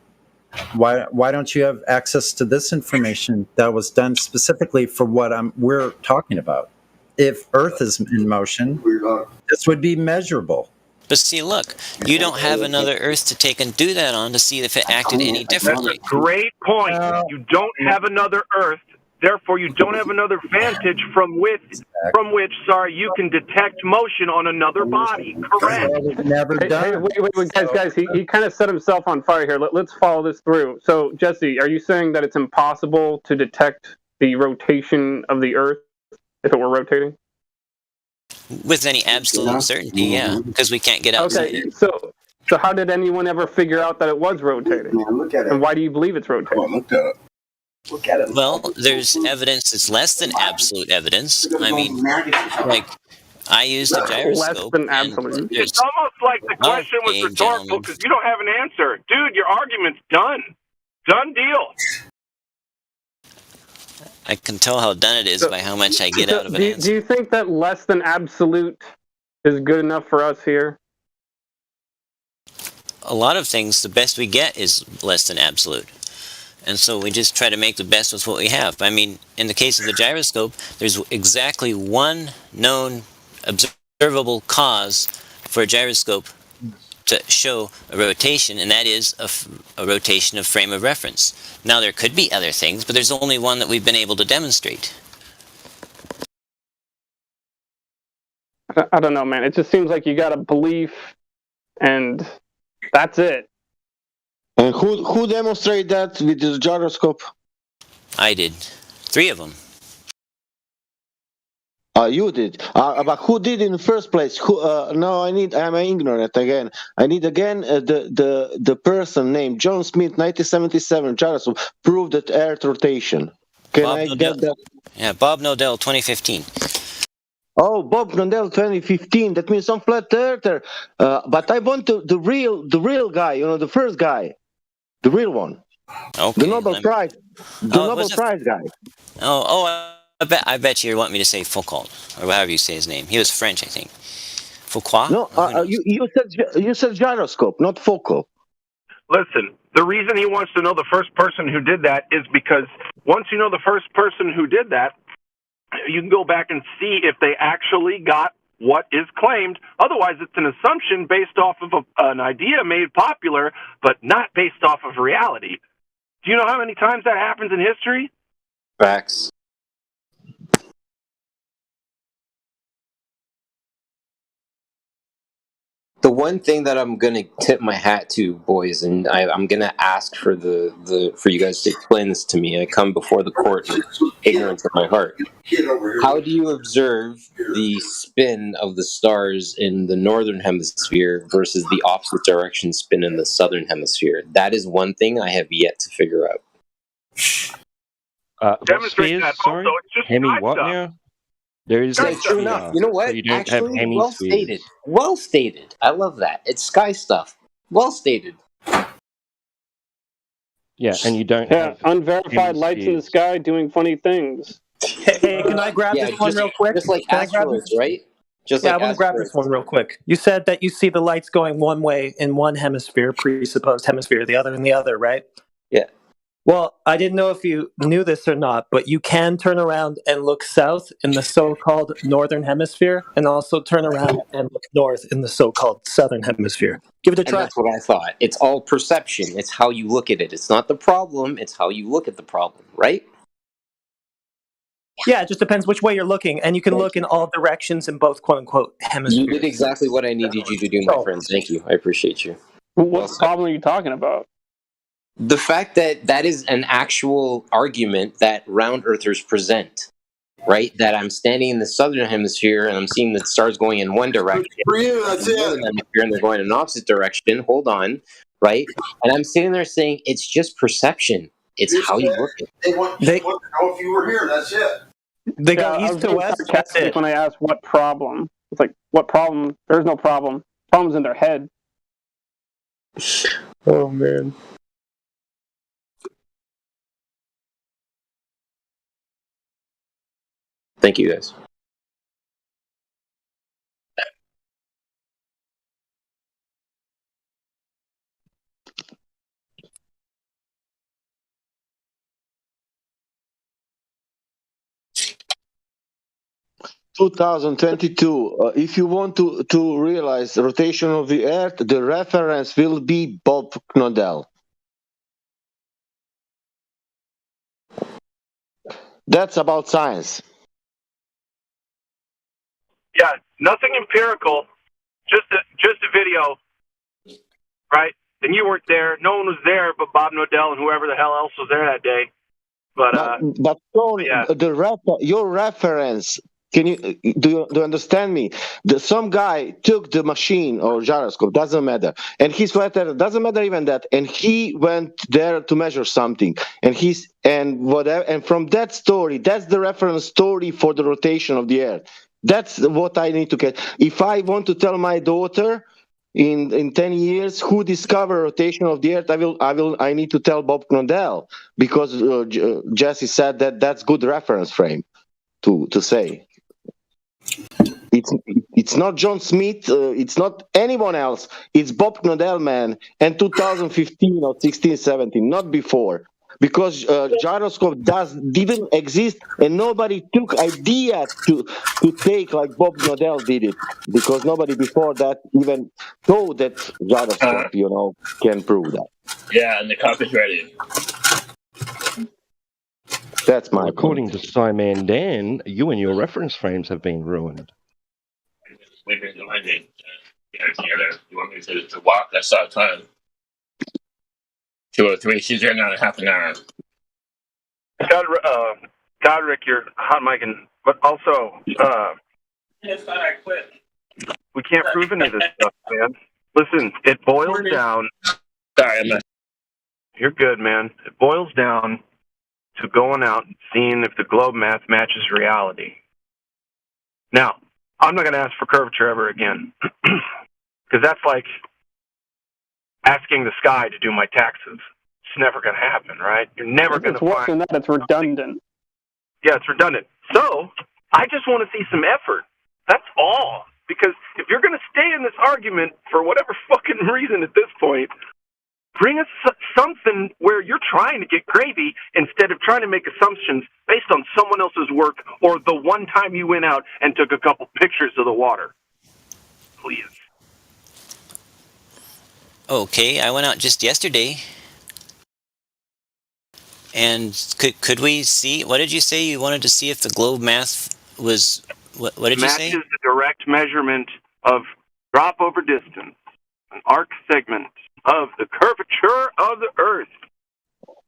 Why don't you have access to this information that was done specifically for what we're talking about? If Earth is in motion, this would be measurable. But see, look, you don't have another Earth to take and do that on to see if it acted any differently. That's a great point. You don't have another Earth, therefore you don't have another vantage from which you can detect motion on another body. Correct. Never done. Wait, guys, he kind of set himself on fire here. Let's follow this through. So, Jesse, are you saying that it's impossible to detect the rotation of the Earth if it were rotating? With any absolute certainty, yeah, because we can't get outside. Okay, so how did anyone ever figure out that it was rotating? Look at it. And why do you believe it's rotating? Look at it. Well, there's evidence that's less than absolute evidence. I mean, like, I used a gyroscope. Less than absolute. It's almost like the question was rhetorical because you don't have an answer. Dude, your argument's done. Done deal. I can tell how done it is by how much I get out of an answer. Do you think that less than absolute is good enough for us here? A lot of things, the best we get is less than absolute. And so we just try to make the best with what we have. I mean, in the case of the gyroscope, there's exactly one known observable cause for a gyroscope to show a rotation, and that is a rotation of frame of reference. Now, there could be other things, but there's only one that we've been able to demonstrate. I don't know, man. It just seems like you got a belief, and that's it. And who demonstrated that with this gyroscope? I did. 3 of them. You did. But who did in the first place? Who? No, I'm ignorant again. I need again the person named John Smith, 1977, gyroscope, proved that Earth rotation. Can Bob I Nodell. get that? Yeah, Bob Nodell, 2015. Oh, Bob Nodell, 2015. That means some flat earther. But I want the real guy. You know, the first guy, the real one, Okay. the Nobel Prize, the Oh, Nobel was it- Prize guy. I bet you want me to say Foucault, or however you say his name. He was French, I think. Foucault? No, you said gyroscope, not Foucault. Listen, the reason he wants to know the first person who did that is because once you know the first person who did that, you can go back and see if they actually got what is claimed. Otherwise, it's an assumption based off of an idea made popular, but not based off of reality. Do you know how many times that happens in history? Facts. The one thing that I'm gonna tip my hat to, boys, and I'm gonna ask for for you guys to explain this to me. I come before the court with ignorance in my heart. How do you observe the spin of the stars in the northern hemisphere versus the opposite direction spin in the southern hemisphere? That is one thing I have yet to figure out. Demonstrate that. Sorry? Also, it's just Hemi sky what stuff. now? There is Yeah, true enough. You know what? So you don't Actually, have well hemispheres. stated. Well stated. I love that. It's sky stuff. Well stated. Yeah, and you don't Yeah, have unverified lights in the sky doing funny things. Hey, can I grab this one real quick? Just like Can I grab asteroids, this? right? Just Yeah, like I want to grab this one real quick. You said that you see the lights going one way in one hemisphere, presupposed hemisphere, the other in the other, right? Yeah. Well, I didn't know if you knew this or not, but you can turn around and look south in the so-called northern hemisphere, and also turn around and look north in the so-called southern hemisphere. Give it a And try. that's what I thought. It's all perception. It's how you look at it. It's not the problem. It's how you look at the problem, right? Yeah, it just depends which way you're looking, and you can look in all directions in both quote-unquote hemispheres. You did exactly what I needed you to do, my friend. Thank you. I appreciate you. What problem are you talking about? The fact that that is an actual argument that round earthers present, right? That I'm standing in the southern hemisphere and I'm seeing the stars going in one direction. For you, that's in the northern hemisphere, and they're going in an opposite direction. Hold on, right? And I'm sitting there saying it's just perception. It's how you look at it. They want to know if you were here. That's it. They go I was east to being west. sarcastic when I asked what problem. It's like, what problem? There's no problem. Problem's in their head. Oh man. Thank you, guys. (2022). If you want to realize the rotation of the Earth, the reference will be Bob Knodel. That's about science. Yeah, nothing empirical, just a video, right? And you weren't there. No one was there but Bob Nodell and whoever the hell else was there that day. But Tony, your reference. Can you do you understand me? Some guy took the machine or gyroscope, doesn't matter, and his letter doesn't matter even that, and he went there to measure something, and whatever, and from that story, that's the reference story for the rotation of the Earth. That's what I need to get. If I want to tell my daughter in 10 years who discovered rotation of the Earth, I need to tell Bob Knodel, because Jesse said that's good reference frame to say. It's not John Smith, it's not anyone else. It's Bob Knodel, man, and 2015 or 16, 17, not before. Because gyroscope didn't exist, and nobody took idea to take like Bob Knodel did it, because nobody before that even thought that gyroscope, can prove that. Yeah, and the cup is ready. That's my According to Simon Dan, you and your reference frames have been ruined. We've been doing it together. You want me to walk? That's our time. 2:03. She's there now in half an hour. Godric, you're hot micing But also, we can't prove any of this stuff, man. Listen, it boils down. Sorry, I'm not. You're good, man. It boils down to going out and seeing if the globe math matches reality. Now, I'm not going to ask for curvature ever again, because that's like asking the sky to do my taxes. It's never going to happen, right? You're never going to It's worse find. than that. It's redundant. Yeah, it's redundant. So, I just want to see some effort. That's all. Because if you're going to stay in this argument for whatever fucking reason at this point, bring us something where you're trying to get gravy instead of trying to make assumptions based on someone else's work or the one time you went out and took a couple pictures of the water. Please. Okay, I went out just yesterday. And could we see, what did you say? You wanted to see if the globe math was, what did you say? Matches the direct measurement of drop over distance, an arc segment of the curvature of the Earth.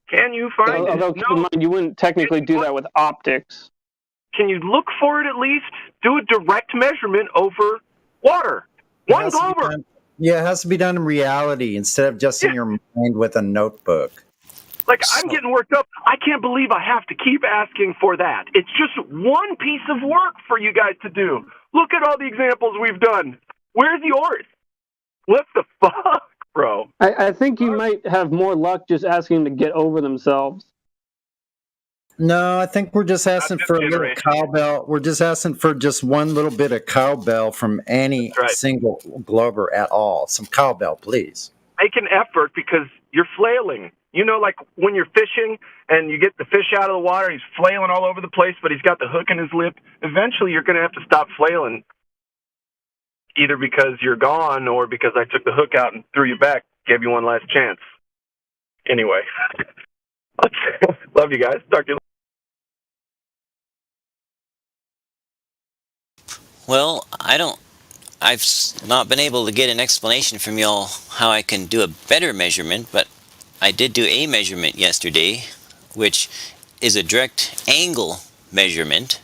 Can you find it? Although, keep in mind, you wouldn't technically do that with optics. Can you look for it at least? Do a direct measurement over water. One glober. Yeah, it has to be done in reality instead of just in your mind with a notebook. Like, I'm getting worked up. I can't believe I have to keep asking for that. It's just one piece of work for you guys to do. Look at all the examples we've done. Where's yours? What the fuck, bro? I think you might have more luck just asking them to get over themselves. No, I think we're just asking for a little cowbell. We're just asking for just one little bit of cowbell from any single glober at all. Some cowbell, please. Make an effort because you're flailing. You know, like when you're fishing and you get the fish out of the water, he's flailing all over the place, but he's got the hook in his lip. Eventually, you're going to have to stop flailing, either because you're gone or because I took the hook out and threw you back, gave you one last chance. Anyway, love you guys. Talk to you later. Well, I've not been able to get an explanation from y'all how I can do a better measurement, but I did do a measurement yesterday, which is a direct angle measurement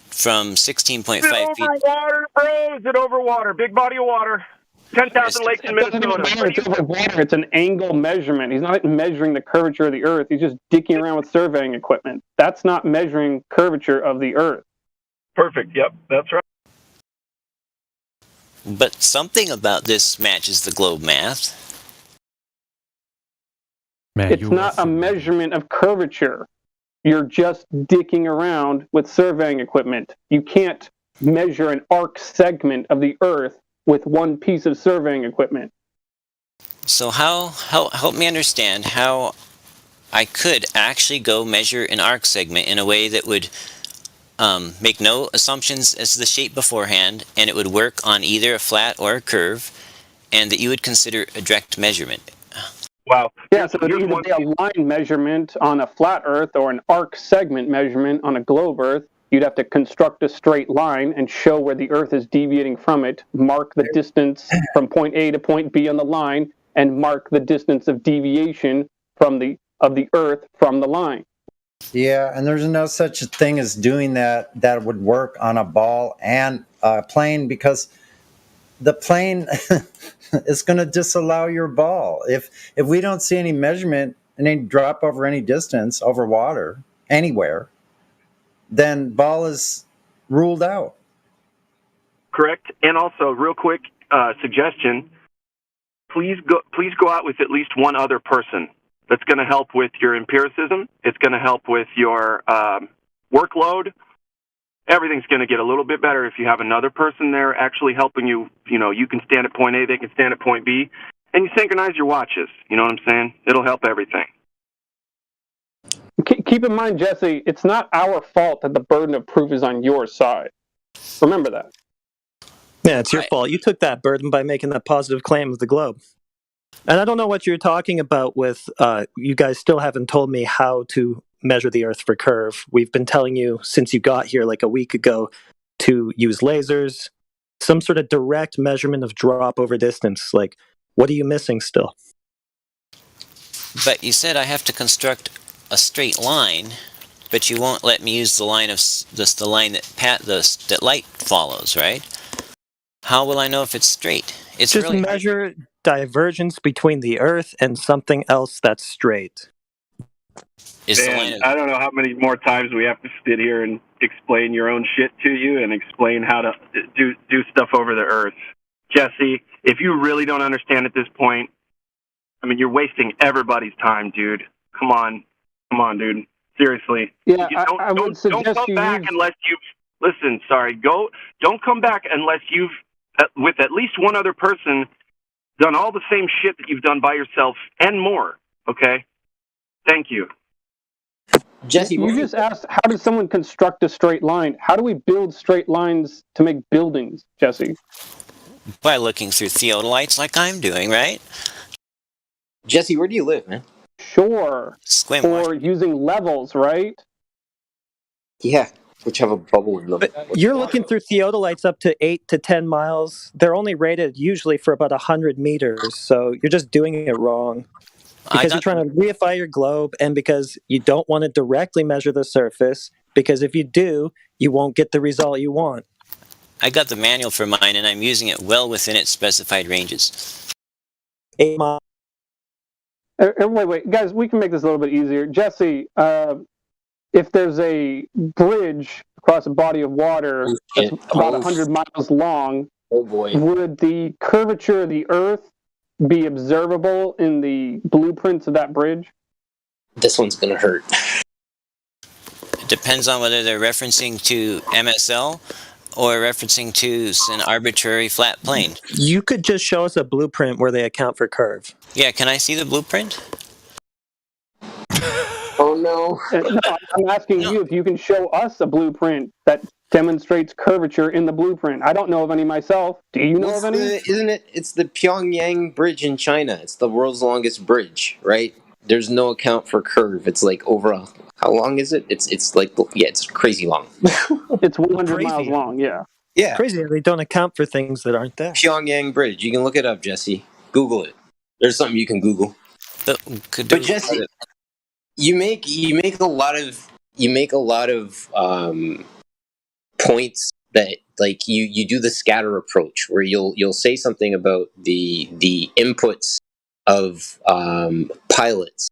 from 16.5 Is it over feet. water, bro? Is it over water? Big body of water. 10,000 lakes in Minnesota. It's over water. It's an angle measurement. He's not measuring the curvature of the Earth. He's just dicking around with surveying equipment. That's not measuring curvature of the Earth. Perfect. Yep, that's right. But something about this matches the globe math. Man, It's not a measurement of curvature. You're just dicking around with surveying equipment. You can't measure an arc segment of the Earth with one piece of surveying equipment. So help me understand how I could actually go measure an arc segment in a way that would make no assumptions as to the shape beforehand, and it would work on either a flat or a curve, and that you would consider a direct measurement. Wow. Yeah, so it would either be a line measurement on a flat Earth or an arc segment measurement on a globe Earth. You'd have to construct a straight line and show where the Earth is deviating from it, mark the distance from point A to point B on the line, and mark the distance of deviation of the Earth from the line. Yeah, and there's no such a thing as doing that would work on a ball and a plane, because the plane is going to disallow your ball. If we don't see any measurement and any drop over any distance over water anywhere, then ball is ruled out. Correct. And also, real quick suggestion: please go out with at least one other person. That's going to help with your empiricism. It's going to help with your workload. Everything's going to get a little bit better if you have another person there actually helping you. You know, you can stand at point A, they can stand at point B, and you synchronize your watches. You know what I'm saying? It'll help everything. Keep in mind, Jesse, it's not our fault that the burden of proof is on your side. Remember that. Yeah, it's your fault. You took that burden by making that positive claim of the globe. And I don't know what you're talking about with, you guys still haven't told me how to measure the Earth for curve. We've been telling you since you got here like a week ago to use lasers, some sort of direct measurement of drop over distance. Like, what are you missing still? But you said I have to construct a straight line but you won't let me use the line the line that light follows, right? How will I know if it's straight? It's just really measure divergence between the Earth and something else that's straight. Dan, I don't know how many more times we have to sit here and explain your own shit to you and explain how to do stuff over the Earth. Jesse, if you really don't understand at this point, I mean, you're wasting everybody's time, dude. Come on, dude. Seriously. Yeah, I would suggest don't come back unless you've listen. Sorry, don't come back unless you've with at least one other person done all the same shit that you've done by yourself and more. Okay. Thank you. Jesse, you just asked, how does someone construct a straight line? How do we build straight lines to make buildings, Jesse? By looking through theodolites like I'm doing, right? Jesse, where do you live, man? Sure. Or using levels, right? Yeah, which have a bubble in them. You're looking through theodolites up to 8 to 10 miles. They're only rated usually for about 100 meters, so you're just doing it wrong. Because you're trying to reify your globe, and because you don't want to directly measure the surface, because if you do, you won't get the result you want. I got the manual for mine, and I'm using it well within its specified ranges. 8 miles. Wait, guys, we can make this a little bit easier. Jesse, if there's a bridge across a body of water that's about 100 miles long, would the curvature of the Earth be observable in the blueprints of that bridge? This one's going to hurt. It depends on whether they're referencing to MSL or referencing to an arbitrary flat plane. You could just show us a blueprint where they account for curve. Yeah, can I see the blueprint? Oh, no. No, I'm asking you if you can show us a blueprint that demonstrates curvature in the blueprint. I don't know of any myself. Do you know of any? It's the Pyongyang Bridge in China. It's the world's longest bridge, right? There's no account for curve. It's like how long is it? It's like, yeah, it's crazy long. It's 100 miles long, yeah. Yeah. Crazy. They don't account for things that aren't there. Pyongyang Bridge. You can look it up, Jesse. Google it. There's something you can Google. But Jesse, you make a lot of points that, like, you do the scatter approach where you'll say something about the inputs of pilots,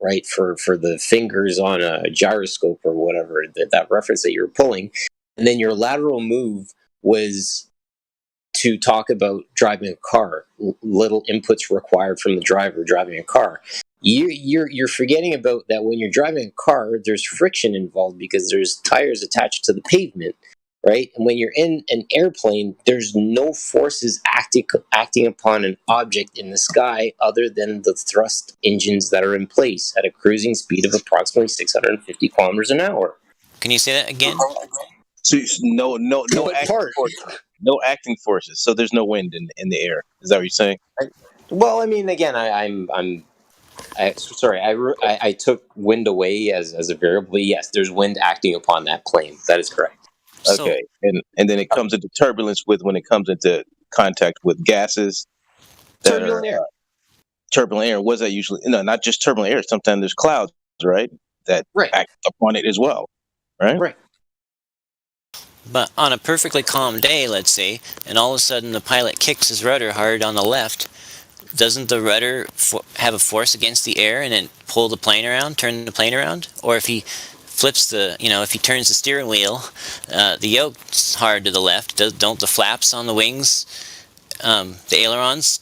right, for the fingers on a gyroscope or whatever, that reference that you were pulling, and then your lateral move was to talk about driving a car, little inputs required from the driver driving a car. You're forgetting about that when you're driving a car, there's friction involved because there's tires attached to the pavement, right? And when you're in an airplane, there's no forces acting upon an object in the sky other than the thrust engines that are in place at a cruising speed of approximately 650 kilometers an hour. Can you say that again? So no acting forces. So there's no wind in the air. Is that what you're saying? Well, I mean, again, I took wind away as a variable. But yes, there's wind acting upon that plane. That is correct. Okay, and then it comes into turbulence when it comes into contact with gases. Turbulent air. Turbulent air. What's that usually? No, not just turbulent air. Sometimes there's clouds, right? That act upon it as well, right? Right. But on a perfectly calm day, let's say, and all of a sudden the pilot kicks his rudder hard on the left, doesn't the rudder have a force against the air and then pull the plane around, turn the plane around? Or if he flips if he turns the steering wheel, the yoke's hard to the left, don't the flaps on the wings, the ailerons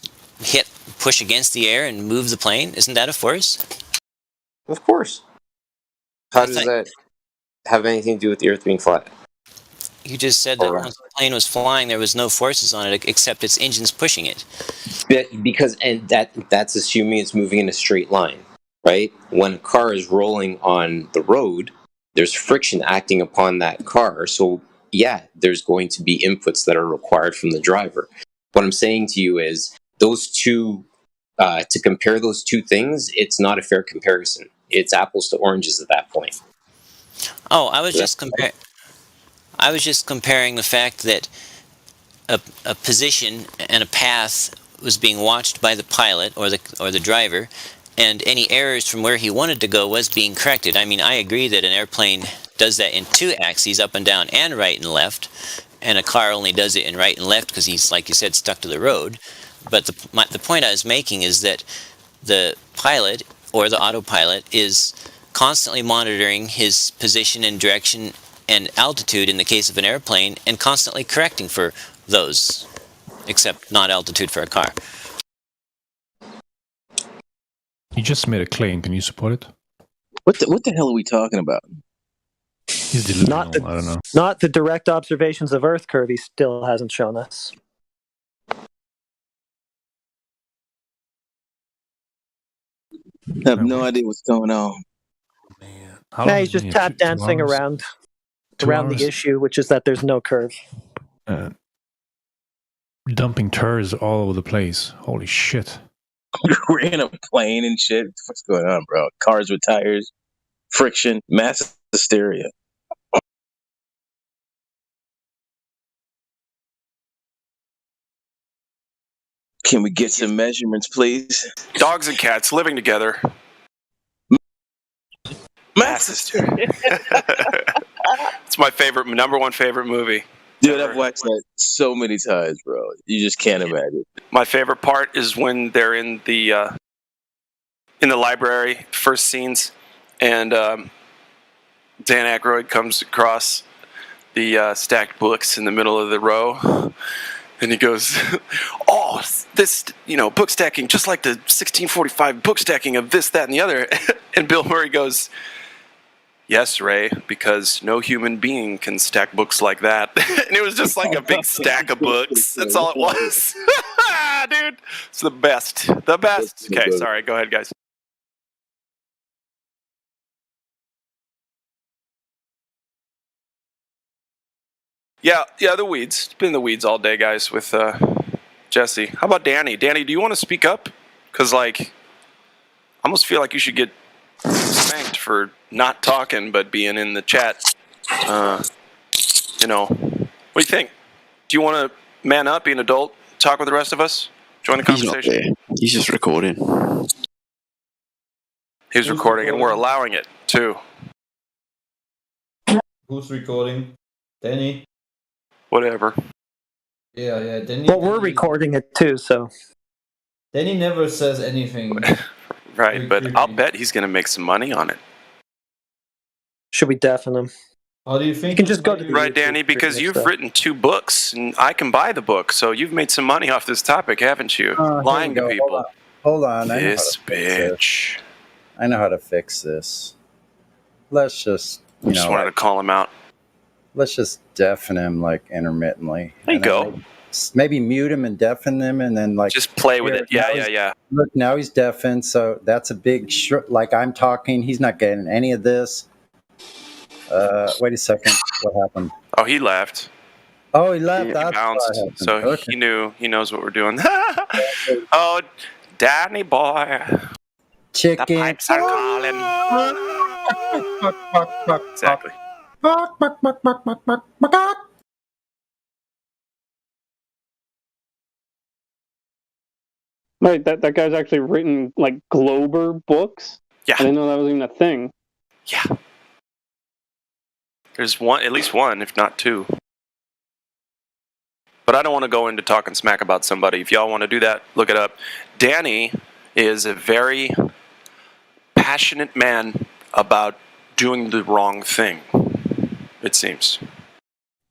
push against the air and move the plane? Isn't that a force? Of course. How does that have anything to do with the Earth being flat? You just said that once the plane was flying, there was no forces on it except its engines pushing it. That's assuming it's moving in a straight line, right? When a car is rolling on the road, there's friction acting upon that car. So, yeah, there's going to be inputs that are required from the driver. What I'm saying to you is those two, to compare those two things, it's not a fair comparison. It's apples to oranges at that point. Oh, I was just comparing the fact that a position and a path was being watched by the pilot or the driver and any errors from where he wanted to go was being corrected. I mean, I agree that an airplane does that in 2 axes, up and down and right and left, and a car only does it in right and left because he's, like you said, stuck to the road. But the point I was making is that the pilot or the autopilot is constantly monitoring his position and direction and altitude in the case of an airplane, and constantly correcting for those, except not altitude for a car. You just made a claim. Can you support it? What the hell are we talking about? He's delusional. I don't know. Not the direct observations of Earth curve he still hasn't shown us. I have no idea what's going on. Yeah, he's just tap dancing around the issue, which is that there's no curve. Dumping turds all over the place. Holy shit. We're in a plane and shit. What's going on, bro? Cars with tires, friction, mass hysteria. Can we get some measurements, please? Dogs and cats living together. Mass hysteria. It's my number one favorite movie. Dude, I've watched that so many times, bro. You just can't imagine. My favorite part is when they're in the library, first scenes, and Dan Aykroyd comes across the stacked books in the middle of the row, and he goes, "Oh, this, book stacking, just like the 1645 book stacking of this, that, and the other." And Bill Murray goes, "Yes, Ray, because no human being can stack books like that." And it was just like a big stack of books. That's all it was. Dude, it's the best. The best. Okay, sorry. Go ahead, guys. Yeah, the weeds. It's been the weeds all day, guys, with Jesse. How about Danny? Danny, do you want to speak up? Because, I almost feel like you should get spanked for not talking but being in the chat. What do you think? Do you want to man up, be an adult, talk with the rest of us, join the conversation? He's not there. He's just recording. He's recording, and we're allowing it too. Who's recording? Danny? Whatever. Yeah, Danny. Well, we're recording it too, so. Danny never says anything. Right, but I'll bet he's going to make some money on it. Should we deafen him? How do you think? You can just go to the right, Danny, because you've written 2 books, and I can buy the book, so you've made some money off this topic, haven't you? Lying to people. Hold on. This bitch. I know how to fix this. Let's just, just wanted to call him out. Let's just deafen him intermittently. There you go. Maybe mute him and deafen him, and then just play with it. Yeah. Look, now he's deafened, so that's a big I'm talking. He's not getting any of this. Wait a second. What happened? Oh, he left. Oh, he left. He That's bounced. So he knows what we're doing. Oh, Danny boy. Chicken. The pipes are calling. Exactly. Wait, that guy's actually written Glober books? Yeah. I didn't know that was even a thing. Yeah. There's at least one, if not 2. But I don't want to go into talking smack about somebody. If y'all want to do that, look it up. Danny is a very passionate man about doing the wrong thing, it seems.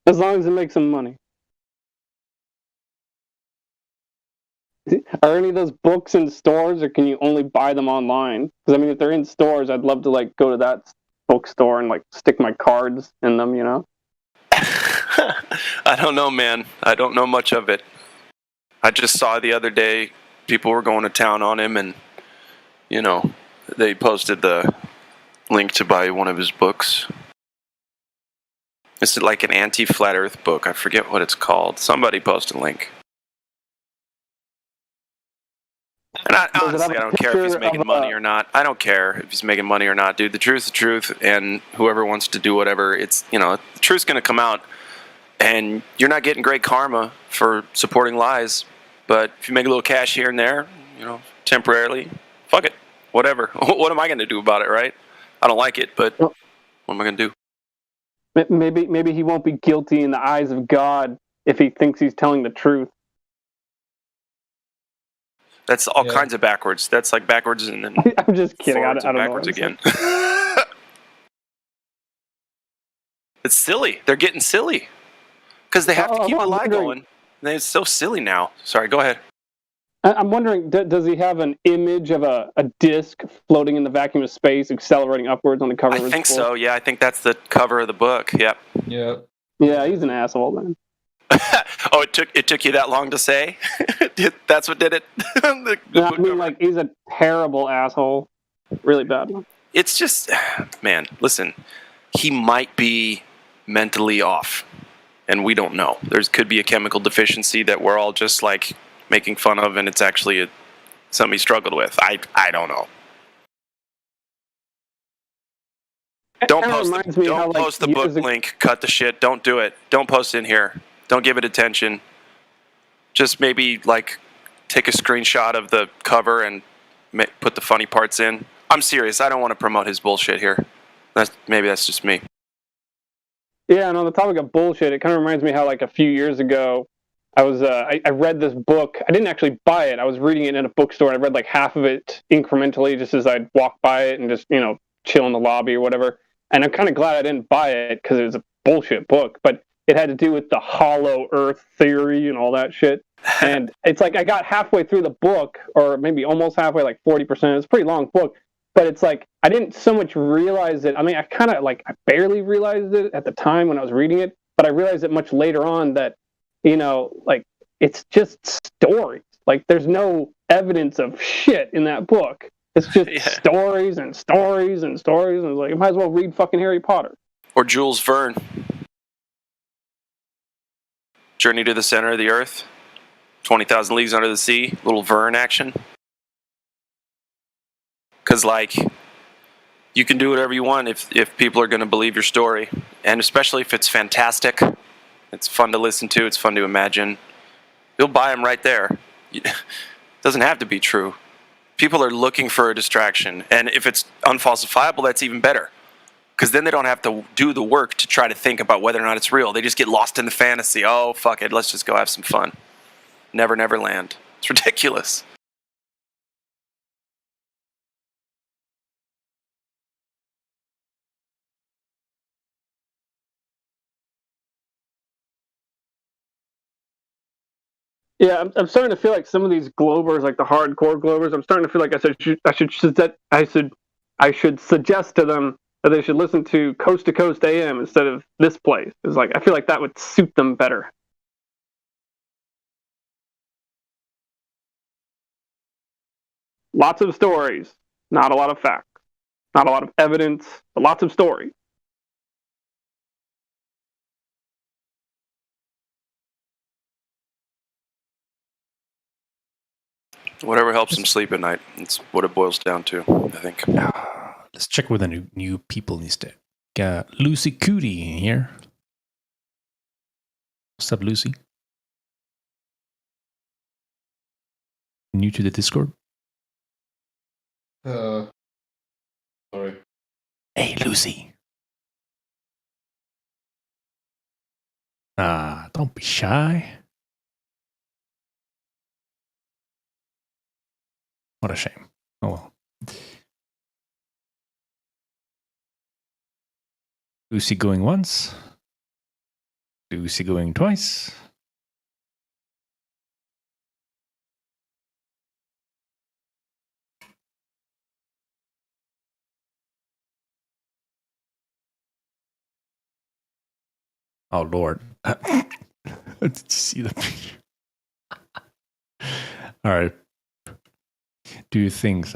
As long as it makes him money. Are any of those books in stores, or can you only buy them online? Because if they're in stores, I'd love to go to that bookstore and stick my cards in them. I don't know, man. I don't know much of it. I just saw the other day people were going to town on him, and they posted the link to buy one of his books. It's like an anti-flat Earth book. I forget what it's called. Somebody posted a link. And honestly, I don't care if he's making money or not. I don't care if he's making money or not, dude. The truth's the truth, and whoever wants to do whatever, the truth's going to come out, and you're not getting great karma for supporting lies, but if you make a little cash here and there, temporarily, fuck it. whatever. What am I going to do about it, right? I don't like it, but what am I going to do? Maybe he won't be guilty in the eyes of God if he thinks he's telling the truth. That's all kinds of backwards. That's like backwards and then I'm just kidding. I don't backwards know again. It's silly. They're getting silly because they have to keep a lie going. It's so silly now. Sorry, go ahead. I'm wondering, does he have an image of a disc floating in the vacuum of space, accelerating upwards on the cover of his book? I think so. Yeah, I think that's the cover of the book. Yep. Yeah. Yeah, he's an asshole then. Oh, it took you that long to say? That's what did it? No, I mean, like, he's a terrible asshole. Really bad one. It's just, man, listen, he might be mentally off, and we don't know. There could be a chemical deficiency that we're all just, like, making fun of, and it's actually something he struggled with. I don't know. Don't post the book link. Cut the shit. Don't do it. Don't post it in here. Don't give it attention. Just maybe, like, take a screenshot of the cover and put the funny parts in. I'm serious. I don't want to promote his bullshit here. Maybe that's just me. Yeah, and on the topic of bullshit, it kind of reminds me how, like, a few years ago, I was I read this book. I didn't actually buy it. I was reading it in a bookstore, and I read, like, half of it incrementally just as I'd walk by it and just, chill in the lobby or whatever. And I'm kind of glad I didn't buy it because it was a bullshit book, but it had to do with the hollow earth theory and all that shit. And it's like I got halfway through the book, or maybe almost halfway, like 40%. It's a pretty long book, but it's like I didn't so much realize it. I mean, I kind of I barely realized it at the time when I was reading it, but I realized it much later on that, like, it's just stories. Like, there's no evidence of shit in that book. It's just stories and stories and stories. And it's like, I might as well read fucking Harry Potter. Or Jules Verne. Journey to the Center of the Earth. 20,000 Leagues Under the Sea. Little Verne action. Because, like, you can do whatever you want if people are going to believe your story. And especially if it's fantastic. It's fun to listen to. It's fun to imagine. You'll buy them right there. It doesn't have to be true. People are looking for a distraction. And if it's unfalsifiable, that's even better. Because then they don't have to do the work to try to think about whether or not it's real. They just get lost in the fantasy. Oh, fuck it. Let's just go have some fun. Never, never land. It's ridiculous. Yeah, I'm starting to feel like some of these Globers, like the hardcore Globers, I'm starting to feel like I should suggest to them that they should listen to Coast AM instead of this place. It's like I feel like that would suit them better. Lots of stories, not a lot of facts, not a lot of evidence, but lots of stories. Whatever helps them sleep at night. It's what it boils down to, I think. Let's check with the new people instead. Got Lucy Cootie in here. What's up, Lucy? New to the Discord? Sorry. Hey, Lucy. Don't be shy. What a shame. Oh well. Lucy going once. Lucy going twice. Oh Lord. Did you see the picture? All right. Do your things.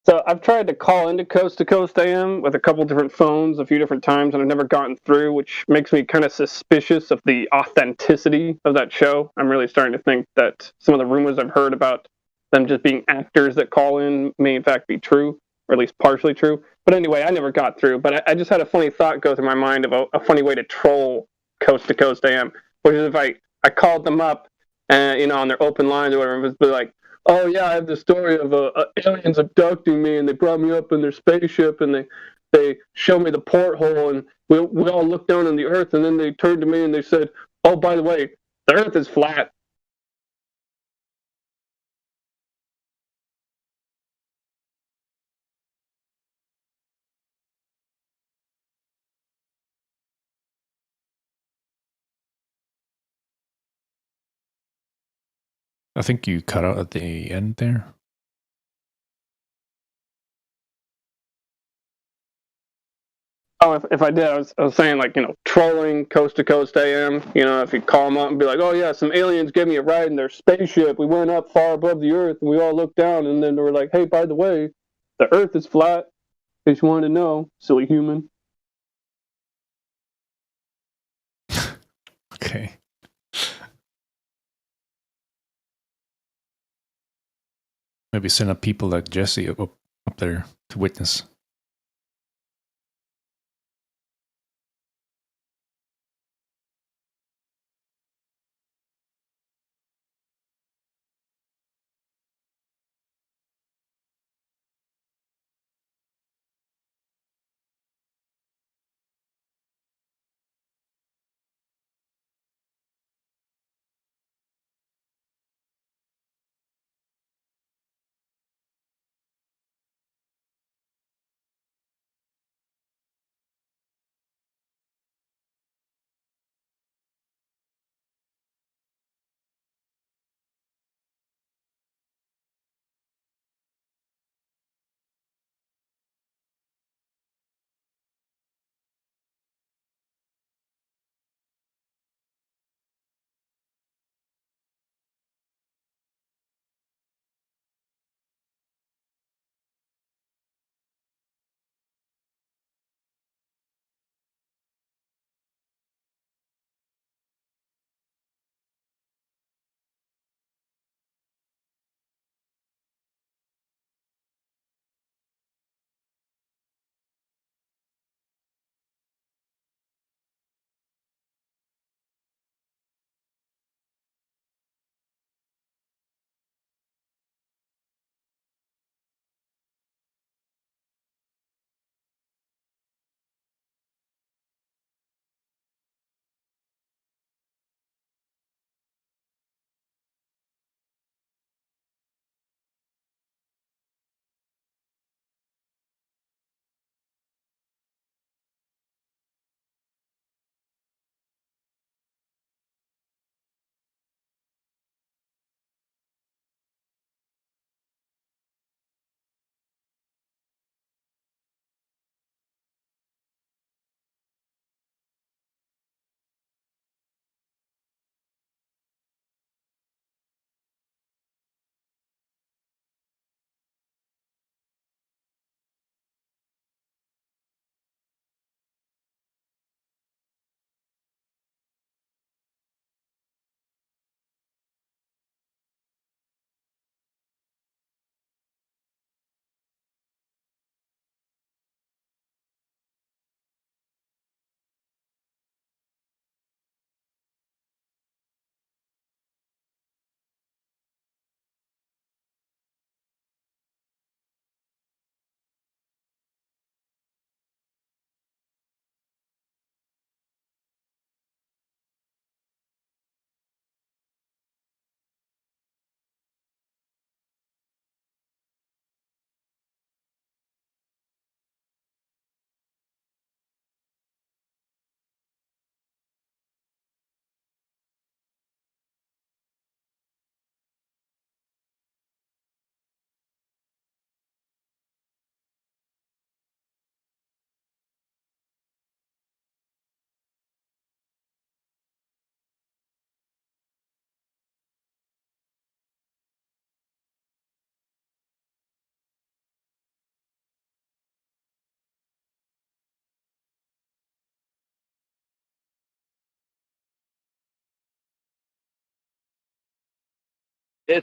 So I've tried to call into Coast AM with a couple different phones a few different times, and I've never gotten through, which makes me kind of suspicious of the authenticity of that show. I'm really starting to think that some of the rumors I've heard about them just being actors that call in may in fact be true, or at least partially true. But anyway, I never got through. But I just had a funny thought go through my mind about a funny way to troll Coast to Coast AM, which is if I called them up and on their open lines or whatever, it was be like, oh yeah, I have the story of aliens abducting me, and they brought me up in their spaceship, and they showed me the porthole, and we all looked down on the Earth, and then they turned to me and they said, oh, by the way, the Earth is flat. I think you cut out at the end there. Oh, if I did, I was saying, like, trolling Coast to Coast AM. If you call them up and be like, oh yeah, some aliens gave me a ride in their spaceship. We went up far above the Earth, and we all looked down, and then they were like, hey, by the way, the Earth is flat. In case you wanted to know, silly human. Okay. Maybe send up people like Jesse up there to witness.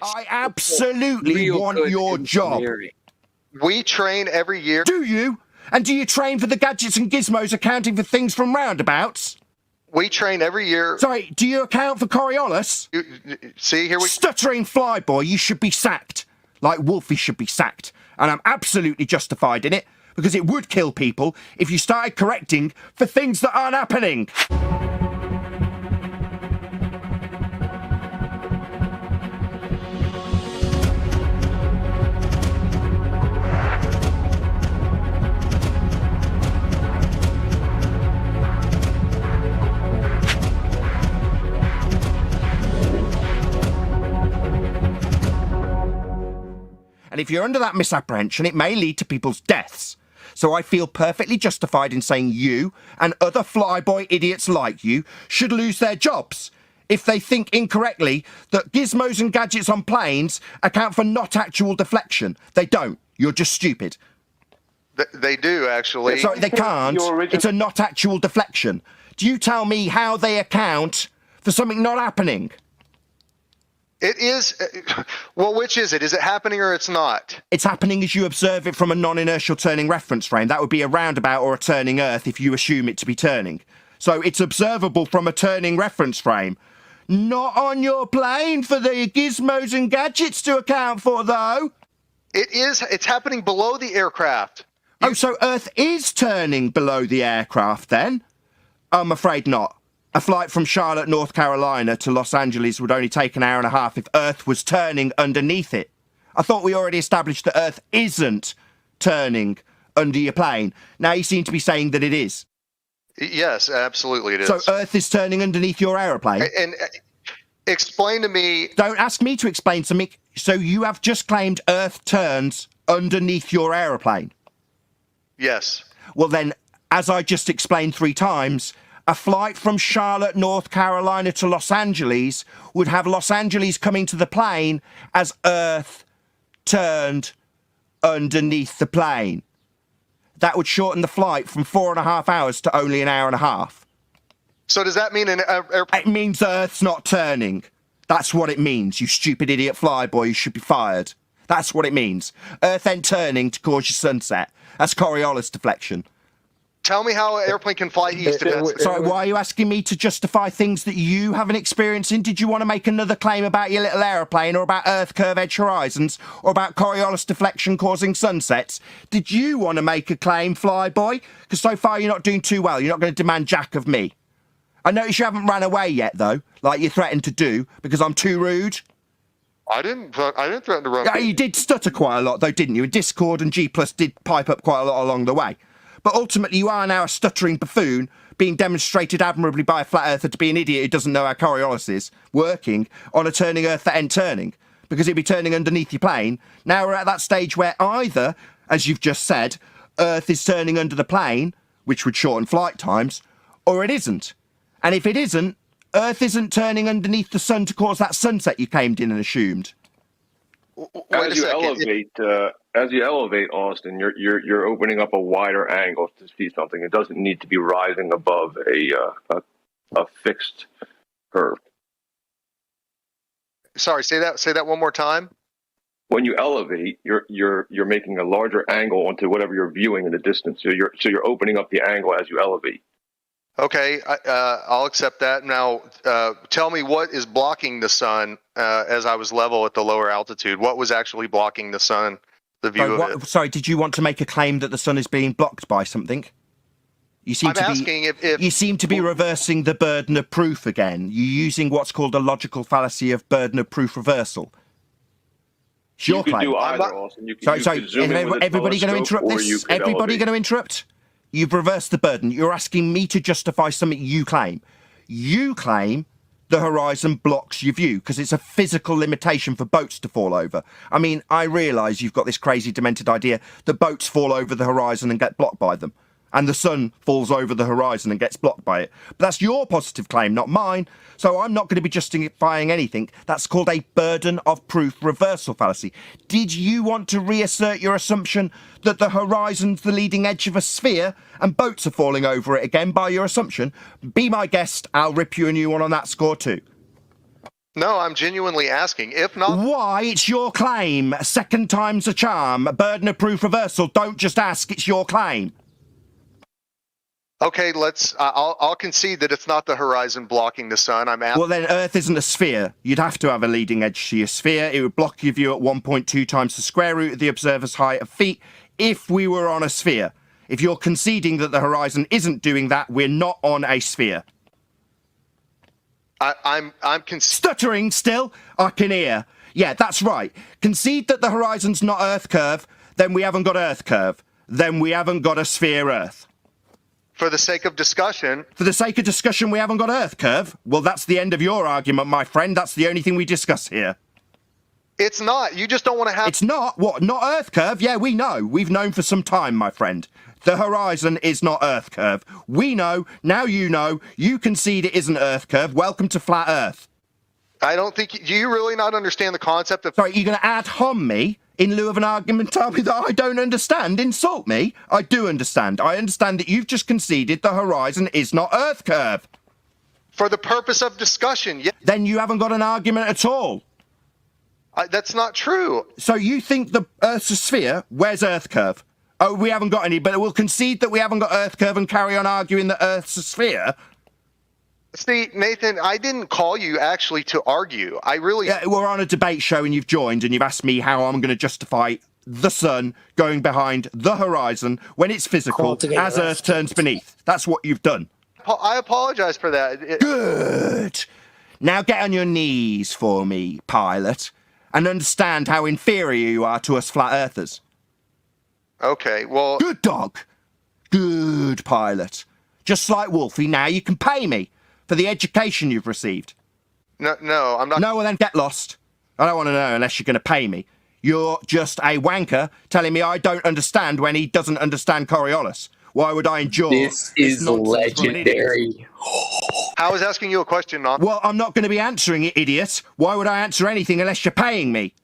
I absolutely want your job. We train every year. Do you? And do you train for the gadgets and gizmos accounting for things from roundabouts? We train every year. Sorry, do you account for Coriolis? See, here we... Stuttering flyboy, you should be sacked. Like Wolfie should be sacked. And I'm absolutely justified in it, because it would kill people if you started correcting for things that aren't happening. And if you're under that misapprehension, it may lead to people's deaths. So I feel perfectly justified in saying you and other flyboy idiots like you should lose their jobs if they think incorrectly that gizmos and gadgets on planes account for not actual deflection. They don't. You're just stupid. They do, actually. Sorry, they can't. It's a not actual deflection. Do you tell me how they account for something not happening? It is. Well, which is it? Is it happening or it's not? It's happening as you observe it from a non-inertial turning reference frame. That would be a roundabout or a turning Earth if you assume it to be turning. So it's observable from a turning reference frame. Not on your plane for the gizmos and gadgets to account for, though. It is. It's happening below the aircraft. Oh, so Earth is turning below the aircraft, then? I'm afraid not. A flight from Charlotte, North Carolina to Los Angeles would only take an hour and a half if Earth was turning underneath it. I thought we already established that Earth isn't turning under your plane. Now you seem to be saying that it is. Yes, absolutely it is. So Earth is turning underneath your aeroplane? And explain to me... Don't ask me to explain something. So you have just claimed Earth turns underneath your aeroplane? Yes. Well then, as I just explained 3 times... A flight from Charlotte, North Carolina to Los Angeles would have Los Angeles coming to the plane as Earth turned underneath the plane. That would shorten the flight from 4.5 hours to only an hour and a half. So does that mean It means Earth's not turning. That's what it means, you stupid idiot flyboy. You should be fired. That's what it means. Earth ain't turning to cause your sunset. That's Coriolis deflection. Tell me how an airplane can fly east. Sorry, why are you asking me to justify things that you haven't experienced in? Did you want to make another claim about your little aeroplane, or about Earth curve edge horizons, or about Coriolis deflection causing sunsets? Did you want to make a claim, flyboy? Because so far you're not doing too well. You're not going to demand jack of me. I notice you haven't ran away yet, though, like you threatened to do, because I'm too rude. I didn't threaten to run. Yeah, you did stutter quite a lot, though, didn't you? And Discord and G+ did pipe up quite a lot along the way. But ultimately, you are now a stuttering buffoon being demonstrated admirably by a flat earther to be an idiot who doesn't know how Coriolis is working on a turning Earth that ain't turning, because it'd be turning underneath your plane. Now we're at that stage where either, as you've just said, Earth is turning under the plane, which would shorten flight times, or it isn't. And if it isn't, Earth isn't turning underneath the sun to cause that sunset you came in and assumed. As you elevate, Austin, you're opening up a wider angle to see something. It doesn't need to be rising above a fixed curve. Sorry, say that one more time. When you elevate, you're making a larger angle onto whatever you're viewing in the distance. So you're opening up the angle as you elevate. Okay, I'll accept that. Now, tell me what is blocking the sun as I was level at the lower altitude. What was actually blocking the sun, the view of it? Sorry, did you want to make a claim that the sun is being blocked by something? You seem you seem to be reversing the burden of proof again. You're using what's called a logical fallacy of burden of proof reversal. It's your claim. Do either, Austin. You could zoom in with a everybody going to interrupt this? Everybody going to interrupt? You've reversed the burden. You're asking me to justify something you claim. You claim the horizon blocks your view because it's a physical limitation for boats to fall over. I mean, I realise you've got this crazy, demented idea that boats fall over the horizon and get blocked by them, and the sun falls over the horizon and gets blocked by it. But that's your positive claim, not mine. So I'm not going to be justifying anything. That's called a burden of proof reversal fallacy. Did you want to reassert your assumption that the horizon's the leading edge of a sphere and boats are falling over it again by your assumption? Be my guest. I'll rip you a new one on that score too. No, I'm genuinely asking. If not, why? It's your claim. Second time's a charm. Burden of proof reversal. Don't just ask. It's your claim. okay, I'll concede that it's not the horizon blocking the sun. I'm asking. Well, then Earth isn't a sphere. You'd have to have a leading edge to your sphere. It would block your view at 1.2 times the square root of the observer's height of feet if we were on a sphere. If you're conceding that the horizon isn't doing that, we're not on a sphere. I'm stuttering still. I can hear. Yeah, that's right. Concede that the horizon's not Earth curve, then we haven't got Earth curve. Then we haven't got a sphere Earth. For the sake of discussion. For the sake of discussion, we haven't got Earth curve. Well, that's the end of your argument, my friend. That's the only thing we discuss here. It's not. You just don't want to have. It's not. What? Not Earth curve? Yeah, we know. We've known for some time, my friend. The horizon is not Earth curve. We know. Now you know. You concede it isn't Earth curve. Welcome to flat Earth. I don't think. Do you really not understand the concept of? Sorry, you're going to ad hom me in lieu of an argument? Tell me that I don't understand. Insult me. I do understand. I understand that you've just conceded the horizon is not Earth curve. For the purpose of discussion, yeah. Then you haven't got an argument at all. That's not true. So you think the Earth's a sphere? Where's Earth curve? Oh, we haven't got any, but we'll concede that we haven't got Earth curve and carry on arguing that Earth's a sphere. See, Nathan, I didn't call you actually to argue. I really... Yeah, we're on a debate show and you've joined and you've asked me how I'm going to justify the sun going behind the horizon when it's physical as Earth turns beneath. That's what you've done. I apologize for that. Good. Now get on your knees for me, pilot, and understand how inferior you are to us flat earthers. Okay, well... Good dog. Good pilot. Just like Wolfie, now you can pay me for the education you've received. No, I'm not... No, well then get lost. I don't want to know unless you're going to pay me. You're just a wanker telling me I don't understand when he doesn't understand Coriolis. Why would I endure this is legendary. I was asking you a question, not... Well, I'm not going to be answering it, idiot. Why would I answer anything unless you're paying me?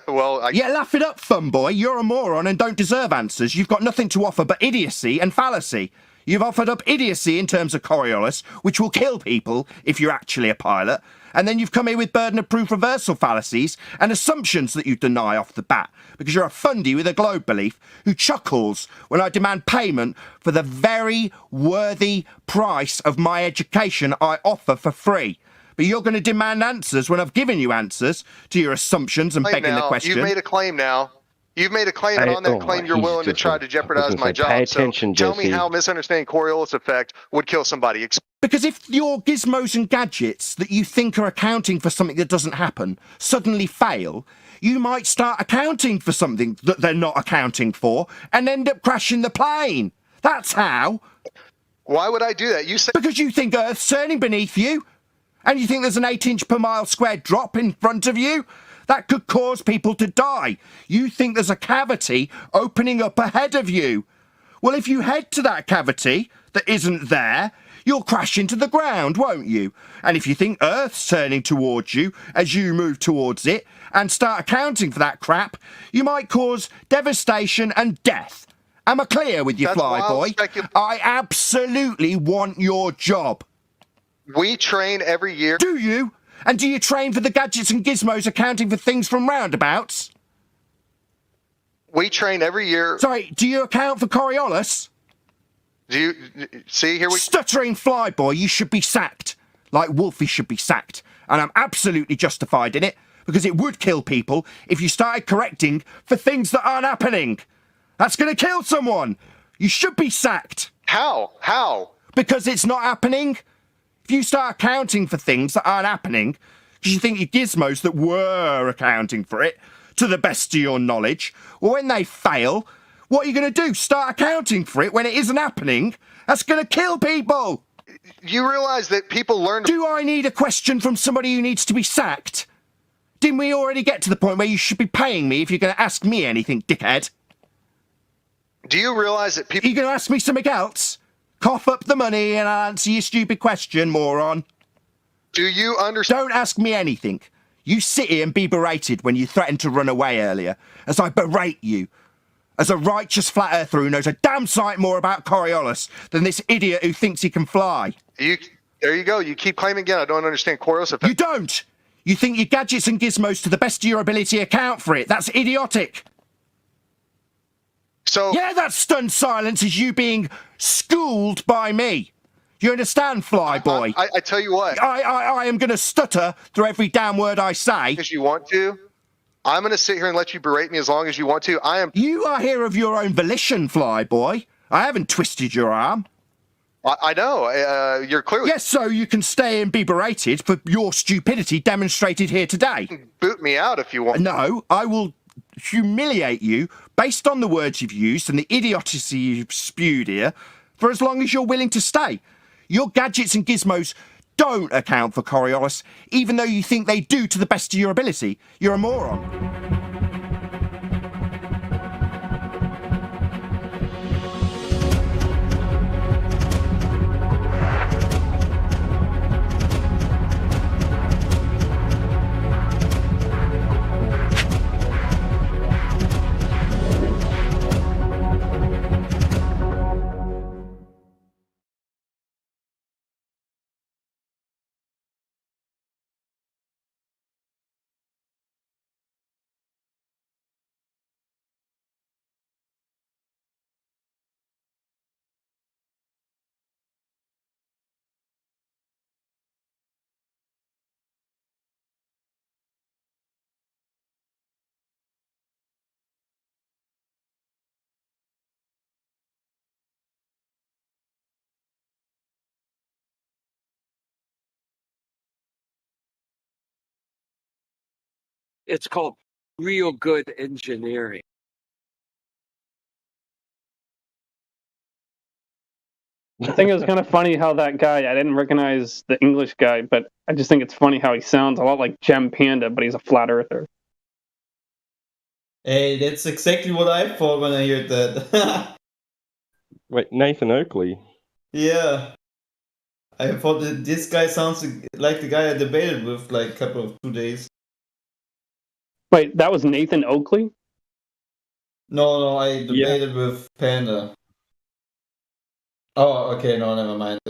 Well, Yeah, laugh it up, fun boy. You're a moron and don't deserve answers. You've got nothing to offer but idiocy and fallacy. You've offered up idiocy in terms of Coriolis, which will kill people if you're actually a pilot. And then you've come here with burden of proof reversal fallacies and assumptions that you deny off the bat, because you're a fundy with a globe belief who chuckles when I demand payment for the very worthy price of my education I offer for free. But you're going to demand answers when I've given you answers to your assumptions and begging the question. You've made a claim now. You've made a claim, and on that claim you're willing to try to jeopardize my job. Pay attention, so tell me Jesse. how misunderstanding Coriolis effect would kill somebody. Because if your gizmos and gadgets that you think are accounting for something that doesn't happen suddenly fail, you might start accounting for something that they're not accounting for and end up crashing the plane. That's how. Why would I do that? You say because you think Earth's turning beneath you, and you think there's an 8-inch per mile square drop in front of you that could cause people to die. You think there's a cavity opening up ahead of you. Well, if you head to that cavity that isn't there, you'll crash into the ground, won't you? And if you think Earth's turning towards you as you move towards it and start accounting for that crap, you might cause devastation and death. Am I clear with you, Flyboy? I absolutely want your job. We train every year. Do you? And do you train for the gadgets and gizmos accounting for things from roundabouts? We train every year. Sorry, do you account for Coriolis? Do you see here? Stuttering Flyboy, you should be sacked. Like Wolfie should be sacked. And I'm absolutely justified in it, because it would kill people if you started correcting for things that aren't happening. That's going to kill someone. You should be sacked. How? How? Because it's not happening. If you start accounting for things that aren't happening, because you think your gizmos that were accounting for it, to the best of your knowledge, well, when they fail, what are you going to do? Start accounting for it when it isn't happening? That's going to kill people. You realize that people learn... Do I need a question from somebody who needs to be sacked? Didn't we already get to the point where you should be paying me if you're going to ask me anything, dickhead? Do you realize that people... Are you going to ask me something else? Cough up the money and I'll answer your stupid question, moron. Do you understand? Don't ask me anything. You sit here and be berated when you threatened to run away earlier, as I berate you. As a righteous flat earther who knows a damn sight more about Coriolis than this idiot who thinks he can fly. There you go. You keep claiming again. I don't understand Koros. You don't. You think your gadgets and gizmos, to the best of your ability, account for it. That's idiotic. So yeah, that stunned silence is you being schooled by me. You understand, Flyboy? I tell you what. I am going to stutter through every damn word I say. If you want to, I'm going to sit here and let you berate me as long as you want to. You are here of your own volition, Flyboy. I haven't twisted your arm. I know. You're clearly... Yes, so you can stay and be berated for your stupidity demonstrated here today. Boot me out if you want. No, I will humiliate you based on the words you've used and the idiocy you've spewed here for as long as you're willing to stay. Your gadgets and gizmos don't account for Coriolis, even though you think they do to the best of your ability. You're a moron. It's called real good engineering. I think it was kind of funny how that guy, I didn't recognize the English guy, but I just think it's funny how he sounds a lot like Gem Panda, but he's a flat earther. Hey, that's exactly what I thought when I heard that. Wait, Nathan Oakley? Yeah. I thought that this guy sounds like the guy I debated with like a couple of 2 days. Wait, that was Nathan Oakley? No, I debated with Panda. Oh, okay, no, never mind.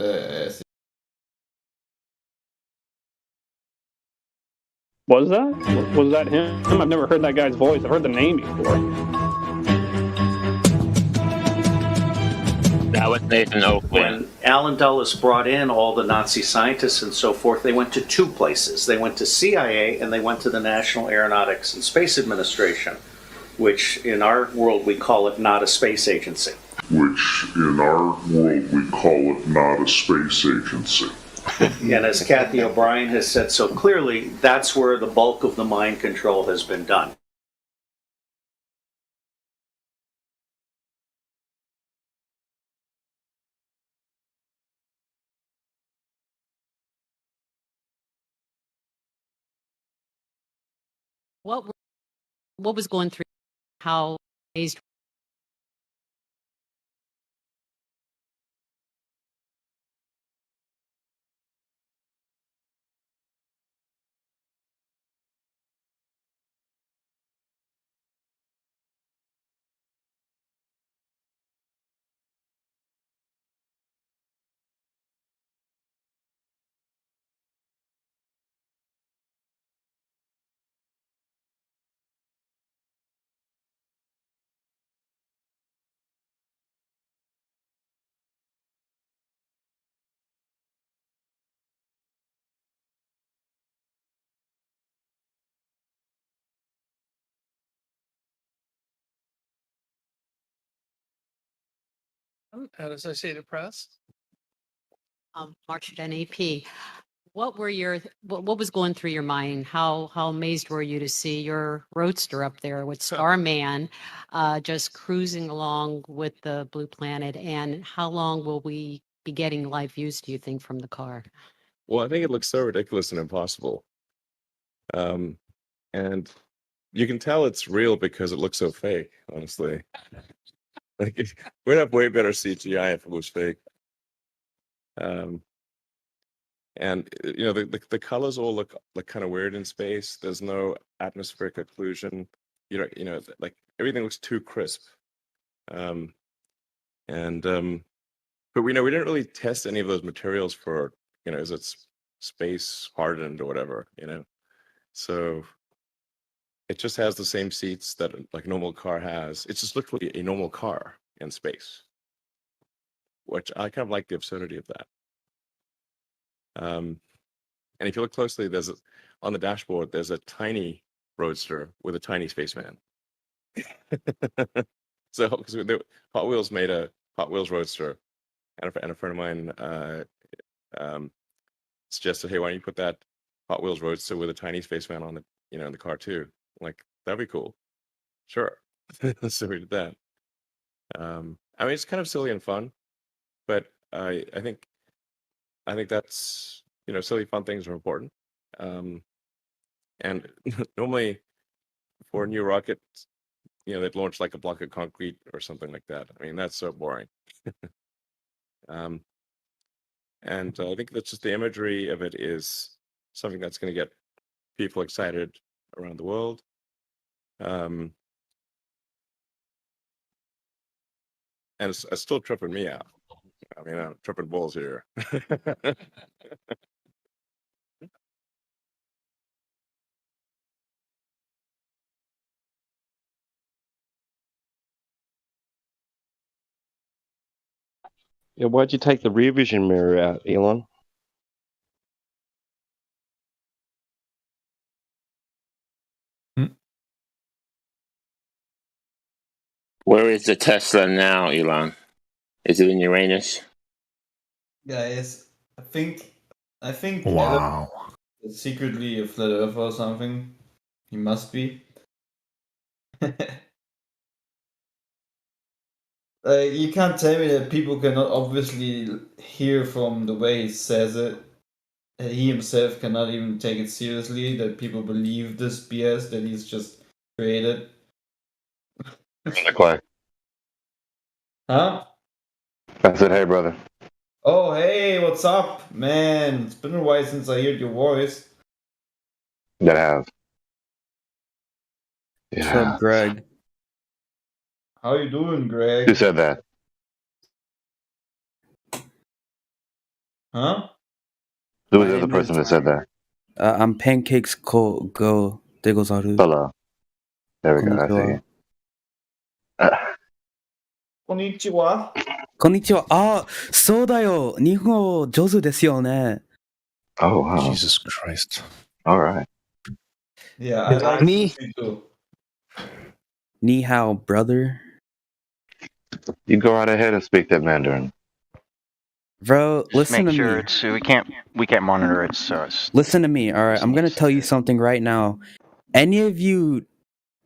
Was that him? I've never heard that guy's voice. I've heard the name before. That was Nathan Oakley. When Alan Dulles brought in all the Nazi scientists and so forth, they went to two places. They went to CIA and they went to the National Aeronautics and Space Administration, which in our world we call it not a space agency. And as Kathy O'Brien has said so clearly, that's where the bulk of the mind control has been done. What was going through? How amazed? Associated Press. March at NAP. What was going through your mind? How amazed were you to see your roadster up there with Starman just cruising along with the Blue Planet? And how long will we be getting live views, do you think, from the car? Well, I think it looks so ridiculous and impossible. And you can tell it's real because it looks so fake, honestly. Like, we'd have way better CGI if it was fake. And the colors all look like kind of weird in space. There's no atmospheric occlusion. Like everything looks too crisp. But we didn't really test any of those materials for is it space hardened or whatever, So it just has the same seats that like a normal car has. It's just literally a normal car in space, which I kind of like the absurdity of that. And if you look closely, on the dashboard, there's a tiny roadster with a tiny spaceman. So because Hot Wheels made a Hot Wheels roadster, and a friend of mine suggested, hey, why don't you put that Hot Wheels roadster with a tiny spaceman on the in the car too? I'm like, that'd be cool. Sure. So we did that. I mean, it's kind of silly and fun, but I think that's silly fun things are important. And normally for a new rocket, they'd launch like a block of concrete or something like that. I mean, that's so boring. And I think that's just the imagery of it is something that's going to get people excited around the world. And it's still tripping me out. I mean, I'm tripping balls here. Yeah, why'd you take the rear vision mirror out, Elon? Where is the Tesla now, Elon? Is it in Uranus? Guys, I think Wow. Elon is secretly a flat earther or something. He must be. You can't tell me that people cannot obviously hear from the way he says it. That he himself cannot even take it seriously. That people believe this BS that he's just created. Clay. Huh? I said, hey, brother. Oh, hey, what's up, man? It's been a while since I heard your voice. That has. What's up, Greg? How you doing, Greg? Who said that? Huh? Who was the other person that said that? I'm Pancakes Go Degozaru. Hello. There we go. I see you. Konnichiwa. こんにちは。あ、そうだよ。日本語上手ですよね。 Oh, wow. Jesus Christ. All right. Yeah, I like me. sushi too. Ni hao, brother. You go right ahead and speak that Mandarin. Bro, listen Make to sure me. it's we can't monitor it, so it's Listen to me. All right, I'm gonna tell you something right now. Any of you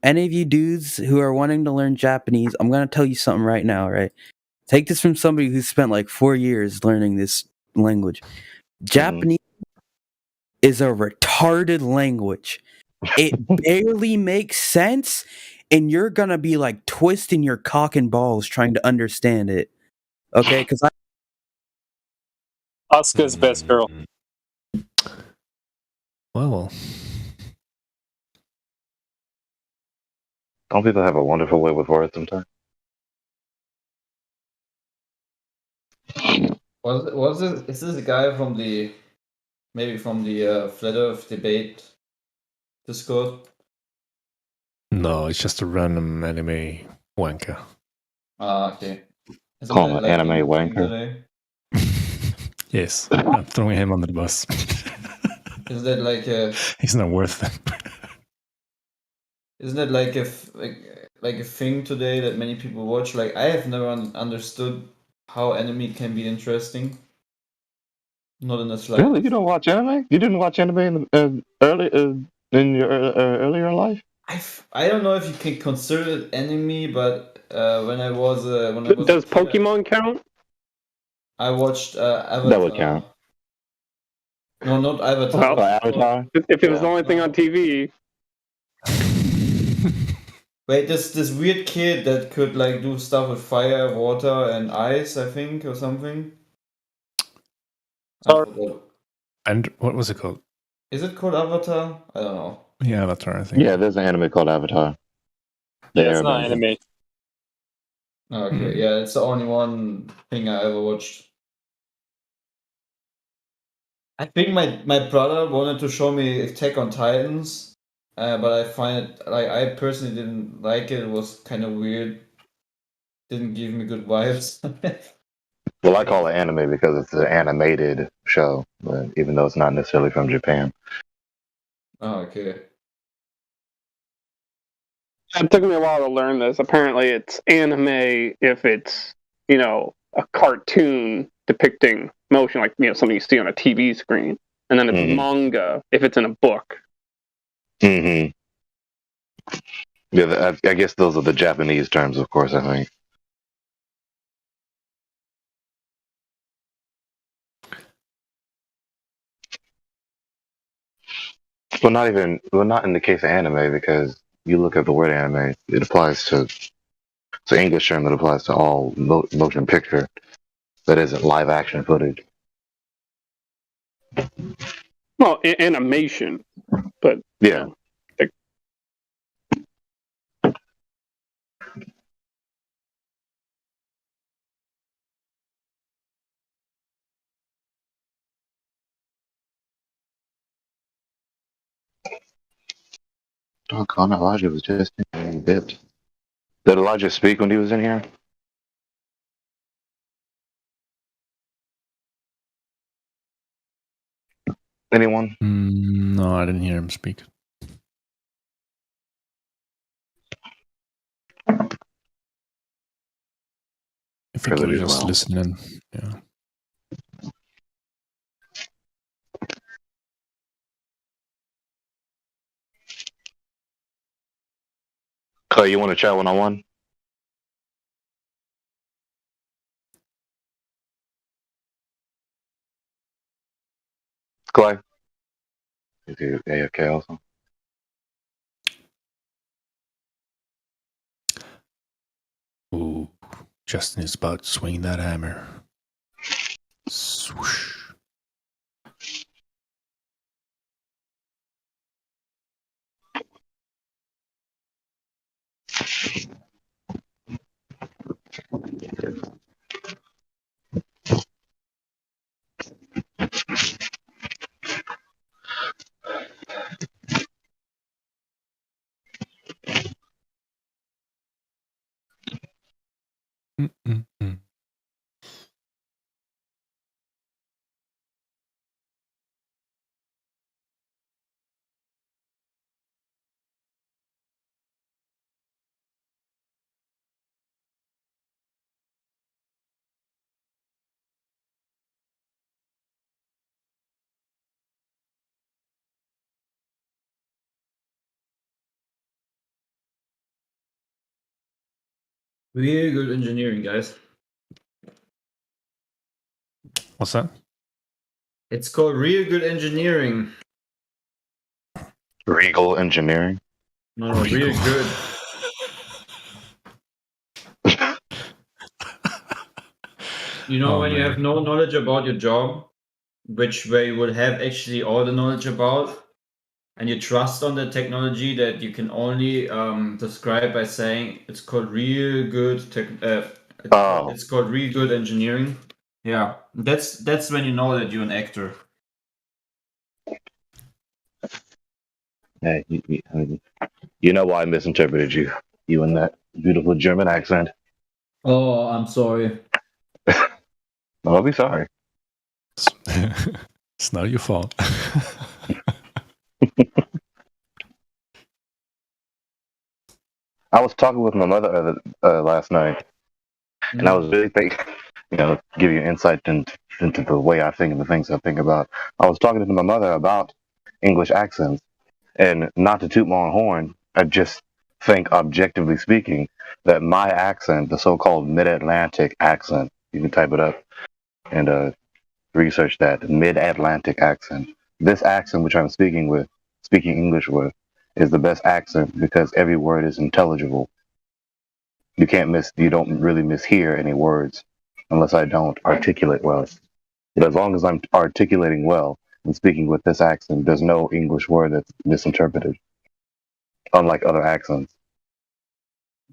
dudes who are wanting to learn Japanese, I'm gonna tell you something right now. Right? Take this from somebody who spent like 4 years learning this language. Japanese is a retarded language. It barely makes sense, and you're gonna be like twisting your cock and balls trying to understand it. Okay, because Asuka's best girl. Well. Don't people have a wonderful way with words sometimes? Is this a guy from the Flat Earth debate Discord? No, it's just a random anime wanker. Ah, okay. Isn't Call that him like an anime a thing wanker. today? Yes, I'm throwing him under the bus. Is that like a? He's not worth it. Isn't it like a thing today that many people watch? Like I have never understood how anime can be interesting. Not in the slightest. Really? You don't watch anime? You didn't watch anime in the in your earlier life? I don't know if you can consider it anime, but when I was Does Pokemon count? I watched Avatar. That would count. No, not Avatar. Well, Avatar? If it was the only thing on TV. Wait, this weird kid that could like do stuff with fire, water, and ice, I think, or something. And what was it called? Is it called Avatar? I don't know. Yeah, Avatar, I think. Yeah, there's an anime called Avatar. Yeah, it's not anime. Okay, yeah, it's the only one thing I ever watched. I think my brother wanted to show me Attack on Titans, but I find it like I personally didn't like it. It was kind of weird. Didn't give me good vibes. Well, I call it anime because it's an animated show, but even though it's not necessarily from Japan. Oh, okay. It took me a while to learn this. Apparently, it's anime if it's, you know, a cartoon depicting motion, like, you know, something you see on a TV screen. And then it's manga if it's in a book. Mm-hmm. Yeah, I guess those are the Japanese terms, of course, I think. Well, not in the case of anime, because you look at the word anime, it applies to, it's an English term that applies to all motion picture that isn't live action footage. Well, animation, but yeah. Doggone, Elijah was just in here and dipped. Did Elijah speak when he was in here? Anyone? No, I didn't hear him speak. I think he was just listening. Yeah. Clay, you want to chat one-on-one? Clay? Is he AFK also? Ooh, Justin is about to swing that hammer. Swoosh. Mm-mm-mm. Really good engineering, guys. What's that? It's called real good engineering. Regal Engineering? No, real good. You know, when you have no knowledge about your job, which where you would have actually all the knowledge about, and you trust on the technology that you can only describe by saying it's called real good it's called real good engineering. Yeah, that's when you know that you're an actor. Hey, you know why I misinterpreted you. You and that beautiful German accent. Oh, I'm sorry. I'll be sorry. It's not your fault. I was talking with my mother last night, and I was really thinking, give you insight into the way I think and the things I think about. I was talking to my mother about English accents, and not to toot my own horn, I just think, objectively speaking, that my accent, the so-called mid-Atlantic accent, you can type it up and research that, mid-Atlantic accent. This accent which I'm speaking English with, is the best accent because every word is intelligible. You don't really mishear any words unless I don't articulate well. But as long as I'm articulating well and speaking with this accent, there's no English word that's misinterpreted, unlike other accents.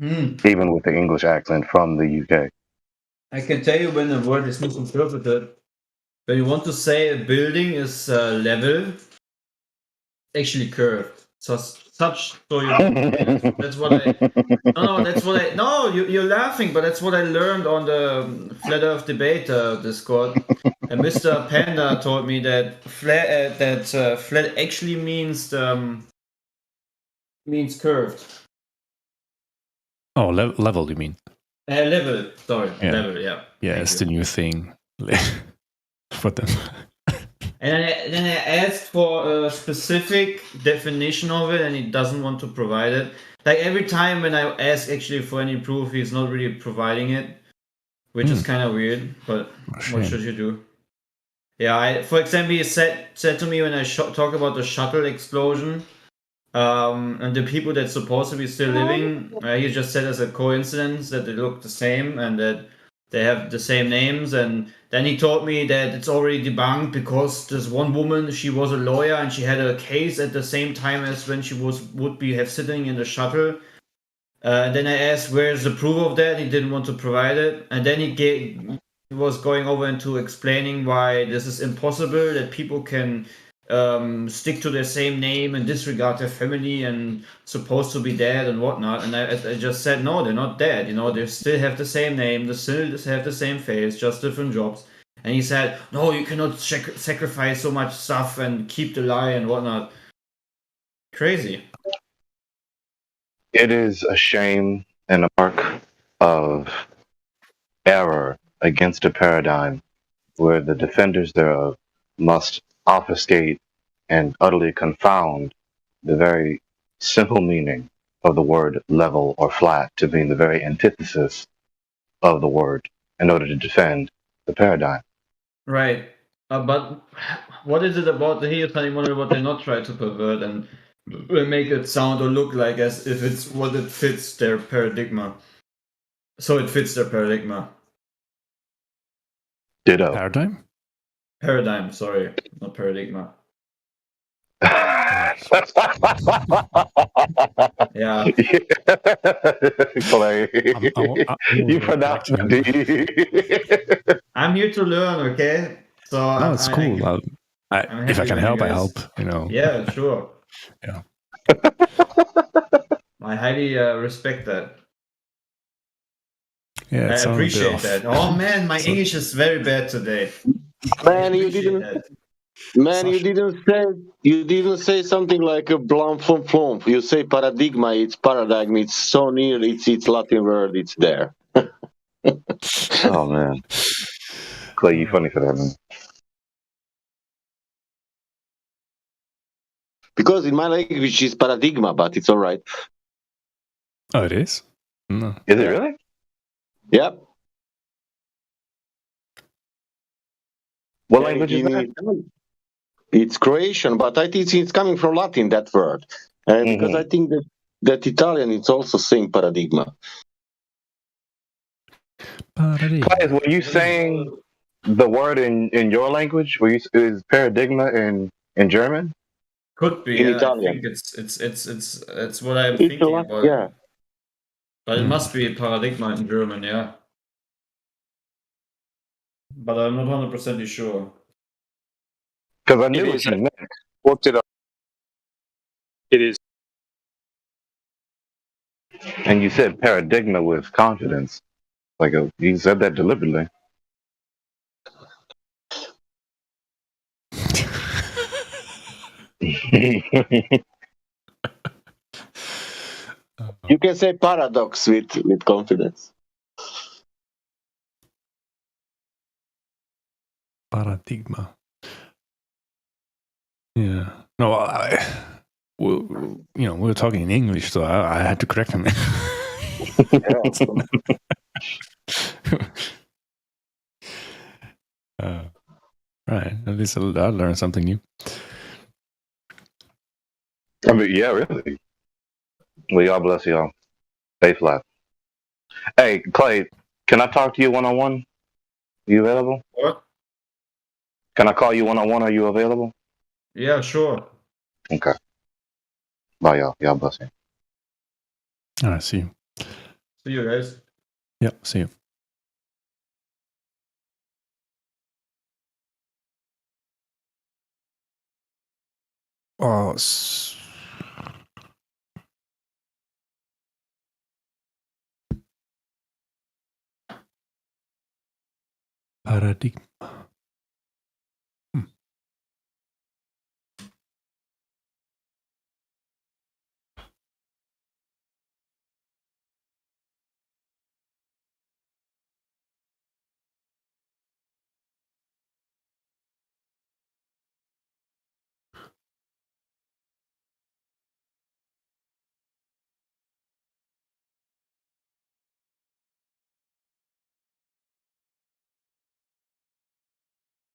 Even with the English accent from the UK. I can tell you when a word is misinterpreted. when you want to say a building is level, actually curved. So that's what I. No, that's what I. No, you're laughing, but that's what I learned on the Flat Earth Debate Discord. And Mr. Panda told me that flat actually means curved. Oh, level, you mean? Level. Sorry, Yeah. level. Yeah. Yeah, Thank it's you. the new thing for them. And then I asked for a specific definition of it, and he doesn't want to provide it. Like every time when I ask actually for any proof, he's not really providing it, which is kind of weird. But what should you do? Yeah, for example, he said to me when I talk about the shuttle explosion, and the people that's supposed to be still living, he just said as a coincidence that they look the same and that they have the same names. And then he told me that it's already debunked because there's one woman, she was a lawyer and she had a case at the same time as when she would be sitting in the shuttle. And then I asked, where's the proof of that? He didn't want to provide it. And then he was going over into explaining why this is impossible, that people can stick to their same name and disregard their family and supposed to be dead and whatnot. And I just said, no, they're not dead. You know, they still have the same name, they still have the same face, just different jobs. And he said, no, you cannot sacrifice so much stuff and keep the lie and whatnot. Crazy. It is a shame and a mark of error against a paradigm where the defenders thereof must obfuscate and utterly confound the very simple meaning of the word level or flat to being the very antithesis of the word in order to defend the paradigm. Right. But what is it about the Heliophanic model what they not try to pervert and make it sound or look like as if it's what it fits their paradigm? So it fits their paradigm. Ditto. Paradigm? Paradigm, sorry, not paradigm. Yeah. Clay, you pronounced the D. I'm here to learn, okay? So No, it's cool. I'm if I happy can when help, you I guys- help. You know. Yeah, sure. Yeah. I highly respect that. Yeah, I it sounded a bit appreciate off. that. Oh man, my English is very bad today. Man, you didn't say something like a blump flump flump. You say paradigma, it's paradigm, it's so near, it's Latin word, it's there. Oh man, Clay, you funny for that, man. Because in my language it's paradigma, but it's all right. Oh, it is? No. Is it really? Yep. What language is that? It's Croatian, but I think it's coming from Latin, that word. Because I think that Italian it's also saying paradigma. Clay, were you saying the word in your language? Is paradigma in German? Could be. In Yeah, Italian. I think it's what I'm It's a thinking lot, about. yeah. But it must be a paradigma in German, yeah. But I'm not 100% sure. Because I knew It what is. you meant. Looked it up. It is. And you said paradigma with confidence. You said that deliberately. You can say paradox with confidence. Paradigma. Yeah. No, we were talking in English, so I had to correct him. Right. At least I learned something new. I mean, yeah, really. Well, y'all bless y'all. Stay flat. Hey, Clay, can I talk to you one-on-one? You available? What? Can I call you one-on-one? Are you available? Yeah, sure. Okay. Bye, y'all. Y'all bless you. All right, see you. See you guys. Yep, see you. Oh, paradigm.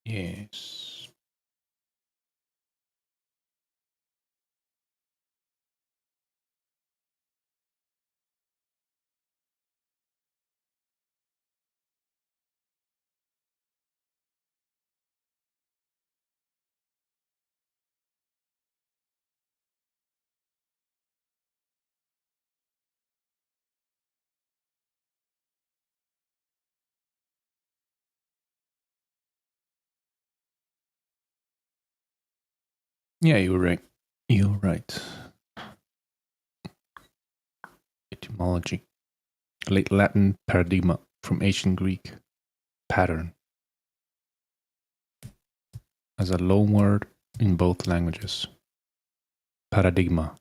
Yes. Yeah, you're right. You're right. Etymology. Late Latin paradigma from ancient Greek. Pattern. As a loan word in both languages. Paradigma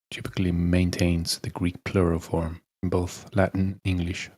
typically maintains the Greek plural form in both Latin and English.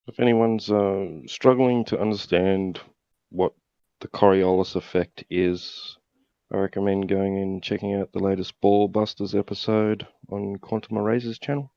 If anyone's struggling to understand what the Coriolis effect is, I recommend going and checking out the latest Ball Busters episode on Quantum Erasers channel.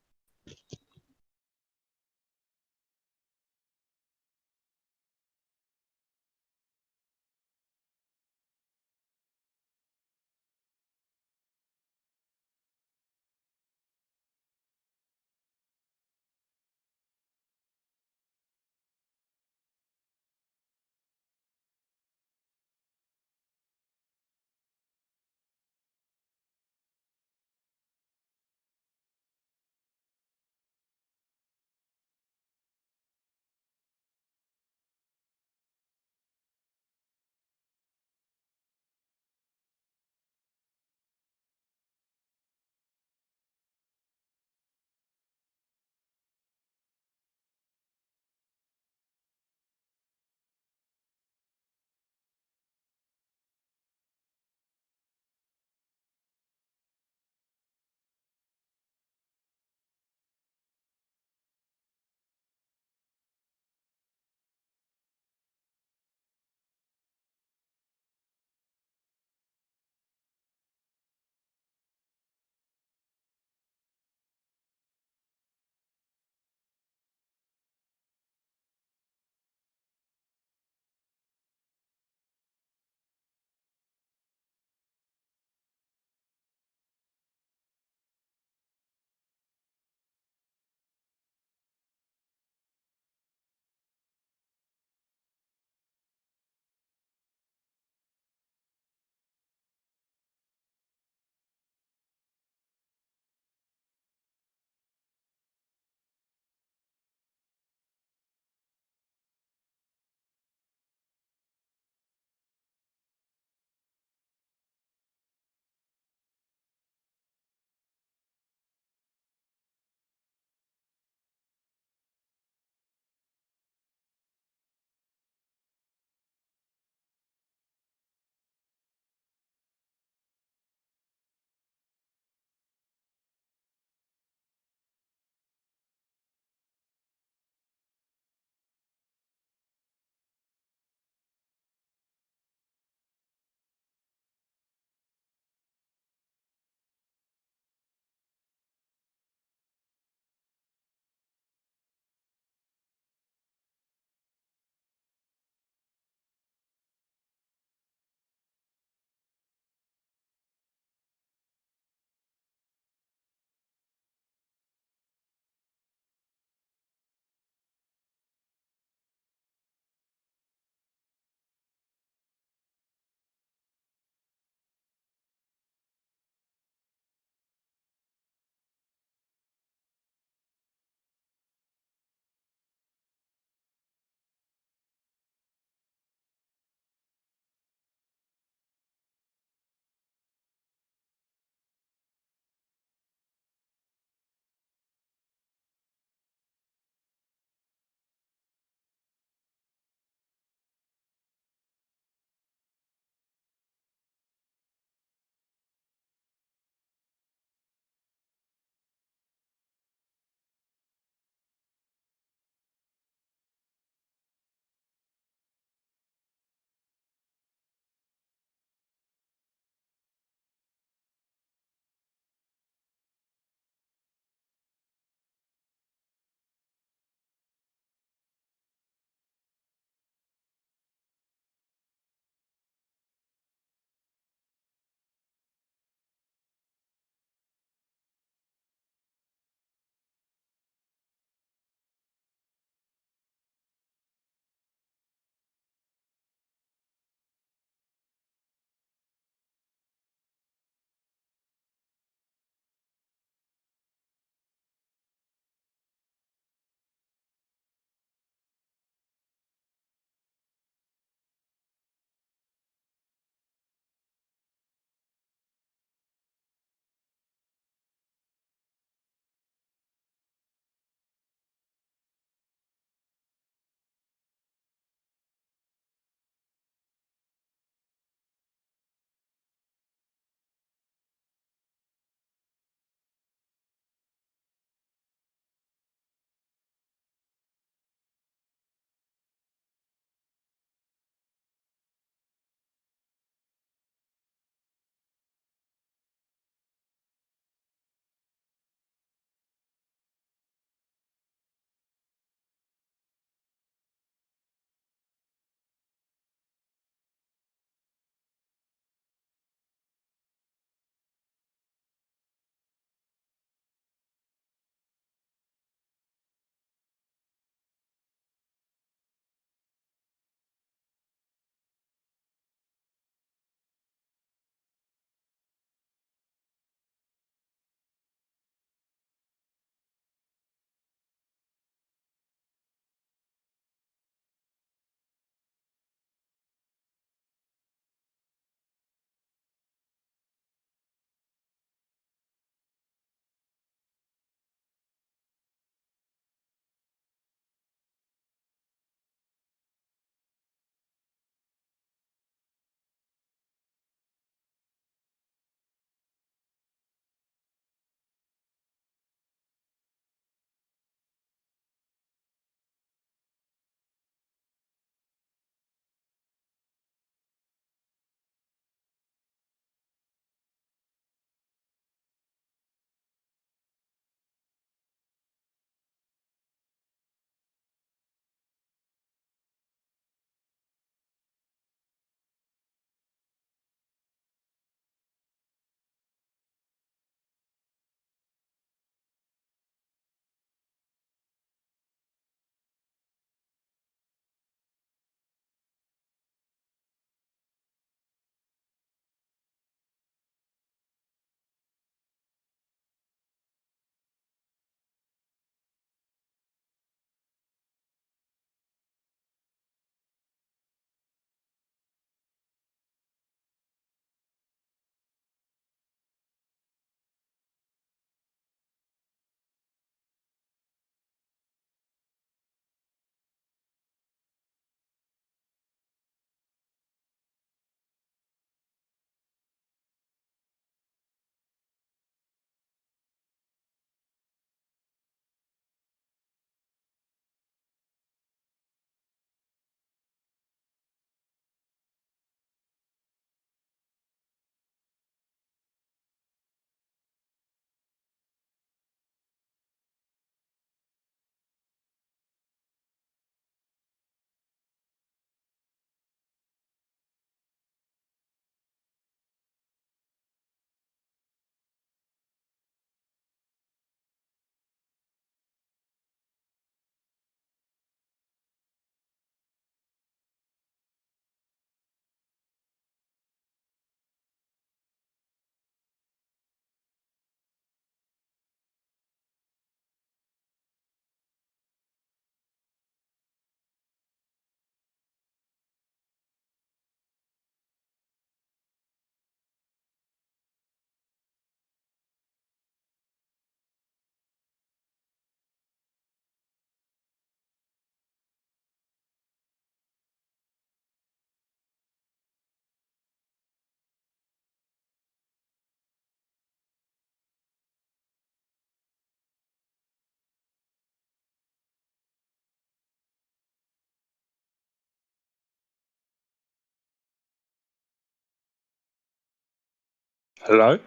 Hello?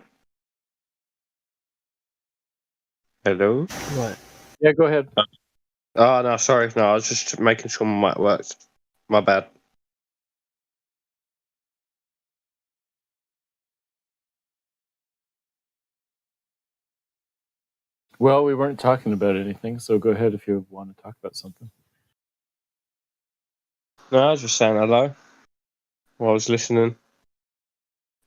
Hello? What? Yeah, go ahead. Oh, no, sorry. No, I was just making sure my mic worked. My bad. Well, we weren't talking about anything, so go ahead if you want to talk about something. No, I was just saying hello while I was listening.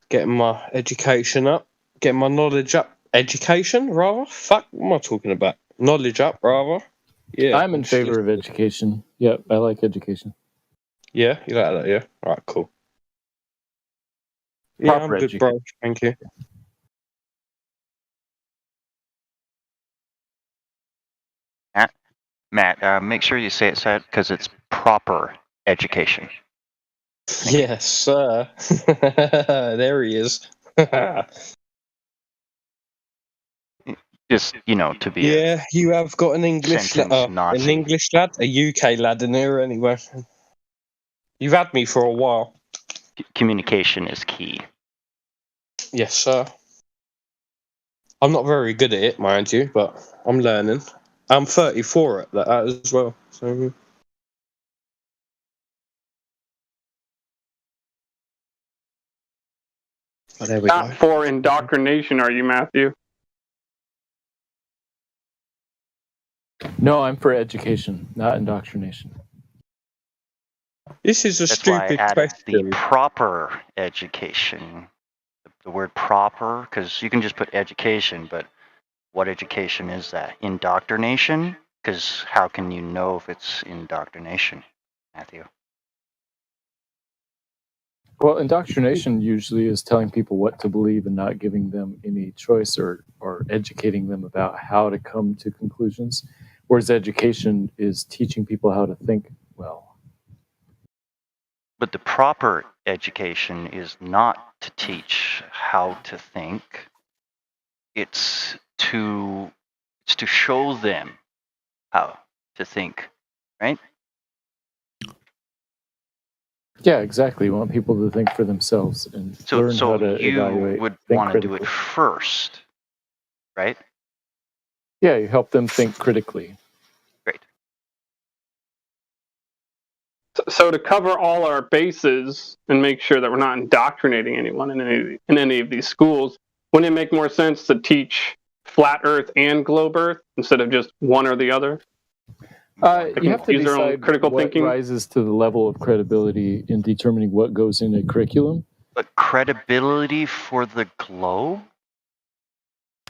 Getting my education up. Getting my knowledge up. Education, rather? Fuck, what am I talking about? Knowledge up, rather? Yeah. I'm in favor of education. Yep, I like education. Yeah, you like that, yeah? Alright, cool. Yeah, Proper I'm good, bro. Thank you. Matt, make sure you say it sad because it's proper education. Yes, sir. There he is. Just, to be Yeah, you have got an English sentence Nazi. an English lad, a UK lad in here anyway. You've had me for a while. Communication is key. Yes, sir. I'm not very good at it, mind you, but I'm learning. I'm 34 at that as well. So. Oh, there we Not go. for indoctrination, are you, Matthew? No, I'm for education, not indoctrination. This is a That's why I stupid added question. the proper education. The word proper, because you can just put education, but what education is that? Indoctrination? Because how can you know if it's indoctrination, Matthew? Well, indoctrination usually is telling people what to believe and not giving them any choice or educating them about how to come to conclusions. Whereas education is teaching people how to think well. But the proper education is not to teach how to think. It's to show them how to think, right? Yeah, exactly. You want people to think for themselves and learn how to you evaluate. would think want to do it critically. first, right? Yeah, you help them think critically. Great. So to cover all our bases and make sure that we're not indoctrinating anyone in any of these schools, wouldn't it make more sense to teach flat Earth and globe Earth instead of just one or the other? You have to use their own decide critical what thinking. rises to the level of credibility in determining what goes in a curriculum. But credibility for the globe?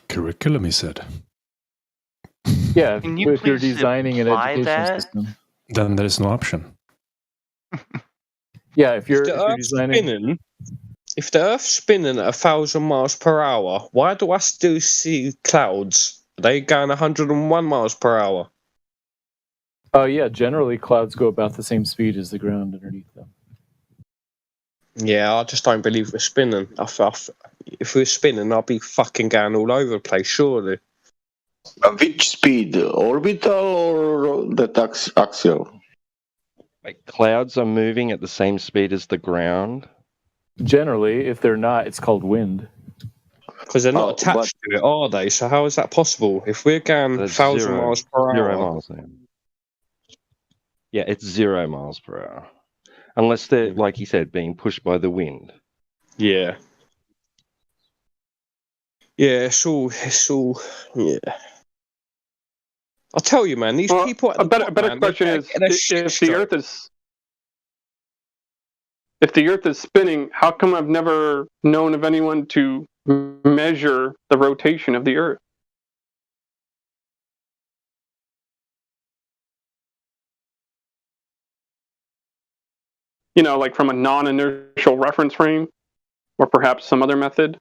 Curriculum, he said. Yeah, Can you if you're please designing an imply education that? system. Then there is no option. Yeah, if you're spinning, if the Earth's spinning at 1,000 miles per hour, why do I still see clouds? Are they going 101 miles per hour? Oh yeah, generally clouds go about the same speed as the ground underneath them. Yeah, I just don't believe we're spinning. If we're spinning, I'll be fucking going all over the place, surely. Which speed? Orbital or the axial? Like clouds are moving at the same speed as the ground. Generally, if they're not, it's called wind. Because they're not attached to it, are they? So how is that possible? If we're going 1,000 miles per hour... 0 miles. Yeah, it's 0 miles per hour. Unless they're, like you said, being pushed by the wind. Yeah. Yeah, it's all, yeah. I'll tell you, man, these people at the A better question is, if the Earth is spinning, how come I've never known of anyone to measure the rotation of the Earth? You know, like from a non-inertial reference frame, or perhaps some other method.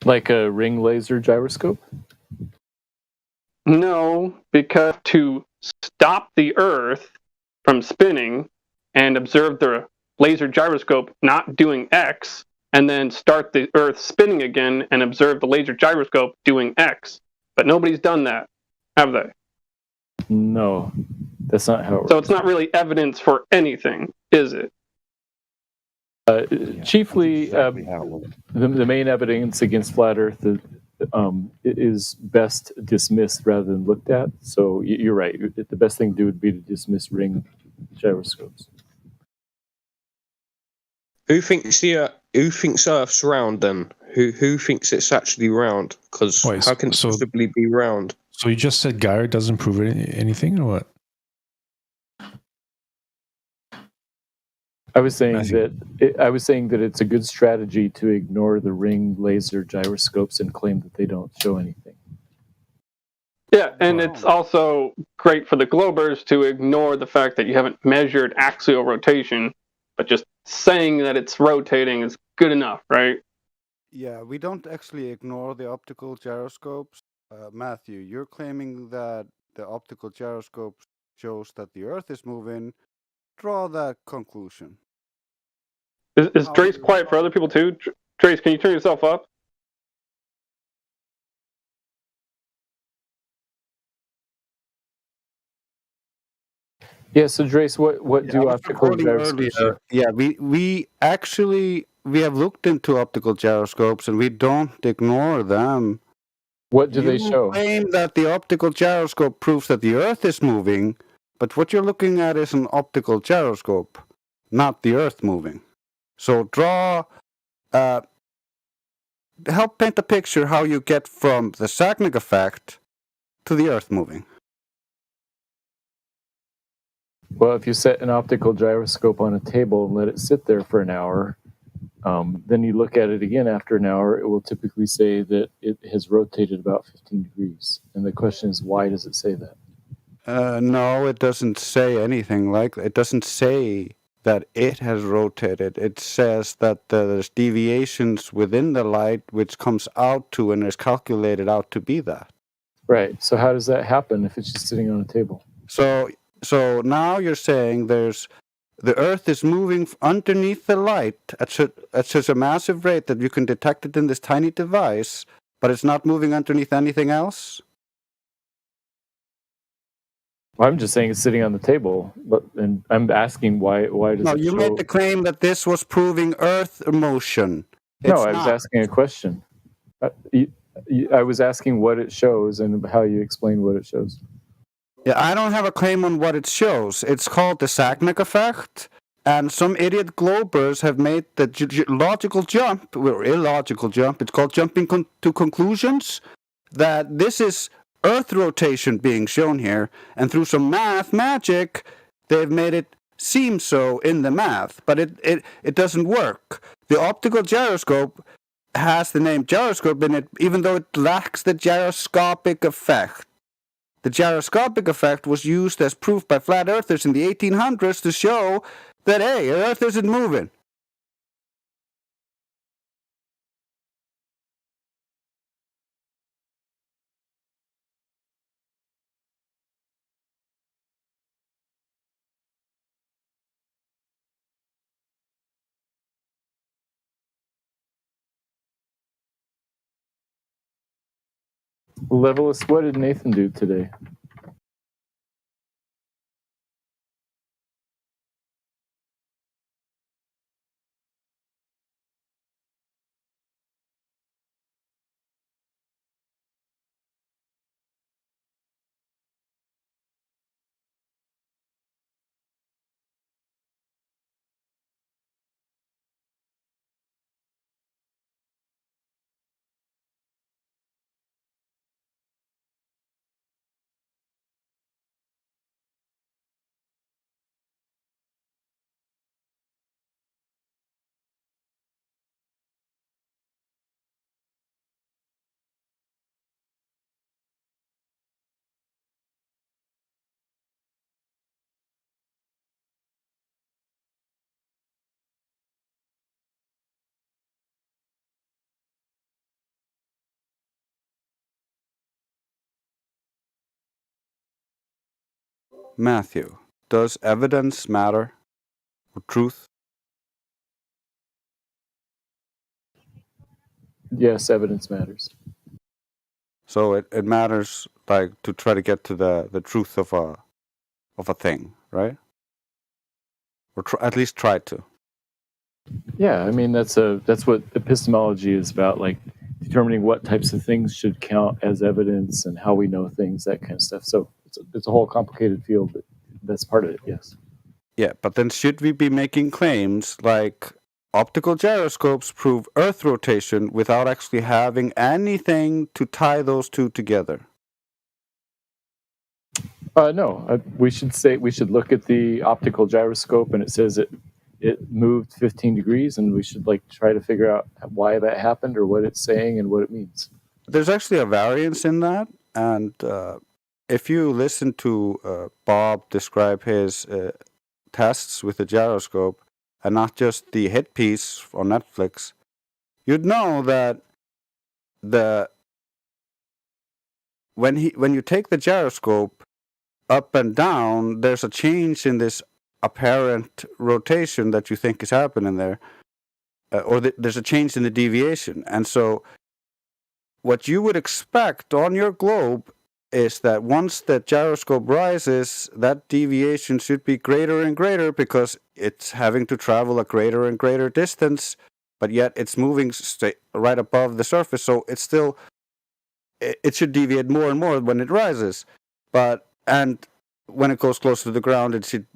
Like a ring laser gyroscope? No, because to stop the Earth from spinning and observe the laser gyroscope not doing X, and then start the Earth spinning again and observe the laser gyroscope doing X. But nobody's done that, have they? No, that's not how it works. So it's not really evidence for anything, is it? Chiefly, exactly how it works. the main evidence against flat Earth is best dismissed rather than looked at. So you're right. The best thing to do would be to dismiss ring gyroscopes. Who thinks Earth's round then? Who thinks it's actually round? Because how can it possibly be round? So you just said Gyro doesn't prove anything, or what? I was saying that it's a good strategy to ignore the ring laser gyroscopes and claim that they don't show anything. Yeah, and it's also great for the Globers to ignore the fact that you haven't measured axial rotation, but just saying that it's rotating is good enough, right? Yeah, we don't actually ignore the optical gyroscopes. Matthew, you're claiming that the optical gyroscope shows that the Earth is moving. Draw that conclusion. Is Drace quiet for other people too? Drace, can you turn yourself up? Yeah, so Drace, what do optical gyroscopes show? Yeah, we have looked into optical gyroscopes and we don't ignore them. What do they show? You claim that the optical gyroscope proves that the Earth is moving, but what you're looking at is an optical gyroscope, not the Earth moving. So help paint a picture how you get from the Sagnac effect to the Earth moving. Well, if you set an optical gyroscope on a table and let it sit there for an hour, then you look at it again after an hour, it will typically say that it has rotated about 15 degrees. And the question is, why does it say that? No, it doesn't say anything like that. It doesn't say that it has rotated. It says that there's deviations within the light which comes out to and is calculated out to be that. Right. So how does that happen if it's just sitting on a table? So now you're saying the Earth is moving underneath the light at such a massive rate that you can detect it in this tiny device, but it's not moving underneath anything else? I'm just saying it's sitting on the table, and I'm asking why does No, it you show... made the claim that this was proving Earth motion. No, I was asking a question. I was asking what it shows and how you explain what it shows. Yeah, I don't have a claim on what it shows. It's called the Sagnac effect, and some idiot Globers have made the logical jump, or illogical jump, it's called jumping to conclusions, that this is Earth rotation being shown here, and through some math magic, they've made it seem so in the math, but it doesn't work. The optical gyroscope has the name gyroscope in it, even though it lacks the gyroscopic effect. The gyroscopic effect was used as proof by flat earthers in the 1800s to show that, hey, Earth isn't moving. Levelist, what did Nathan do today? Matthew, does evidence matter? Or truth? Yes, evidence matters. So it matters, like, to try to get to the truth of a thing, right? Or at least try to. Yeah, I mean that's what epistemology is about, like determining what types of things should count as evidence and how we know things, that kind of stuff. So it's a whole complicated field, but that's part of it. Yes. Yeah, but then should we be making claims like optical gyroscopes prove Earth rotation without actually having anything to tie those two together? No, we should look at the optical gyroscope, and it says it moved 15 degrees, and we should like try to figure out why that happened or what it's saying and what it means. There's actually a variance in that, and if you listen to Bob describe his tests with the gyroscope, and not just the hit piece on Netflix, you'd know that when you take the gyroscope up and down, there's a change in this apparent rotation that you think is happening there, or there's a change in the deviation. And so what you would expect on your globe is that once the gyroscope rises, that deviation should be greater and greater because it's having to travel a greater and greater distance, but yet it's moving right above the surface, so it's still, it should deviate more and more when it rises. And when it goes closer to the ground, it should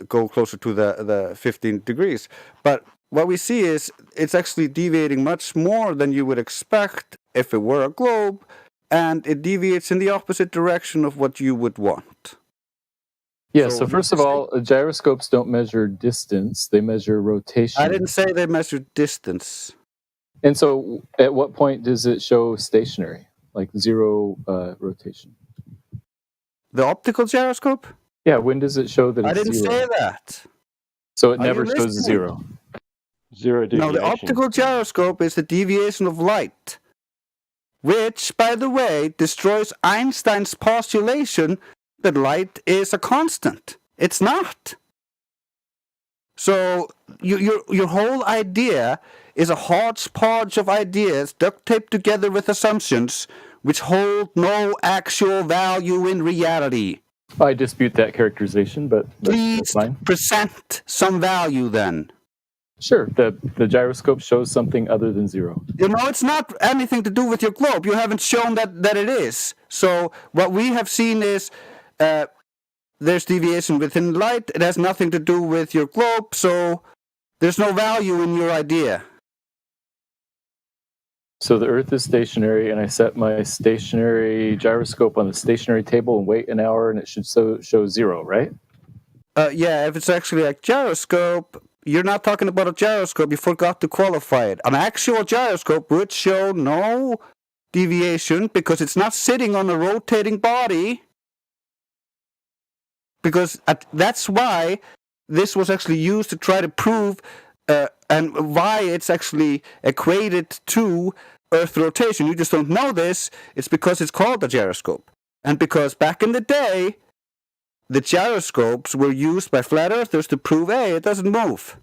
go closer to the 15 degrees. But what we see is it's actually deviating much more than you would expect if it were a globe, and it deviates in the opposite direction of what you would want. Yeah, so first of all, gyroscopes don't measure distance, they measure rotation. I didn't say they measured distance. And so at what point does it show stationary, like zero rotation? The optical gyroscope? Yeah, when does it show that it's I didn't zero? say that. So it Are you never shows listening? zero. Zero deviation. No, the optical gyroscope is the deviation of light, which, by the way, destroys Einstein's postulation that light is a constant. It's not. So your whole idea is a hodgepodge of ideas duct taped together with assumptions which hold no actual value in reality. I dispute that characterization, but Please that's fine. present some value then. Sure, the gyroscope shows something other than zero. You know, it's not anything to do with your globe. You haven't shown that it is. So what we have seen is there's deviation within light. It has nothing to do with your globe, so there's no value in your idea. So the Earth is stationary, and I set my stationary gyroscope on the stationary table and wait an hour, and it should show zero, right? Yeah, if it's actually a gyroscope, you're not talking about a gyroscope. You forgot to qualify it. An actual gyroscope would show no deviation because it's not sitting on a rotating body. Because that's why this was actually used to try to prove and why it's actually equated to Earth rotation. You just don't know this. It's because it's called a gyroscope. And because back in the day, the gyroscopes were used by flat earthers to prove, hey, it doesn't move.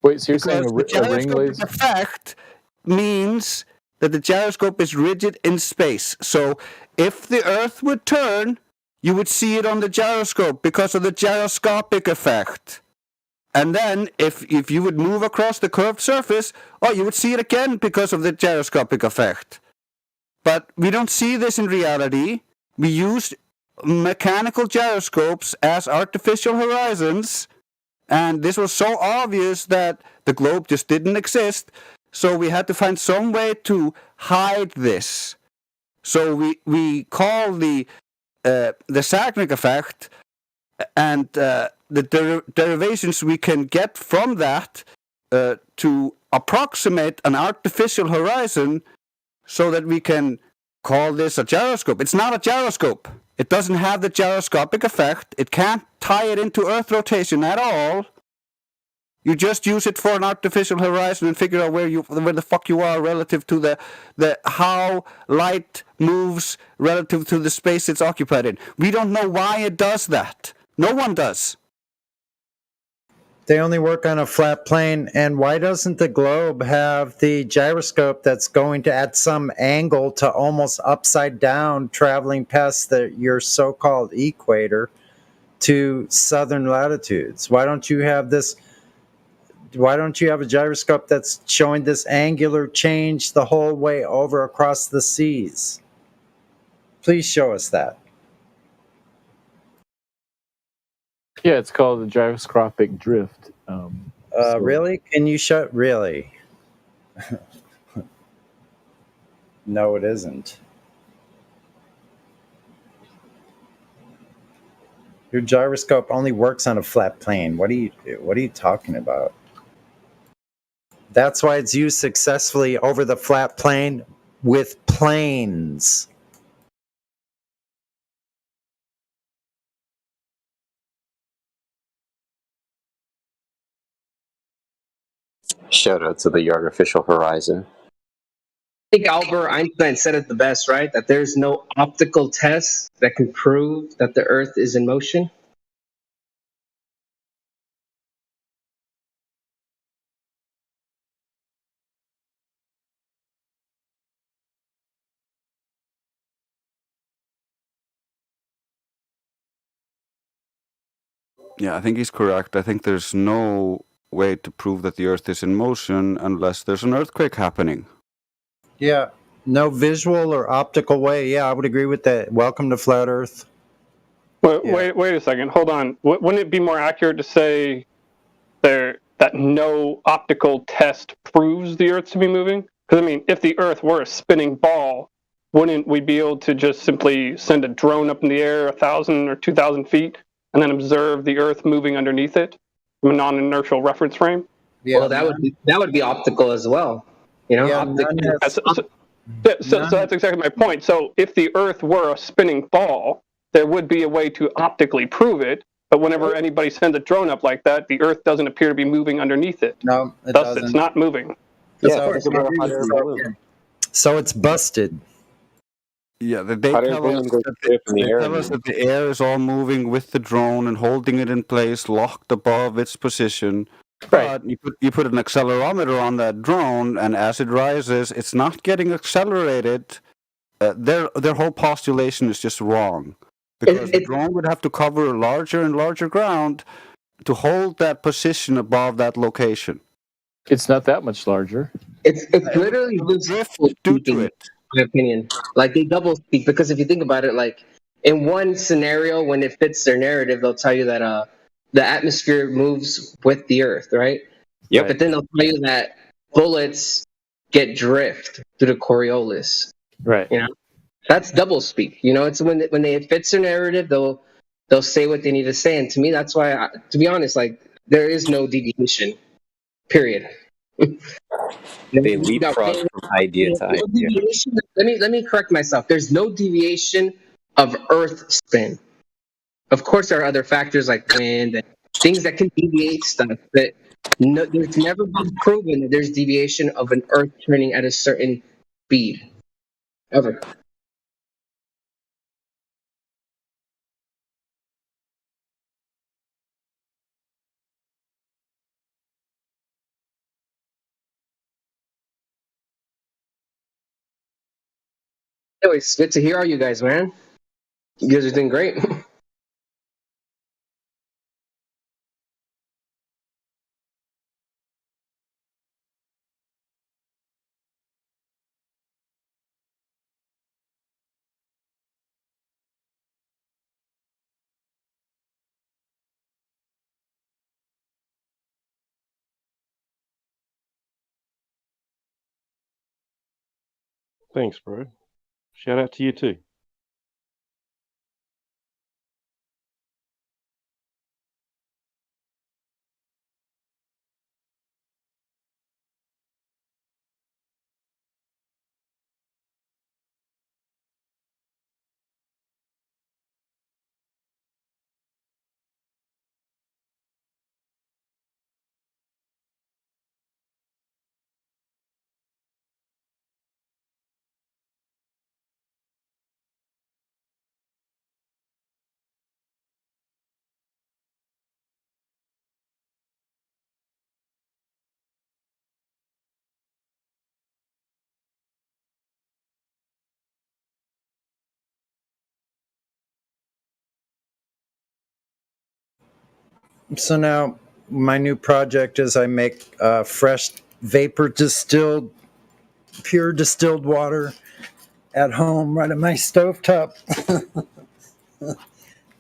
Wait, so you're saying the gyroscopic effect means that the gyroscope is rigid in space. So if the Earth would turn, you would see it on the gyroscope because of the gyroscopic effect. And then if you would move across the curved surface, you would see it again because of the gyroscopic effect. But we don't see this in reality. We use mechanical gyroscopes as artificial horizons, and this was so obvious that the globe just didn't exist, so we had to find some way to hide this. So we call the Sagnac effect and the derivations we can get from that to approximate an artificial horizon so that we can call this a gyroscope. It's not a gyroscope. It doesn't have the gyroscopic effect. It can't tie it into Earth rotation at all. You just use it for an artificial horizon and figure out where the fuck you are relative to the how light moves relative to the space it's occupied in. We don't know why it does that. No one does. They only work on a flat plane. And why doesn't the globe have the gyroscope that's going to at some angle to almost upside down, traveling past your so-called equator to southern latitudes? Why don't you have this Why don't you have a gyroscope that's showing this angular change the whole way over across the seas? Please show us that. Yeah, it's called the gyroscopic drift. Really? Can you show? Really? No, it isn't. Your gyroscope only works on a flat plane. What are you talking about? That's why it's used successfully over the flat plane with planes. Shout out to the artificial horizon. I think Albert Einstein said it the best, right? That there's no optical test that can prove that the Earth is in motion. Yeah, I think he's correct. I think there's no way to prove that the Earth is in motion unless there's an earthquake happening. Yeah, no visual or optical way. Yeah, I would agree with that. Welcome to Flat Earth. Wait a second. Hold on. Wouldn't it be more accurate to say that no optical test proves the Earth to be moving? Because I mean, if the Earth were a spinning ball, wouldn't we be able to just simply send a drone up in the air 1,000 or 2,000 feet and then observe the Earth moving underneath it from a non-inertial reference frame? Yeah, well, that would be optical as well. You know, So that's exactly my point. So if the Earth were a spinning ball, there would be a way to optically prove it. But whenever anybody sends a drone up like that, the Earth doesn't appear to be moving underneath it. No, it Thus, doesn't. it's not moving. So it's busted. Yeah, they tell us that the air is all moving with the drone and holding it in place, locked above its position. But you put an accelerometer on that drone, and as it rises, it's not getting accelerated. Their whole postulation is just wrong, because the drone would have to cover larger and larger ground to hold that position above that location. It's not that much larger. It's literally drift due to it. My opinion, like they double speak, because if you think about it, like in one scenario, when it fits their narrative, they'll tell you that the atmosphere moves with the Earth, right? Yep. But then they'll tell you that bullets get drift through the Coriolis. Right. You know, that's double speak. You know, it's when it fits their narrative, they'll say what they need to say. And to me, that's why, to be honest, like there is no deviation. Period. They leapfrog from idea to idea. Let me correct myself. There's no deviation of Earth spin. Of course, there are other factors like wind and things that can deviate stuff, but there's never been proven that there's deviation of an Earth turning at a certain speed, ever. Anyways, good to hear all you guys, man. You guys are doing great. Thanks, bro. Shout out to you too. So now, my new project is I make fresh vapor distilled, pure distilled water at home right at my stovetop.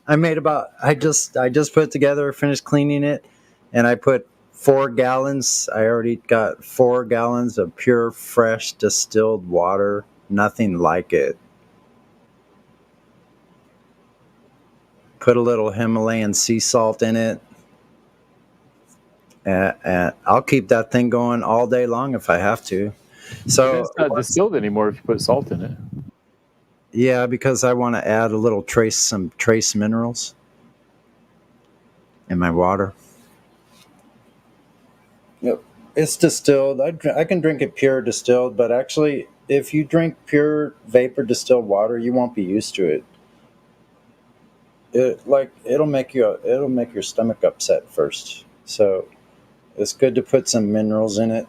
I just put it together, finished cleaning it, and I put 4 gallons. I already got 4 gallons of pure, fresh, distilled water. Nothing like it. Put a little Himalayan sea salt in it. And I'll keep that thing going all day long if I have to. So it's not distilled anymore if you put salt in it. Yeah, because I want to add some trace minerals in my water. Yep, it's distilled. I can drink it pure distilled, but actually, if you drink pure vapor distilled water, you won't be used to it. It'll make your stomach upset first. So it's good to put some minerals in it.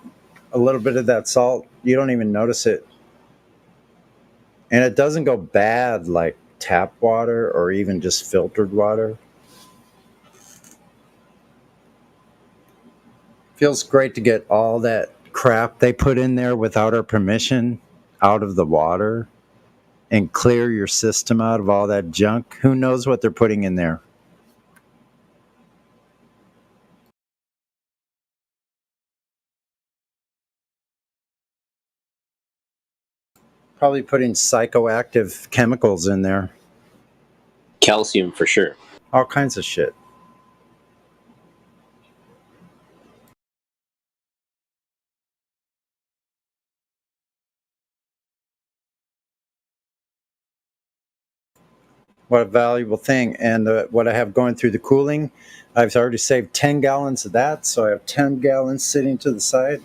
A little bit of that salt, you don't even notice it. And it doesn't go bad like tap water or even just filtered water. Feels great to get all that crap they put in there without our permission out of the water and clear your system out of all that junk. Who knows what they're putting in there? Probably putting psychoactive chemicals in there. Calcium for sure. All kinds of shit. What a valuable thing. And what I have going through the cooling, I've already saved 10 gallons of that. So I have 10 gallons sitting to the side.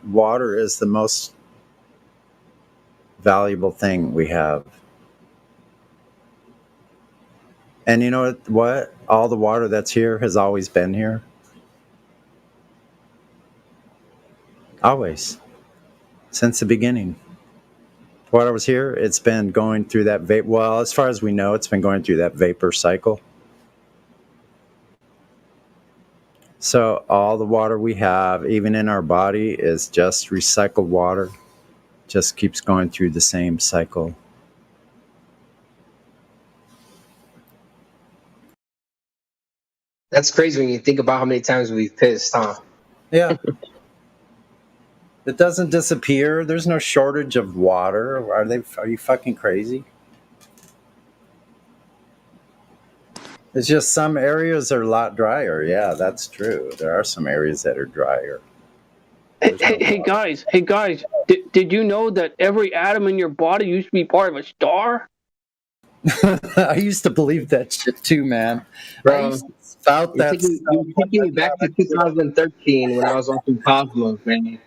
Water is the most valuable thing we have. And you know what? All the water that's here has always been here. Always. Since the beginning. While I was here, it's been going through that vapor. Well, as far as we know, it's been going through that vapor cycle. So all the water we have, even in our body, is just recycled water. Just keeps going through the same cycle. That's crazy when you think about how many times we've pissed, huh? Yeah. It doesn't disappear. There's no shortage of water. Are you fucking crazy? It's just some areas are a lot drier. Yeah, that's true. There are some areas that are drier. Hey guys, did you know that every atom in your body used to be part of a star? I used to believe that shit too, man. Bro, I used to spout that. You're taking me back to 2013 when I was watching Cosmos, man.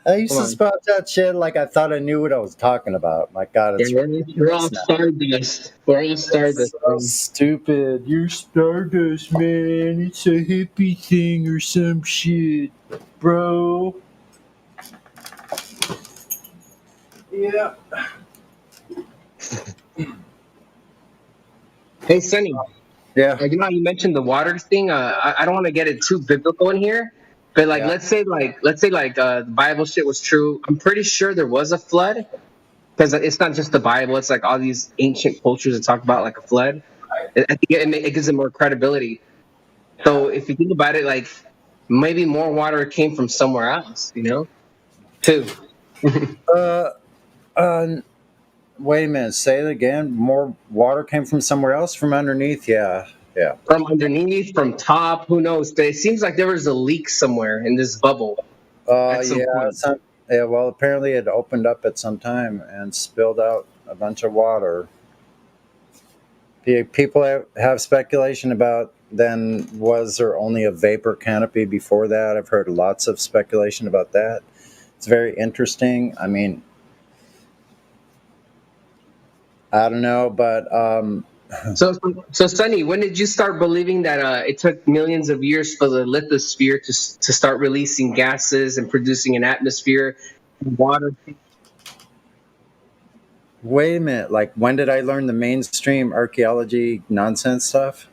I used to spout that shit like I thought I knew what I was talking about. My God, it's we're all stardust. We're all stardust. so stupid. You're stardust, man. It's a hippie thing or some shit, bro. Yeah. Hey, Sonny. Yeah. You know how you mentioned the water thing? I don't want to get it too biblical in here, but let's say the Bible shit was true. I'm pretty sure there was a flood, because it's not just the Bible. It's like all these ancient cultures that talk about like a flood. I think it gives it more credibility. So if you think about it, like maybe more water came from somewhere else, too. Wait a minute. Say it again. More water came from somewhere else, from underneath. Yeah. From underneath, from top, who knows? But it seems like there was a leak somewhere in this bubble. Yeah. Well, apparently it opened up at some time and spilled out a bunch of water. People have speculation about then was there only a vapor canopy before that? I've heard lots of speculation about that. It's very interesting. I mean, I don't know, but So Sonny, when did you start believing that it took millions of years for the lithosphere to start releasing gases and producing an atmosphere, water? wait a minute. Like, when did I learn the mainstream archaeology nonsense stuff?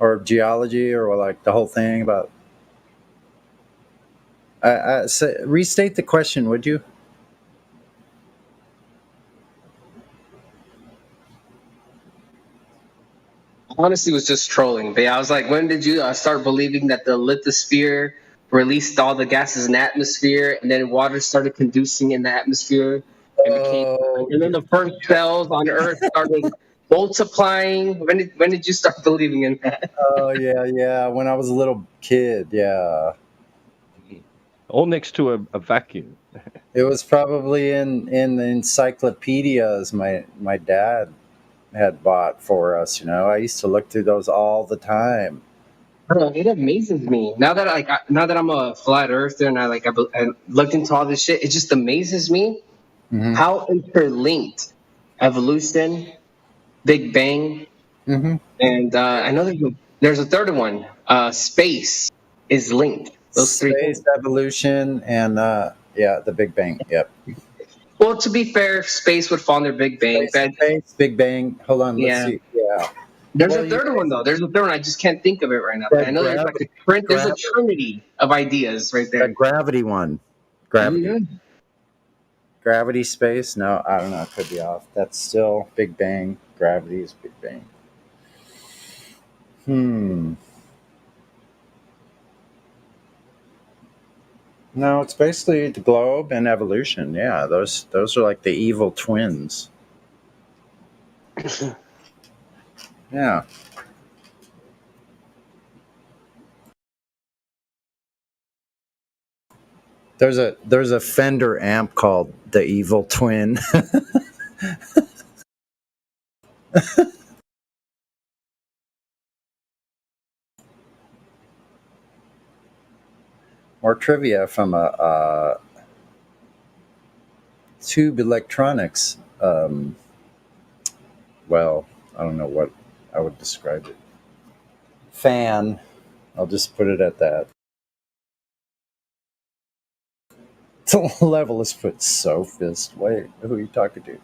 or geology, or like the whole thing about? Restate the question, would you? Honestly, was just trolling. But yeah, I was like, when did you start believing that the lithosphere released all the gases in the atmosphere, and then water started conducing in the atmosphere, and became, and then the first cells on Earth started multiplying? When did you start believing in that? Oh yeah. When I was a little kid, yeah. All next to a vacuum. It was probably in the encyclopedias my dad had bought for us. I used to look through those all the time. Bro, it amazes me now that now that I'm a flat earther and I looked into all this shit. It just amazes me Mm-hmm. how interlinked evolution, Big Bang, Mm-hmm. and I know there's a third one. Space is linked. Those three Space, things. evolution, and the Big Bang. Yep. Well, to be fair, space would fall under Big Bang. Space, Big Bang. Hold on, let's Yeah. see. Yeah. There's Well, a third one though. There's a third one. I just can't think of it right now. But I know there's like there's a trinity of ideas right there. The gravity one. Gravity. Mm-hmm. Gravity, space. No, I don't know. I could be off. That's still Big Bang. Gravity is Big Bang. No, it's basically the globe and evolution. Yeah, those are like the evil twins. Yeah. There's a Fender amp called the Evil Twin. More trivia from a Tube Electronics. Well, I don't know what I would describe it. Fan. I'll just put it at that. The level is put sophist. Wait, who are you talking to?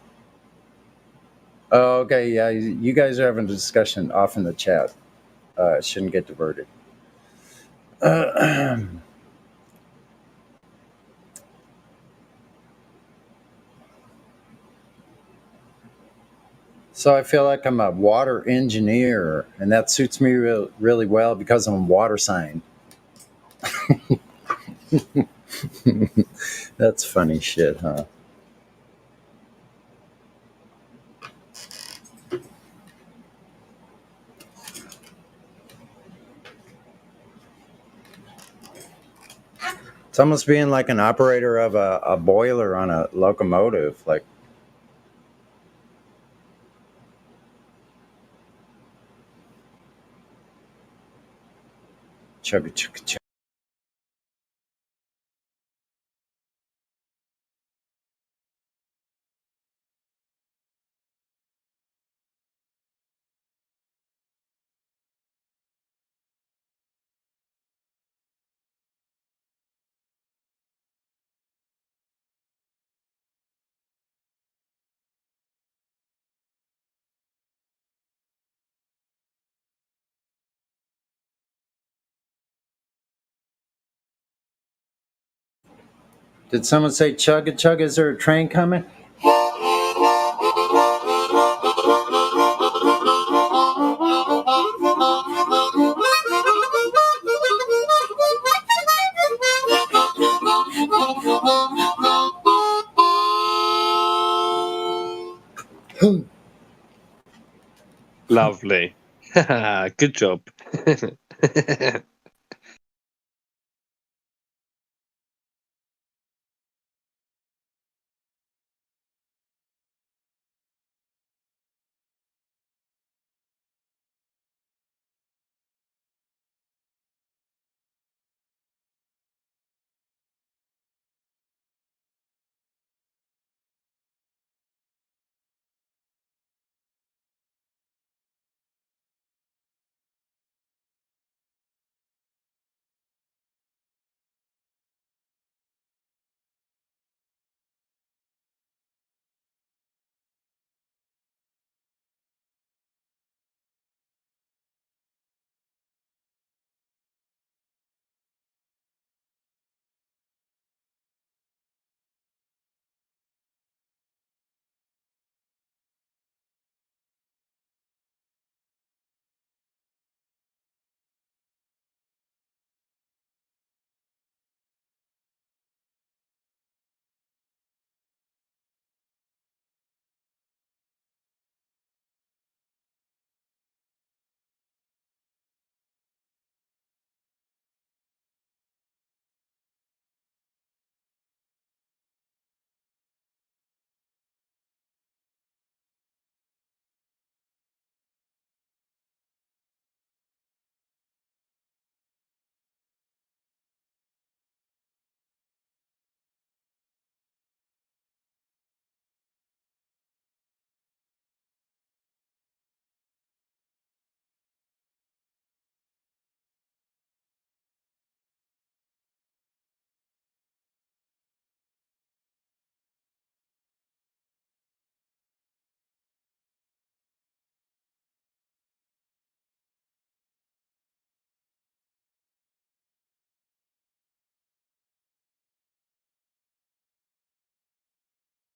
Oh, okay, yeah. You guys are having a discussion off in the chat. Shouldn't get diverted. So I feel like I'm a water engineer, and that suits me really well because I'm a water sign. That's funny shit, huh? It's almost being like an operator of a boiler on a locomotive. Like, chugga chugga chugga. Did someone say chugga chugga? Is there a train coming? Lovely. Good job.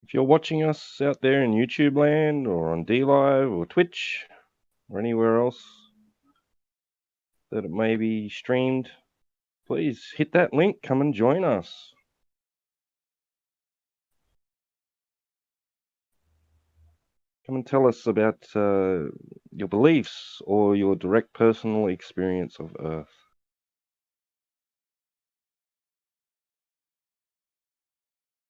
If you're watching us out there in YouTube land or on DLive or Twitch or anywhere else that it may be streamed, please hit that link, come and join us. Come and tell us about your beliefs or your direct personal experience of Earth.